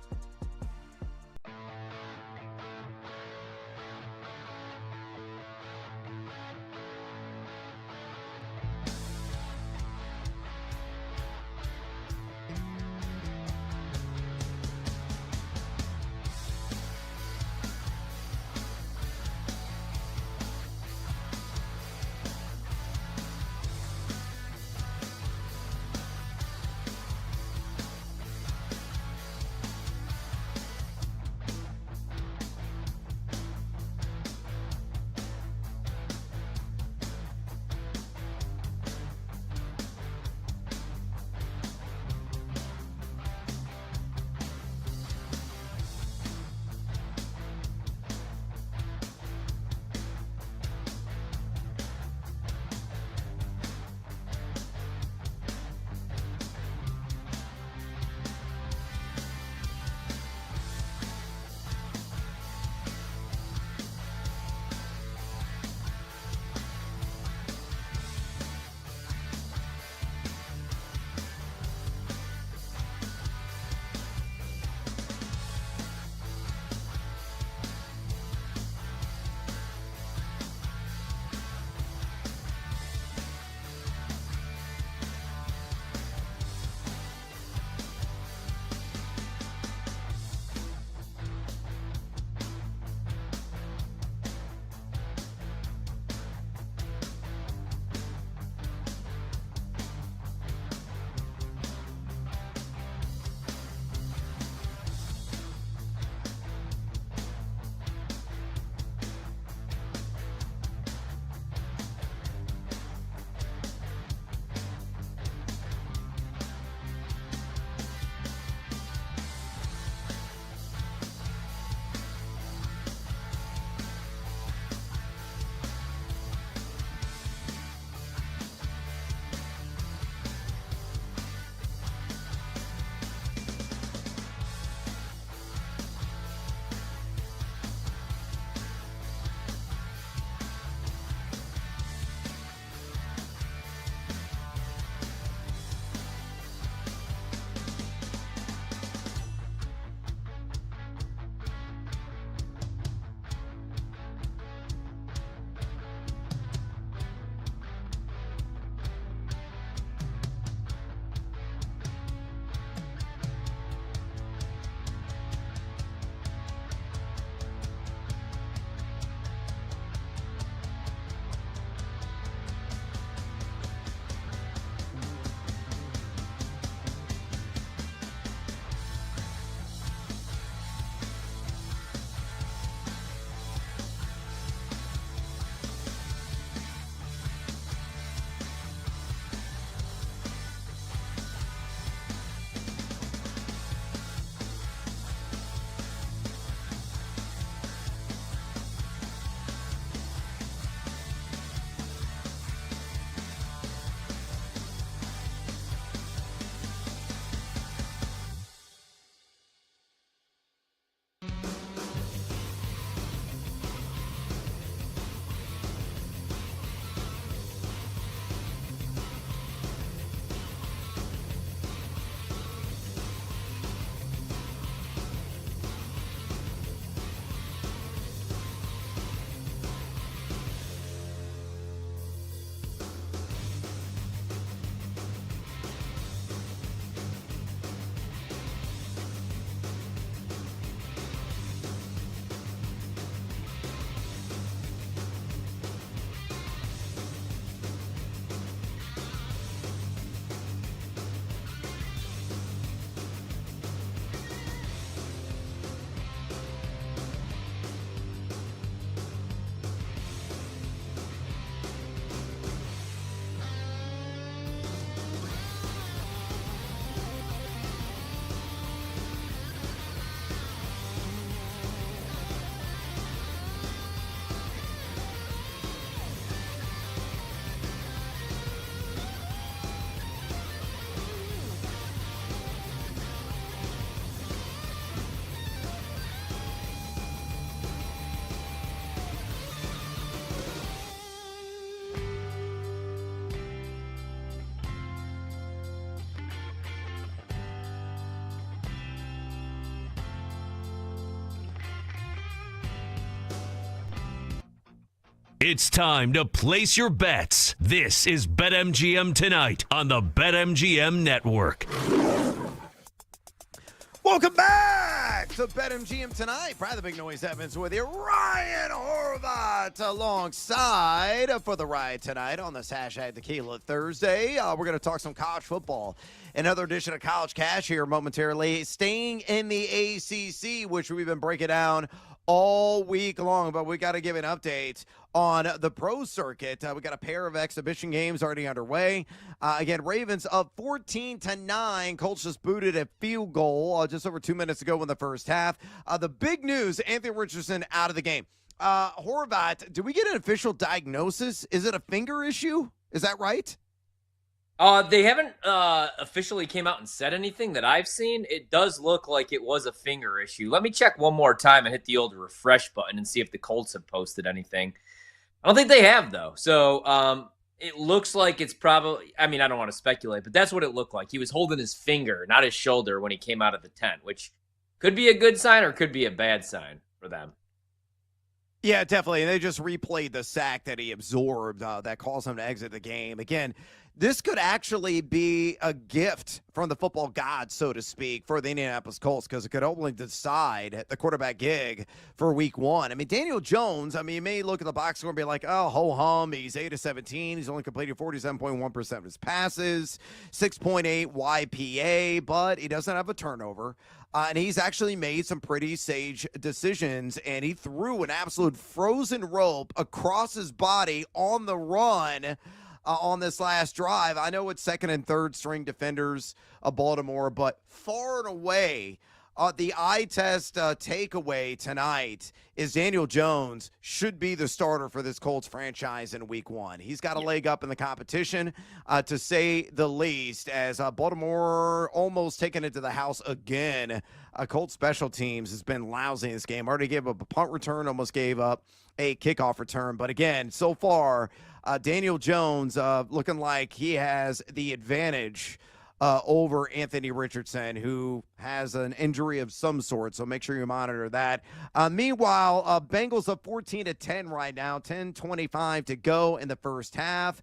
It's time to place your bets. This is BetMGM Tonight on the BetMGM Network. Welcome back to BetMGM Tonight. Brad the Big Noise Evans with you. Ryan Horvat alongside for the ride tonight on this hashtag Tequila Thursday. We're going to talk some college football. Another edition of College Cash here momentarily. Staying in the ACC, which we've been breaking down all week long, but we got to give an update on the pro circuit. We got a pair of exhibition games already underway. Again, Ravens up 14-9. Colts just booted a field goal just over 2 minutes ago in the first half. The big news, Anthony Richardson out of the game. Horvat, do we get an official diagnosis? Is it a finger issue? Is that right? They haven't officially came out and said anything that I've seen. It does look like it was a finger issue. Let me check one more time and hit the old refresh button and see if the Colts have posted anything. I don't think they have, though. So it looks like it's probably, I mean, I don't want to speculate, but that's what it looked like. He was holding his finger, not his shoulder, when he came out of the tent, which could be a good sign or could be a bad sign for them. Yeah, definitely. And they just replayed the sack that he absorbed that caused him to exit the game. Again, this could actually be a gift from the football gods, so to speak, for the Indianapolis Colts, because it could only decide the quarterback gig for week one. I mean, Daniel Jones, you may look at the box score and be like, oh, ho-hum, he's 8-17. He's only completed 47.1% of his passes, 6.8 YPA, but he doesn't have a turnover. And he's actually made some pretty sage decisions, and he threw an absolute frozen rope across his body on the run on this last drive. I know it's second and third string defenders of Baltimore, but far and away, the eye test takeaway tonight is Daniel Jones should be the starter for this Colts franchise in week one. He's got a leg up in the competition, to say the least, as Baltimore almost taken it to the house again. Colts special teams has been lousy in this game. Already gave up a punt return, almost gave up a kickoff return. But again, so far, Daniel Jones looking like he has the advantage over Anthony Richardson, who has an injury of some sort, so make sure you monitor that. Meanwhile, Bengals up 14-10 right now, 10:25 to go in the first half.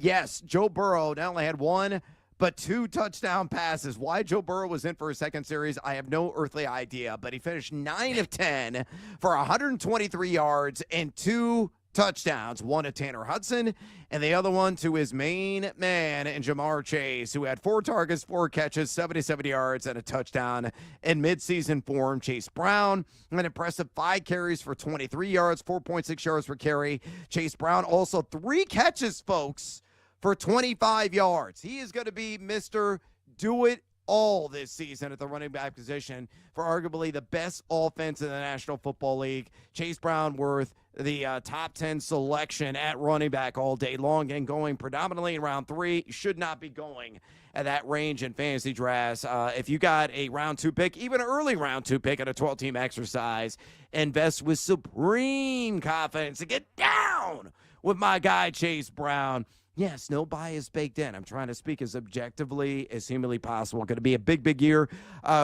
Yes, Joe Burrow not only had one, but 2 touchdown passes. Why Joe Burrow was in for a second series, I have no earthly idea, but he finished 9 of 10 for 123 yards and 2 touchdowns, one to Tanner Hudson, and the other one to his main man, and Jamar Chase, who had 4 targets, 4 catches, 77 yards, and a touchdown in midseason form. Chase Brown, an impressive 5 carries for 23 yards, 4.6 yards per carry. Chase Brown also 3 catches, folks, for 25 yards. He is going to be Mr. Do-It-All this season at the running back position for arguably the best offense in the National Football League. Chase Brown worth the top 10 selection at running back all day long and going predominantly in round 3. Should not be going at that range in fantasy drafts. If you got a round 2 pick, even an early round 2 pick at a 12-team exercise, invest with supreme confidence and get down with my guy Chase Brown. Yes, no bias baked in. I'm trying to speak as objectively as humanly possible. Going to be a big, big year.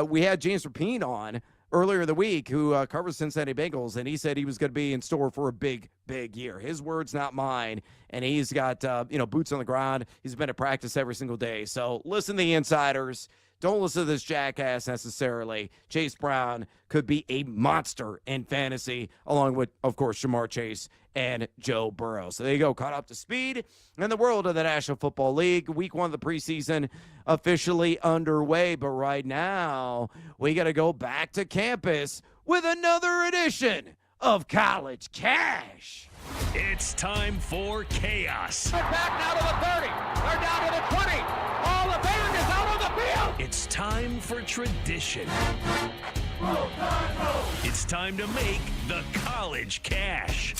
We had James Rapine on earlier in the week who covers Cincinnati Bengals, and he said he was going to be in store for a big, big year. His words, not mine. And he's got, boots on the ground. He's been at practice every single day. So listen to the insiders. Don't listen to this jackass necessarily. Chase Brown could be a monster in fantasy, along with, of course, Jamar Chase and Joe Burrow. So there you go, caught up to speed in the world of the National Football League. Week 1 of the preseason officially underway, but right now we got to go back to campus with another edition of College Cash. It's time for chaos. They're back now to the 30. They're down to the 20. All the band is out on the field. It's time for tradition. It's time to make the College Cash.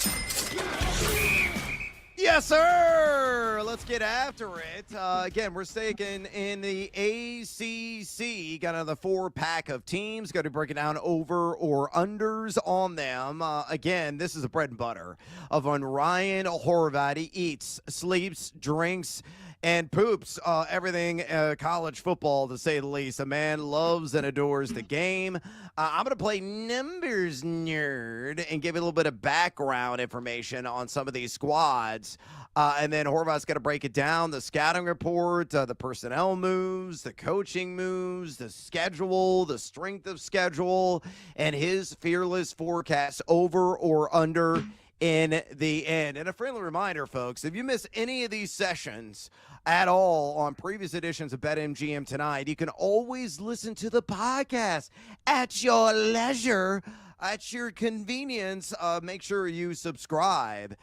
Yes, sir. Let's get after it. Again, we're staking in the ACC. Got another 4-pack of teams. Got to break it down over or unders on them. Again, this is the bread and butter of when Ryan Horvat eats, sleeps, drinks, and poops everything college football, to say the least. A man loves and adores the game. I'm going to play Numbers Nerd and give you a little bit of background information on some of these squads. And then Horvath's going to break it down, the scouting report, the personnel moves, the coaching moves, the schedule, the strength of schedule, and his fearless forecast over or under in the end. And a friendly reminder, folks, if you miss any of these sessions at all on previous editions of BetMGM Tonight, you can always listen to the podcast at your leisure, at your convenience. Make sure you subscribe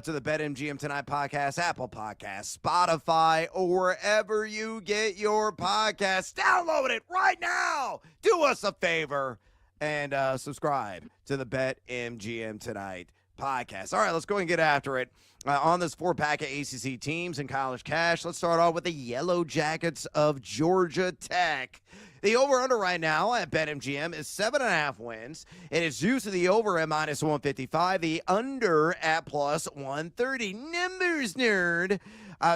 to the BetMGM Tonight podcast, Apple Podcasts, Spotify, or wherever you get your podcasts. Download it right now. Do us a favor and subscribe to the BetMGM Tonight podcast. All right, let's go and get after it. On this 4-pack of ACC teams and college cash, let's start off with the Yellow Jackets of Georgia Tech. The over-under right now at BetMGM is 7.5 wins. It is juiced to the over at -155. The under at +130. Numbers Nerd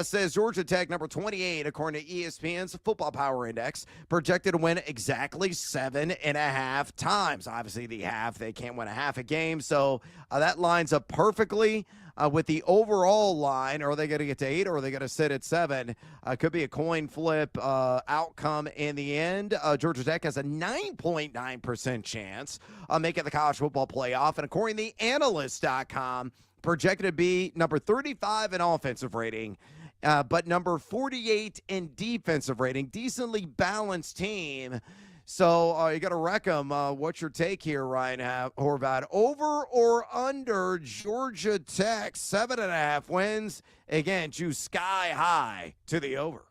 says Georgia Tech, number 28, according to ESPN's Football Power Index, projected to win exactly 7.5 times. Obviously, the half, they can't win a half a game, so that lines up perfectly with the overall line. Are they going to get to 8 or are they going to sit at 7? Could be a coin flip outcome in the end. Georgia Tech has a 9.9% chance of making the college football playoff. And according to the analyst.com, projected to be number 35 in offensive rating, but number 48 in defensive rating. Decently balanced team. So you got to wreck them. What's your take here, Ryan Horvath? Over or under Georgia Tech, 7.5 wins? Again, juice sky high to the over.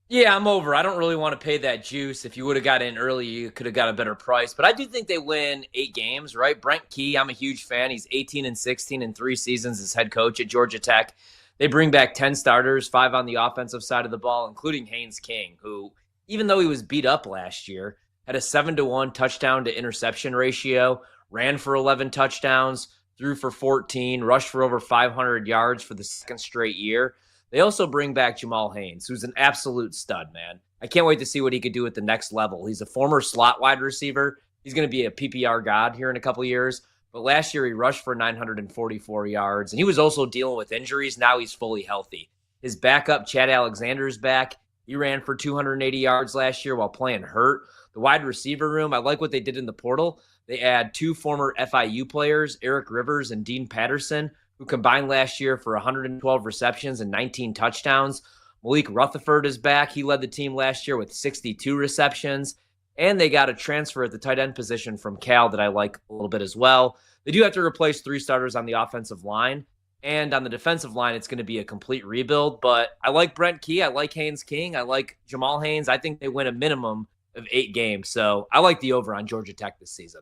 Yeah, I'm over. I don't really want to pay that juice. If you would have got in early, you could have got a better price. But I do think they win 8 games, right? Brent Key, I'm a huge fan. He's 18-16 in 3 seasons as head coach at Georgia Tech. They bring back 10 starters, 5 on the offensive side of the ball, including Haynes King, who, even though he was beat up last year, had a 7-to-1 touchdown to interception ratio, ran for 11 touchdowns, threw for 14, rushed for over 500 yards for the second straight year. They also bring back Jamal Haynes, who's an absolute stud, man. I can't wait to see what he could do at the next level. He's a former slot wide receiver. He's going to be a PPR god here in a couple years. But last year he rushed for 944 yards, and he was also dealing with injuries. Now he's fully healthy. His backup, Chad Alexander's back. He ran for 280 yards last year while playing hurt. The wide receiver room, I like what they did in the portal. They add 2 former FIU players, Eric Rivers and Dean Patterson, who combined last year for 112 receptions and 19 touchdowns. Malik Rutherford is back. He led the team last year with 62 receptions. And they got a transfer at the tight end position from Cal that I like a little bit as well. They do have to replace 3 starters on the offensive line. And on the defensive line, it's going to be a complete rebuild. But I like Brent Key. I like Haynes King. I like Jamal Haynes. I think they win a minimum of 8 games. So I like the over on Georgia Tech this season.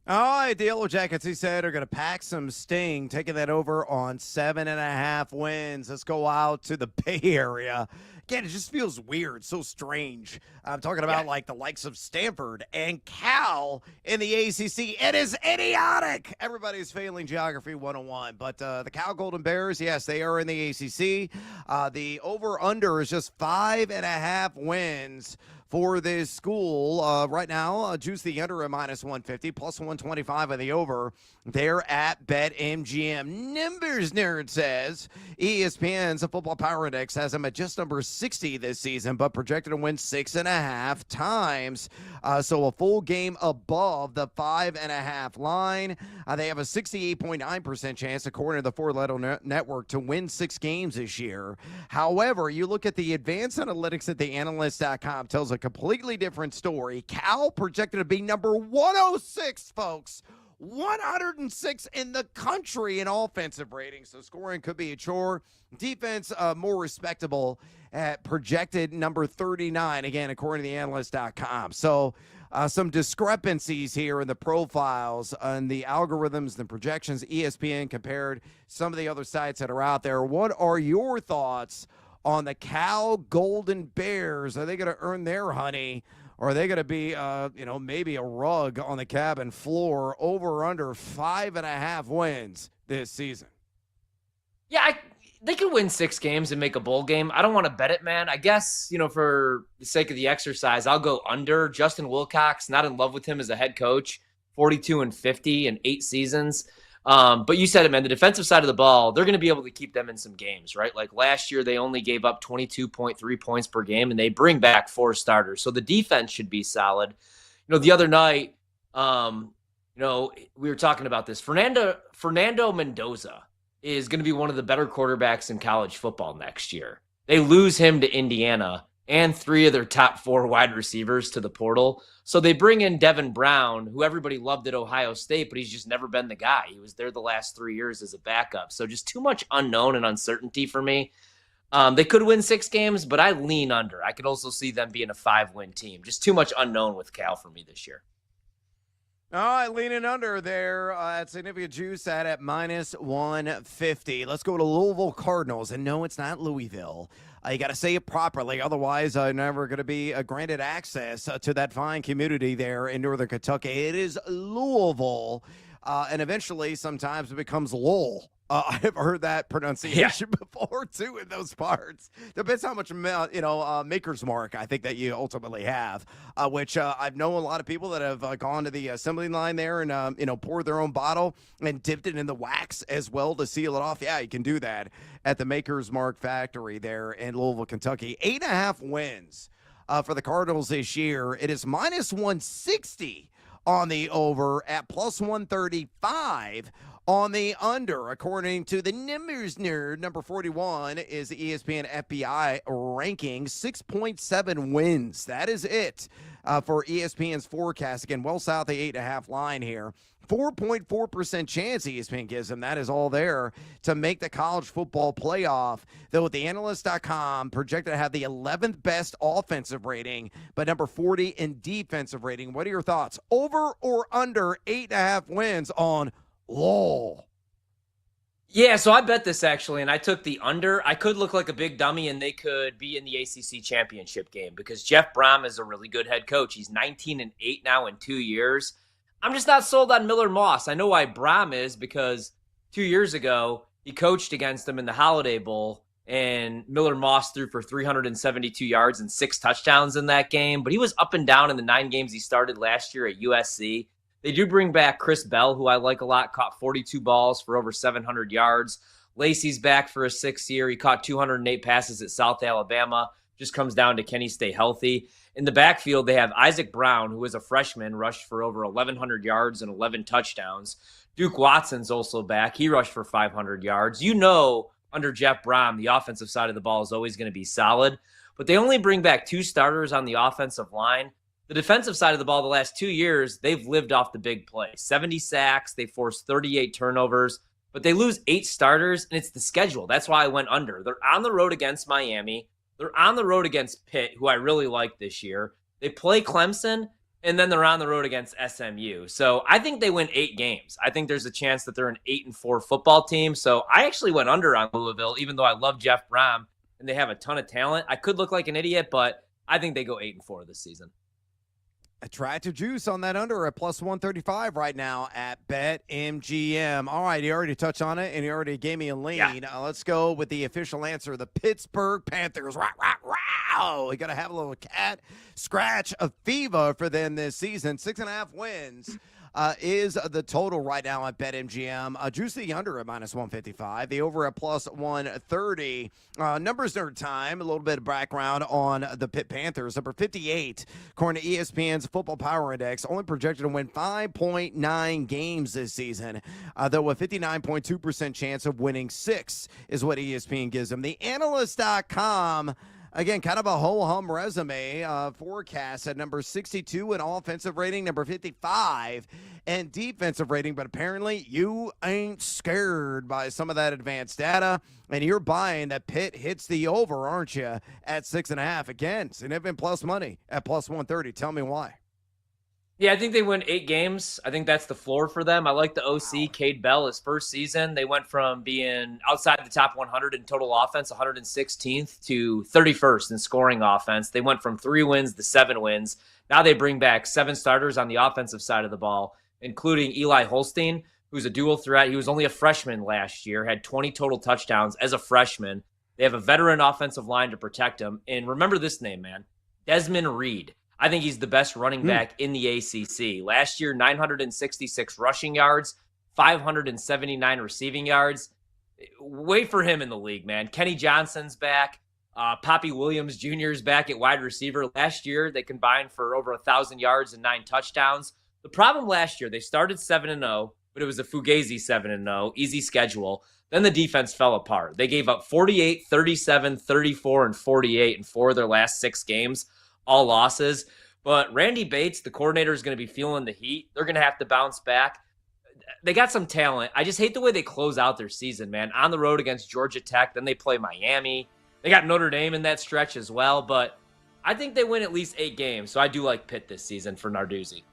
All right, the Yellow Jackets, he said, are going to pack some sting, taking that over on 7.5 wins. Let's go out to the Bay Area. Again, it just feels weird, so strange. I'm talking about like the likes of Stanford and Cal in the ACC. It is idiotic. Everybody's failing Geography 101. But the Cal Golden Bears, yes, they are in the ACC. The over-under is just 5.5 wins for this school. Right now, juice the under at -150, plus 125 on the over. They're at BetMGM. Numbers Nerd says ESPN's Football Power Index has them at just under 60 this season, but projected to win 6.5 times. So a full game above the 5.5 line. They have a 68.9% chance, according to the Four Letter Network, to win 6 games this year. However, you look at the advanced analytics at the analyst.com, tells a completely different story. Cal projected to be number 106, folks. 106 in the country in offensive rating, so scoring could be a chore. Defense, more respectable at projected number 39, again, according to the analyst.com. So some discrepancies here in the profiles and the algorithms and projections. ESPN compared some of the other sites that are out there. What are your thoughts on the Cal Golden Bears? Are they going to earn their honey? Or are they going to be, maybe a rug on the cabin floor? Over or under 5.5 wins this season? Yeah, They could win 6 games and make a bowl game. I don't want to bet it, man. I guess, for the sake of the exercise, I'll go under. Justin Wilcox, not in love with him as a head coach, 42-50 in 8 seasons. But you said it, man, the defensive side of the ball, they're going to be able to keep them in some games, right? Like last year, they only gave up 22.3 points per game, and they bring back 4 starters. So the defense should be solid. The other night, we were talking about this. Fernando Mendoza is going to be one of the better quarterbacks in college football next year. They lose him to Indiana and 3 of their top 4 wide receivers to the portal. So they bring in Devin Brown, who everybody loved at Ohio State, but he's just never been the guy. He was there the last 3 years as a backup. So just too much unknown and uncertainty for me. They could win 6 games, but I lean under. I could also see them being a 5-win team. Just too much unknown with Cal for me this year. All right, leaning under there at significant juice at minus 150. Let's go to Louisville Cardinals. And no, it's not Louisville. You got to say it properly. Otherwise, never going to be granted access to that fine community there in Northern Kentucky. It is Louisville. And eventually, sometimes it becomes Lowell. I've heard that pronunciation before, too, in those parts. Depends how much, maker's mark I think that you ultimately have, which I've known a lot of people that have gone to the assembly line there and, poured their own bottle and dipped it in the wax as well to seal it off. Yeah, you can do that at the Maker's Mark factory there in Louisville, Kentucky. 8.5 wins for the Cardinals this year. It is minus 160 on the over at plus 135 on the under. According to the numbers nerd, number 41 is the ESPN FBI ranking, 6.7 wins. That is it for ESPN's forecast. Again, well south of the 8.5 line here. 4.4% chance ESPN gives them. That is all there to make the college football playoff. Though with the analyst.com projected to have the 11th best offensive rating, but number 40 in defensive rating. What are your thoughts? Over or under 8.5 wins on Lowell? Yeah, so I bet this actually, and I took the under. I could look like a big dummy, and they could be in the ACC championship game because Jeff Brom is a really good head coach. He's 19-8 now in 2 years. I'm just not sold on Miller Moss. I know why Brom is, because 2 years ago, he coached against them in the Holiday Bowl, and Miller Moss threw for 372 yards and 6 touchdowns in that game. But he was up and down in the 9 games he started last year at USC. They do bring back Chris Bell, who I like a lot, caught 42 balls for over 700 yards. Lacey's back for a 6th year. He caught 208 passes at South Alabama. Just comes down to can he stay healthy. In the backfield, they have Isaac Brown, who is a freshman, rushed for over 1,100 yards and 11 touchdowns. Duke Watson's also back. He rushed for 500 yards. Under Jeff Brom, the offensive side of the ball is always going to be solid. But they only bring back 2 starters on the offensive line. The defensive side of the ball the last 2 years, they've lived off the big play. 70 sacks, they forced 38 turnovers, but they lose 8 starters, and it's the schedule. That's why I went under. They're on the road against Miami. They're on the road against Pitt, who I really like this year. They play Clemson, and then they're on the road against SMU. So I think they win 8 games. I think there's a chance that they're an 8-4 football team. So I actually went under on Louisville, even though I love Jeff Brom, and they have a ton of talent. I could look like an idiot, but I think they go 8-4 this season. Attractive juice on that under at plus 135 right now at BetMGM. All right, you already touched on it, and you already gave me a lean. Yeah. Let's go with the official answer. The Pittsburgh Panthers. Rah, rah, rah. We got to have a little cat scratch of fever for them this season. 6.5 wins is the total right now at BetMGM. Juice the under at minus 155. The over at plus 130. Numbers nerd time. A little bit of background on the Pitt Panthers. Number 58, according to ESPN's Football Power Index, only projected to win 5.9 games this season, though a 59.2% chance of winning 6 is what ESPN gives them. The Analyst.com, again, kind of a ho-hum resume. Forecast at number 62 in offensive rating, number 55 in defensive rating. But apparently you ain't scared by some of that advanced data, and you're buying that Pitt hits the over, aren't you, at 6.5. Again, significant plus money at plus 130. Tell me why. Yeah, I think they win 8 games. I think that's the floor for them. I like the OC, Cade Bell, his first season. They went from being outside the top 100 in total offense, 116th, to 31st in scoring offense. They went from 3 wins to 7 wins. Now they bring back 7 starters on the offensive side of the ball, including Eli Holstein, who's a dual threat. He was only a freshman last year, had 20 total touchdowns as a freshman. They have a veteran offensive line to protect him. And remember this name, man, Desmond Reed. I think he's the best running back in the ACC. Last year, 966 rushing yards, 579 receiving yards. Wait for him in the league, man. Kenny Johnson's back. Poppy Williams Jr. is back at wide receiver. Last year, they combined for over 1,000 yards and 9 touchdowns. The problem last year, they started 7-0, but it was a Fugazi 7-0, easy schedule. Then the defense fell apart. They gave up 48, 37, 34, and 48 in 4 of their last 6 games, all losses. But Randy Bates, the coordinator, is going to be feeling the heat. They're going to have to bounce back. They got some talent. I just hate the way they close out their season, man. On the road against Georgia Tech, then they play Miami. They got Notre Dame in that stretch as well, but I think they win at least 8 games. So I do like Pitt this season for Narduzzi.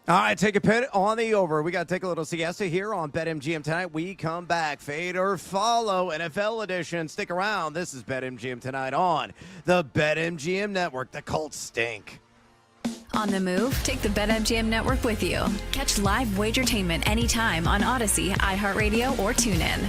All right, take a Pitt on the over. We got to take a little siesta here on BetMGM tonight. We come back. Fade or follow, NFL edition. Stick around. This is BetMGM tonight on the BetMGM Network. The Colts stink. On the move, take the BetMGM Network with you. Catch live Wagertainment anytime on Odyssey, iHeartRadio, or TuneIn.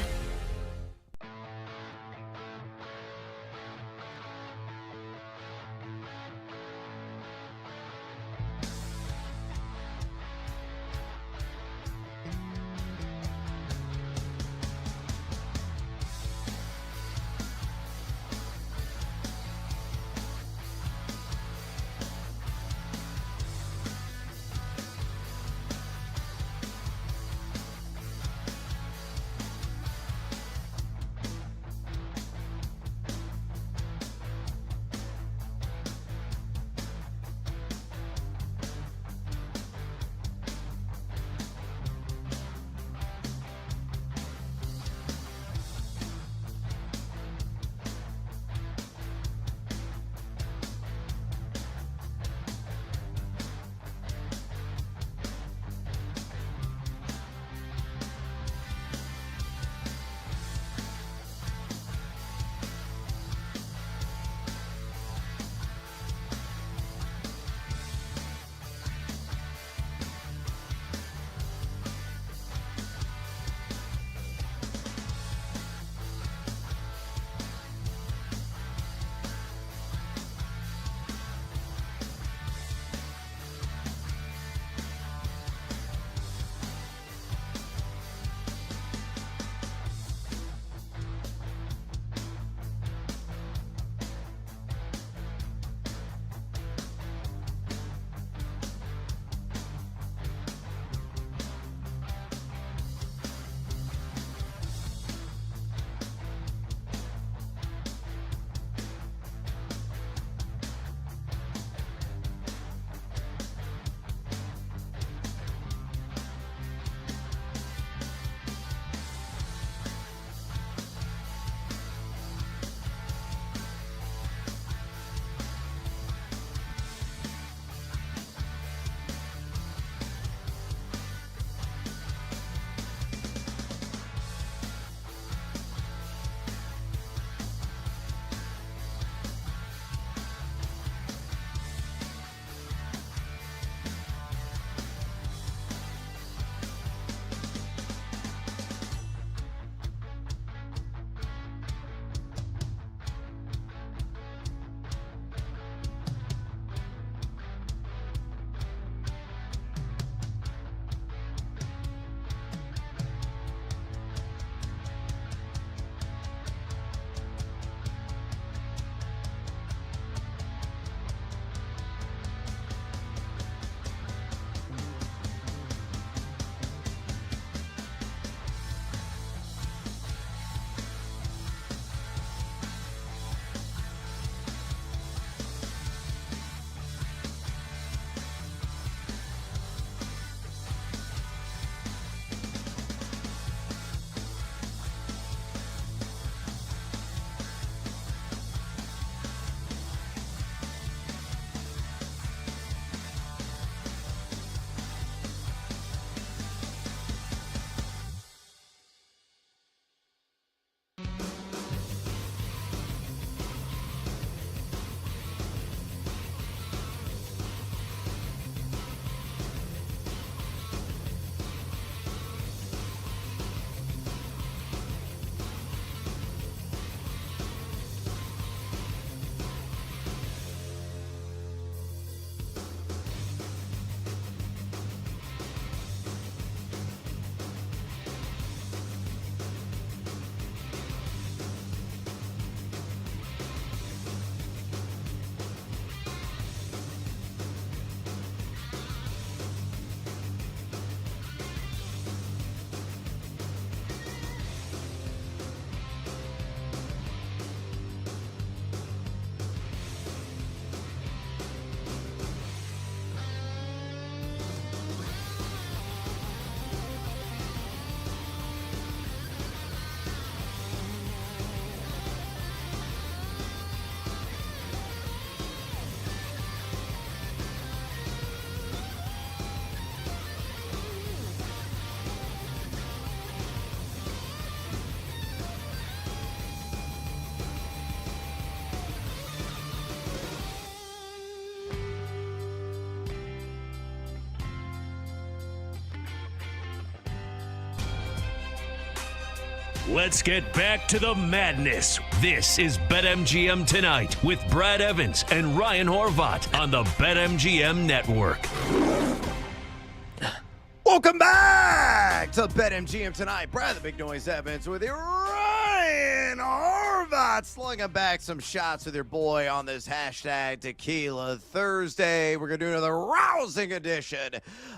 Let's get back to the madness. This is BetMGM Tonight with Brad Evans and Ryan Horvat on the BetMGM Network. Welcome back to BetMGM Tonight. Brad the Big Noise Evans with you. Ryan Horvat slugging back some shots with your boy on this hashtag Tequila Thursday. We're going to do another rousing edition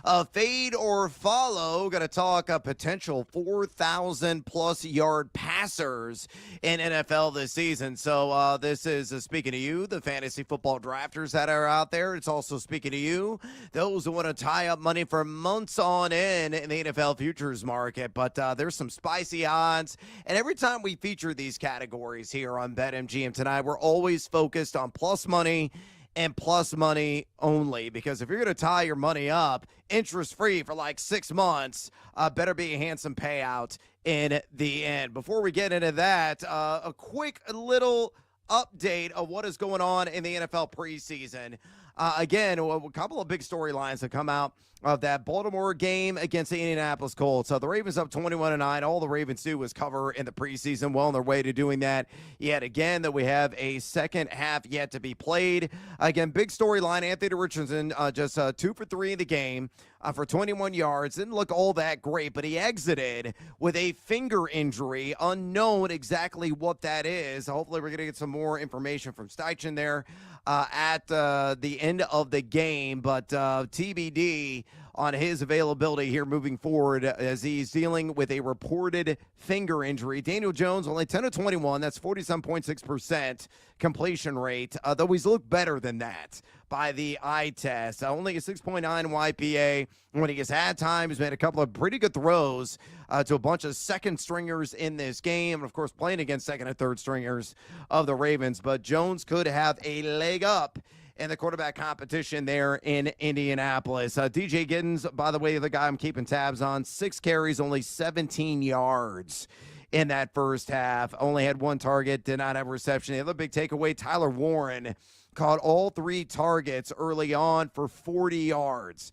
of Fade or Follow. Going to talk a potential 4,000-plus yard passers in NFL this season. So this is speaking to you, the fantasy football drafters that are out there. It's also speaking to you, those who want to tie up money for months on in the NFL futures market. But there's some spicy odds. And every time we feature these categories here on BetMGM Tonight, we're always focused on plus money and plus money only, because if you're going to tie your money up interest-free for like 6 months, better be a handsome payout in the end. Before we get into that, a quick little update of what is going on in the NFL preseason. Again, a couple of big storylines have come out of that Baltimore game against the Indianapolis Colts. So the Ravens up 21-9. All the Ravens do is cover in the preseason. Well on their way to doing that yet again, that we have a second half yet to be played. Again, big storyline. Anthony Richardson just 2 for 3 in the game for 21 yards. Didn't look all that great, but he exited with a finger injury. Unknown exactly what that is. Hopefully we're going to get some more information from Steichen there at the end of the game, but TBD on his availability here moving forward as he's dealing with a reported finger injury. Daniel Jones only 10 of 21. That's 47.6% completion rate, though he's looked better than that by the eye test. Only a 6.9 YPA when he has had time. He's made a couple of pretty good throws to a bunch of second stringers in this game, and of course playing against second and third stringers of the Ravens. But Jones could have a leg up in the quarterback competition there in Indianapolis. DJ Giddens, by the way, the guy I'm keeping tabs on, 6 carries, only 17 yards in that first half. Only had 1 target, did not have a reception. The other big takeaway, Tyler Warren caught all 3 targets early on for 40 yards.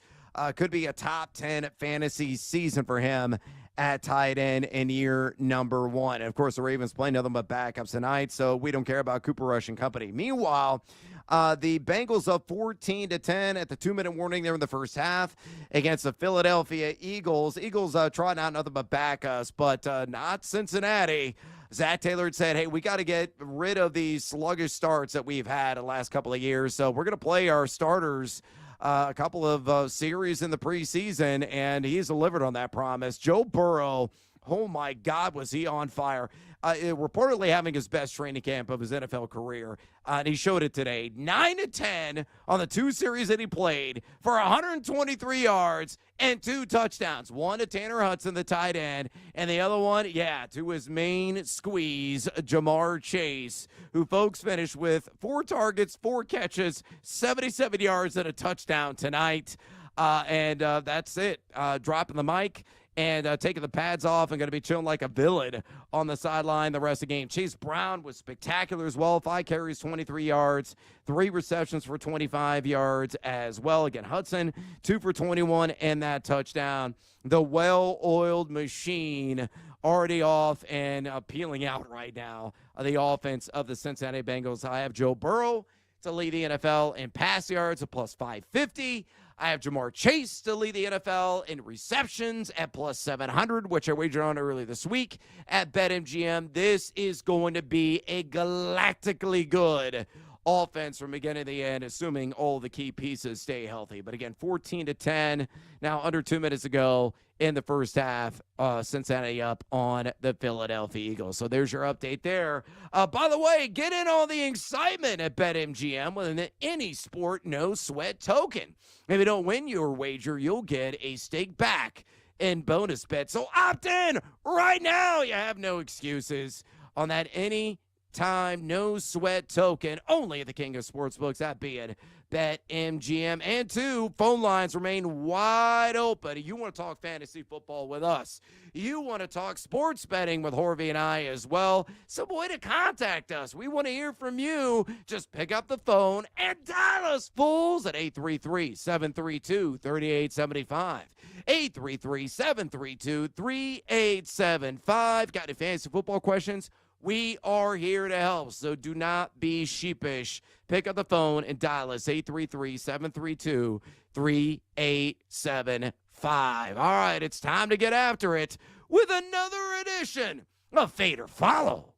Could be a top 10 fantasy season for him at tight end in year number 1. And of course, the Ravens play nothing but backups tonight, so we don't care about Cooper Rush and company. Meanwhile, the Bengals up 14-10 at the 2-minute warning there in the first half against the Philadelphia Eagles. Eagles trotting out nothing but backups, but not Cincinnati. Zach Taylor had said, hey, we got to get rid of these sluggish starts that we've had the last couple of years. So we're going to play our starters a couple of series in the preseason, and he's delivered on that promise. Joe Burrow, oh my God, was he on fire. Reportedly having his best training camp of his NFL career, and he showed it today. 9 of 10 on the 2 series that he played for 123 yards and 2 touchdowns. One to Tanner Hudson, the tight end, and the other one, to his main squeeze, Jamar Chase, who, folks, finished with 4 targets, 4 catches, 77 yards, and a touchdown tonight. And that's it. Dropping the mic and taking the pads off and going to be chilling like a villain on the sideline the rest of the game. Chase Brown was spectacular as well. 5 carries, 23 yards, 3 receptions for 25 yards as well. Again, Hudson, 2 for 21 and that touchdown. The well-oiled machine already off and peeling out right now. The offense of the Cincinnati Bengals. I have Joe Burrow to lead the NFL in pass yards at plus 550. I have Jamar Chase to lead the NFL in receptions at plus 700, which I wagered on early this week at BetMGM. This is going to be a galactically good offense from beginning to the end, assuming all the key pieces stay healthy. But again, 14-10, now under 2 minutes to go in the first half. Cincinnati up on the Philadelphia Eagles. So there's your update there. By the way, get in on the excitement at BetMGM with an any sport, no sweat token. If you don't win your wager, you'll get a stake back in bonus bets. So opt in right now. You have no excuses on that any time, no sweat token, only at the king of sportsbooks, that being BetMGM. And 2, phone lines remain wide open. You want to talk fantasy football with us. You want to talk sports betting with Horvey and I as well. Some way to contact us. We want to hear from you. Just pick up the phone and dial us, fools, at 833-732-3875. 833-732-3875. Got any fantasy football questions? We are here to help, so do not be sheepish. Pick up the phone and dial us, 833-732-3875. All right, it's time to get after it with another edition of Fade or Follow.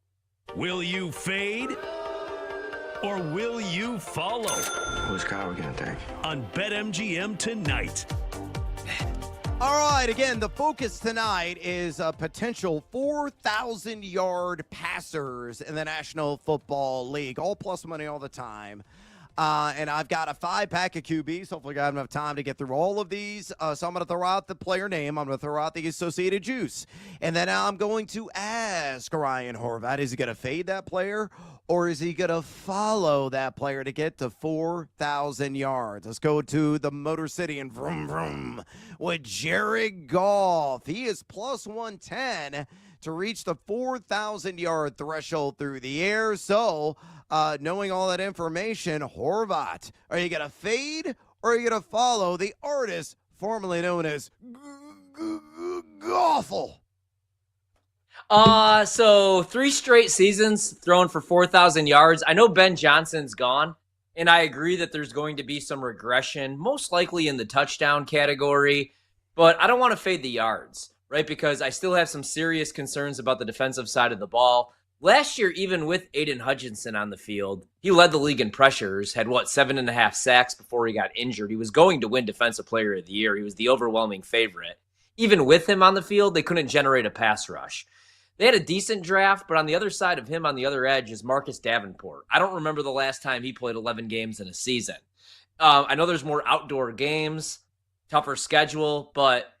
Will you fade or will you follow? Whose car are we going to take? On BetMGM tonight. All right, again, the focus tonight is potential 4,000-yard passers in the National Football League. All plus money all the time. And I've got a 5-pack of QBs. Hopefully I have enough time to get through all of these. So I'm going to throw out the player name. I'm going to throw out the associated juice. And then I'm going to ask Ryan Horvat, is he going to fade that player or is he going to follow that player to get to 4,000 yards? Let's go to the Motor City and vroom, vroom with Jared Goff. He is plus 110 to reach the 4,000-yard threshold through the air. So, knowing all that information, Horvat, are you going to fade or are you going to follow the artist formerly known as Goffle? So 3 straight seasons thrown for 4,000 yards. I know Ben Johnson's gone, and I agree that there's going to be some regression, most likely in the touchdown category, but I don't want to fade the yards, right? Because I still have some serious concerns about the defensive side of the ball. Last year, even with Aiden Hutchinson on the field, he led the league in pressures, had 7.5 sacks before he got injured. He was going to win Defensive Player of the Year. He was the overwhelming favorite. Even with him on the field, they couldn't generate a pass rush. They had a decent draft, but on the other side of him, on the other edge, is Marcus Davenport. I don't remember the last time he played 11 games in a season. I know there's more outdoor games, tougher schedule, but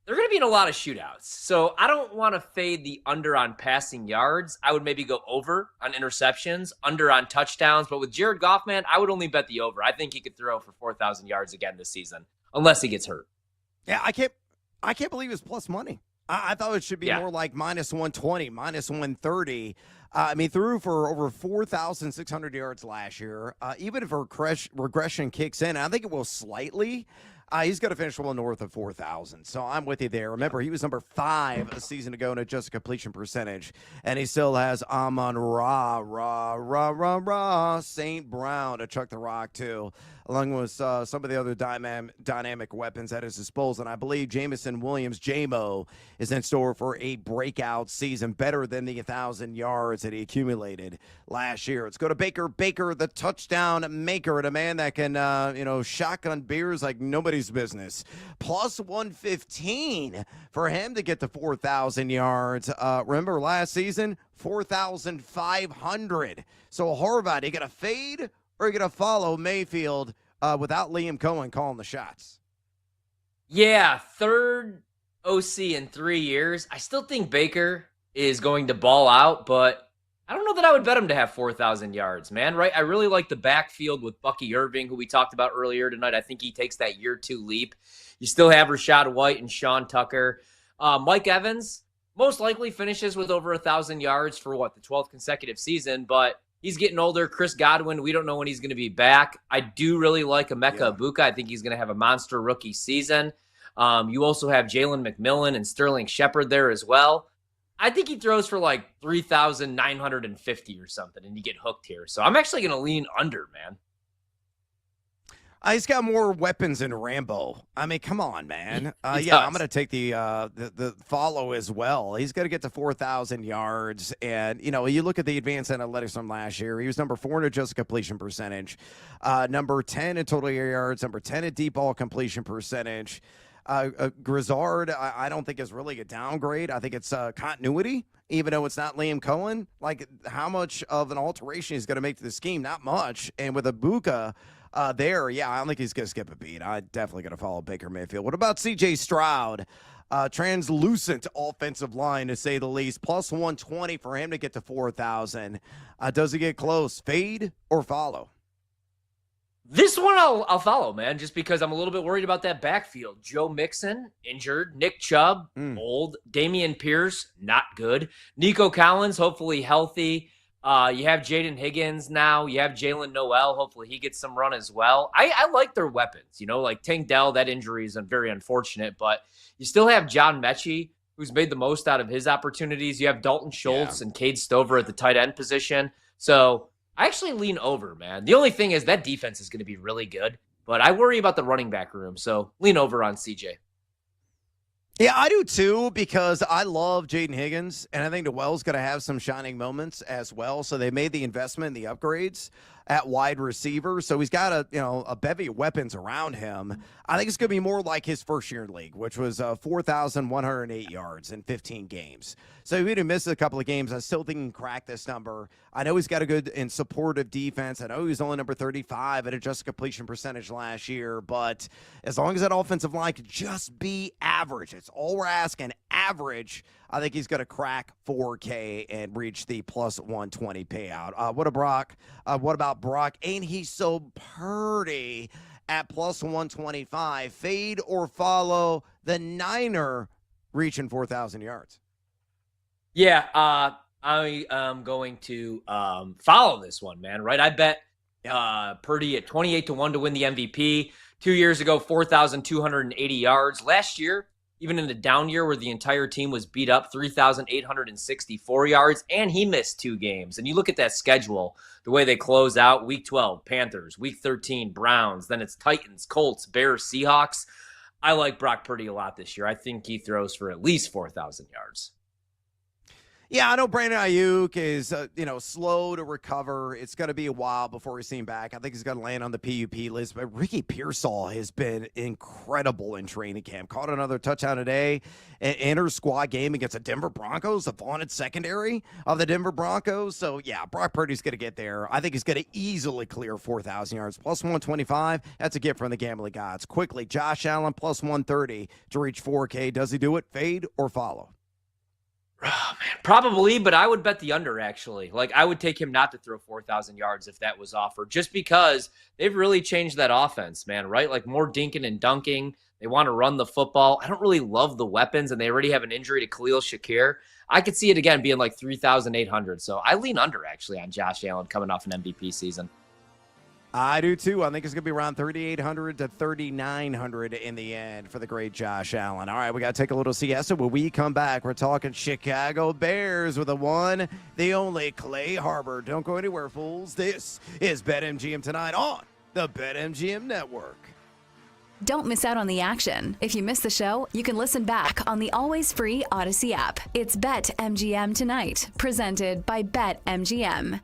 they're going to be in a lot of shootouts. So I don't want to fade the under on passing yards. I would maybe go over on interceptions, under on touchdowns. But with Jared Goff, man, I would only bet the over. I think he could throw for 4,000 yards again this season, unless he gets hurt. Yeah, I can't believe it's plus money. I thought it should be more like minus 120, minus 130. Threw for over 4,600 yards last year. Even if regression kicks in, I think it will slightly. He's going to finish well north of 4,000. So I'm with you there. Remember, he was number 5 a season ago in adjusted completion percentage. And he still has Amon-Ra St. Brown to chuck the rock to, along with some of the other dynamic weapons at his disposal. And I believe Jamison Williams, J-Mo, is in store for a breakout season, better than the 1,000 yards that he accumulated last year. Let's go to Baker. Baker, the touchdown maker, and a man that can, shotgun beers like nobody's business. Plus 115 for him to get to 4,000 yards. Remember last season, 4,500. So Horvat, you going to fade or are you going to follow Mayfield without Liam Cohen calling the shots? Yeah, third OC in 3 years. I still think Baker is going to ball out, but I don't know that I would bet him to have 4,000 yards, man, right? I really like the backfield with Bucky Irving, who we talked about earlier tonight. I think he takes that year 2 leap. You still have Rashad White and Sean Tucker. Mike Evans most likely finishes with over 1,000 yards for the 12th consecutive season, but he's getting older. Chris Godwin, we don't know when he's going to be back. I do really like Emeka Ibuka. I think he's going to have a monster rookie season. You also have Jalen McMillan and Sterling Shepard there as well. I think he throws for 3,950 or something, and you get hooked here. So I'm actually going to lean under, man. He's got more weapons than Rambo. Come on, man. I'm going to take the follow as well. He's going to get to 4,000 yards. And, you look at the advanced analytics from last year. He was number 4 in adjusted completion percentage, number 10 in total air yards, number 10 in deep ball completion percentage. Grizzard, I don't think is really a downgrade. I think it's continuity, even though it's not Liam Cohen. How much of an alteration he's going to make to the scheme? Not much. And with Ibuka I don't think he's going to skip a beat. I'm definitely going to follow Baker Mayfield. What about C.J. Stroud? translucent offensive line, to say the least. Plus 120 for him to get to 4,000. Does he get close? Fade or follow? This one I'll follow, man, just because I'm a little bit worried about that backfield. Joe Mixon, injured. Nick Chubb, old. Damian Pierce, not good. Nico Collins, hopefully healthy. You have Jaden Higgins now. You have Jalen Noel. Hopefully he gets some run as well. I like their weapons. Like Tank Dell, that injury is very unfortunate, but you still have John Mechie, who's made the most out of his opportunities. You have Dalton Schultz and Cade Stover at the tight end position. So I actually lean over, man. The only thing is that defense is going to be really good, but I worry about the running back room. So lean over on CJ. Yeah, I do too, because I love Jaden Higgins, and I think Noel's going to have some shining moments as well. So they made the investment in the upgrades at wide receiver. So he's got a bevy of weapons around him. I think it's going to be more like his first year in league, which was 4,108 yards in 15 games. So even if he misses a couple of games, I still think he can crack this number. I know he's got a good and supportive defense. I know he was only number 35 at adjusted completion percentage last year, but as long as that offensive line can just be average, it's all we're asking, average, I think he's going to crack 4K and reach the plus 120 payout. What about Brock? Ain't he so pretty at plus 125? Fade or follow the Niner reaching 4,000 yards? Yeah, I am going to follow this one, man, right? I bet Purdy at 28-1 to win the MVP. 2 years ago, 4,280 yards. Last year, even in the down year where the entire team was beat up, 3,864 yards, and he missed 2 games. And you look at that schedule, the way they close out, Week 12, Panthers, Week 13, Browns, then it's Titans, Colts, Bears, Seahawks. I like Brock Purdy a lot this year. I think he throws for at least 4,000 yards. Yeah, I know Brandon Ayuk is, slow to recover. It's going to be a while before we see him back. I think he's going to land on the PUP list. But Ricky Pearsall has been incredible in training camp. Caught another touchdown today. Inter-squad game against the Denver Broncos, the vaunted secondary of the Denver Broncos. So, yeah, Brock Purdy's going to get there. I think he's going to easily clear 4,000 yards. Plus 125, that's a gift from the gambling gods. Quickly, Josh Allen plus 130 to reach 4K. Does he do it? Fade or follow? Oh, man, probably, but I would bet the under, actually. Like, I would take him not to throw 4,000 yards if that was offered, just because they've really changed that offense, man, right? Like, more dinking and dunking. They want to run the football. I don't really love the weapons, and they already have an injury to Khalil Shakir. I could see it, again, being like 3,800. So I lean under, actually, on Josh Allen coming off an MVP season. I do too. I think it's going to be around 3,800 to 3,900 in the end for the great Josh Allen. All right, we got to take a little siesta. When we come back, we're talking Chicago Bears with the one, the only Clay Harbor. Don't go anywhere, fools. This is BetMGM tonight on the BetMGM Network. Don't miss out on the action. If you missed the show, you can listen back on the always free Odyssey app. It's BetMGM tonight, presented by BetMGM.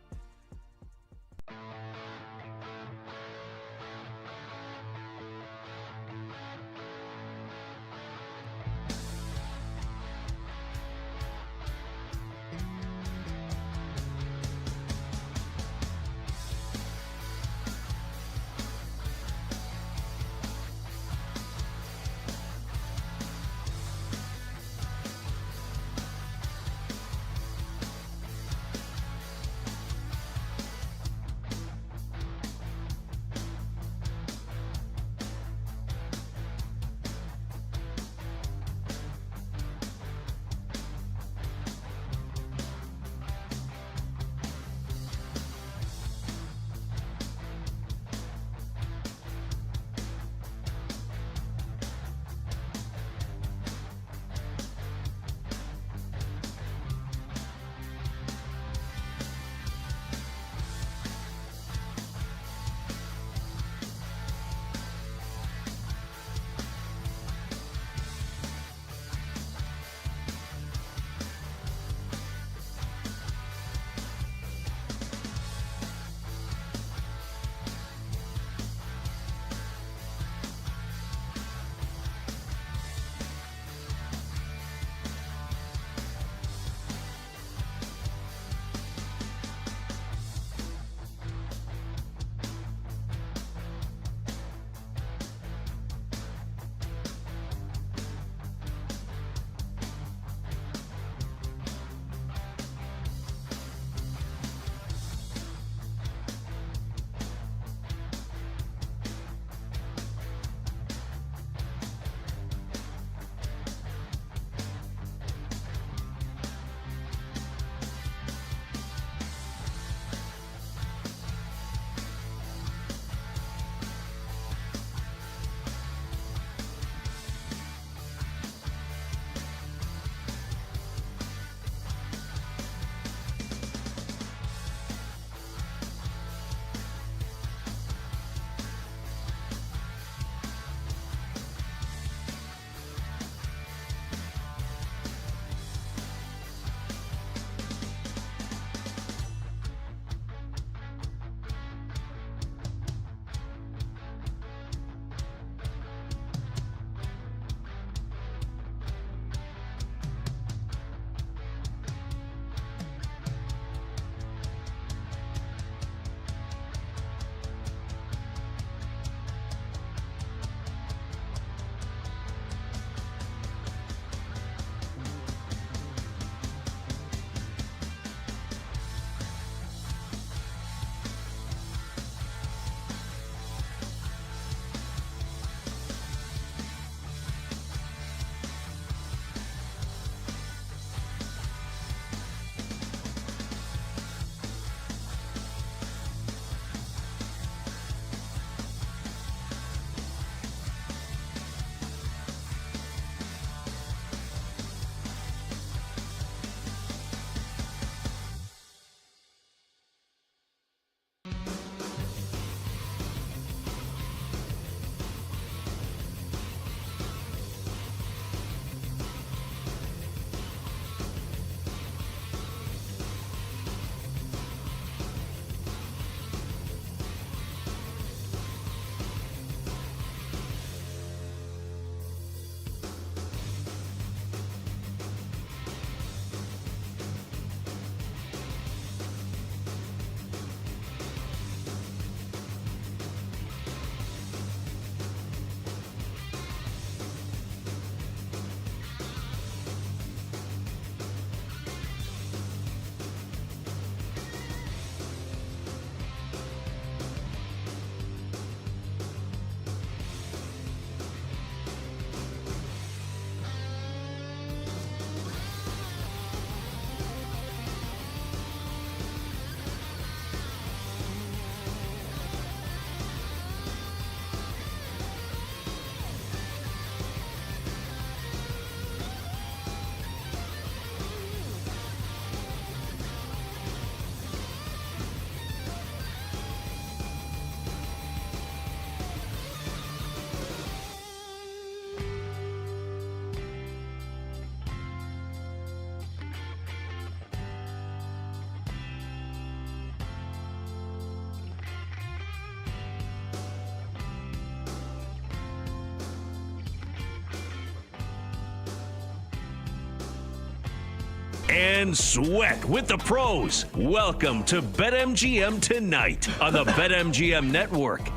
and sweat with the pros. Welcome to BetMGM Tonight on the BetMGM Network.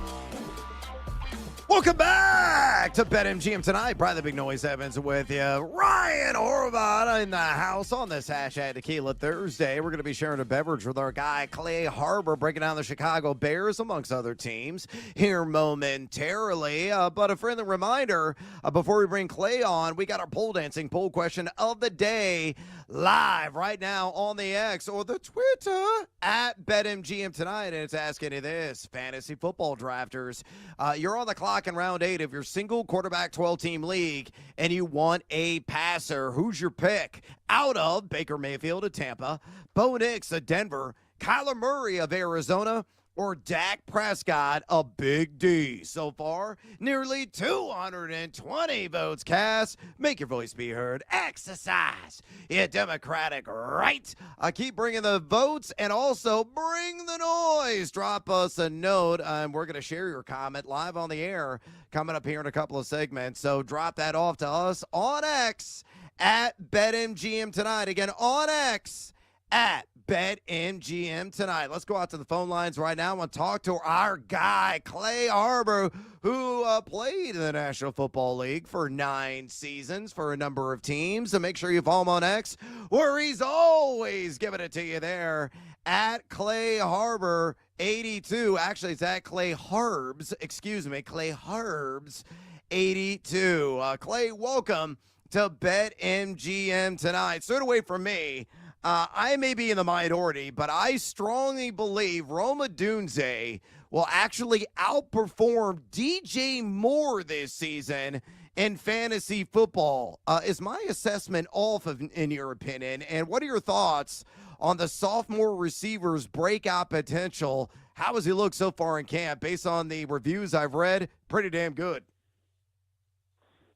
Welcome back to BetMGM Tonight. Brian the Big Noise Evans with you. Ryan Horvath in the house on this #Tequila Thursday. We're going to be sharing a beverage with our guy Clay Harbor, breaking down the Chicago Bears amongst other teams here momentarily. But a friendly reminder, before we bring Clay on, we got our pole dancing poll question of the day live right now on the X or the Twitter at BetMGM Tonight. And it's asking you this, fantasy football drafters. You're on the clock in round 8 of your single quarterback 12-team league, and you want a passer. Who's your pick? Out of Baker Mayfield of Tampa, Bo Nix of Denver, Kyler Murray of Arizona, or Dak Prescott of Big D? So far, nearly 220 votes cast. Make your voice be heard. Exercise your democratic right. Keep bringing the votes and also bring the noise. Drop us a note, and we're going to share your comment live on the air coming up here in a couple of segments. So drop that off to us on X at BetMGM Tonight. Again, on X at BetMGM Tonight. Let's go out to the phone lines right now and talk to our guy, Clay Harbor, who played in the National Football League for 9 seasons for a number of teams. So make sure you follow him on X, where he's always giving it to you there at Clay Harbor 82. Actually, it's at Clay Harbs. Excuse me, Clay Harbs 82. Clay, welcome to BetMGM Tonight. So away from me. I may be in the minority, but I strongly believe Rome Odunze will actually outperform DJ Moore this season in fantasy football. Is my assessment off, in your opinion? And what are your thoughts on the sophomore receiver's breakout potential? How has he looked so far in camp? Based on the reviews I've read, pretty damn good.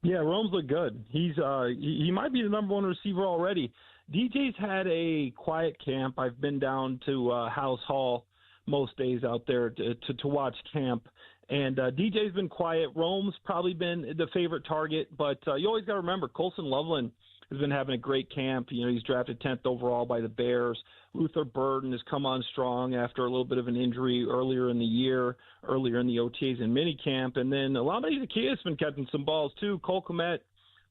Yeah, Rome's look good. He might be the number 1 receiver already. DJ's had a quiet camp. I've been down to House Hall most days out there to watch camp. And DJ's been quiet. Rome's probably been the favorite target. But you always got to remember, Colson Loveland has been having a great camp. You know, he's drafted 10th overall by the Bears. Luther Burden has come on strong after a little bit of an injury earlier in the year, earlier in the OTAs and minicamp. And then Olamide Zaccheaus has been catching some balls too. Cole Kmet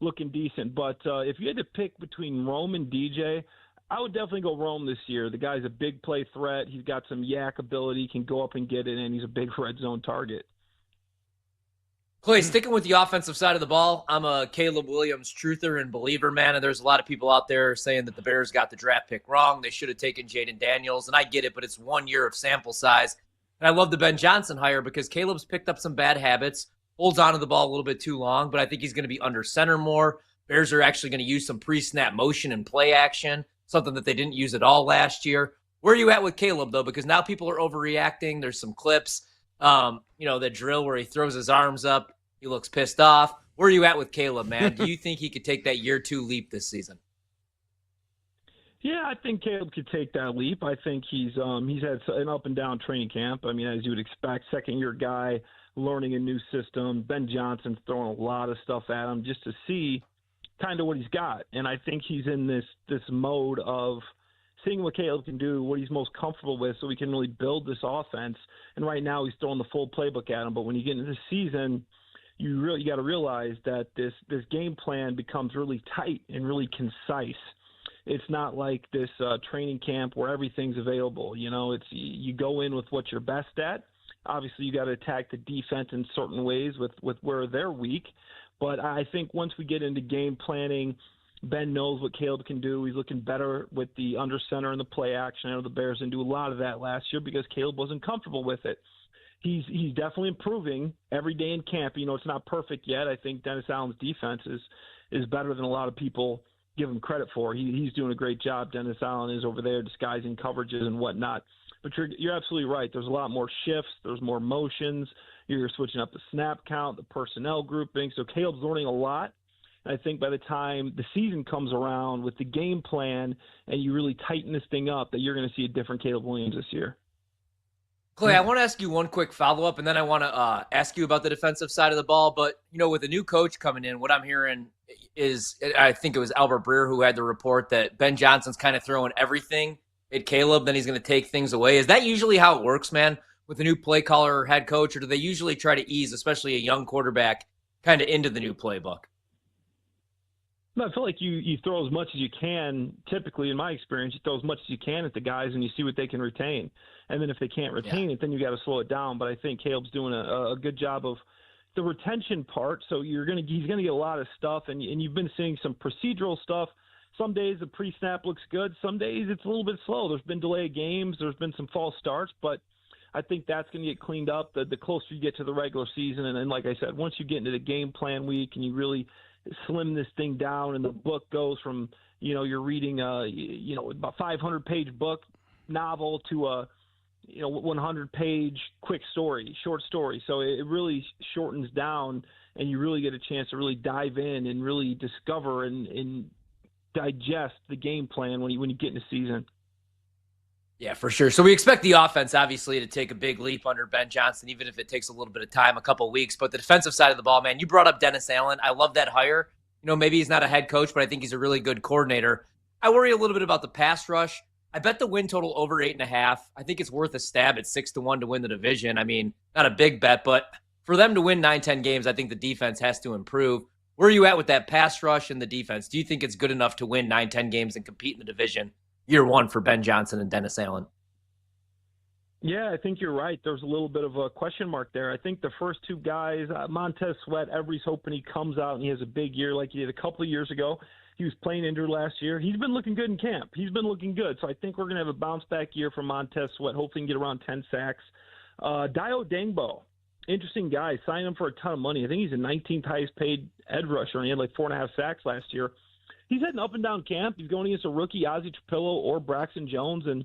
looking decent. But if you had to pick between Rome and DJ, I would definitely go Rome this year. The guy's a big play threat. He's got some yak ability, can go up and get it, and he's a big red zone target. Clay, sticking with the offensive side of the ball, I'm a Caleb Williams truther and believer, man, and there's a lot of people out there saying that the Bears got the draft pick wrong. They should have taken Jaden Daniels, and I get it, but it's 1 year of sample size. And I love the Ben Johnson hire because Caleb's picked up some bad habits, holds on to the ball a little bit too long, but I think he's going to be under center more. Bears are actually going to use some pre-snap motion and play action, something that they didn't use at all last year. Where are you at with Caleb, though? Because now people are overreacting. There's some clips, the drill where he throws his arms up. He looks pissed off. Where are you at with Caleb, man? Do you think he could take that year 2 leap this season? Yeah, I think Caleb could take that leap. I think he's had an up and down training camp. I mean, as you would expect, second-year guy, learning a new system. Ben Johnson's throwing a lot of stuff at him just to see kind of what he's got. And I think he's in this mode of seeing what Caleb can do, what he's most comfortable with, so we can really build this offense. And right now he's throwing the full playbook at him. But when you get into the season, you got to realize that this game plan becomes really tight and really concise. It's not like this training camp where everything's available. You know, you go in with what you're best at. Obviously, you got to attack the defense in certain ways with where they're weak. But I think once we get into game planning, Ben knows what Caleb can do. He's looking better with the under center and the play action. I know the Bears didn't do a lot of that last year because Caleb wasn't comfortable with it. He's definitely improving every day in camp. You know, it's not perfect yet. I think Dennis Allen's defense is better than a lot of people give him credit for. He's doing a great job. Dennis Allen is over there disguising coverages and whatnot. But you're absolutely right. There's a lot more shifts. There's more motions. You're switching up the snap count, the personnel grouping. So Caleb's learning a lot. And I think by the time the season comes around with the game plan and you really tighten this thing up, that you're going to see a different Caleb Williams this year. Clay, I want to ask you one quick follow-up, and then I want to ask you about the defensive side of the ball. But, with a new coach coming in, what I'm hearing is, I think it was Albert Breer who had the report that Ben Johnson's kind of throwing everything at Caleb, then he's going to take things away. Is that usually how it works, man, with a new play caller or head coach, or do they usually try to ease, especially a young quarterback, kind of into the new playbook? No, I feel like you throw as much as you can. Typically, in my experience, you throw as much as you can at the guys, and you see what they can retain. And then if they can't retain it, then you got to slow it down. But I think Caleb's doing a good job of the retention part. So he's going to get a lot of stuff, and you've been seeing some procedural stuff. Some days the pre-snap looks good. Some days it's a little bit slow. There's been delayed games. There's been some false starts, but I think that's going to get cleaned up the closer you get to the regular season. And then, like I said, once you get into the game plan week and you really slim this thing down, and the book goes from you're reading about 500-page book novel to a 100-page quick story, short story. So it really shortens down, and you really get a chance to really dive in and really discover and digest the game plan when you get into season. Yeah, for sure. So we expect the offense, obviously, to take a big leap under Ben Johnson, even if it takes a little bit of time, a couple of weeks. But the defensive side of the ball, man, you brought up Dennis Allen. I love that hire. Maybe he's not a head coach, but I think he's a really good coordinator. I worry a little bit about the pass rush. I bet the win total over 8.5. I think it's worth a stab at 6-1 to win the division. I mean, not a big bet, but for them to win 9-10 games, I think the defense has to improve. Where are you at with that pass rush and the defense? Do you think it's good enough to win 9-10 games and compete in the division year one for Ben Johnson and Dennis Allen? Yeah, I think you're right. There's a little bit of a question mark there. I think the first two guys, Montez Sweat, everybody's hoping he comes out and he has a big year like he did a couple of years ago. He was playing injured last year. He's been looking good in camp. He's been looking good. So I think we're going to have a bounce-back year for Montez Sweat. Hopefully he can get around 10 sacks. Dio Dangbo, interesting guy. Signed him for a ton of money. I think he's the 19th highest-paid edge rusher, and he had like 4.5 sacks last year. He's heading up and down camp. He's going against a rookie, Ozzie Trapillo or Braxton Jones, and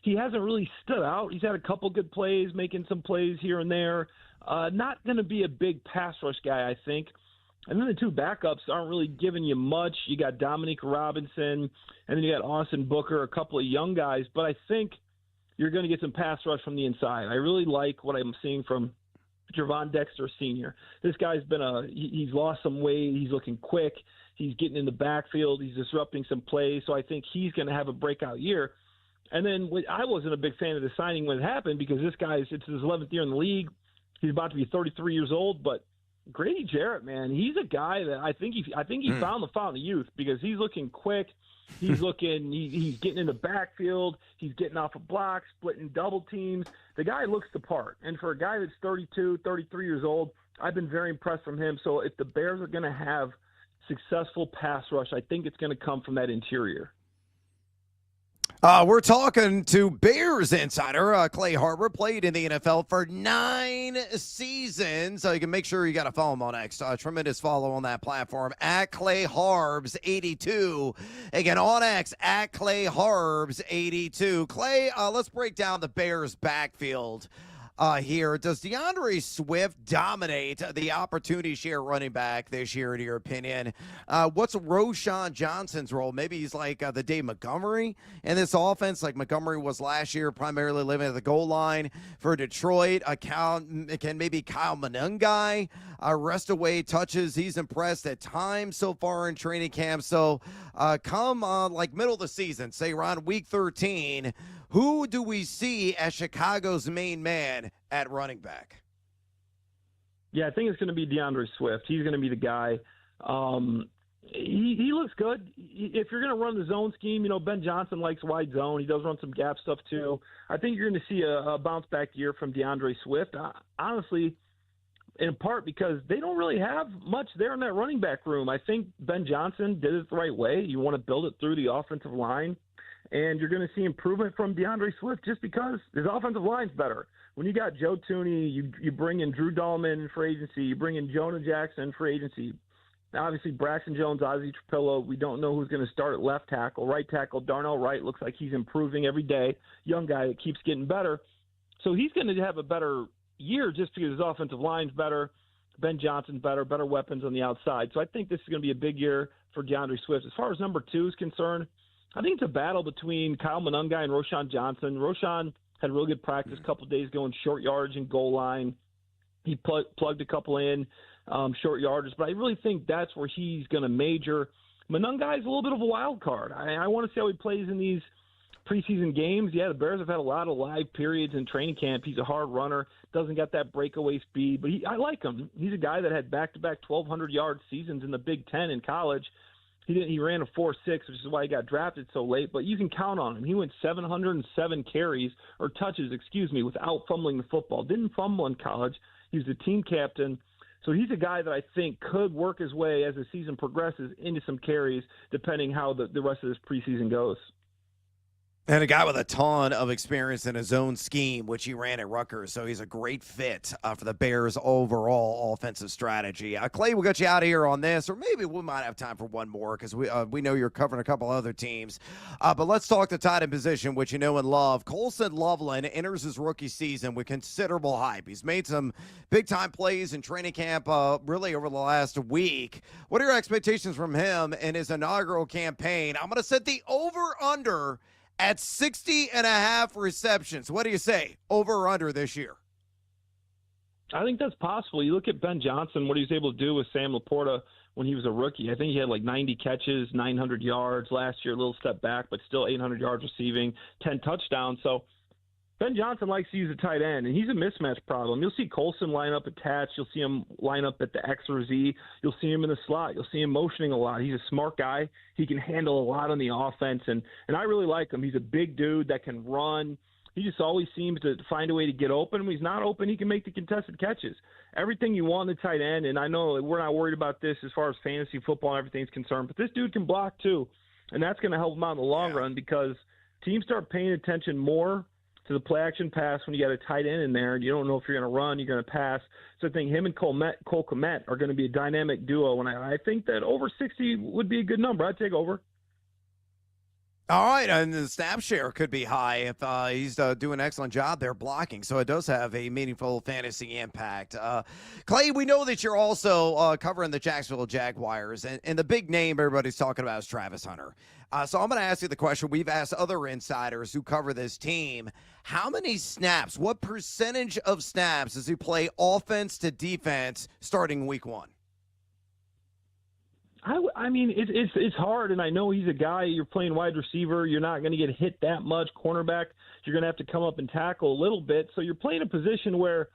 he hasn't really stood out. He's had a couple good plays, making some plays here and there. Not going to be a big pass rush guy, I think. And then the two backups aren't really giving you much. You got Dominique Robinson, and then you got Austin Booker, a couple of young guys. But I think you're going to get some pass rush from the inside. I really like what I'm seeing from Javon Dexter Sr. This guy's he's lost some weight. He's looking quick. He's getting in the backfield. He's disrupting some plays. So I think he's going to have a breakout year. And then I wasn't a big fan of the signing when it happened because it's his 11th year in the league. He's about to be 33 years old, but Grady Jarrett, man, he's a guy that I think he found the fountain of youth because he's looking quick. He's he's getting in the backfield. He's getting off of blocks, splitting double teams. The guy looks the part. And for a guy that's 32, 33 years old, I've been very impressed from him. So if the Bears are going to have successful pass rush, I think it's going to come from that interior. We're talking to Bears insider Clay Harbor. Played in the NFL for 9 seasons. So you can make sure you got to follow him on X. Tremendous follow on that platform at Clay Harbs 82. Again, on X at Clay Harbs 82. Clay, let's break down the Bears backfield here. Does DeAndre Swift dominate the opportunity share running back this year, in your opinion? What's Roschon Johnson's role? Maybe he's like the Dave Montgomery in this offense, like Montgomery was last year, primarily living at the goal line for Detroit. Can maybe Kyle Monangai rest away touches? He's impressed at times so far in training camp. So come like middle of the season, say around week 13, who do we see as Chicago's main man at running back? Yeah, I think it's going to be DeAndre Swift. He's going to be the guy. He looks good. If you're going to run the zone scheme, Ben Johnson likes wide zone. He does run some gap stuff too. I think you're going to see a bounce-back year from DeAndre Swift. Honestly, in part because they don't really have much there in that running back room. I think Ben Johnson did it the right way. You want to build it through the offensive line. And you're going to see improvement from DeAndre Swift just because his offensive line's better. When you got Joe Tooney, you bring in Drew Dahlman for agency, you bring in Jonah Jackson for agency. Now, obviously, Braxton Jones, Ozzie Trapillo, we don't know who's going to start at left tackle. Right tackle, Darnell Wright looks like he's improving every day. Young guy that keeps getting better. So he's going to have a better year just because his offensive line's better. Ben Johnson's better weapons on the outside. So I think this is going to be a big year for DeAndre Swift. As far as number 2 is concerned, I think it's a battle between Kyle Monangai and Roschon Johnson. Roschon Had a really good practice a couple of days going short yardage and goal line. He plugged a couple in short yardage, but I really think that's where he's going to major. Monungai's a little bit of a wild card. I want to see how he plays in these preseason games. Yeah, the Bears have had a lot of live periods in training camp. He's a hard runner, doesn't got that breakaway speed, but I like him. He's a guy that had back-to-back 1,200-yard seasons in the Big Ten in college. He ran a 4.6, which is why he got drafted so late, but you can count on him. He went 707 carries, or touches, without fumbling the football. Didn't fumble in college. He was the team captain. So he's a guy that I think could work his way as the season progresses into some carries, depending how the rest of this preseason goes. And a guy with a ton of experience in his own scheme, which he ran at Rutgers. So he's a great fit for the Bears' overall offensive strategy. Clay, we'll get you out of here on this, or maybe we might have time for one more because we know you're covering a couple other teams. But let's talk the tight end position, which you know and love. Colson Loveland enters his rookie season with considerable hype. He's made some big-time plays in training camp really over the last week. What are your expectations from him in his inaugural campaign? I'm going to set the over-under at 60.5 receptions. What do you say? Over or under this year? I think that's possible. You look at Ben Johnson, what he was able to do with Sam Laporta when he was a rookie. I think he had like 90 catches, 900 yards last year, a little step back, but still 800 yards receiving, 10 touchdowns. So Ben Johnson likes to use a tight end, and he's a mismatch problem. You'll see Colson line up attached. You'll see him line up at the X or Z. You'll see him in the slot. You'll see him motioning a lot. He's a smart guy. He can handle a lot on the offense, and I really like him. He's a big dude that can run. He just always seems to find a way to get open. When he's not open, he can make the contested catches. Everything you want in the tight end, and I know we're not worried about this as far as fantasy football and everything's concerned, but this dude can block too, and that's going to help him out in the long run because teams start paying attention more to the play action pass when you got a tight end in there and you don't know if you're going to run, you're going to pass. So I think him and Cole Kmet are going to be a dynamic duo, and I think that over 60 would be a good number. I'd take over. All right, and the snap share could be high if he's doing an excellent job there blocking, so it does have a meaningful fantasy impact. Clay, we know that you're also covering the Jacksonville Jaguars, and the big name everybody's talking about is Travis Hunter. So I'm going to ask you the question we've asked other insiders who cover this team. How many snaps, what percentage of snaps does he play offense to defense starting week one? I mean, it's hard, and I know he's a guy, you're playing wide receiver, you're not going to get hit that much. Cornerback, you're going to have to come up and tackle a little bit. So you're playing a position where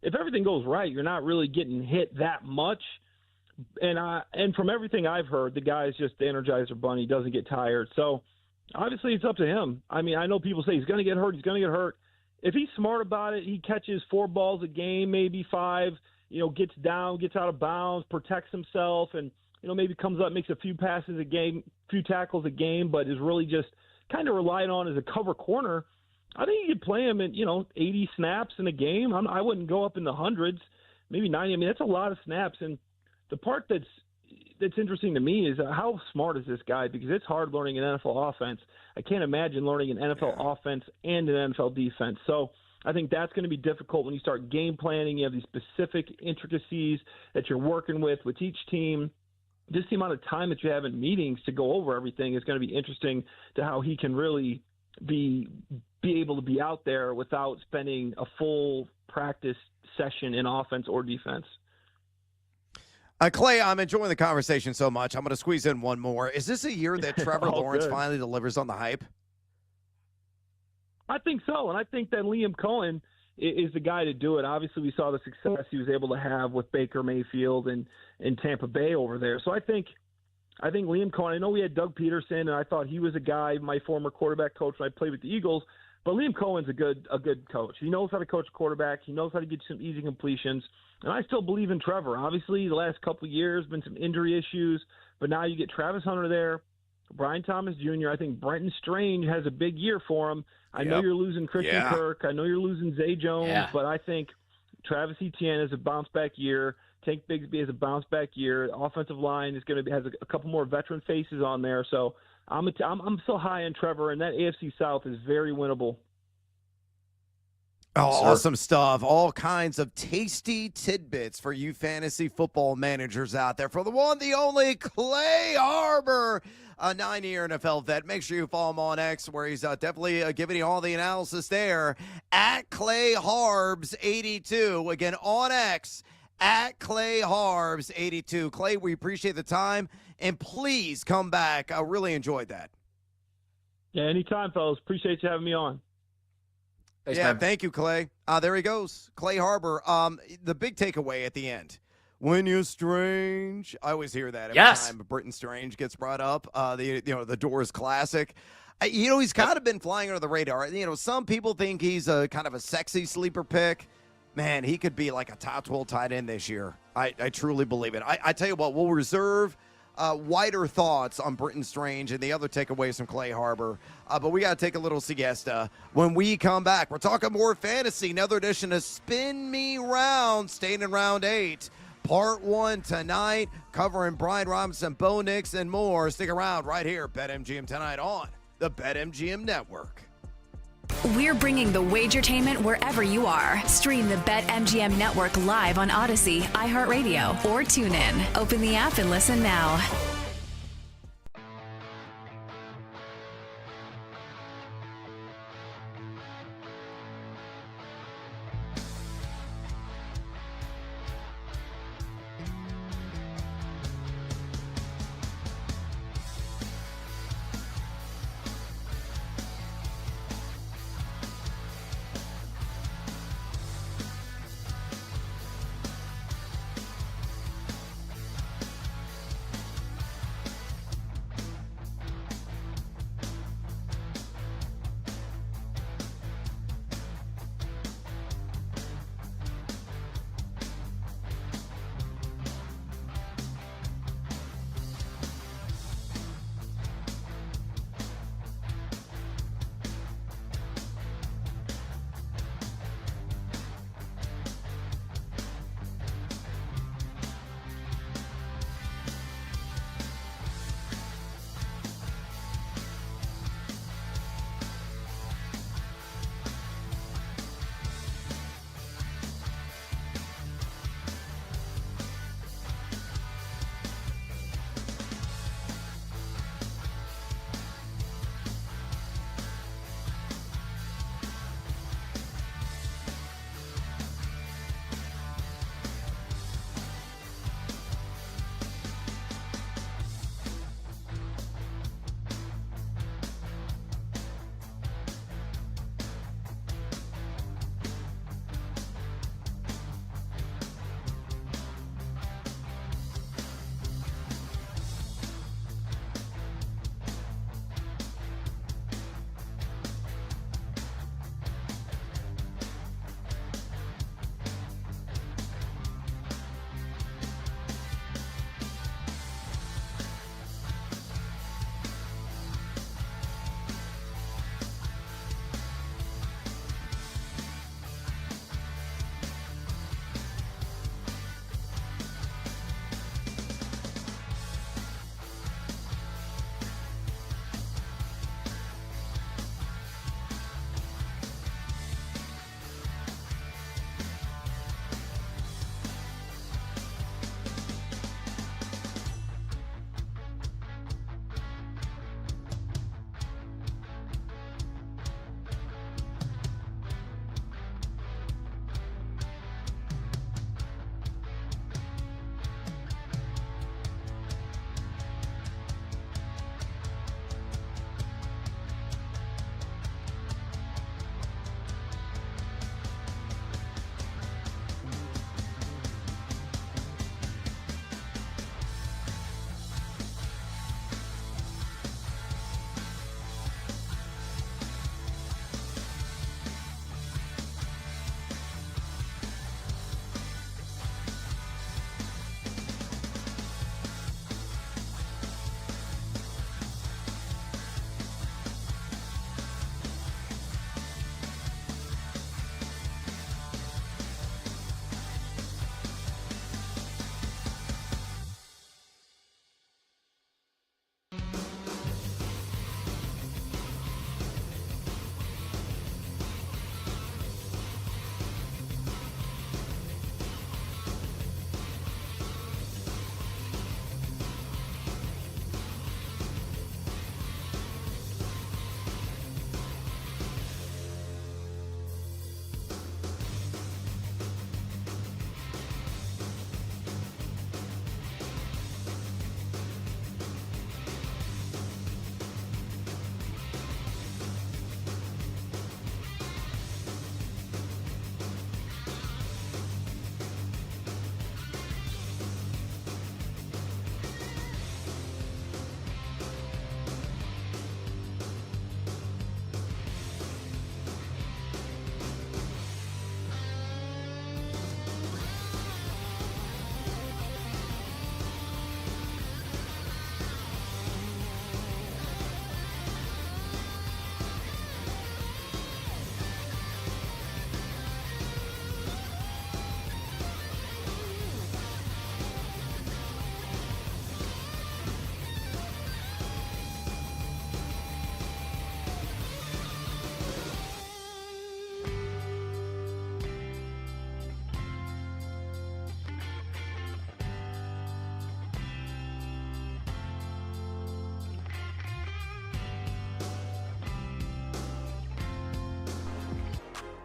if everything goes right, you're not really getting hit that much. And from everything I've heard, the guy's just the Energizer Bunny, doesn't get tired. So obviously it's up to him. I mean, I know people say he's going to get hurt. If he's smart about it, he catches 4 balls a game, maybe 5, gets down, gets out of bounds, protects himself, and maybe comes up, makes a few passes a game, few tackles a game, but is really just kind of relied on as a cover corner. I think you could play him in, 80 snaps in a game. I wouldn't go up in the hundreds, maybe 90. I mean, that's a lot of snaps. And the part that's interesting to me is how smart is this guy? Because it's hard learning an NFL offense. I can't imagine learning an NFL offense and an NFL defense. So I think that's going to be difficult when you start game planning. You have these specific intricacies that you're working with each team. Just the amount of time that you have in meetings to go over everything is going to be interesting to how he can really be able to be out there without spending a full practice session in offense or defense. Clay, I'm enjoying the conversation so much. I'm going to squeeze in one more. Is this a year that Trevor Lawrence finally delivers on the hype? I think so, and I think that Liam Cohen is the guy to do it. Obviously, we saw the success he was able to have with Baker Mayfield and Tampa Bay over there. So I think Liam Cohen, I know we had Doug Peterson, and I thought he was a guy, my former quarterback coach when I played with the Eagles, but Liam Cohen's a good coach. He knows how to coach a quarterback. He knows how to get some easy completions, and I still believe in Trevor. Obviously, the last couple of years been some injury issues, but now you get Travis Hunter there, Brian Thomas Jr. I think Brenton Strange has a big year for him. I know you're losing Christian Kirk. I know you're losing Zay Jones, but I think Travis Etienne has a bounce-back year. Tank Bigsby has a bounce-back year. The offensive line is going to has a couple more veteran faces on there. So I'm so high on Trevor, and that AFC South is very winnable. Oh, awesome stuff. All kinds of tasty tidbits for you fantasy football managers out there. For the one, the only Clay Harbor. a 9-year NFL vet. Make sure you follow him on X, where he's definitely giving you all the analysis there. At Clay Harbs 82. Again, on X, at Clay Harbs 82. Clay, we appreciate the time, and please come back. I really enjoyed that. Yeah, anytime, fellas. Appreciate you having me on. Thanks, yeah, man. thank you, Clay. There he goes, Clay Harbor. The big takeaway at the end. When you're strange, I always hear that every time Britton Strange gets brought up. The Doors classic. He's kind of been flying under the radar. Some people think he's a kind of a sexy sleeper pick. Man, he could be like a top 12 tight end this year. I truly believe it. I tell you what, we'll reserve wider thoughts on Britton Strange and the other takeaways from Clay Harbor. But we got to take a little siesta. When we come back, we're talking more fantasy. Another edition of Spin Me Round, staying in round 8. Part 1 tonight, covering Brian Robinson, Bo Nix, and more. Stick around right here, BetMGM tonight on the BetMGM Network. We're bringing the Wagertainment wherever you are. Stream the BetMGM Network live on Odyssey, iHeartRadio, or TuneIn. Open the app and listen now.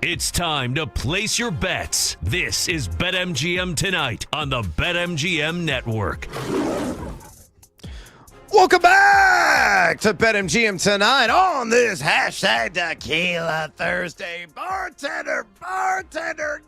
It's time to place your bets. This is BetMGM Tonight on the BetMGM Network. Welcome back to BetMGM Tonight on this hashtag Tequila Thursday. Bartender,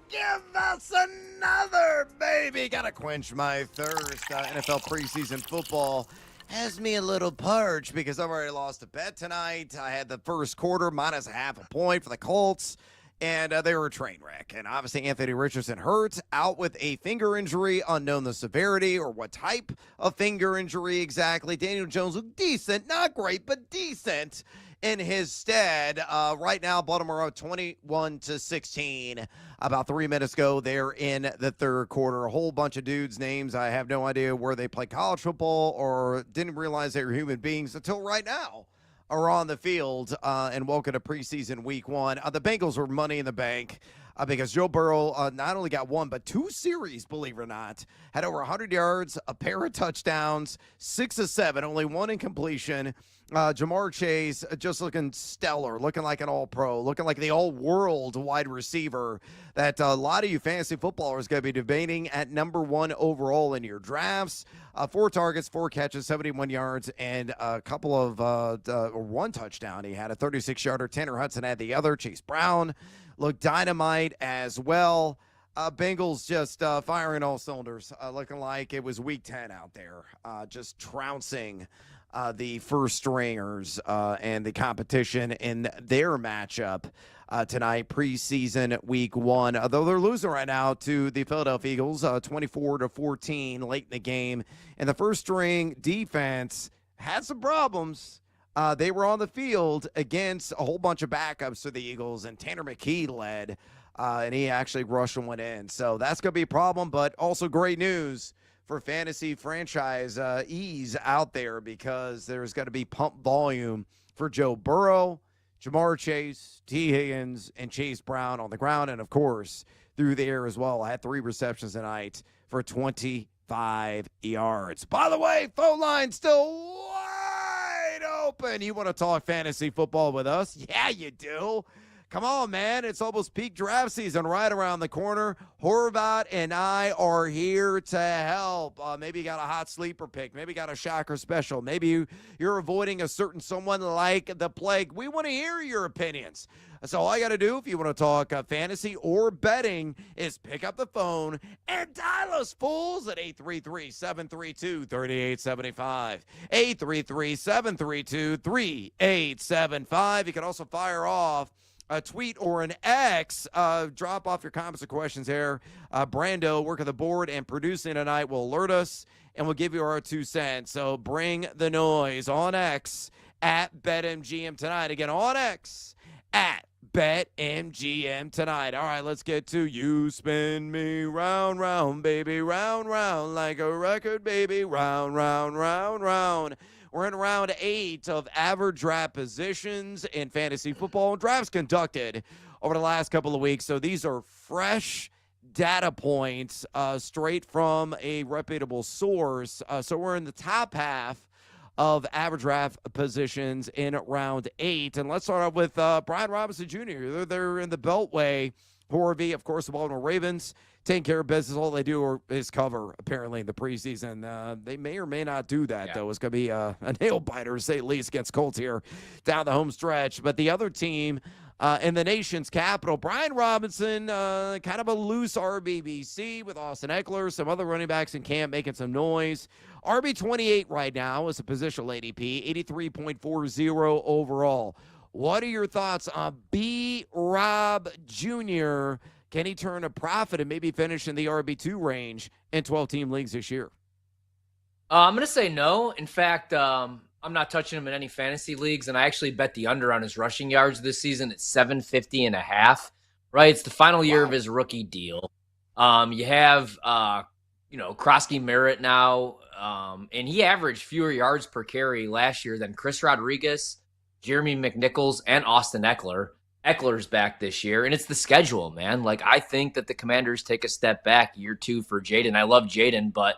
give us another, baby. Gotta quench my thirst. NFL preseason football has me a little parched because I've already lost a bet tonight. I had the first quarter minus a half a point for the Colts. And they were a train wreck. And obviously Anthony Richardson hurt, out with a finger injury, unknown the severity or what type of finger injury exactly. Daniel Jones looked decent, not great, but decent in his stead. Right now, Baltimore up 21-16. About 3 minutes ago, they're in the third quarter. A whole bunch of dudes' names. I have no idea where they play college football or didn't realize they were human beings until right now are on the field, and welcome to preseason week one. The Bengals were money in the bank because Joe Burrow not only got one, but 2 series, believe it or not, had over 100 yards, a pair of touchdowns, 6 of 7, only 1 incompletion. Jamar Chase just looking stellar, looking like an all-pro, looking like the all-world wide receiver that a lot of you fantasy footballers going to be debating at number 1 overall in your drafts. 4 targets, 4 catches, 71 yards, and a couple of 1 touchdown. He had a 36-yarder. Tanner Hudson had the other. Chase Brown looked dynamite as well. Bengals just firing all cylinders, looking like it was week 10 out there, just trouncing the first stringers and the competition in their matchup tonight, preseason week 1. Although they're losing right now to the Philadelphia Eagles, 24-14 late in the game. And the first string defense had some problems. They were on the field against a whole bunch of backups for the Eagles, and Tanner McKee led, and he actually rushed and went in. So that's going to be a problem, but also great news for fantasy franchise ease out there, because there's going to be pump volume for Joe Burrow, Jamar Chase, T. Higgins, and Chase Brown on the ground, and of course through the air as well. I had 3 receptions tonight for 25 yards. By the way, phone line still wide open. You want to talk fantasy football with us? Yeah, you do. Come on, man. It's almost peak draft season right around the corner. Horvat and I are here to help. Maybe you got a hot sleeper pick. Maybe you got a shocker special. Maybe you're avoiding a certain someone like the plague. We want to hear your opinions. So all you got to do if you want to talk fantasy or betting is pick up the phone and dial us fools at 833-732-3875. 833-732-3875. You can also fire off a tweet or an X. Drop off your comments or questions there. Brando, working the board and producing tonight, will alert us, and we'll give you our 2 cents. So bring the noise on X at BetMGM Tonight. Again, on X at BetMGM Tonight. All right, let's get to You Spin Me Round, Round, baby, round, round, like a record, baby, round, round, round, round. We're in round 8 of average draft positions in fantasy football. Drafts conducted over the last couple of weeks. So these are fresh data points straight from a reputable source. So we're in the top half of average draft positions in round 8. And let's start off with Brian Robinson Jr. They're in the Beltway. Horvey, of course, the Baltimore Ravens, taking care of business. All they do is cover, apparently, in the preseason. They may or may not do that, though. It's going to be a nail-biter, to say the least, against Colts here down the home stretch. But the other team in the nation's capital, Brian Robinson, kind of a loose RBBC with Austin Eckler, some other running backs in camp making some noise. RB28 right now is a positional ADP, 83.40 overall. What are your thoughts on B. Rob Jr.? Can he turn a profit and maybe finish in the RB2 range in 12-team leagues this year? I'm going to say no. In fact, I'm not touching him in any fantasy leagues, and I actually bet the under on his rushing yards this season at 750.5. Right, it's the final year of his rookie deal. You have, Krosky Merritt now, and he averaged fewer yards per carry last year than Chris Rodriguez, Jeremy McNichols, and Austin Eckler. Eckler's back this year, and it's the schedule, man. Like, I think that the Commanders take a step back year 2 for Jaden. I love Jaden, but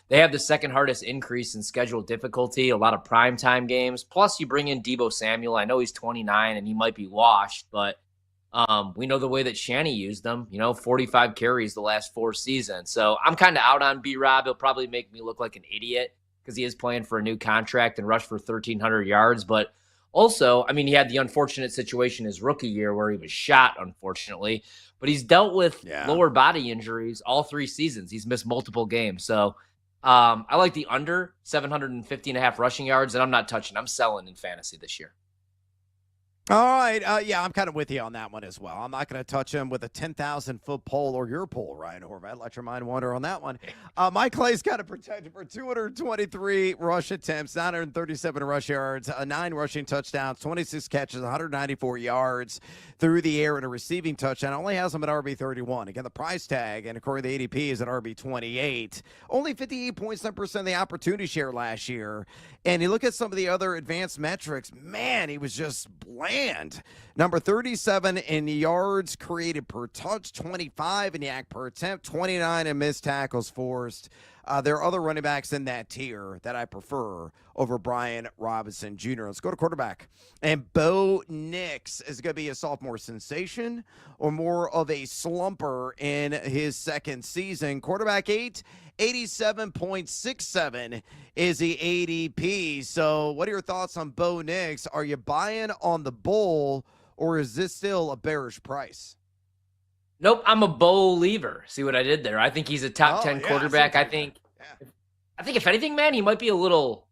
they have the second hardest increase in schedule difficulty, a lot of primetime games. Plus, you bring in Deebo Samuel. I know he's 29 and he might be washed, but We know the way that Shanny used them, 45 carries the last 4 seasons. So I'm kind of out on B-Rob. He'll probably make me look like an idiot because he is playing for a new contract and rushed for 1,300 yards. But also, I mean, he had the unfortunate situation his rookie year where he was shot, unfortunately. But he's dealt with lower body injuries all 3 seasons. He's missed multiple games. So I like the under 750.5 rushing yards, and I'm not touching. I'm selling in fantasy this year. All right. Yeah, I'm kind of with you on that one as well. I'm not going to touch him with a 10,000-foot pole or your pole, Ryan Horvat. Let your mind wander on that one. Mike Clay's got it protected for 223 rush attempts, 937 rush yards, 9 rushing touchdowns, 26 catches, 194 yards through the air, and a receiving touchdown. Only has him at RB31. Again, the price tag, and according to the ADP, is at RB28. Only 58.7% of the opportunity share last year. And you look at some of the other advanced metrics, man, he was just bland. Number 37 in yards created per touch, 25 in yak per attempt, 29 in missed tackles forced. There are other running backs in that tier that I prefer over Brian Robinson Jr. Let's go to quarterback. And Bo Nix is going to be a sophomore sensation or more of a slumper in his second season. Quarterback 8, 87.67 is the ADP. So what are your thoughts on Bo Nix? Are you buying on the bull, or is this still a bearish price? Nope, I'm a Bo lever. See what I did there? I think he's a top 10 quarterback. I think if anything, man, he might be a little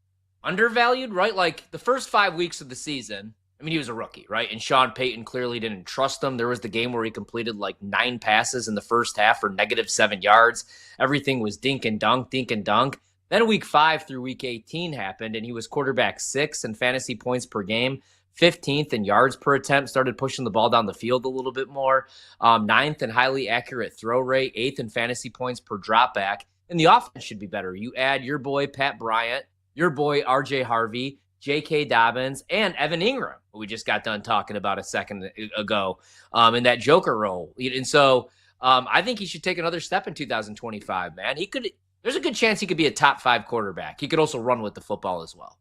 undervalued, right? Like the first 5 weeks of the season, I mean, he was a rookie, right? And Sean Payton clearly didn't trust him. There was the game where he completed like 9 passes in the first half for -7 yards. Everything was dink and dunk, dink and dunk. Then week 5 through week 18 happened, and he was quarterback 6 in fantasy points per game, 15th in yards per attempt, started pushing the ball down the field a little bit more, 9th in highly accurate throw rate, 8th in fantasy points per dropback, and the offense should be better. You add your boy Pat Bryant, your boy RJ Harvey, J.K. Dobbins, and Evan Ingram, who we just got done talking about a second ago, in that Joker role. And so I think he should take another step in 2025, man. There's a good chance he could be a top 5 quarterback. He could also run with the football as well.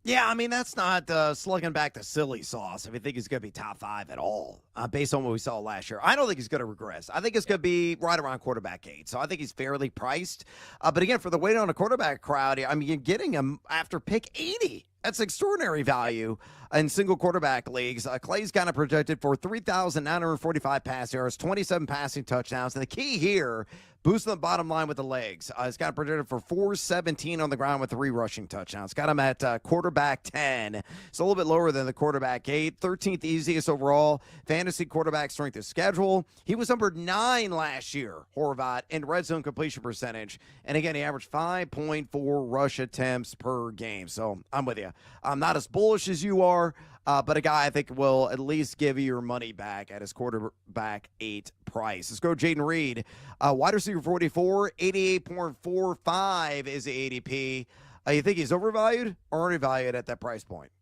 Yeah, I mean, that's not slugging back the silly sauce if you think he's going to be top 5 at all, based on what we saw last year. I don't think he's going to regress. I think it's going to be right around quarterback 8. So I think he's fairly priced. But again, for the weight on a quarterback crowd, I mean, you're getting him after pick 80. That's extraordinary value in single quarterback leagues. Clay's kind of projected for 3,945 pass yards, 27 passing touchdowns. And the key here, boosting the bottom line with the legs. He's got projected for 417 on the ground with 3 rushing touchdowns. Got him at quarterback 10. It's a little bit lower than the quarterback 8. 13th easiest overall fantasy quarterback strength of schedule. He was number 9 last year, Horvat, in red zone completion percentage. And again, he averaged 5.4 rush attempts per game. So I'm with you. I'm not as bullish as you are, but a guy I think will at least give you your money back at his quarterback 8 price. Let's go Jaden Reed. Wide receiver 44, 88.45 is the ADP. You think he's overvalued or undervalued at that price point?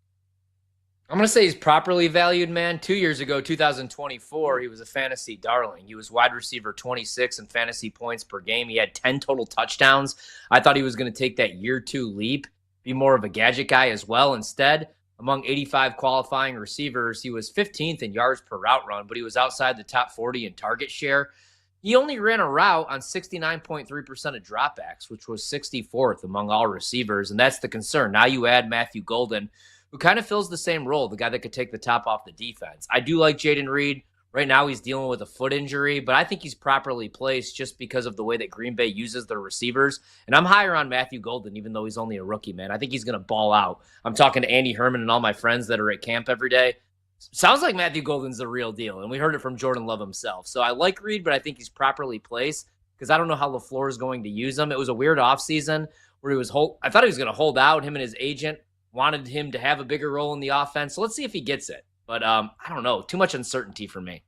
I'm going to say he's properly valued, man. 2 years ago, 2024, he was a fantasy darling. He was wide receiver 26 in fantasy points per game. He had 10 total touchdowns. I thought he was going to take that year 2 leap, be more of a gadget guy as well. Instead, among 85 qualifying receivers, he was 15th in yards per route run, but he was outside the top 40 in target share. He only ran a route on 69.3% of dropbacks, which was 64th among all receivers, and that's the concern. Now you add Matthew Golden, who kind of fills the same role, the guy that could take the top off the defense. I do like Jaden Reed. Right now he's dealing with a foot injury, but I think he's properly placed just because of the way that Green Bay uses their receivers. And I'm higher on Matthew Golden, even though he's only a rookie, man. I think he's going to ball out. I'm talking to Andy Herman and all my friends that are at camp every day. Sounds like Matthew Golden's the real deal, and we heard it from Jordan Love himself. So I like Reed, but I think he's properly placed because I don't know how LaFleur is going to use him. It was a weird offseason where I thought he was going to hold out. Him and his agent wanted him to have a bigger role in the offense. So let's see if he gets it. But I don't know. Too much uncertainty for me.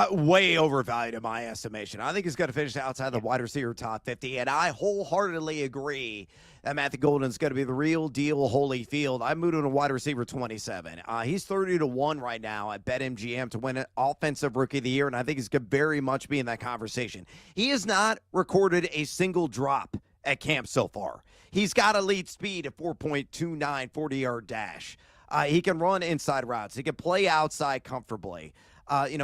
Way overvalued in my estimation. I think he's going to finish outside the wide receiver top 50, and I wholeheartedly agree that Matthew Golden's going to be the real deal Holyfield. I moved him to wide receiver 27. He's 30-1 right now at BetMGM to win an Offensive Rookie of the Year, and I think he's going to very much be in that conversation. He has not recorded a single drop at camp so far. He's got elite speed at 4.29 40-yard dash. He can run inside routes. He can play outside comfortably.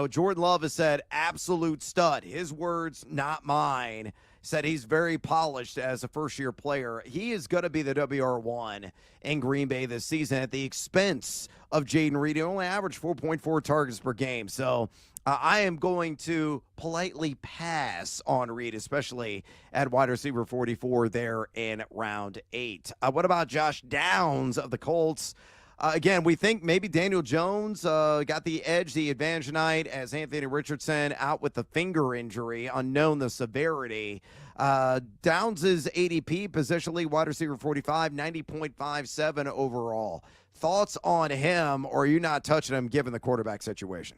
Jordan Love has said absolute stud. His words, not mine. Said he's very polished as a first-year player. He is going to be the WR1 in Green Bay this season at the expense of Jaden Reed. He only averaged 4.4 targets per game. So I am going to politely pass on Reed, especially at wide receiver 44 there in round 8. What about Josh Downs of the Colts? Again, we think maybe Daniel Jones got the advantage tonight as Anthony Richardson out with the finger injury, unknown the severity. Downs' ADP, positionally wide receiver 45, 90.57 overall. Thoughts on him, or are you not touching him given the quarterback situation?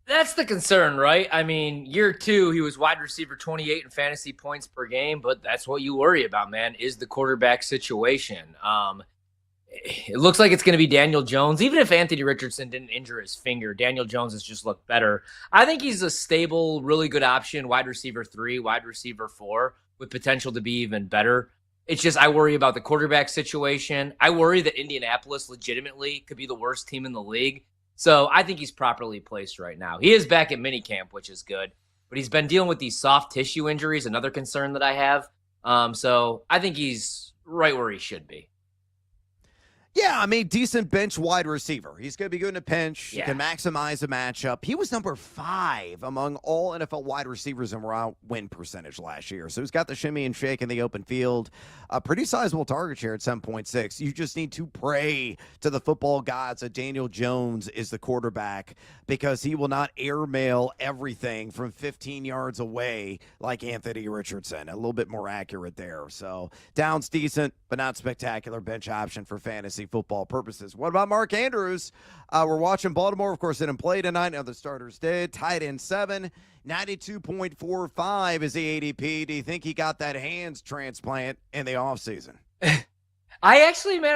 That's the concern, right? I mean, year 2, he was wide receiver 28 in fantasy points per game, but that's what you worry about, man, is the quarterback situation. It looks like it's going to be Daniel Jones. Even if Anthony Richardson didn't injure his finger, Daniel Jones has just looked better. I think he's a stable, really good option, wide receiver 3, wide receiver 4, with potential to be even better. It's just I worry about the quarterback situation. I worry that Indianapolis legitimately could be the worst team in the league. So I think he's properly placed right now. He is back at minicamp, which is good. But he's been dealing with these soft tissue injuries, another concern that I have. So I think he's right where he should be. Yeah, I mean, decent bench wide receiver. He's going to be good in a pinch. Yeah. He can maximize a matchup. He was number 5 among all NFL wide receivers in route win percentage last year. So he's got the shimmy and shake in the open field. A pretty sizable target share at 7.6. You just need to pray to the football gods that Daniel Jones is the quarterback, because he will not airmail everything from 15 yards away like Anthony Richardson. A little bit more accurate there. So Downs decent, but not spectacular bench option for fantasy football purposes. What about Mark Andrews? We're watching Baltimore. Of course, didn't play tonight. Now the starters did. Tight end 7, 92.45 is the ADP. Do you think he got that hands transplant in the offseason? I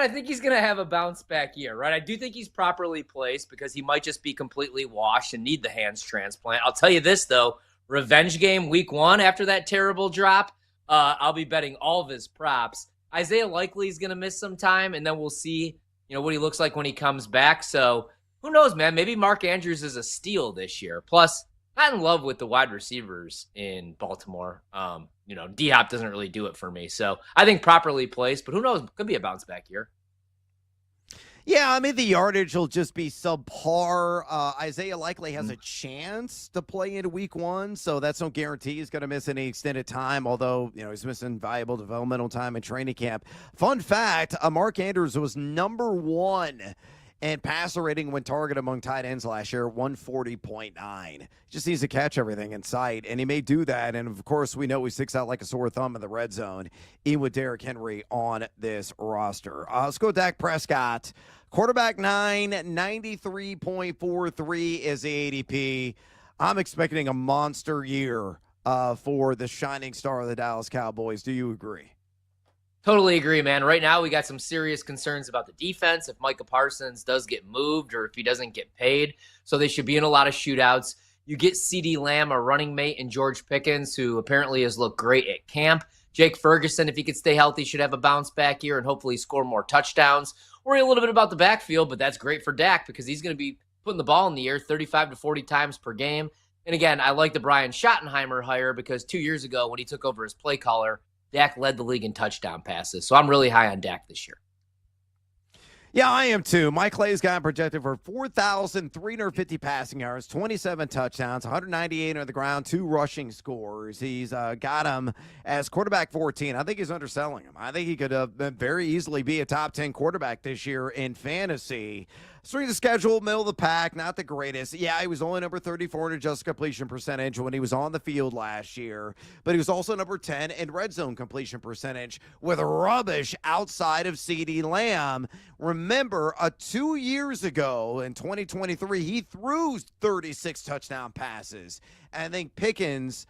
think he's going to have a bounce back year, right? I do think he's properly placed because he might just be completely washed and need the hands transplant. I'll tell you this, though. Revenge game week 1 after that terrible drop, I'll be betting all of his props. Isaiah Likely is going to miss some time, and then we'll see, what he looks like when he comes back. So who knows, man? Maybe Mark Andrews is a steal this year. Plus, not in love with the wide receivers in Baltimore. D-Hop doesn't really do it for me. So I think properly placed, but who knows? Could be a bounce back year. Yeah, I mean, the yardage will just be subpar. Isaiah likely has a chance to play into week 1, so that's no guarantee he's going to miss any extended time, although, he's missing valuable developmental time in training camp. Fun fact, Mark Andrews was number 1 in passer rating when targeted among tight ends last year, 140.9. Just needs to catch everything in sight, and he may do that. And, of course, we know he sticks out like a sore thumb in the red zone, even with Derrick Henry on this roster. Let's go Dak Prescott. Quarterback 9, 93.43 is the ADP. I'm expecting a monster year for the shining star of the Dallas Cowboys. Do you agree? Totally agree, man. Right now, we got some serious concerns about the defense. If Micah Parsons does get moved or if he doesn't get paid, so they should be in a lot of shootouts. You get CeeDee Lamb, a running mate, and George Pickens, who apparently has looked great at camp. Jake Ferguson, if he could stay healthy, should have a bounce back year and hopefully score more touchdowns. Worry a little bit about the backfield, but that's great for Dak because he's going to be putting the ball in the air 35 to 40 times per game. And again, I like the Brian Schottenheimer hire because 2 years ago when he took over as play caller, Dak led the league in touchdown passes. So I'm really high on Dak this year. Yeah, I am too. Mike Clay's got him projected for 4,350 passing yards, 27 touchdowns, 198 on the ground, 2 rushing scores. He's got him as quarterback 14. I think he's underselling him. I think he could very easily be a top 10 quarterback this year in fantasy. Strength of schedule, middle of the pack, not the greatest. Yeah, he was only number 34 in adjusted completion percentage when he was on the field last year, but he was also number 10 in red zone completion percentage with rubbish outside of CeeDee Lamb. Remember, 2 years ago in 2023, he threw 36 touchdown passes. And I think Pickens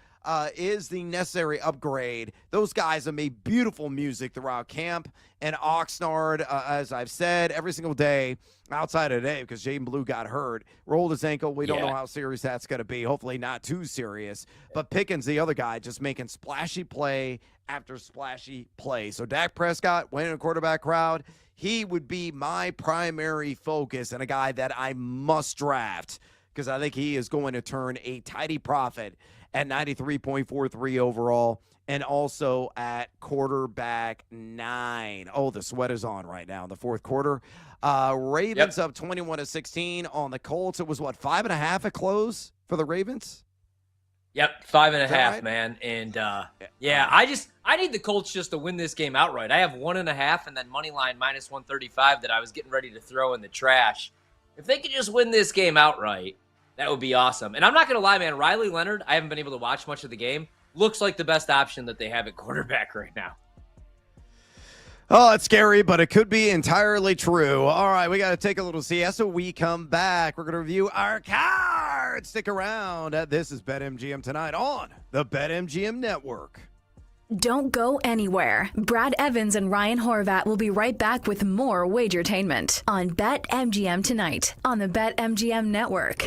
is the necessary upgrade. Those guys have made beautiful music throughout camp. And Oxnard, as I've said, every single day outside of today, because Jaden Blue got hurt, rolled his ankle. We don't know how serious that's going to be. Hopefully not too serious. But Pickens, the other guy, just making splashy play after splashy play. So Dak Prescott, winning a quarterback crowd, he would be my primary focus and a guy that I must draft because I think he is going to turn a tidy profit at 93.43 overall and also at quarterback 9. Oh, the sweat is on right now in the fourth quarter. Ravens up 21-16 on the Colts. It was, 5.5 at close for the Ravens? Yep, 5.5, right? man. And, I need the Colts just to win this game outright. I have 1.5 and then money line minus 135 that I was getting ready to throw in the trash. If they could just win this game outright, that would be awesome. And I'm not going to lie, man, Riley Leonard, I haven't been able to watch much of the game, looks like the best option that they have at quarterback right now. Oh, it's scary, but it could be entirely true. All right, we got to take a little siesta. We come back. We're going to review our cards. Stick around. This is BetMGM tonight on the BetMGM Network. Don't go anywhere. Brad Evans and Ryan Horvat will be right back with more Wagertainment on BetMGM tonight on the BetMGM Network.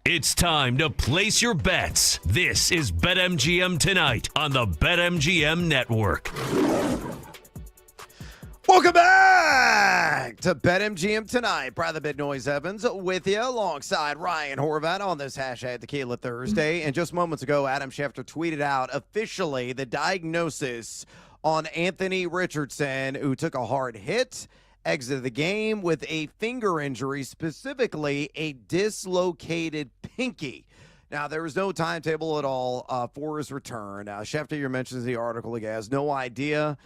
It's time to place your bets. This is BetMGM Tonight on the BetMGM Network. Welcome back to BetMGM Tonight. Brother Bit Noise Evans with you alongside Ryan Horvat on this hashtag Tequila Thursday. And just moments ago, Adam Schefter tweeted out officially the diagnosis on Anthony Richardson, who took a hard hit, exited the game with a finger injury, specifically a dislocated pinky. Now, there was no timetable at all for his return. Schefter, you mentions the article. He has no idea.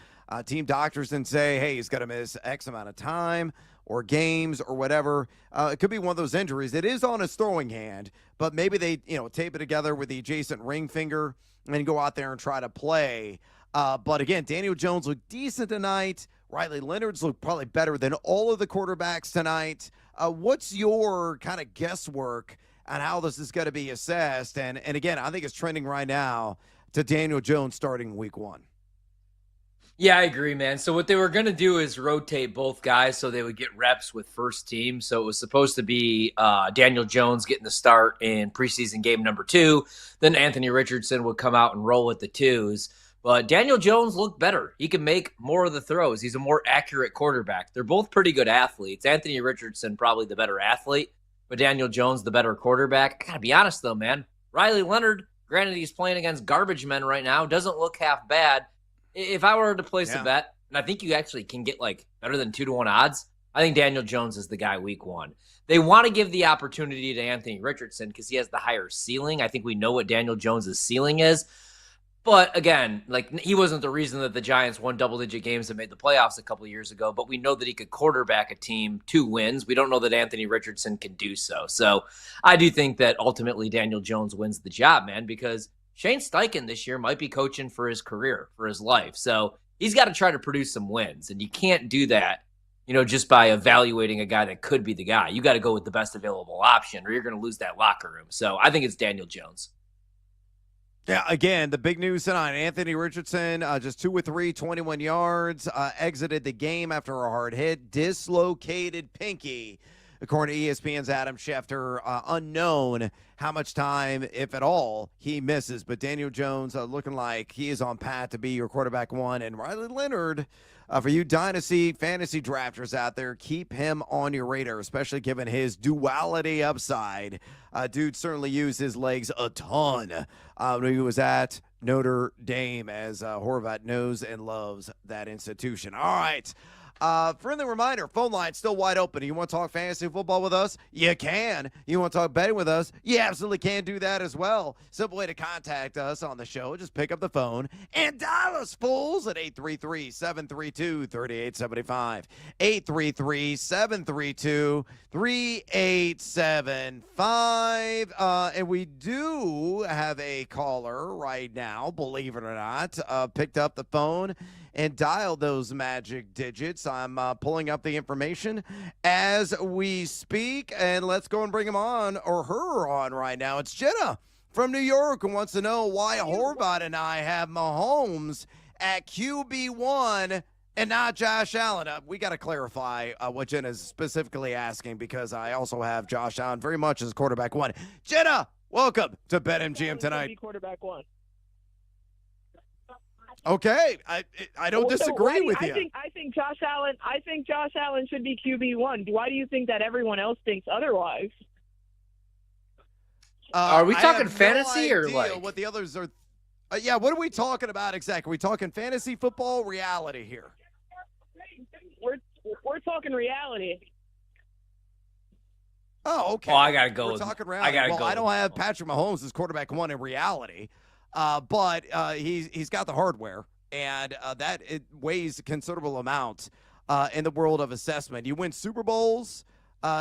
Team doctors didn't say, hey, he's going to miss X amount of time or games or whatever. It could be one of those injuries. It is on his throwing hand, but maybe they, tape it together with the adjacent ring finger and go out there and try to play. But again, Daniel Jones looked decent tonight. Riley Leonard's looked probably better than all of the quarterbacks tonight. What's your kind of guesswork on how this is going to be assessed? And again, I think it's trending right now to Daniel Jones starting week 1. Yeah, I agree, man. So what they were going to do is rotate both guys so they would get reps with first team. So it was supposed to be Daniel Jones getting the start in preseason game number 2. Then Anthony Richardson would come out and roll with the 2s. But Daniel Jones looked better. He can make more of the throws. He's a more accurate quarterback. They're both pretty good athletes. Anthony Richardson probably the better athlete, but Daniel Jones the better quarterback. I got to be honest, though, man. Riley Leonard, granted he's playing against garbage men right now, doesn't look half bad. If I were to place a bet, and I think you actually can get better than 2-1 odds, I think Daniel Jones is the guy week 1. They want to give the opportunity to Anthony Richardson because he has the higher ceiling. I think we know what Daniel Jones' ceiling is. But again, he wasn't the reason that the Giants won double-digit games and made the playoffs a couple of years ago, but we know that he could quarterback a team to wins. We don't know that Anthony Richardson can do so. So I do think that ultimately Daniel Jones wins the job, man, because Shane Steichen this year might be coaching for his career, for his life. So he's got to try to produce some wins, and you can't do that, just by evaluating a guy that could be the guy. You got to go with the best available option, or you're going to lose that locker room. So I think it's Daniel Jones. Yeah, again, the big news tonight, Anthony Richardson, just 2 of 3, 21 yards, exited the game after a hard hit, dislocated pinky. According to ESPN's Adam Schefter, unknown how much time, if at all, he misses. But Daniel Jones looking like he is on path to be your quarterback 1. And Riley Leonard, for you dynasty fantasy drafters out there, keep him on your radar, especially given his duality upside. Dude certainly used his legs a ton when he was at Notre Dame, as Horvat knows and loves that institution. All right. Friendly reminder, phone line still wide open. You want to talk fantasy football with us? You can. You want to talk betting with us? You absolutely can do that as well. Simple way to contact us on the show, just pick up the phone and dial us fools at 833-732-3875. 833-732-3875. And we do have a caller right now, believe it or not, picked up the phone and dial those magic digits. I'm pulling up the information as we speak, and let's go and bring him on, or her on right now. It's Jenna from New York who wants to know why Horvat and I have Mahomes at QB1 and not Josh Allen. We got to clarify what Jenna is specifically asking, because I also have Josh Allen very much as quarterback 1. Jenna, welcome to BetMGM Tonight. Quarterback 1. Okay, I don't disagree with you. I think Josh Allen should be QB1. Why do you think that everyone else thinks otherwise? Are we talking no fantasy or what the others are? Yeah, what are we talking about exactly? Are we talking fantasy football, reality here? We're talking reality. Oh, okay. Oh, I gotta go. We're talking reality. I don't have Patrick Mahomes as quarterback 1 in reality. But he's got the hardware, and that it weighs a considerable amount in the world of assessment. You win Super Bowls,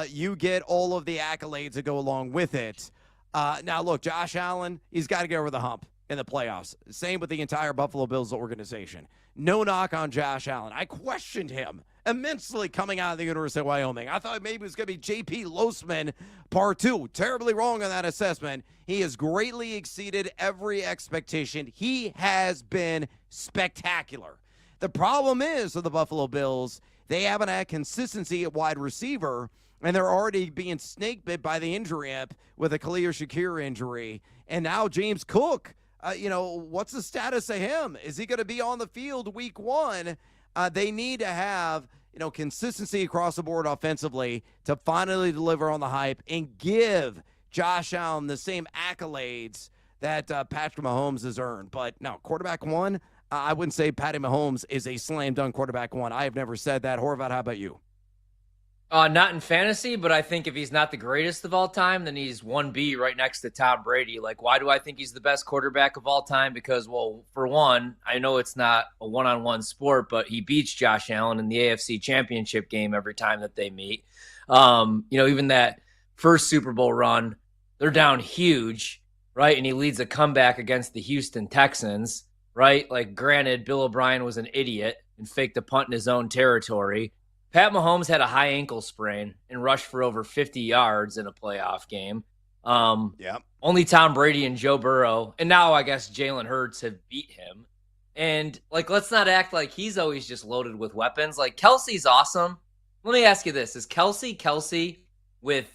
you get all of the accolades that go along with it. Now, look, Josh Allen, he's got to get over the hump in the playoffs. Same with the entire Buffalo Bills organization. No knock on Josh Allen. I questioned him immensely coming out of the University of Wyoming. I thought maybe it was going to be J.P. Losman part 2. Terribly wrong on that assessment. He has greatly exceeded every expectation. He has been spectacular. The problem is with the Buffalo Bills, they haven't had consistency at wide receiver, And they're already being snake bit by the injury amp with a Khalil Shakir injury. And now James Cook, what's the status of him? Is he going to be on the field week 1? They need to have, consistency across the board offensively to finally deliver on the hype and give Josh Allen the same accolades that Patrick Mahomes has earned. But no, quarterback 1, I wouldn't say Patty Mahomes is a slam dunk quarterback 1. I have never said that. Horvath, how about you? Not in fantasy, but I think if he's not the greatest of all time, then he's 1B right next to Tom Brady. Like, why do I think he's the best quarterback of all time? Because, well, for one, I know it's not a one-on-one sport, but he beats Josh Allen in the AFC Championship game every time that they meet. Even that first Super Bowl run, they're down huge, right? And he leads a comeback against the Houston Texans, right? Like, granted, Bill O'Brien was an idiot and faked a punt in his own territory. Pat Mahomes had a high ankle sprain and rushed for over 50 yards in a playoff game. Only Tom Brady and Joe Burrow, and now I guess Jalen Hurts have beat him. And, let's not act like he's always just loaded with weapons. Like, Kelsey's awesome. Let me ask you this. Is Kelsey with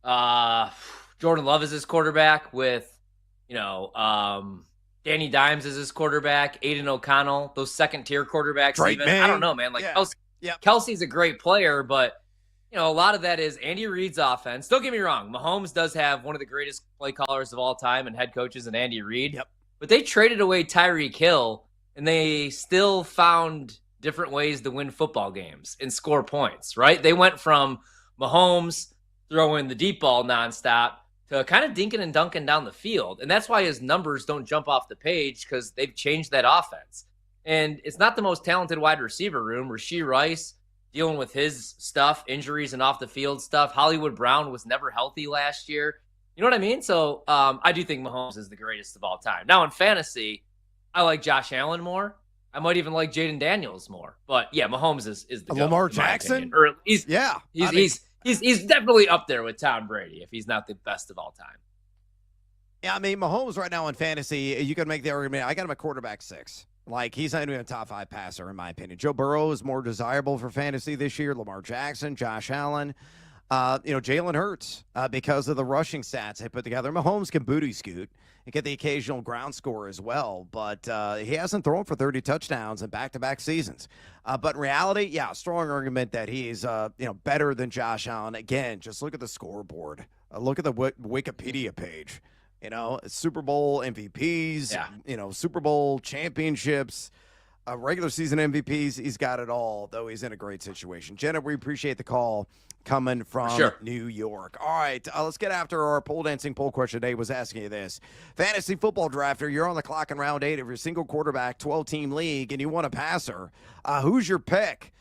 Jordan Love as his quarterback, with, Danny Dimes as his quarterback, Aiden O'Connell, those second-tier quarterbacks even? I don't know, man. Kelsey's a great player, but, a lot of that is Andy Reid's offense. Don't get me wrong. Mahomes does have one of the greatest play callers of all time and head coaches in Andy Reid. Yep. But they traded away Tyreek Hill, and they still found different ways to win football games and score points, right? They went from Mahomes throwing the deep ball nonstop to kind of dinking and dunking down the field. And that's why his numbers don't jump off the page, because they've changed that offense. And it's not the most talented wide receiver room. Rashee Rice dealing with his stuff, injuries and off the field stuff. Hollywood Brown was never healthy last year. You know what I mean? So I do think Mahomes is the greatest of all time. Now in fantasy, I like Josh Allen more. I might even like Jaden Daniels more. But yeah, Mahomes is the GOAT, Lamar Jackson? Or he's definitely up there with Tom Brady if he's not the best of all time. Yeah, I mean, Mahomes right now in fantasy, you can make the argument, I got him a quarterback 6. Like, he's not even a top 5 passer, in my opinion. Joe Burrow is more desirable for fantasy this year. Lamar Jackson, Josh Allen, Jalen Hurts, because of the rushing stats they put together. Mahomes can booty scoot and get the occasional ground score as well, but he hasn't thrown for 30 touchdowns in back-to-back seasons. But in reality, yeah, strong argument that he's better than Josh Allen. Again, just look at the scoreboard. Look at the Wikipedia page. Super Bowl MVPs, Super Bowl championships, regular season MVPs. He's got it all, though he's in a great situation. Jenna, we appreciate the call coming from New York. All right, let's get after our pole dancing poll question today. Was asking you this. Fantasy football drafter, you're on the clock in round 8 of your single quarterback 12-team league, and you want a passer. Who's your pick?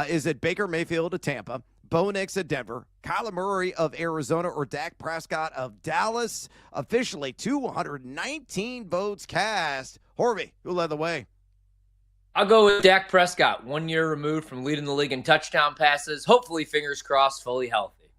Is it Baker Mayfield of Tampa, Bo Nix of Denver, Kyler Murray of Arizona, or Dak Prescott of Dallas? Officially 219 votes cast. Horvey, who led the way? I'll go with Dak Prescott, 1 year removed from leading the league in touchdown passes. Hopefully, fingers crossed, fully healthy.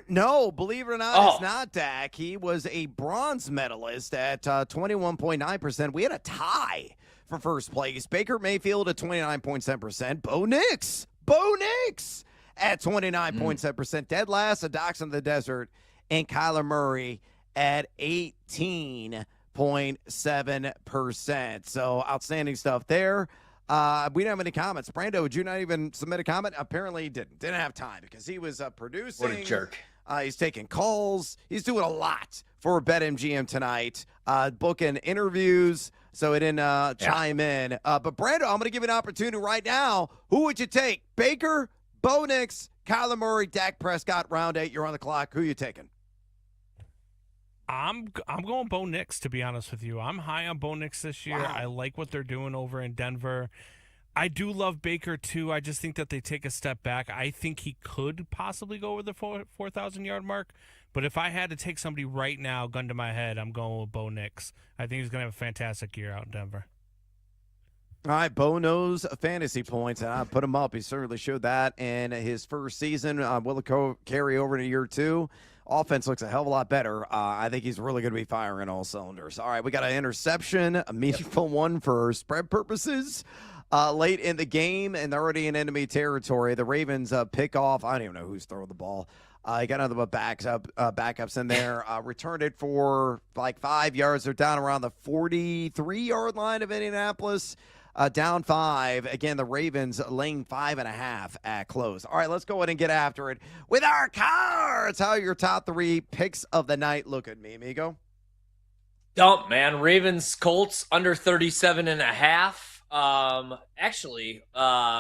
No, believe it or not, it's not Dak. He was a bronze medalist at 21.9%. We had a tie for first place. Baker Mayfield at 29.7%. Bo Nix at 29.7%. Dead last, a Docs in the Desert, and Kyler Murray at 18.7%. So outstanding stuff there. We don't have any comments. Brando, would you not even submit a comment? Apparently he didn't have time because he was producing. What a jerk. He's taking calls. He's doing a lot for BetMGM tonight, booking interviews. So he didn't chime in. But Brando, I'm going to give you an opportunity right now. Who would you take? Baker, Bo Nix, Kyler Murray, Dak Prescott, round 8. You're on the clock. Who are you taking? I'm going Bo Nix, to be honest with you. I'm high on Bo Nix this year. Wow. I like what they're doing over in Denver. I do love Baker, too. I just think that they take a step back. I think he could possibly go over the 4,000-yard mark. But if I had to take somebody right now, gun to my head, I'm going with Bo Nix. I think he's going to have a fantastic year out in Denver. All right, Bo knows fantasy points, and I put him up. He certainly showed that in his first season. Will it carry over to year 2? Offense looks a hell of a lot better. I think he's really going to be firing all cylinders. All right, we got an interception, a meaningful one for spread purposes. late in the game, and they're already in enemy territory. The Ravens pick off. I don't even know who's throwing the ball. Got another backups in there. Returned it for like 5 yards. They're down around the 43-yard line of Indianapolis. Down 5. Again, the Ravens laying 5.5 at close. All right, let's go ahead and get after it with our cards. How are your top 3 picks of the night looking, me, amigo? Dump, man. Ravens, Colts, under 37.5. Actually,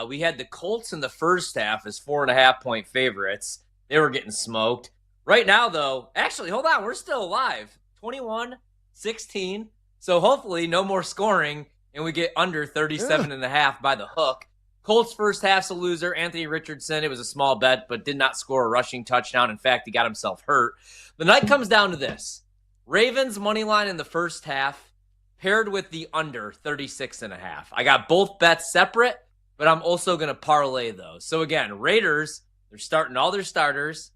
we had the Colts in the first half as 4.5-point favorites. They were getting smoked. Right now, though, actually, hold on. We're still alive. 21-16. So hopefully no more scoring, and we get under 37.5 by the hook. Colts first half's a loser. Anthony Richardson, it was a small bet, but did not score a rushing touchdown. In fact, he got himself hurt. The night comes down to this. Ravens money line in the first half paired with the under 36.5. I got both bets separate, but I'm also going to parlay those. So again, Raiders, they're starting all their starters.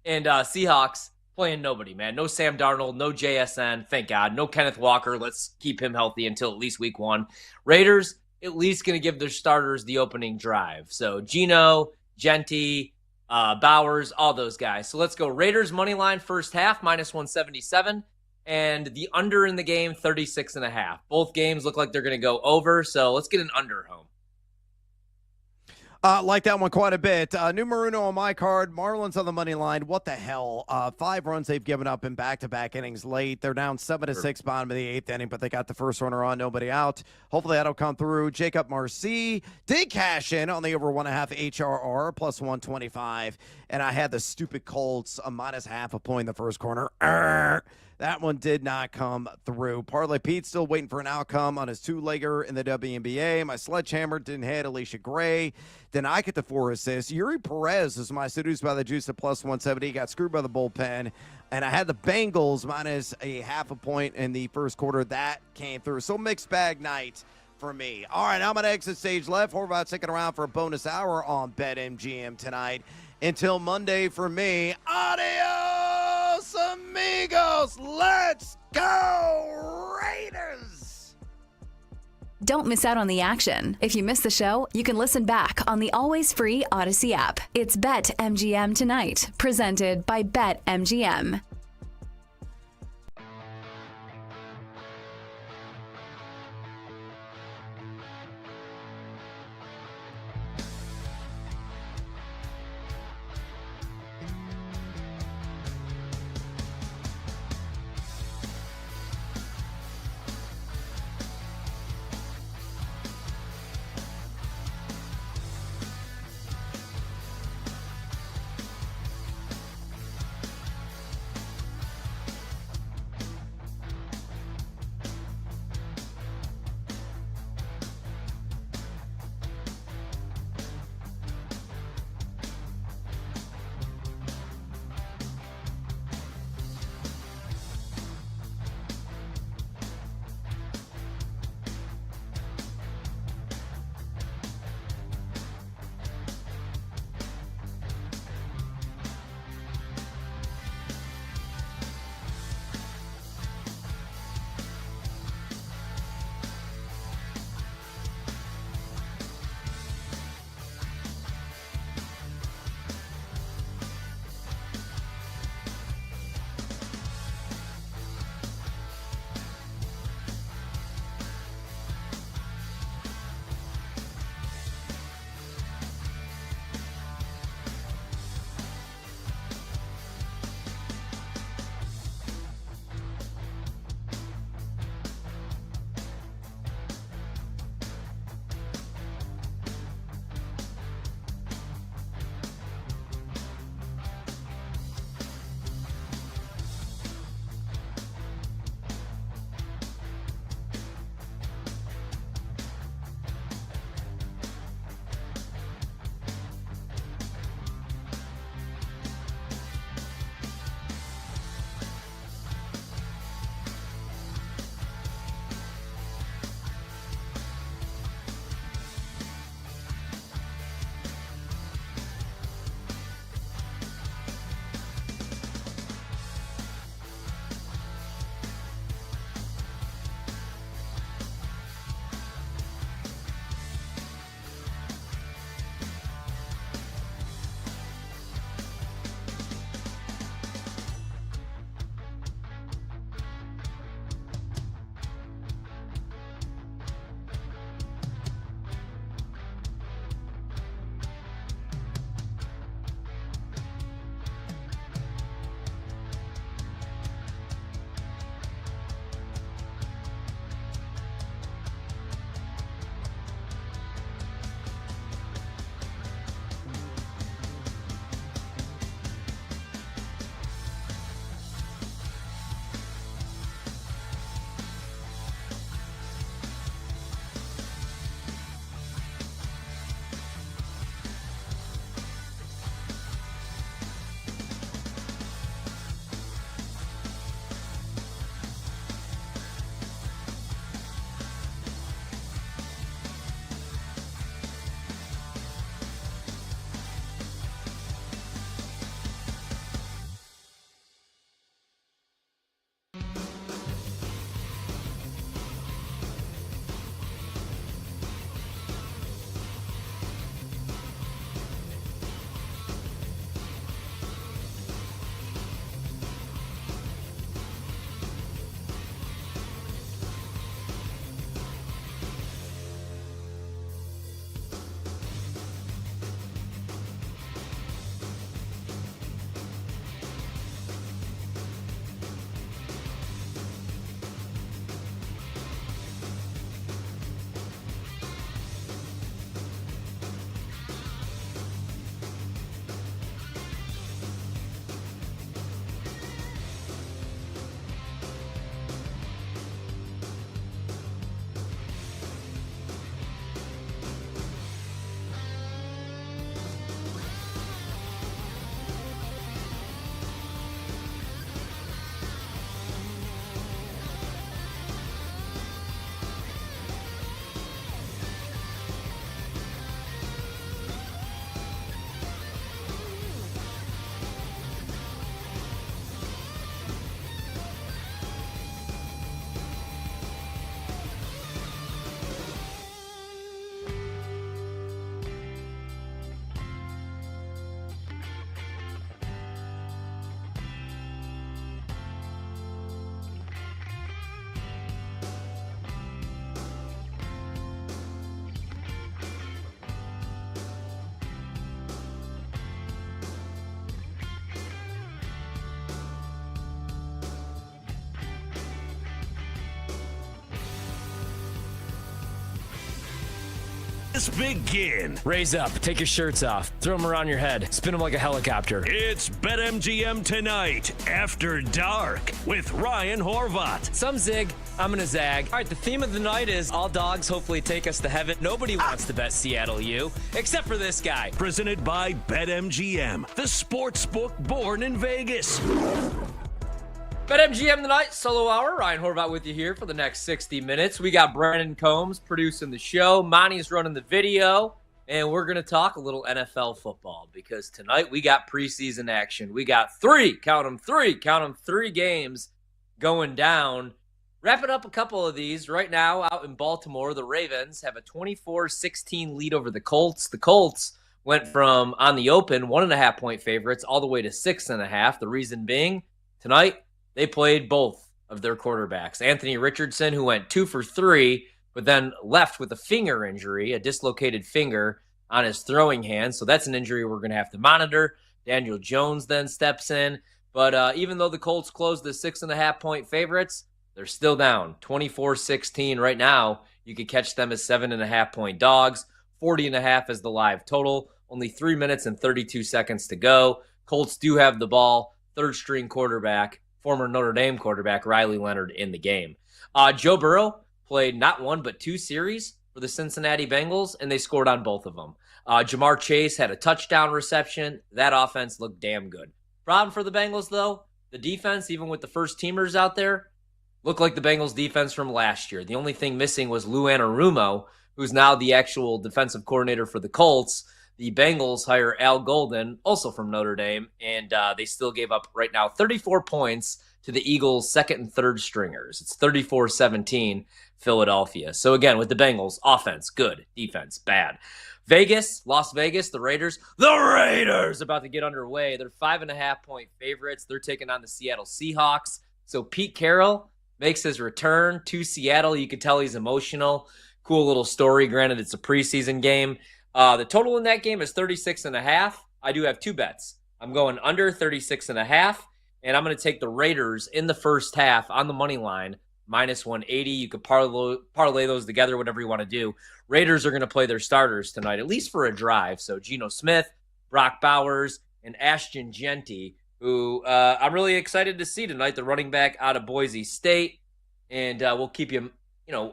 And Seahawks playing nobody, man. No Sam Darnold, no JSN, thank God. No Kenneth Walker. Let's keep him healthy until at least week 1. Raiders, at least going to give their starters the opening drive. So Geno, Genti, Bowers, all those guys. So let's go. Raiders money line first half, -177. And the under in the game, 36.5. Both games look like they're going to go over. So let's get an under home. Like that one quite a bit. Numero on my card. Marlins on the money line. What the hell? 5 runs they've given up in back-to-back innings late. They're down 7-6 bottom of the 8th inning, but they got the first runner on, nobody out. Hopefully that'll come through. Jacob Marcy did cash in on the over 1.5 HRR plus 125, and I had the stupid Colts a -0.5 point in the first corner. That one did not come through. Parlay Pete still waiting for an outcome on his 2-legger in the WNBA. My sledgehammer didn't hit. Alicia Gray. Then I get the 4 assists. Yuri Perez is my seduced by the juice at plus 170. Got screwed by the bullpen. And I had the Bengals -0.5 point in the first quarter. That came through. So mixed bag night for me. All right, I'm going to exit stage left. Horvath sticking around for a bonus hour on BetMGM tonight. Until Monday for me, adios, amigos. Let's go, Raiders. Don't miss out on the action. If you missed the show, you can listen back on the always free Odyssey app. It's BetMGM tonight, presented by BetMGM. Let's begin. Raise up, take your shirts off, throw them around your head, spin them like a helicopter. It's BetMGM Tonight After Dark with Ryan Horvat. Some zig, I'm gonna zag. All right, the theme of the night is all dogs hopefully take us to heaven. Nobody wants to bet Seattle U, except for this guy. Presented by BetMGM, the sports book born in Vegas. BetMGM tonight, solo hour. Ryan Horvat with you here for the next 60 minutes. We got Brandon Combs producing the show. Monty's running the video. And we're going to talk a little NFL football because tonight we got preseason action. We got three games going down. Wrapping up a couple of these right now out in Baltimore. The Ravens have a 24-16 lead over the Colts. The Colts went from on the open 1.5-point favorites all the way to 6.5. The reason being tonight they played both of their quarterbacks. Anthony Richardson, who went 2 for 3, but then left with a finger injury, a dislocated finger on his throwing hand. So that's an injury we're going to have to monitor. Daniel Jones then steps in. But even though the Colts closed the 6.5-point favorites, they're still down 24-16 right now. You could catch them as 7.5-point dogs. 40.5 is the live total. Only 3 minutes and 32 seconds to go. Colts do have the ball. Third-string quarterback, former Notre Dame quarterback Riley Leonard in the game. Joe Burrow played not one but 2 series for the Cincinnati Bengals, and they scored on both of them. Jamar Chase had a touchdown reception. That offense looked damn good. Problem for the Bengals, though, the defense, even with the first-teamers out there, looked like the Bengals defense from last year. The only thing missing was Lou Anarumo, who's now the actual defensive coordinator for the Colts. The Bengals hire Al Golden, also from Notre Dame, and they still gave up right now 34 points to the Eagles' second and third stringers. It's 34-17 Philadelphia. So again, with the Bengals, offense, good. Defense, bad. Vegas, Las Vegas, the Raiders about to get underway. They're 5.5-point favorites. They're taking on the Seattle Seahawks. So Pete Carroll makes his return to Seattle. You can tell he's emotional. Cool little story. Granted, it's a preseason game. The total in that game is 36.5. I do have 2 bets. I'm going under 36.5, and I'm going to take the Raiders in the first half on the money line, minus 180. You could parlay those together, whatever you want to do. Raiders are going to play their starters tonight, at least for a drive. So Geno Smith, Brock Bowers, and Ashton Genty, who I'm really excited to see tonight, the running back out of Boise State, and we'll keep you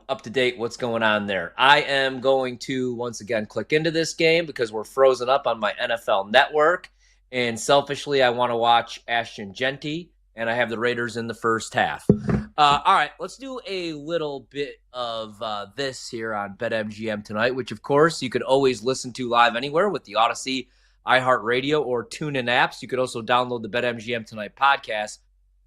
up to date what's going on there. I am going to, once again, click into this game because we're frozen up on my NFL network. And selfishly, I want to watch Ashton Genty, and I have the Raiders in the first half. All right, let's do a little bit of this here on BetMGM tonight, which, of course, you could always listen to live anywhere with the Odyssey, iHeartRadio, or TuneIn apps. You could also download the BetMGM Tonight podcast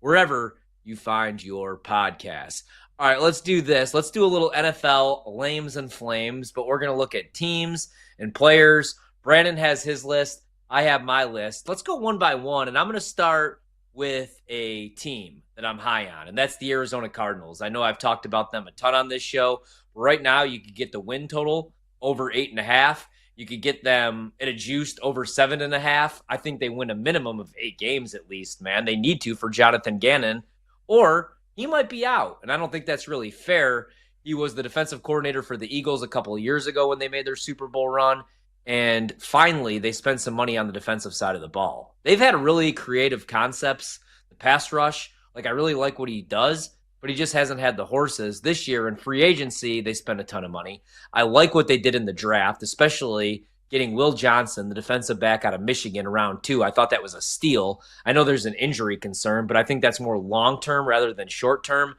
wherever you find your podcasts. All right, let's do this. Let's do a little NFL lames and flames, but we're going to look at teams and players. Brandon has his list. I have my list. Let's go one by one, and I'm going to start with a team that I'm high on, and that's the Arizona Cardinals. I know I've talked about them a ton on this show. Right now, you could get the win total over 8.5. You could get them at a juiced over 7.5. I think they win a minimum of 8 games at least, man. They need to for Jonathan Gannon, or he might be out, and I don't think that's really fair. He was the defensive coordinator for the Eagles a couple of years ago when they made their Super Bowl run, and finally they spent some money on the defensive side of the ball. They've had really creative concepts. The pass rush, I really like what he does, but he just hasn't had the horses. This year in free agency, they spent a ton of money. I like what they did in the draft, especially getting Will Johnson, the defensive back out of Michigan, round 2. I thought that was a steal. I know there's an injury concern, but I think that's more long-term rather than short-term.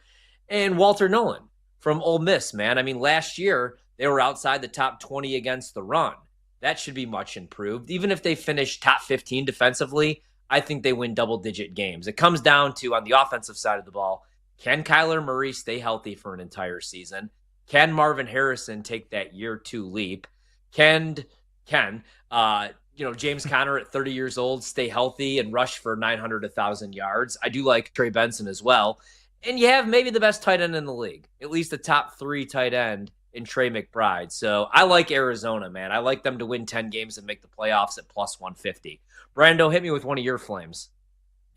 And Walter Nolan from Ole Miss, man. I mean, last year, they were outside the top 20 against the run. That should be much improved. Even if they finish top 15 defensively, I think they win double-digit games. It comes down to, on the offensive side of the ball, can Kyler Murray stay healthy for an entire season? Can Marvin Harrison take that year 2 leap? Can James Conner at 30 years old stay healthy and rush for 900, 1,000 yards? I do like Trey Benson as well. And you have maybe the best tight end in the league, at least a top 3 tight end in Trey McBride. So I like Arizona, man. I like them to win 10 games and make the playoffs at plus 150. Brando, hit me with one of your flames.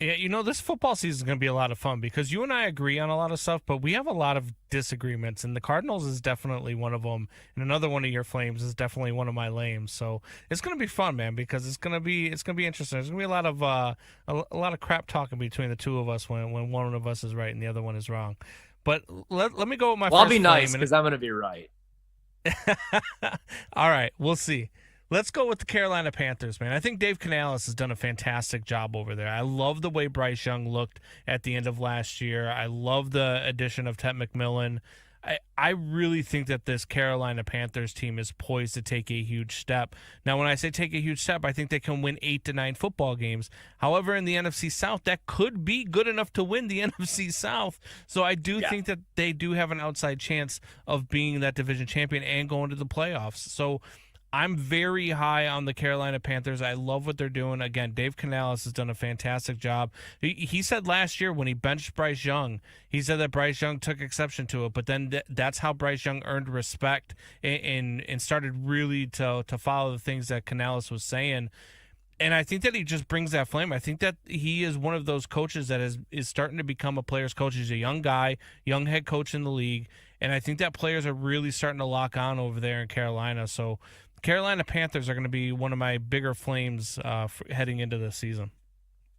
Yeah, this football season is going to be a lot of fun because you and I agree on a lot of stuff, but we have a lot of disagreements, and the Cardinals is definitely one of them, and another one of your Flames is definitely one of my lames. So it's going to be fun, man, because it's going to be interesting. There's going to be a lot of a lot of crap talking between the two of us when one of us is right and the other one is wrong. But let me go with my. Well, first I'll be nice flame, because I'm going to be right. All right, we'll see. Let's go with the Carolina Panthers, man. I think Dave Canales has done a fantastic job over there. I love the way Bryce Young looked at the end of last year. I love the addition of Ted McMillan. I really think that this Carolina Panthers team is poised to take a huge step. Now, when I say take a huge step, I think they can win 8 to 9 football games. However, in the NFC South, that could be good enough to win the NFC South. So I do think that they do have an outside chance of being that division champion and going to the playoffs. So I'm very high on the Carolina Panthers. I love what they're doing. Again, Dave Canales has done a fantastic job. He said last year when he benched Bryce Young, he said that Bryce Young took exception to it, but then that's how Bryce Young earned respect and started really to follow the things that Canales was saying. And I think that he just brings that flame. I think that he is one of those coaches that is starting to become a player's coach. He's a young guy, young head coach in the league, and I think that players are really starting to lock on over there in Carolina. So Carolina Panthers are going to be one of my bigger flames heading into this season.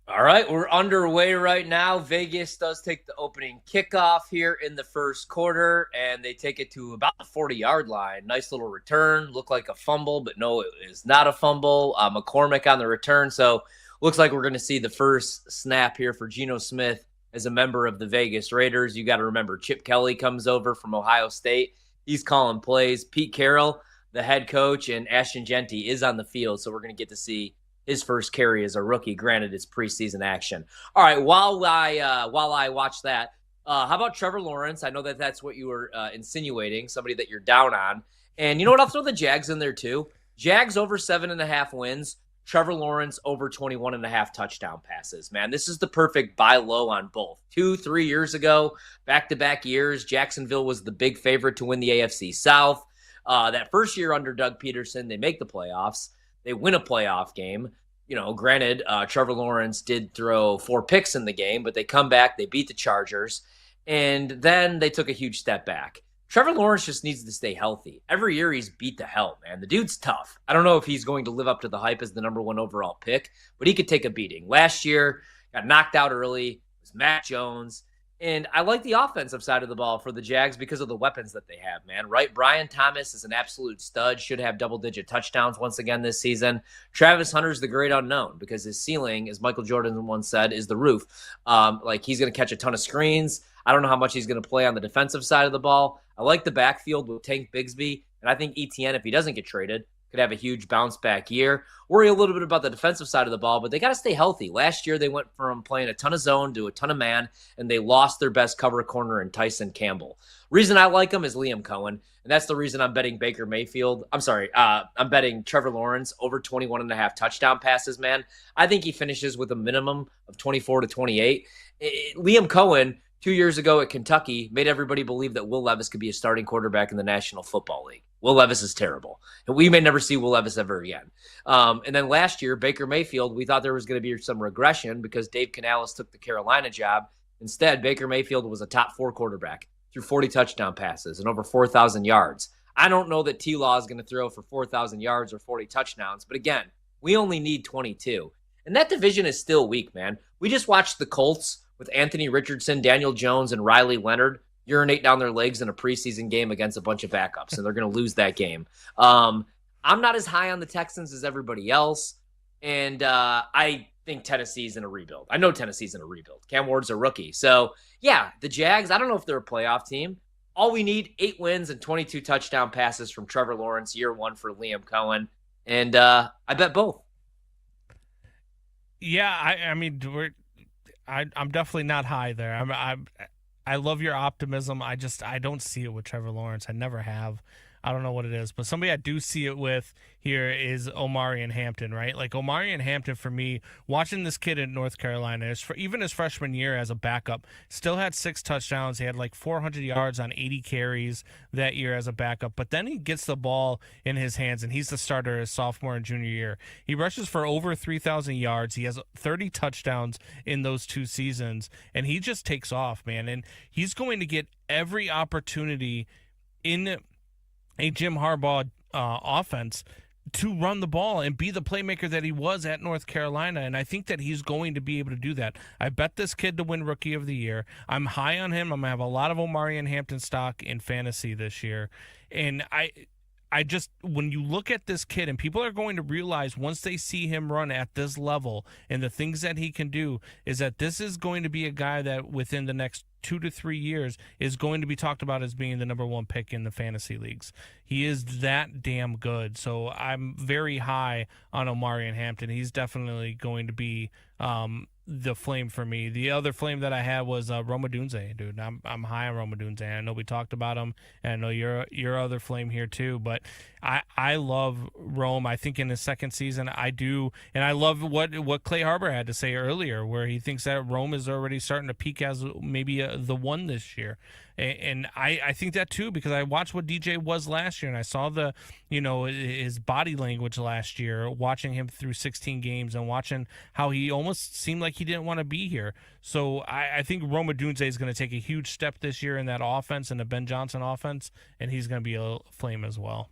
All right, we're underway right now. Vegas does take the opening kickoff here in the first quarter, and they take it to about the 40-yard line. Nice little return. Looked like a fumble, but no, it is not a fumble. McCormick on the return, so looks like we're going to see the first snap here for Geno Smith as a member of the Vegas Raiders. You got to remember, Chip Kelly comes over from Ohio State. He's calling plays. Pete Carroll, the head coach, and Ashton Genty is on the field, so we're going to get to see his first carry as a rookie. Granted, it's preseason action. All right, while I watch that, how about Trevor Lawrence? I know that that's what you were insinuating, somebody that you're down on. And you know what? I'll throw the Jags in there too. Jags over 7.5 wins. Trevor Lawrence over 21.5 touchdown passes. Man, this is the perfect buy low on both. 2-3 years ago, back-to-back years, Jacksonville was the big favorite to win the AFC South. That first year under Doug Peterson, they make the playoffs. They win a playoff game. Granted, Trevor Lawrence did throw 4 picks in the game, but they come back, they beat the Chargers, and then they took a huge step back. Trevor Lawrence just needs to stay healthy. Every year he's beat the hell, man. The dude's tough. I don't know if he's going to live up to the hype as the number 1 overall pick, but he could take a beating. Last year, got knocked out early. It was Matt Jones. And I like the offensive side of the ball for the Jags because of the weapons that they have, man. Right? Brian Thomas is an absolute stud, should have double-digit touchdowns once again this season. Travis Hunter's the great unknown because his ceiling, as Michael Jordan once said, is the roof. He's going to catch a ton of screens. I don't know how much he's going to play on the defensive side of the ball. I like the backfield with Tank Bigsby, and I think ETN, if he doesn't get traded, could have a huge bounce-back year. Worry a little bit about the defensive side of the ball, but they got to stay healthy. Last year, they went from playing a ton of zone to a ton of man, and they lost their best cover corner in Tyson Campbell. Reason I like him is Liam Cohen, and that's the reason I'm betting Baker Mayfield. I'm betting Trevor Lawrence over 21.5 touchdown passes, man. I think he finishes with a minimum of 24 to 28. Liam Cohen, 2 years ago at Kentucky, made everybody believe that Will Levis could be a starting quarterback in the National Football League. Will Levis is terrible. And we may never see Will Levis ever again. And then last year, Baker Mayfield, we thought there was going to be some regression because Dave Canales took the Carolina job. Instead, Baker Mayfield was a top 4 quarterback through 40 touchdown passes and over 4,000 yards. I don't know that T-Law is going to throw for 4,000 yards or 40 touchdowns, but again, we only need 22. And that division is still weak, man. We just watched the Colts with Anthony Richardson, Daniel Jones, and Riley Leonard urinate down their legs in a preseason game against a bunch of backups, and they're going to lose that game. I'm not as high on the Texans as everybody else, and I think Tennessee's in a rebuild. I know Tennessee's in a rebuild. Cam Ward's a rookie. So, yeah, the Jags, I don't know if they're a playoff team. All we need, 8 wins and 22 touchdown passes from Trevor Lawrence, year 1 for Liam Cohen, and I bet both. Yeah, I'm definitely not high there. I love your optimism. I don't see it with Trevor Lawrence. I never have. I don't know what it is, but somebody I do see it with here is Omarion Hampton, right? Like Omarion Hampton, for me, watching this kid in North Carolina, even his freshman year as a backup, still had 6 touchdowns. He had like 400 yards on 80 carries that year as a backup, but then he gets the ball in his hands, and he's the starter his sophomore and junior year. He rushes for over 3,000 yards. He has 30 touchdowns in those 2 seasons, and he just takes off, man. And he's going to get every opportunity in a Jim Harbaugh offense to run the ball and be the playmaker that he was at North Carolina. And I think that he's going to be able to do that. I bet this kid to win Rookie of the Year. I'm high on him. I'm going to have a lot of Omarion Hampton stock in fantasy this year. And I just, when you look at this kid, and people are going to realize once they see him run at this level and the things that he can do, is that this is going to be a guy that within the next 2 to 3 years is going to be talked about as being the number 1 pick in the fantasy leagues. He is that damn good. So I'm very high on Omarion Hampton. He's definitely going to be the flame for me. The other flame that I had was Rome Odunze, dude. I'm high on Rome Odunze. I know we talked about him, and I know your other flame here too. But I love Rome. I think in his second season, I do, and I love what Clay Harbor had to say earlier, where he thinks that Rome is already starting to peak as maybe the one this year. And I think that too, because I watched what DJ was last year, and I saw his body language last year, watching him through 16 games and watching how he almost seemed like he didn't want to be here. So I think Rome Odunze is going to take a huge step this year in that offense, in the Ben Johnson offense, and he's going to be a flame as well.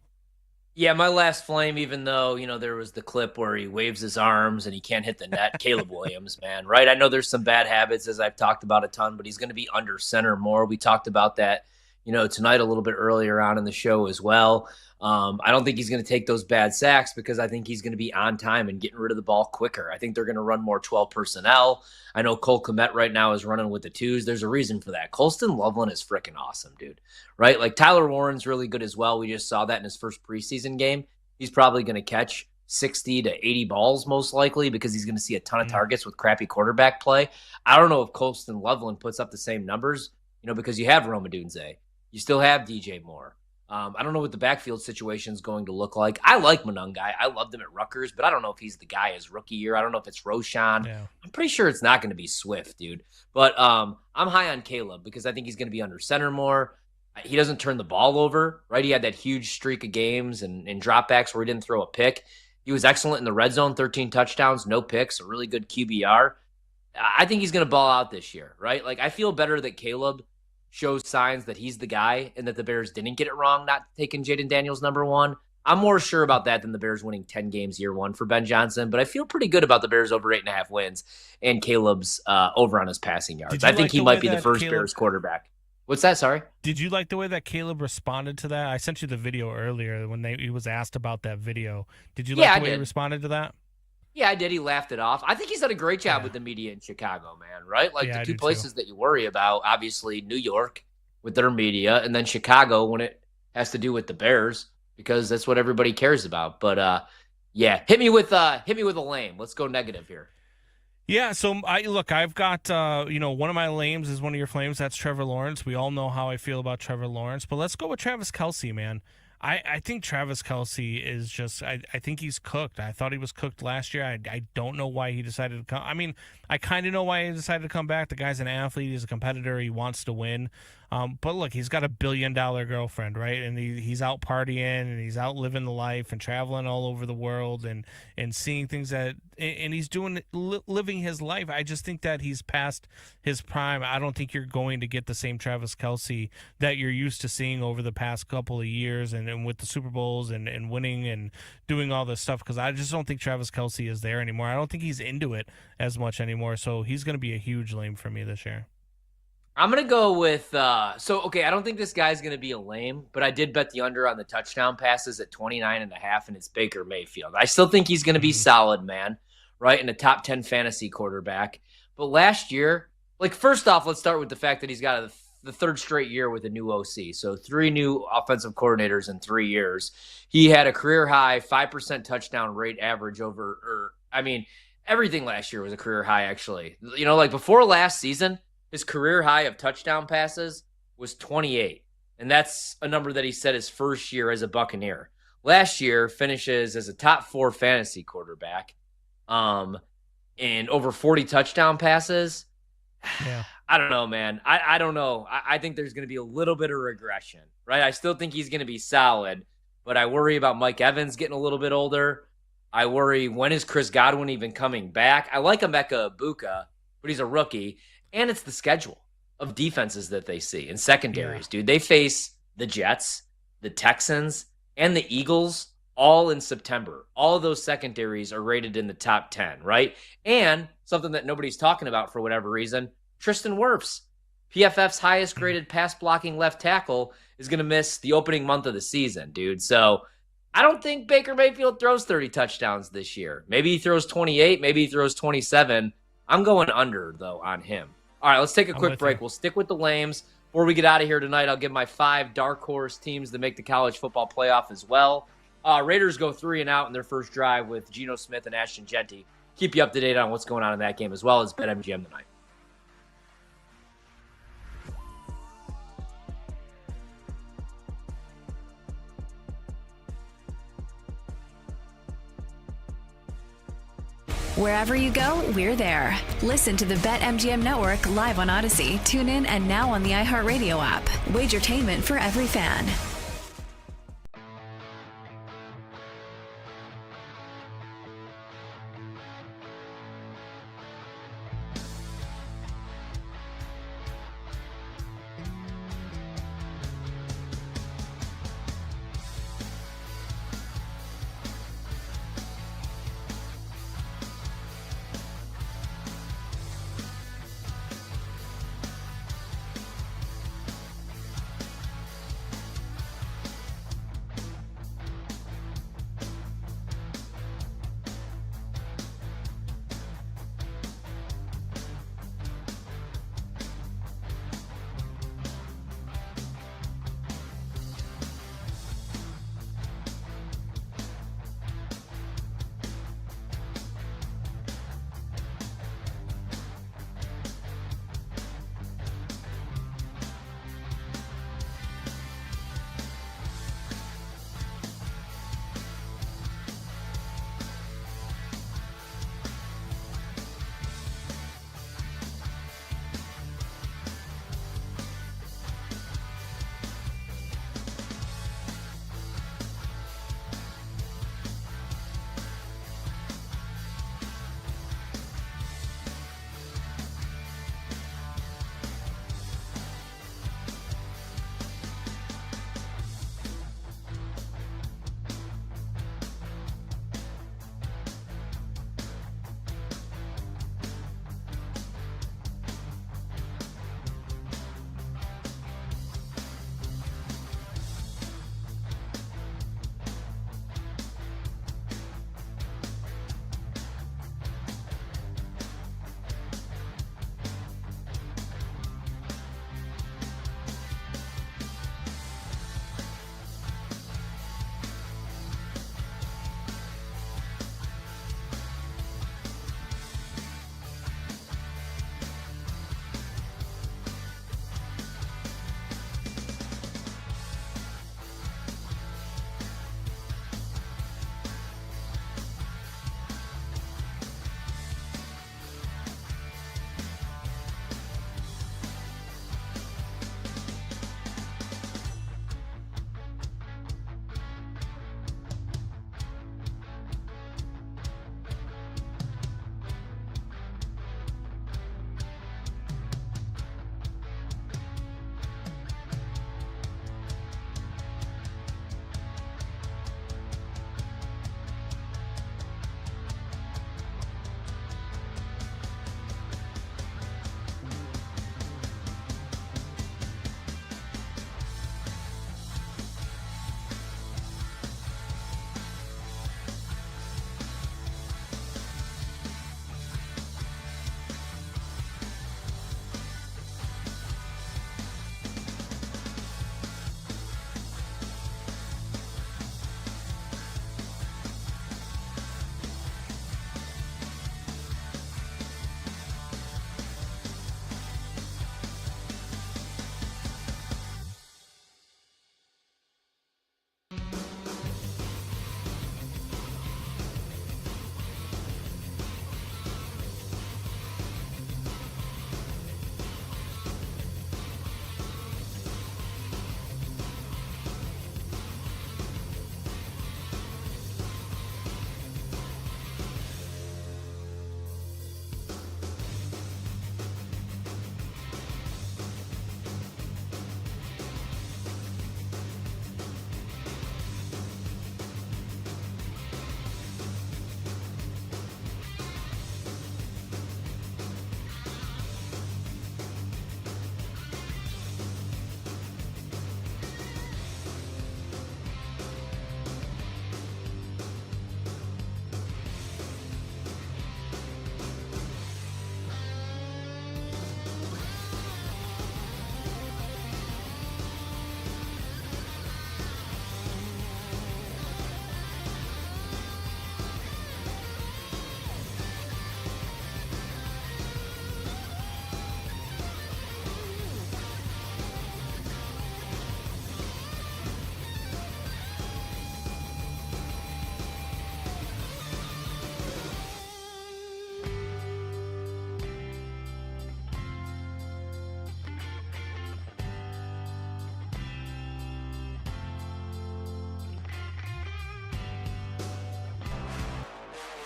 Yeah, my last flame, even though, there was the clip where he waves his arms and he can't hit the net, Caleb Williams, man, right? I know there's some bad habits, as I've talked about a ton, but he's going to be under center more. We talked about that, tonight a little bit earlier on in the show as well. I don't think he's going to take those bad sacks because I think he's going to be on time and getting rid of the ball quicker. I think they're going to run more 12 personnel. I know Cole Kmet right now is running with the 2s. There's a reason for that. Colston Loveland is freaking awesome, dude. Right? Like Tyler Warren's really good as well. We just saw that in his first preseason game. He's probably going to catch 60 to 80 balls most likely because he's going to see a ton of targets with crappy quarterback play. I don't know if Colston Loveland puts up the same numbers, because you have Rome Odunze. You still have DJ Moore. I don't know what the backfield situation is going to look like. I like Monungai. I loved him at Rutgers, but I don't know if he's the guy his rookie year. I don't know if it's Roshan. Yeah. I'm pretty sure it's not going to be Swift, dude. But I'm high on Caleb because I think he's going to be under center more. He doesn't turn the ball over, right? He had that huge streak of games and dropbacks where he didn't throw a pick. He was excellent in the red zone, 13 touchdowns, no picks, a really good QBR. I think he's going to ball out this year, right? Like, I feel better that Caleb shows signs that he's the guy and that the Bears didn't get it wrong not taking Jaden Daniels number 1. I'm more sure about that than the Bears winning 10 games year 1 for Ben Johnson, but I feel pretty good about the Bears over 8.5 wins and Caleb's over on his passing yards. I think he might be the first Bears quarterback. What's that? Sorry? Did you like the way that Caleb responded to that? I sent you the video earlier when he was asked about that video. Did you like the way he responded to that? Yeah, I did. He laughed it off. I think he's done a great job with the media in Chicago, man, right? Like the two places that you worry about, obviously New York with their media and then Chicago when it has to do with the Bears because that's what everybody cares about. But hit me with a lame. Let's go negative here. Yeah, so I've got one of my lames is one of your flames. That's Trevor Lawrence. We all know how I feel about Trevor Lawrence, but let's go with Travis Kelce, man. I think Travis Kelce is just I think he's cooked. I thought he was cooked last year. I don't know why he decided to come. I mean, I kind of know why he decided to come back. The guy's an athlete. He's a competitor. He wants to win. But look, he's got $1 billion girlfriend, right? And he's out partying and he's out living the life and traveling all over the world and seeing things and he's living his life. I just think that he's past his prime. I don't think you're going to get the same Travis Kelce that you're used to seeing over the past couple of years and with the Super Bowls and winning and doing all this stuff because I just don't think Travis Kelce is there anymore. I don't think he's into it as much anymore. So he's going to be a huge lame for me this year. I'm going to go with, I don't think this guy's going to be a lame, but I did bet the under on the touchdown passes at 29.5, and it's Baker Mayfield. I still think he's going to be solid, man, right, in a top 10 fantasy quarterback. But last year, first off, let's start with the fact that he's got the third straight year with a new OC. So 3 new offensive coordinators in 3 years. He had a career high 5% touchdown rate average everything last year was a career high, actually. Before last season, his career high of touchdown passes was 28. And that's a number that he set his first year as a Buccaneer. Last year, finishes as a top 4 fantasy quarterback, and over 40 touchdown passes. Yeah. I don't know, man. I don't know. I think there's going to be a little bit of regression, right? I still think he's going to be solid, but I worry about Mike Evans getting a little bit older. I worry, when is Chris Godwin even coming back? I like Emeka Ibuka, but he's a rookie, and it's the schedule of defenses that they see and secondaries, dude. They face the Jets, the Texans, and the Eagles all in September. All of those secondaries are rated in the top 10, right? And something that nobody's talking about for whatever reason, Tristan Wirfs, PFF's highest graded pass blocking left tackle, is going to miss the opening month of the season, dude. So I don't think Baker Mayfield throws 30 touchdowns this year. Maybe he throws 28, maybe he throws 27. I'm going under, though, on him. All right, let's take a quick break. We'll stick with the lames. Before we get out of here tonight, I'll give my 5 dark horse teams to make the college football playoff as well. Raiders go 3 and out in their first drive with Geno Smith and Ashton Genty. Keep you up to date on what's going on in that game, as well as BetMGM tonight. Wherever you go, we're there. Listen to the BetMGM Network live on Odyssey, TuneIn, and now on the iHeartRadio app. Wagertainment for every fan.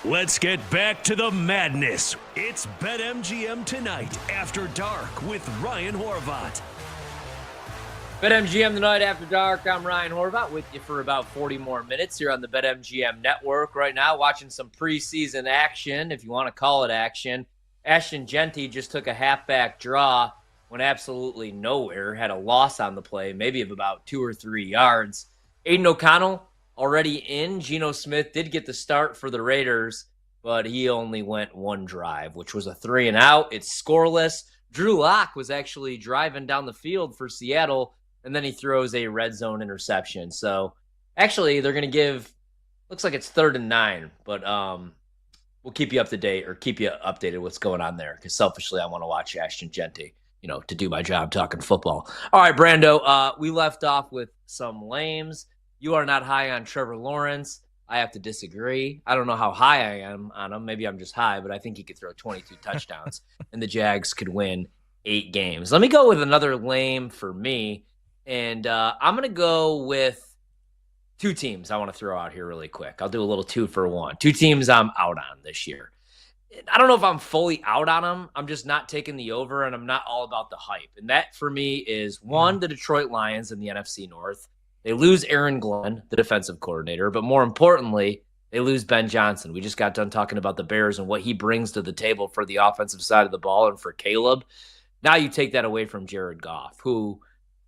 Let's get back to the madness. It's BetMGM Tonight After Dark with Ryan Horvat. BetMGM Tonight After Dark. I'm Ryan Horvat with you for about 40 more minutes here on the BetMGM Network. Right now, watching some preseason action, if you want to call it action. Ashton Genty just took a halfback draw, went absolutely nowhere, had a loss on the play, maybe of about 2 or 3 yards. Aiden O'Connell already in. Geno Smith did get the start for the Raiders, but he only went one drive, which was a 3-and-out. It's scoreless. Drew Lock was actually driving down the field for Seattle, and then he throws a red zone interception. So actually, they're going to give, looks like it's 3rd and 9, but we'll keep you up to date or keep you updated what's going on there, because selfishly, I want to watch Ashton Genty, to do my job talking football. All right, Brando, we left off with some lames. You are not high on Trevor Lawrence. I have to disagree. I don't know how high I am on him. Maybe I'm just high, but I think he could throw 22 touchdowns and the Jags could win 8 games. Let me go with another lame for me. And I'm going to go with 2 teams I want to throw out here really quick. I'll do a little 2 for 1. 2 teams I'm out on this year. I don't know if I'm fully out on them. I'm just not taking the over, and I'm not all about the hype. And that, for me, is 1, the Detroit Lions in the NFC North. They lose Aaron Glenn, the defensive coordinator, but more importantly, they lose Ben Johnson. We just got done talking about the Bears and what he brings to the table for the offensive side of the ball and for Caleb. Now you take that away from Jared Goff, who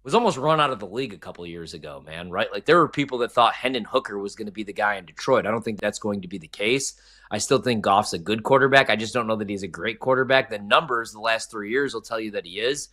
was almost run out of the league a couple of years ago, man, right? Like, there were people that thought Hendon Hooker was going to be the guy in Detroit. I don't think that's going to be the case. I still think Goff's a good quarterback. I just don't know that he's a great quarterback. The numbers the last 3 years will tell you that he is,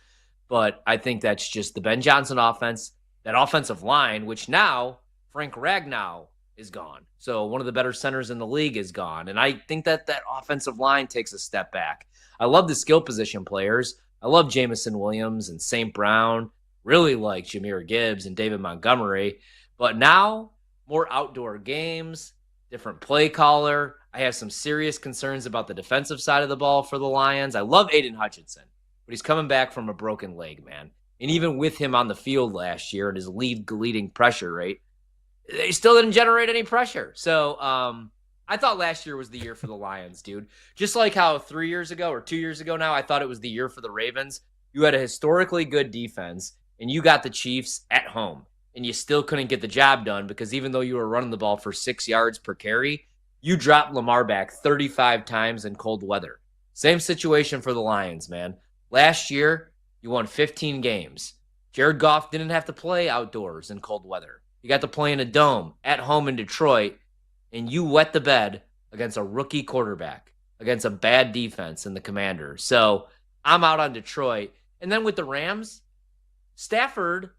but I think that's just the Ben Johnson offense. That offensive line, which now Frank Ragnow is gone. So one of the better centers in the league is gone. And I think that offensive line takes a step back. I love the skill position players. I love Jamison Williams and St. Brown. Really like Jahmyr Gibbs and David Montgomery. But now, more outdoor games, different play caller. I have some serious concerns about the defensive side of the ball for the Lions. I love Aiden Hutchinson, but he's coming back from a broken leg, man. And even with him on the field last year and his leading pressure rate, they still didn't generate any pressure. So I thought last year was the year for the Lions, dude. Just like how 3 years ago or 2 years ago now, I thought it was the year for the Ravens. You had a historically good defense, and you got the Chiefs at home, and you still couldn't get the job done because even though you were running the ball for 6 yards per carry, you dropped Lamar back 35 times in cold weather. Same situation for the Lions, man. Last year, you won 15 games. Jared Goff didn't have to play outdoors in cold weather. You got to play in a dome at home in Detroit, and you wet the bed against a rookie quarterback, against a bad defense in the Commanders. So I'm out on Detroit. And then with the Rams, Stafford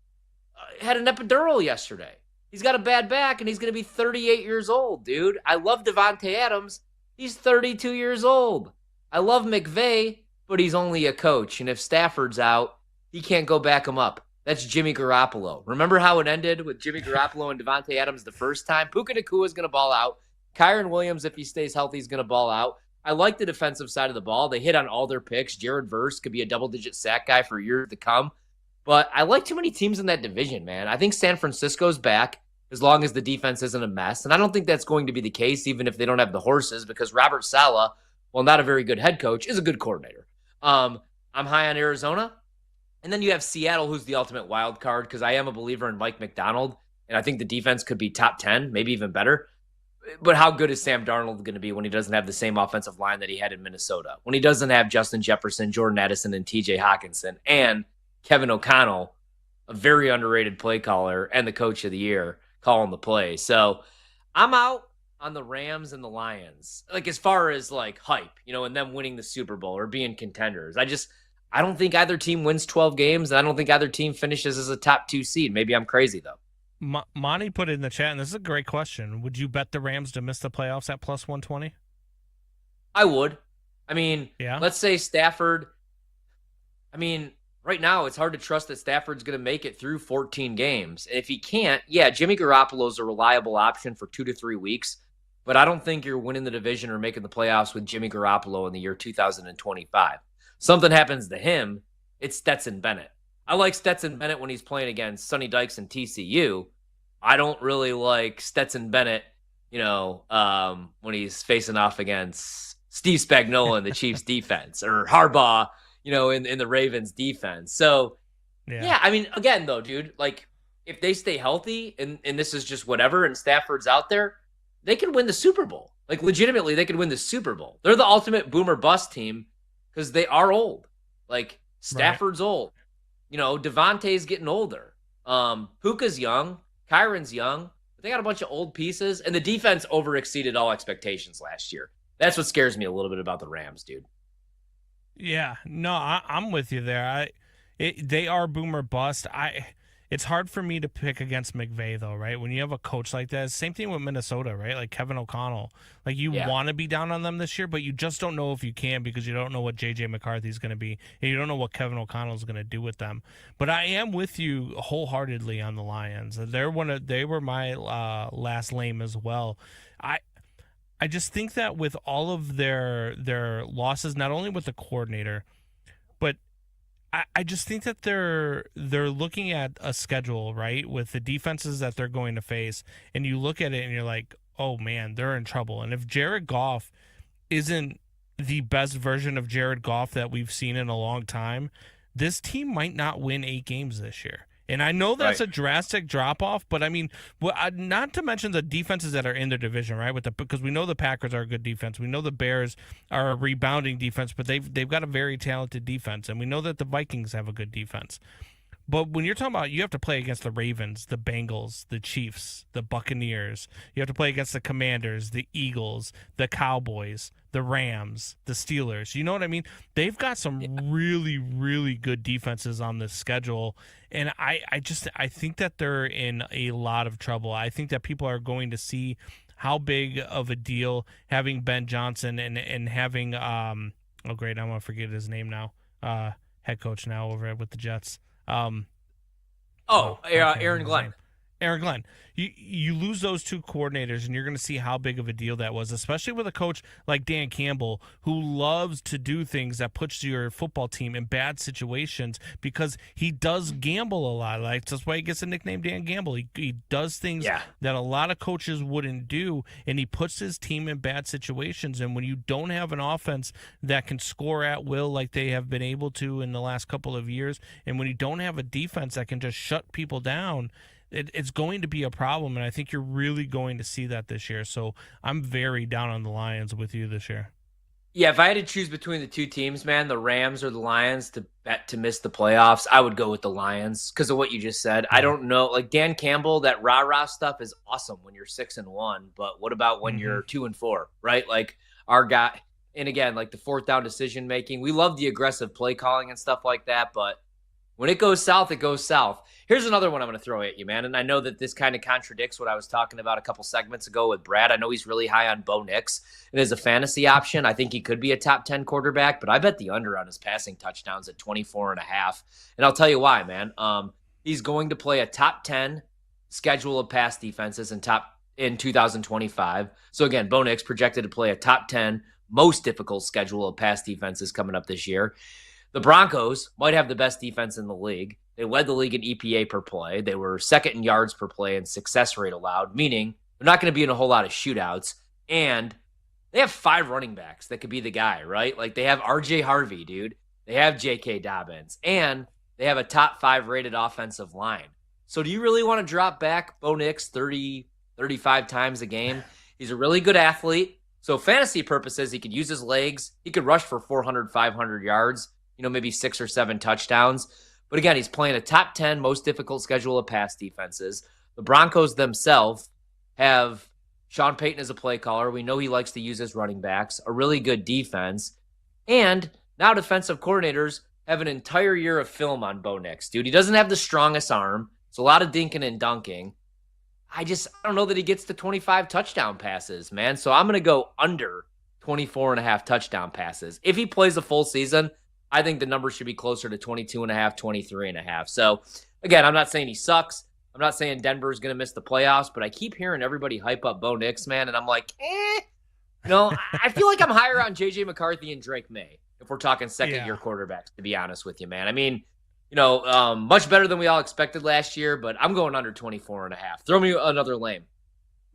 had an epidural yesterday. He's got a bad back, and he's going to be 38 years old, dude. I love Devontae Adams. He's 32 years old. I love McVay, but he's only a coach. And if Stafford's out, he can't go back him up. That's Jimmy Garoppolo. Remember how it ended with Jimmy Garoppolo and Devontae Adams the first time? Puka Nacua is going to ball out. Kyron Williams, if he stays healthy, is going to ball out. I like the defensive side of the ball. They hit on all their picks. Jared Verse could be a double-digit sack guy for years to come. But I like too many teams in that division, man. I think San Francisco's back as long as the defense isn't a mess. And I don't think that's going to be the case even if they don't have the horses because Robert Saleh, while not a very good head coach, is a good coordinator. I'm high on Arizona. And then you have Seattle, who's the ultimate wild card, because I am a believer in Mike McDonald, and I think the defense could be top 10, maybe even better. But how good is Sam Darnold going to be when he doesn't have the same offensive line that he had in Minnesota? When he doesn't have Justin Jefferson, Jordan Addison, and TJ Hawkinson, and Kevin O'Connell, a very underrated play caller, and the coach of the year calling the play. So I'm out on the Rams and the Lions, like as far as like hype, and them winning the Super Bowl or being contenders. I don't think either team wins 12 games, and I don't think either team finishes as a top 2 seed. Maybe I'm crazy, though. Monty put it in the chat, and this is a great question. Would you bet the Rams to miss the playoffs at plus 120? I would. Let's say Stafford. Right now it's hard to trust that Stafford's going to make it through 14 games. If he can't, Jimmy Garoppolo's a reliable option for 2 to 3 weeks, but I don't think you're winning the division or making the playoffs with Jimmy Garoppolo in the year 2025. Something happens to him, it's Stetson Bennett. I like Stetson Bennett when he's playing against Sonny Dykes and TCU. I don't really like Stetson Bennett when he's facing off against Steve Spagnuolo in the Chiefs defense, or Harbaugh, in the Ravens defense. So, yeah, I mean, again, though, dude, like, if they stay healthy and this is just whatever and Stafford's out there, they can win the Super Bowl. Like, legitimately, they could win the Super Bowl. They're the ultimate boomer bust team because they are old. Like, Stafford's old. Devontae's getting older. Puka's young. Kyron's young. But they got a bunch of old pieces, and the defense overexceeded all expectations last year. That's what scares me a little bit about the Rams, dude. Yeah, no, I'm with you there. They are boomer bust. It's hard for me to pick against McVay, though, right? When you have a coach like that, same thing with Minnesota, right? Like Kevin O'Connell. Like, you want to be down on them this year, but you just don't know if you can because you don't know what J.J. McCarthy's going to be, and you don't know what Kevin O'Connell's going to do with them. But I am with you wholeheartedly on the Lions. They were my last lame as well. I just think that with all of their losses, not only with the coordinator, but I just think that they're looking at a schedule, right, with the defenses that they're going to face, and you look at it and you're like, oh man, they're in trouble. And if Jared Goff isn't the best version of Jared Goff that we've seen in a long time, this team might not win 8 games this year. And I know that's a drastic drop-off, but I mean, not to mention the defenses that are in their division, right? Because we know the Packers are a good defense. We know the Bears are a rebounding defense, but they've got a very talented defense. And we know that the Vikings have a good defense. But when you're talking about, you have to play against the Ravens, the Bengals, the Chiefs, the Buccaneers. You have to play against the Commanders, the Eagles, the Cowboys, the Rams, the Steelers. You know what I mean? They've got some really, really good defenses on this schedule. And I think that they're in a lot of trouble. I think that people are going to see how big of a deal having Ben Johnson and having, oh great, I'm going to forget his name now, head coach now over with the Jets. Aaron Glenn. Aaron Glenn. You lose those two coordinators, and you're going to see how big of a deal that was, especially with a coach like Dan Campbell, who loves to do things that puts your football team in bad situations because he does gamble a lot. Like, that's why he gets the nickname Dan Gamble. He does things that a lot of coaches wouldn't do, and he puts his team in bad situations. And when you don't have an offense that can score at will like they have been able to in the last couple of years, and when you don't have a defense that can just shut people down, it's going to be a problem, and I think you're really going to see that this year. So I'm very down on the Lions with you this year. Yeah, if I had to choose between the two teams, man, the Rams or the Lions to bet to miss the playoffs, I would go with the Lions because of what you just said. I don't know. Like, Dan Campbell, that rah-rah stuff is awesome when you're 6-1, but what about when you're 2-4, right? Like, our guy, and again, like the fourth down decision making, we love the aggressive play calling and stuff like that, but when it goes south, it goes south. Here's another one I'm going to throw at you, man. And I know that this kind of contradicts what I was talking about a couple segments ago with Brad. I know he's really high on Bo Nix. And as a fantasy option, I think he could be a top 10 quarterback, but I bet the under on his passing touchdowns at 24.5. And I'll tell you why, man. He's going to play a top 10 schedule of pass defenses in 2025. So again, Bo Nix projected to play a top 10 most difficult schedule of pass defenses coming up this year. The Broncos might have the best defense in the league. They led the league in EPA per play. They were second in yards per play and success rate allowed, meaning they're not going to be in a whole lot of shootouts. And they have 5 running backs that could be the guy, right? Like, they have RJ Harvey, dude. They have J.K. Dobbins. And they have a top 5 rated offensive line. So do you really want to drop back Bo Nix 30, 35 times a game? He's a really good athlete. So fantasy purposes, he could use his legs. He could rush for 400, 500 yards. Maybe 6 or 7 touchdowns. But again, he's playing a top 10 most difficult schedule of pass defenses. The Broncos themselves have Sean Payton as a play caller. We know he likes to use his running backs, a really good defense. And now defensive coordinators have an entire year of film on Bo Nix, dude. He doesn't have the strongest arm. It's a lot of dinking and dunking. I don't know that he gets to 25 touchdown passes, man. So I'm going to go under 24.5 touchdown passes. If he plays a full season, I think the number should be closer to 22.5, 23.5. So, again, I'm not saying he sucks. I'm not saying Denver's going to miss the playoffs, but I keep hearing everybody hype up Bo Nix, man, and I'm like, I feel like I'm higher on J.J. McCarthy and Drake May if we're talking second-year quarterbacks, to be honest with you, man. I mean, much better than we all expected last year, but I'm going under 24.5. Throw me another lame.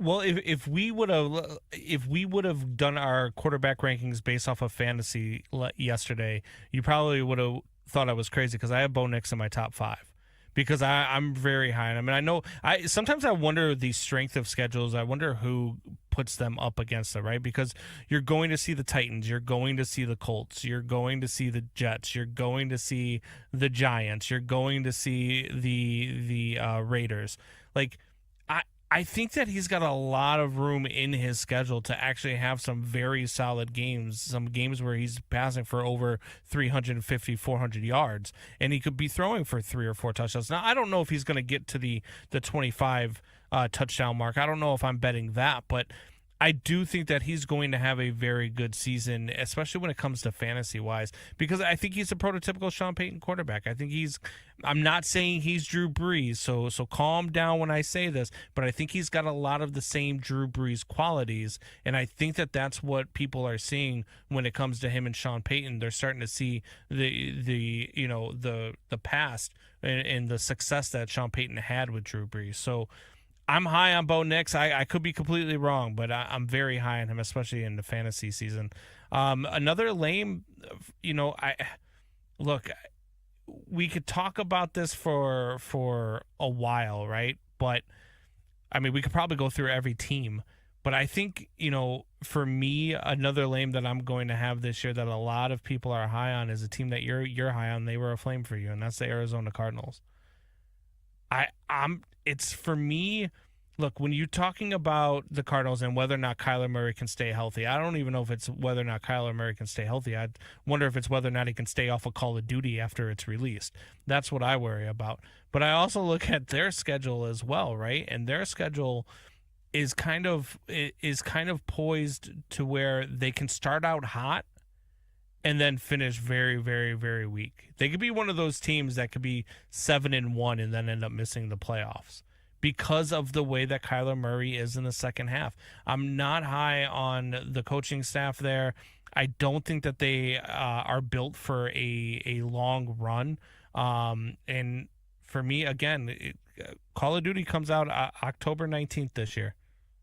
Well, if we would have done our quarterback rankings based off of fantasy yesterday, you probably would have thought I was crazy because I have Bo Nix in my top 5 because I'm very high. I mean, I know sometimes I wonder the strength of schedules. I wonder who puts them up against it, right? Because you're going to see the Titans, you're going to see the Colts, you're going to see the Jets, you're going to see the Giants, you're going to see the Raiders. Like, I think that he's got a lot of room in his schedule to actually have some very solid games, some games where he's passing for over 350, 400 yards, and he could be throwing for 3 or 4 touchdowns. Now, I don't know if he's going to get to the 25 touchdown mark. I don't know if I'm betting that, but I do think that he's going to have a very good season, especially when it comes to fantasy-wise, because I think he's a prototypical Sean Payton quarterback. I think I'm not saying he's Drew Brees, so calm down when I say this, but I think he's got a lot of the same Drew Brees qualities, and I think that that's what people are seeing when it comes to him and Sean Payton. They're starting to see the past and the success that Sean Payton had with Drew Brees. So I'm high on Bo Nix. I could be completely wrong, but I'm very high on him, especially in the fantasy season. Another lame, we could talk about this for a while, right? But I mean, we could probably go through every team. But I think, for me, another lame that I'm going to have this year that a lot of people are high on is a team that you're high on. They were a flame for you, and that's the Arizona Cardinals. It's for me, look, when you're talking about the Cardinals and whether or not Kyler Murray can stay healthy, I don't even know if it's whether or not Kyler Murray can stay healthy. I wonder if it's whether or not he can stay off of Call of Duty after it's released. That's what I worry about. But I also look at their schedule as well, right? And their schedule is kind of poised to where they can start out hot and then finish very, very, very weak. They could be one of those teams that could be 7-1 and then end up missing the playoffs because of the way that Kyler Murray is in the second half. I'm not high on the coaching staff there. I don't think that they are built for a long run. And for me, again, Call of Duty comes out October 19th this year.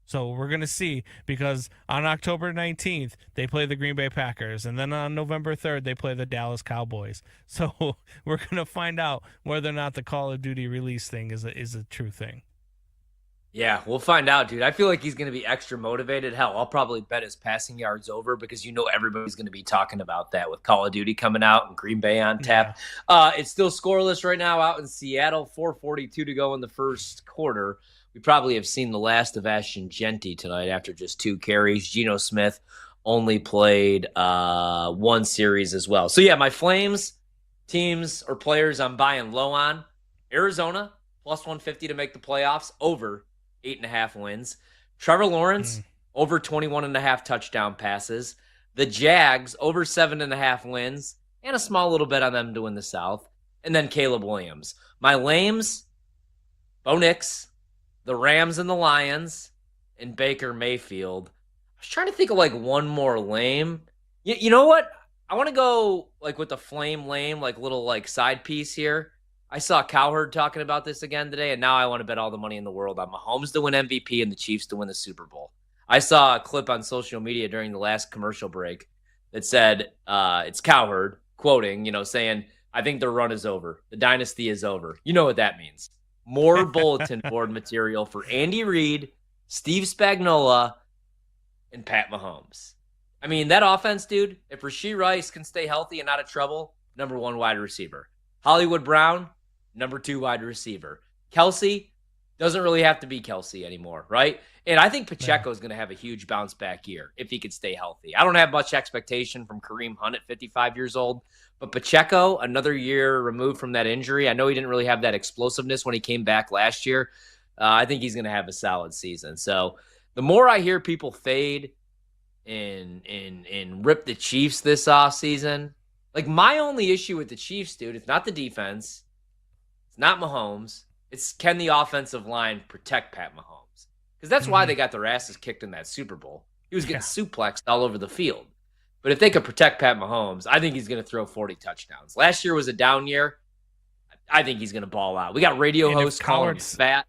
So we're going to see, because on October 19th, they play the Green Bay Packers, and then on November 3rd, they play the Dallas Cowboys. So we're going to find out whether or not the Call of Duty release thing is a true thing. Yeah, we'll find out, dude. I feel like he's going to be extra motivated. Hell, I'll probably bet his passing yards over because everybody's going to be talking about that with Call of Duty coming out and Green Bay on tap. Yeah. It's still scoreless right now out in Seattle, 4:42 to go in the first quarter. We probably have seen the last of Ashton Genty tonight after just 2 carries. Geno Smith only played 1 series as well. So, yeah, my Flames teams or players I'm buying low on. Arizona, plus 150 to make the playoffs, over 8.5 wins. Trevor Lawrence, over 21.5 touchdown passes. The Jags, over 7.5 wins, and a small little bit on them to win the South. And then Caleb Williams. My lames, Bo Nix, the Rams and the Lions, and Baker Mayfield. I was trying to think of one more lame. You know what? I want to go with the flame lame, little side piece here. I saw Cowherd talking about this again today, and now I want to bet all the money in the world on Mahomes to win MVP and the Chiefs to win the Super Bowl. I saw a clip on social media during the last commercial break that said, it's Cowherd quoting, saying, I think the run is over. The dynasty is over. You know what that means. More bulletin board material for Andy Reid, Steve Spagnuolo, and Pat Mahomes. I mean, that offense, dude, if Rashee Rice can stay healthy and out of trouble, number 1 wide receiver. Hollywood Brown, number 2 wide receiver. Kelsey doesn't really have to be Kelsey anymore, right? And I think Pacheco is going to have a huge bounce back year if he could stay healthy. I don't have much expectation from Kareem Hunt at 55 years old, but Pacheco, another year removed from that injury. I know he didn't really have that explosiveness when he came back last year. I think he's going to have a solid season. So the more I hear people fade and rip the Chiefs this offseason, my only issue with the Chiefs, dude, it's not the defense. It's not Mahomes. It's can the offensive line protect Pat Mahomes? Because that's why they got their asses kicked in that Super Bowl. He was getting suplexed all over the field. But if they could protect Pat Mahomes, I think he's going to throw 40 touchdowns. Last year was a down year. I think he's going to ball out. We got radio hosts calling him fat.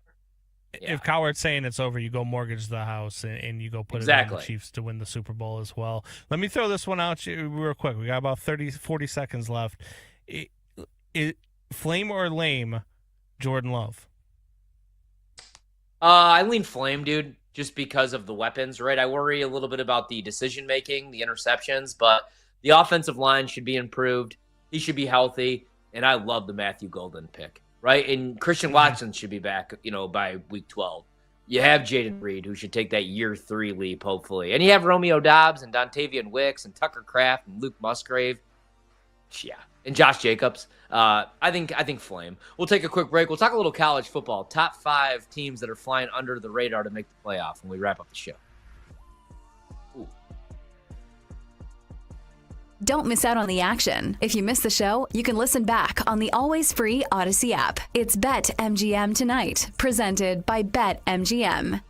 if Coward's saying it's over, you go mortgage the house and you go put it on the Chiefs to win the Super Bowl as well. Let me throw this one out to you real quick. We got about 40 seconds left. Flame or lame, Jordan Love? I lean flame, dude, just because of the weapons, right? I worry a little bit about the decision-making, the interceptions, but the offensive line should be improved. He should be healthy, and I love the Matthew Golden pick, right? And Christian Watson should be back, by week 12. You have Jaden Reed, who should take that year 3 leap, hopefully. And you have Romeo Doubs and Dontavian Wicks and Tucker Kraft and Luke Musgrave. Yeah. And Josh Jacobs. I think flame. We'll take a quick break. We'll talk a little college football. Top 5 teams that are flying under the radar to make the playoff when we wrap up the show. Don't miss out on the action. If you missed the show, you can listen back on the always free Odyssey app. It's BetMGM Tonight, presented by BetMGM.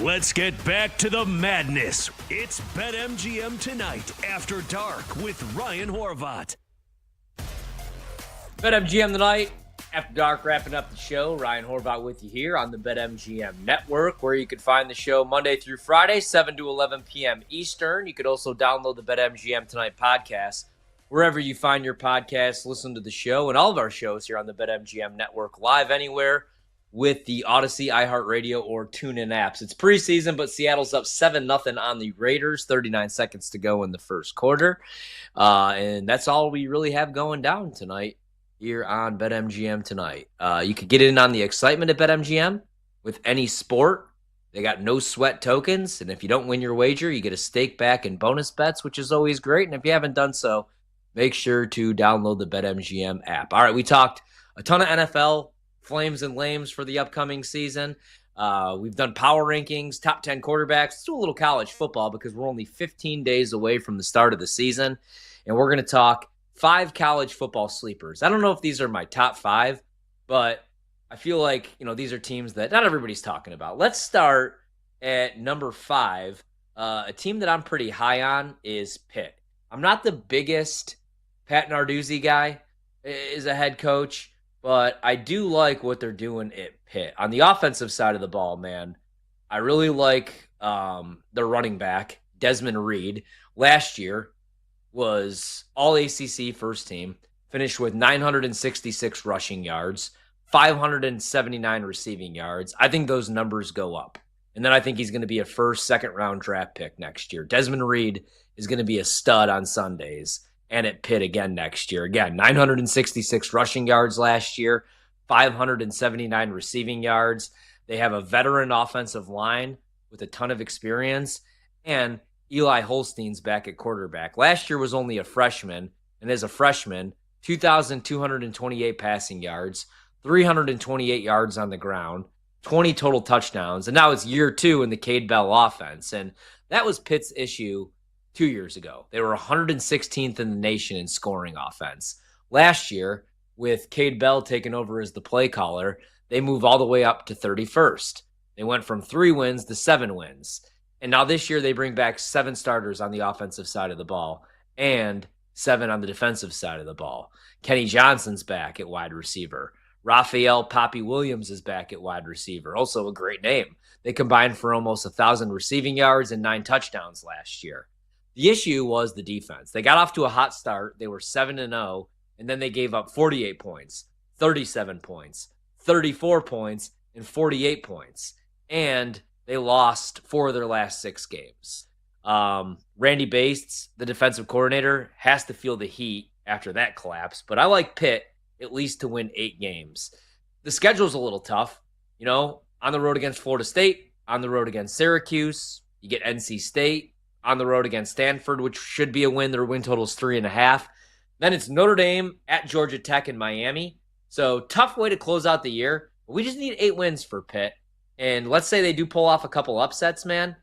Let's get back to the madness. It's BetMGM Tonight After Dark with Ryan Horvat. BetMGM Tonight After Dark, wrapping up the show. Ryan Horvat with you here on the BetMGM Network, where you can find the show Monday through Friday, 7 to 11 p.m. Eastern. You could also download the BetMGM Tonight podcast wherever you find your podcasts. Listen to the show and all of our shows here on the BetMGM Network live anywhere with the Odyssey, iHeartRadio, or TuneIn apps. It's preseason, but Seattle's up 7-0 on the Raiders, 39 seconds to go in the first quarter. And that's all we really have going down tonight here on BetMGM Tonight. You could get in on the excitement at BetMGM with any sport. They got no sweat tokens, and if you don't win your wager, you get a stake back in bonus bets, which is always great. And if you haven't done so, make sure to download the BetMGM app. All right, we talked a ton of NFL, flames and lames for the upcoming season. We've done power rankings, top 10 quarterbacks. Let's do a little college football because we're only 15 days away from the start of the season, and we're going to talk 5 college football sleepers. I don't know if these are my top 5, but I feel like, these are teams that not everybody's talking about. Let's start at number 5. A team that I'm pretty high on is Pitt. I'm not the biggest Pat Narduzzi guy as a head coach, but I do like what they're doing at Pitt. On the offensive side of the ball, man, I really like their running back, Desmond Reed. Last year was all ACC first team, finished with 966 rushing yards, 579 receiving yards. I think those numbers go up. And then I think he's going to be a first, second-round draft pick next year. Desmond Reed is going to be a stud on Sundays and at Pitt again next year. Again, 966 rushing yards last year, 579 receiving yards. They have a veteran offensive line with a ton of experience, and Eli Holstein's back at quarterback. Last year was only a freshman, and as a freshman, 2,228 passing yards, 328 yards on the ground, 20 total touchdowns, and now it's year 2 in the Cade Bell offense, and that was Pitt's issue 2 years ago. They were 116th in the nation in scoring offense. Last year, with Cade Bell taking over as the play caller, they move all the way up to 31st. They went from 3 wins to 7 wins. And now this year they bring back 7 starters on the offensive side of the ball and 7 on the defensive side of the ball. Kenny Johnson's back at wide receiver. Raphael Poppy Williams is back at wide receiver. Also a great name. They combined for almost 1,000 receiving yards and 9 touchdowns last year. The issue was the defense. They got off to a hot start. They were 7-0, and then they gave up 48 points, 37 points, 34 points, and 48 points. And they lost 4 of their last 6 games. Randy Bates, the defensive coordinator, has to feel the heat after that collapse. But I like Pitt at least to win 8 games. The schedule's a little tough. On the road against Florida State, on the road against Syracuse, you get NC State, on the road against Stanford, which should be a win. Their win total is 3.5. Then it's Notre Dame at Georgia Tech and Miami. So tough way to close out the year. But we just need 8 wins for Pitt. And let's say they do pull off a couple upsets, man.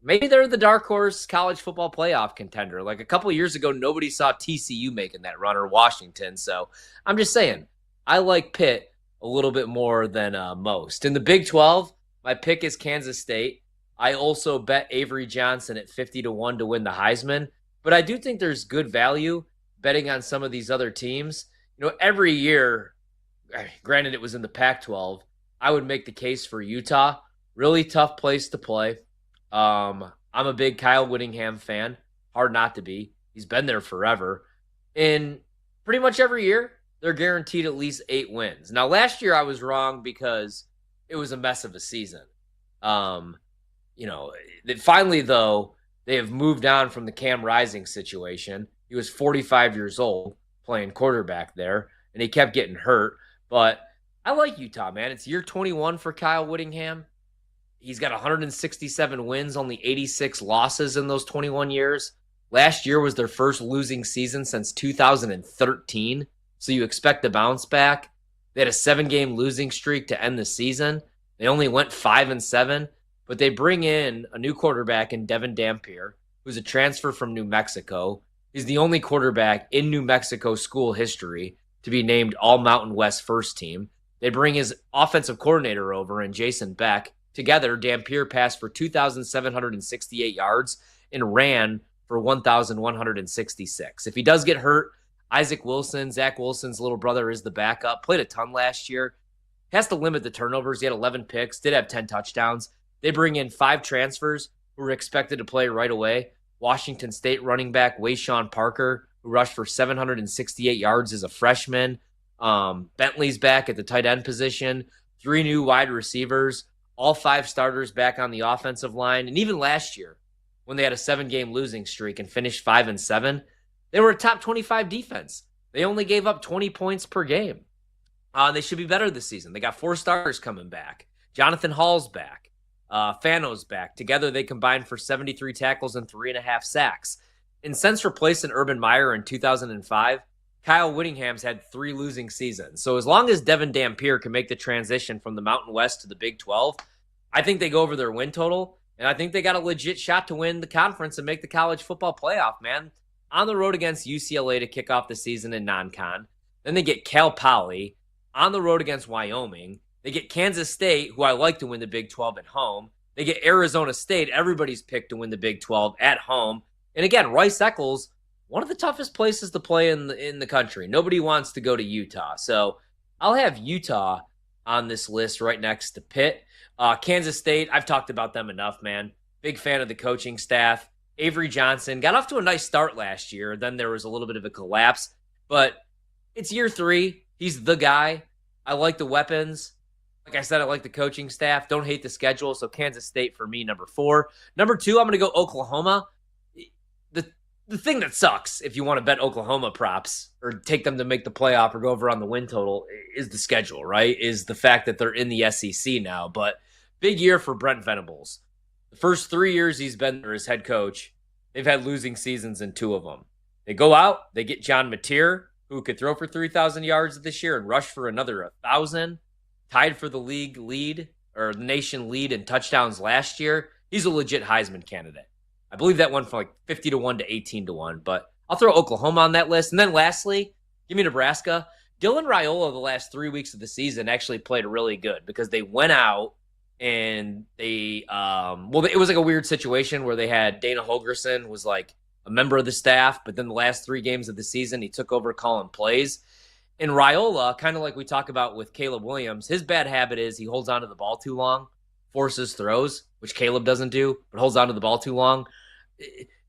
Maybe they're the dark horse college football playoff contender. Like a couple years ago, nobody saw TCU making that run or Washington. So I'm just saying, I like Pitt a little bit more than most. In the Big 12, my pick is Kansas State. I also bet Avery Johnson at 50-1 to win the Heisman. But I do think there's good value betting on some of these other teams. Every year, granted it was in the Pac-12, I would make the case for Utah. Really tough place to play. I'm a big Kyle Whittingham fan. Hard not to be. He's been there forever. And pretty much every year, they're guaranteed at least 8 wins. Now, last year I was wrong because it was a mess of a season. Finally, though, they have moved on from the Cam Rising situation. He was 45 years old playing quarterback there, and he kept getting hurt. But I like Utah, man. It's year 21 for Kyle Whittingham. He's got 167 wins, only 86 losses in those 21 years. Last year was their first losing season since 2013, so you expect a bounce back. They had a 7-game losing streak to end the season. They only went 5-7, but they bring in a new quarterback in Devin Dampier, who's a transfer from New Mexico. He's the only quarterback in New Mexico school history to be named All Mountain West first team. They bring his offensive coordinator over in Jason Beck. together, Dampier passed for 2,768 yards and ran for 1,166. If he does get hurt, Isaac Wilson, Zach Wilson's little brother, is the backup. Played a ton last year. Has to limit the turnovers. He had 11 picks, did have 10 touchdowns. They bring in 5 transfers who were expected to play right away. Washington State running back Wayshawn Parker, who rushed for 768 yards as a freshman. Bentley's back at the tight end position. 3 new wide receivers. All 5 starters back on the offensive line. And even last year, when they had a 7-game losing streak and finished 5-7, they were a top 25 defense. They only gave up 20 points per game. They should be better this season. They got 4 starters coming back. Jonathan Hall's back. Fano's back. Together, they combined for 73 tackles and 3.5 sacks. And since replacing Urban Meyer in 2005, Kyle Whittingham's had 3 losing seasons. So as long as Devin Dampier can make the transition from the Mountain West to the Big 12, I think they go over their win total. And I think they got a legit shot to win the conference and make the college football playoff, man. On the road against UCLA to kick off the season in non-con. Then they get Cal Poly. On the road against Wyoming. They get Kansas State, who I like to win the Big 12 at home. They get Arizona State, everybody's picked to win the Big 12 at home. And again, Rice-Eccles, one of the toughest places to play in the country. Nobody wants to go to Utah. So I'll have Utah on this list right next to Pitt. Kansas State, I've talked about them enough, man. Big fan of the coaching staff. Avery Johnson got off to a nice start last year. Then there was a little bit of a collapse. But it's year 3. He's the guy. I like the weapons. Like I said, I like the coaching staff. Don't hate the schedule. So Kansas State for me, number 4. Number 2, I'm going to go Oklahoma. The thing that sucks if you want to bet Oklahoma props or take them to make the playoff or go over on the win total is the schedule, right? Is the fact that they're in the SEC now. But big year for Brent Venables. The first 3 years he's been there as head coach, they've had losing seasons in 2 of them. They go out, they get John Mateer, who could throw for 3,000 yards this year and rush for another 1,000, tied for the league lead or the nation lead in touchdowns last year. He's a legit Heisman candidate. I believe that went from like 50-1 to 18-1, but I'll throw Oklahoma on that list. And then lastly, give me Nebraska. Dylan Raiola the last 3 weeks of the season actually played really good because they went out and they, it was like a weird situation where they had Dana Holgerson was like a member of the staff, but then the last 3 games of the season, he took over calling plays. And Raiola, kind of like we talk about with Caleb Williams, his bad habit is he holds onto the ball too long, forces throws, which Caleb doesn't do, but holds onto the ball too long.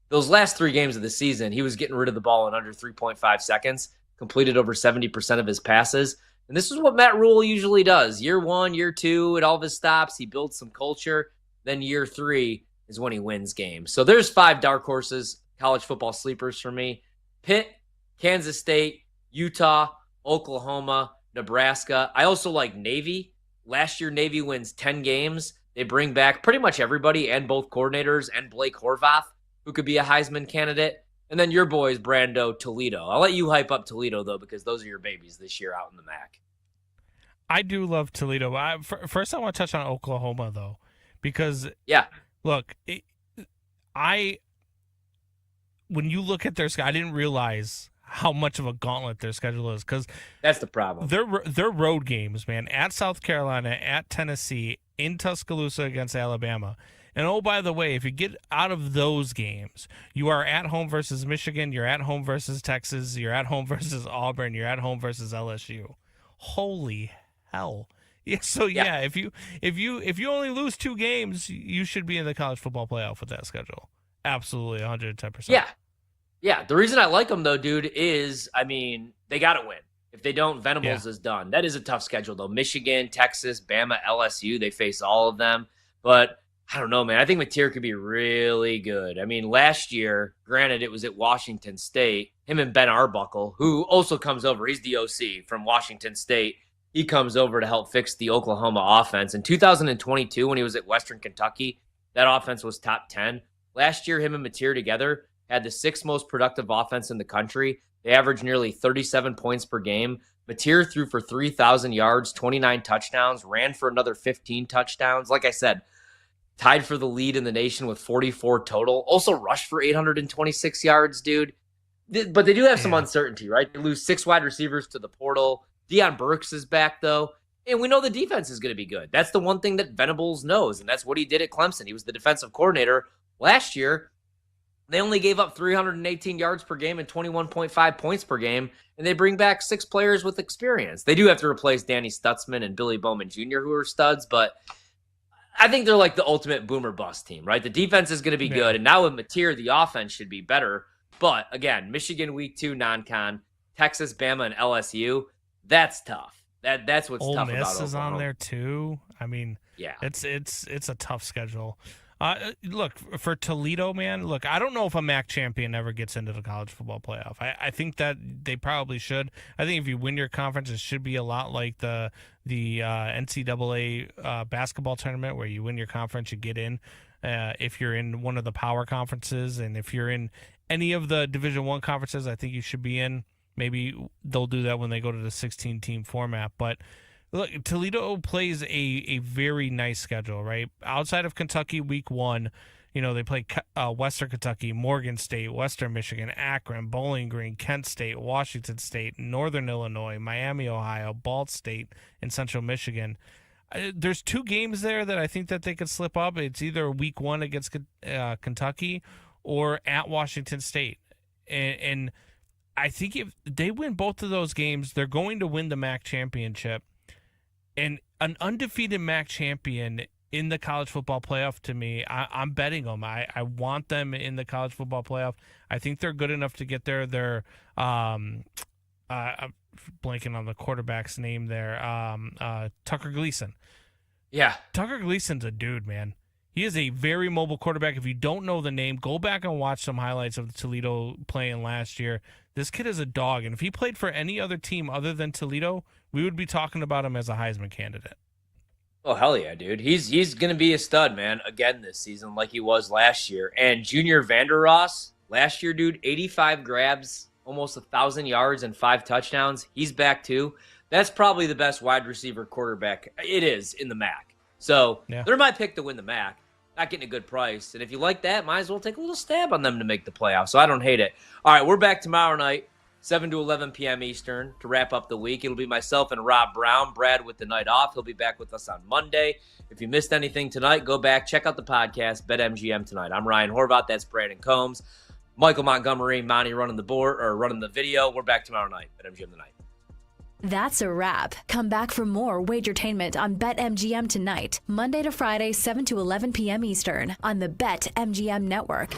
Those last 3 games of the season, he was getting rid of the ball in under 3.5 seconds, completed over 70% of his passes. And this is what Matt Rule usually does. Year 1, year 2, at all of his stops, he builds some culture. Then year 3 is when he wins games. So there's 5 dark horses, college football sleepers for me. Pitt, Kansas State, Utah, Oklahoma, Nebraska. I also like Navy. Last year, Navy wins 10 games. They bring back pretty much everybody and both coordinators and Blake Horvath, who could be a Heisman candidate. And then your boys, Brando, Toledo. I'll let you hype up Toledo, though, because those are your babies this year out in the MAC. I do love Toledo. First, I want to touch on Oklahoma, though, because, look, when you look at their schedule, I didn't realize how much of a gauntlet their schedule is, because that's the problem. Their road games, man, at South Carolina, at Tennessee, in Tuscaloosa against Alabama. And oh, by the way, if you get out of those games, you are at home versus Michigan, you're at home versus Texas, you're at home versus Auburn, you're at home versus LSU. Holy hell. Yeah, so yeah, if you only lose 2 games, you should be in the college football playoff with that schedule. Absolutely, 110%. Yeah. The reason I like them, though, dude, is, I mean, they got to win. If they don't, Venables is done. That is a tough schedule, though. Michigan, Texas, Bama, LSU, they face all of them. But I don't know, man. I think Mateer could be really good. I mean, last year, granted, it was at Washington State. Him and Ben Arbuckle, who also comes over. He's the OC from Washington State. He comes over to help fix the Oklahoma offense. In 2022, when he was at Western Kentucky, that offense was top 10. Last year, him and Mateer together had the 6th most productive offense in the country. They averaged nearly 37 points per game. Mateer threw for 3,000 yards, 29 touchdowns, ran for another 15 touchdowns. Like I said, tied for the lead in the nation with 44 total. Also rushed for 826 yards, dude. But they do have some uncertainty, right? They lose 6 wide receivers to the portal. Deion Burks is back, though. And we know the defense is going to be good. That's the one thing that Venables knows, and that's what he did at Clemson. He was the defensive coordinator last year. They only gave up 318 yards per game and 21.5 points per game, and they bring back 6 players with experience. They do have to replace Danny Stutzman and Billy Bowman Jr., who are studs, but I think they're like the ultimate boomer bust team, right? The defense is going to be good, and now with Mateer, the offense should be better. But again, Michigan week 2 non-con, Texas, Bama, and LSU, that's tough. That's what's Ole tough Miss about Oklahoma. is on there too. I mean, yeah, it's a tough schedule. Look, for Toledo, man, look, I don't know if a MAC champion ever gets into the college football playoff. I think that they probably should. I think if you win your conference, it should be a lot like the NCAA basketball tournament, where you win your conference, you get in. If you're in one of the power conferences, and if you're in any of the Division I conferences, I think you should be in. Maybe they'll do that when they go to the 16-team format. But look, Toledo plays a very nice schedule, right? Outside of Kentucky week 1, they play Western Kentucky, Morgan State, Western Michigan, Akron, Bowling Green, Kent State, Washington State, Northern Illinois, Miami, Ohio, Ball State, and Central Michigan. There's 2 games there that I think that they could slip up. It's either week 1 against Kentucky or at Washington State. And I think if they win both of those games, they're going to win the MAC championship. And an undefeated MAC champion in the college football playoff, to me, I'm betting them. I want them in the college football playoff. I think they're good enough to get there. They're I'm blanking on the quarterback's name there. Tucker Gleason. Yeah. Tucker Gleason's a dude, man. He is a very mobile quarterback. If you don't know the name, go back and watch some highlights of Toledo playing last year. This kid is a dog, and if he played for any other team other than Toledo, we would be talking about him as a Heisman candidate. Oh, hell yeah, dude. He's going to be a stud, man, again this season like he was last year. And Junior Vander Ross, last year, dude, 85 grabs, almost 1,000 yards and 5 touchdowns. He's back, too. That's probably the best wide receiver quarterback it is in the MAC. So they're my pick to win the MAC. Not getting a good price. And if you like that, might as well take a little stab on them to make the playoffs. So I don't hate it. All right, we're back tomorrow night, 7 to 11 p.m. Eastern, to wrap up the week. It'll be myself and Rob Brown. Brad with the night off. He'll be back with us on Monday. If you missed anything tonight, go back, check out the podcast, BetMGM Tonight. I'm Ryan Horvath. That's Brandon Combs. Michael Montgomery, Monty running the board or running the video. We're back tomorrow night, BetMGM Tonight. That's a wrap. Come back for more Wagertainment on BetMGM Tonight, Monday to Friday, 7 to 11 p.m. Eastern on the BetMGM Network.